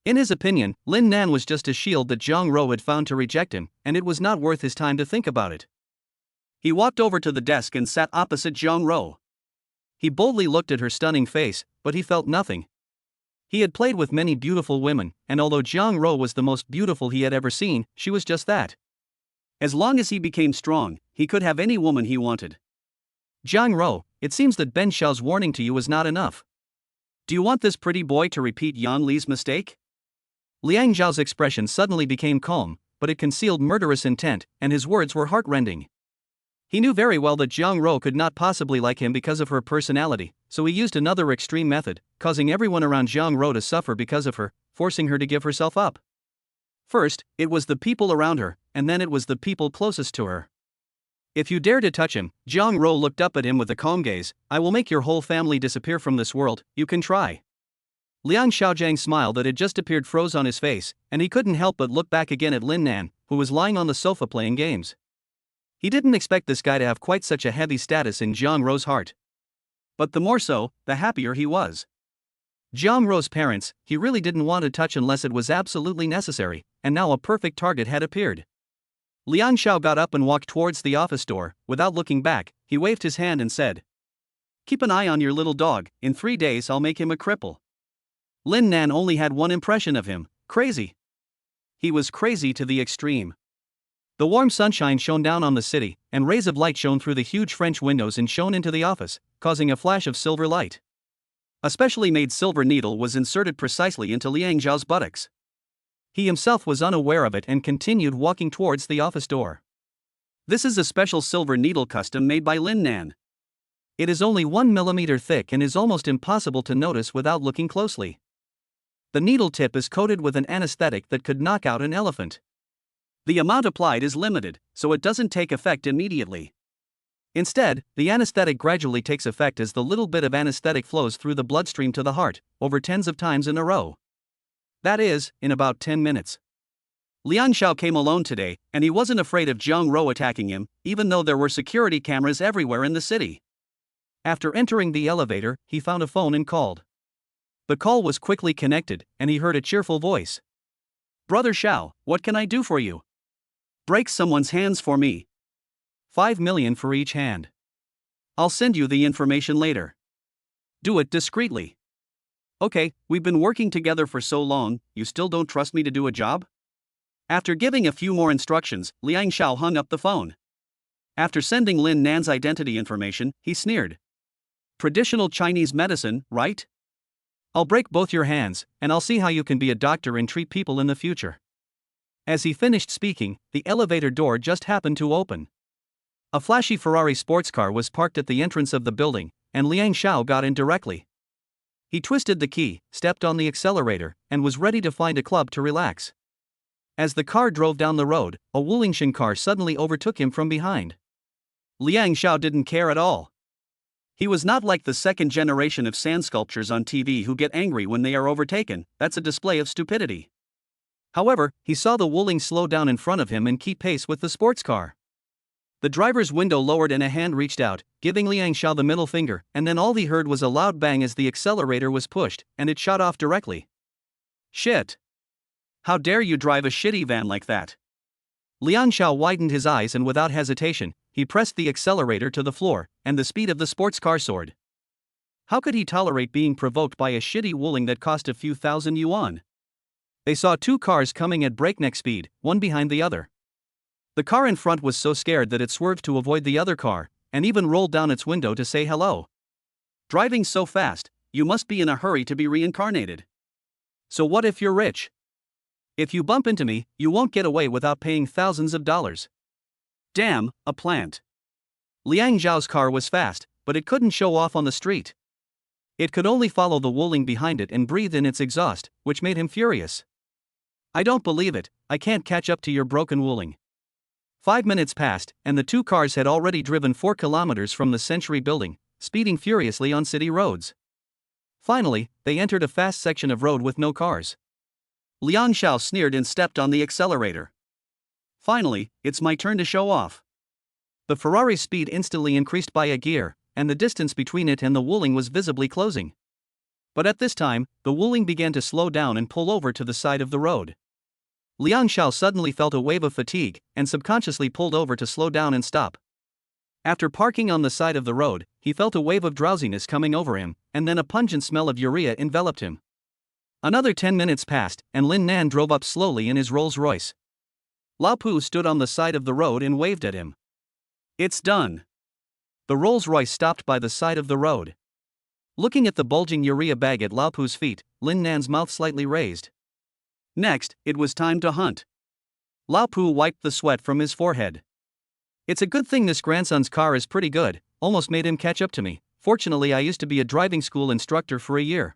In his opinion, Lin Nan was just a shield that Jiang Ro had found to reject him, and it was not worth his time to think about it. He walked over to the desk and sat opposite Jiang Ro. He boldly looked at her stunning face, but he felt nothing. He had played with many beautiful women, and although Jiang Ro was the most beautiful he had ever seen, she was just that. As long as he became strong, he could have any woman he wanted. Jiang Ro, it seems that Ben Xiao's warning to you was not enough. Do you want this pretty boy to repeat Yan Li's mistake? Liang Xiao's expression suddenly became calm, but it concealed murderous intent, and his words were heart-rending. He knew very well that Jiang Ro could not possibly like him because of her personality, so he used another extreme method, causing everyone around Jiang Ro to suffer because of her, forcing her to give herself up. First, it was the people around her, and then it was the people closest to her. If you dare to touch him, Jiang Ro looked up at him with a calm gaze, I will make your whole family disappear from this world, you can try. Liang Xiaojiang's smile that had just appeared froze on his face, and he couldn't help but look back again at Lin Nan, who was lying on the sofa playing games. He didn't expect this guy to have quite such a heavy status in Jiang Ro's heart. But the more so, the happier he was. Jiang Ro's parents, he really didn't want to touch unless it was absolutely necessary, and now a perfect target had appeared. Liang Xiao got up and walked towards the office door. Without looking back, he waved his hand and said, Keep an eye on your little dog, in 3 days I'll make him a cripple. Lin Nan only had one impression of him, crazy. He was crazy to the extreme. The warm sunshine shone down on the city, and rays of light shone through the huge French windows and shone into the office, causing a flash of silver light. A specially made silver needle was inserted precisely into Liang Xiao's buttocks. He himself was unaware of it and continued walking towards the office door. This is a special silver needle custom made by Lin Nan. It is only 1 millimeter thick and is almost impossible to notice without looking closely. The needle tip is coated with an anesthetic that could knock out an elephant. The amount applied is limited, so it doesn't take effect immediately. Instead, the anesthetic gradually takes effect as the little bit of anesthetic flows through the bloodstream to the heart, over tens of times in a row. That is, in about 10 minutes. Liang Xiao came alone today, and he wasn't afraid of Jiang Ro attacking him, even though there were security cameras everywhere in the city. After entering the elevator, he found a phone and called. The call was quickly connected, and he heard a cheerful voice. Brother Xiao, what can I do for you? Break someone's hands for me. 5 million for each hand. I'll send you the information later. Do it discreetly. Okay, we've been working together for so long, you still don't trust me to do a job? After giving a few more instructions, Liang Xiao hung up the phone. After sending Lin Nan's identity information, he sneered. Traditional Chinese medicine, right? I'll break both your hands, and I'll see how you can be a doctor and treat people in the future. As he finished speaking, the elevator door just happened to open. A flashy Ferrari sports car was parked at the entrance of the building, and Liang Xiao got in directly. He twisted the key, stepped on the accelerator, and was ready to find a club to relax. As the car drove down the road, a Wulingshan car suddenly overtook him from behind. Liang Xiao didn't care at all. He was not like the second generation of sand sculptures on TV who get angry when they are overtaken. That's a display of stupidity. However, he saw the Wuling slow down in front of him and keep pace with the sports car. The driver's window lowered and a hand reached out, giving Liang Xiao the middle finger, and then all he heard was a loud bang as the accelerator was pushed, and it shot off directly. Shit! How dare you drive a shitty van like that? Liang Xiao widened his eyes and without hesitation, he pressed the accelerator to the floor, and the speed of the sports car soared. How could he tolerate being provoked by a shitty Wuling that cost a few thousand yuan? They saw 2 cars coming at breakneck speed, one behind the other. The car in front was so scared that it swerved to avoid the other car, and even rolled down its window to say hello. Driving so fast, you must be in a hurry to be reincarnated. So what if you're rich? If you bump into me, you won't get away without paying thousands of dollars. Damn, a plant. Liang Xiao's car was fast, but it couldn't show off on the street. It could only follow the Wuling behind it and breathe in its exhaust, which made him furious. I don't believe it, I can't catch up to your broken Wuling. 5 minutes passed, and the 2 cars had already driven 4 kilometers from the Century Building, speeding furiously on city roads. Finally, they entered a fast section of road with no cars. Liang Xiao sneered and stepped on the accelerator. Finally, it's my turn to show off. The Ferrari's speed instantly increased by a gear, and the distance between it and the Wuling was visibly closing. But at this time, the Wuling began to slow down and pull over to the side of the road. Liang Xia suddenly felt a wave of fatigue, and subconsciously pulled over to slow down and stop. After parking on the side of the road, he felt a wave of drowsiness coming over him, and then a pungent smell of urea enveloped him. Another 10 minutes passed, and Lin Nan drove up slowly in his Rolls-Royce. Lao Pu stood on the side of the road and waved at him. "It's done." The Rolls-Royce stopped by the side of the road. Looking at the bulging urea bag at Lao Pu's feet, Lin Nan's mouth slightly raised. Next, it was time to hunt. Lao Pu wiped the sweat from his forehead. "It's a good thing this grandson's car is pretty good, almost made him catch up to me. Fortunately, I used to be a driving school instructor for a year."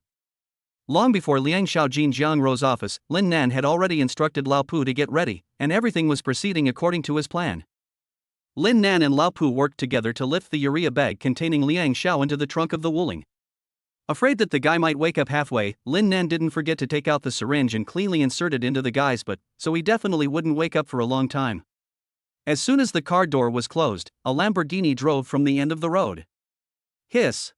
Long before Liang Xiaojin Jiang office, Lin Nan had already instructed Lao Pu to get ready, and everything was proceeding according to his plan. Lin Nan and Lao Pu worked together to lift the urea bag containing Liang Xiao into the trunk of the Wuling. Afraid that the guy might wake up halfway, Lin Nan didn't forget to take out the syringe and cleanly insert it into the guy's butt, so he definitely wouldn't wake up for a long time. As soon as the car door was closed, a Lamborghini drove from the end of the road. Hiss!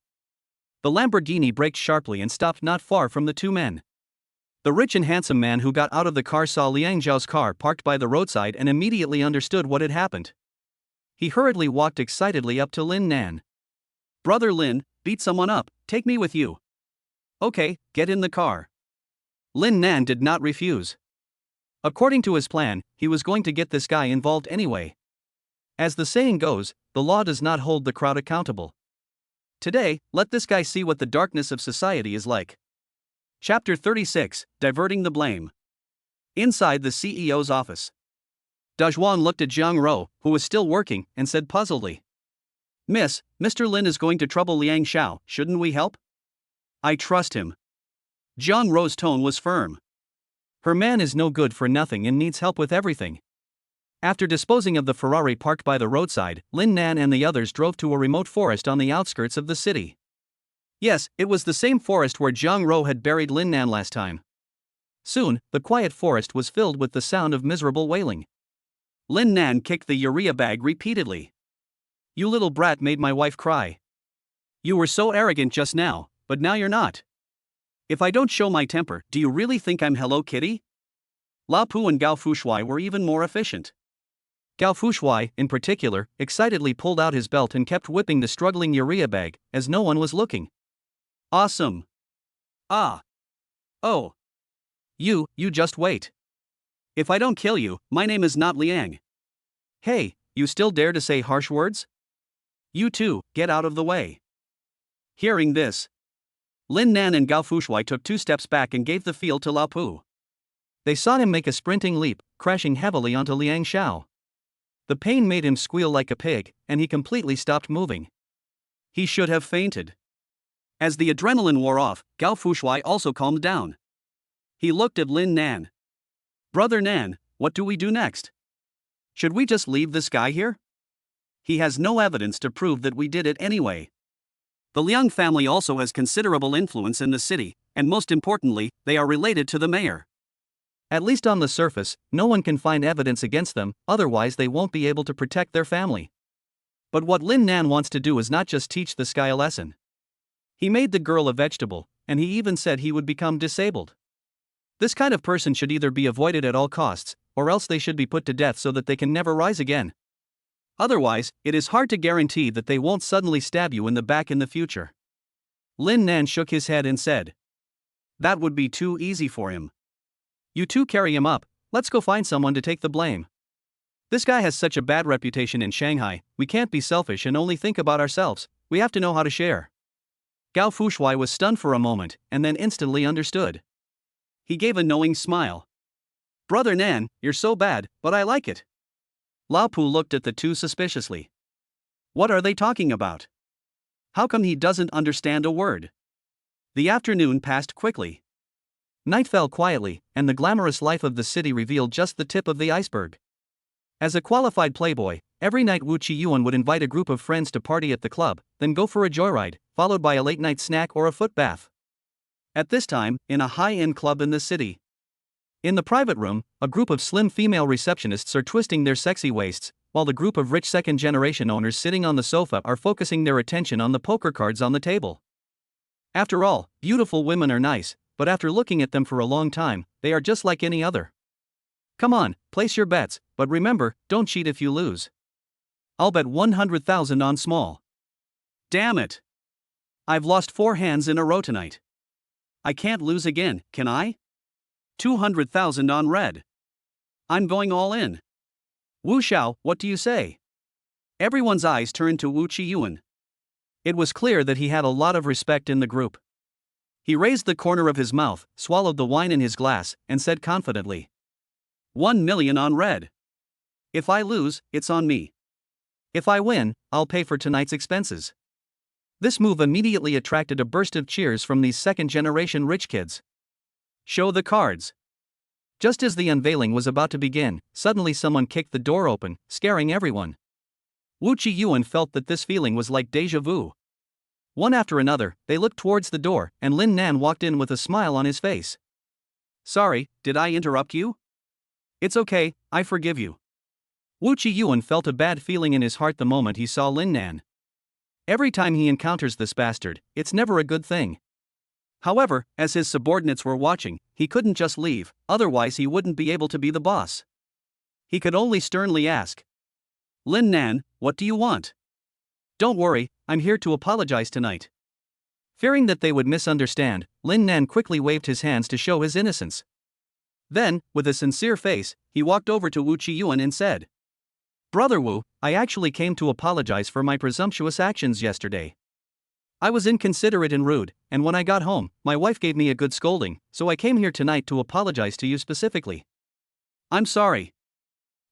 The Lamborghini braked sharply and stopped not far from the two men. The rich and handsome man who got out of the car saw Liang Zhao's car parked by the roadside and immediately understood what had happened. He hurriedly walked excitedly up to Lin Nan. "Brother Lin, beat someone up, take me with you." "Okay, get in the car." Lin Nan did not refuse. According to his plan, he was going to get this guy involved anyway. As the saying goes, the law does not hold the crowd accountable. Today, let this guy see what the darkness of society is like. Chapter 36, Diverting the Blame. Inside the CEO's office. Dazhuan looked at Jiang Ro, who was still working, and said puzzledly, "Miss, Mr. Lin is going to trouble Liang Xiao, shouldn't we help?" "I trust him." Jiang Ro's tone was firm. "Her man is no good for nothing and needs help with everything." After disposing of the Ferrari parked by the roadside, Lin Nan and the others drove to a remote forest on the outskirts of the city. Yes, it was the same forest where Jiang Ro had buried Lin Nan last time. Soon, the quiet forest was filled with the sound of miserable wailing. Lin Nan kicked the urea bag repeatedly. "You little brat made my wife cry. You were so arrogant just now, but now you're not. If I don't show my temper, do you really think I'm Hello Kitty?" Lao Pu and Gao Fushuai were even more efficient. Gao Fushuai, in particular, excitedly pulled out his belt and kept whipping the struggling urea bag, as no one was looking. "Awesome. Ah. Oh. You just wait. If I don't kill you, my name is not Liang. Hey, you still dare to say harsh words? You too, get out of the way." Hearing this, Lin Nan and Gao Fushuai took 2 steps back and gave the field to Lao Pu. They saw him make a sprinting leap, crashing heavily onto Liang Xiao. The pain made him squeal like a pig, and he completely stopped moving. He should have fainted. As the adrenaline wore off, Gao Fushuai also calmed down. He looked at Lin Nan. "Brother Nan, what do we do next? Should we just leave this guy here? He has no evidence to prove that we did it anyway. The Liang family also has considerable influence in the city, and most importantly, they are related to the mayor. At least on the surface, no one can find evidence against them, otherwise they won't be able to protect their family." But what Lin Nan wants to do is not just teach this guy a lesson. He made the girl a vegetable, and he even said he would become disabled. This kind of person should either be avoided at all costs, or else they should be put to death so that they can never rise again. Otherwise, it is hard to guarantee that they won't suddenly stab you in the back in the future. Lin Nan shook his head and said, "That would be too easy for him. You two carry him up, let's go find someone to take the blame. This guy has such a bad reputation in Shanghai, we can't be selfish and only think about ourselves, we have to know how to share." Gao Fushuai was stunned for a moment, and then instantly understood. He gave a knowing smile. "Brother Nan, you're so bad, but I like it." Lao Pu looked at the two suspiciously. What are they talking about? How come he doesn't understand a word? The afternoon passed quickly. Night fell quietly, and the glamorous life of the city revealed just the tip of the iceberg. As a qualified playboy, every night Wu Qiyuan would invite a group of friends to party at the club, then go for a joyride, followed by a late-night snack or a foot bath. At this time, in a high-end club in the city. In the private room, a group of slim female receptionists are twisting their sexy waists, while the group of rich second-generation owners sitting on the sofa are focusing their attention on the poker cards on the table. After all, beautiful women are nice, but after looking at them for a long time, they are just like any other. Come on, place your bets, but remember, don't cheat if you lose. I'll bet 100,000 on small. Damn it! I've lost 4 hands in a row tonight. I can't lose again, can I? 200,000 on red. I'm going all in. Wu Xiao, what do you say? Everyone's eyes turned to Wu Qiyuan. It was clear that he had a lot of respect in the group. He raised the corner of his mouth, swallowed the wine in his glass, and said confidently, 1 million on red. If I lose, it's on me. If I win, I'll pay for tonight's expenses. This move immediately attracted a burst of cheers from these second-generation rich kids. Show the cards. Just as the unveiling was about to begin, suddenly someone kicked the door open, scaring everyone. Wu Qiyuan felt that this feeling was like déjà vu. One after another, they looked towards the door, and Lin Nan walked in with a smile on his face. Sorry, did I interrupt you? It's okay, I forgive you. Wu Qiyuan felt a bad feeling in his heart the moment he saw Lin Nan. Every time he encounters this bastard, it's never a good thing. However, as his subordinates were watching, he couldn't just leave, otherwise he wouldn't be able to be the boss. He could only sternly ask, Lin Nan, what do you want? Don't worry, I'm here to apologize tonight. Fearing that they would misunderstand, Lin Nan quickly waved his hands to show his innocence. Then, with a sincere face, he walked over to Wu Qiyuan and said, Brother Wu, I actually came to apologize for my presumptuous actions yesterday. I was inconsiderate and rude, and when I got home, my wife gave me a good scolding, so I came here tonight to apologize to you specifically. I'm sorry.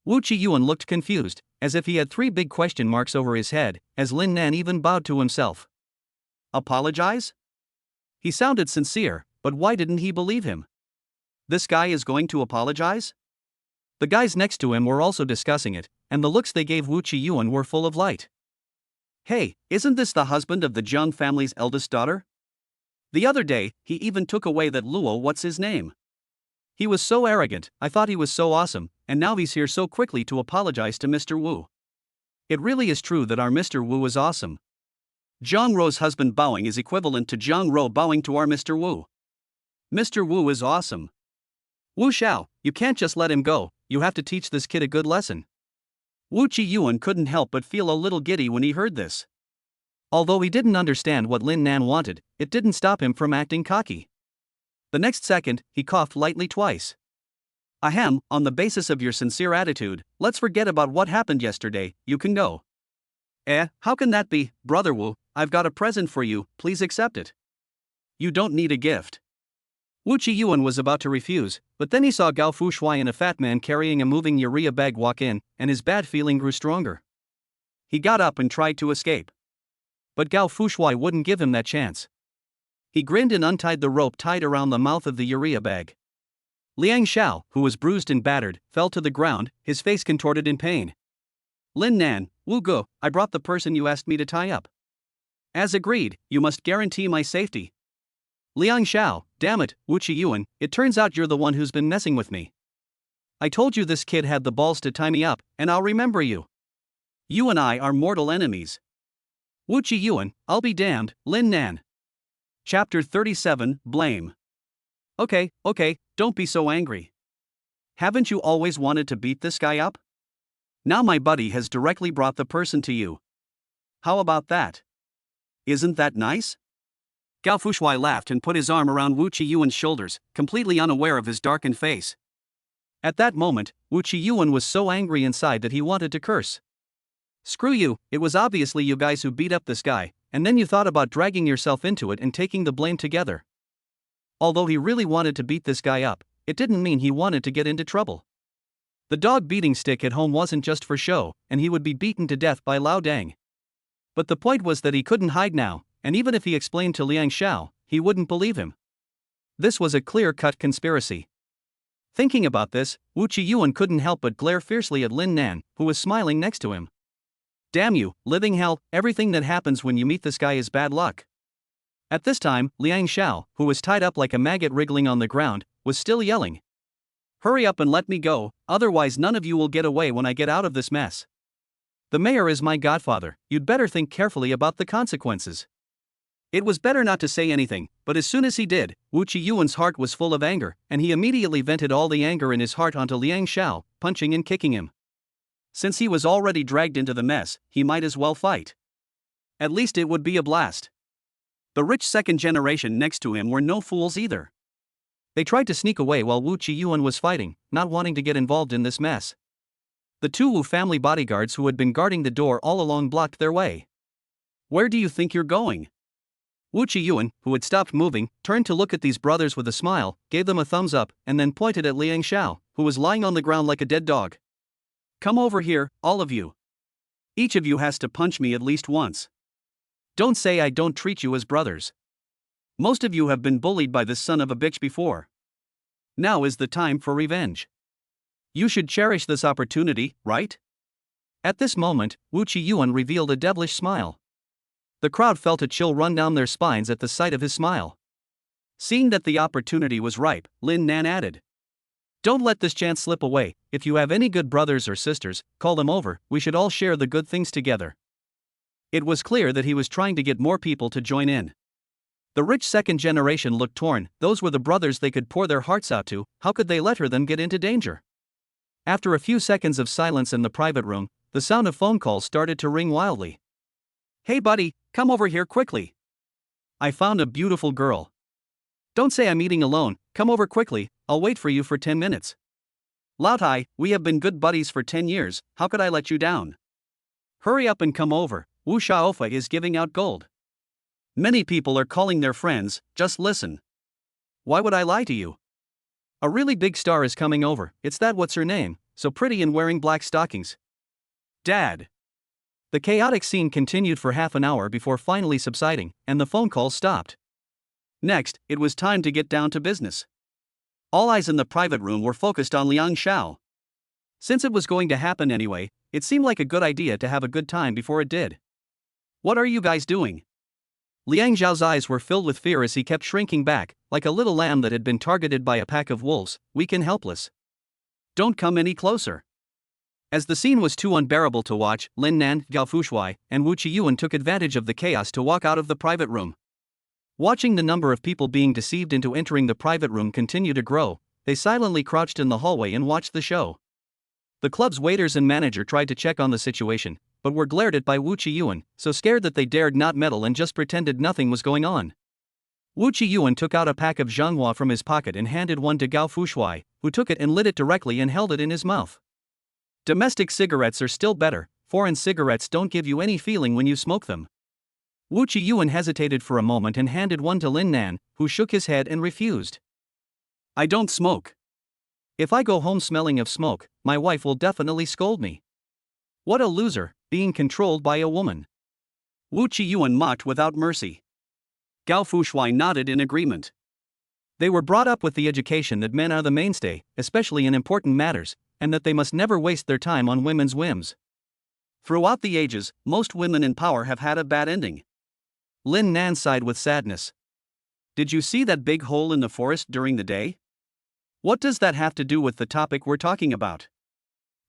Wu Qiyuan looked confused, as if he had 3 big question marks over his head, as Lin Nan even bowed to himself. Apologize? He sounded sincere, but why didn't he believe him? This guy is going to apologize? The guys next to him were also discussing it, and the looks they gave Wu Qiyuan were full of light. Hey, isn't this the husband of the Jiang family's eldest daughter? The other day, he even took away that Luo what's his name. He was so arrogant, I thought he was so awesome, and now he's here so quickly to apologize to Mr. Wu. It really is true that our Mr. Wu is awesome. Zhang Rou's husband bowing is equivalent to Zhang Rou bowing to our Mr. Wu. Mr. Wu is awesome. Wu Xiao, you can't just let him go, you have to teach this kid a good lesson. Wu Qiyuan couldn't help but feel a little giddy when he heard this. Although he didn't understand what Lin Nan wanted, it didn't stop him from acting cocky. The next second, he coughed lightly twice. Ahem, on the basis of your sincere attitude, let's forget about what happened yesterday, you can go. How can that be, Brother Wu? I've got a present for you, please accept it. You don't need a gift. Wu Qiyuan was about to refuse, but then he saw Gao Fushuai and a fat man carrying a moving urea bag walk in, and his bad feeling grew stronger. He got up and tried to escape. But Gao Fushuai wouldn't give him that chance. He grinned and untied the rope tied around the mouth of the urea bag. Liang Xia, who was bruised and battered, fell to the ground, his face contorted in pain. Lin Nan, Wu Go, I brought the person you asked me to tie up. As agreed, you must guarantee my safety. Liang Xia, damn it, Wu Qiyuan, it turns out you're the one who's been messing with me. I told you this kid had the balls to tie me up, and I'll remember you. You and I are mortal enemies. Wu Qiyuan, I'll be damned, Lin Nan. Chapter 37, Blame. Okay, don't be so angry. Haven't you always wanted to beat this guy up? Now my buddy has directly brought the person to you. How about that? Isn't that nice? Gao Fushuai laughed and put his arm around Wu Qiyuan's shoulders, completely unaware of his darkened face. At that moment, Wu Qiyuan was so angry inside that he wanted to curse. Screw you, it was obviously you guys who beat up this guy, and then you thought about dragging yourself into it and taking the blame together. Although he really wanted to beat this guy up, it didn't mean he wanted to get into trouble. The dog beating stick at home wasn't just for show, and he would be beaten to death by Lao Dang. But the point was that he couldn't hide now, and even if he explained to Liang Xia, he wouldn't believe him. This was a clear-cut conspiracy. Thinking about this, Wu Qiyuan couldn't help but glare fiercely at Lin Nan, who was smiling next to him. Damn you, living hell, everything that happens when you meet this guy is bad luck. At this time, Liang Xia, who was tied up like a maggot wriggling on the ground, was still yelling. Hurry up and let me go, otherwise none of you will get away when I get out of this mess. The mayor is my godfather, you'd better think carefully about the consequences. It was better not to say anything, but as soon as he did, Wu Qiyuan's heart was full of anger, and he immediately vented all the anger in his heart onto Liang Xia, punching and kicking him. Since he was already dragged into the mess, he might as well fight. At least it would be a blast. The rich second generation next to him were no fools either. They tried to sneak away while Wu Qiyuan was fighting, not wanting to get involved in this mess. The two Wu family bodyguards who had been guarding the door all along blocked their way. "Where do you think you're going?" Wu Qiyuan, who had stopped moving, turned to look at these brothers with a smile, gave them a thumbs up, and then pointed at Liang Xia, who was lying on the ground like a dead dog. "Come over here, all of you. Each of you has to punch me at least once. Don't say I don't treat you as brothers. Most of you have been bullied by this son of a bitch before. Now is the time for revenge. You should cherish this opportunity, right?" At this moment, Wu Qiyuan revealed a devilish smile. The crowd felt a chill run down their spines at the sight of his smile. Seeing that the opportunity was ripe, Lin Nan added, "Don't let this chance slip away. If you have any good brothers or sisters, call them over. We should all share the good things together." It was clear that he was trying to get more people to join in. The rich second generation looked torn. Those were the brothers they could pour their hearts out to. How could they let them get into danger? After a few seconds of silence in the private room, the sound of phone calls started to ring wildly. "Hey buddy, come over here quickly. I found a beautiful girl. Don't say I'm eating alone, come over quickly, I'll wait for you for 10 minutes. Lao Tai, we have been good buddies for 10 years, how could I let you down? Hurry up and come over, Wu Shaofa is giving out gold. Many people are calling their friends, just listen. Why would I lie to you? A really big star is coming over, it's that what's her name, so pretty and wearing black stockings. Dad." The chaotic scene continued for half an hour before finally subsiding, and the phone calls stopped. Next, it was time to get down to business. All eyes in the private room were focused on Liang Xia. Since it was going to happen anyway, it seemed like a good idea to have a good time before it did. "What are you guys doing?" Liang Xiao's eyes were filled with fear as he kept shrinking back, like a little lamb that had been targeted by a pack of wolves, weak and helpless. "Don't come any closer." As the scene was too unbearable to watch, Lin Nan, Gao Fushuai, and Wu Qiyuan took advantage of the chaos to walk out of the private room. Watching the number of people being deceived into entering the private room continue to grow, they silently crouched in the hallway and watched the show. The club's waiters and manager tried to check on the situation, but were glared at by Wu Qiyuan, so scared that they dared not meddle and just pretended nothing was going on. Wu Qiyuan took out a pack of Zhanghua from his pocket and handed one to Gao Fushuai, who took it and lit it directly and held it in his mouth. Domestic cigarettes are still better, foreign cigarettes don't give you any feeling when you smoke them. Wu Qiyuan hesitated for a moment and handed one to Lin Nan, who shook his head and refused. "I don't smoke. If I go home smelling of smoke, my wife will definitely scold me. What a loser, being controlled by a woman." Wu Qiyuan mocked without mercy. Gao Fushuai nodded in agreement. They were brought up with the education that men are the mainstay, especially in important matters, and that they must never waste their time on women's whims. Throughout the ages, most women in power have had a bad ending. Lin Nan sighed with sadness. "Did you see that big hole in the forest during the day? What does that have to do with the topic we're talking about?"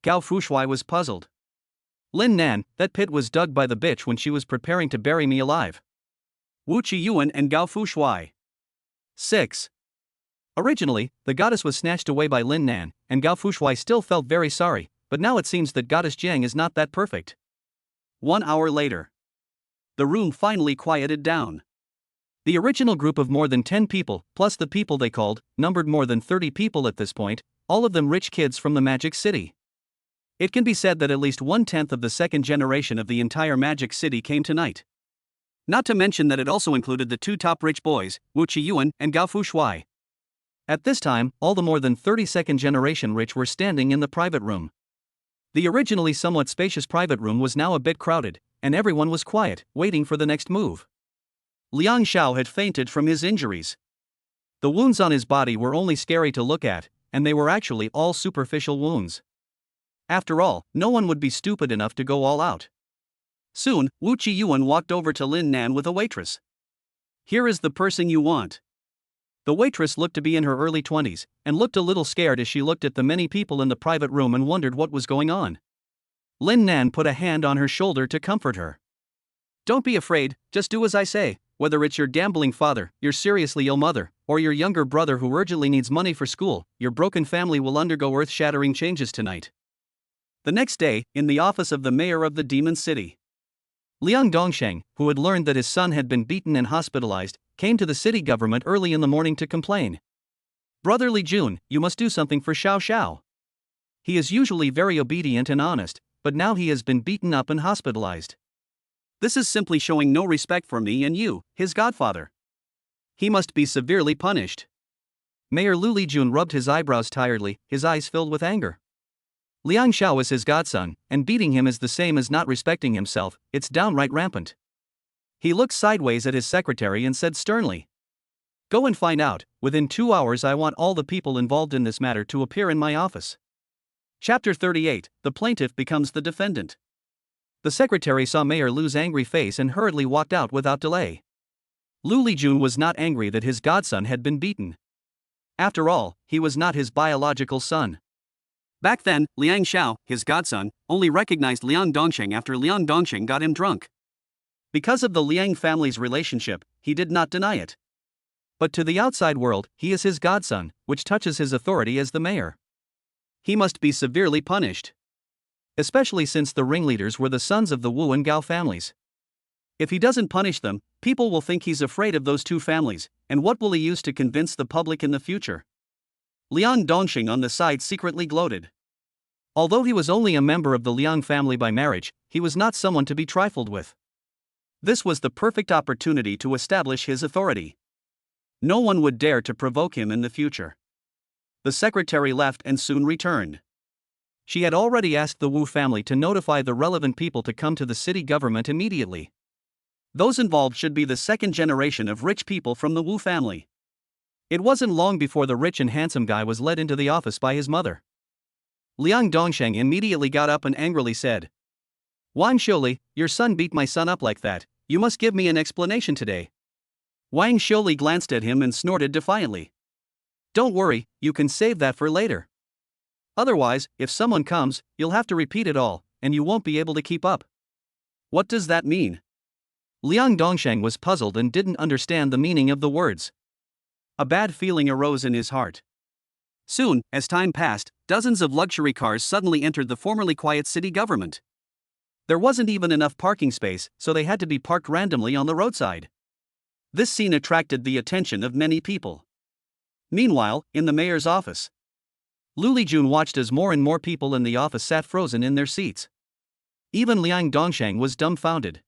Gao Fushuai was puzzled. "Lin Nan, that pit was dug by the bitch when she was preparing to bury me alive." Wu Qiyuan and Gao Fushuai. 6. Originally, the goddess was snatched away by Lin Nan, and Gao Fushuai still felt very sorry, but now it seems that goddess Jiang is not that perfect. 1 hour later. The room finally quieted down. The original group of more than 10 people, plus the people they called, numbered more than 30 people at this point, all of them rich kids from the Magic City. It can be said that at least 1/10 of the second generation of the entire Magic City came tonight. Not to mention that it also included the two top rich boys, Wu Qiyuan and Gao Fushuai. At this time, all the more than 30 second generation rich were standing in the private room. The originally somewhat spacious private room was now a bit crowded, and everyone was quiet, waiting for the next move. Liang Xia had fainted from his injuries. The wounds on his body were only scary to look at, and they were actually all superficial wounds. After all, no one would be stupid enough to go all out. Soon, Wu Qiyuan walked over to Lin Nan with a waitress. "Here is the person you want." The waitress looked to be in her early 20s, and looked a little scared as she looked at the many people in the private room and wondered what was going on. Lin Nan put a hand on her shoulder to comfort her. "Don't be afraid, just do as I say. Whether it's your gambling father, your seriously ill mother, or your younger brother who urgently needs money for school, your broken family will undergo earth-shattering changes tonight. The next day, in the office of the mayor of the Demon City, Liang Dongsheng, who had learned that his son had been beaten and hospitalized, came to the city government early in the morning to complain. Brotherly Jun, you must do something for Xiao Xiao. He is usually very obedient and honest, but now he has been beaten up and hospitalized. This is simply showing no respect for me and you, his godfather. He must be severely punished. Mayor Lu Lijun rubbed his eyebrows tiredly, his eyes filled with anger. Liang Xia is his godson, and beating him is the same as not respecting himself, it's downright rampant. He looked sideways at his secretary and said sternly, "Go and find out, within 2 hours I want all the people involved in this matter to appear in my office." Chapter 38, The Plaintiff Becomes the Defendant. The secretary saw Mayor Lu's angry face and hurriedly walked out without delay. Lu Lijun was not angry that his godson had been beaten. After all, he was not his biological son. Back then, Liang Xiao, his godson, only recognized Liang Dongsheng after Liang Dongsheng got him drunk. Because of the Liang family's relationship, he did not deny it. But to the outside world, he is his godson, which touches his authority as the mayor. He must be severely punished. Especially since the ringleaders were the sons of the Wu and Gao families. If he doesn't punish them, people will think he's afraid of those two families, and what will he use to convince the public in the future? Liang Dongsheng on the side secretly gloated. Although he was only a member of the Liang family by marriage, he was not someone to be trifled with. This was the perfect opportunity to establish his authority. No one would dare to provoke him in the future. The secretary left and soon returned. She had already asked the Wu family to notify the relevant people to come to the city government immediately. Those involved should be the second generation of rich people from the Wu family. It wasn't long before the rich and handsome guy was led into the office by his mother. Liang Dongsheng immediately got up and angrily said, "Wang Xiuli, your son beat my son up like that, you must give me an explanation today." Wang Xiuli glanced at him and snorted defiantly. "Don't worry, you can save that for later. Otherwise, if someone comes, you'll have to repeat it all, and you won't be able to keep up." "What does that mean?" Liang Dongsheng was puzzled and didn't understand the meaning of the words. A bad feeling arose in his heart. Soon, as time passed, dozens of luxury cars suddenly entered the formerly quiet city government. There wasn't even enough parking space, so they had to be parked randomly on the roadside. This scene attracted the attention of many people. Meanwhile, in the mayor's office, Lu Lijun watched as more and more people in the office sat frozen in their seats. Even Liang Dongsheng was dumbfounded.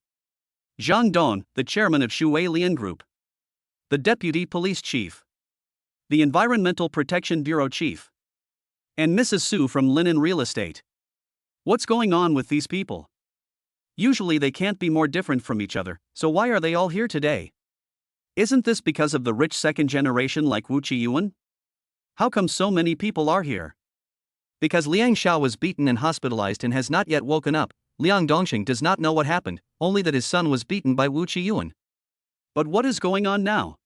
Jiang Don, the chairman of Shuwei Lian Group, the deputy police chief, the Environmental Protection Bureau chief, and Mrs. Su from Lin Nan Real Estate. What's going on with these people? Usually they can't be more different from each other, so why are they all here today? Isn't this because of the rich second generation like Wu Qiyuan? How come so many people are here? Because Liang Xiao was beaten and hospitalized and has not yet woken up, Liang Dongsheng does not know what happened, only that his son was beaten by Wu Qiyuan. But what is going on now?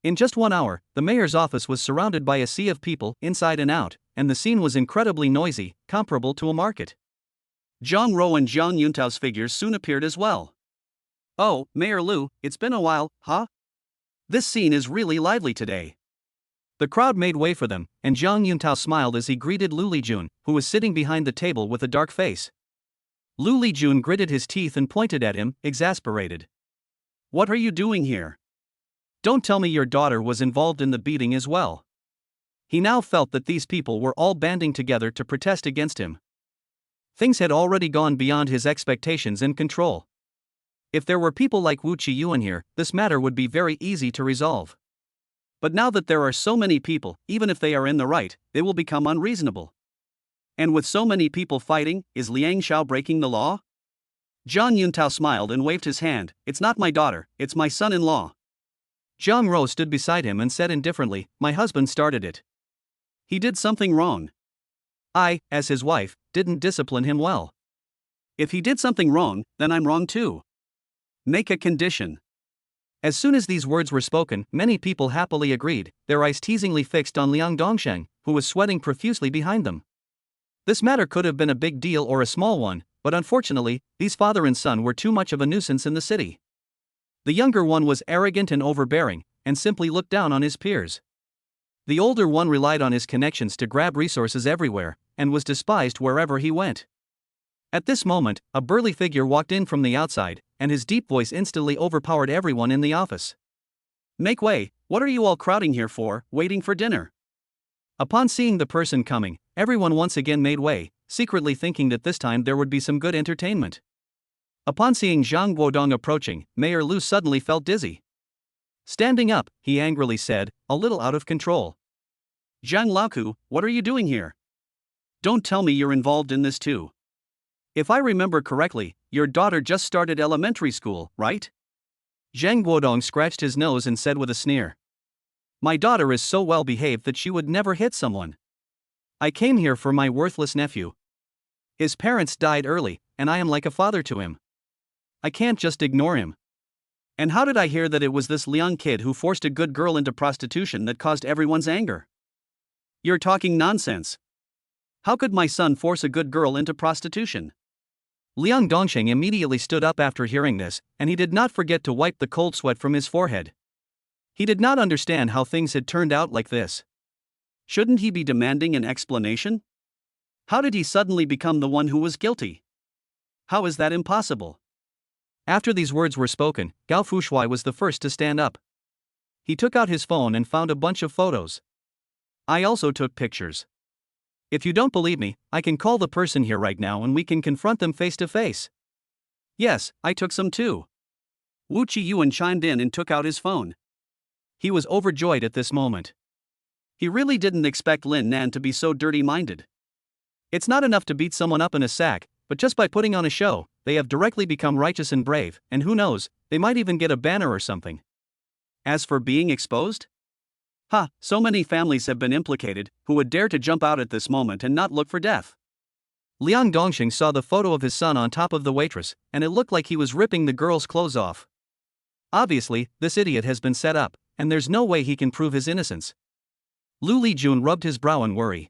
In just 1 hour, the mayor's office was surrounded by a sea of people, inside and out, and the scene was incredibly noisy, comparable to a market. Zhang Rou and Jiang Yuntao's figures soon appeared as well. "Oh, Mayor Lu, it's been a while, huh? This scene is really lively today." The crowd made way for them, and Jiang Yuntao smiled as he greeted Lu Lijun, who was sitting behind the table with a dark face. Lu Lijun gritted his teeth and pointed at him, exasperated. "What are you doing here? Don't tell me your daughter was involved in the beating as well." He now felt that these people were all banding together to protest against him. Things had already gone beyond his expectations and control. If there were people like Wu Qiyuan here, this matter would be very easy to resolve. But now that there are so many people, even if they are in the right, they will become unreasonable. And with so many people fighting, is Liang Xiao breaking the law? Zhang Yuntao smiled and waved his hand. "It's not my daughter, it's my son-in-law." Zhang Rou stood beside him and said indifferently, "My husband started it. He did something wrong. I, as his wife, didn't discipline him well. If he did something wrong, then I'm wrong too. Make a condition." As soon as these words were spoken, many people happily agreed, their eyes teasingly fixed on Liang Dongsheng, who was sweating profusely behind them. This matter could have been a big deal or a small one, but unfortunately, these father and son were too much of a nuisance in the city. The younger one was arrogant and overbearing, and simply looked down on his peers. The older one relied on his connections to grab resources everywhere, and was despised wherever he went. At this moment, a burly figure walked in from the outside, and his deep voice instantly overpowered everyone in the office. "Make way, what are you all crowding here for, waiting for dinner?" Upon seeing the person coming, everyone once again made way, secretly thinking that this time there would be some good entertainment. Upon seeing Zhang Guodong approaching, Mayor Lu suddenly felt dizzy. Standing up, he angrily said, a little out of control, "Zhang Laoku, what are you doing here? Don't tell me you're involved in this too. If I remember correctly, your daughter just started elementary school, right?" Zhang Guodong scratched his nose and said with a sneer, "My daughter is so well behaved that she would never hit someone. I came here for my worthless nephew. His parents died early, and I am like a father to him. I can't just ignore him. And how did I hear that it was this Liang kid who forced a good girl into prostitution that caused everyone's anger? You're talking nonsense. How could my son force a good girl into prostitution?" Liang Dongsheng immediately stood up after hearing this, and he did not forget to wipe the cold sweat from his forehead. He did not understand how things had turned out like this. Shouldn't he be demanding an explanation? How did he suddenly become the one who was guilty? How is that impossible? After these words were spoken, Gao Fushuai was the first to stand up. He took out his phone and found a bunch of photos. "I also took pictures. If you don't believe me, I can call the person here right now and we can confront them face to face." "Yes, I took some too." Wu Qiyuan chimed in and took out his phone. He was overjoyed at this moment. He really didn't expect Lin Nan to be so dirty-minded. It's not enough to beat someone up in a sack, but just by putting on a show, they have directly become righteous and brave, and who knows, they might even get a banner or something. As for being exposed? So many families have been implicated, who would dare to jump out at this moment and not look for death. Liang Dongxing saw the photo of his son on top of the waitress, and it looked like he was ripping the girl's clothes off. Obviously, this idiot has been set up, and there's no way he can prove his innocence. Lu Lijun rubbed his brow in worry.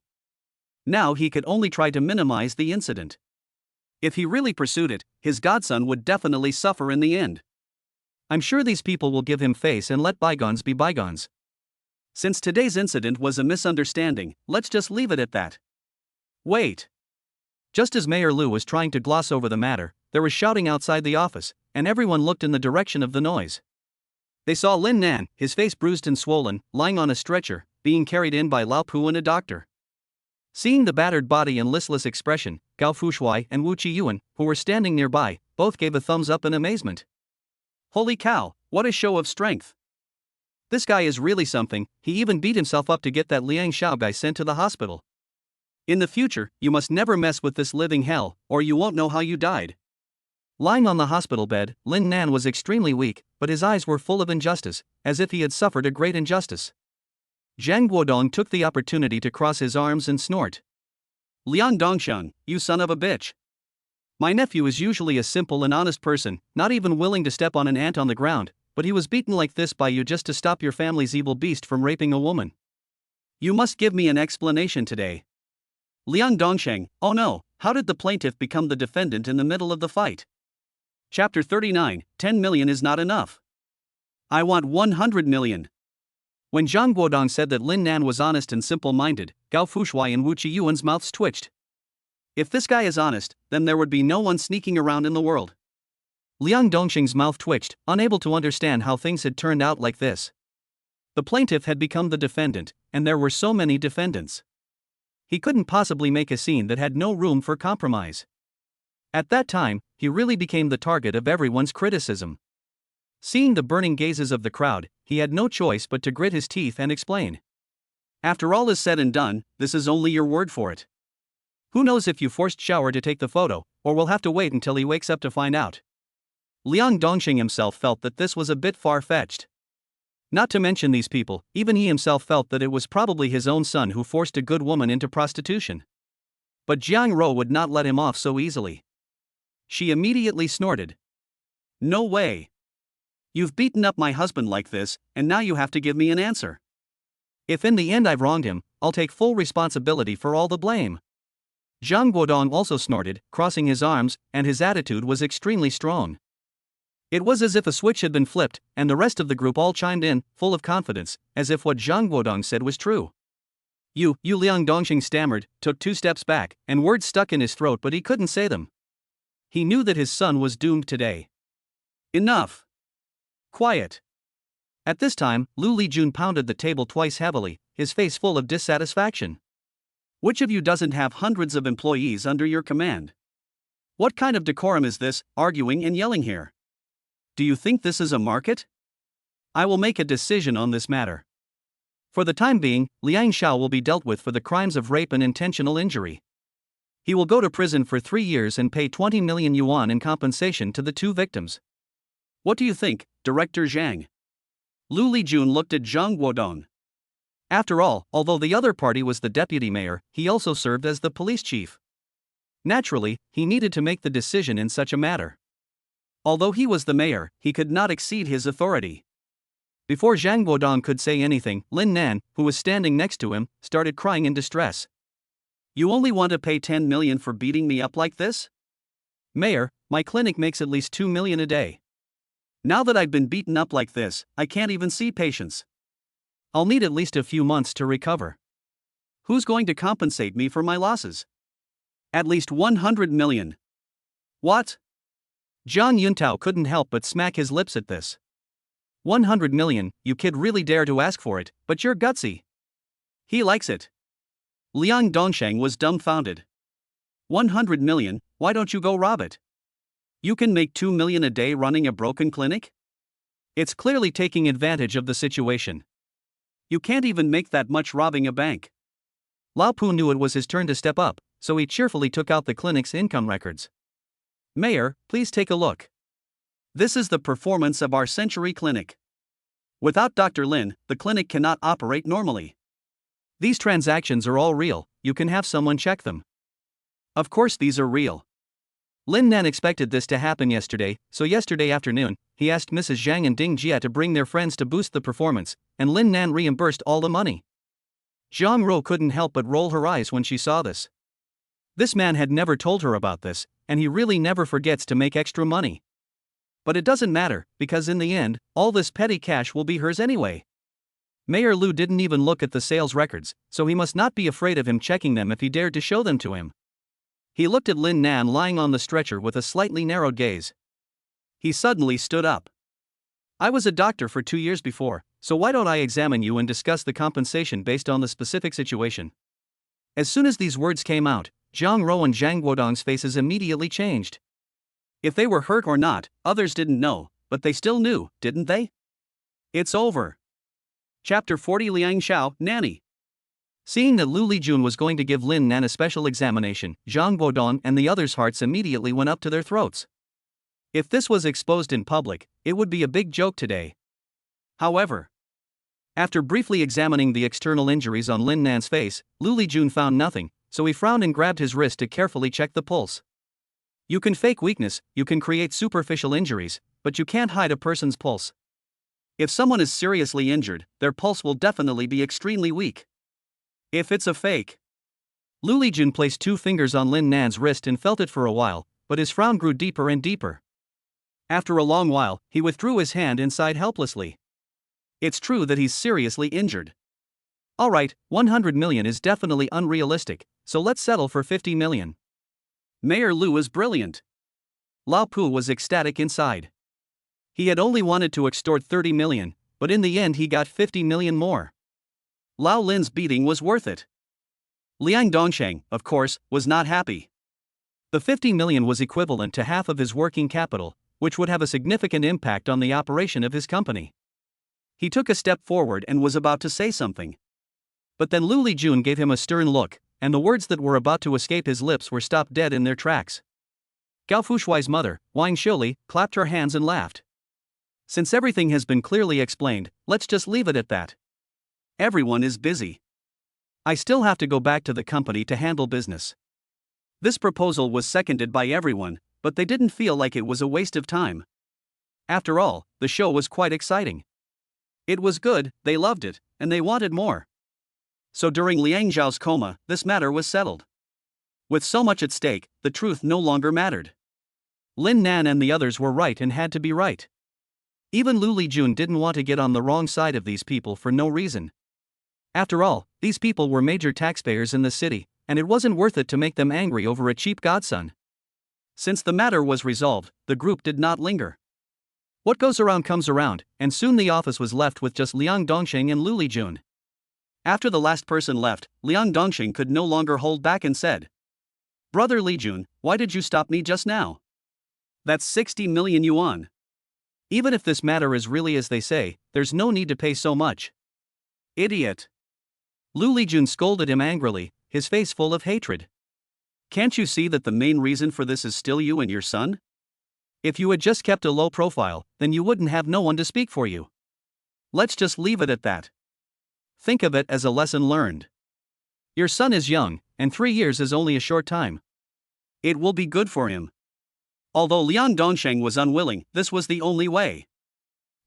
Now he could only try to minimize the incident. If he really pursued it, his godson would definitely suffer in the end. I'm sure these people will give him face and let bygones be bygones. Since today's incident was a misunderstanding, let's just leave it at that. Wait. Just as Mayor Lu was trying to gloss over the matter, there was shouting outside the office, and everyone looked in the direction of the noise. They saw Lin Nan, his face bruised and swollen, lying on a stretcher, being carried in by Lao Pu and a doctor. Seeing the battered body and listless expression, Gao Fushuai and Wu Qiyuan, who were standing nearby, both gave a thumbs up in amazement. Holy cow, what a show of strength! This guy is really something. He even beat himself up to get that Liang Xia guy sent to the hospital. In the future, you must never mess with this living hell, or you won't know how you died. Lying on the hospital bed, Lin Nan was extremely weak, but his eyes were full of injustice, as if he had suffered a great injustice. Zhang Guodong took the opportunity to cross his arms and snort. Liang Dongsheng, you son of a bitch. My nephew is usually a simple and honest person, not even willing to step on an ant on the ground, but he was beaten like this by you just to stop your family's evil beast from raping a woman. You must give me an explanation today. Liang Dongsheng, oh no, how did the plaintiff become the defendant in the middle of the fight? Chapter 39, 10 million is not enough. I want 100 million. When Zhang Guodong said that Lin Nan was honest and simple-minded, Gao Fushuai and Wu Qiyuan's mouths twitched. If this guy is honest, then there would be no one sneaking around in the world. Liang Dongxing's mouth twitched, unable to understand how things had turned out like this. The plaintiff had become the defendant, and there were so many defendants. He couldn't possibly make a scene that had no room for compromise. At that time, he really became the target of everyone's criticism. Seeing the burning gazes of the crowd, he had no choice but to grit his teeth and explain. After all is said and done, this is only your word for it. Who knows if you forced Shower to take the photo, or we'll have to wait until he wakes up to find out. Liang Dongxing himself felt that this was a bit far-fetched. Not to mention these people, even he himself felt that it was probably his own son who forced a good woman into prostitution. But Jiang Ro would not let him off so easily. She immediately snorted. No way. You've beaten up my husband like this, and now you have to give me an answer. If in the end I've wronged him, I'll take full responsibility for all the blame. Zhang Guodong also snorted, crossing his arms, and his attitude was extremely strong. It was as if a switch had been flipped, and the rest of the group all chimed in, full of confidence, as if what Zhang Guodong said was true. You Liang Dongxing stammered, took 2 steps back, and words stuck in his throat but he couldn't say them. He knew that his son was doomed today. Enough. Quiet. At this time, Lu Lijun pounded the table twice heavily, his face full of dissatisfaction. Which of you doesn't have hundreds of employees under your command? What kind of decorum is this, arguing and yelling here? Do you think this is a market? I will make a decision on this matter. For the time being, Liang Xia will be dealt with for the crimes of rape and intentional injury. He will go to prison for 3 years and pay 20 million yuan in compensation to the 2 victims. What do you think, Director Jiang? Lu Lijun looked at Zhang Guodong. After all, although the other party was the deputy mayor, he also served as the police chief. Naturally, he needed to make the decision in such a matter. Although he was the mayor, he could not exceed his authority. Before Zhang Guodong could say anything, Lin Nan, who was standing next to him, started crying in distress. You only want to pay 10 million for beating me up like this? Mayor, my clinic makes at least 2 million a day. Now that I've been beaten up like this, I can't even see patients. I'll need at least a few months to recover. Who's going to compensate me for my losses? At least 100 million. What? Zhang Yuntao couldn't help but smack his lips at this. 100 million, you kid really dare to ask for it, but you're gutsy. He likes it. Liang Dongsheng was dumbfounded. 100 million, why don't you go rob it? You can make 2 million a day running a broken clinic? It's clearly taking advantage of the situation. You can't even make that much robbing a bank. Lao Pu knew it was his turn to step up, so he cheerfully took out the clinic's income records. Mayor, please take a look. This is the performance of our Century Clinic. Without Dr. Lin, the clinic cannot operate normally. These transactions are all real, you can have someone check them. Of course these are real. Lin Nan expected this to happen yesterday, so yesterday afternoon, he asked Mrs. Jiang and Ding Jia to bring their friends to boost the performance, and Lin Nan reimbursed all the money. Zhang Ro couldn't help but roll her eyes when she saw this. This man had never told her about this, and he really never forgets to make extra money. But it doesn't matter, because in the end, all this petty cash will be hers anyway. Mayor Lu didn't even look at the sales records, so he must not be afraid of him checking them if he dared to show them to him. He looked at Lin Nan lying on the stretcher with a slightly narrowed gaze. He suddenly stood up. I was a doctor for 2 years before, so why don't I examine you and discuss the compensation based on the specific situation? As soon as these words came out, Zhang Ro and Zhang Guodong's faces immediately changed. If they were hurt or not, others didn't know, but they still knew, didn't they? It's over. Chapter 40 Liang Xiao, Nanny. Seeing that Lu Lijun was going to give Lin Nan a special examination, Zhang Guodong and the others' hearts immediately went up to their throats. If this was exposed in public, it would be a big joke today. However, after briefly examining the external injuries on Lin Nan's face, Lu Lijun found nothing, so he frowned and grabbed his wrist to carefully check the pulse. You can fake weakness, you can create superficial injuries, but you can't hide a person's pulse. If someone is seriously injured, their pulse will definitely be extremely weak. If it's a fake. Lu Lijun placed 2 fingers on Lin Nan's wrist and felt it for a while, but his frown grew deeper and deeper. After a long while, he withdrew his hand inside helplessly. It's true that he's seriously injured. Alright, 100 million is definitely unrealistic, so let's settle for 50 million. Mayor Lu is brilliant. Lao Pu was ecstatic inside. He had only wanted to extort 30 million, but in the end he got 50 million more. Lao Lin's beating was worth it. Liang Dongsheng, of course, was not happy. The 50 million was equivalent to half of his working capital, which would have a significant impact on the operation of his company. He took a step forward and was about to say something. But then Lu Lijun gave him a stern look, and the words that were about to escape his lips were stopped dead in their tracks. Gao Fushuai's mother, Wang Xiuli, clapped her hands and laughed. Since everything has been clearly explained, let's just leave it at that. Everyone is busy. I still have to go back to the company to handle business. This proposal was seconded by everyone, but they didn't feel like it was a waste of time. After all, the show was quite exciting. It was good, they loved it, and they wanted more. So during Liang Xiao's coma, this matter was settled. With so much at stake, the truth no longer mattered. Lin Nan and the others were right and had to be right. Even Lu Lijun didn't want to get on the wrong side of these people for no reason. After all, these people were major taxpayers in the city, and it wasn't worth it to make them angry over a cheap godson. Since the matter was resolved, the group did not linger. What goes around comes around, and soon the office was left with just Liang Dongsheng and Lu Lijun. After the last person left, Liang Dongsheng could no longer hold back and said, "Brother Lijun, why did you stop me just now? That's 60 million yuan. Even if this matter is really as they say, there's no need to pay so much." "Idiot." Lu Lijun scolded him angrily, his face full of hatred. "Can't you see that the main reason for this is still you and your son? If you had just kept a low profile, then you wouldn't have no one to speak for you. Let's just leave it at that. Think of it as a lesson learned. Your son is young, and 3 years is only a short time. It will be good for him." Although Liang Dongsheng was unwilling, this was the only way.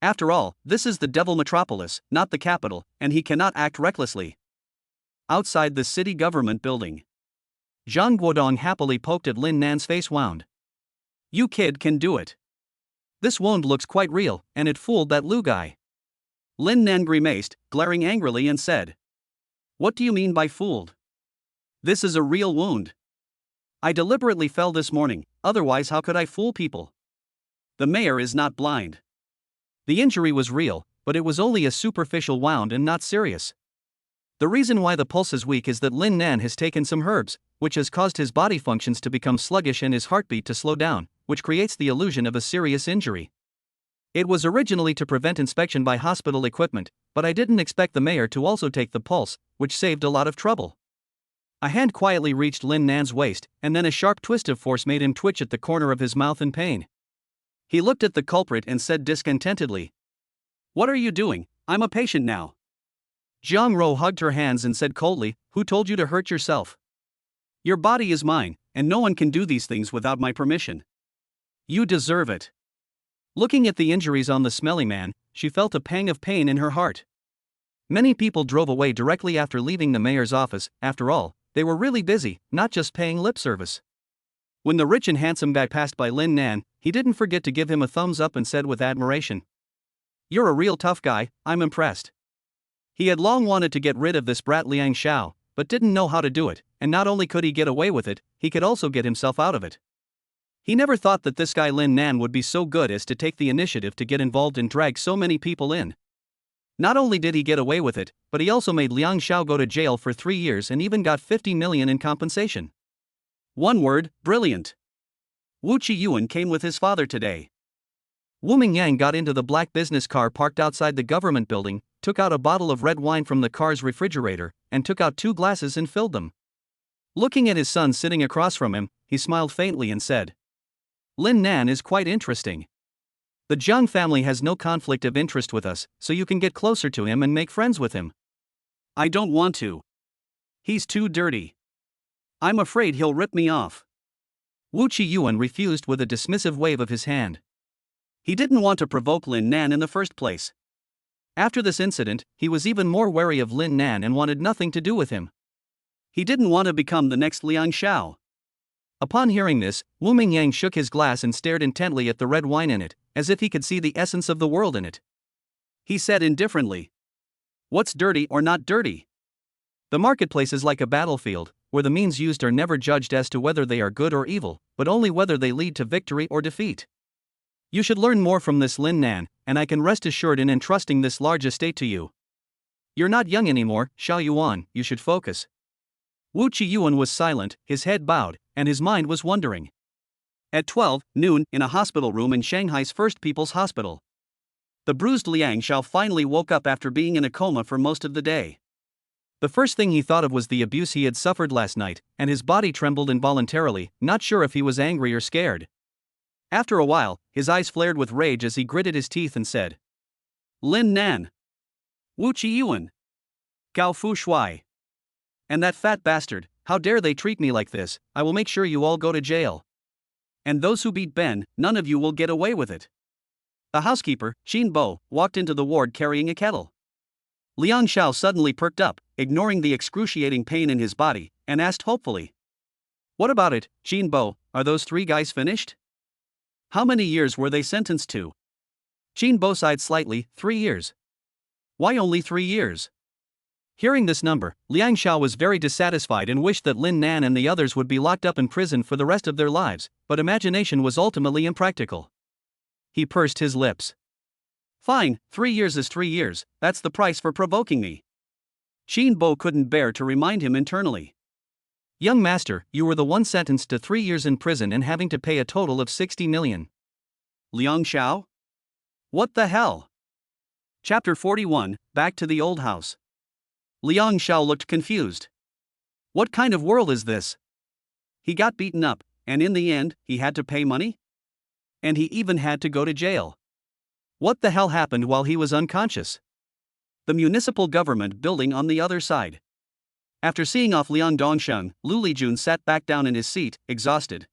After all, this is the devil metropolis, not the capital, and he cannot act recklessly. Outside the city government building, Zhang Guodong happily poked at Lin Nan's face wound. "You kid can do it. This wound looks quite real, and it fooled that Lu guy." Lin Nan grimaced, glaring angrily and said, "What do you mean by fooled? This is a real wound. I deliberately fell this morning, otherwise how could I fool people? The mayor is not blind. The injury was real, but it was only a superficial wound and not serious. The reason why the pulse is weak is that Lin Nan has taken some herbs, which has caused his body functions to become sluggish and his heartbeat to slow down, which creates the illusion of a serious injury. It was originally to prevent inspection by hospital equipment, but I didn't expect the mayor to also take the pulse, which saved a lot of trouble." A hand quietly reached Lin Nan's waist, and then a sharp twist of force made him twitch at the corner of his mouth in pain. He looked at the culprit and said discontentedly, "What are you doing? I'm a patient now." Jiang Ro hugged her hands and said coldly, "Who told you to hurt yourself? Your body is mine, and no one can do these things without my permission. You deserve it." Looking at the injuries on the smelly man, she felt a pang of pain in her heart. Many people drove away directly after leaving the mayor's office. After all, they were really busy, not just paying lip service. When the rich and handsome guy passed by Lin Nan, he didn't forget to give him a thumbs up and said with admiration, "You're a real tough guy, I'm impressed." He had long wanted to get rid of this brat Liang Xia, but didn't know how to do it, and not only could he get away with it, he could also get himself out of it. He never thought that this guy Lin Nan would be so good as to take the initiative to get involved and drag so many people in. Not only did he get away with it, but he also made Liang Xia go to jail for 3 years and even got 50 million in compensation. One word, brilliant. Wu Qiyuan came with his father today. Wu Mingyang got into the black business car parked outside the government building, took out a bottle of red wine from the car's refrigerator, and took out 2 glasses and filled them. Looking at his son sitting across from him, he smiled faintly and said, "Lin Nan is quite interesting. The Jiang family has no conflict of interest with us, so you can get closer to him and make friends with him." "I don't want to. He's too dirty. I'm afraid he'll rip me off." Wu Qiyuan refused with a dismissive wave of his hand. He didn't want to provoke Lin Nan in the first place. After this incident, he was even more wary of Lin Nan and wanted nothing to do with him. He didn't want to become the next Liang Xiao. Upon hearing this, Wu Mingyang shook his glass and stared intently at the red wine in it, as if he could see the essence of the world in it. He said indifferently, "What's dirty or not dirty? The marketplace is like a battlefield, where the means used are never judged as to whether they are good or evil, but only whether they lead to victory or defeat. You should learn more from this Lin Nan, and I can rest assured in entrusting this large estate to you. You're not young anymore, Xiao Yuan, you should focus." Wu Qiyuan was silent, his head bowed, and his mind was wondering. At 12 noon, in a hospital room in Shanghai's First People's Hospital, the bruised Liang Xiao finally woke up after being in a coma for most of the day. The first thing he thought of was the abuse he had suffered last night, and his body trembled involuntarily, not sure if he was angry or scared. After a while, his eyes flared with rage as he gritted his teeth and said, "Lin Nan, Wu Qiyuan, Gao Fu Shui. And that fat bastard, how dare they treat me like this? I will make sure you all go to jail. And those who beat Ben, none of you will get away with it." The housekeeper, Xin Bo, walked into the ward carrying a kettle. Liang Xiao suddenly perked up, ignoring the excruciating pain in his body, and asked hopefully, "What about it, Xin Bo, are those 3 guys finished?" How many years were they sentenced to? Jinbo sighed slightly, 3 years. Why only 3 years? Hearing this number, Liang Xia was very dissatisfied and wished that Lin Nan and the others would be locked up in prison for the rest of their lives, but imagination was ultimately impractical. He pursed his lips. Fine, 3 years is 3 years, that's the price for provoking me. Jinbo couldn't bear to remind him internally. Young master, you were the one sentenced to 3 years in prison and having to pay a total of 60 million. Liang Xiao? What the hell? Chapter 41, Back to the Old House. Liang Xiao looked confused. What kind of world is this? He got beaten up, and in the end, he had to pay money? And he even had to go to jail. What the hell happened while he was unconscious? The municipal government building on the other side. After seeing off Liang Dongsheng, Lu Lijun sat back down in his seat, exhausted.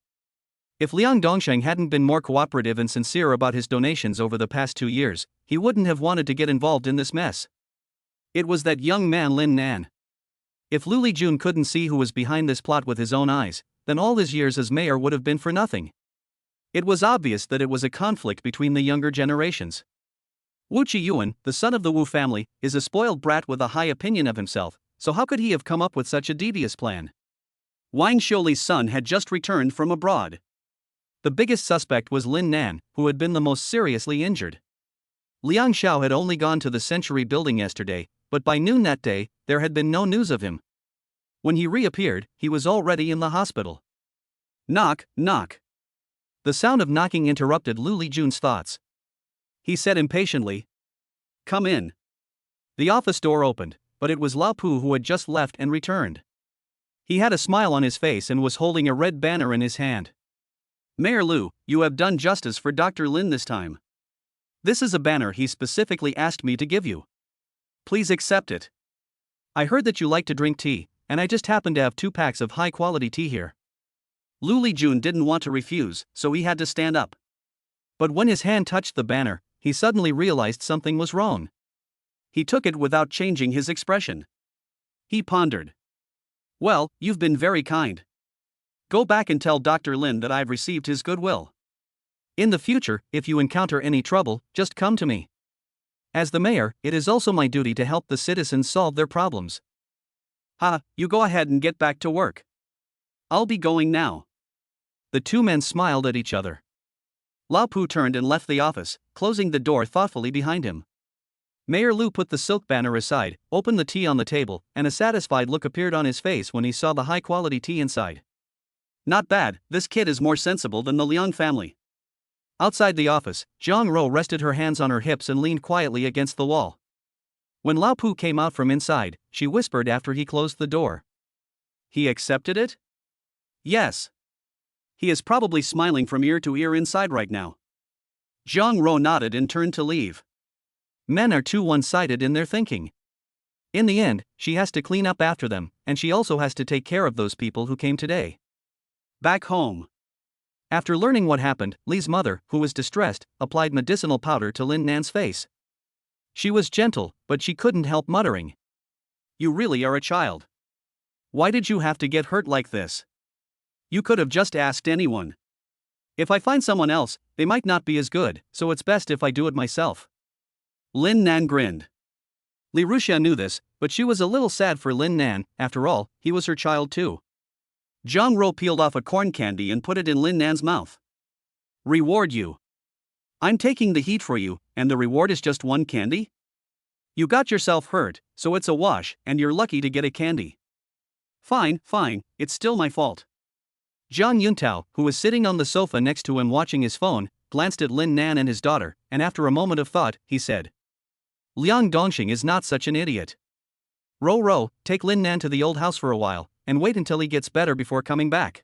If Liang Dongsheng hadn't been more cooperative and sincere about his donations over the past 2 years, he wouldn't have wanted to get involved in this mess. It was that young man Lin Nan. If Lu Lijun couldn't see who was behind this plot with his own eyes, then all his years as mayor would have been for nothing. It was obvious that it was a conflict between the younger generations. Wu Qiyuan, the son of the Wu family, is a spoiled brat with a high opinion of himself, so how could he have come up with such a devious plan? Wang Xiuli's son had just returned from abroad. The biggest suspect was Lin Nan, who had been the most seriously injured. Liang Xiao had only gone to the Century building yesterday, but by noon that day, there had been no news of him. When he reappeared, he was already in the hospital. Knock, knock. The sound of knocking interrupted Lu Lijun's thoughts. He said impatiently, "Come in." The office door opened, but it was Lao Pu who had just left and returned. He had a smile on his face and was holding a red banner in his hand. "Mayor Lu, you have done justice for Dr. Lin this time. This is a banner he specifically asked me to give you. Please accept it. I heard that you like to drink tea, and I just happen to have 2 packs of high-quality tea here." Lu Lijun didn't want to refuse, so he had to stand up. But when his hand touched the banner, he suddenly realized something was wrong. He took it without changing his expression. He pondered. "Well, you've been very kind. Go back and tell Dr. Lin that I've received his goodwill. In the future, if you encounter any trouble, just come to me. As the mayor, it is also my duty to help the citizens solve their problems." You go ahead and get back to work. I'll be going now." The 2 men smiled at each other. Lao Pu turned and left the office, closing the door thoughtfully behind him. Mayor Lu put the silk banner aside, opened the tea on the table, and a satisfied look appeared on his face when he saw the high-quality tea inside. Not bad, this kid is more sensible than the Liang family. Outside the office, Zhang Ro rested her hands on her hips and leaned quietly against the wall. When Lao Pu came out from inside, she whispered after he closed the door. "He accepted it?" "Yes. He is probably smiling from ear to ear inside right now." Zhang Ro nodded and turned to leave. Men are too one-sided in their thinking. In the end, she has to clean up after them, and she also has to take care of those people who came today. Back home. After learning what happened, Li's mother, who was distressed, applied medicinal powder to Lin Nan's face. She was gentle, but she couldn't help muttering. "You really are a child. Why did you have to get hurt like this? You could have just asked anyone. If I find someone else, they might not be as good, so it's best if I do it myself." Lin Nan grinned. Li Ruxia knew this, but she was a little sad for Lin Nan. After all, he was her child too. Zhang Ro peeled off a corn candy and put it in Lin Nan's mouth. "Reward you. I'm taking the heat for you, and the reward is just 1 candy? You got yourself hurt, so it's a wash, and you're lucky to get a candy." Fine, it's still my fault." Zhang Yuntao, who was sitting on the sofa next to him watching his phone, glanced at Lin Nan and his daughter, and after a moment of thought, he said, "Liang Dongxing is not such an idiot. Ro, take Lin Nan to the old house for a while, and wait until he gets better before coming back.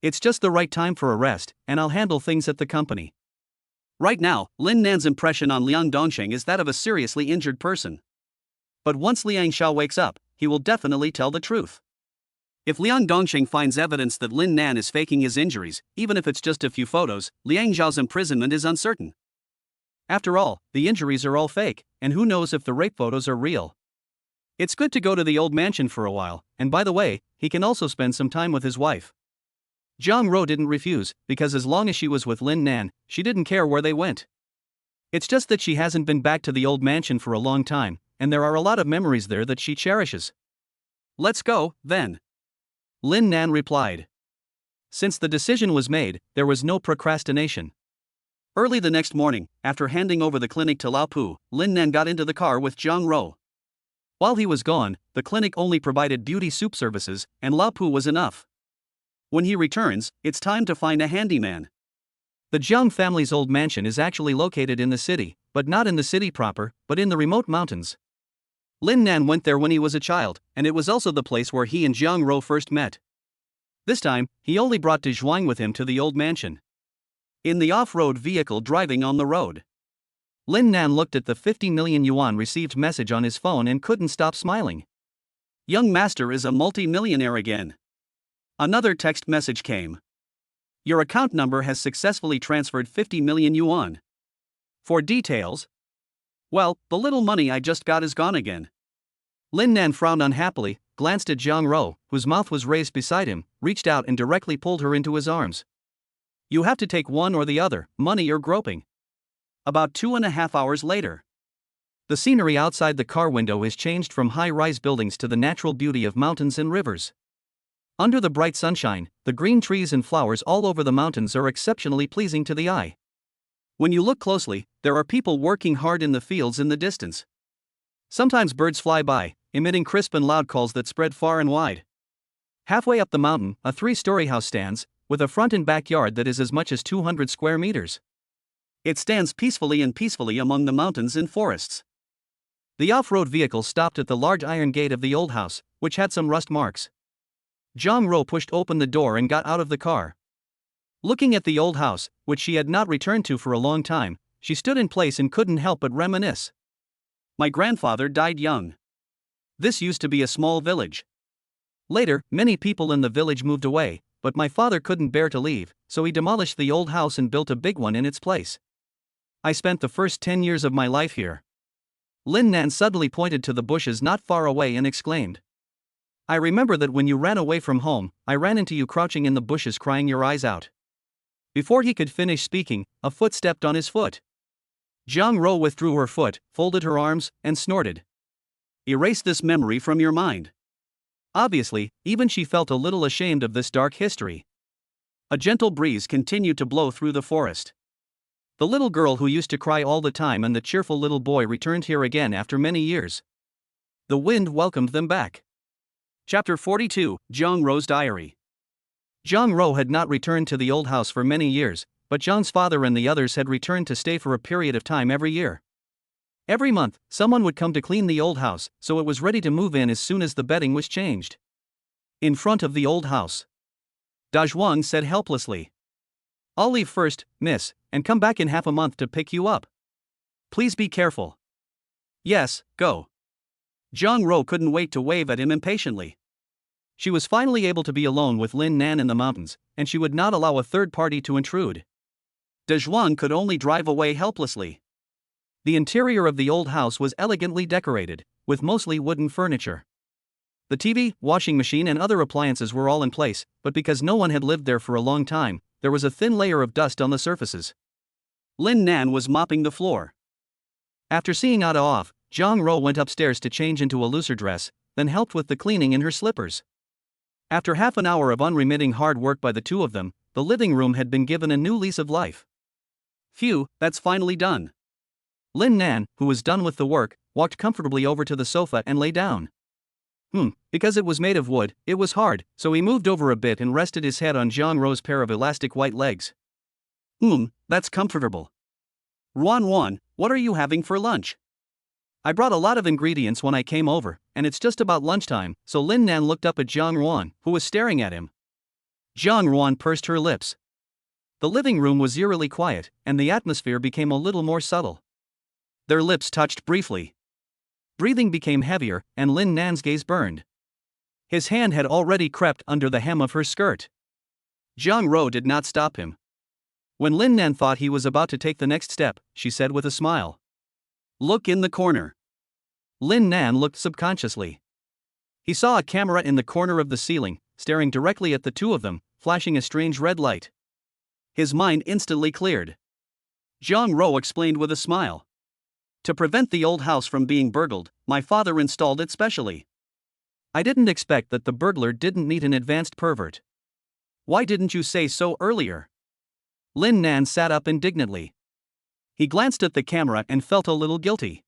It's just the right time for a rest, and I'll handle things at the company." Right now, Lin Nan's impression on Liang Dongxing is that of a seriously injured person. But once Liang Xiao wakes up, he will definitely tell the truth. If Liang Dongxing finds evidence that Lin Nan is faking his injuries, even if it's just a few photos, Liang Xiao's imprisonment is uncertain. After all, the injuries are all fake, and who knows if the rape photos are real. It's good to go to the old mansion for a while, and by the way, he can also spend some time with his wife. Jiang Ro didn't refuse, because as long as she was with Lin Nan, she didn't care where they went. It's just that she hasn't been back to the old mansion for a long time, and there are a lot of memories there that she cherishes. Let's go, then. Lin Nan replied. Since the decision was made, there was no procrastination. Early the next morning, after handing over the clinic to Lao Pu, Lin Nan got into the car with Jiang Ro. While he was gone, the clinic only provided beauty soup services, and Lao Pu was enough. When he returns, it's time to find a handyman. The Jiang family's old mansion is actually located in the city, but not in the city proper, but in the remote mountains. Lin Nan went there when he was a child, and it was also the place where he and Jiang Ro first met. This time, he only brought De Zhuang with him to the old mansion. In the off-road vehicle driving on the road, Lin Nan looked at the 50 million yuan received message on his phone and couldn't stop smiling. Young master is a multi-millionaire again. Another text message came. Your account number has successfully transferred 50 million yuan. For details, well, the little money I just got is gone again. Lin Nan frowned unhappily, glanced at Jiang Ro, whose mouth was raised beside him, reached out and directly pulled her into his arms. You have to take one or the other, money or groping. About 2.5 hours later, the scenery outside the car window is changed from high-rise buildings to the natural beauty of mountains and rivers. Under the bright sunshine, the green trees and flowers all over the mountains are exceptionally pleasing to the eye. When you look closely, there are people working hard in the fields in the distance. Sometimes birds fly by, emitting crisp and loud calls that spread far and wide. Halfway up the mountain, a 3-story house stands, with a front and backyard that is as much as 200 square meters. It stands peacefully among the mountains and forests. The off-road vehicle stopped at the large iron gate of the old house, which had some rust marks. Jiang Ro pushed open the door and got out of the car. Looking at the old house, which she had not returned to for a long time, she stood in place and couldn't help but reminisce. My grandfather died young. This used to be a small village. Later, many people in the village moved away, but my father couldn't bear to leave, so he demolished the old house and built a big one in its place. I spent the first 10 years of my life here. Lin Nan suddenly pointed to the bushes not far away and exclaimed. I remember that when you ran away from home, I ran into you crouching in the bushes crying your eyes out. Before he could finish speaking, a foot stepped on his foot. Jiang Ro withdrew her foot, folded her arms, and snorted. Erase this memory from your mind. Obviously, even she felt a little ashamed of this dark history. A gentle breeze continued to blow through the forest. The little girl who used to cry all the time and the cheerful little boy returned here again after many years. The wind welcomed them back. Chapter 42, Jiang Ro's Diary. Jiang Ro had not returned to the old house for many years, but Jiang's father and the others had returned to stay for a period of time every year. Every month, someone would come to clean the old house, so it was ready to move in as soon as the bedding was changed. In front of the old house, Da Zhuang said helplessly. I'll leave first, miss, and come back in half a month to pick you up. Please be careful. Yes, go. Jiang Ro couldn't wait to wave at him impatiently. She was finally able to be alone with Lin Nan in the mountains, and she would not allow a third party to intrude. De Zhuang could only drive away helplessly. The interior of the old house was elegantly decorated, with mostly wooden furniture. The TV, washing machine and other appliances were all in place, but because no one had lived there for a long time, there was a thin layer of dust on the surfaces. Lin Nan was mopping the floor. After seeing Ada off, Jiang Ro went upstairs to change into a looser dress, then helped with the cleaning in her slippers. After half an hour of unremitting hard work by the two of them, the living room had been given a new lease of life. Phew, that's finally done. Lin Nan, who was done with the work, walked comfortably over to the sofa and lay down. Because it was made of wood, it was hard, so he moved over a bit and rested his head on Jiang Ro's pair of elastic white legs. That's comfortable. Ruan, what are you having for lunch? I brought a lot of ingredients when I came over, and it's just about lunchtime, so Lin Nan looked up at Jiang Ruan, who was staring at him. Jiang Ruan pursed her lips. The living room was eerily quiet, and the atmosphere became a little more subtle. Their lips touched briefly. Breathing became heavier, and Lin Nan's gaze burned. His hand had already crept under the hem of her skirt. Jiang Ro did not stop him. When Lin Nan thought he was about to take the next step, she said with a smile. Look in the corner. Lin Nan looked subconsciously. He saw a camera in the corner of the ceiling, staring directly at the two of them, flashing a strange red light. His mind instantly cleared. Jiang Ro explained with a smile. To prevent the old house from being burgled, my father installed it specially. I didn't expect that the burglar didn't need an advanced pervert. Why didn't you say so earlier? Lin Nan sat up indignantly. He glanced at the camera and felt a little guilty.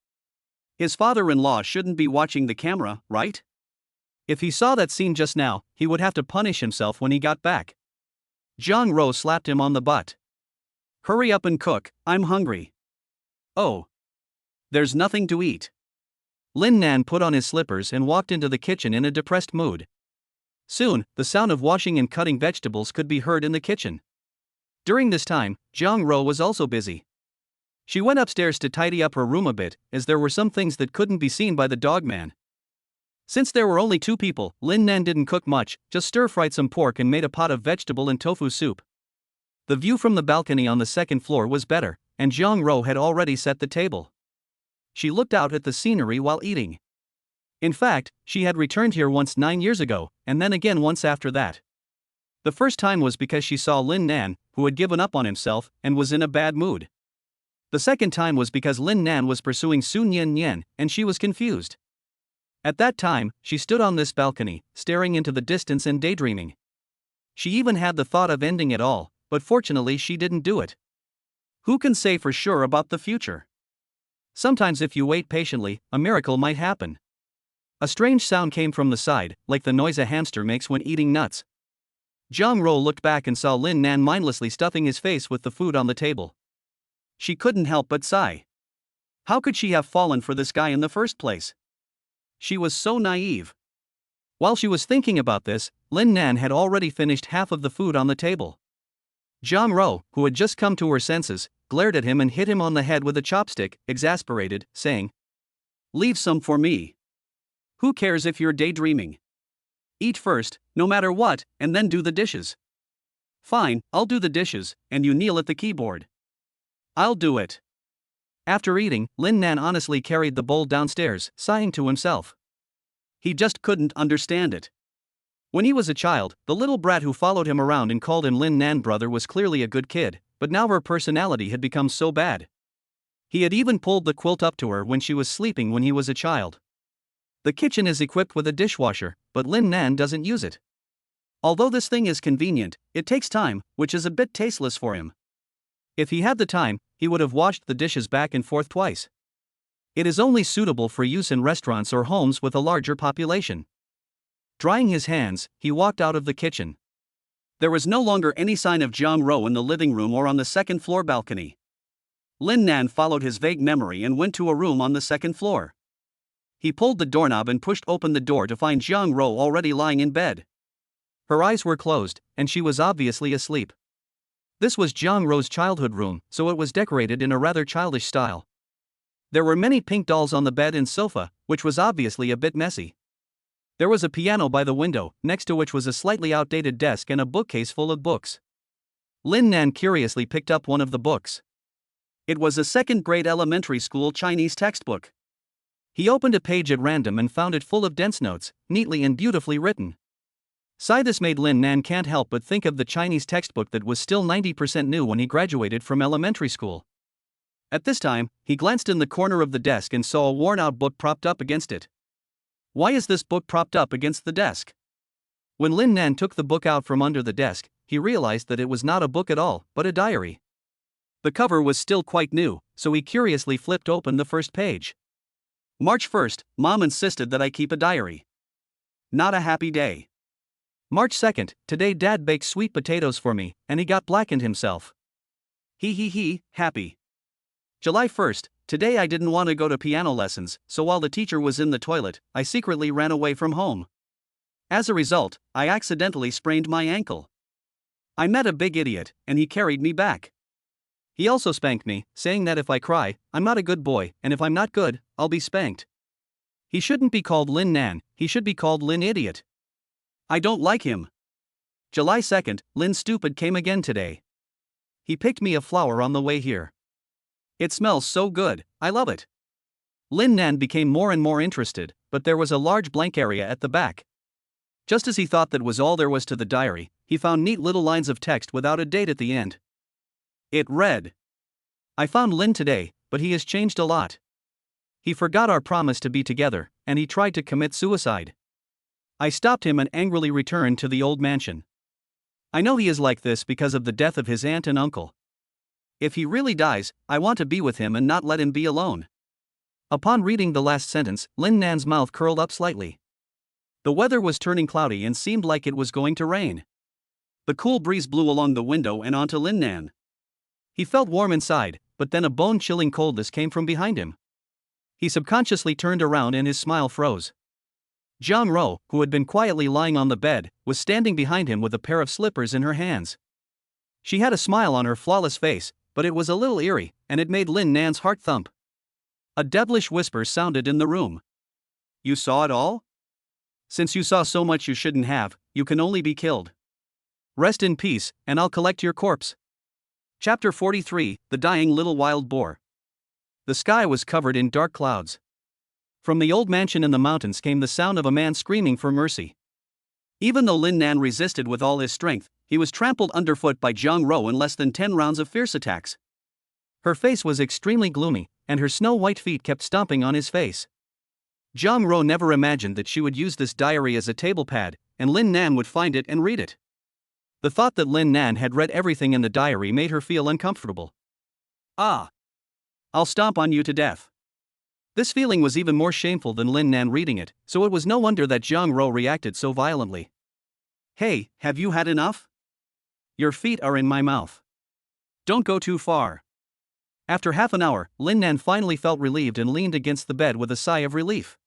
His father-in-law shouldn't be watching the camera, right? If he saw that scene just now, he would have to punish himself when he got back. Jiang Ro slapped him on the butt. Hurry up and cook, I'm hungry. Oh. There's nothing to eat. Lin Nan put on his slippers and walked into the kitchen in a depressed mood. Soon, the sound of washing and cutting vegetables could be heard in the kitchen. During this time, Jiang Ro was also busy. She went upstairs to tidy up her room a bit, as there were some things that couldn't be seen by the dogman. Since there were only 2 people, Lin Nan didn't cook much, just stir-fried some pork and made a pot of vegetable and tofu soup. The view from the balcony on the second floor was better, and Jiang Ro had already set the table. She looked out at the scenery while eating. In fact, she had returned here once 9 years ago, and then again once after that. The first time was because she saw Lin Nan, who had given up on himself and was in a bad mood. The second time was because Lin Nan was pursuing Su Nian Nian, and she was confused. At that time, she stood on this balcony, staring into the distance and daydreaming. She even had the thought of ending it all, but fortunately she didn't do it. Who can say for sure about the future? Sometimes if you wait patiently, a miracle might happen. A strange sound came from the side, like the noise a hamster makes when eating nuts. Jiang Ro looked back and saw Lin Nan mindlessly stuffing his face with the food on the table. She couldn't help but sigh. How could she have fallen for this guy in the first place? She was so naive. While she was thinking about this, Lin Nan had already finished half of the food on the table. Jiang Ro, who had just come to her senses, glared at him and hit him on the head with a chopstick, exasperated, saying, "Leave some for me. Who cares if you're daydreaming? Eat first, no matter what, and then do the dishes." "Fine, I'll do the dishes, and you kneel at the keyboard." "I'll do it." After eating, Lin Nan honestly carried the bowl downstairs, sighing to himself. He just couldn't understand it. When he was a child, the little brat who followed him around and called him Lin Nan brother was clearly a good kid, but now her personality had become so bad. He had even pulled the quilt up to her when she was sleeping when he was a child. The kitchen is equipped with a dishwasher, but Lin Nan doesn't use it. Although this thing is convenient, it takes time, which is a bit tasteless for him. If he had the time, he would have washed the dishes back and forth twice. It is only suitable for use in restaurants or homes with a larger population. Drying his hands, he walked out of the kitchen. There was no longer any sign of Jiang Ro in the living room or on the second floor balcony. Lin Nan followed his vague memory and went to a room on the second floor. He pulled the doorknob and pushed open the door to find Jiang Ro already lying in bed. Her eyes were closed, and she was obviously asleep. This was Jiang Ro's childhood room, so it was decorated in a rather childish style. There were many pink dolls on the bed and sofa, which was obviously a bit messy. There was a piano by the window, next to which was a slightly outdated desk and a bookcase full of books. Lin Nan curiously picked up one of the books. It was a second-grade elementary school Chinese textbook. He opened a page at random and found it full of dense notes, neatly and beautifully written. This made Lin Nan can't help but think of the Chinese textbook that was still 90% new when he graduated from elementary school. At this time, he glanced in the corner of the desk and saw a worn-out book propped up against it. Why is this book propped up against the desk? When Lin Nan took the book out from under the desk, he realized that it was not a book at all, but a diary. The cover was still quite new, so he curiously flipped open the first page. March 1st, Mom insisted that I keep a diary. Not a happy day. March 2nd, today Dad baked sweet potatoes for me, and he got blackened himself. Happy. July 1st, today I didn't want to go to piano lessons, so while the teacher was in the toilet, I secretly ran away from home. As a result, I accidentally sprained my ankle. I met a big idiot, and he carried me back. He also spanked me, saying that if I cry, I'm not a good boy, and if I'm not good, I'll be spanked. He shouldn't be called Lin Nan, he should be called Lin Idiot. I don't like him. July 2nd, Lin Stupid came again today. He picked me a flower on the way here. It smells so good, I love it. Lin Nan became more and more interested, but there was a large blank area at the back. Just as he thought that was all there was to the diary, he found neat little lines of text without a date at the end. It read, "I found Lin today, but he has changed a lot. He forgot our promise to be together, and he tried to commit suicide. I stopped him and angrily returned to the old mansion. I know he is like this because of the death of his aunt and uncle. If he really dies, I want to be with him and not let him be alone." Upon reading the last sentence, Lin Nan's mouth curled up slightly. The weather was turning cloudy and seemed like it was going to rain. The cool breeze blew along the window and onto Lin Nan. He felt warm inside, but then a bone-chilling coldness came from behind him. He subconsciously turned around and his smile froze. Jiang Ro, who had been quietly lying on the bed, was standing behind him with a pair of slippers in her hands. She had a smile on her flawless face, but it was a little eerie, and it made Lin Nan's heart thump. A devilish whisper sounded in the room. "You saw it all? Since you saw so much you shouldn't have, you can only be killed. Rest in peace, and I'll collect your corpse." Chapter 43, The Dying Little Wild Boar. The sky was covered in dark clouds. From the old mansion in the mountains came the sound of a man screaming for mercy. Even though Lin Nan resisted with all his strength, he was trampled underfoot by Jiang Ro in less than 10 rounds of fierce attacks. Her face was extremely gloomy, and her snow-white feet kept stomping on his face. Jiang Ro never imagined that she would use this diary as a table pad, and Lin Nan would find it and read it. The thought that Lin Nan had read everything in the diary made her feel uncomfortable. "Ah! I'll stomp on you to death." This feeling was even more shameful than Lin Nan reading it, so it was no wonder that Jiang Ro reacted so violently. "Hey, have you had enough? Your feet are in my mouth. Don't go too far." After half an hour, Lin Nan finally felt relieved and leaned against the bed with a sigh of relief.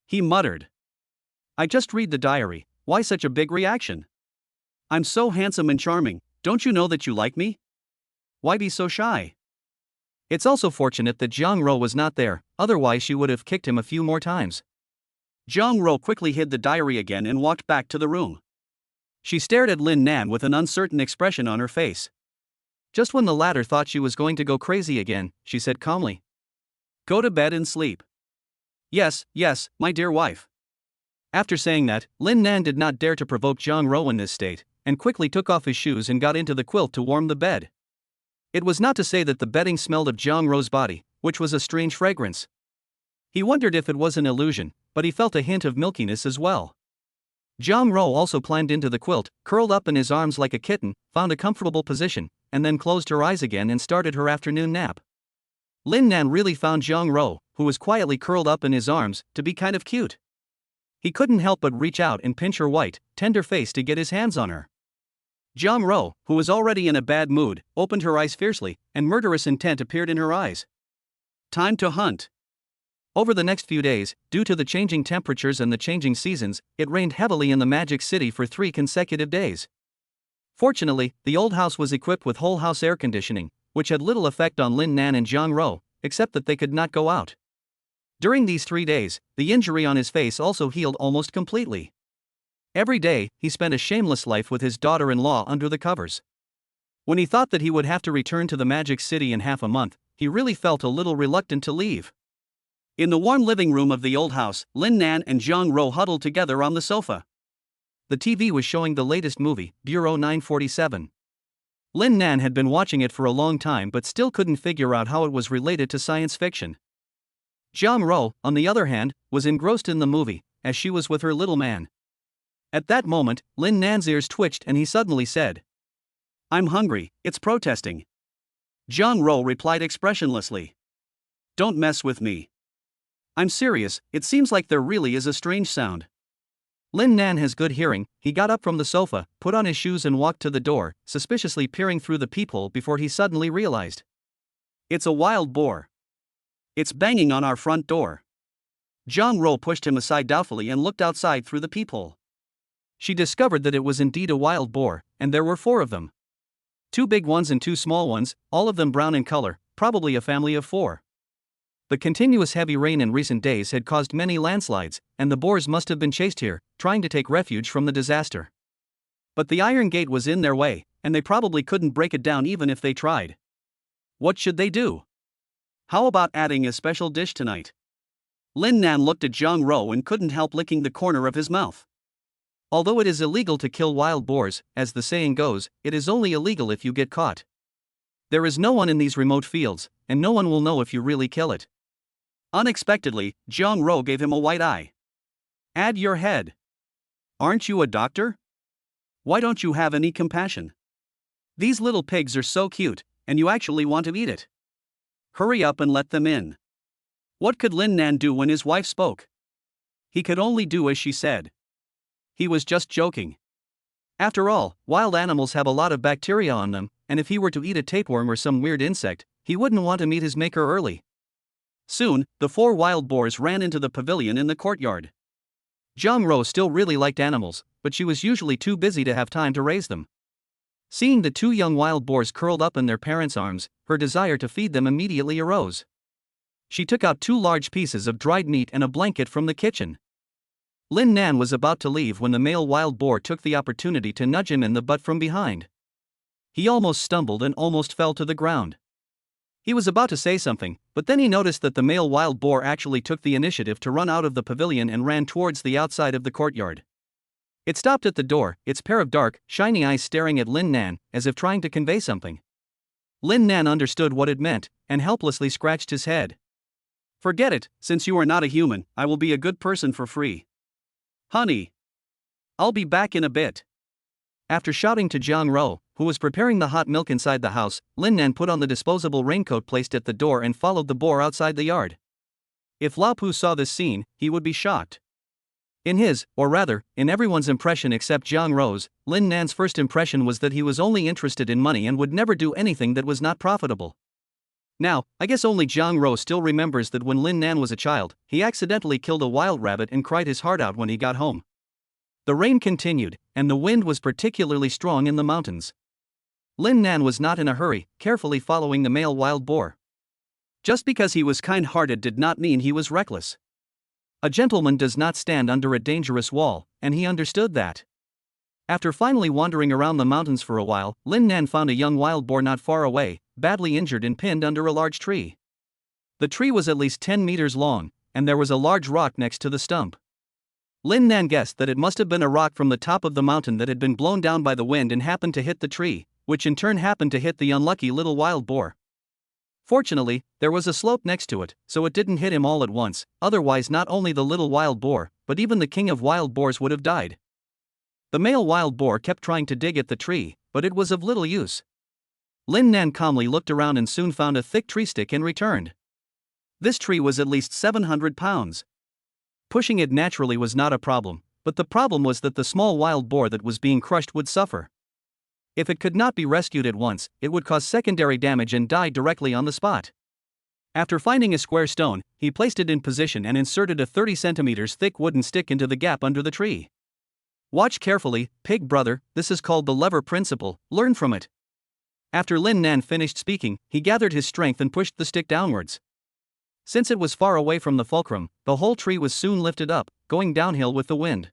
He muttered, "I just read the diary, why such a big reaction? I'm so handsome and charming, don't you know that you like me? Why be so shy?" It's also fortunate that Jiang Ro was not there, otherwise she would have kicked him a few more times. Jiang Ro quickly hid the diary again and walked back to the room. She stared at Lin Nan with an uncertain expression on her face. Just when the latter thought she was going to go crazy again, she said calmly, "Go to bed and sleep." Yes, my dear wife." After saying that, Lin Nan did not dare to provoke Jiang Ro in this state, and quickly took off his shoes and got into the quilt to warm the bed. It was not to say that the bedding smelled of Jiang Ro's body, which was a strange fragrance. He wondered if it was an illusion, but he felt a hint of milkiness as well. Jiang Ro also climbed into the quilt, curled up in his arms like a kitten, found a comfortable position, and then closed her eyes again and started her afternoon nap. Lin Nan really found Jiang Ro, who was quietly curled up in his arms, to be kind of cute. He couldn't help but reach out and pinch her white, tender face to get his hands on her. Jiang Ro, who was already in a bad mood, opened her eyes fiercely, and murderous intent appeared in her eyes. Time to hunt. Over the next few days, due to the changing temperatures and the changing seasons, it rained heavily in the Magic City for 3 consecutive days. Fortunately, the old house was equipped with whole house air conditioning, which had little effect on Lin Nan and Jiang Ro, except that they could not go out. During these 3 days, the injury on his face also healed almost completely. Every day, he spent a shameless life with his daughter-in-law under the covers. When he thought that he would have to return to the Magic City in half a month, he really felt a little reluctant to leave. In the warm living room of the old house, Lin Nan and Jiang Ro huddled together on the sofa. The TV was showing the latest movie, Bureau 947. Lin Nan had been watching it for a long time but still couldn't figure out how it was related to science fiction. Jiang Ro, on the other hand, was engrossed in the movie, as she was with her little man. At that moment, Lin Nan's ears twitched and he suddenly said, "I'm hungry, it's protesting." Jiang Ro replied expressionlessly, "Don't mess with me. I'm serious, it seems like there really is a strange sound." Lin Nan has good hearing. He got up from the sofa, put on his shoes and walked to the door, suspiciously peering through the peephole before he suddenly realized. It's a wild boar. It's banging on our front door. Jiang Ro pushed him aside doubtfully and looked outside through the peephole. She discovered that it was indeed a wild boar, and there were 4 of them. 2 big ones and 2 small ones, all of them brown in color, probably a family of 4. The continuous heavy rain in recent days had caused many landslides, and the boars must have been chased here, trying to take refuge from the disaster. But the iron gate was in their way, and they probably couldn't break it down even if they tried. What should they do? How about adding a special dish tonight? Lin Nan looked at Jiang Ro and couldn't help licking the corner of his mouth. Although it is illegal to kill wild boars, as the saying goes, it is only illegal if you get caught. There is no one in these remote fields, and no one will know if you really kill it. Unexpectedly, Jiang Ro gave him a white eye. Add your head. Aren't you a doctor? Why don't you have any compassion? These little pigs are so cute, and you actually want to eat it. Hurry up and let them in. What could Lin Nan do when his wife spoke? He could only do as she said. He was just joking. After all, wild animals have a lot of bacteria on them, and if he were to eat a tapeworm or some weird insect, he wouldn't want to meet his maker early. Soon, the 4 wild boars ran into the pavilion in the courtyard. Jiang Ro still really liked animals, but she was usually too busy to have time to raise them. Seeing the 2 young wild boars curled up in their parents' arms, her desire to feed them immediately arose. She took out 2 large pieces of dried meat and a blanket from the kitchen. Lin Nan was about to leave when the male wild boar took the opportunity to nudge him in the butt from behind. He almost stumbled and almost fell to the ground. He was about to say something, but then he noticed that the male wild boar actually took the initiative to run out of the pavilion and ran towards the outside of the courtyard. It stopped at the door, its pair of dark, shiny eyes staring at Lin Nan, as if trying to convey something. Lin Nan understood what it meant, and helplessly scratched his head. Forget it, since you are not a human, I will be a good person for free. Honey. I'll be back in a bit. After shouting to Jiang Ro, who was preparing the hot milk inside the house, Lin Nan put on the disposable raincoat placed at the door and followed the boar outside the yard. If Lao Pu saw this scene, he would be shocked. In his, or rather, in everyone's impression except Jiang Ro's, Lin Nan's first impression was that he was only interested in money and would never do anything that was not profitable. Now, I guess only Jiang Ro still remembers that when Lin Nan was a child, he accidentally killed a wild rabbit and cried his heart out when he got home. The rain continued, and the wind was particularly strong in the mountains. Lin Nan was not in a hurry, carefully following the male wild boar. Just because he was kind-hearted did not mean he was reckless. A gentleman does not stand under a dangerous wall, and he understood that. After finally wandering around the mountains for a while, Lin Nan found a young wild boar not far away, badly injured and pinned under a large tree. The tree was at least 10 meters long, and there was a large rock next to the stump. Lin Nan guessed that it must have been a rock from the top of the mountain that had been blown down by the wind and happened to hit the tree, which in turn happened to hit the unlucky little wild boar. Fortunately, there was a slope next to it, so it didn't hit him all at once, otherwise not only the little wild boar, but even the king of wild boars would have died. The male wild boar kept trying to dig at the tree, but it was of little use. Lin Nan calmly looked around and soon found a thick tree stick and returned. This tree was at least 700 pounds. Pushing it naturally was not a problem, but the problem was that the small wild boar that was being crushed would suffer. If it could not be rescued at once, it would cause secondary damage and die directly on the spot. After finding a square stone, he placed it in position and inserted a 30 centimeters thick wooden stick into the gap under the tree. Watch carefully, pig brother, this is called the lever principle, learn from it. After Lin Nan finished speaking, he gathered his strength and pushed the stick downwards. Since it was far away from the fulcrum, the whole tree was soon lifted up, going downhill with the wind.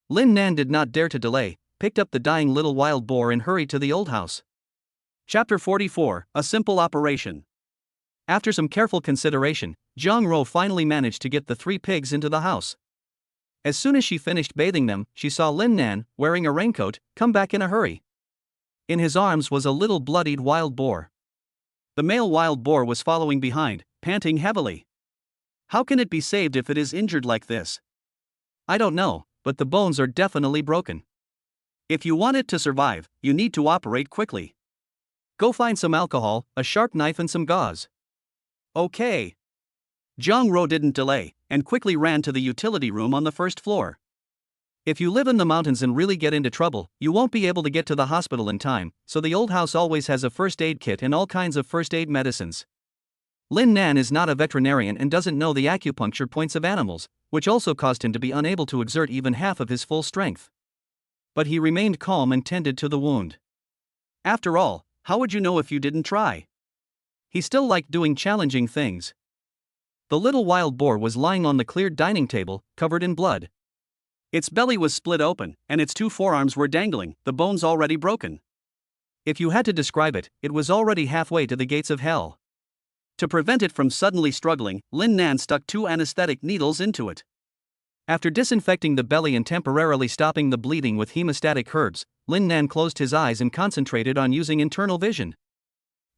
Lin Nan did not dare to delay, picked up the dying little wild boar and hurried to the old house. Chapter 44, A Simple Operation. After some careful consideration, Jiang Ro finally managed to get the 3 pigs into the house. As soon as she finished bathing them, she saw Lin Nan, wearing a raincoat, come back in a hurry. In his arms was a little bloodied wild boar. The male wild boar was following behind, panting heavily. How can it be saved if it is injured like this? I don't know, but the bones are definitely broken. If you want it to survive, you need to operate quickly. Go find some alcohol, a sharp knife and some gauze. Okay. Jiang Ro didn't delay, and quickly ran to the utility room on the first floor. If you live in the mountains and really get into trouble, you won't be able to get to the hospital in time, so the old house always has a first aid kit and all kinds of first aid medicines. Lin Nan is not a veterinarian and doesn't know the acupuncture points of animals, which also caused him to be unable to exert even half of his full strength. But he remained calm and tended to the wound. After all, how would you know if you didn't try? He still liked doing challenging things. The little wild boar was lying on the cleared dining table, covered in blood. Its belly was split open, and its 2 forearms were dangling, the bones already broken. If you had to describe it, it was already halfway to the gates of hell. To prevent it from suddenly struggling, Lin Nan stuck 2 anesthetic needles into it. After disinfecting the belly and temporarily stopping the bleeding with hemostatic herbs, Lin Nan closed his eyes and concentrated on using internal vision.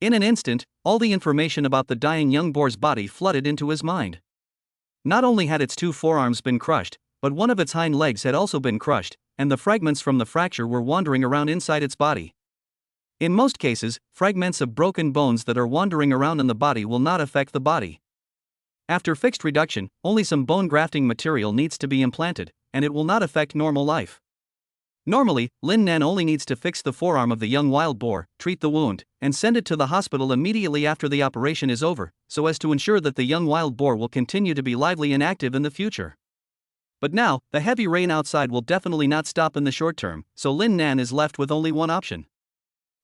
In an instant, all the information about the dying young boar's body flooded into his mind. Not only had its 2 forearms been crushed, but one of its hind legs had also been crushed, and the fragments from the fracture were wandering around inside its body. In most cases, fragments of broken bones that are wandering around in the body will not affect the body. After fixed reduction, only some bone grafting material needs to be implanted, and it will not affect normal life. Normally, Lin Nan only needs to fix the forearm of the young wild boar, treat the wound, and send it to the hospital immediately after the operation is over, so as to ensure that the young wild boar will continue to be lively and active in the future. But now, the heavy rain outside will definitely not stop in the short term, so Lin Nan is left with only one option.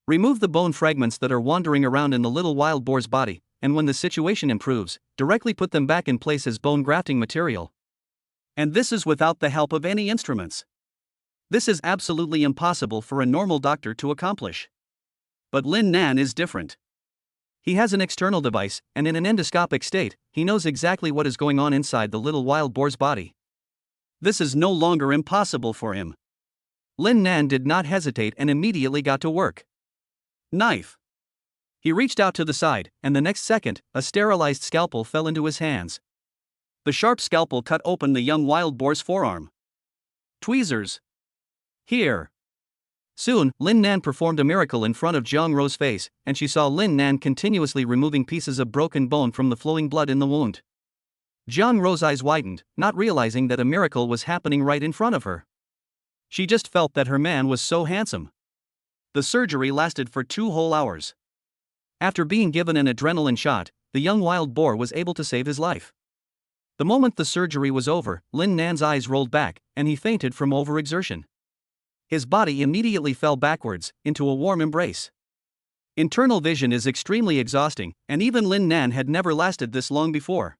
Remove the bone fragments that are wandering around in the little wild boar's body, and when the situation improves, directly put them back in place as bone grafting material. And this is without the help of any instruments. This is absolutely impossible for a normal doctor to accomplish. But Lin Nan is different. He has an external device, and in an endoscopic state, he knows exactly what is going on inside the little wild boar's body. This is no longer impossible for him. Lin Nan did not hesitate and immediately got to work. Knife. He reached out to the side, and the next second, a sterilized scalpel fell into his hands. The sharp scalpel cut open the young wild boar's forearm. Tweezers. Here. Soon, Lin Nan performed a miracle in front of Jiang Ro's face, and she saw Lin Nan continuously removing pieces of broken bone from the flowing blood in the wound. Jiang Ro's eyes widened, not realizing that a miracle was happening right in front of her. She just felt that her man was so handsome. The surgery lasted for 2 whole hours. After being given an adrenaline shot, the young wild boar was able to save his life. The moment the surgery was over, Lin Nan's eyes rolled back, and he fainted from overexertion. His body immediately fell backwards, into a warm embrace. Internal vision is extremely exhausting, and even Lin Nan had never lasted this long before.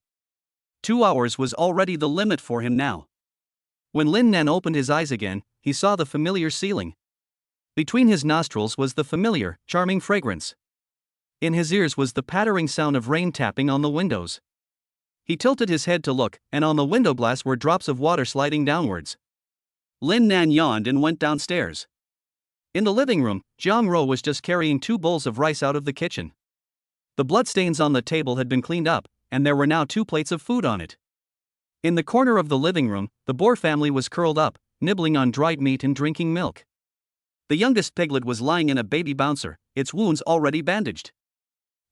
2 hours was already the limit for him now. When Lin Nan opened his eyes again, he saw the familiar ceiling. Between his nostrils was the familiar, charming fragrance. In his ears was the pattering sound of rain tapping on the windows. He tilted his head to look, and on the window glass were drops of water sliding downwards. Lin Nan yawned and went downstairs. In the living room, Jiang Ro was just carrying 2 bowls of rice out of the kitchen. The bloodstains on the table had been cleaned up, and there were now 2 plates of food on it. In the corner of the living room, the boar family was curled up, nibbling on dried meat and drinking milk. The youngest piglet was lying in a baby bouncer, its wounds already bandaged.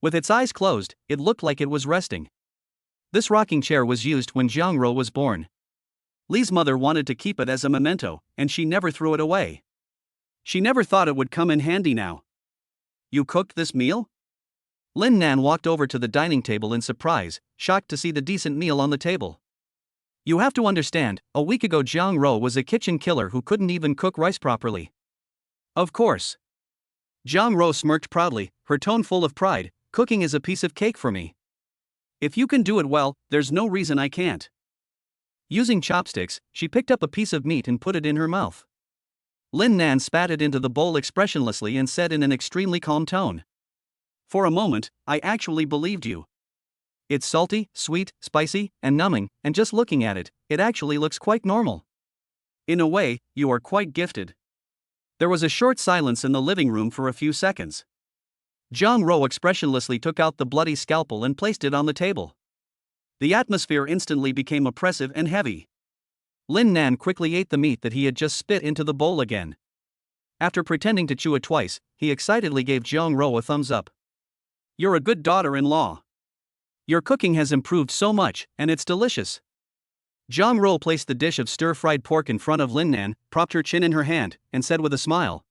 With its eyes closed, it looked like it was resting. This rocking chair was used when Jiang Ro was born. Li's mother wanted to keep it as a memento, and she never threw it away. She never thought it would come in handy now. You cooked this meal? Lin Nan walked over to the dining table in surprise, shocked to see the decent meal on the table. You have to understand, a week ago Jiang Ro was a kitchen killer who couldn't even cook rice properly. Of course. Jiang Ro smirked proudly, her tone full of pride. Cooking is a piece of cake for me. If you can do it well, there's no reason I can't. Using chopsticks, she picked up a piece of meat and put it in her mouth. Lin Nan spat it into the bowl expressionlessly and said in an extremely calm tone. For a moment, I actually believed you. It's salty, sweet, spicy, and numbing, and just looking at it, it actually looks quite normal. In a way, you are quite gifted. There was a short silence in the living room for a few seconds. Jiang Ro expressionlessly took out the bloody scalpel and placed it on the table. The atmosphere instantly became oppressive and heavy. Lin Nan quickly ate the meat that he had just spit into the bowl again. After pretending to chew it twice, he excitedly gave Jiang Ro a thumbs up. You're a good daughter-in-law. Your cooking has improved so much, and it's delicious. Jiang Ro placed the dish of stir-fried pork in front of Lin Nan, propped her chin in her hand, and said with a smile.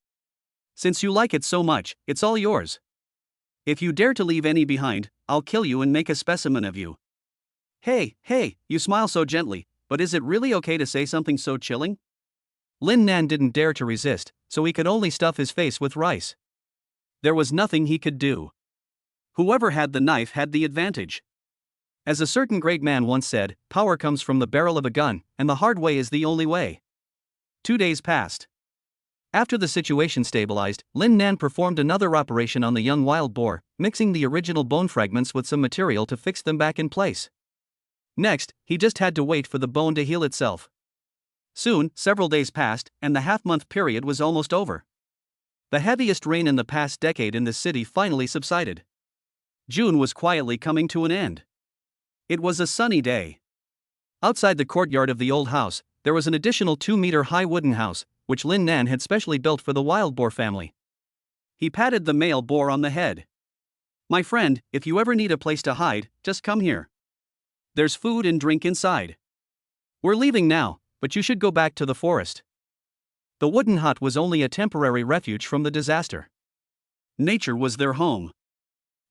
Since you like it so much, it's all yours. If you dare to leave any behind, I'll kill you and make a specimen of you. Hey, you smile so gently, but is it really okay to say something so chilling? Lin Nan didn't dare to resist, so he could only stuff his face with rice. There was nothing he could do. Whoever had the knife had the advantage. As a certain great man once said, power comes from the barrel of a gun, and the hard way is the only way. 2 days passed. After the situation stabilized, Lin Nan performed another operation on the young wild boar, mixing the original bone fragments with some material to fix them back in place. Next, he just had to wait for the bone to heal itself. Soon, several days passed, and the half-month period was almost over. The heaviest rain in the past decade in the city finally subsided. June was quietly coming to an end. It was a sunny day. Outside the courtyard of the old house, there was an additional 2-meter-high wooden house, which Lin Nan had specially built for the wild boar family. He patted the male boar on the head. "My friend, if you ever need a place to hide, just come here. There's food and drink inside. We're leaving now, but you should go back to the forest." The wooden hut was only a temporary refuge from the disaster. Nature was their home.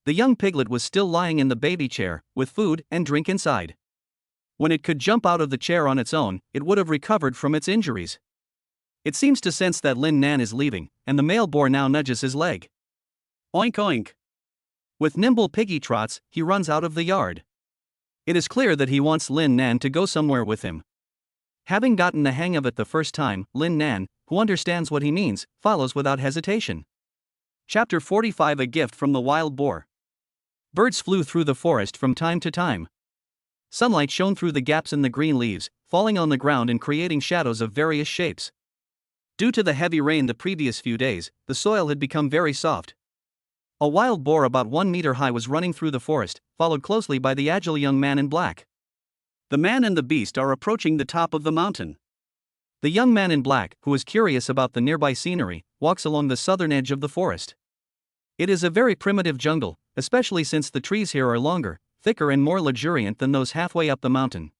The young piglet was still lying in the baby chair, with food and drink inside. When it could jump out of the chair on its own, it would have recovered from its injuries. It seems to sense that Lin Nan is leaving, and the male boar now nudges his leg. Oink oink. With nimble piggy trots, he runs out of the yard. It is clear that he wants Lin Nan to go somewhere with him. Having gotten the hang of it the first time, Lin Nan, who understands what he means, follows without hesitation. Chapter 45: A Gift from the Wild Boar. Birds flew through the forest from time to time. Sunlight shone through the gaps in the green leaves, falling on the ground and creating shadows of various shapes. Due to the heavy rain the previous few days, the soil had become very soft. A wild boar about 1 meter high was running through the forest, followed closely by the agile young man in black. The man and the beast are approaching the top of the mountain. The young man in black, who is curious about the nearby scenery, walks along the southern edge of the forest. It is a very primitive jungle, especially since the trees here are longer, thicker and more luxuriant than those halfway up the mountain.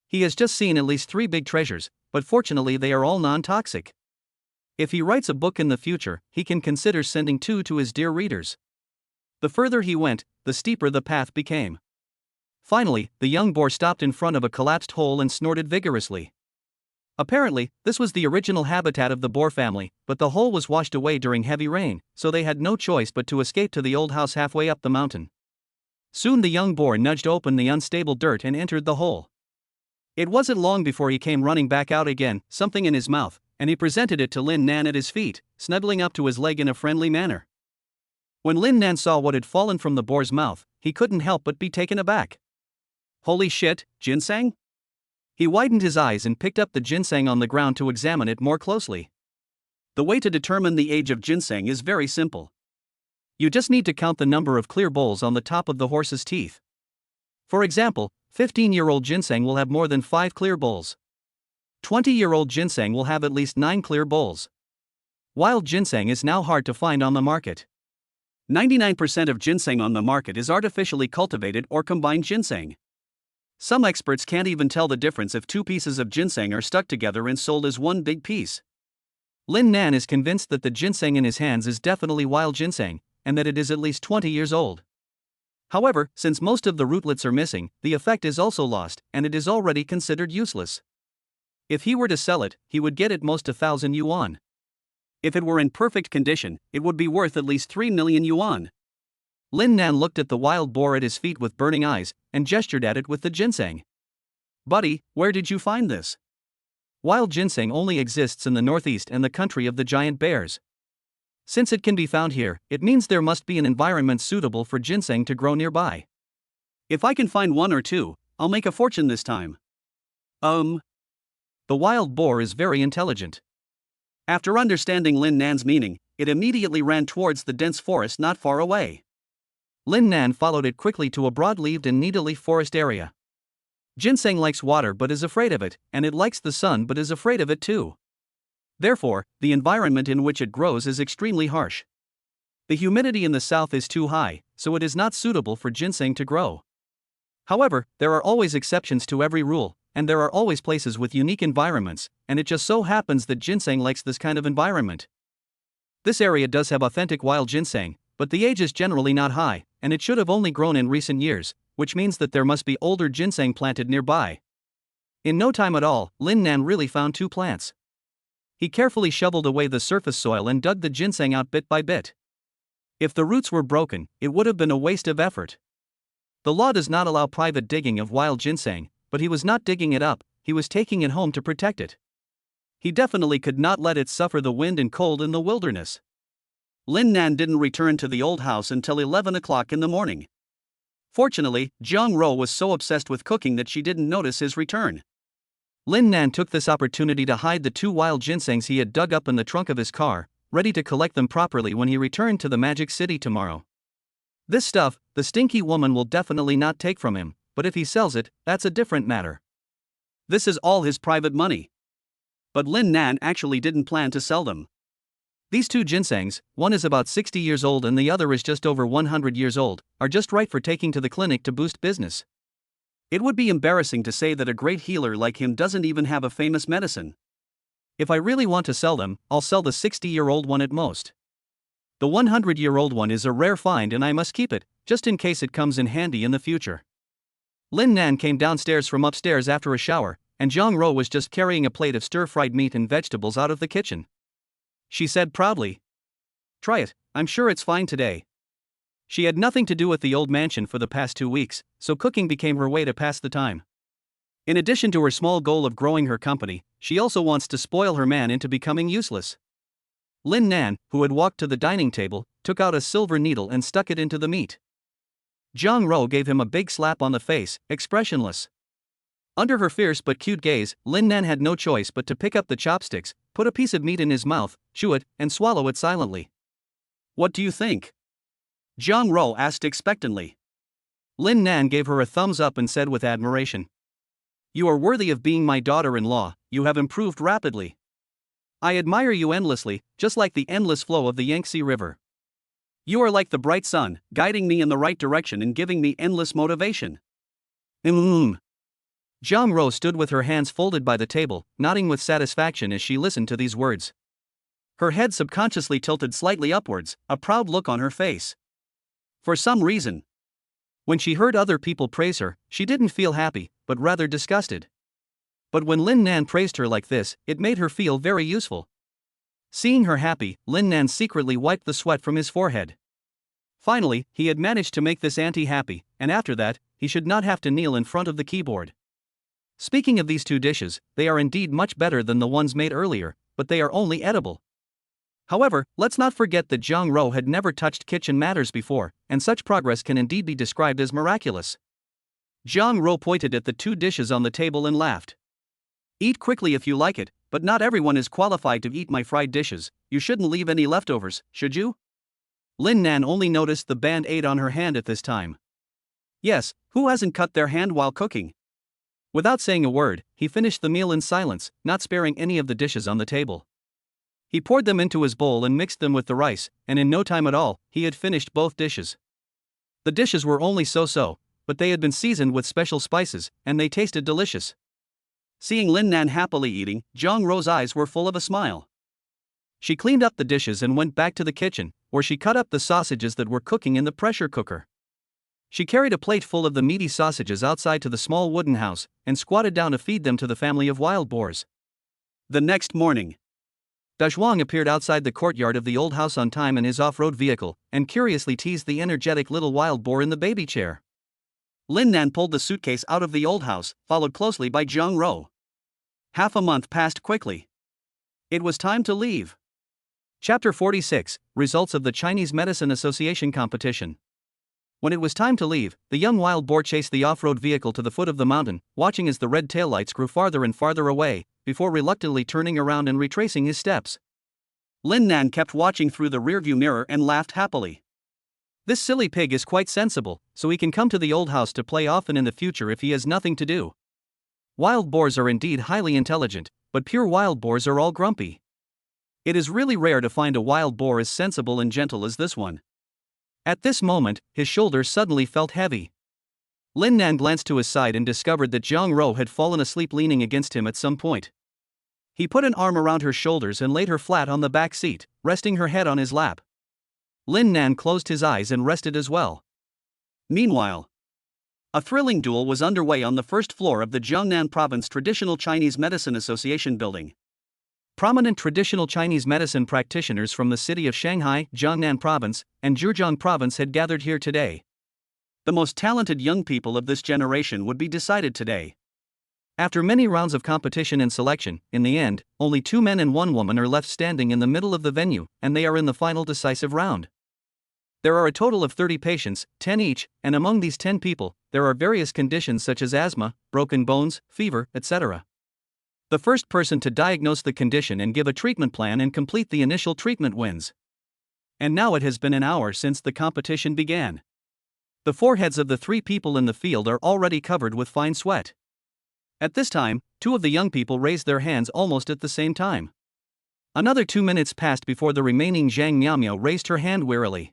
He has just seen at least 3 big treasures, but fortunately they are all non-toxic. If he writes a book in the future, he can consider sending 2 to his dear readers. The further he went, the steeper the path became. Finally, the young boar stopped in front of a collapsed hole and snorted vigorously. Apparently, this was the original habitat of the boar family, but the hole was washed away during heavy rain, so they had no choice but to escape to the old house halfway up the mountain. Soon the young boar nudged open the unstable dirt and entered the hole. It wasn't long before he came running back out again, something in his mouth, and he presented it to Lin Nan at his feet, snuggling up to his leg in a friendly manner. When Lin Nan saw what had fallen from the boar's mouth, he couldn't help but be taken aback. "Holy shit, ginseng?" He widened his eyes and picked up the ginseng on the ground to examine it more closely. The way to determine the age of ginseng is very simple. You just need to count the number of clear bowls on the top of the horse's teeth. For example, 15-year-old ginseng will have more than 5 clear bowls. 20-year-old ginseng will have at least 9 clear bowls. Wild ginseng is now hard to find on the market. 99% of ginseng on the market is artificially cultivated or combined ginseng. Some experts can't even tell the difference if 2 pieces of ginseng are stuck together and sold as one big piece. Lin Nan is convinced that the ginseng in his hands is definitely wild ginseng, and that it is at least 20 years old. However, since most of the rootlets are missing, the effect is also lost, and it is already considered useless. If he were to sell it, he would get at most 1,000 yuan. If it were in perfect condition, it would be worth at least 3 million yuan. Lin Nan looked at the wild boar at his feet with burning eyes, and gestured at it with the ginseng. "Buddy, where did you find this?" Wild ginseng only exists in the northeast and the country of the giant bears. Since it can be found here, it means there must be an environment suitable for ginseng to grow nearby. "If I can find 1 or 2, I'll make a fortune this time." The wild boar is very intelligent. After understanding Lin Nan's meaning, it immediately ran towards the dense forest not far away. Lin Nan followed it quickly to a broad-leaved and needle-leaf forest area. Ginseng likes water but is afraid of it, and it likes the sun but is afraid of it too. Therefore, the environment in which it grows is extremely harsh. The humidity in the south is too high, so it is not suitable for ginseng to grow. However, there are always exceptions to every rule, and there are always places with unique environments, and it just so happens that ginseng likes this kind of environment. This area does have authentic wild ginseng, but the age is generally not high, and it should have only grown in recent years, which means that there must be older ginseng planted nearby. In no time at all, Lin Nan really found 2 plants. He carefully shoveled away the surface soil and dug the ginseng out bit by bit. If the roots were broken, it would have been a waste of effort. The law does not allow private digging of wild ginseng, but he was not digging it up, he was taking it home to protect it. He definitely could not let it suffer the wind and cold in the wilderness. Lin Nan didn't return to the old house until 11 o'clock in the morning. Fortunately, Jiang was so obsessed with cooking that she didn't notice his return. Lin Nan took this opportunity to hide the 2 wild ginsengs he had dug up in the trunk of his car, ready to collect them properly when he returned to the Magic City tomorrow. This stuff, the stinky woman will definitely not take from him, but if he sells it, that's a different matter. This is all his private money. But Lin Nan actually didn't plan to sell them. These 2 ginsengs, one is about 60 years old and the other is just over 100 years old, are just right for taking to the clinic to boost business. It would be embarrassing to say that a great healer like him doesn't even have a famous medicine. If I really want to sell them, I'll sell the 60-year-old one at most. The 100-year-old one is a rare find and I must keep it, just in case it comes in handy in the future. Lin Nan came downstairs from upstairs after a shower, and Jiang was just carrying a plate of stir-fried meat and vegetables out of the kitchen. She said proudly, "Try it, I'm sure it's fine today." She had nothing to do with the old mansion for the past 2 weeks, so cooking became her way to pass the time. In addition to her small goal of growing her company, she also wants to spoil her man into becoming useless. Lin Nan, who had walked to the dining table, took out a silver needle and stuck it into the meat. Jiang gave him a big slap on the face, expressionless. Under her fierce but cute gaze, Lin Nan had no choice but to pick up the chopsticks, put a piece of meat in his mouth, chew it, and swallow it silently. "What do you think?" Jiang asked expectantly. Lin Nan gave her a thumbs up and said with admiration, "You are worthy of being my daughter-in-law, you have improved rapidly. I admire you endlessly, just like the endless flow of the Yangtze River. You are like the bright sun, guiding me in the right direction and giving me endless motivation." Jiang stood with her hands folded by the table, nodding with satisfaction as she listened to these words. Her head subconsciously tilted slightly upwards, a proud look on her face. For some reason, when she heard other people praise her, she didn't feel happy, but rather disgusted. But when Lin Nan praised her like this, it made her feel very useful. Seeing her happy, Lin Nan secretly wiped the sweat from his forehead. Finally, he had managed to make this auntie happy, and after that, he should not have to kneel in front of the keyboard. Speaking of these 2 dishes, they are indeed much better than the ones made earlier, but they are only edible. However, let's not forget that Jiang had never touched kitchen matters before, and such progress can indeed be described as miraculous. Jiang pointed at the 2 dishes on the table and laughed. "Eat quickly if you like it, but not everyone is qualified to eat my fried dishes. You shouldn't leave any leftovers, should you?" Lin Nan only noticed the band-aid on her hand at this time. Yes, who hasn't cut their hand while cooking? Without saying a word, he finished the meal in silence, not sparing any of the dishes on the table. He poured them into his bowl and mixed them with the rice, and in no time at all, he had finished both dishes. The dishes were only so-so, but they had been seasoned with special spices, and they tasted delicious. Seeing Lin Nan happily eating, Jiang's eyes were full of a smile. She cleaned up the dishes and went back to the kitchen, where she cut up the sausages that were cooking in the pressure cooker. She carried a plate full of the meaty sausages outside to the small wooden house, and squatted down to feed them to the family of wild boars. The next morning, Jiang appeared outside the courtyard of the old house on time in his off-road vehicle, and curiously teased the energetic little wild boar in the baby chair. Lin Nan pulled the suitcase out of the old house, followed closely by Jiang. Half a month passed quickly. It was time to leave. Chapter 46, Results of the Chinese Medicine Association Competition. When it was time to leave, the young wild boar chased the off-road vehicle to the foot of the mountain, watching as the red taillights grew farther and farther away, before reluctantly turning around and retracing his steps. Lin Nan kept watching through the rearview mirror and laughed happily. This silly pig is quite sensible, so he can come to the old house to play often in the future if he has nothing to do. Wild boars are indeed highly intelligent, but pure wild boars are all grumpy. It is really rare to find a wild boar as sensible and gentle as this one. At this moment, his shoulders suddenly felt heavy. Lin Nan glanced to his side and discovered that Jiang had fallen asleep leaning against him at some point. He put an arm around her shoulders and laid her flat on the back seat, resting her head on his lap. Lin Nan closed his eyes and rested as well. Meanwhile, a thrilling duel was underway on the first floor of the Jiangnan Province Traditional Chinese Medicine Association building. Prominent traditional Chinese medicine practitioners from the city of Shanghai, Jiangnan Province, and Zhejiang Province had gathered here today. The most talented young people of this generation would be decided today. After many rounds of competition and selection, in the end, only 2 men and 1 woman are left standing in the middle of the venue, and they are in the final decisive round. There are a total of 30 patients, 10 each, and among these 10 people, there are various conditions such as asthma, broken bones, fever, etc. The first person to diagnose the condition and give a treatment plan and complete the initial treatment wins. And now it has been an hour since the competition began. The foreheads of the 3 people in the field are already covered with fine sweat. At this time, 2 of the young people raised their hands almost at the same time. Another 2 minutes passed before the remaining Jiang Miao raised her hand wearily.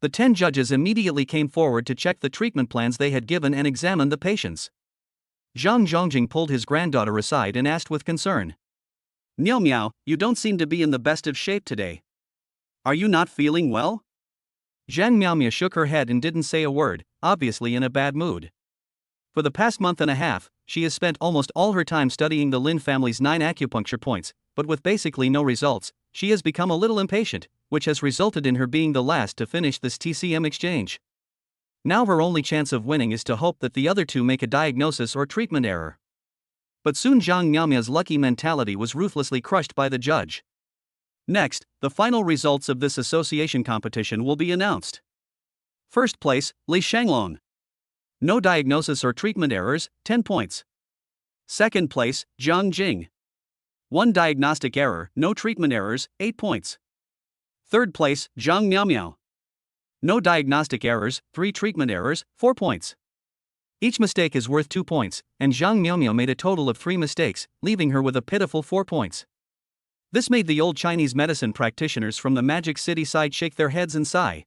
The 10 judges immediately came forward to check the treatment plans they had given and examine the patients. Zhang Zhongjing pulled his granddaughter aside and asked with concern. Miao Miao, you don't seem to be in the best of shape today. Are you not feeling well? Zhang Miao shook her head and didn't say a word, obviously in a bad mood. For the past month and a half, she has spent almost all her time studying the Lin family's 9 acupuncture points, but with basically no results, she has become a little impatient, which has resulted in her being the last to finish this TCM exchange. Now her only chance of winning is to hope that the other 2 make a diagnosis or treatment error. But soon Zhang Miao's lucky mentality was ruthlessly crushed by the judge. Next, the final results of this association competition will be announced. First place, Li Shanglong. No diagnosis or treatment errors, 10 points. Second place, Jiang Jing. 1 diagnostic error, no treatment errors, 8 points. Third place, Zhang Miao. No diagnostic errors, 3 treatment errors, 4 points. Each mistake is worth 2 points, and Zhang Miao made a total of 3 mistakes, leaving her with a pitiful 4 points. This made the old Chinese medicine practitioners from the Magic City side shake their heads and sigh.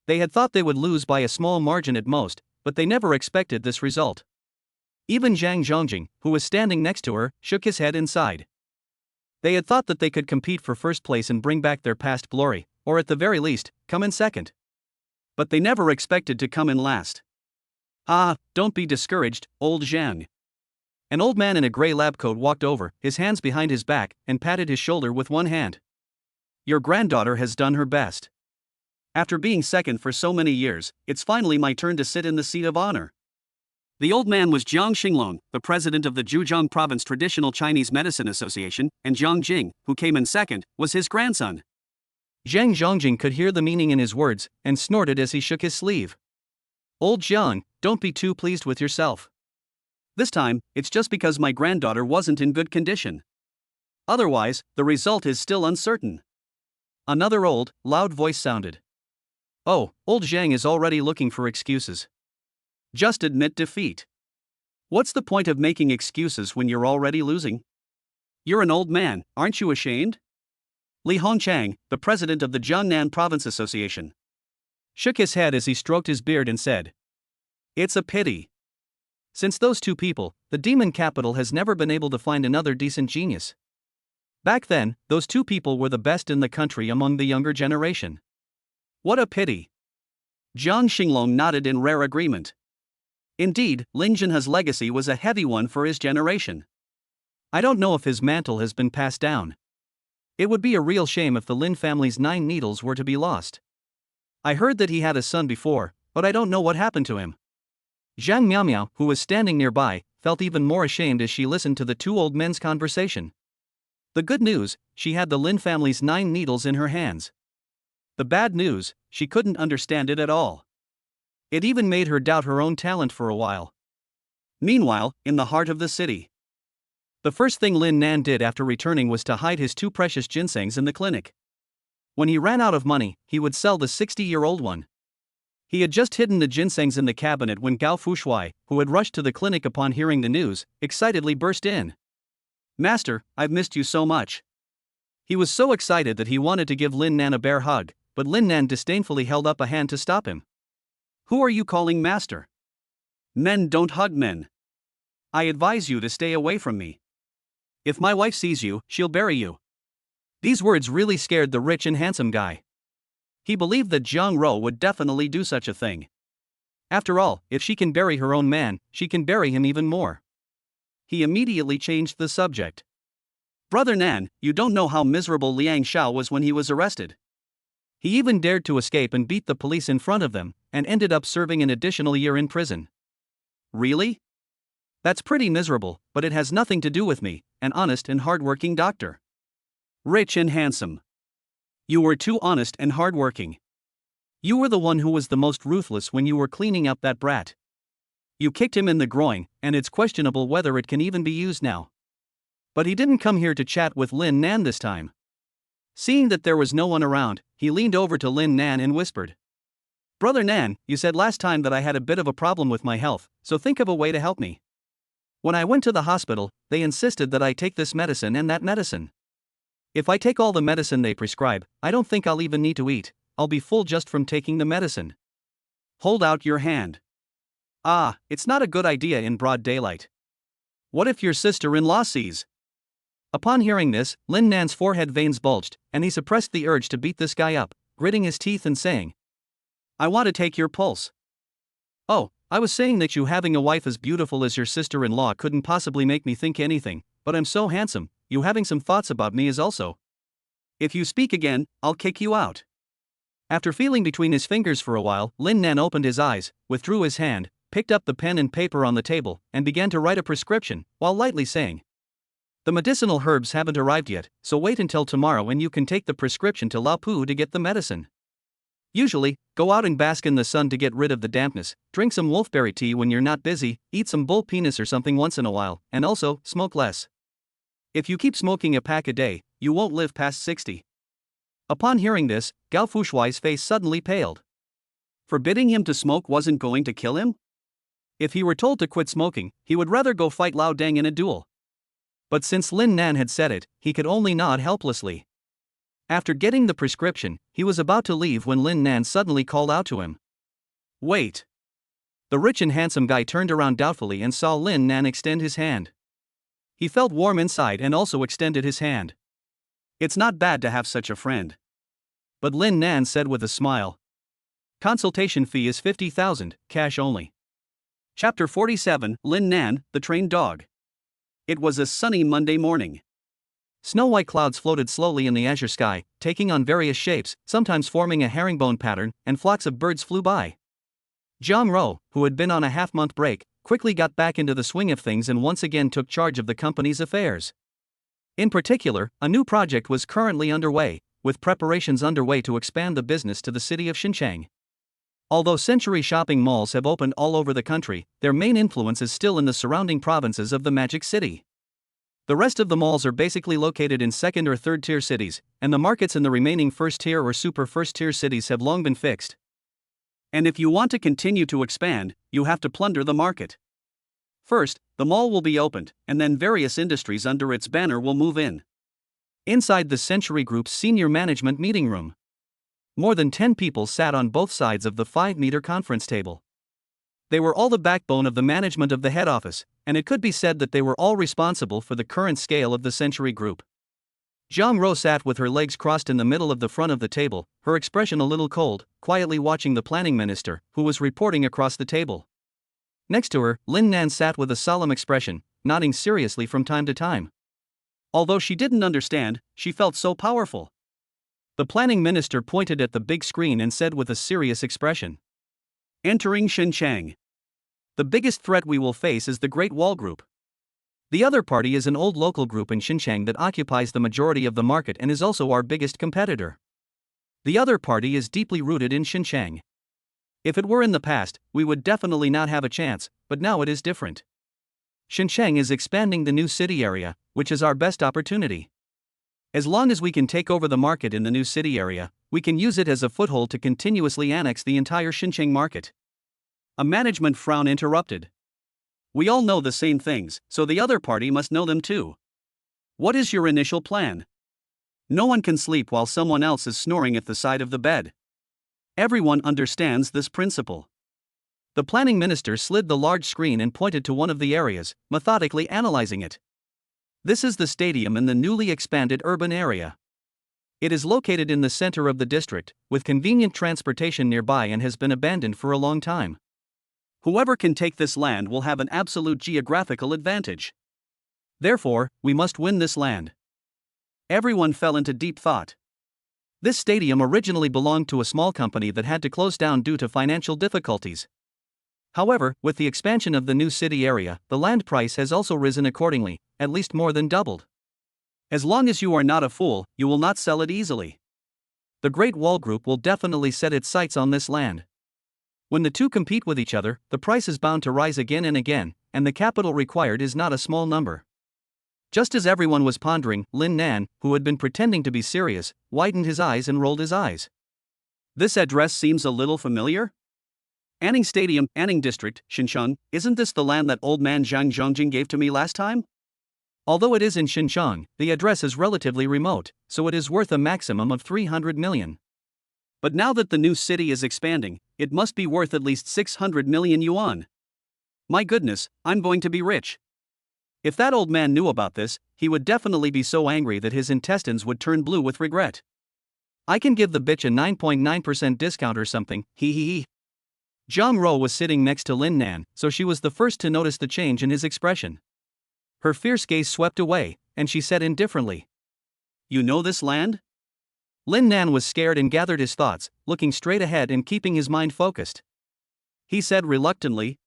They had thought they would lose by a small margin at most, but they never expected this result. Even Zhang Zhongjing, who was standing next to her, shook his head and sighed. They had thought that they could compete for first place and bring back their past glory, or at the very least, come in second. But they never expected to come in last. Ah, don't be discouraged, old Zhang. An old man in a gray lab coat walked over, his hands behind his back, and patted his shoulder with one hand. Your granddaughter has done her best. After being second for so many years, it's finally my turn to sit in the seat of honor. The old man was Jiang Xinglong, the president of the Zhejiang Province Traditional Chinese Medicine Association, and Jiang Jing, who came in second, was his grandson. Zhang Zhongjing could hear the meaning in his words, and snorted as he shook his sleeve. Old Jiang, don't be too pleased with yourself. This time, it's just because my granddaughter wasn't in good condition. Otherwise, the result is still uncertain. Another old, loud voice sounded. Oh, old Zhang is already looking for excuses. Just admit defeat. What's the point of making excuses when you're already losing? You're an old man, aren't you ashamed? Li Hongchang, the president of the Jiangnan Province Association, shook his head as he stroked his beard and said, It's a pity. Since those 2 people, the demon capital has never been able to find another decent genius. Back then, those 2 people were the best in the country among the younger generation. What a pity. Jiang Xinglong nodded in rare agreement. Indeed, Lin Zhenhe's legacy was a heavy one for his generation. I don't know if his mantle has been passed down. It would be a real shame if the Lin family's 9 needles were to be lost. I heard that he had a son before, but I don't know what happened to him. Zhang Miao, who was standing nearby, felt even more ashamed as she listened to the 2 old men's conversation. The good news, she had the Lin family's 9 needles in her hands. The bad news, she couldn't understand it at all. It even made her doubt her own talent for a while. Meanwhile, in the heart of the city, the first thing Lin Nan did after returning was to hide his 2 precious ginsengs in the clinic. When he ran out of money, he would sell the 60-year-old one. He had just hidden the ginsengs in the cabinet when Gao Fushuai, who had rushed to the clinic upon hearing the news, excitedly burst in. Master, I've missed you so much. He was so excited that he wanted to give Lin Nan a bear hug, but Lin Nan disdainfully held up a hand to stop him. Who are you calling master? Men don't hug men. I advise you to stay away from me. If my wife sees you, she'll bury you. These words really scared the rich and handsome guy. He believed that Jiang Ro would definitely do such a thing. After all, if she can bury her own man, she can bury him even more. He immediately changed the subject. Brother Nan, you don't know how miserable Liang Xia was when he was arrested. He even dared to escape and beat the police in front of them, and ended up serving an additional year in prison. Really? That's pretty miserable, but it has nothing to do with me, an honest and hardworking doctor. Rich and handsome. You were too honest and hardworking. You were the one who was the most ruthless when you were cleaning up that brat. You kicked him in the groin, and it's questionable whether it can even be used now. But he didn't come here to chat with Lin Nan this time. Seeing that there was no one around, he leaned over to Lin Nan and whispered. Brother Nan, you said last time that I had a bit of a problem with my health, so think of a way to help me. When I went to the hospital, they insisted that I take this medicine and that medicine. If I take all the medicine they prescribe, I don't think I'll even need to eat. I'll be full just from taking the medicine. Hold out your hand. Ah, it's not a good idea in broad daylight. What if your sister-in-law sees? Upon hearing this, Lin Nan's forehead veins bulged, and he suppressed the urge to beat this guy up, gritting his teeth and saying, I want to take your pulse. Oh, I was saying that you having a wife as beautiful as your sister-in-law couldn't possibly make me think anything, but I'm so handsome, you having some thoughts about me is also. If you speak again, I'll kick you out. After feeling between his fingers for a while, Lin Nan opened his eyes, withdrew his hand, picked up the pen and paper on the table, and began to write a prescription, while lightly saying, The medicinal herbs haven't arrived yet, so wait until tomorrow and you can take the prescription to La Pu to get the medicine. Usually, go out and bask in the sun to get rid of the dampness, drink some wolfberry tea when you're not busy, eat some bull penis or something once in a while, and also, smoke less. If you keep smoking a pack a day, you won't live past 60. Upon hearing this, Gao Fushuai's face suddenly paled. Forbidding him to smoke wasn't going to kill him? If he were told to quit smoking, he would rather go fight Lao Deng in a duel. But since Lin Nan had said it, he could only nod helplessly. After getting the prescription, he was about to leave when Lin Nan suddenly called out to him. Wait. The rich and handsome guy turned around doubtfully and saw Lin Nan extend his hand. He felt warm inside and also extended his hand. It's not bad to have such a friend. But Lin Nan said with a smile. Consultation fee is 50,000, cash only. Chapter 47, Lin Nan, the Trained Dog. It was a sunny Monday morning. Snow-white clouds floated slowly in the azure sky, taking on various shapes, sometimes forming a herringbone pattern, and flocks of birds flew by. Jiang, who had been on a half-month break, quickly got back into the swing of things and once again took charge of the company's affairs. In particular, a new project was currently underway, with preparations underway to expand the business to the city of Xinjiang. Although century shopping malls have opened all over the country, their main influence is still in the surrounding provinces of the Magic City. The rest of the malls are basically located in second or third tier cities, and the markets in the remaining first tier or super first tier cities have long been fixed. And if you want to continue to expand, you have to plunder the market. First, the mall will be opened, and then various industries under its banner will move in. Inside the Century Group's senior management meeting room, more than 10 people sat on both sides of the 5-meter conference table. They were all the backbone of the management of the head office, and it could be said that they were all responsible for the current scale of the Century Group. Jiang sat with her legs crossed in the middle of the front of the table, her expression a little cold, quietly watching the planning minister, who was reporting across the table. Next to her, Lin Nan sat with a solemn expression, nodding seriously from time to time. Although she didn't understand, she felt so powerful. The planning minister pointed at the big screen and said with a serious expression, Entering Xinjiang. The biggest threat we will face is the Great Wall Group. The other party is an old local group in Xinjiang that occupies the majority of the market and is also our biggest competitor. The other party is deeply rooted in Xinjiang. If it were in the past, we would definitely not have a chance, but now it is different. Xinjiang is expanding the new city area, which is our best opportunity. As long as we can take over the market in the new city area, we can use it as a foothold to continuously annex the entire Xinjiang market. A management frown interrupted. We all know the same things, so the other party must know them too. What is your initial plan? No one can sleep while someone else is snoring at the side of the bed. Everyone understands this principle. The planning minister slid the large screen and pointed to one of the areas, methodically analyzing it. This is the stadium in the newly expanded urban area. It is located in the center of the district, with convenient transportation nearby and has been abandoned for a long time. Whoever can take this land will have an absolute geographical advantage. Therefore, we must win this land. Everyone fell into deep thought. This stadium originally belonged to a small company that had to close down due to financial difficulties. However, with the expansion of the new city area, the land price has also risen accordingly, at least more than doubled. As long as you are not a fool, you will not sell it easily. The Great Wall Group will definitely set its sights on this land. When the two compete with each other, the price is bound to rise again and again, and the capital required is not a small number. Just as everyone was pondering, Lin Nan, who had been pretending to be serious, widened his eyes and rolled his eyes. This address seems a little familiar? Anning Stadium, Anning District, Xinjiang, isn't this the land that old man Jiang Zhongjing gave to me last time? Although it is in Xinjiang, the address is relatively remote, so it is worth a maximum of 300 million. But now that the new city is expanding, it must be worth at least 600 million yuan. My goodness, I'm going to be rich. If that old man knew about this, he would definitely be so angry that his intestines would turn blue with regret. I can give the bitch a 9.9% discount or something, hee hee hee. Zhang Ro was sitting next to Lin Nan, so she was the first to notice the change in his expression. Her fierce gaze swept away, and she said indifferently, "You know this land?" Lin Nan was scared and gathered his thoughts, looking straight ahead and keeping his mind focused. He said reluctantly,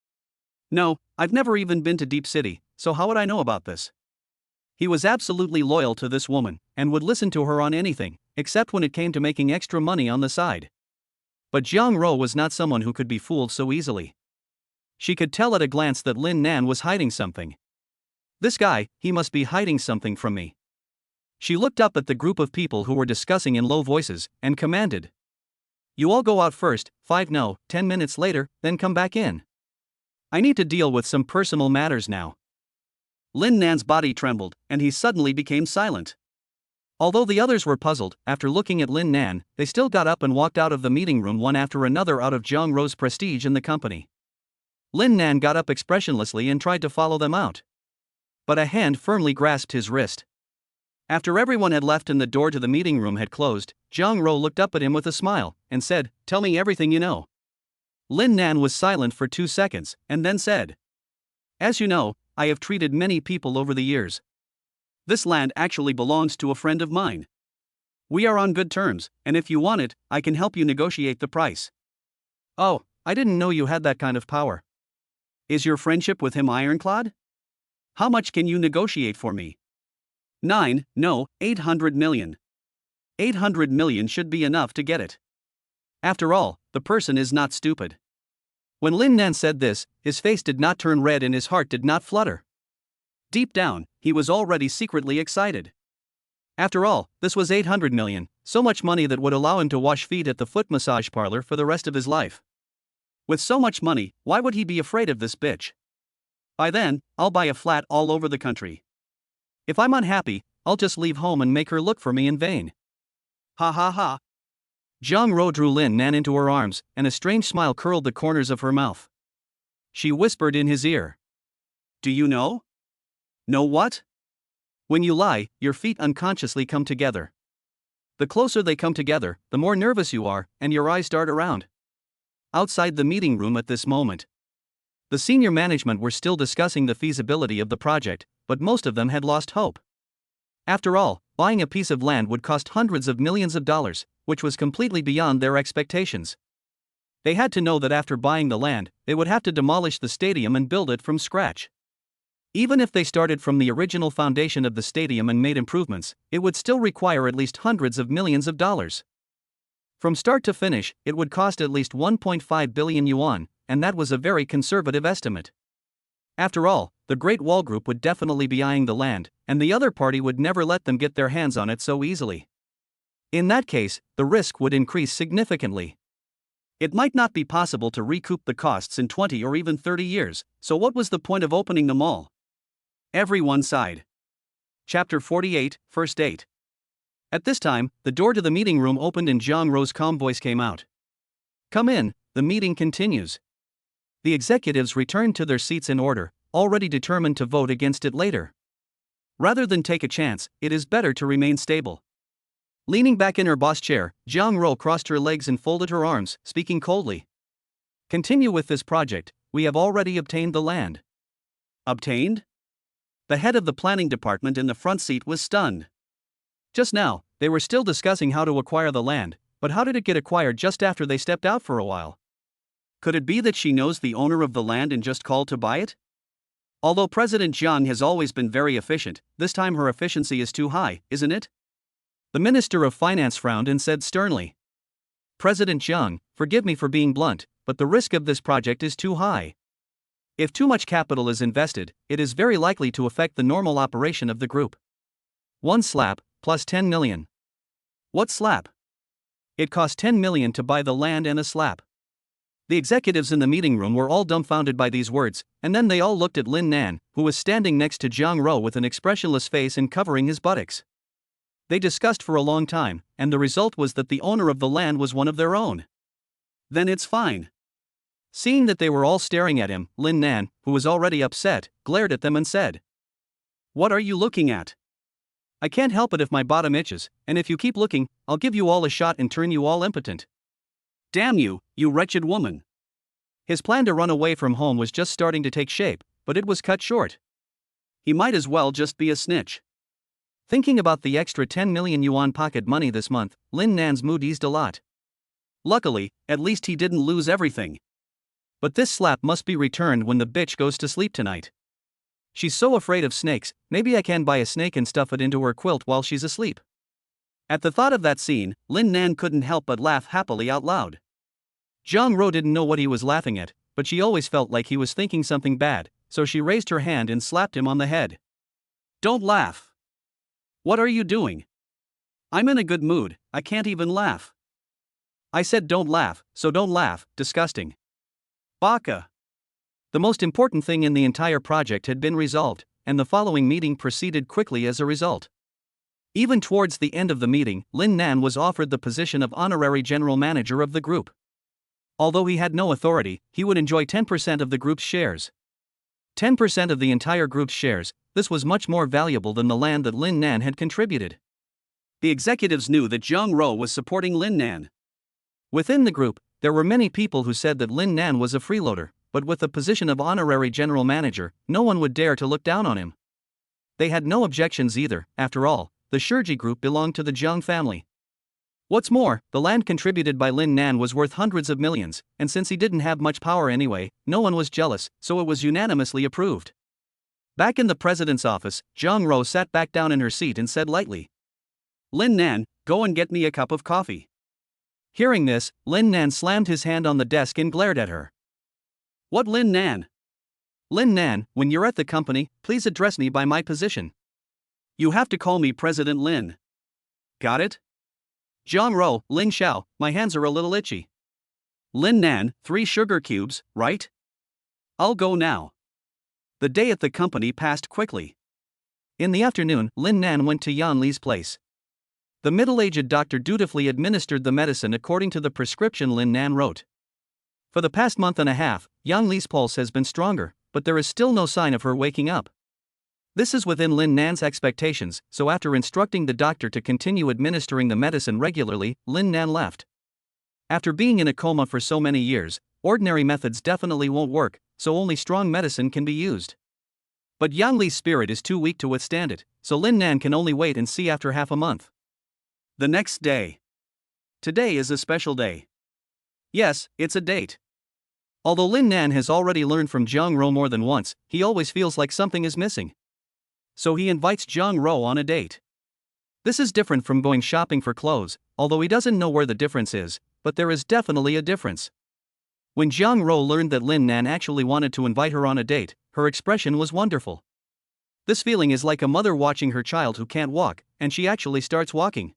"No, I've never even been to Deep City, so how would I know about this?" He was absolutely loyal to this woman, and would listen to her on anything, except when it came to making extra money on the side. But Jiang Ro was not someone who could be fooled so easily. She could tell at a glance that Lin Nan was hiding something. This guy, he must be hiding something from me. She looked up at the group of people who were discussing in low voices, and commanded, "You all go out first, 10 minutes later, then come back in. I need to deal with some personal matters now." Lin Nan's body trembled, and he suddenly became silent. Although the others were puzzled, after looking at Lin Nan, they still got up and walked out of the meeting room one after another out of Jiang Ro's prestige in the company. Lin Nan got up expressionlessly and tried to follow them out. But a hand firmly grasped his wrist. After everyone had left and the door to the meeting room had closed, Jiang Ro looked up at him with a smile, and said, "Tell me everything you know." Lin Nan was silent for 2 seconds, and then said, "As you know, I have treated many people over the years. This land actually belongs to a friend of mine. We are on good terms, and if you want it, I can help you negotiate the price." "Oh, I didn't know you had that kind of power. Is your friendship with him ironclad? How much can you negotiate for me?" 800 million. 800 million should be enough to get it. After all, the person is not stupid. When Lin Nan said this, his face did not turn red and his heart did not flutter. Deep down, he was already secretly excited. After all, this was 800 million, so much money that would allow him to wash feet at the foot massage parlor for the rest of his life. With so much money, why would he be afraid of this bitch? By then, I'll buy a flat all over the country. If I'm unhappy, I'll just leave home and make her look for me in vain. Ha ha ha. Jiang Ro drew Lin Nan into her arms, and a strange smile curled the corners of her mouth. She whispered in his ear, "Do you know?" "Know what?" "When you lie, your feet unconsciously come together. The closer they come together, the more nervous you are, and your eyes dart around." Outside the meeting room at this moment, the senior management were still discussing the feasibility of the project, but most of them had lost hope. After all, buying a piece of land would cost hundreds of millions of dollars, which was completely beyond their expectations. They had to know that after buying the land, they would have to demolish the stadium and build it from scratch. Even if they started from the original foundation of the stadium and made improvements, it would still require at least hundreds of millions of dollars. From start to finish, it would cost at least 1.5 billion yuan, and that was a very conservative estimate. After all, the Great Wall Group would definitely be eyeing the land, and the other party would never let them get their hands on it so easily. In that case, the risk would increase significantly. It might not be possible to recoup the costs in 20 or even 30 years, so what was the point of opening the mall? Everyone sighed. Chapter 48, First Date. At this time, the door to the meeting room opened and Jiang Ro's calm voice came out. "Come in, the meeting continues." The executives returned to their seats in order, already determined to vote against it later. Rather than take a chance, it is better to remain stable. Leaning back in her boss chair, Jiang Ro crossed her legs and folded her arms, speaking coldly. "Continue with this project, we have already obtained the land." Obtained? The head of the planning department in the front seat was stunned. Just now, they were still discussing how to acquire the land, but how did it get acquired just after they stepped out for a while? Could it be that she knows the owner of the land and just called to buy it? Although President Jiang has always been very efficient, this time her efficiency is too high, isn't it? The Minister of Finance frowned and said sternly, "President Jiang, forgive me for being blunt, but the risk of this project is too high. If too much capital is invested, it is very likely to affect the normal operation of the group. One slap, plus 10 million. What slap? It cost 10 million to buy the land and a slap." The executives in the meeting room were all dumbfounded by these words, and then they all looked at Lin Nan, who was standing next to Jiang Ro with an expressionless face and covering his buttocks. They discussed for a long time, and the result was that the owner of the land was one of their own. Then it's fine. Seeing that they were all staring at him, Lin Nan, who was already upset, glared at them and said, "What are you looking at? I can't help it if my bottom itches, and if you keep looking, I'll give you all a shot and turn you all impotent. Damn you, you wretched woman." His plan to run away from home was just starting to take shape, but it was cut short. He might as well just be a snitch. Thinking about the extra 10 million yuan pocket money this month, Lin Nan's mood eased a lot. Luckily, at least he didn't lose everything. But this slap must be returned when the bitch goes to sleep tonight. She's so afraid of snakes, maybe I can buy a snake and stuff it into her quilt while she's asleep. At the thought of that scene, Lin Nan couldn't help but laugh happily out loud. Jiang Ro didn't know what he was laughing at, but she always felt like he was thinking something bad, so she raised her hand and slapped him on the head. "Don't laugh. What are you doing? I'm in a good mood, I can't even laugh. I said don't laugh, so don't laugh, disgusting. Baka." The most important thing in the entire project had been resolved, and the following meeting proceeded quickly as a result. Even towards the end of the meeting, Lin Nan was offered the position of honorary general manager of the group. Although he had no authority, he would enjoy 10% of the group's shares. 10% of the entire group's shares, this was much more valuable than the land that Lin Nan had contributed. The executives knew that Jiang Ro was supporting Lin Nan. Within the group, there were many people who said that Lin Nan was a freeloader, but with the position of honorary general manager, no one would dare to look down on him. They had no objections either, after all, the Shurji group belonged to the Jiang family. What's more, the land contributed by Lin Nan was worth hundreds of millions, and since he didn't have much power anyway, no one was jealous, so it was unanimously approved. Back in the president's office, Jiang Ro sat back down in her seat and said lightly, "Lin Nan, go and get me a cup of coffee." Hearing this, Lin Nan slammed his hand on the desk and glared at her. "What Lin Nan? Lin Nan, when you're at the company, please address me by my position. You have to call me President Lin. Got it? Jiang Ro, Liang Xia, my hands are a little itchy. Lin Nan, 3 sugar cubes, right? I'll go now." The day at the company passed quickly. In the afternoon, Lin Nan went to Yan Li's place. The middle-aged doctor dutifully administered the medicine according to the prescription Lin Nan wrote. For the past month and a half, Yan Li's pulse has been stronger, but there is still no sign of her waking up. This is within Lin Nan's expectations, so after instructing the doctor to continue administering the medicine regularly, Lin Nan left. After being in a coma for so many years, ordinary methods definitely won't work, so only strong medicine can be used. But Yan Li's spirit is too weak to withstand it, so Lin Nan can only wait and see after half a month. The next day. Today is a special day. Yes, it's a date. Although Lin Nan has already learned from Jiang Ro more than once, he always feels like something is missing. So he invites Jiang Ro on a date. This is different from going shopping for clothes, although he doesn't know where the difference is, but there is definitely a difference. When Jiang Ro learned that Lin Nan actually wanted to invite her on a date, her expression was wonderful. This feeling is like a mother watching her child who can't walk, and she actually starts walking.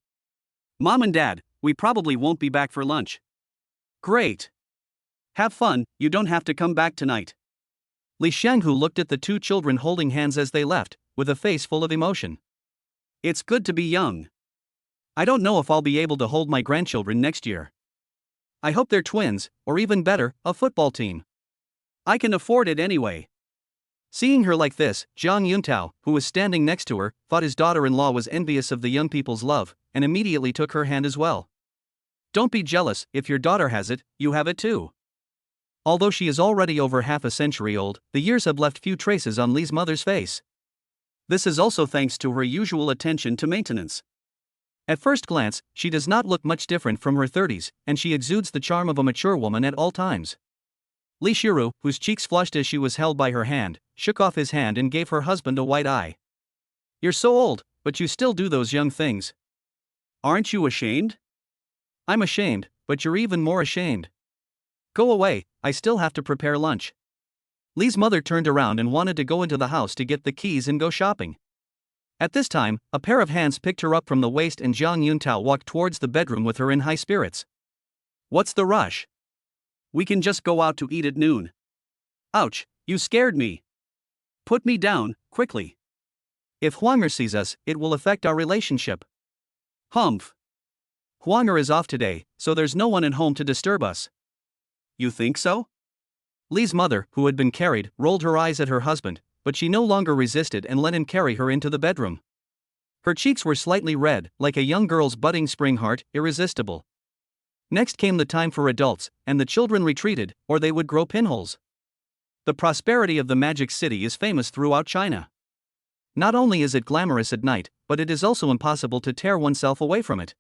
"Mom and Dad, we probably won't be back for lunch." "Great. Have fun, you don't have to come back tonight." Li Shanghu looked at the 2 children holding hands as they left, with a face full of emotion. "It's good to be young. I don't know if I'll be able to hold my grandchildren next year. I hope they're twins, or even better, a football team. I can afford it anyway." Seeing her like this, Zhang Yuntao, who was standing next to her, thought his daughter-in-law was envious of the young people's love, and immediately took her hand as well. "Don't be jealous, if your daughter has it, you have it too." Although she is already over half a century old, the years have left few traces on Li's mother's face. This is also thanks to her usual attention to maintenance. At first glance, she does not look much different from her 30s, and she exudes the charm of a mature woman at all times. Li Shiru, whose cheeks flushed as she was held by her hand, shook off his hand and gave her husband a white eye. "You're so old, but you still do those young things." Aren't you ashamed? I'm ashamed, but you're even more ashamed. Go away, I still have to prepare lunch. Li's mother turned around and wanted to go into the house to get the keys and go shopping. At this time, a pair of hands picked her up from the waist and Jiang Yuntao walked towards the bedroom with her in high spirits. What's the rush? We can just go out to eat at noon. Ouch, you scared me. Put me down, quickly. If Huanger sees us, it will affect our relationship. Humph. Huanger is off today, so there's no one at home to disturb us. You think so? Li's mother, who had been carried, rolled her eyes at her husband, but she no longer resisted and let him carry her into the bedroom. Her cheeks were slightly red, like a young girl's budding spring heart, irresistible. Next came the time for adults, and the children retreated, or they would grow pinholes. The prosperity of the Magic City is famous throughout China. Not only is it glamorous at night, but it is also impossible to tear oneself away from it.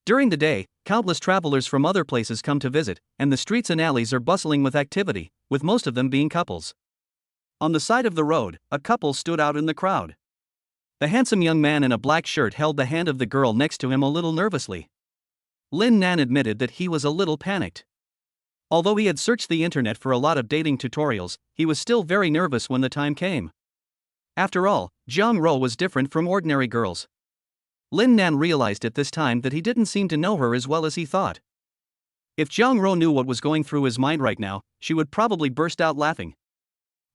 During the day, countless travelers from other places come to visit, and the streets and alleys are bustling with activity, with most of them being couples. On the side of the road, a couple stood out in the crowd. The handsome young man in a black shirt held the hand of the girl next to him a little nervously. Lin Nan admitted that he was a little panicked. Although he had searched the internet for a lot of dating tutorials, he was still very nervous when the time came. After all, Jiang Ro was different from ordinary girls. Lin Nan realized at this time that he didn't seem to know her as well as he thought. If Jiang Ro knew what was going through his mind right now, she would probably burst out laughing.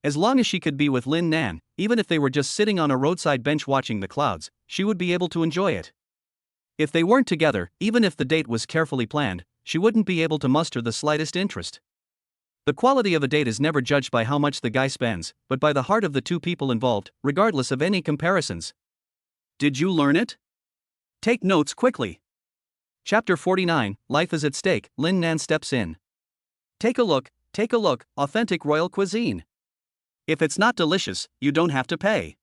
As long as she could be with Lin Nan, even if they were just sitting on a roadside bench watching the clouds, she would be able to enjoy it. If they weren't together, even if the date was carefully planned, she wouldn't be able to muster the slightest interest. The quality of a date is never judged by how much the guy spends, but by the heart of the two people involved, regardless of any comparisons. Did you learn it? Take notes quickly. Chapter 49, Life is at Stake, Lin Nan steps in. Take a look, authentic royal cuisine. If it's not delicious, you don't have to pay.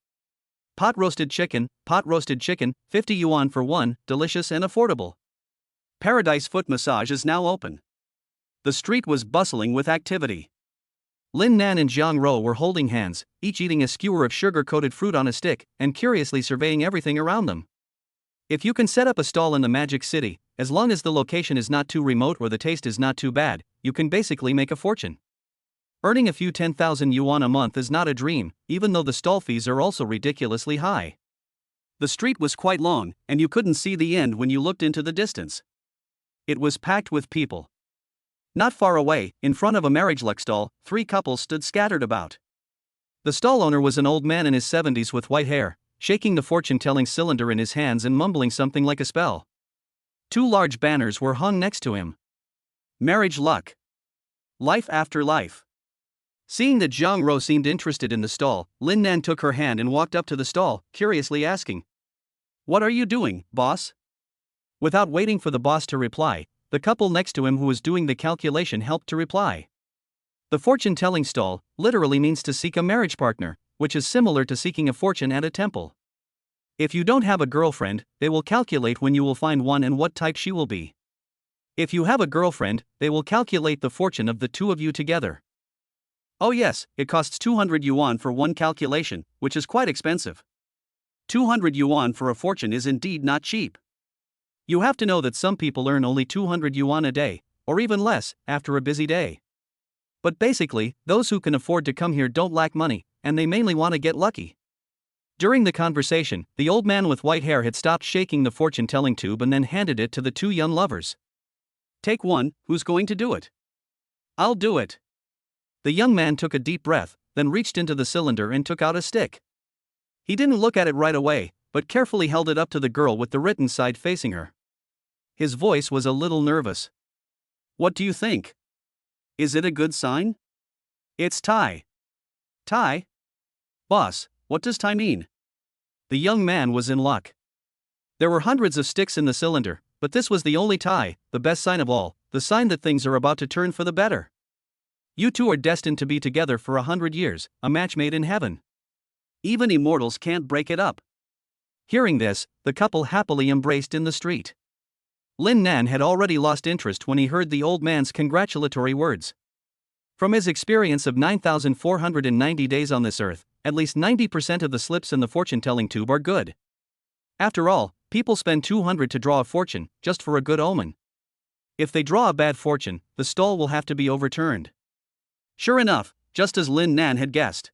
Pot roasted chicken, 50 yuan for one, delicious and affordable. Paradise Foot Massage is now open. The street was bustling with activity. Lin Nan and Jiang Ro were holding hands, each eating a skewer of sugar-coated fruit on a stick, and curiously surveying everything around them. If you can set up a stall in the Magic City, as long as the location is not too remote or the taste is not too bad, you can basically make a fortune. Earning a few 10,000 yuan a month is not a dream, even though the stall fees are also ridiculously high. The street was quite long, and you couldn't see the end when you looked into the distance. It was packed with people. Not far away, in front of a marriage luck stall, 3 couples stood scattered about. The stall owner was an old man in his 70s with white hair, shaking the fortune-telling cylinder in his hands and mumbling something like a spell. 2 large banners were hung next to him. Marriage luck. Life after life. Seeing that Jiang Ro seemed interested in the stall, Lin Nan took her hand and walked up to the stall, curiously asking, "What are you doing, boss?" Without waiting for the boss to reply, the couple next to him who was doing the calculation helped to reply. The fortune-telling stall literally means to seek a marriage partner, which is similar to seeking a fortune at a temple. If you don't have a girlfriend, they will calculate when you will find one and what type she will be. If you have a girlfriend, they will calculate the fortune of the two of you together. Oh yes, it costs 200 yuan for one calculation, which is quite expensive. 200 yuan for a fortune is indeed not cheap. You have to know that some people earn only 200 yuan a day, or even less, after a busy day. But basically, those who can afford to come here don't lack money, and they mainly want to get lucky. During the conversation, the old man with white hair had stopped shaking the fortune-telling tube and then handed it to the 2 young lovers. Take one, who's going to do it? I'll do it. The young man took a deep breath, then reached into the cylinder and took out a stick. He didn't look at it right away, but carefully held it up to the girl with the written side facing her. His voice was a little nervous. What do you think? Is it a good sign? It's tie. Tie? Boss, what does tie mean? The young man was in luck. There were hundreds of sticks in the cylinder, but this was the only tie, the best sign of all, the sign that things are about to turn for the better. You two are destined to be together for 100 years, a match made in heaven. Even immortals can't break it up. Hearing this, the couple happily embraced in the street. Lin Nan had already lost interest when he heard the old man's congratulatory words. From his experience of 9,490 days on this earth, at least 90% of the slips in the fortune-telling tube are good. After all, people spend 200 to draw a fortune, just for a good omen. If they draw a bad fortune, the stall will have to be overturned. Sure enough, just as Lin Nan had guessed.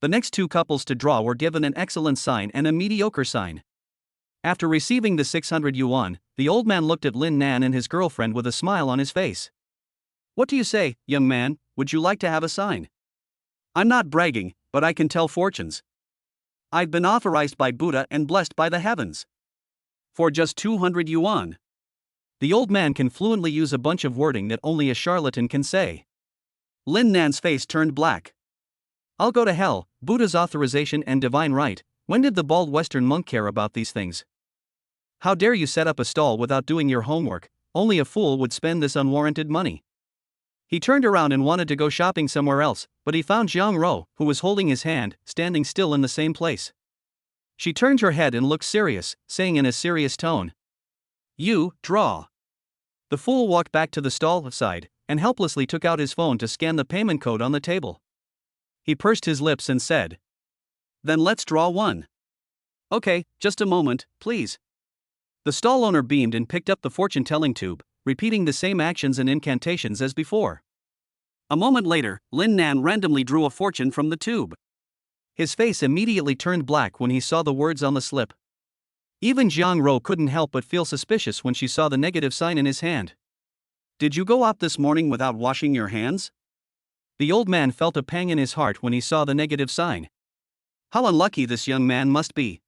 The next two couples to draw were given an excellent sign and a mediocre sign. After receiving the 600 yuan, the old man looked at Lin Nan and his girlfriend with a smile on his face. What do you say, young man, would you like to have a sign? I'm not bragging, but I can tell fortunes. I've been authorized by Buddha and blessed by the heavens. For just 200 yuan. The old man can fluently use a bunch of wording that only a charlatan can say. Lin Nan's face turned black. I'll go to hell, Buddha's authorization and divine right. When did the bald Western monk care about these things? How dare you set up a stall without doing your homework? Only a fool would spend this unwarranted money. He turned around and wanted to go shopping somewhere else, but he found Jiang Ro, who was holding his hand, standing still in the same place. She turned her head and looked serious, saying in a serious tone, "You, draw." The fool walked back to the stall side, and helplessly took out his phone to scan the payment code on the table. He pursed his lips and said, "Then let's draw one." "Okay, just a moment, please." The stall owner beamed and picked up the fortune-telling tube, repeating the same actions and incantations as before. A moment later, Lin Nan randomly drew a fortune from the tube. His face immediately turned black when he saw the words on the slip. Even Jiang Ro couldn't help but feel suspicious when she saw the negative sign in his hand. "Did you go out this morning without washing your hands?" The old man felt a pang in his heart when he saw the negative sign. How unlucky this young man must be.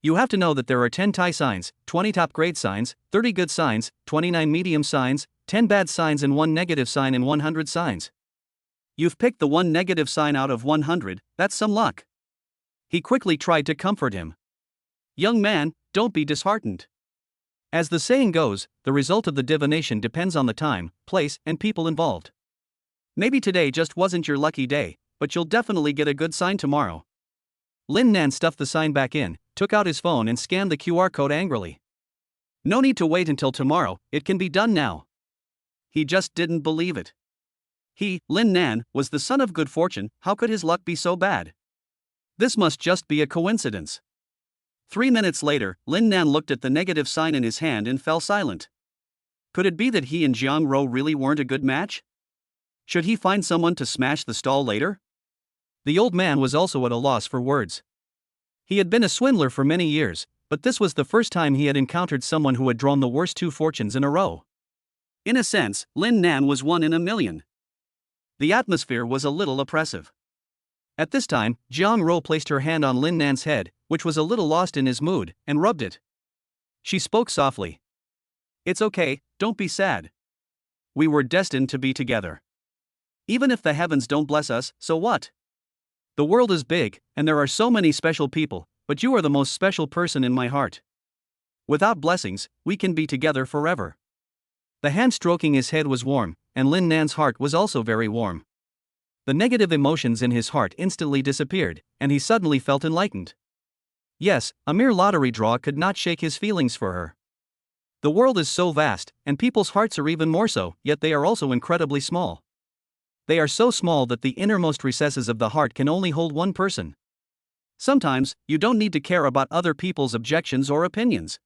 You have to know that there are 10 tie signs, 20 top grade signs, 30 good signs, 29 medium signs, 10 bad signs and 1 negative sign and 100 signs. You've picked the 1 negative sign out of 100, that's some luck. He quickly tried to comfort him. Young man, don't be disheartened. As the saying goes, the result of the divination depends on the time, place, and people involved. Maybe today just wasn't your lucky day, but you'll definitely get a good sign tomorrow. Lin Nan stuffed the sign back in, took out his phone and scanned the QR code angrily. No need to wait until tomorrow, it can be done now. He just didn't believe it. He, Lin Nan, was the son of good fortune, how could his luck be so bad? This must just be a coincidence. 3 minutes later, Lin Nan looked at the negative sign in his hand and fell silent. Could it be that he and Jiang Ro really weren't a good match? Should he find someone to smash the stall later? The old man was also at a loss for words. He had been a swindler for many years, but this was the first time he had encountered someone who had drawn the worst 2 fortunes in a row. In a sense, Lin Nan was 1 in a million. The atmosphere was a little oppressive. At this time, Jiang Ro placed her hand on Lin Nan's head, which was a little lost in his mood, and rubbed it. She spoke softly. "It's okay, don't be sad. We were destined to be together. Even if the heavens don't bless us, so what? The world is big, and there are so many special people, but you are the most special person in my heart. Without blessings, we can be together forever." The hand stroking his head was warm, and Lin Nan's heart was also very warm. The negative emotions in his heart instantly disappeared, and he suddenly felt enlightened. Yes, a mere lottery draw could not shake his feelings for her. The world is so vast, and people's hearts are even more so, yet they are also incredibly small. They are so small that the innermost recesses of the heart can only hold one person. Sometimes, you don't need to care about other people's objections or opinions.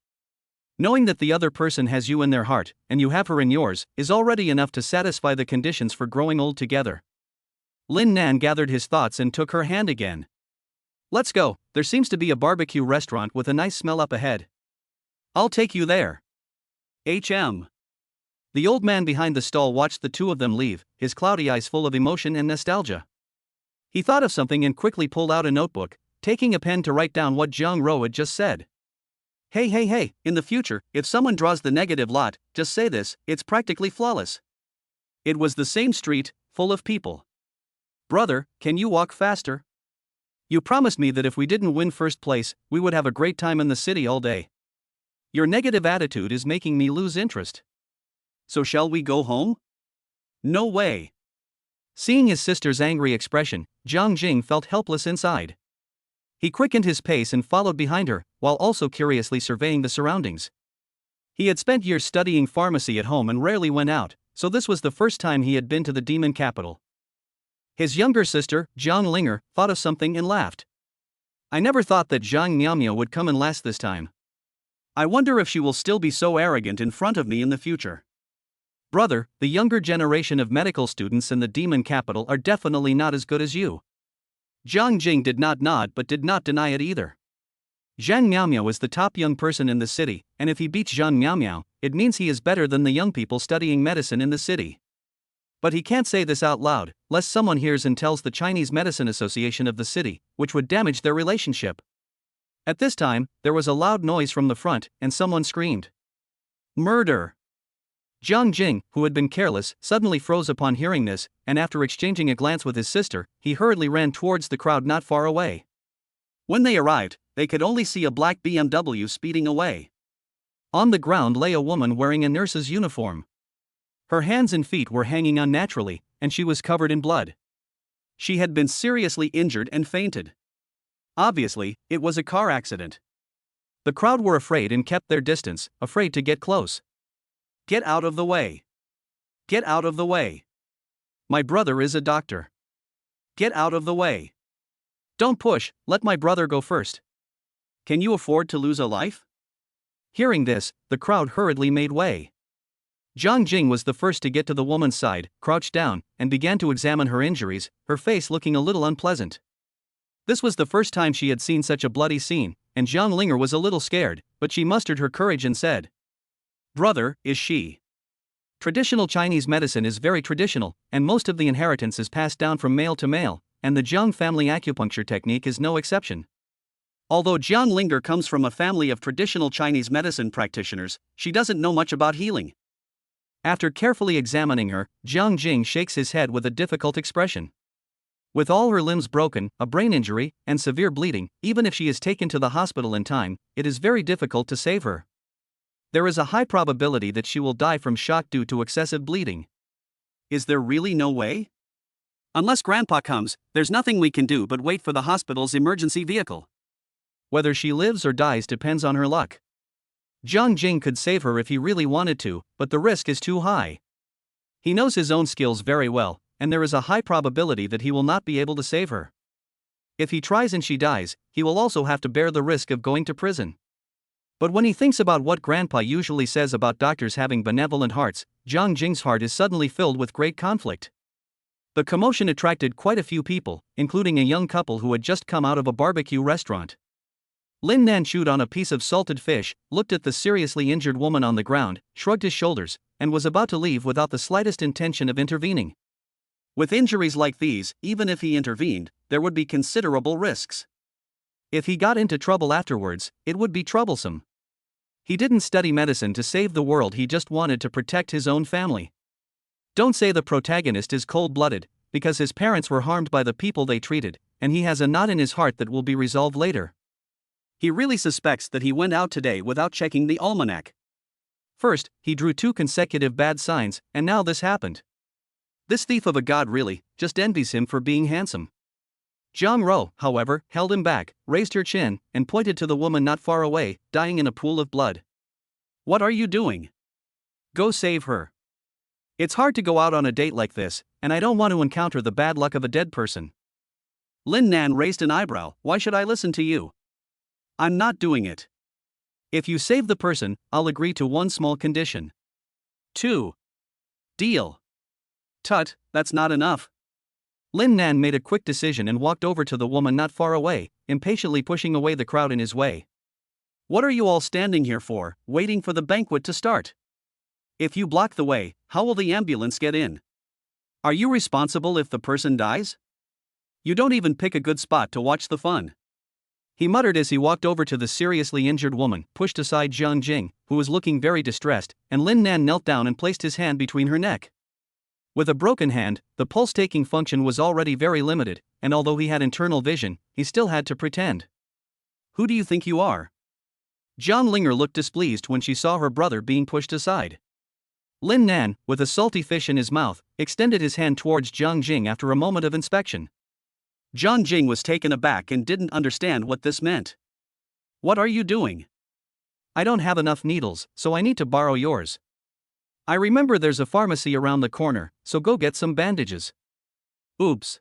Knowing that the other person has you in their heart, and you have her in yours, is already enough to satisfy the conditions for growing old together. Lin Nan gathered his thoughts and took her hand again. "Let's go, there seems to be a barbecue restaurant with a nice smell up ahead. I'll take you there." HM. The old man behind the stall watched the two of them leave, his cloudy eyes full of emotion and nostalgia. He thought of something and quickly pulled out a notebook, taking a pen to write down what Jiang Ro had just said. Hey, in the future, if someone draws the negative lot, just say this, it's practically flawless. It was the same street, full of people. Brother, can you walk faster? You promised me that if we didn't win first place, we would have a great time in the city all day. Your negative attitude is making me lose interest. So shall we go home? No way. Seeing his sister's angry expression, Jiang Jing felt helpless inside. He quickened his pace and followed behind her, while also curiously surveying the surroundings. He had spent years studying pharmacy at home and rarely went out, so this was the first time he had been to the demon capital. His younger sister, Jiang Linger, thought of something and laughed. I never thought that Jiang Nian would come in last this time. I wonder if she will still be so arrogant in front of me in the future. Brother, the younger generation of medical students in the demon capital are definitely not as good as you. Jiang Jing did not nod but did not deny it either. Zhang Miaomiao is the top young person in the city, and if he beats Zhang Miaomiao, it means he is better than the young people studying medicine in the city. But he can't say this out loud, lest someone hears and tells the Chinese Medicine Association of the city, which would damage their relationship. At this time, there was a loud noise from the front, and someone screamed, "Murder!" Jiang Jing, who had been careless, suddenly froze upon hearing this, and after exchanging a glance with his sister, he hurriedly ran towards the crowd not far away. When they arrived, they could only see a black BMW speeding away. On the ground lay a woman wearing a nurse's uniform. Her hands and feet were hanging unnaturally, and she was covered in blood. She had been seriously injured and fainted. Obviously, it was a car accident. The crowd were afraid and kept their distance, afraid to get close. "Get out of the way. Get out of the way. My brother is a doctor. Get out of the way. Don't push, let my brother go first. Can you afford to lose a life?" Hearing this, the crowd hurriedly made way. Jiang Jing was the first to get to the woman's side, crouched down, and began to examine her injuries, her face looking a little unpleasant. This was the first time she had seen such a bloody scene, and Zhang Linger was a little scared, but she mustered her courage and said, "Brother, is she?" Traditional Chinese medicine is very traditional, and most of the inheritance is passed down from male to male, and the Jiang family acupuncture technique is no exception. Although Jiang Linger comes from a family of traditional Chinese medicine practitioners, she doesn't know much about healing. After carefully examining her, Jiang Jing shakes his head with a difficult expression. With all her limbs broken, a brain injury, and severe bleeding, even if she is taken to the hospital in time, it is very difficult to save her. There is a high probability that she will die from shock due to excessive bleeding. Is there really no way? Unless Grandpa comes, there's nothing we can do but wait for the hospital's emergency vehicle. Whether she lives or dies depends on her luck. Jiang Jing could save her if he really wanted to, but the risk is too high. He knows his own skills very well, and there is a high probability that he will not be able to save her. If he tries and she dies, he will also have to bear the risk of going to prison. But when he thinks about what Grandpa usually says about doctors having benevolent hearts, Jiang Jing's heart is suddenly filled with great conflict. The commotion attracted quite a few people, including a young couple who had just come out of a barbecue restaurant. Lin Nan chewed on a piece of salted fish, looked at the seriously injured woman on the ground, shrugged his shoulders, and was about to leave without the slightest intention of intervening. With injuries like these, even if he intervened, there would be considerable risks. If he got into trouble afterwards, it would be troublesome. He didn't study medicine to save the world, he just wanted to protect his own family. Don't say the protagonist is cold-blooded, because his parents were harmed by the people they treated, and he has a knot in his heart that will be resolved later. He really suspects that he went out today without checking the almanac. First, he drew 2 consecutive bad signs, and now this happened. This thief of a god really just envies him for being handsome. Zhang Ro, however, held him back, raised her chin, and pointed to the woman not far away, dying in a pool of blood. "What are you doing? Go save her. It's hard to go out on a date like this, and I don't want to encounter the bad luck of a dead person." Lin Nan raised an eyebrow. "Why should I listen to you? I'm not doing it. If you save the person, I'll agree to one small condition." 2. Deal. Tut, that's not enough. Lin Nan made a quick decision and walked over to the woman not far away, impatiently pushing away the crowd in his way. "What are you all standing here for, waiting for the banquet to start? If you block the way, how will the ambulance get in? Are you responsible if the person dies? You don't even pick a good spot to watch the fun." He muttered as he walked over to the seriously injured woman, pushed aside Jiang Jing, who was looking very distressed, and Lin Nan knelt down and placed his hand between her neck. With a broken hand, the pulse-taking function was already very limited, and although he had internal vision, he still had to pretend. "Who do you think you are?" Jiang Linger looked displeased when she saw her brother being pushed aside. Lin Nan, with a salty fish in his mouth, extended his hand towards Jiang Jing after a moment of inspection. Jiang Jing was taken aback and didn't understand what this meant. "What are you doing?" "I don't have enough needles, so I need to borrow yours. I remember there's a pharmacy around the corner, so go get some bandages." Oops.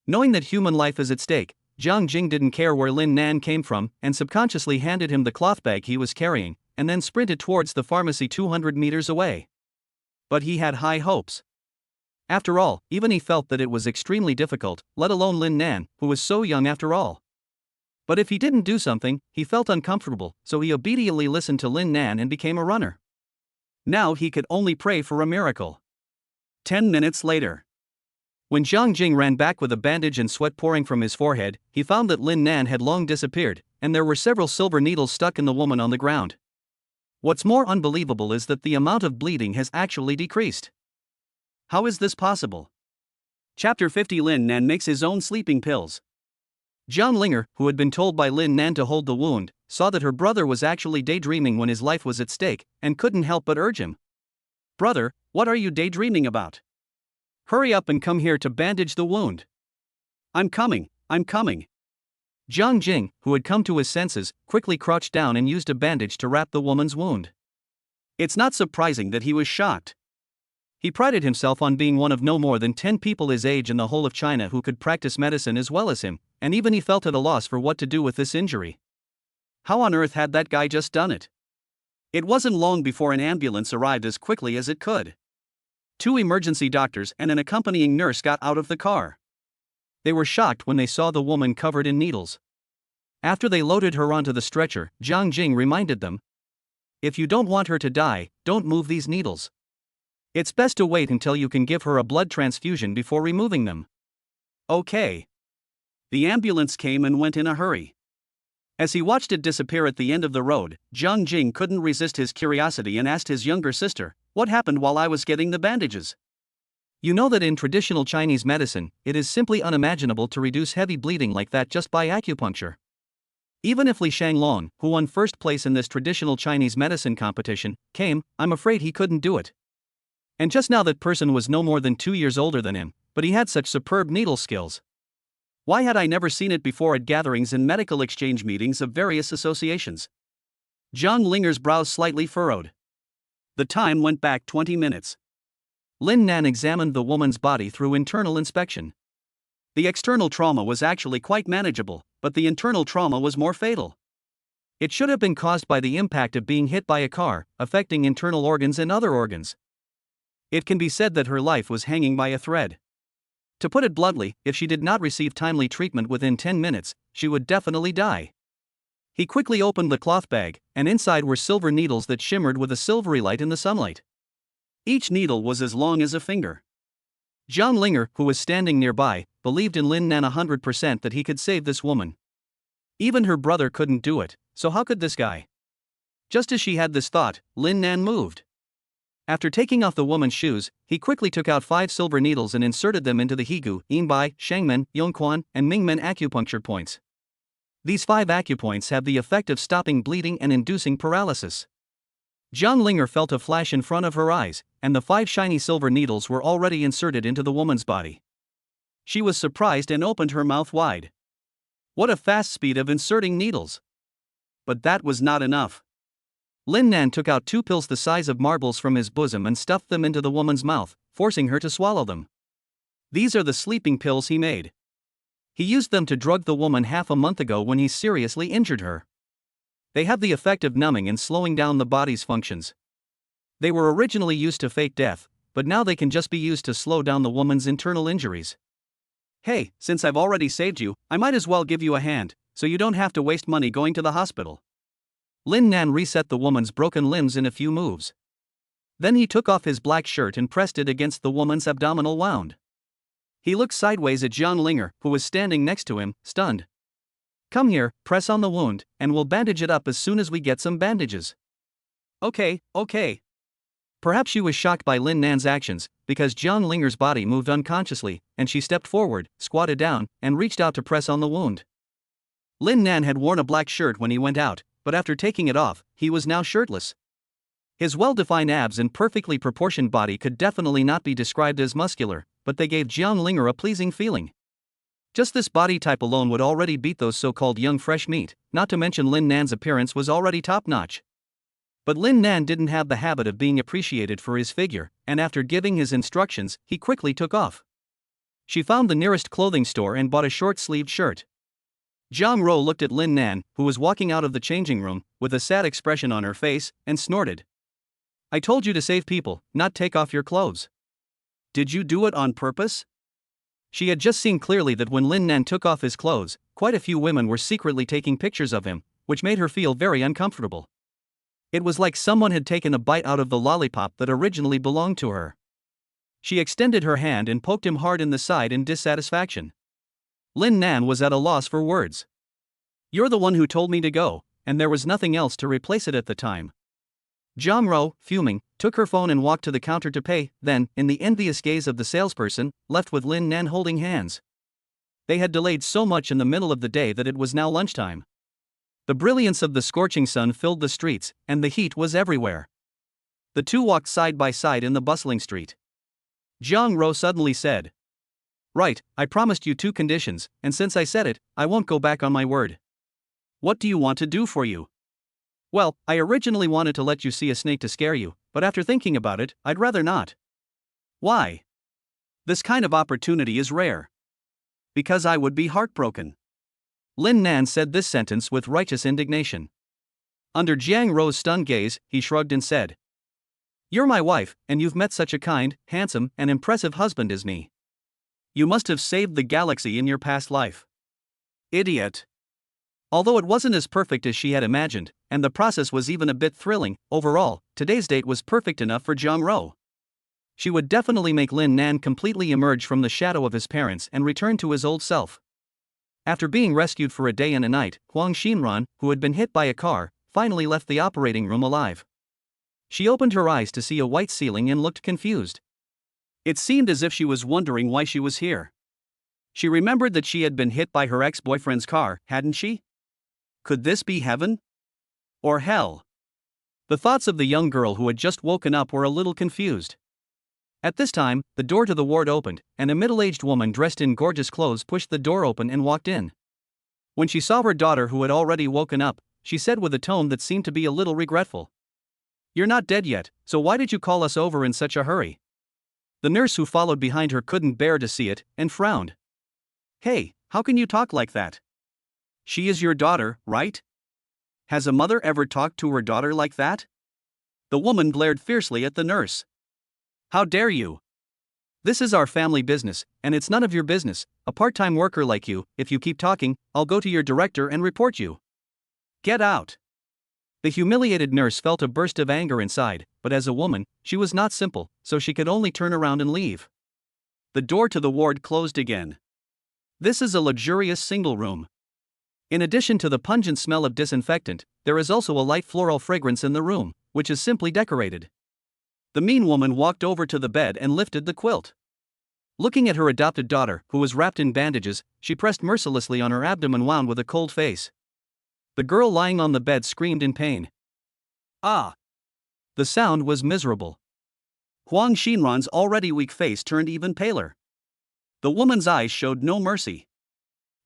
Knowing that human life is at stake, Jiang didn't care where Lin Nan came from and subconsciously handed him the cloth bag he was carrying, and then sprinted towards the pharmacy 200 meters away. But he had high hopes. After all, even he felt that it was extremely difficult, let alone Lin Nan, who was so young after all. But if he didn't do something, he felt uncomfortable, so he obediently listened to Lin Nan and became a runner. Now he could only pray for a miracle. 10 minutes later. When Jiang ran back with a bandage and sweat pouring from his forehead, he found that Lin Nan had long disappeared, and there were several silver needles stuck in the woman on the ground. What's more unbelievable is that the amount of bleeding has actually decreased. How is this possible? Chapter 50. Lin Nan makes his own sleeping pills. Jiang, who had been told by Lin Nan to hold the wound, saw that her brother was actually daydreaming when his life was at stake, and couldn't help but urge him. "Brother, what are you daydreaming about? Hurry up and come here to bandage the wound." I'm coming. Jiang, who had come to his senses, quickly crouched down and used a bandage to wrap the woman's wound. It's not surprising that he was shocked. He prided himself on being one of no more than 10 people his age in the whole of China who could practice medicine as well as him, and even he felt at a loss for what to do with this injury. How on earth had that guy just done it? It wasn't long before an ambulance arrived as quickly as it could. 2 emergency doctors and an accompanying nurse got out of the car. They were shocked when they saw the woman covered in needles. After they loaded her onto the stretcher, Jiang reminded them, "If you don't want her to die, don't move these needles. It's best to wait until you can give her a blood transfusion before removing them." Okay. The ambulance came and went in a hurry. As he watched it disappear at the end of the road, Jiang couldn't resist his curiosity and asked his younger sister, "What happened while I was getting the bandages?" You know that in traditional Chinese medicine, it is simply unimaginable to reduce heavy bleeding like that just by acupuncture. Even if Li Shanglong, who won first place in this traditional Chinese medicine competition, came, I'm afraid he couldn't do it. And just now that person was no more than 2 years older than him, but he had such superb needle skills. Why had I never seen it before at gatherings and medical exchange meetings of various associations? Jiang's brows slightly furrowed. The time went back 20 minutes. Lin Nan examined the woman's body through internal inspection. The external trauma was actually quite manageable, but the internal trauma was more fatal. It should have been caused by the impact of being hit by a car, affecting internal organs and other organs. It can be said that her life was hanging by a thread. To put it bluntly, if she did not receive timely treatment within 10 minutes, she would definitely die. He quickly opened the cloth bag, and inside were silver needles that shimmered with a silvery light in the sunlight. Each needle was as long as a finger. Jiang, who was standing nearby, believed in Lin Nan 100% that he could save this woman. Even her brother couldn't do it, so how could this guy? Just as she had this thought, Lin Nan moved. After taking off the woman's shoes, he quickly took out 5 silver needles and inserted them into the Higu, Yinbai, Shangmen, Yongquan, and Mingmen acupuncture points. These 5 acupoints have the effect of stopping bleeding and inducing paralysis. Jiang felt a flash in front of her eyes, and the 5 shiny silver needles were already inserted into the woman's body. She was surprised and opened her mouth wide. What a fast speed of inserting needles! But that was not enough. Lin Nan took out 2 pills the size of marbles from his bosom and stuffed them into the woman's mouth, forcing her to swallow them. These are the sleeping pills he made. He used them to drug the woman half a month ago when he seriously injured her. They have the effect of numbing and slowing down the body's functions. They were originally used to fake death, but now they can just be used to slow down the woman's internal injuries. Hey, since I've already saved you, I might as well give you a hand, so you don't have to waste money going to the hospital. Lin Nan reset the woman's broken limbs in a few moves. Then he took off his black shirt and pressed it against the woman's abdominal wound. He looked sideways at Jiang, who was standing next to him, stunned. Come here, press on the wound, and we'll bandage it up as soon as we get some bandages. Okay. Perhaps she was shocked by Lin Nan's actions, because Jiang's body moved unconsciously, and she stepped forward, squatted down, and reached out to press on the wound. Lin Nan had worn a black shirt when he went out, but after taking it off, he was now shirtless. His well-defined abs and perfectly proportioned body could definitely not be described as muscular, but they gave Jiang a pleasing feeling. Just this body type alone would already beat those so-called young fresh meat, not to mention Lin Nan's appearance was already top-notch. But Lin Nan didn't have the habit of being appreciated for his figure, and after giving his instructions, he quickly took off. She found the nearest clothing store and bought a short-sleeved shirt. Jiang Ro looked at Lin Nan, who was walking out of the changing room, with a sad expression on her face, and snorted. I told you to save people, not take off your clothes. Did you do it on purpose? She had just seen clearly that when Lin Nan took off his clothes, quite a few women were secretly taking pictures of him, which made her feel very uncomfortable. It was like someone had taken a bite out of the lollipop that originally belonged to her. She extended her hand and poked him hard in the side in dissatisfaction. Lin Nan was at a loss for words. You're the one who told me to go, and there was nothing else to replace it at the time. Jiang Ro, fuming, took her phone and walked to the counter to pay, then, in the envious gaze of the salesperson, left with Lin Nan holding hands. They had delayed so much in the middle of the day that it was now lunchtime. The brilliance of the scorching sun filled the streets, and the heat was everywhere. The two walked side by side in the bustling street. Jiang Ro suddenly said, Right, I promised you 2 conditions, and since I said it, I won't go back on my word. What do you want to do for you? Well, I originally wanted to let you see a snake to scare you, but after thinking about it, I'd rather not. Why? This kind of opportunity is rare. Because I would be heartbroken. Lin Nan said this sentence with righteous indignation. Under Jiang Ro's stunned gaze, he shrugged and said, You're my wife, and you've met such a kind, handsome, and impressive husband as me. You must have saved the galaxy in your past life. Idiot. Although it wasn't as perfect as she had imagined, and the process was even a bit thrilling, overall, today's date was perfect enough for Jiang Ro. She would definitely make Lin Nan completely emerge from the shadow of his parents and return to his old self. After being rescued for a day and a night, Huang Xinran, who had been hit by a car, finally left the operating room alive. She opened her eyes to see a white ceiling and looked confused. It seemed as if she was wondering why she was here. She remembered that she had been hit by her ex-boyfriend's car, hadn't she? Could this be heaven? Or hell? The thoughts of the young girl who had just woken up were a little confused. At this time, the door to the ward opened, and a middle-aged woman dressed in gorgeous clothes pushed the door open and walked in. When she saw her daughter who had already woken up, she said with a tone that seemed to be a little regretful. You're not dead yet, so why did you call us over in such a hurry? The nurse who followed behind her couldn't bear to see it, and frowned. Hey, how can you talk like that? She is your daughter, right? Has a mother ever talked to her daughter like that? The woman glared fiercely at the nurse. How dare you? This is our family business, and it's none of your business. A part-time worker like you, if you keep talking, I'll go to your director and report you. Get out. The humiliated nurse felt a burst of anger inside, but as a woman, she was not simple, so she could only turn around and leave. The door to the ward closed again. This is a luxurious single room. In addition to the pungent smell of disinfectant, there is also a light floral fragrance in the room, which is simply decorated. The mean woman walked over to the bed and lifted the quilt. Looking at her adopted daughter, who was wrapped in bandages, she pressed mercilessly on her abdomen wound with a cold face. The girl lying on the bed screamed in pain. Ah! The sound was miserable. Huang Xinran's already weak face turned even paler. The woman's eyes showed no mercy.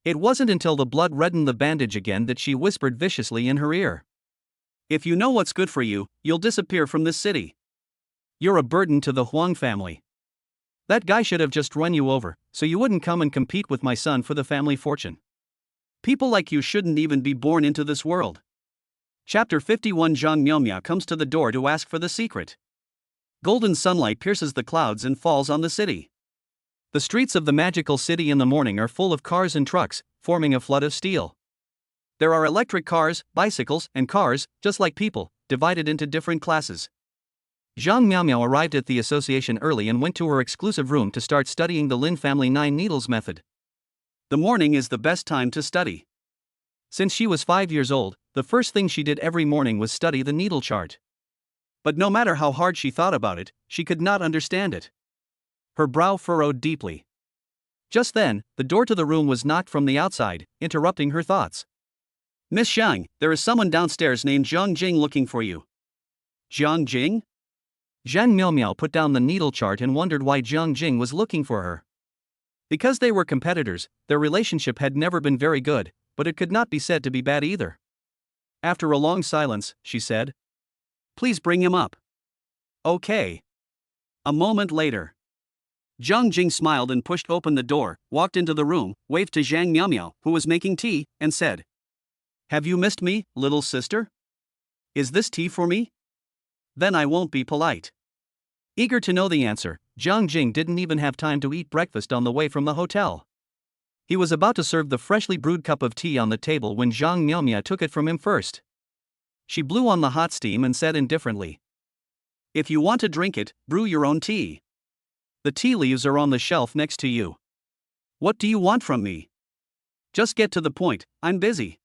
It wasn't until the blood reddened the bandage again that she whispered viciously in her ear. If you know what's good for you, you'll disappear from this city. You're a burden to the Huang family. That guy should have just run you over, so you wouldn't come and compete with my son for the family fortune. People like you shouldn't even be born into this world. Chapter 51. Zhang Miaomia comes to the door to ask for the secret. Golden sunlight pierces the clouds and falls on the city. The streets of the magical city in the morning are full of cars and trucks, forming a flood of steel. There are electric cars, bicycles, and cars, just like people, divided into different classes. Zhang Miaomiao arrived at the association early and went to her exclusive room to start studying the Lin family 9 needles method. The morning is the best time to study. Since she was 5 years old, the first thing she did every morning was study the needle chart. But no matter how hard she thought about it, she could not understand it. Her brow furrowed deeply. Just then, the door to the room was knocked from the outside, interrupting her thoughts. Miss Jiang, there is someone downstairs named Jiang Jing looking for you. Jiang Jing? Zhang Miaomiao put down the needle chart and wondered why Jiang Jing was looking for her. Because they were competitors, their relationship had never been very good, but it could not be said to be bad either. After a long silence, she said, Please bring him up. Okay. A moment later. Jiang Jing smiled and pushed open the door, walked into the room, waved to Zhang Miao, who was making tea, and said, "Have you missed me, little sister? Is this tea for me? Then I won't be polite." Eager to know the answer, Jiang Jing didn't even have time to eat breakfast on the way from the hotel. He was about to serve the freshly brewed cup of tea on the table when Zhang Miao took it from him first. She blew on the hot steam and said indifferently, "If you want to drink it, brew your own tea. The tea leaves are on the shelf next to you. What do you want from me? Just get to the point, I'm busy."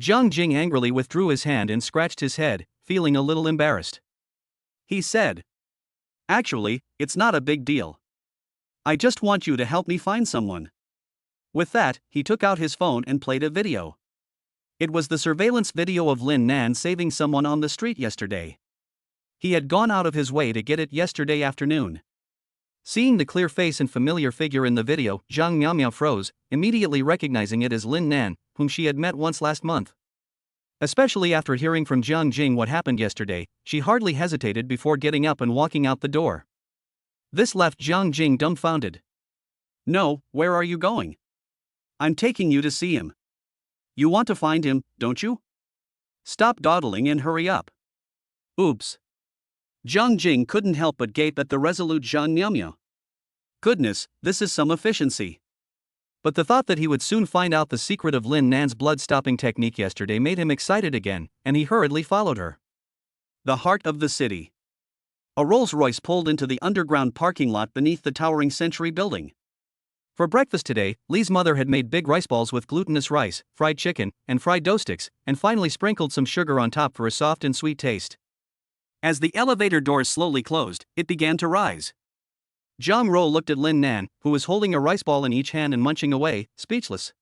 Jiang Jing angrily withdrew his hand and scratched his head, feeling a little embarrassed. He said, "Actually, it's not a big deal. I just want you to help me find someone." With that, he took out his phone and played a video. It was the surveillance video of Lin Nan saving someone on the street yesterday. He had gone out of his way to get it yesterday afternoon. Seeing the clear face and familiar figure in the video, Zhang Miao froze, immediately recognizing it as Lin Nan, whom she had met once last month. Especially after hearing from Jiang Jing what happened yesterday, she hardly hesitated before getting up and walking out the door. This left Jiang Jing dumbfounded. "No, where are you going?" "I'm taking you to see him." "You want to find him, don't you? Stop dawdling and hurry up." Oops. Jiang Jing couldn't help but gape at the resolute Zhang Miao. Goodness, this is some efficiency. But the thought that he would soon find out the secret of Lin Nan's blood-stopping technique yesterday made him excited again, and he hurriedly followed her. The heart of the city. A Rolls-Royce pulled into the underground parking lot beneath the towering Century building. For breakfast today, Lee's mother had made big rice balls with glutinous rice, fried chicken, and fried dough sticks, and finally sprinkled some sugar on top for a soft and sweet taste. As the elevator doors slowly closed, it began to rise. Zhang Ro looked at Lin Nan, who was holding a rice ball in each hand and munching away, speechless.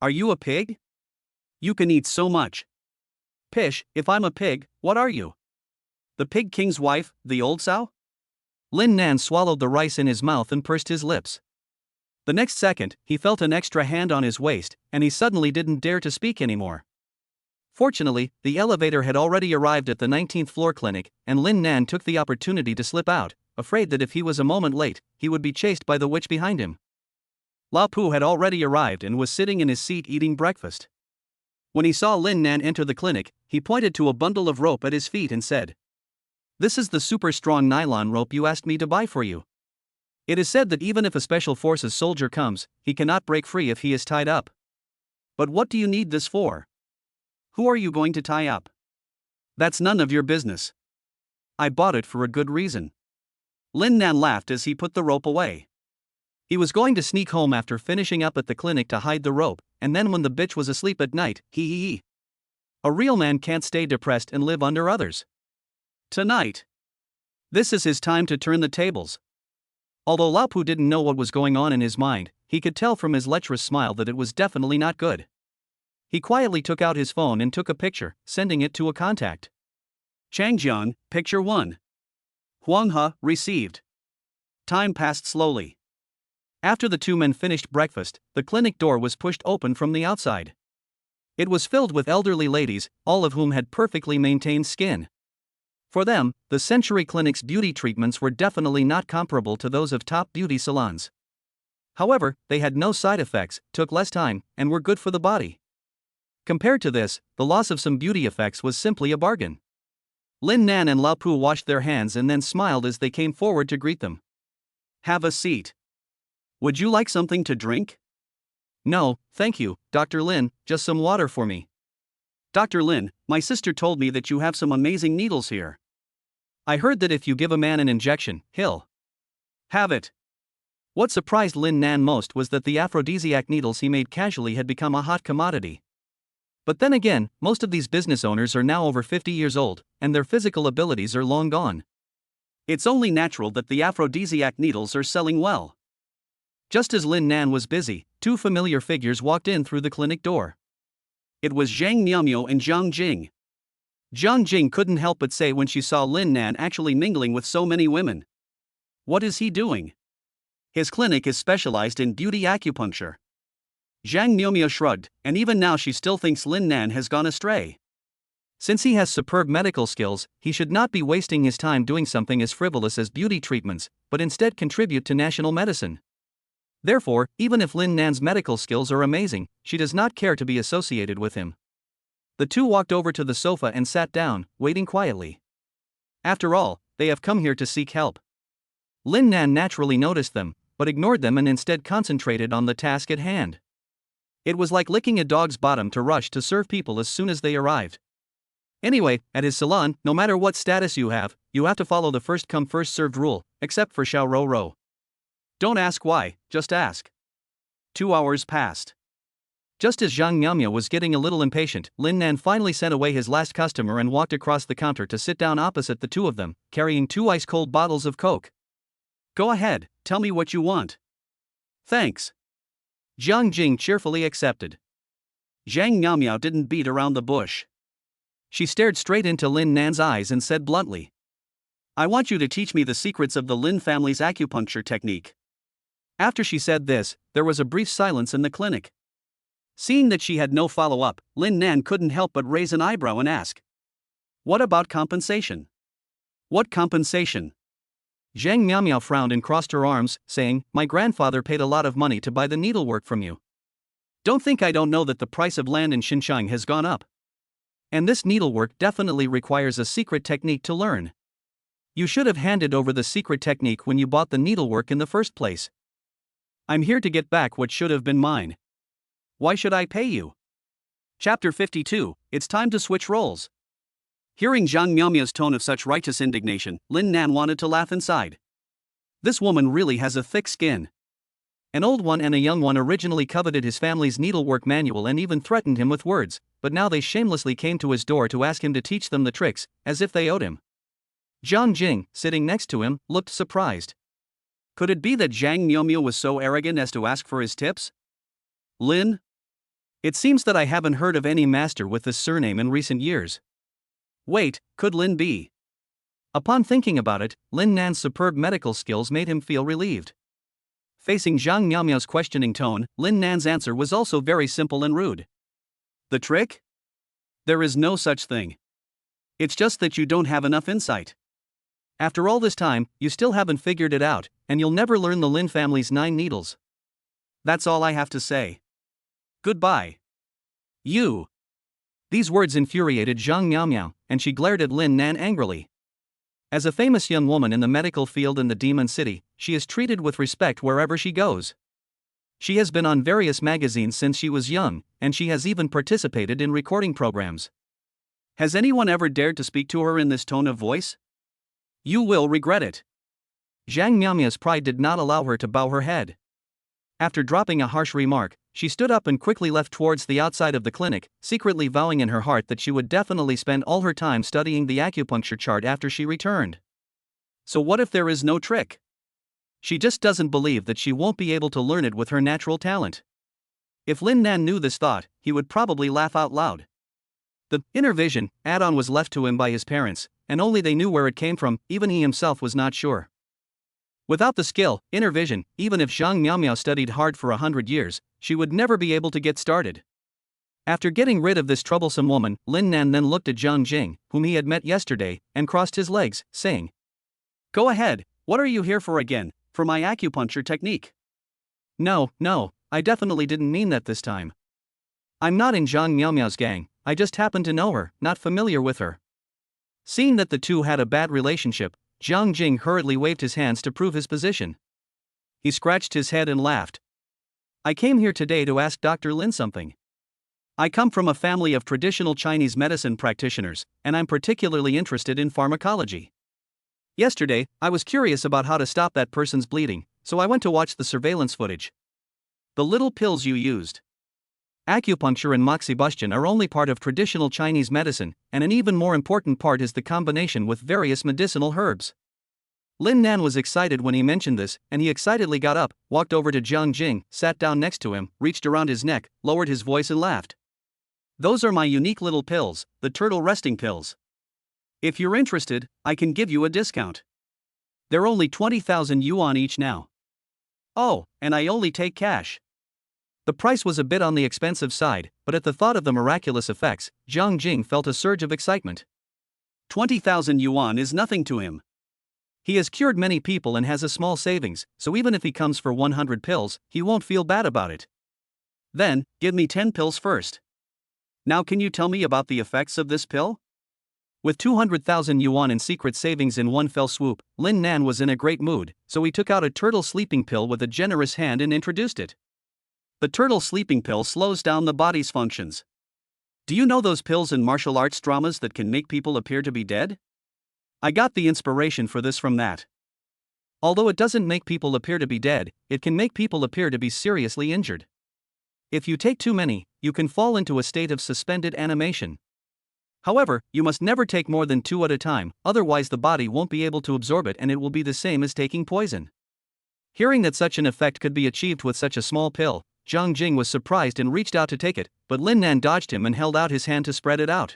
"Are you a pig? You can eat so much." "Pish, if I'm a pig, what are you? The Pig King's wife, the old sow?" Lin Nan swallowed the rice in his mouth and pursed his lips. The next second, he felt an extra hand on his waist, and he suddenly didn't dare to speak anymore. Fortunately, the elevator had already arrived at the 19th floor clinic, and Lin Nan took the opportunity to slip out, afraid that if he was a moment late, he would be chased by the witch behind him. Lao Pu had already arrived and was sitting in his seat eating breakfast. When he saw Lin Nan enter the clinic, he pointed to a bundle of rope at his feet and said, "This is the super strong nylon rope you asked me to buy for you. It is said that even if a special forces soldier comes, he cannot break free if he is tied up. But what do you need this for? Who are you going to tie up? That's none of your business. I bought it for a good reason." Lin Nan laughed as he put the rope away. He was going to sneak home after finishing up at the clinic to hide the rope, and then when the bitch was asleep at night, he. A real man can't stay depressed and live under others. Tonight. This is his time to turn the tables. Although Lao Pu didn't know what was going on in his mind, he could tell from his lecherous smile that it was definitely not good. He quietly took out his phone and took a picture, sending it to a contact. Changjiang, picture 1. Huang He, received. Time passed slowly. After the two men finished breakfast, the clinic door was pushed open from the outside. It was filled with elderly ladies, all of whom had perfectly maintained skin. For them, the Century Clinic's beauty treatments were definitely not comparable to those of top beauty salons. However, they had no side effects, took less time, and were good for the body. Compared to this, the loss of some beauty effects was simply a bargain. Lin Nan and Lao Pu washed their hands and then smiled as they came forward to greet them. "Have a seat. Would you like something to drink?" "No, thank you, Dr. Lin, just some water for me." "Dr. Lin, my sister told me that you have some amazing needles here. I heard that if you give a man an injection, he'll have it." What surprised Lin Nan most was that the aphrodisiac needles he made casually had become a hot commodity. But then again, most of these business owners are now over 50 years old, and their physical abilities are long gone. It's only natural that the aphrodisiac needles are selling well. Just as Lin Nan was busy, two familiar figures walked in through the clinic door. It was Zhang Miao and Jiang Jing. Jiang Jing couldn't help but say when she saw Lin Nan actually mingling with so many women. What is he doing? His clinic is specialized in beauty acupuncture. Zhang Miao shrugged, and even now she still thinks Lin Nan has gone astray. Since he has superb medical skills, he should not be wasting his time doing something as frivolous as beauty treatments, but instead contribute to national medicine. Therefore, even if Lin Nan's medical skills are amazing, she does not care to be associated with him. The two walked over to the sofa and sat down, waiting quietly. After all, they have come here to seek help. Lin Nan naturally noticed them, but ignored them and instead concentrated on the task at hand. It was like licking a dog's bottom to rush to serve people as soon as they arrived. Anyway, at his salon, no matter what status you have to follow the first come first served rule, except for Xiao Ro Ro. Don't ask why, just ask. 2 hours passed. Just as Jiang Miao was getting a little impatient, Lin Nan finally sent away his last customer and walked across the counter to sit down opposite the two of them, carrying 2 ice-cold bottles of Coke. Go ahead, tell me what you want. Thanks. Jiang Jing cheerfully accepted. Jiang Miao didn't beat around the bush. She stared straight into Lin Nan's eyes and said bluntly, I want you to teach me the secrets of the Lin family's acupuncture technique. After she said this, there was a brief silence in the clinic. Seeing that she had no follow-up, Lin Nan couldn't help but raise an eyebrow and ask, What about compensation? What compensation? Jiang Miao frowned and crossed her arms, saying, My grandfather paid a lot of money to buy the needlework from you. Don't think I don't know that the price of land in Xinjiang has gone up. And this needlework definitely requires a secret technique to learn. You should have handed over the secret technique when you bought the needlework in the first place. I'm here to get back what should have been mine. Why should I pay you? Chapter 52, It's time to switch roles. Hearing Jiang Miao's tone of such righteous indignation, Lin Nan wanted to laugh inside. This woman really has a thick skin. An old one and a young one originally coveted his family's needlework manual and even threatened him with words, but now they shamelessly came to his door to ask him to teach them the tricks, as if they owed him. Jiang Jing, sitting next to him, looked surprised. Could it be that Jiang Miao was so arrogant as to ask for his tips? Lin? It seems that I haven't heard of any master with this surname in recent years. Wait, could Lin be? Upon thinking about it, Lin Nan's superb medical skills made him feel relieved. Facing Jiang Miao's questioning tone, Lin Nan's answer was also very simple and rude. The trick? There is no such thing. It's just that you don't have enough insight. After all this time, you still haven't figured it out, and you'll never learn the Lin family's 9 needles. That's all I have to say. Goodbye. You. These words infuriated Jiang Miao, and she glared at Lin Nan angrily. As a famous young woman in the medical field in the Demon City, she is treated with respect wherever she goes. She has been on various magazines since she was young, and she has even participated in recording programs. Has anyone ever dared to speak to her in this tone of voice? You will regret it. Jiang Miao's pride did not allow her to bow her head. After dropping a harsh remark, she stood up and quickly left towards the outside of the clinic, secretly vowing in her heart that she would definitely spend all her time studying the acupuncture chart after she returned. So what if there is no trick? She just doesn't believe that she won't be able to learn it with her natural talent. If Lin Nan knew this thought, he would probably laugh out loud. The inner vision add-on was left to him by his parents, and only they knew where it came from, even he himself was not sure. Without the skill, inner vision, even if Jiang Miao studied hard for 100 years, she would never be able to get started. After getting rid of this troublesome woman, Lin Nan then looked at Jiang Jing, whom he had met yesterday, and crossed his legs, saying, Go ahead, what are you here for again, for my acupuncture technique? No, I definitely didn't mean that this time. I'm not in Jiang Miao's gang, I just happen to know her, not familiar with her. Seeing that the two had a bad relationship, Jiang Jing hurriedly waved his hands to prove his position. He scratched his head and laughed. I came here today to ask Dr. Lin something. I come from a family of traditional Chinese medicine practitioners, and I'm particularly interested in pharmacology. Yesterday, I was curious about how to stop that person's bleeding, so I went to watch the surveillance footage. The little pills you used. Acupuncture and moxibustion are only part of traditional Chinese medicine, and an even more important part is the combination with various medicinal herbs. Lin Nan was excited when he mentioned this, and he excitedly got up, walked over to Jiang Jing, sat down next to him, reached around his neck, lowered his voice and laughed. Those are my unique little pills, the turtle resting pills. If you're interested, I can give you a discount. They're only 20,000 yuan each now. Oh, and I only take cash. The price was a bit on the expensive side, but at the thought of the miraculous effects, Jiang Jing felt a surge of excitement. 20,000 yuan is nothing to him. He has cured many people and has a small savings, so even if he comes for 100 pills, he won't feel bad about it. Then, give me 10 pills first. Now can you tell me about the effects of this pill? With 200,000 yuan in secret savings in one fell swoop, Lin Nan was in a great mood, so he took out a turtle sleeping pill with a generous hand and introduced it. The turtle sleeping pill slows down the body's functions. Do you know those pills in martial arts dramas that can make people appear to be dead? I got the inspiration for this from that. Although it doesn't make people appear to be dead, it can make people appear to be seriously injured. If you take too many, you can fall into a state of suspended animation. However, you must never take more than 2 at a time, otherwise the body won't be able to absorb it and it will be the same as taking poison. Hearing that such an effect could be achieved with such a small pill, Jiang Jing was surprised and reached out to take it, but Lin Nan dodged him and held out his hand to spread it out.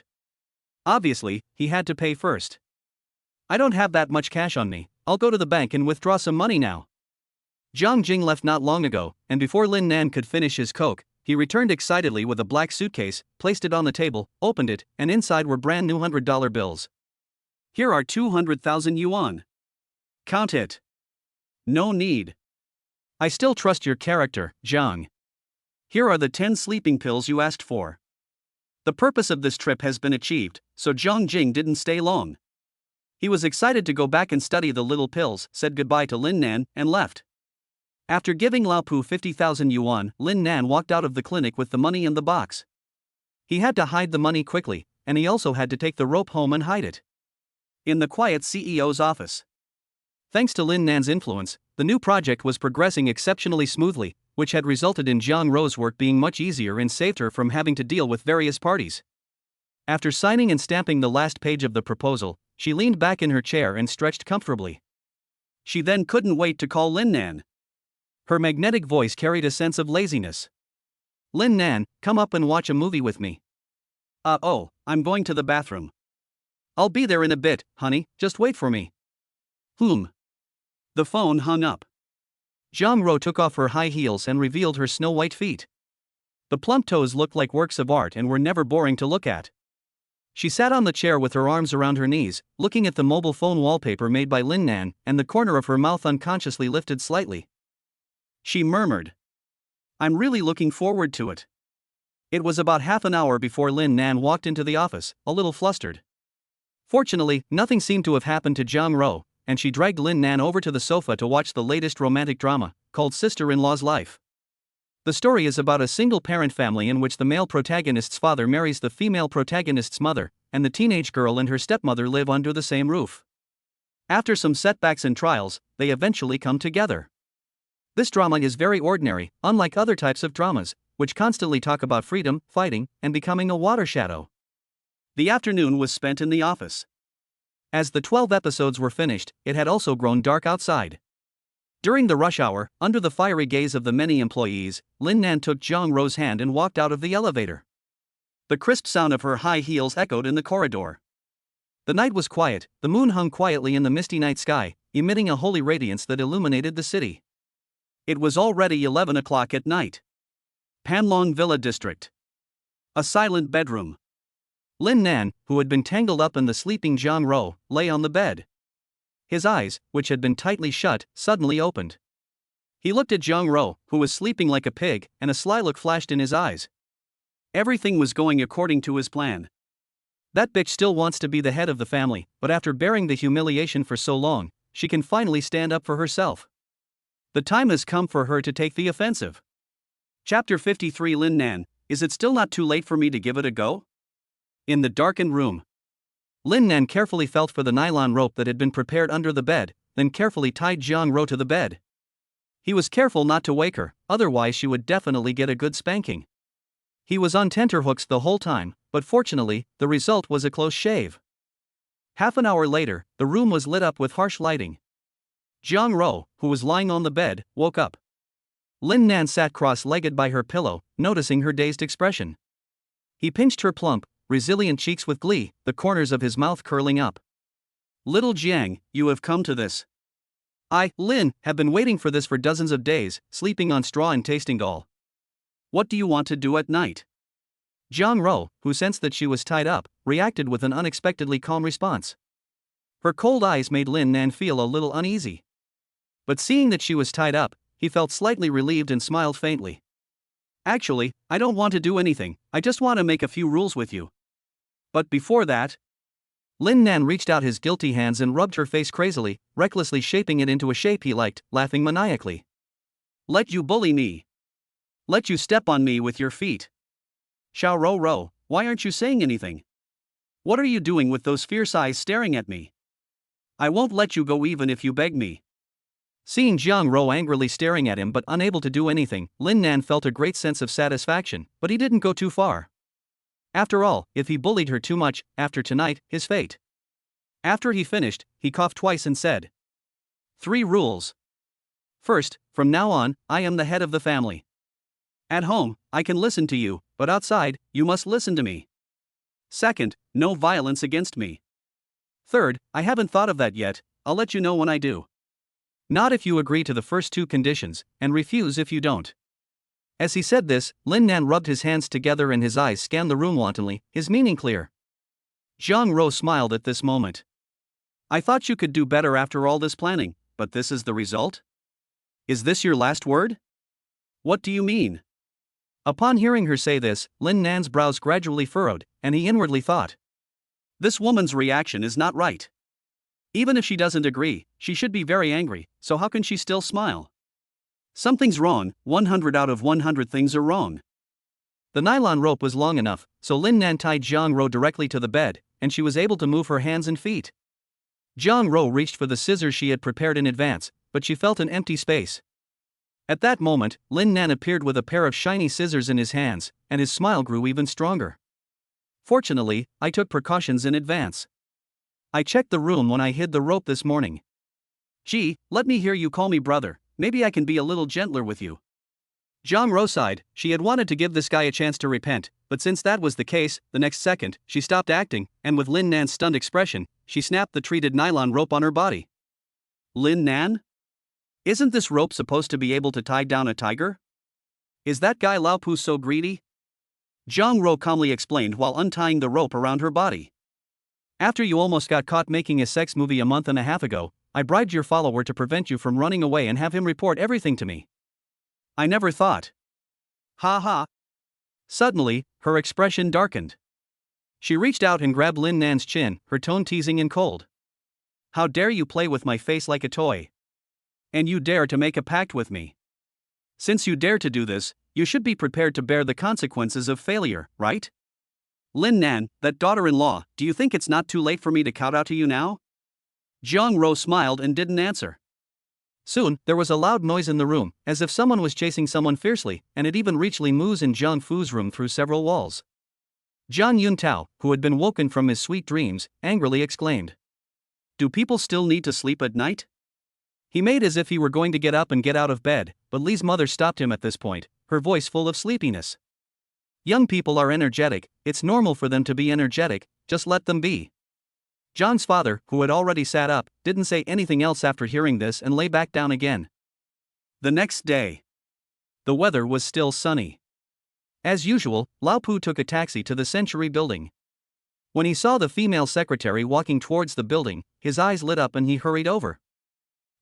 Obviously, he had to pay first. I don't have that much cash on me, I'll go to the bank and withdraw some money now. Jiang Jing left not long ago, and before Lin Nan could finish his coke, he returned excitedly with a black suitcase, placed it on the table, opened it, and inside were brand new $100 bills. Here are 200,000 yuan. Count it. No need. I still trust your character, Jiang. Here are the 10 sleeping pills you asked for. The purpose of this trip has been achieved, so Jiang Jing didn't stay long. He was excited to go back and study the little pills, said goodbye to Lin Nan, and left. After giving Lao Pu 50,000 yuan, Lin Nan walked out of the clinic with the money in the box. He had to hide the money quickly, and he also had to take the rope home and hide it in the quiet CEO's office. Thanks to Lin Nan's influence, the new project was progressing exceptionally smoothly, which had resulted in Jiang Ro's work being much easier and saved her from having to deal with various parties. After signing and stamping the last page of the proposal, she leaned back in her chair and stretched comfortably. She then couldn't wait to call Lin Nan. Her magnetic voice carried a sense of laziness. Lin Nan, come up and watch a movie with me. I'm going to the bathroom. I'll be there in a bit, honey, just wait for me. The phone hung up. Jiang Ro took off her high heels and revealed her snow-white feet. The plump toes looked like works of art and were never boring to look at. She sat on the chair with her arms around her knees, looking at the mobile phone wallpaper made by Lin Nan, and the corner of her mouth unconsciously lifted slightly. She murmured, I'm really looking forward to it. It was about half an hour before Lin Nan walked into the office, a little flustered. Fortunately, nothing seemed to have happened to Jiang Ro, and she dragged Lin Nan over to the sofa to watch the latest romantic drama, called Sister-in-Law's Life. The story is about a single-parent family in which the male protagonist's father marries the female protagonist's mother, and the teenage girl and her stepmother live under the same roof. After some setbacks and trials, they eventually come together. This drama is very ordinary, unlike other types of dramas, which constantly talk about freedom, fighting, and becoming a water shadow. The afternoon was spent in the office. As the 12 episodes were finished, it had also grown dark outside. During the rush hour, under the fiery gaze of the many employees, Lin Nan took Jiang Ro's hand and walked out of the elevator. The crisp sound of her high heels echoed in the corridor. The night was quiet, the moon hung quietly in the misty night sky, emitting a holy radiance that illuminated the city. It was already 11 o'clock at night. Panlong Villa District. A silent bedroom. Lin Nan, who had been tangled up in the sleeping Jiang Ro, lay on the bed. His eyes, which had been tightly shut, suddenly opened. He looked at Jiang Ro, who was sleeping like a pig, and a sly look flashed in his eyes. Everything was going according to his plan. That bitch still wants to be the head of the family, but after bearing the humiliation for so long, she can finally stand up for herself. The time has come for her to take the offensive. Chapter 53 Lin Nan, is it still not too late for me to give it a go? In the darkened room. Lin Nan carefully felt for the nylon rope that had been prepared under the bed, then carefully tied Jiang Ro to the bed. He was careful not to wake her, otherwise she would definitely get a good spanking. He was on tenterhooks the whole time, but fortunately, the result was a close shave. Half an hour later, the room was lit up with harsh lighting. Jiang Ro, who was lying on the bed, woke up. Lin Nan sat cross-legged by her pillow, noticing her dazed expression. He pinched her plump, resilient cheeks with glee, the corners of his mouth curling up. Little Jiang, you have come to this. I, Lin, have been waiting for this for dozens of days, sleeping on straw and tasting gall. What do you want to do at night? Jiang Ro, who sensed that she was tied up, reacted with an unexpectedly calm response. Her cold eyes made Lin Nan feel a little uneasy. But seeing that she was tied up, he felt slightly relieved and smiled faintly. Actually, I don't want to do anything, I just want to make a few rules with you. But before that, Lin Nan reached out his guilty hands and rubbed her face crazily, recklessly shaping it into a shape he liked, laughing maniacally. Let you bully me. Let you step on me with your feet. Xiao Ro Ro, why aren't you saying anything? What are you doing with those fierce eyes staring at me? I won't let you go even if you beg me. Seeing Jiang Ro angrily staring at him but unable to do anything, Lin Nan felt a great sense of satisfaction, but he didn't go too far. After all, if he bullied her too much, after tonight, his fate. After he finished, he coughed twice and said, 3 rules. First, from now on, I am the head of the family. At home, I can listen to you, but outside, you must listen to me. Second, no violence against me. Third, I haven't thought of that yet, I'll let you know when I do. Not if you agree to the first 2 conditions, and refuse if you don't. As he said this, Lin Nan rubbed his hands together and his eyes scanned the room wantonly, his meaning clear. Jiang Ro smiled at this moment. I thought you could do better after all this planning, but this is the result? Is this your last word? What do you mean? Upon hearing her say this, Lin Nan's brows gradually furrowed, and he inwardly thought. This woman's reaction is not right. Even if she doesn't agree, she should be very angry, so how can she still smile? Something's wrong, 100 out of 100 things are wrong. The nylon rope was long enough, so Lin Nan tied Jiang Ro directly to the bed, and she was able to move her hands and feet. Jiang Ro reached for the scissors she had prepared in advance, but she felt an empty space. At that moment, Lin Nan appeared with a pair of shiny scissors in his hands, and his smile grew even stronger. Fortunately, I took precautions in advance. I checked the room when I hid the rope this morning. Gee, let me hear you call me brother, maybe I can be a little gentler with you. Jiang Ro sighed. She had wanted to give this guy a chance to repent, but since that was the case, the next second, she stopped acting, and with Lin Nan's stunned expression, she snapped the treated nylon rope on her body. Lin Nan? Isn't this rope supposed to be able to tie down a tiger? Is that guy Lao Pu so greedy? Jiang Ro calmly explained while untying the rope around her body. After you almost got caught making a sex movie a month and a half ago, I bribed your follower to prevent you from running away and have him report everything to me. I never thought. Ha ha. Suddenly, her expression darkened. She reached out and grabbed Lin Nan's chin, her tone teasing and cold. How dare you play with my face like a toy? And you dare to make a pact with me? Since you dare to do this, you should be prepared to bear the consequences of failure, right? Lin Nan, that daughter-in-law, do you think it's not too late for me to kowtow to you now? Jiang Ro smiled and didn't answer. Soon, there was a loud noise in the room, as if someone was chasing someone fiercely, and it even reached Li Mu's and Zhang Fu's room through several walls. Zhang Yuntao, who had been woken from his sweet dreams, angrily exclaimed. Do people still need to sleep at night? He made as if he were going to get up and get out of bed, but Li's mother stopped him at this point, her voice full of sleepiness. Young people are energetic, it's normal for them to be energetic, just let them be. John's father, who had already sat up, didn't say anything else after hearing this and lay back down again. The next day. The weather was still sunny. As usual, Lao Pu took a taxi to the Century building. When he saw the female secretary walking towards the building, his eyes lit up and he hurried over.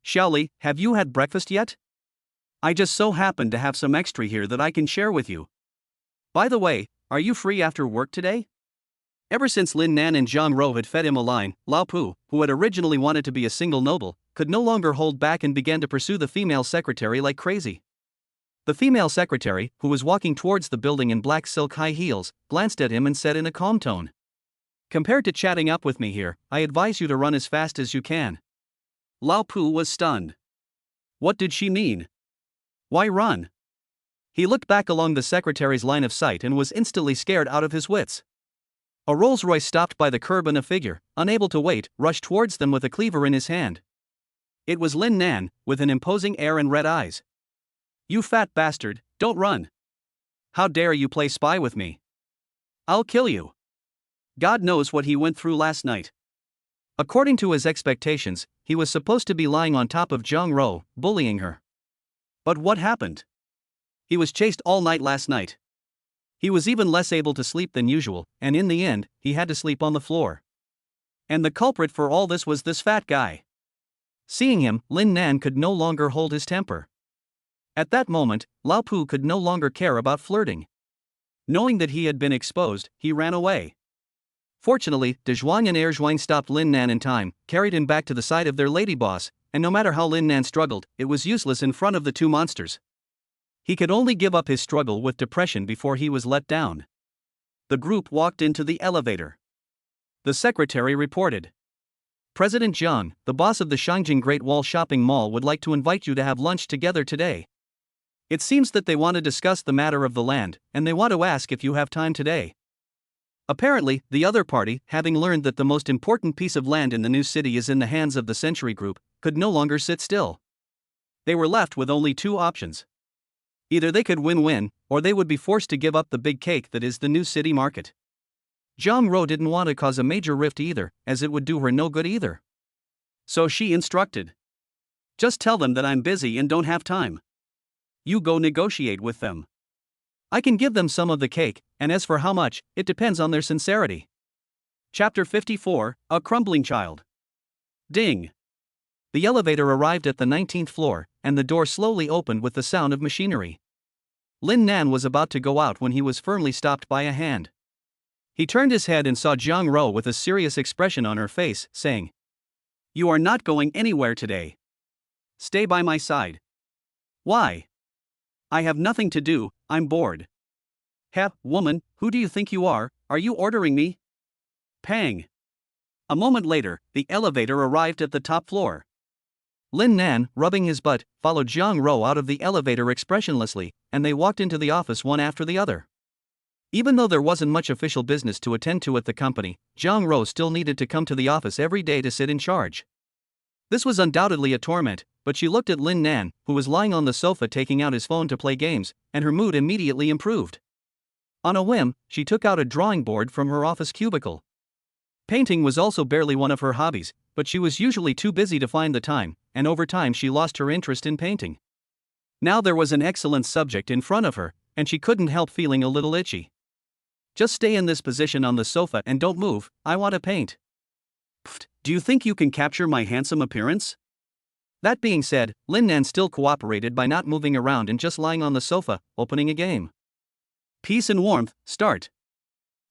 Xiaoli, have you had breakfast yet? I just so happened to have some extra here that I can share with you. By the way, are you free after work today? Ever since Lin Nan and Jiang Ro had fed him a line, Lao Pu, who had originally wanted to be a single noble, could no longer hold back and began to pursue the female secretary like crazy. The female secretary, who was walking towards the building in black silk high heels, glanced at him and said in a calm tone. Compared to chatting up with me here, I advise you to run as fast as you can. Lao Pu was stunned. What did she mean? Why run? He looked back along the secretary's line of sight and was instantly scared out of his wits. A Rolls-Royce stopped by the curb and a figure, unable to wait, rushed towards them with a cleaver in his hand. It was Lin Nan, with an imposing air and red eyes. You fat bastard, don't run. How dare you play spy with me? I'll kill you. God knows what he went through last night. According to his expectations, he was supposed to be lying on top of Jiang Ro, bullying her. But what happened? He was chased all night last night. He was even less able to sleep than usual, and in the end, he had to sleep on the floor. And the culprit for all this was this fat guy. Seeing him, Lin Nan could no longer hold his temper. At that moment, Lao Pu could no longer care about flirting. Knowing that he had been exposed, he ran away. Fortunately, De Zhuang and Zhuang stopped Lin Nan in time, carried him back to the side of their lady boss, and no matter how Lin Nan struggled, it was useless in front of the two monsters. He could only give up his struggle with depression before he was let down. The group walked into the elevator. The secretary reported. President Jiang, the boss of the Shangjing Great Wall Shopping Mall, would like to invite you to have lunch together today. It seems that they want to discuss the matter of the land, and they want to ask if you have time today. Apparently, the other party, having learned that the most important piece of land in the new city is in the hands of the Century Group, could no longer sit still. They were left with only two options. Either they could win-win, or they would be forced to give up the big cake that is the new city market. Zhang Ro didn't want to cause a major rift either, as it would do her no good either. So she instructed. Just tell them that I'm busy and don't have time. You go negotiate with them. I can give them some of the cake, and as for how much, it depends on their sincerity. Chapter 54, A Crumbling Child. Ding. The elevator arrived at the 19th floor, and the door slowly opened with the sound of machinery. Lin Nan was about to go out when he was firmly stopped by a hand. He turned his head and saw Zhang Ro with a serious expression on her face, saying, "You are not going anywhere today. Stay by my side." "Why?" "I have nothing to do, I'm bored." Woman, who do you think you are you ordering me?" Pang. A moment later, the elevator arrived at the top floor. Lin Nan, rubbing his butt, followed Zhang Ro out of the elevator expressionlessly, and they walked into the office one after the other. Even though there wasn't much official business to attend to at the company, Zhang Ro still needed to come to the office every day to sit in charge. This was undoubtedly a torment, but she looked at Lin Nan, who was lying on the sofa taking out his phone to play games, and her mood immediately improved. On a whim, she took out a drawing board from her office cubicle. Painting was also barely one of her hobbies, but she was usually too busy to find the time, and over time she lost her interest in painting. Now there was an excellent subject in front of her, and she couldn't help feeling a little itchy. "Just stay in this position on the sofa and don't move, I want to paint." "Pfft, do you think you can capture my handsome appearance?" That being said, Lin Nan still cooperated by not moving around and just lying on the sofa, opening a game. Peace and warmth, start.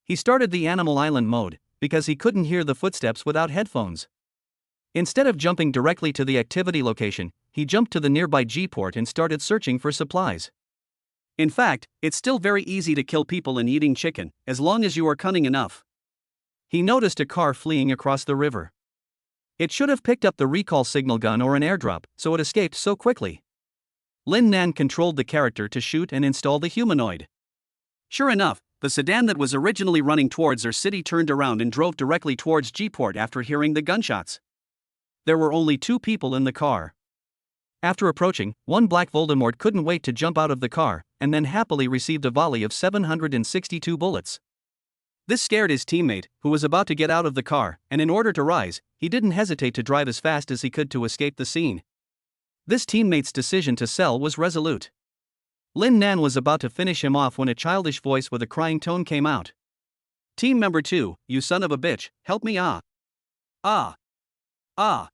He started the Animal Island mode, because he couldn't hear the footsteps without headphones. Instead of jumping directly to the activity location, he jumped to the nearby G-port and started searching for supplies. In fact, it's still very easy to kill people in eating chicken, as long as you are cunning enough. He noticed a car fleeing across the river. It should have picked up the recall signal gun or an airdrop, so it escaped so quickly. Lin Nan controlled the character to shoot and install the humanoid. Sure enough, the sedan that was originally running towards their city turned around and drove directly towards G-port after hearing the gunshots. There were only two people in the car. After approaching, one Black Voldemort couldn't wait to jump out of the car, and then happily received a volley of 762 bullets. This scared his teammate, who was about to get out of the car, and in order to rise, he didn't hesitate to drive as fast as he could to escape the scene. This teammate's decision to sell was resolute. Lin Nan was about to finish him off when a childish voice with a crying tone came out. "Team member 2, you son of a bitch, help me ah. Ah. Ah.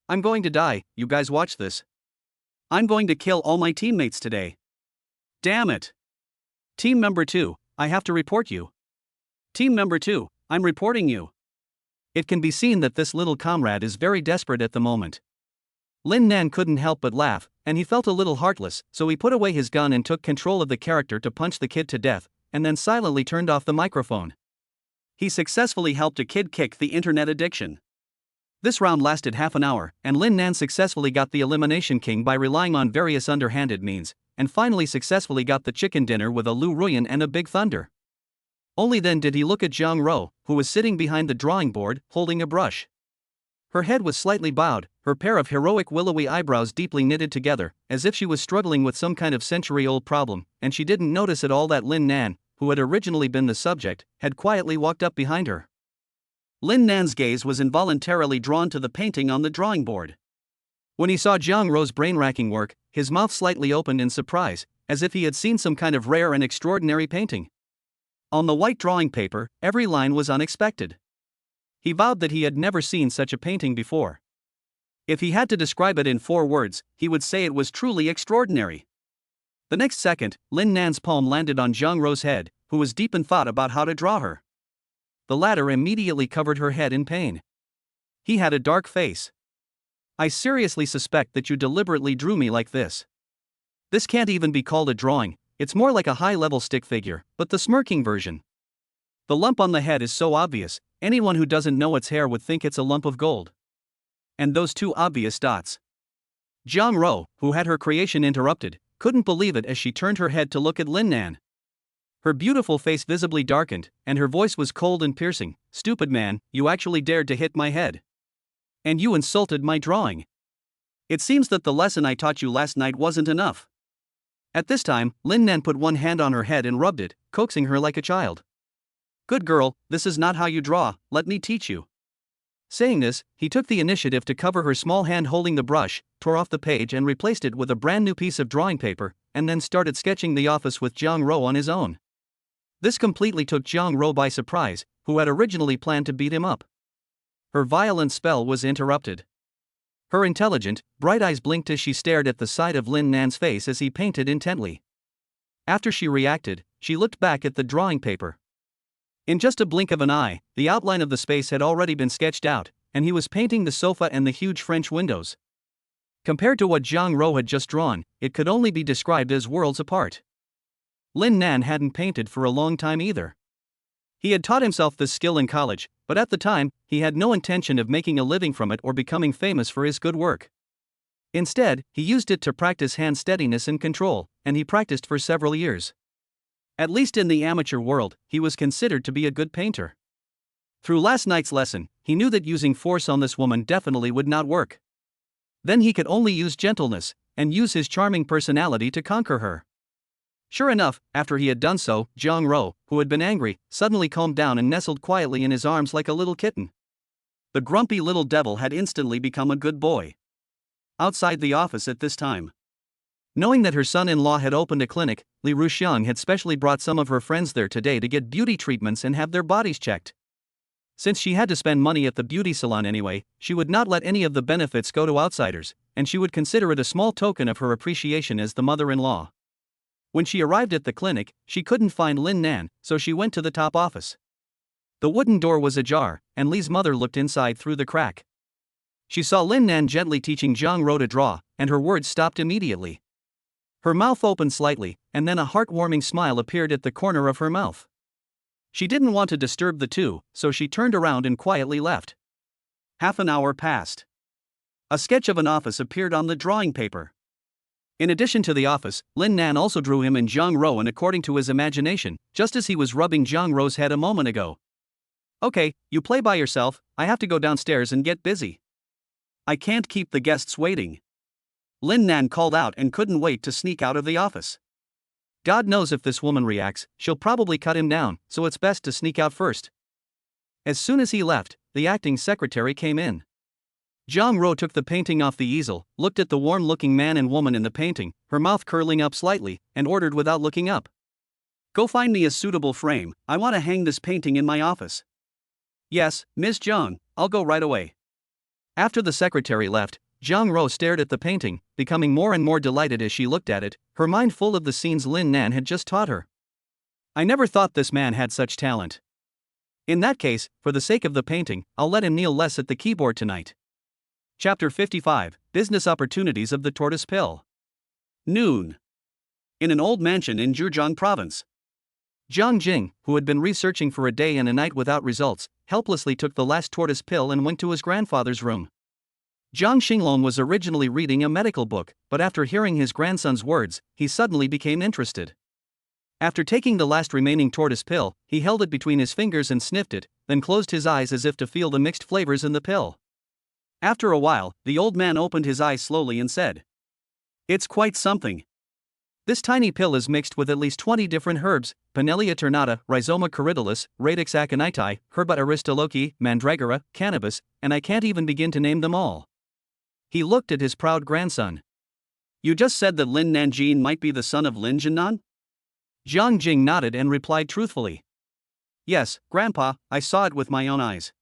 I'm going to die, you guys watch this. I'm going to kill all my teammates today. Damn it. Team member 2, I have to report you. Team member 2, I'm reporting you." It can be seen that this little comrade is very desperate at the moment. Lin Nan couldn't help but laugh, and he felt a little heartless, so he put away his gun and took control of the character to punch the kid to death, and then silently turned off the microphone. He successfully helped a kid kick the internet addiction. This round lasted half an hour, and Lin Nan successfully got the Elimination King by relying on various underhanded means, and finally successfully got the chicken dinner with a Lu Ruyan and a Big Thunder. Only then did he look at Zhang Ro, who was sitting behind the drawing board, holding a brush. Her head was slightly bowed, her pair of heroic willowy eyebrows deeply knitted together, as if she was struggling with some kind of century-old problem, and she didn't notice at all that Lin Nan, who had originally been the subject, had quietly walked up behind her. Lin Nan's gaze was involuntarily drawn to the painting on the drawing board. When he saw Jiang Ro's brain-racking work, his mouth slightly opened in surprise, as if he had seen some kind of rare and extraordinary painting. On the white drawing paper, every line was unexpected. He vowed that he had never seen such a painting before. If he had to describe it in 4 words, he would say it was truly extraordinary. The next second, Lin Nan's palm landed on Jiang Ro's head, who was deep in thought about how to draw her. The latter immediately covered her head in pain. He had a dark face. "I seriously suspect that you deliberately drew me like this. This can't even be called a drawing, it's more like a high-level stick figure, but the smirking version. The lump on the head is so obvious, anyone who doesn't know its hair would think it's a lump of gold. And those 2 obvious dots." Jiang Ro, who had her creation interrupted, couldn't believe it as she turned her head to look at Lin Nan. Her beautiful face visibly darkened, and her voice was cold and piercing. "Stupid man, you actually dared to hit my head. And you insulted my drawing. It seems that the lesson I taught you last night wasn't enough." At this time, Lin Nan put one hand on her head and rubbed it, coaxing her like a child. "Good girl, this is not how you draw, let me teach you." Saying this, he took the initiative to cover her small hand holding the brush, tore off the page and replaced it with a brand new piece of drawing paper, and then started sketching the office with Jiang Ro on his own. This completely took Jiang Ro by surprise, who had originally planned to beat him up. Her violent spell was interrupted. Her intelligent, bright eyes blinked as she stared at the side of Lin Nan's face as he painted intently. After she reacted, she looked back at the drawing paper. In just a blink of an eye, the outline of the space had already been sketched out, and he was painting the sofa and the huge French windows. Compared to what Jiang Ro had just drawn, it could only be described as worlds apart. Lin Nan hadn't painted for a long time either. He had taught himself this skill in college, but at the time, he had no intention of making a living from it or becoming famous for his good work. Instead, he used it to practice hand steadiness and control, and he practiced for several years. At least in the amateur world, he was considered to be a good painter. Through last night's lesson, he knew that using force on this woman definitely would not work. Then he could only use gentleness, and use his charming personality to conquer her. Sure enough, after he had done so, Jiang Ro, who had been angry, suddenly calmed down and nestled quietly in his arms like a little kitten. The grumpy little devil had instantly become a good boy. Outside the office at this time, knowing that her son-in-law had opened a clinic, Li Ruxiang had specially brought some of her friends there today to get beauty treatments and have their bodies checked. Since she had to spend money at the beauty salon anyway, she would not let any of the benefits go to outsiders, and she would consider it a small token of her appreciation as the mother-in-law. When she arrived at the clinic, she couldn't find Lin Nan, so she went to the top office. The wooden door was ajar, and Li's mother looked inside through the crack. She saw Lin Nan gently teaching Jiang Ro to draw, and her words stopped immediately. Her mouth opened slightly, and then a heartwarming smile appeared at the corner of her mouth. She didn't want to disturb the two, so she turned around and quietly left. Half an hour passed. A sketch of an office appeared on the drawing paper. In addition to the office, Lin Nan also drew him and Jiang Ro and according to his imagination, just as he was rubbing Jiang Ro's head a moment ago. "Okay, you play by yourself, I have to go downstairs and get busy. I can't keep the guests waiting." Lin Nan called out and couldn't wait to sneak out of the office. God knows if this woman reacts, she'll probably cut him down, so it's best to sneak out first. As soon as he left, the acting secretary came in. Jiang Ro took the painting off the easel, looked at the worn-looking man and woman in the painting, her mouth curling up slightly, and ordered without looking up. "Go find me a suitable frame, I want to hang this painting in my office." "Yes, Ms. Jiang, I'll go right away." After the secretary left, Jiang Ro stared at the painting, becoming more and more delighted as she looked at it, her mind full of the scenes Lin Nan had just taught her. "I never thought this man had such talent. In that case, for the sake of the painting, I'll let him kneel less at the keyboard tonight." Chapter 55, Business Opportunities of the Tortoise Pill. Noon. In an old mansion in Zhejiang province, Jiang Jing, who had been researching for a day and a night without results, helplessly took the last tortoise pill and went to his grandfather's room. Jiang Xinglong was originally reading a medical book, but after hearing his grandson's words, he suddenly became interested. After taking the last remaining tortoise pill, he held it between his fingers and sniffed it, then closed his eyes as if to feel the mixed flavors in the pill. After a while, the old man opened his eyes slowly and said, "It's quite something. This tiny pill is mixed with at least 20 different herbs, Pinellia ternata, Rhizoma corydalus, Radix aconitii, Herba aristolochi, Mandragora, cannabis, and I can't even begin to name them all." He looked at his proud grandson. You just said that Lin Nan might be the son of Lin Nan? Jiang Jing nodded and replied truthfully. Yes, Grandpa, I saw it with my own eyes.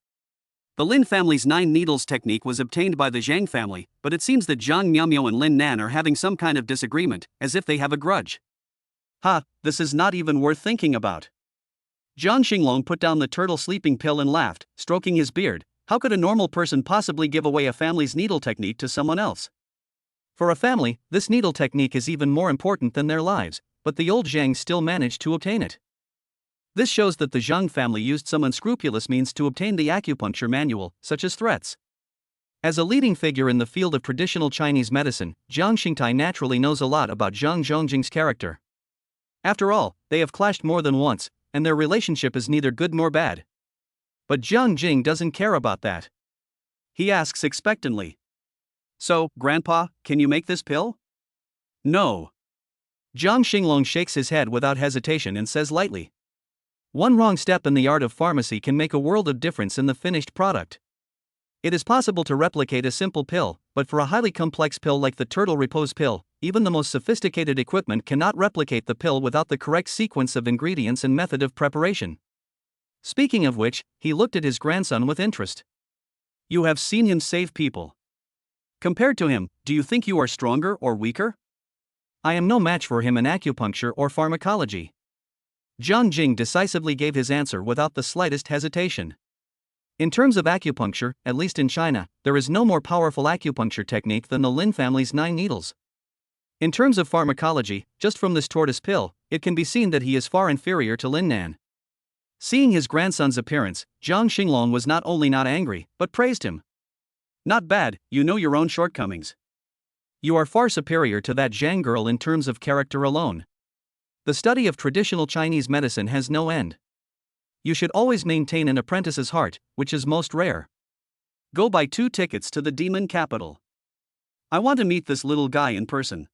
The Lin family's 9 needles technique was obtained by the Jiang family, but it seems that Jiang Nian and Lin Nan are having some kind of disagreement, as if they have a grudge. This is not even worth thinking about. Jiang Xinglong put down the turtle sleeping pill and laughed, stroking his beard. How could a normal person possibly give away a family's needle technique to someone else? For a family, this needle technique is even more important than their lives, but the old Jiang still managed to obtain it. This shows that the Jiang family used some unscrupulous means to obtain the acupuncture manual, such as threats. As a leading figure in the field of traditional Chinese medicine, Jiang Xingtai naturally knows a lot about Jiang Zhongjing's character. After all, they have clashed more than once, and their relationship is neither good nor bad. But Jiang Jing doesn't care about that. He asks expectantly. So, Grandpa, can you make this pill? No. Jiang Xinglong shakes his head without hesitation and says lightly. One wrong step in the art of pharmacy can make a world of difference in the finished product. It is possible to replicate a simple pill, but for a highly complex pill like the turtle repose pill, even the most sophisticated equipment cannot replicate the pill without the correct sequence of ingredients and method of preparation. Speaking of which, he looked at his grandson with interest. You have seen him save people. Compared to him, do you think you are stronger or weaker? I am no match for him in acupuncture or pharmacology. Jiang Jing decisively gave his answer without the slightest hesitation. In terms of acupuncture, at least in China, there is no more powerful acupuncture technique than the Lin family's 9 needles. In terms of pharmacology, just from this tortoise pill, it can be seen that he is far inferior to Lin Nan. Seeing his grandson's appearance, Jiang Xinglong was not only not angry, but praised him. Not bad, you know your own shortcomings. You are far superior to that Jiang girl in terms of character alone. The study of traditional Chinese medicine has no end. You should always maintain an apprentice's heart, which is most rare. Go buy 2 tickets to the demon capital. I want to meet this little guy in person.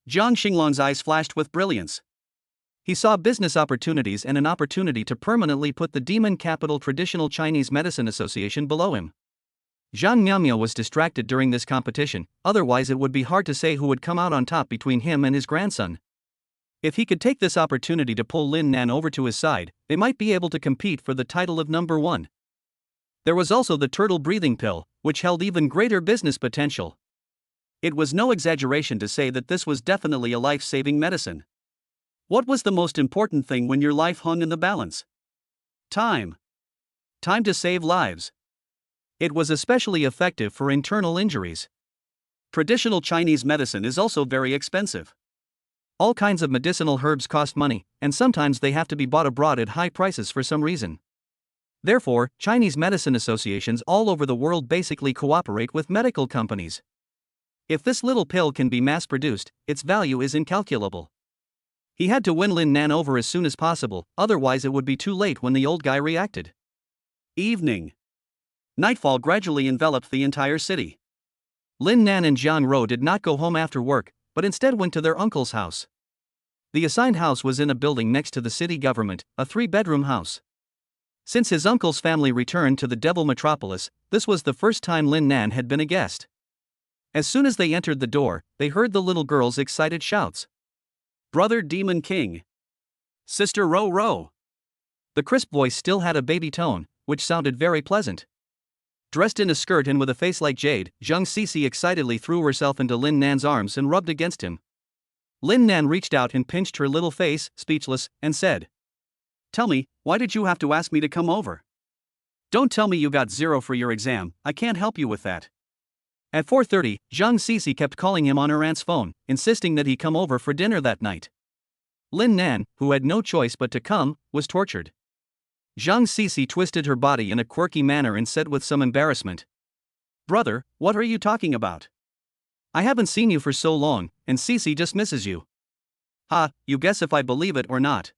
Jiang Xinglong's eyes flashed with brilliance. He saw business opportunities and an opportunity to permanently put the demon capital Traditional Chinese Medicine Association below him. Jiang Nian was distracted during this competition, otherwise it would be hard to say who would come out on top between him and his grandson. If he could take this opportunity to pull Lin Nan over to his side, they might be able to compete for the title of number 1. There was also the turtle breathing pill, which held even greater business potential. It was no exaggeration to say that this was definitely a life-saving medicine. What was the most important thing when your life hung in the balance? Time. Time to save lives. It was especially effective for internal injuries. Traditional Chinese medicine is also very expensive. All kinds of medicinal herbs cost money, and sometimes they have to be bought abroad at high prices for some reason. Therefore, Chinese medicine associations all over the world basically cooperate with medical companies. If this little pill can be mass-produced, its value is incalculable. He had to win Lin Nan over as soon as possible, otherwise it would be too late when the old guy reacted. Evening. Nightfall gradually enveloped the entire city. Lin Nan and Jiang Rou did not go home after work, but instead went to their uncle's house. The assigned house was in a building next to the city government, a 3-bedroom house. Since his uncle's family returned to the Devil Metropolis, this was the first time Lin Nan had been a guest. As soon as they entered the door, they heard the little girl's excited shouts. Brother Demon King! Sister Rou Rou! The crisp voice still had a baby tone, which sounded very pleasant. Dressed in a skirt and with a face like jade, Jiang Xia excitedly threw herself into Lin Nan's arms and rubbed against him. Lin Nan reached out and pinched her little face, speechless, and said, Tell me, why did you have to ask me to come over? Don't tell me you got 0 for your exam, I can't help you with that. At 4:30, Jiang Xia kept calling him on her aunt's phone, insisting that he come over for dinner that night. Lin Nan, who had no choice but to come, was tortured. Jiang Xia twisted her body in a quirky manner and said with some embarrassment, Brother, what are you talking about? I haven't seen you for so long, and Xia just misses you. You guess if I believe it or not.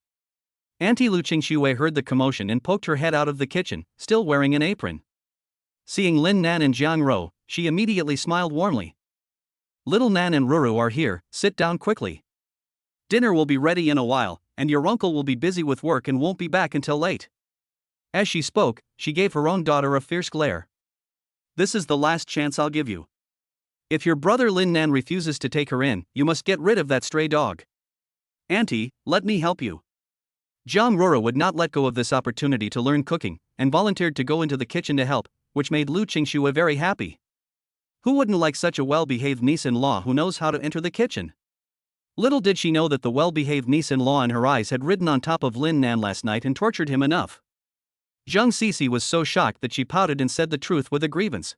Auntie Lu Qingxue heard the commotion and poked her head out of the kitchen, still wearing an apron. Seeing Lin Nan and Jiang Rou, she immediately smiled warmly. Little Nan and Ruru are here, sit down quickly. Dinner will be ready in a while, and your uncle will be busy with work and won't be back until late. As she spoke, she gave her own daughter a fierce glare. This is the last chance I'll give you. If your brother Lin Nan refuses to take her in, you must get rid of that stray dog. Auntie, let me help you. Jiang Rora would not let go of this opportunity to learn cooking, and volunteered to go into the kitchen to help, which made Lu Qingxue very happy. Who wouldn't like such a well-behaved niece-in-law who knows how to enter the kitchen? Little did she know that the well-behaved niece-in-law in her eyes had ridden on top of Lin Nan last night and tortured him enough. Jiang Xia was so shocked that she pouted and said the truth with a grievance.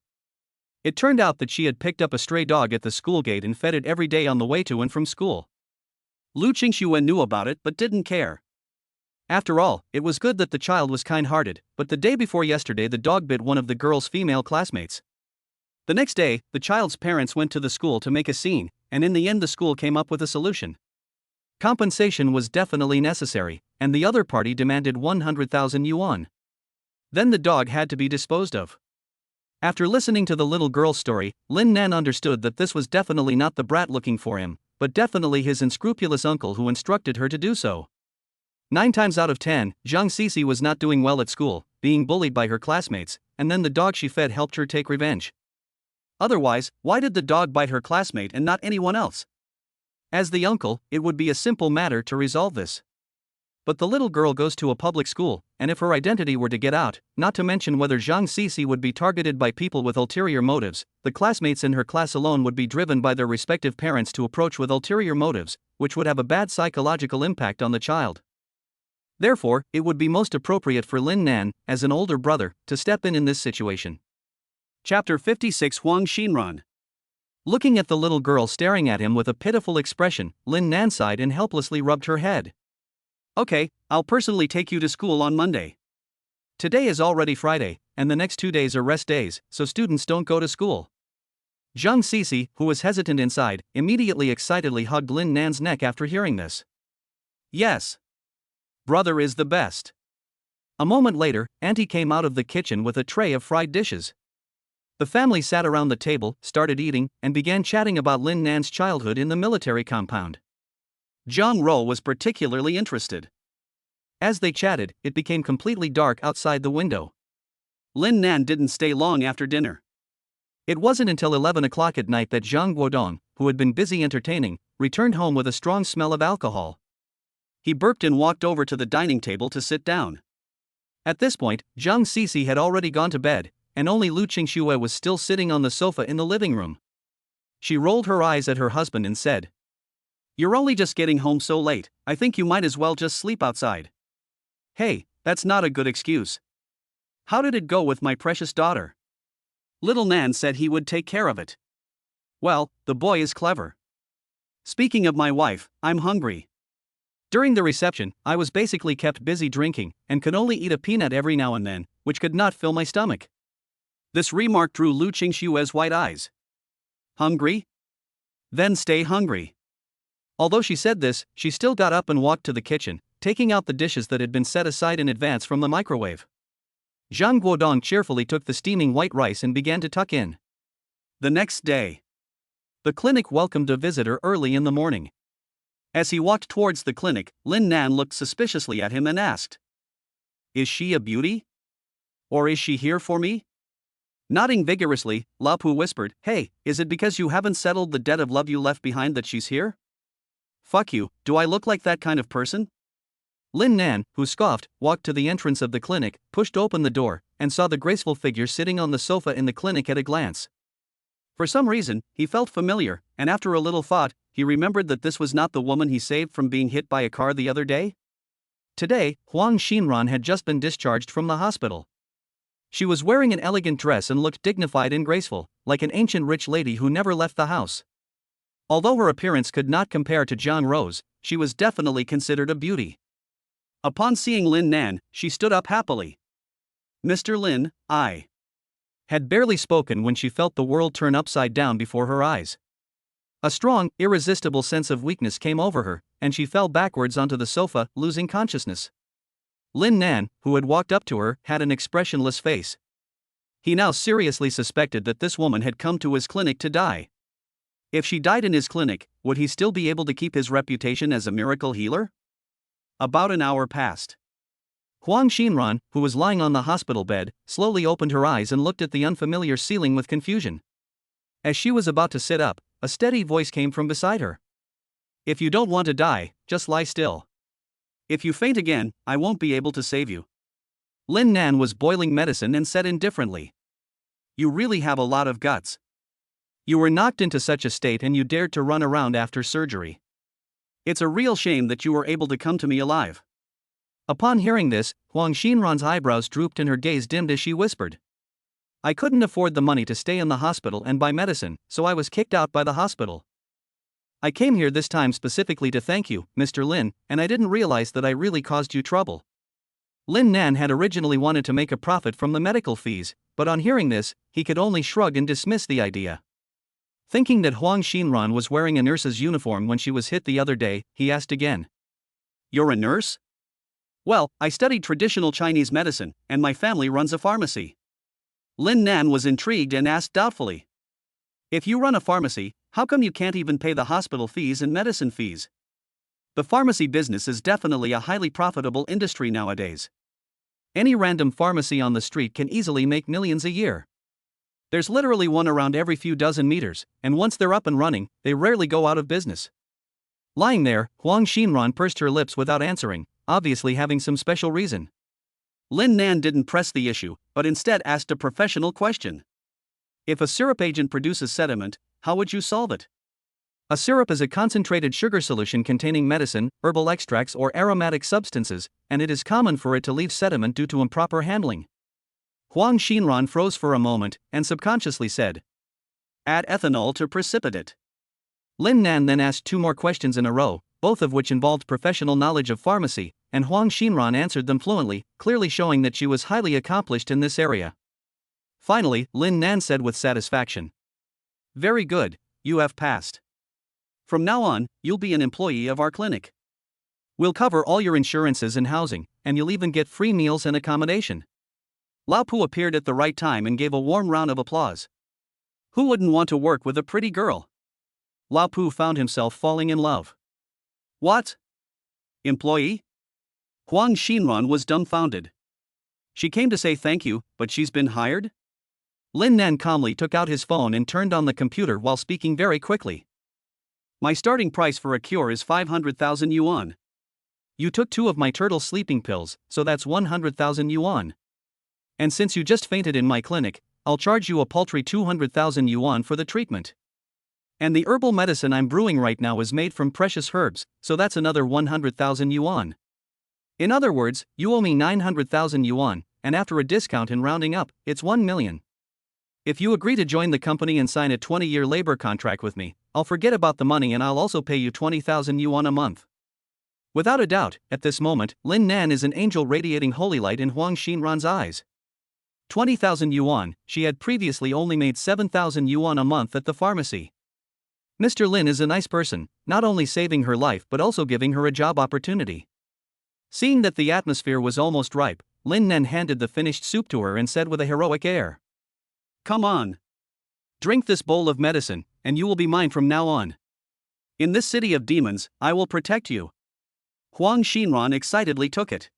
It turned out that she had picked up a stray dog at the school gate and fed it every day on the way to and from school. Lu Qingxue knew about it but didn't care. After all, it was good that the child was kind-hearted, but the day before yesterday the dog bit one of the girl's female classmates. The next day, the child's parents went to the school to make a scene, and in the end the school came up with a solution. Compensation was definitely necessary, and the other party demanded 100,000 yuan. Then the dog had to be disposed of. After listening to the little girl's story, Lin Nan understood that this was definitely not the brat looking for him, but definitely his unscrupulous uncle who instructed her to do so. 9 times out of 10, Jiang Xia was not doing well at school, being bullied by her classmates, and then the dog she fed helped her take revenge. Otherwise, why did the dog bite her classmate and not anyone else? As the uncle, it would be a simple matter to resolve this. But the little girl goes to a public school, and if her identity were to get out, not to mention whether Jiang Xia would be targeted by people with ulterior motives, the classmates in her class alone would be driven by their respective parents to approach with ulterior motives, which would have a bad psychological impact on the child. Therefore, it would be most appropriate for Lin Nan, as an older brother, to step in this situation. Chapter 56 Huang Xinran. Looking at the little girl staring at him with a pitiful expression, Lin Nan sighed and helplessly rubbed her head. Okay, I'll personally take you to school on Monday. Today is already Friday, and the next 2 days are rest days, so students don't go to school. Jiang Xia, who was hesitant inside, immediately excitedly hugged Lin Nan's neck after hearing this. Yes. Brother is the best. A moment later, Auntie came out of the kitchen with a tray of fried dishes. The family sat around the table, started eating, and began chatting about Lin Nan's childhood in the military compound. Jiang Ro was particularly interested. As they chatted, it became completely dark outside the window. Lin Nan didn't stay long after dinner. It wasn't until 11 o'clock at night that Zhang Guodong, who had been busy entertaining, returned home with a strong smell of alcohol. He burped and walked over to the dining table to sit down. At this point, Jiang Xia had already gone to bed, and only Lu Qingxue was still sitting on the sofa in the living room. She rolled her eyes at her husband and said, "You're only just getting home so late, I think you might as well just sleep outside." "Hey, that's not a good excuse. How did it go with my precious daughter?" Little Nan said he would take care of it. "Well, the boy is clever. Speaking of my wife, I'm hungry. During the reception, I was basically kept busy drinking, and could only eat a peanut every now and then, which could not fill my stomach." This remark drew Lu Qingxue's white eyes. "Hungry? Then stay hungry." Although she said this, she still got up and walked to the kitchen, taking out the dishes that had been set aside in advance from the microwave. Zhang Guodong cheerfully took the steaming white rice and began to tuck in. The next day, the clinic welcomed a visitor early in the morning. As he walked towards the clinic, Lin Nan looked suspiciously at him and asked, "Is she a beauty? Or is she here for me?" Nodding vigorously, La Pu whispered, "Hey, is it because you haven't settled the debt of love you left behind that she's here?" "Fuck you, do I look like that kind of person?" Lin Nan, who scoffed, walked to the entrance of the clinic, pushed open the door, and saw the graceful figure sitting on the sofa in the clinic at a glance. For some reason, he felt familiar, and after a little thought, he remembered that this was not the woman he saved from being hit by a car the other day. Today, Huang Xinran had just been discharged from the hospital. She was wearing an elegant dress and looked dignified and graceful, like an ancient rich lady who never left the house. Although her appearance could not compare to Jiang Ro's, she was definitely considered a beauty. Upon seeing Lin Nan, she stood up happily. "Mr. Lin, I..." had barely spoken when she felt the world turn upside down before her eyes. A strong, irresistible sense of weakness came over her, and she fell backwards onto the sofa, losing consciousness. Lin Nan, who had walked up to her, had an expressionless face. He now seriously suspected that this woman had come to his clinic to die. If she died in his clinic, would he still be able to keep his reputation as a miracle healer? About an hour passed. Huang Xinran, who was lying on the hospital bed, slowly opened her eyes and looked at the unfamiliar ceiling with confusion. As she was about to sit up, a steady voice came from beside her. If you don't want to die, just lie still. If you faint again, I won't be able to save you. Lin Nan was boiling medicine and said indifferently. You really have a lot of guts. You were knocked into such a state and you dared to run around after surgery. It's a real shame that you were able to come to me alive. Upon hearing this, Huang Xinran's eyebrows drooped and her gaze dimmed as she whispered. I couldn't afford the money to stay in the hospital and buy medicine, so I was kicked out by the hospital. I came here this time specifically to thank you, Mr. Lin, and I didn't realize that I really caused you trouble. Lin Nan had originally wanted to make a profit from the medical fees, but on hearing this, he could only shrug and dismiss the idea. Thinking that Huang Xinran was wearing a nurse's uniform when she was hit the other day, he asked again. You're a nurse? Well, I studied traditional Chinese medicine, and my family runs a pharmacy. Lin Nan was intrigued and asked doubtfully. If you run a pharmacy, how come you can't even pay the hospital fees and medicine fees? The pharmacy business is definitely a highly profitable industry nowadays. Any random pharmacy on the street can easily make millions a year. There's literally one around every few dozen meters, and once they're up and running, they rarely go out of business. Lying there, Huang Xinran pursed her lips without answering, obviously having some special reason. Lin Nan didn't press the issue, but instead asked a professional question. If a syrup agent produces sediment, how would you solve it? A syrup is a concentrated sugar solution containing medicine, herbal extracts or aromatic substances, and it is common for it to leave sediment due to improper handling. Huang Xinran froze for a moment and subconsciously said, add ethanol to precipitate. Lin Nan then asked two more questions in a row, both of which involved professional knowledge of pharmacy, and Huang Xinran answered them fluently, clearly showing that she was highly accomplished in this area. Finally, Lin Nan said with satisfaction. Very good, you have passed. From now on, you'll be an employee of our clinic. We'll cover all your insurances and housing, and you'll even get free meals and accommodation. Lao Pu appeared at the right time and gave a warm round of applause. Who wouldn't want to work with a pretty girl? Lao Pu found himself falling in love. What? Employee? Huang Xinran was dumbfounded. She came to say thank you, but she's been hired? Lin Nan calmly took out his phone and turned on the computer while speaking very quickly. My starting price for a cure is 500,000 yuan. You took 2 of my turtle sleeping pills, so that's 100,000 yuan. And since you just fainted in my clinic, I'll charge you a paltry 200,000 yuan for the treatment. And the herbal medicine I'm brewing right now is made from precious herbs, so that's another 100,000 yuan. In other words, you owe me 900,000 yuan, and after a discount and rounding up, it's 1 million. If you agree to join the company and sign a 20-year labor contract with me, I'll forget about the money and I'll also pay you 20,000 yuan a month. Without a doubt, at this moment, Lin Nan is an angel radiating holy light in Huang Xinran's eyes. 20,000 yuan, she had previously only made 7,000 yuan a month at the pharmacy. Mr. Lin is a nice person, not only saving her life but also giving her a job opportunity. Seeing that the atmosphere was almost ripe, Lin Nan handed the finished soup to her and said with a heroic air. Come on. Drink this bowl of medicine, and you will be mine from now on. In this city of demons, I will protect you. Huang Xinran excitedly took it.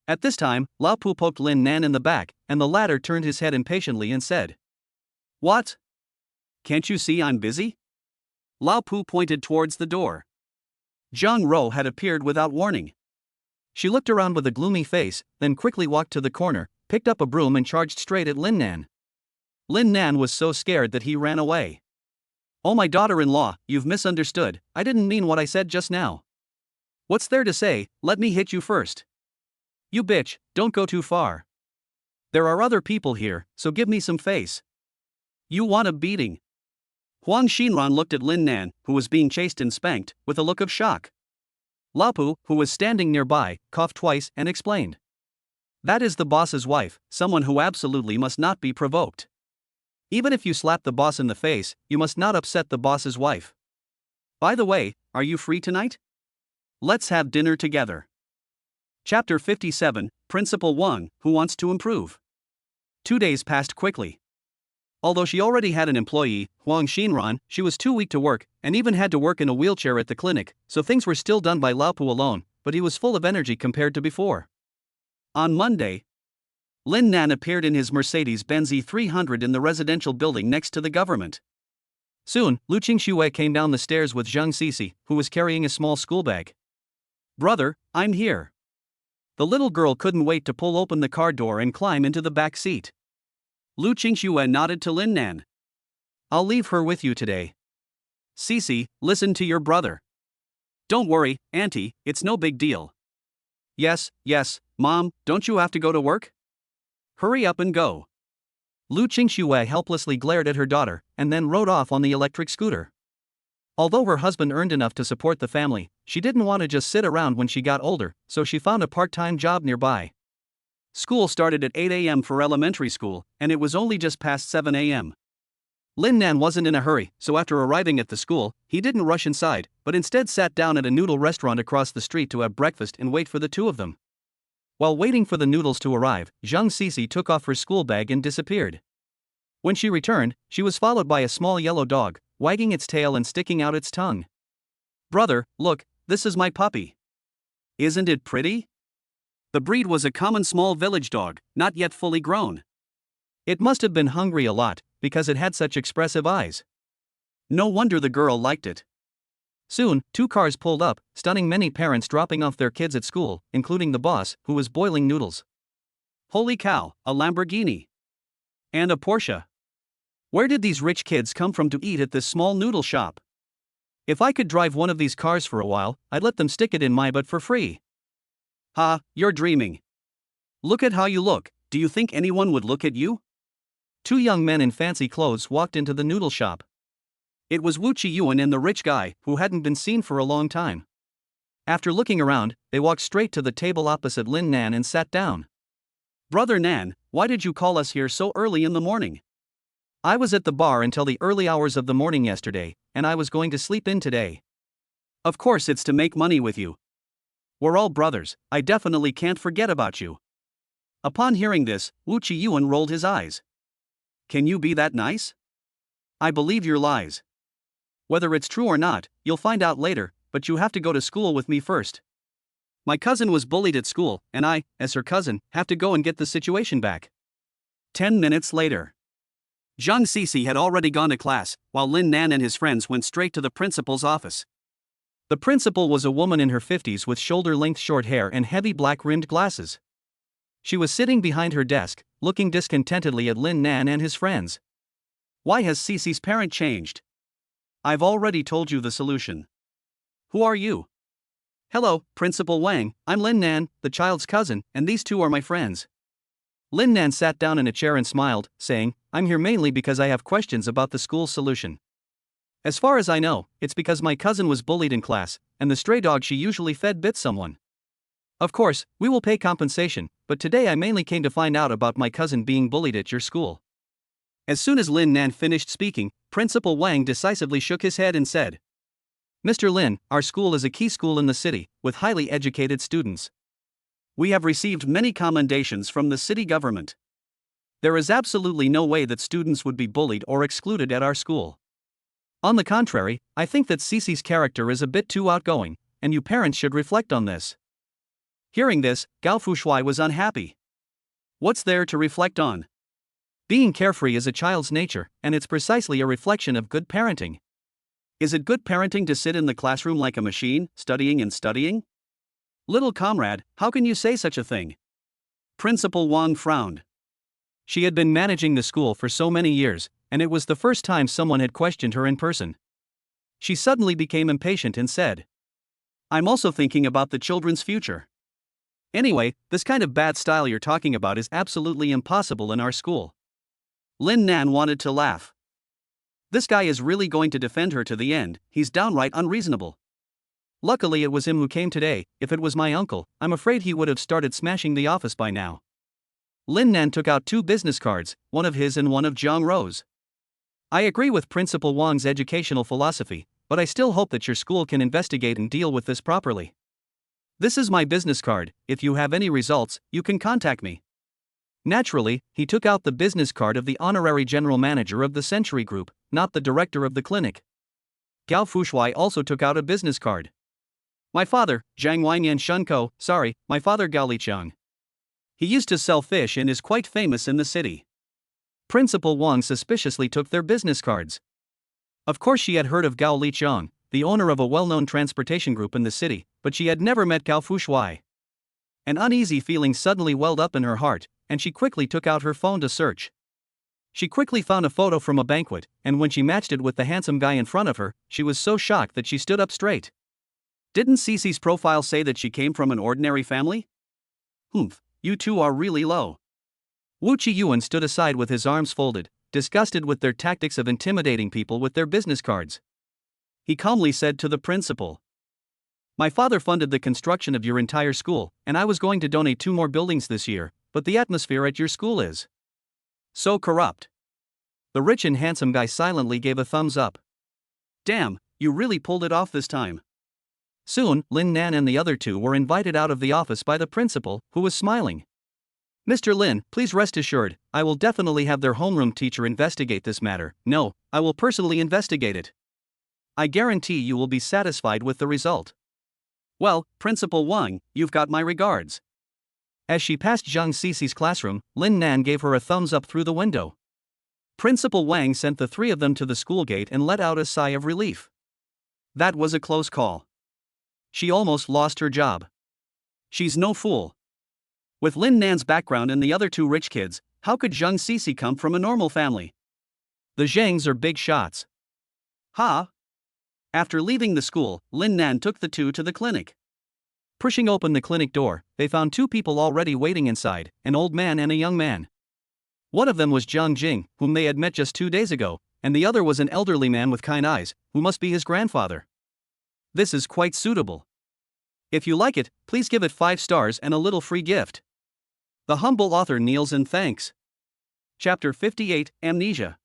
At this time, Lao Pu poked Lin Nan in the back, and the latter turned his head impatiently and said. What? Can't you see I'm busy? Lao Pu pointed towards the door. Jiang Ro had appeared without warning. She looked around with a gloomy face, then quickly walked to the corner, picked up a broom and charged straight at Lin Nan. Lin Nan was so scared that he ran away. Oh, my daughter-in-law, you've misunderstood, I didn't mean what I said just now. What's there to say, let me hit you first. You bitch, don't go too far. There are other people here, so give me some face. You want a beating? Huang Xinran looked at Lin Nan, who was being chased and spanked, with a look of shock. Lao Pu, who was standing nearby, coughed twice and explained. That is the boss's wife, someone who absolutely must not be provoked. Even if you slap the boss in the face, you must not upset the boss's wife. By the way, are you free tonight? Let's have dinner together. Chapter 57, Principal 1, Who Wants to Improve? 2 days passed quickly. Although she already had an employee, Huang Xinran, she was too weak to work, and even had to work in a wheelchair at the clinic, so things were still done by Lao Pu alone, but he was full of energy compared to before. On Monday, Lin Nan appeared in his Mercedes-Benz E300 in the residential building next to the government. Soon, Liang Xia came down the stairs with Jiang Xia, who was carrying a small school bag. "Brother, I'm here." The little girl couldn't wait to pull open the car door and climb into the back seat. Liang Xia nodded to Lin Nan. "I'll leave her with you today." "Xia, listen to your brother." "Don't worry, Auntie, it's no big deal." Yes, Mom, don't you have to go to work? Hurry up and go." Liang Xia helplessly glared at her daughter, and then rode off on the electric scooter. Although her husband earned enough to support the family, she didn't want to just sit around when she got older, so she found a part-time job nearby. School started at 8 a.m. for elementary school, and it was only just past 7 a.m. Lin Nan wasn't in a hurry, so after arriving at the school, he didn't rush inside, but instead sat down at a noodle restaurant across the street to have breakfast and wait for the two of them. While waiting for the noodles to arrive, Jiang Xia took off her school bag and disappeared. When she returned, she was followed by a small yellow dog, wagging its tail and sticking out its tongue. "Brother, look, this is my puppy. Isn't it pretty?" The breed was a common small village dog, not yet fully grown. It must have been hungry a lot, because it had such expressive eyes. No wonder the girl liked it. Soon, two cars pulled up, stunning many parents dropping off their kids at school, including the boss, who was boiling noodles. Holy cow, a Lamborghini! And a Porsche! Where did these rich kids come from to eat at this small noodle shop? If I could drive one of these cars for a while, I'd let them stick it in my butt for free. Ha, you're dreaming. Look at how you look, do you think anyone would look at you? Two young men in fancy clothes walked into the noodle shop. It was Wu Qiyuan and the rich guy, who hadn't been seen for a long time. After looking around, they walked straight to the table opposite Lin Nan and sat down. "Brother Nan, why did you call us here so early in the morning?" "I was at the bar until the early hours of the morning yesterday, and I was going to sleep in today." "Of course it's to make money with you. We're all brothers, I definitely can't forget about you." Upon hearing this, Wu Qiyuan rolled his eyes. "Can you be that nice? I believe your lies. Whether it's true or not, you'll find out later, but you have to go to school with me first. My cousin was bullied at school, and I, as her cousin, have to go and get the situation back." 10 minutes later. Jiang Xia had already gone to class, while Lin Nan and his friends went straight to the principal's office. The principal was a woman in her 50s with shoulder-length short hair and heavy black-rimmed glasses. She was sitting behind her desk, looking discontentedly at Lin Nan and his friends. "Why has Cece's parent changed? I've already told you the solution. Who are you?" "Hello, Principal Wang, I'm Lin Nan, the child's cousin, and these two are my friends." Lin Nan sat down in a chair and smiled, saying, "I'm here mainly because I have questions about the school's solution. As far as I know, it's because my cousin was bullied in class, and the stray dog she usually fed bit someone. Of course, we will pay compensation, but today I mainly came to find out about my cousin being bullied at your school." As soon as Lin Nan finished speaking, Principal Wang decisively shook his head and said, "Mr. Lin, our school is a key school in the city, with highly educated students. We have received many commendations from the city government. There is absolutely no way that students would be bullied or excluded at our school. On the contrary, I think that Cece's character is a bit too outgoing, and you parents should reflect on this." Hearing this, Gao Fushui was unhappy. What's there to reflect on? Being carefree is a child's nature, and it's precisely a reflection of good parenting. Is it good parenting to sit in the classroom like a machine, studying and studying? Little comrade, how can you say such a thing? Principal Wang frowned. She had been managing the school for so many years, and it was the first time someone had questioned her in person. She suddenly became impatient and said, "I'm also thinking about the children's future. Anyway, this kind of bad style you're talking about is absolutely impossible in our school." Lin Nan wanted to laugh. This guy is really going to defend her to the end, he's downright unreasonable. Luckily it was him who came today. If it was my uncle, I'm afraid he would have started smashing the office by now. Lin Nan took out 2 business cards, one of his and one of Jiang Ro's. "I agree with Principal Wang's educational philosophy, but I still hope that your school can investigate and deal with this properly. This is my business card, if you have any results, you can contact me." Naturally, he took out the business card of the honorary general manager of the Century Group, not the director of the clinic. Gao Fushui also took out a business card. "My father, Jiang Weinian Shunko, my father Gao Liqiang. He used to sell fish and is quite famous in the city." Principal Wang suspiciously took their business cards. Of course she had heard of Gao Liqiang, the owner of a well-known transportation group in the city, but she had never met Gao Fushuai. An uneasy feeling suddenly welled up in her heart, and she quickly took out her phone to search. She quickly found a photo from a banquet, and when she matched it with the handsome guy in front of her, she was so shocked that she stood up straight. Didn't Cece's profile say that she came from an ordinary family? Humph, you two are really low. Wu Qiyuan stood aside with his arms folded, disgusted with their tactics of intimidating people with their business cards. He calmly said to the principal, "My father funded the construction of your entire school, and I was going to donate 2 more buildings this year, but the atmosphere at your school is so corrupt." The rich and handsome guy silently gave a thumbs up. "Damn, you really pulled it off this time." Soon, Lin Nan and the other two were invited out of the office by the principal, who was smiling. "Mr. Lin, please rest assured, I will definitely have their homeroom teacher investigate this matter. No, I will personally investigate it. I guarantee you will be satisfied with the result." "Well, Principal Wang, you've got my regards." As she passed Zhang Cece's classroom, Lin Nan gave her a thumbs up through the window. Principal Wang sent the 3 of them to the school gate and let out a sigh of relief. That was a close call. She almost lost her job. She's no fool. With Lin Nan's background and the other 2 rich kids, how could Zhang Cici come from a normal family? The Zhangs are big shots. Ha! After leaving the school, Lin Nan took the 2 to the clinic. Pushing open the clinic door, they found 2 people already waiting inside, an old man and a young man. One of them was Jiang Jing, whom they had met just 2 days ago, and the other was an elderly man with kind eyes, who must be his grandfather. This is quite suitable. If you like it, please give it 5 stars and a little free gift. The humble author kneels in thanks. Chapter 58, Amnesia.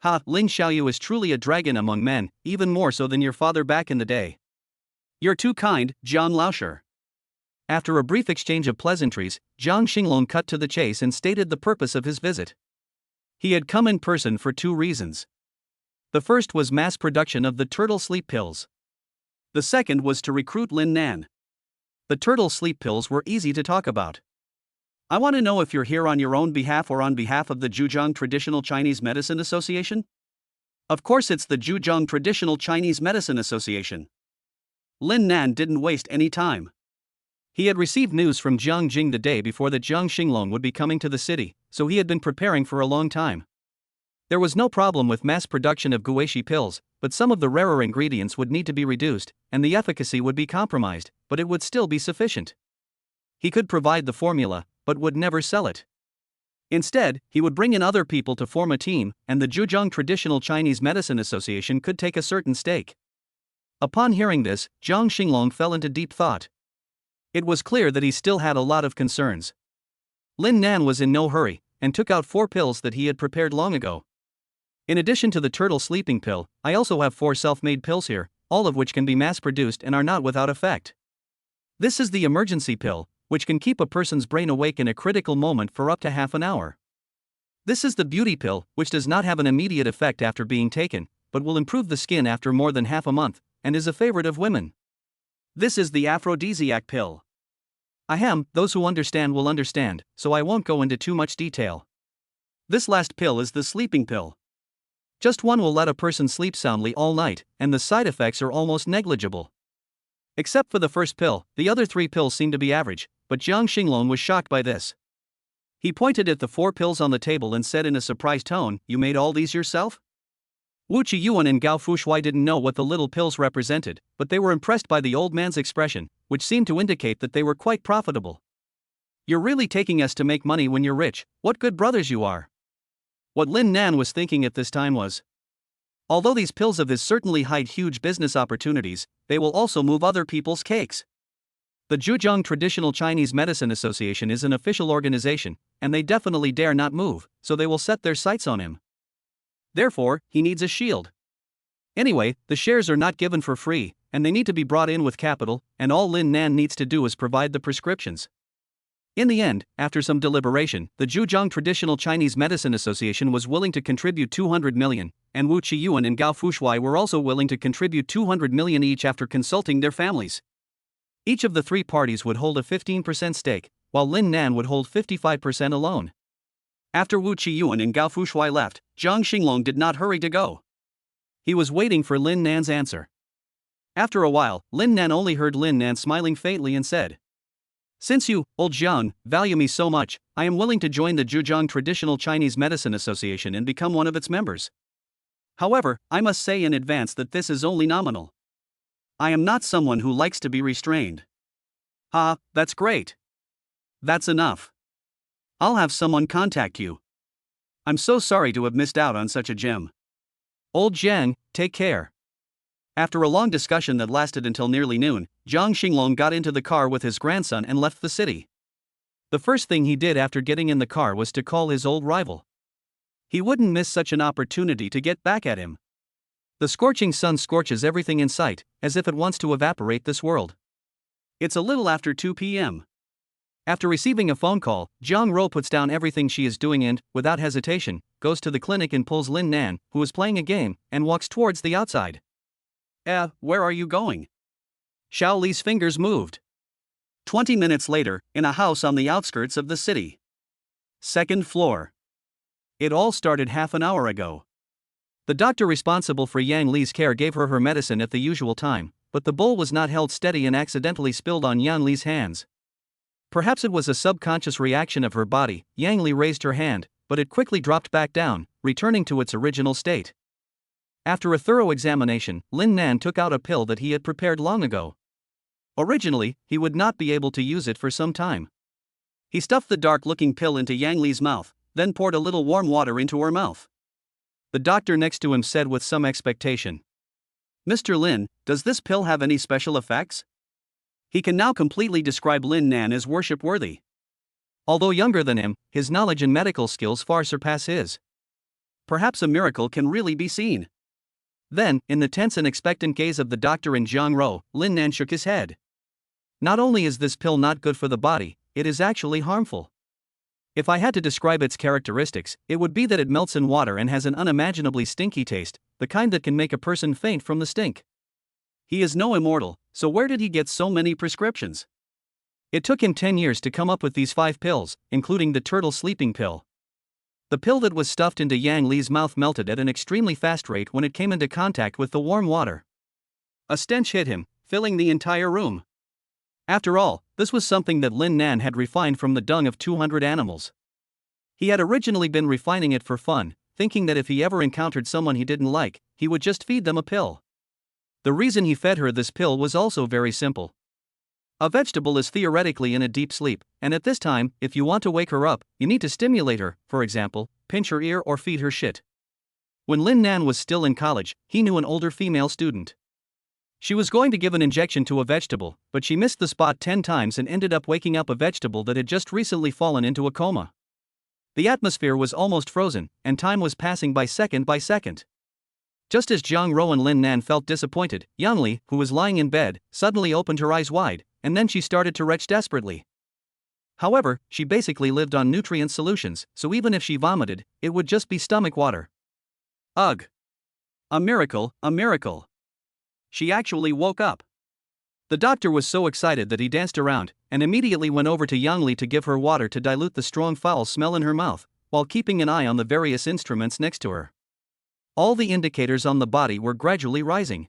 Ha, Ling Xiaoyu is truly a dragon among men, even more so than your father back in the day. You're too kind, Jiang Laosher. After a brief exchange of pleasantries, Jiang Xinglong cut to the chase and stated the purpose of his visit. He had come in person for 2 reasons. The first was mass production of the turtle sleep pills. The second was to recruit Lin Nan. The turtle sleep pills were easy to talk about. "I want to know if you're here on your own behalf or on behalf of the Zhejiang Traditional Chinese Medicine Association?" Of course it's the Zhejiang Traditional Chinese Medicine Association. Lin Nan didn't waste any time. He had received news from Jiang Jing the day before that Jiang Xinglong would be coming to the city, so he had been preparing for a long time. There was no problem with mass production of guaishi pills, but some of the rarer ingredients would need to be reduced, and the efficacy would be compromised, but it would still be sufficient. He could provide the formula, but would never sell it. Instead, he would bring in other people to form a team, and the Zhejiang Traditional Chinese Medicine Association could take a certain stake. Upon hearing this, Jiang Xinglong fell into deep thought. It was clear that he still had a lot of concerns. Lin Nan was in no hurry, and took out 4 pills that he had prepared long ago. In addition to the turtle sleeping pill, I also have 4 self-made pills here, all of which can be mass-produced and are not without effect. This is the emergency pill, which can keep a person's brain awake in a critical moment for up to half an hour. This is the beauty pill, which does not have an immediate effect after being taken, but will improve the skin after more than half a month, and is a favorite of women. This is the aphrodisiac pill. Ahem, those who understand will understand, so I won't go into too much detail. This last pill is the sleeping pill. Just one will let a person sleep soundly all night, and the side effects are almost negligible. Except for the first pill, the other 3 pills seem to be average, but Jiang Xinglong was shocked by this. He pointed at the 4 pills on the table and said in a surprised tone, "You made all these yourself?" Wu Qiyuan and Gao Fushuai didn't know what the little pills represented, but they were impressed by the old man's expression, which seemed to indicate that they were quite profitable. "You're really taking us to make money when you're rich, what good brothers you are." What Lin Nan was thinking at this time was, although these pills of his certainly hide huge business opportunities, they will also move other people's cakes. The Zhejiang Traditional Chinese Medicine Association is an official organization, and they definitely dare not move, so they will set their sights on him. Therefore, he needs a shield. Anyway, the shares are not given for free, and they need to be brought in with capital, and all Lin Nan needs to do is provide the prescriptions. In the end, after some deliberation, the Zhejiang Traditional Chinese Medicine Association was willing to contribute 200 million, and Wu Qiyuan and Gao Fushuai were also willing to contribute 200 million each after consulting their families. Each of the 3 parties would hold a 15% stake, while Lin Nan would hold 55% alone. After Wu Qiyuan and Gao Fushuai left, Jiang Xinglong did not hurry to go. He was waiting for Lin Nan's answer. After a while, Lin Nan only heard Lin Nan smiling faintly and said, "Since you, old Jiang, value me so much, I am willing to join the Zhejiang Traditional Chinese Medicine Association and become one of its members. However, I must say in advance that this is only nominal. I am not someone who likes to be restrained." "Ah, that's great. That's enough. I'll have someone contact you. I'm so sorry to have missed out on such a gem. Old Jiang, take care." After a long discussion that lasted until nearly noon, Jiang Xinglong got into the car with his grandson and left the city. The first thing he did after getting in the car was to call his old rival. He wouldn't miss such an opportunity to get back at him. The scorching sun scorches everything in sight, as if it wants to evaporate this world. It's a little after 2 p.m. After receiving a phone call, Jiang Ro puts down everything she is doing and, without hesitation, goes to the clinic and pulls Lin Nan, who is playing a game, and walks towards the outside. Where are you going?" Xiao Li's fingers moved. 20 minutes later, in a house on the outskirts of the city. Second floor. It all started half an hour ago. The doctor responsible for Yang Li's care gave her her medicine at the usual time, but the bowl was not held steady and accidentally spilled on Yang Li's hands. Perhaps it was a subconscious reaction of her body. Yang Li raised her hand, but it quickly dropped back down, returning to its original state. After a thorough examination, Lin Nan took out a pill that he had prepared long ago. Originally, he would not be able to use it for some time. He stuffed the dark-looking pill into Yang Li's mouth, then poured a little warm water into her mouth. The doctor next to him said with some expectation, "Mr. Lin, does this pill have any special effects?" He can now completely describe Lin Nan as worship-worthy. Although younger than him, his knowledge and medical skills far surpass his. Perhaps a miracle can really be seen. Then, in the tense and expectant gaze of the doctor and Jiang Ro, Lin Nan shook his head. "Not only is this pill not good for the body, it is actually harmful. If I had to describe its characteristics, it would be that it melts in water and has an unimaginably stinky taste, the kind that can make a person faint from the stink. He is no immortal, so where did he get so many prescriptions? It took him 10 years to come up with these 5 pills, including the turtle sleeping pill." The pill that was stuffed into Yang Li's mouth melted at an extremely fast rate when it came into contact with the warm water. A stench hit him, filling the entire room. After all, this was something that Lin Nan had refined from the dung of 200 animals. He had originally been refining it for fun, thinking that if he ever encountered someone he didn't like, he would just feed them a pill. The reason he fed her this pill was also very simple. A vegetable is theoretically in a deep sleep, and at this time, if you want to wake her up, you need to stimulate her, for example, pinch her ear or feed her shit. When Lin Nan was still in college, he knew an older female student. She was going to give an injection to a vegetable, but she missed the spot 10 times and ended up waking up a vegetable that had just recently fallen into a coma. The atmosphere was almost frozen, and time was passing by second by second. Just as Jiang Ro and Lin Nan felt disappointed, Yang Li, who was lying in bed, suddenly opened her eyes wide, and then she started to retch desperately. However, she basically lived on nutrient solutions, so even if she vomited, it would just be stomach water. Ugh! A miracle, a miracle! She actually woke up. The doctor was so excited that he danced around, and immediately went over to Yang Li to give her water to dilute the strong foul smell in her mouth, while keeping an eye on the various instruments next to her. All the indicators on the body were gradually rising.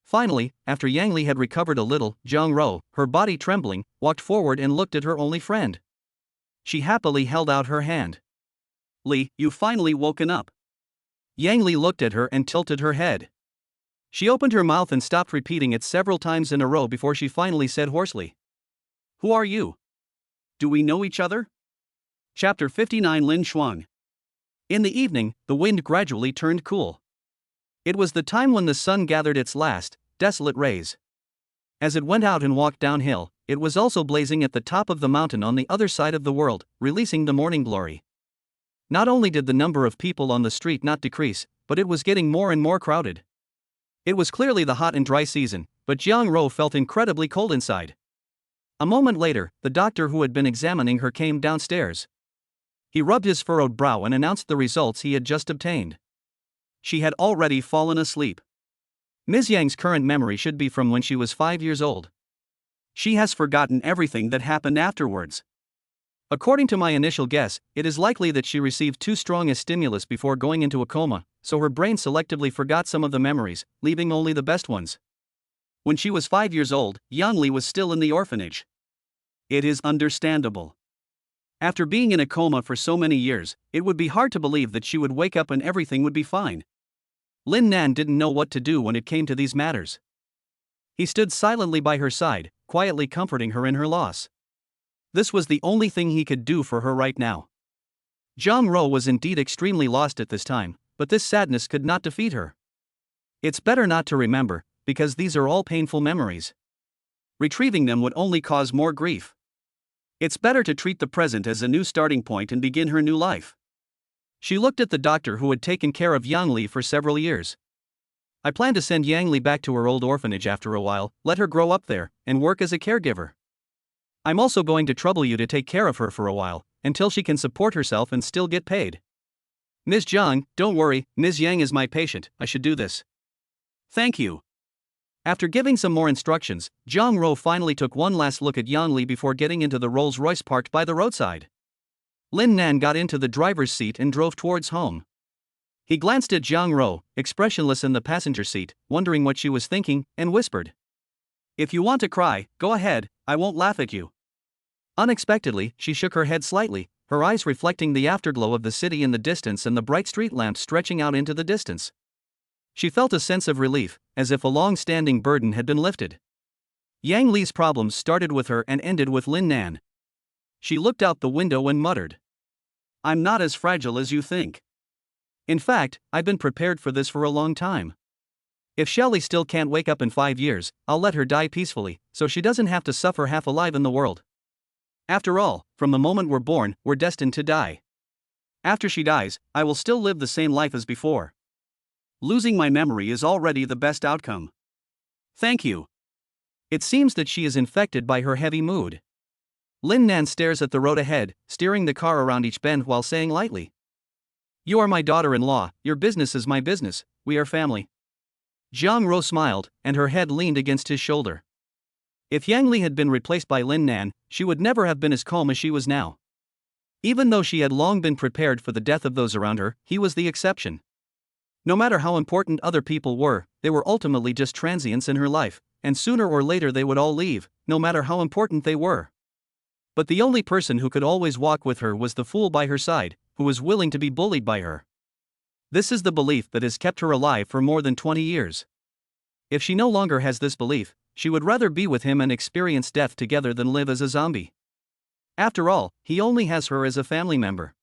Finally, after Yang Li had recovered a little, Jiang Ro, her body trembling, walked forward and looked at her only friend. She happily held out her hand. "Li, you've finally woken up." Yang Li looked at her and tilted her head. She opened her mouth and stopped repeating it several times in a row before she finally said hoarsely, "Who are you? Do we know each other?" Chapter 59 Lin Shuang. In the evening, the wind gradually turned cool. It was the time when the sun gathered its last, desolate rays. As it went out and walked downhill, it was also blazing at the top of the mountain on the other side of the world, releasing the morning glory. Not only did the number of people on the street not decrease, but it was getting more and more crowded. It was clearly the hot and dry season, but Jiang Ro felt incredibly cold inside. A moment later, the doctor who had been examining her came downstairs. He rubbed his furrowed brow and announced the results he had just obtained. She had already fallen asleep. Ms. Yang's current memory should be from when she was 5 years old. She has forgotten everything that happened afterwards. According to my initial guess, it is likely that she received too strong a stimulus before going into a coma, so her brain selectively forgot some of the memories, leaving only the best ones. When she was 5 years old, Yang Li was still in the orphanage. It is understandable. After being in a coma for so many years, it would be hard to believe that she would wake up and everything would be fine. Lin Nan didn't know what to do when it came to these matters. He stood silently by her side, quietly comforting her in her loss. This was the only thing he could do for her right now. Zhang Ro was indeed extremely lost at this time, but this sadness could not defeat her. It's better not to remember, because these are all painful memories. Retrieving them would only cause more grief. It's better to treat the present as a new starting point and begin her new life. She looked at the doctor who had taken care of Yang Li for several years. I plan to send Yang Li back to her old orphanage after a while, let her grow up there, and work as a caregiver. I'm also going to trouble you to take care of her for a while, until she can support herself and still get paid. Ms. Jiang, don't worry, Ms. Yang is my patient, I should do this. Thank you. After giving some more instructions, Zhang Ro finally took one last look at Yang Li before getting into the Rolls-Royce parked by the roadside. Lin Nan got into the driver's seat and drove towards home. He glanced at Zhang Ro, expressionless in the passenger seat, wondering what she was thinking, and whispered, "If you want to cry, go ahead, I won't laugh at you." Unexpectedly, she shook her head slightly, her eyes reflecting the afterglow of the city in the distance and the bright street lamps stretching out into the distance. She felt a sense of relief, as if a long-standing burden had been lifted. Yang Li's problems started with her and ended with Lin Nan. She looked out the window and muttered, "I'm not as fragile as you think. In fact, I've been prepared for this for a long time. If Shelley still can't wake up in 5 years, I'll let her die peacefully, so she doesn't have to suffer half alive in the world. After all, from the moment we're born, we're destined to die. After she dies, I will still live the same life as before. Losing my memory is already the best outcome. Thank you." It seems that she is infected by her heavy mood. Lin Nan stares at the road ahead, steering the car around each bend while saying lightly, "You are my daughter-in-law, your business is my business, we are family." Zhang Ro smiled, and her head leaned against his shoulder. If Yang Li had been replaced by Lin Nan, she would never have been as calm as she was now. Even though she had long been prepared for the death of those around her, he was the exception. No matter how important other people were, they were ultimately just transients in her life, and sooner or later they would all leave, no matter how important they were. But the only person who could always walk with her was the fool by her side, who was willing to be bullied by her. This is the belief that has kept her alive for more than 20 years. If she no longer has this belief, she would rather be with him and experience death together than live as a zombie. After all, he only has her as a family member.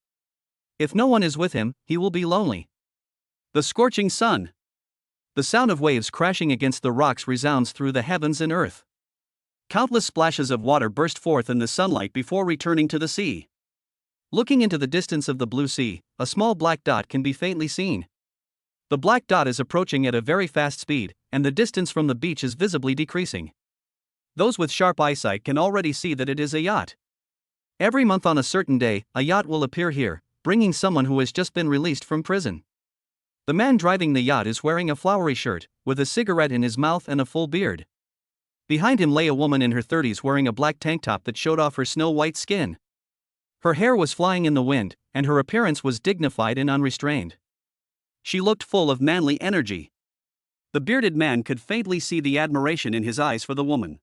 If no one is with him, he will be lonely. The scorching sun. The sound of waves crashing against the rocks resounds through the heavens and earth. Countless splashes of water burst forth in the sunlight before returning to the sea. Looking into the distance of the blue sea, a small black dot can be faintly seen. The black dot is approaching at a very fast speed, and the distance from the beach is visibly decreasing. Those with sharp eyesight can already see that it is a yacht. Every month on a certain day, a yacht will appear here, bringing someone who has just been released from prison. The man driving the yacht is wearing a flowery shirt, with a cigarette in his mouth and a full beard. Behind him lay a woman in her 30s wearing a black tank top that showed off her snow-white skin. Her hair was flying in the wind, and her appearance was dignified and unrestrained. She looked full of manly energy. The bearded man could faintly see the admiration in his eyes for the woman.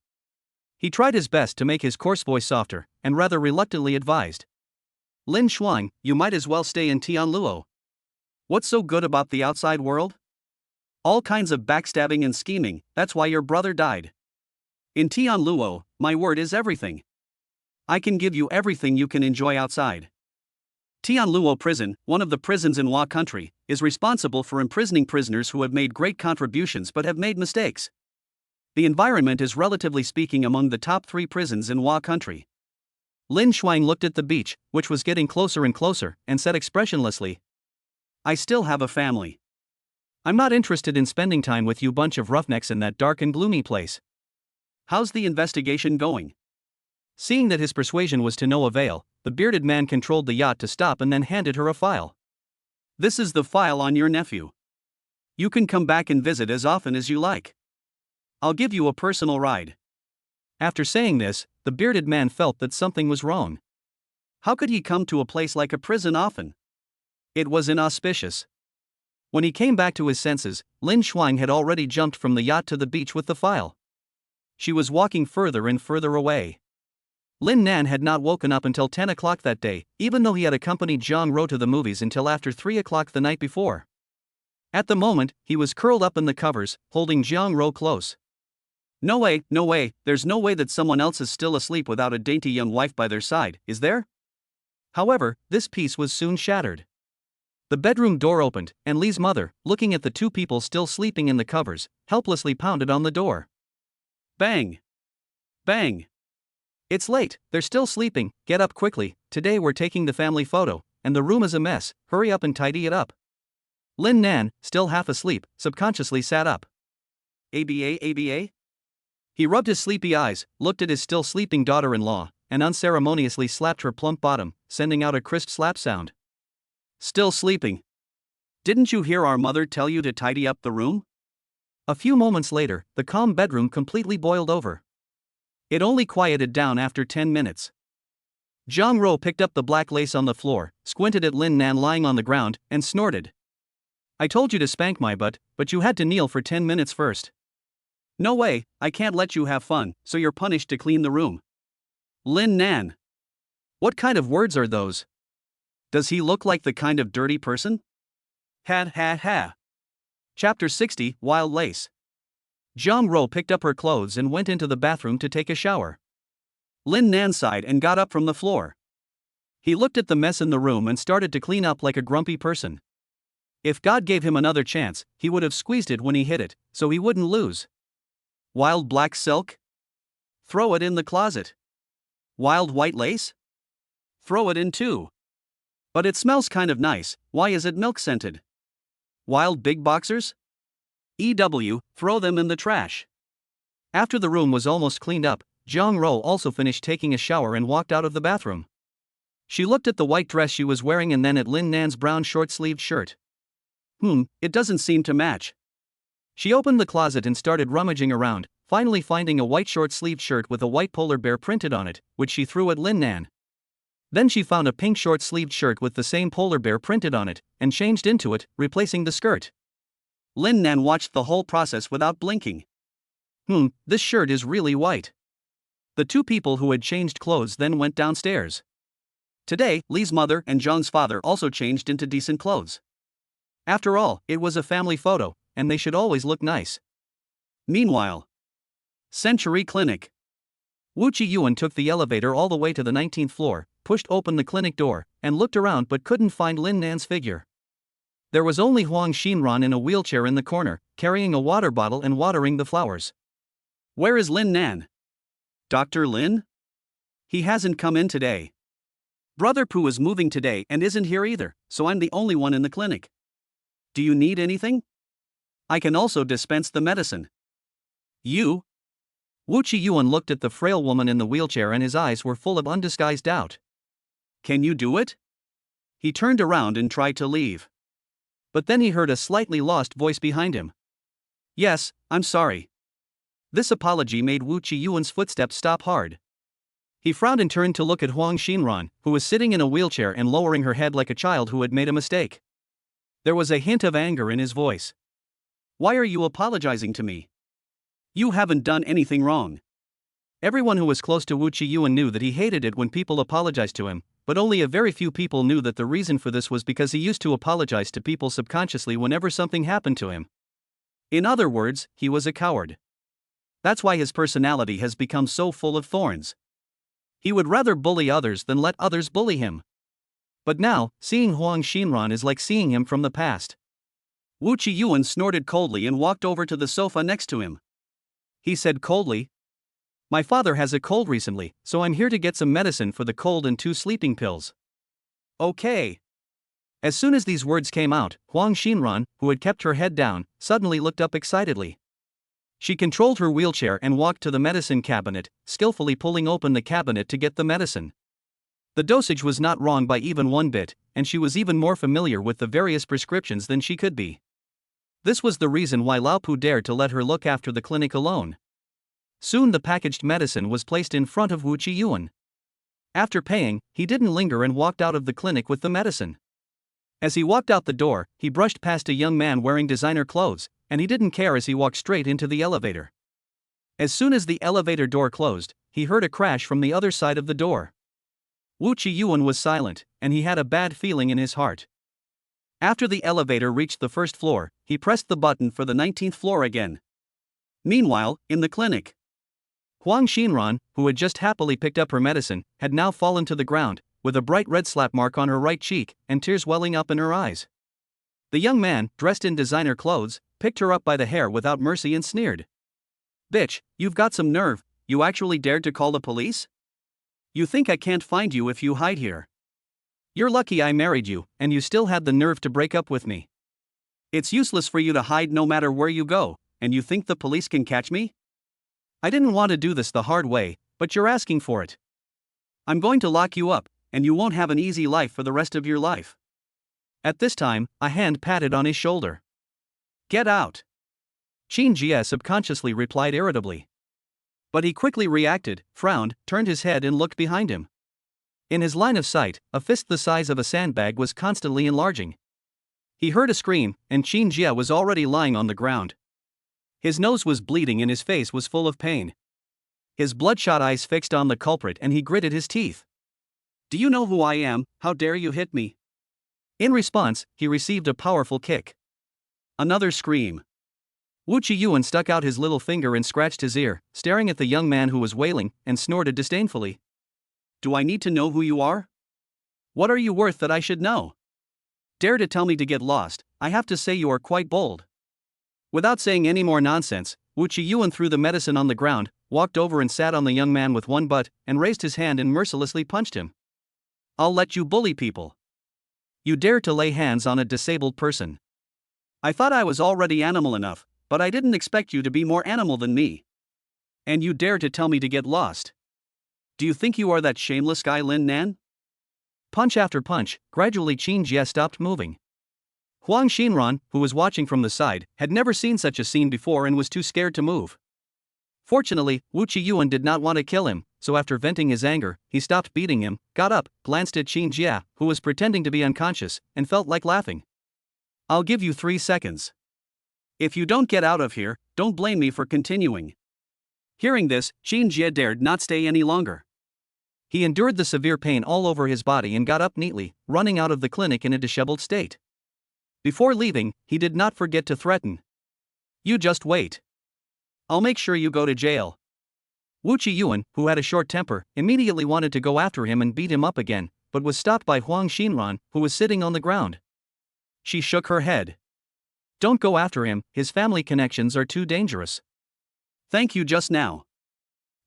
He tried his best to make his coarse voice softer, and rather reluctantly advised, "Lin Xuan, you might as well stay in Tianluo. What's so good about the outside world? All kinds of backstabbing and scheming, that's why your brother died. In Tianluo, my word is everything. I can give you everything you can enjoy outside." Tianluo Prison, one of the prisons in Hua country, is responsible for imprisoning prisoners who have made great contributions but have made mistakes. The environment is relatively speaking among the top 3 prisons in Hua country. Lin Xuan looked at the beach, which was getting closer and closer, and said expressionlessly, "I still have a family. I'm not interested in spending time with you bunch of roughnecks in that dark and gloomy place. How's the investigation going?" Seeing that his persuasion was to no avail, the bearded man controlled the yacht to stop and then handed her a file. "This is the file on your nephew. You can come back and visit as often as you like. I'll give you a personal ride." After saying this, the bearded man felt that something was wrong. How could he come to a place like a prison often? It was inauspicious. When he came back to his senses, Lin Shuang had already jumped from the yacht to the beach with the file. She was walking further and further away. Lin Nan had not woken up until 10 o'clock that day, even though he had accompanied Jiang to the movies until after 3 o'clock the night before. At the moment, he was curled up in the covers, holding Jiang close. No way, there's no way that someone else is still asleep without a dainty young wife by their side, is there? However, this peace was soon shattered. The bedroom door opened, and Li's mother, looking at the two people still sleeping in the covers, helplessly pounded on the door. Bang! Bang! It's late, they're still sleeping, get up quickly, today we're taking the family photo, and the room is a mess, hurry up and tidy it up. Lin Nan, still half asleep, subconsciously sat up. ABA? He rubbed his sleepy eyes, looked at his still sleeping daughter-in-law, and unceremoniously slapped her plump bottom, sending out a crisp slap sound. Still sleeping. Didn't you hear our mother tell you to tidy up the room? A few moments later, the calm bedroom completely boiled over. It only quieted down after 10 minutes. Jiang picked up the black lace on the floor, squinted at Lin Nan lying on the ground, and snorted. I told you to spank my butt, but you had to kneel for 10 minutes first. No way, I can't let you have fun, so you're punished to clean the room. Lin Nan. What kind of words are those? Does he look like the kind of dirty person? Ha. Chapter 60, Wild Lace. Jiang picked up her clothes and went into the bathroom to take a shower. Lin Nan sighed and got up from the floor. He looked at the mess in the room and started to clean up like a grumpy person. If God gave him another chance, he would have squeezed it when he hit it, so he wouldn't lose. Wild black silk? Throw it in the closet. Wild white lace? Throw it in too. But it smells kind of nice, why is it milk scented? Wild big boxers? Throw them in the trash. After the room was almost cleaned up, Jiang also finished taking a shower and walked out of the bathroom. She looked at the white dress she was wearing and then at Lin Nan's brown short-sleeved shirt. It doesn't seem to match. She opened the closet and started rummaging around, finally finding a white short-sleeved shirt with a white polar bear printed on it, which she threw at Lin Nan. Then she found a pink short-sleeved shirt with the same polar bear printed on it, and changed into it, replacing the skirt. Lin Nan watched the whole process without blinking. This shirt is really white. The two people who had changed clothes then went downstairs. Today, Li's mother and Jiang's father also changed into decent clothes. After all, it was a family photo, and they should always look nice. Meanwhile, Century Clinic. Wu Qiyuan took the elevator all the way to the 19th floor, pushed open the clinic door, and looked around but couldn't find Lin Nan's figure. There was only Huang Xinran in a wheelchair in the corner, carrying a water bottle and watering the flowers. Where is Lin Nan? Dr. Lin? He hasn't come in today. Brother Pooh is moving today and isn't here either, so I'm the only one in the clinic. Do you need anything? I can also dispense the medicine. You? Wu Qiyuan looked at the frail woman in the wheelchair and his eyes were full of undisguised doubt. Can you do it? He turned around and tried to leave. But then he heard a slightly lost voice behind him. Yes, I'm sorry. This apology made Wu Qiyuan's footsteps stop hard. He frowned and turned to look at Huang Xinran, who was sitting in a wheelchair and lowering her head like a child who had made a mistake. There was a hint of anger in his voice. Why are you apologizing to me? You haven't done anything wrong. Everyone who was close to Wu Qiyuan knew that he hated it when people apologized to him, but only a very few people knew that the reason for this was because he used to apologize to people subconsciously whenever something happened to him. In other words, he was a coward. That's why his personality has become so full of thorns. He would rather bully others than let others bully him. But now, seeing Huang Xinran is like seeing him from the past. Wu Qiyuan snorted coldly and walked over to the sofa next to him. He said coldly, My father has a cold recently, so I'm here to get some medicine for the cold and 2 sleeping pills. Okay. As soon as these words came out, Huang Xinran, who had kept her head down, suddenly looked up excitedly. She controlled her wheelchair and walked to the medicine cabinet, skillfully pulling open the cabinet to get the medicine. The dosage was not wrong by even 1 bit, and she was even more familiar with the various prescriptions than she could be. This was the reason why Lao Pu dared to let her look after the clinic alone. Soon the packaged medicine was placed in front of Wu Qiyuan. After paying, he didn't linger and walked out of the clinic with the medicine. As he walked out the door, he brushed past a young man wearing designer clothes, and he didn't care as he walked straight into the elevator. As soon as the elevator door closed, he heard a crash from the other side of the door. Wu Qiyuan was silent, and he had a bad feeling in his heart. After the elevator reached the first floor, he pressed the button for the 19th floor again. Meanwhile, in the clinic, Huang Xinran, who had just happily picked up her medicine, had now fallen to the ground, with a bright red slap mark on her right cheek and tears welling up in her eyes. The young man, dressed in designer clothes, picked her up by the hair without mercy and sneered. "Bitch, you've got some nerve, you actually dared to call the police? You think I can't find you if you hide here? You're lucky I married you, and you still had the nerve to break up with me. It's useless for you to hide no matter where you go, and you think the police can catch me? I didn't want to do this the hard way, but you're asking for it. I'm going to lock you up, and you won't have an easy life for the rest of your life." At this time, a hand patted on his shoulder. "Get out!" Qin Jie subconsciously replied irritably. But he quickly reacted, frowned, turned his head and looked behind him. In his line of sight, a fist the size of a sandbag was constantly enlarging. He heard a scream, and Qin Jie was already lying on the ground. His nose was bleeding and his face was full of pain. His bloodshot eyes fixed on the culprit and he gritted his teeth. "Do you know who I am? How dare you hit me?" In response, he received a powerful kick. Another scream. Wu Qiyuan stuck out his little finger and scratched his ear, staring at the young man who was wailing, and snorted disdainfully. "Do I need to know who you are? What are you worth that I should know? Dare to tell me to get lost? I have to say you are quite bold." Without saying any more nonsense, Wu Qiyuan threw the medicine on the ground, walked over and sat on the young man with one butt, and raised his hand and mercilessly punched him. "I'll let you bully people. You dare to lay hands on a disabled person. I thought I was already animal enough, but I didn't expect you to be more animal than me. And you dare to tell me to get lost. Do you think you are that shameless guy Lin Nan?" Punch after punch, gradually Qin Jie stopped moving. Huang Xinran, who was watching from the side, had never seen such a scene before and was too scared to move. Fortunately, Wu Qiyuan did not want to kill him, so after venting his anger, he stopped beating him, got up, glanced at Qin Jie, who was pretending to be unconscious, and felt like laughing. "I'll give you 3 seconds. If you don't get out of here, don't blame me for continuing." Hearing this, Qin Jie dared not stay any longer. He endured the severe pain all over his body and got up neatly, running out of the clinic in a disheveled state. Before leaving, he did not forget to threaten. "You just wait. I'll make sure you go to jail." Wu Qiyuan, who had a short temper, immediately wanted to go after him and beat him up again, but was stopped by Huang Xinran, who was sitting on the ground. She shook her head. "Don't go after him, his family connections are too dangerous." "Thank you just now."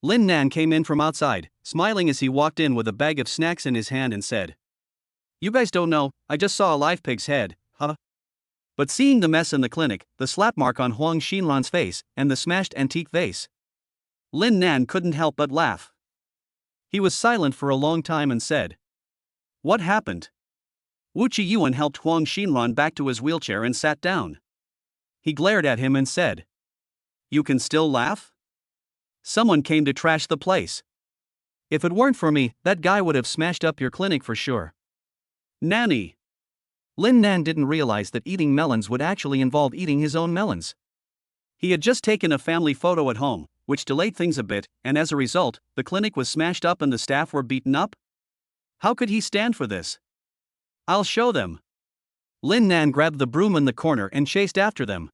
Lin Nan came in from outside, smiling as he walked in with a bag of snacks in his hand and said, "You guys don't know, I just saw a live pig's head, huh?" But seeing the mess in the clinic, the slap mark on Huang Xinran's face, and the smashed antique vase, Lin Nan couldn't help but laugh. He was silent for a long time and said, "What happened?" Wu Qiyuan helped Huang Xinran back to his wheelchair and sat down. He glared at him and said, "You can still laugh? Someone came to trash the place. If it weren't for me, that guy would have smashed up your clinic for sure." "Nanny." Lin Nan didn't realize that eating melons would actually involve eating his own melons. He had just taken a family photo at home, which delayed things a bit, and as a result, the clinic was smashed up and the staff were beaten up? How could he stand for this? "I'll show them." Lin Nan grabbed the broom in the corner and chased after them.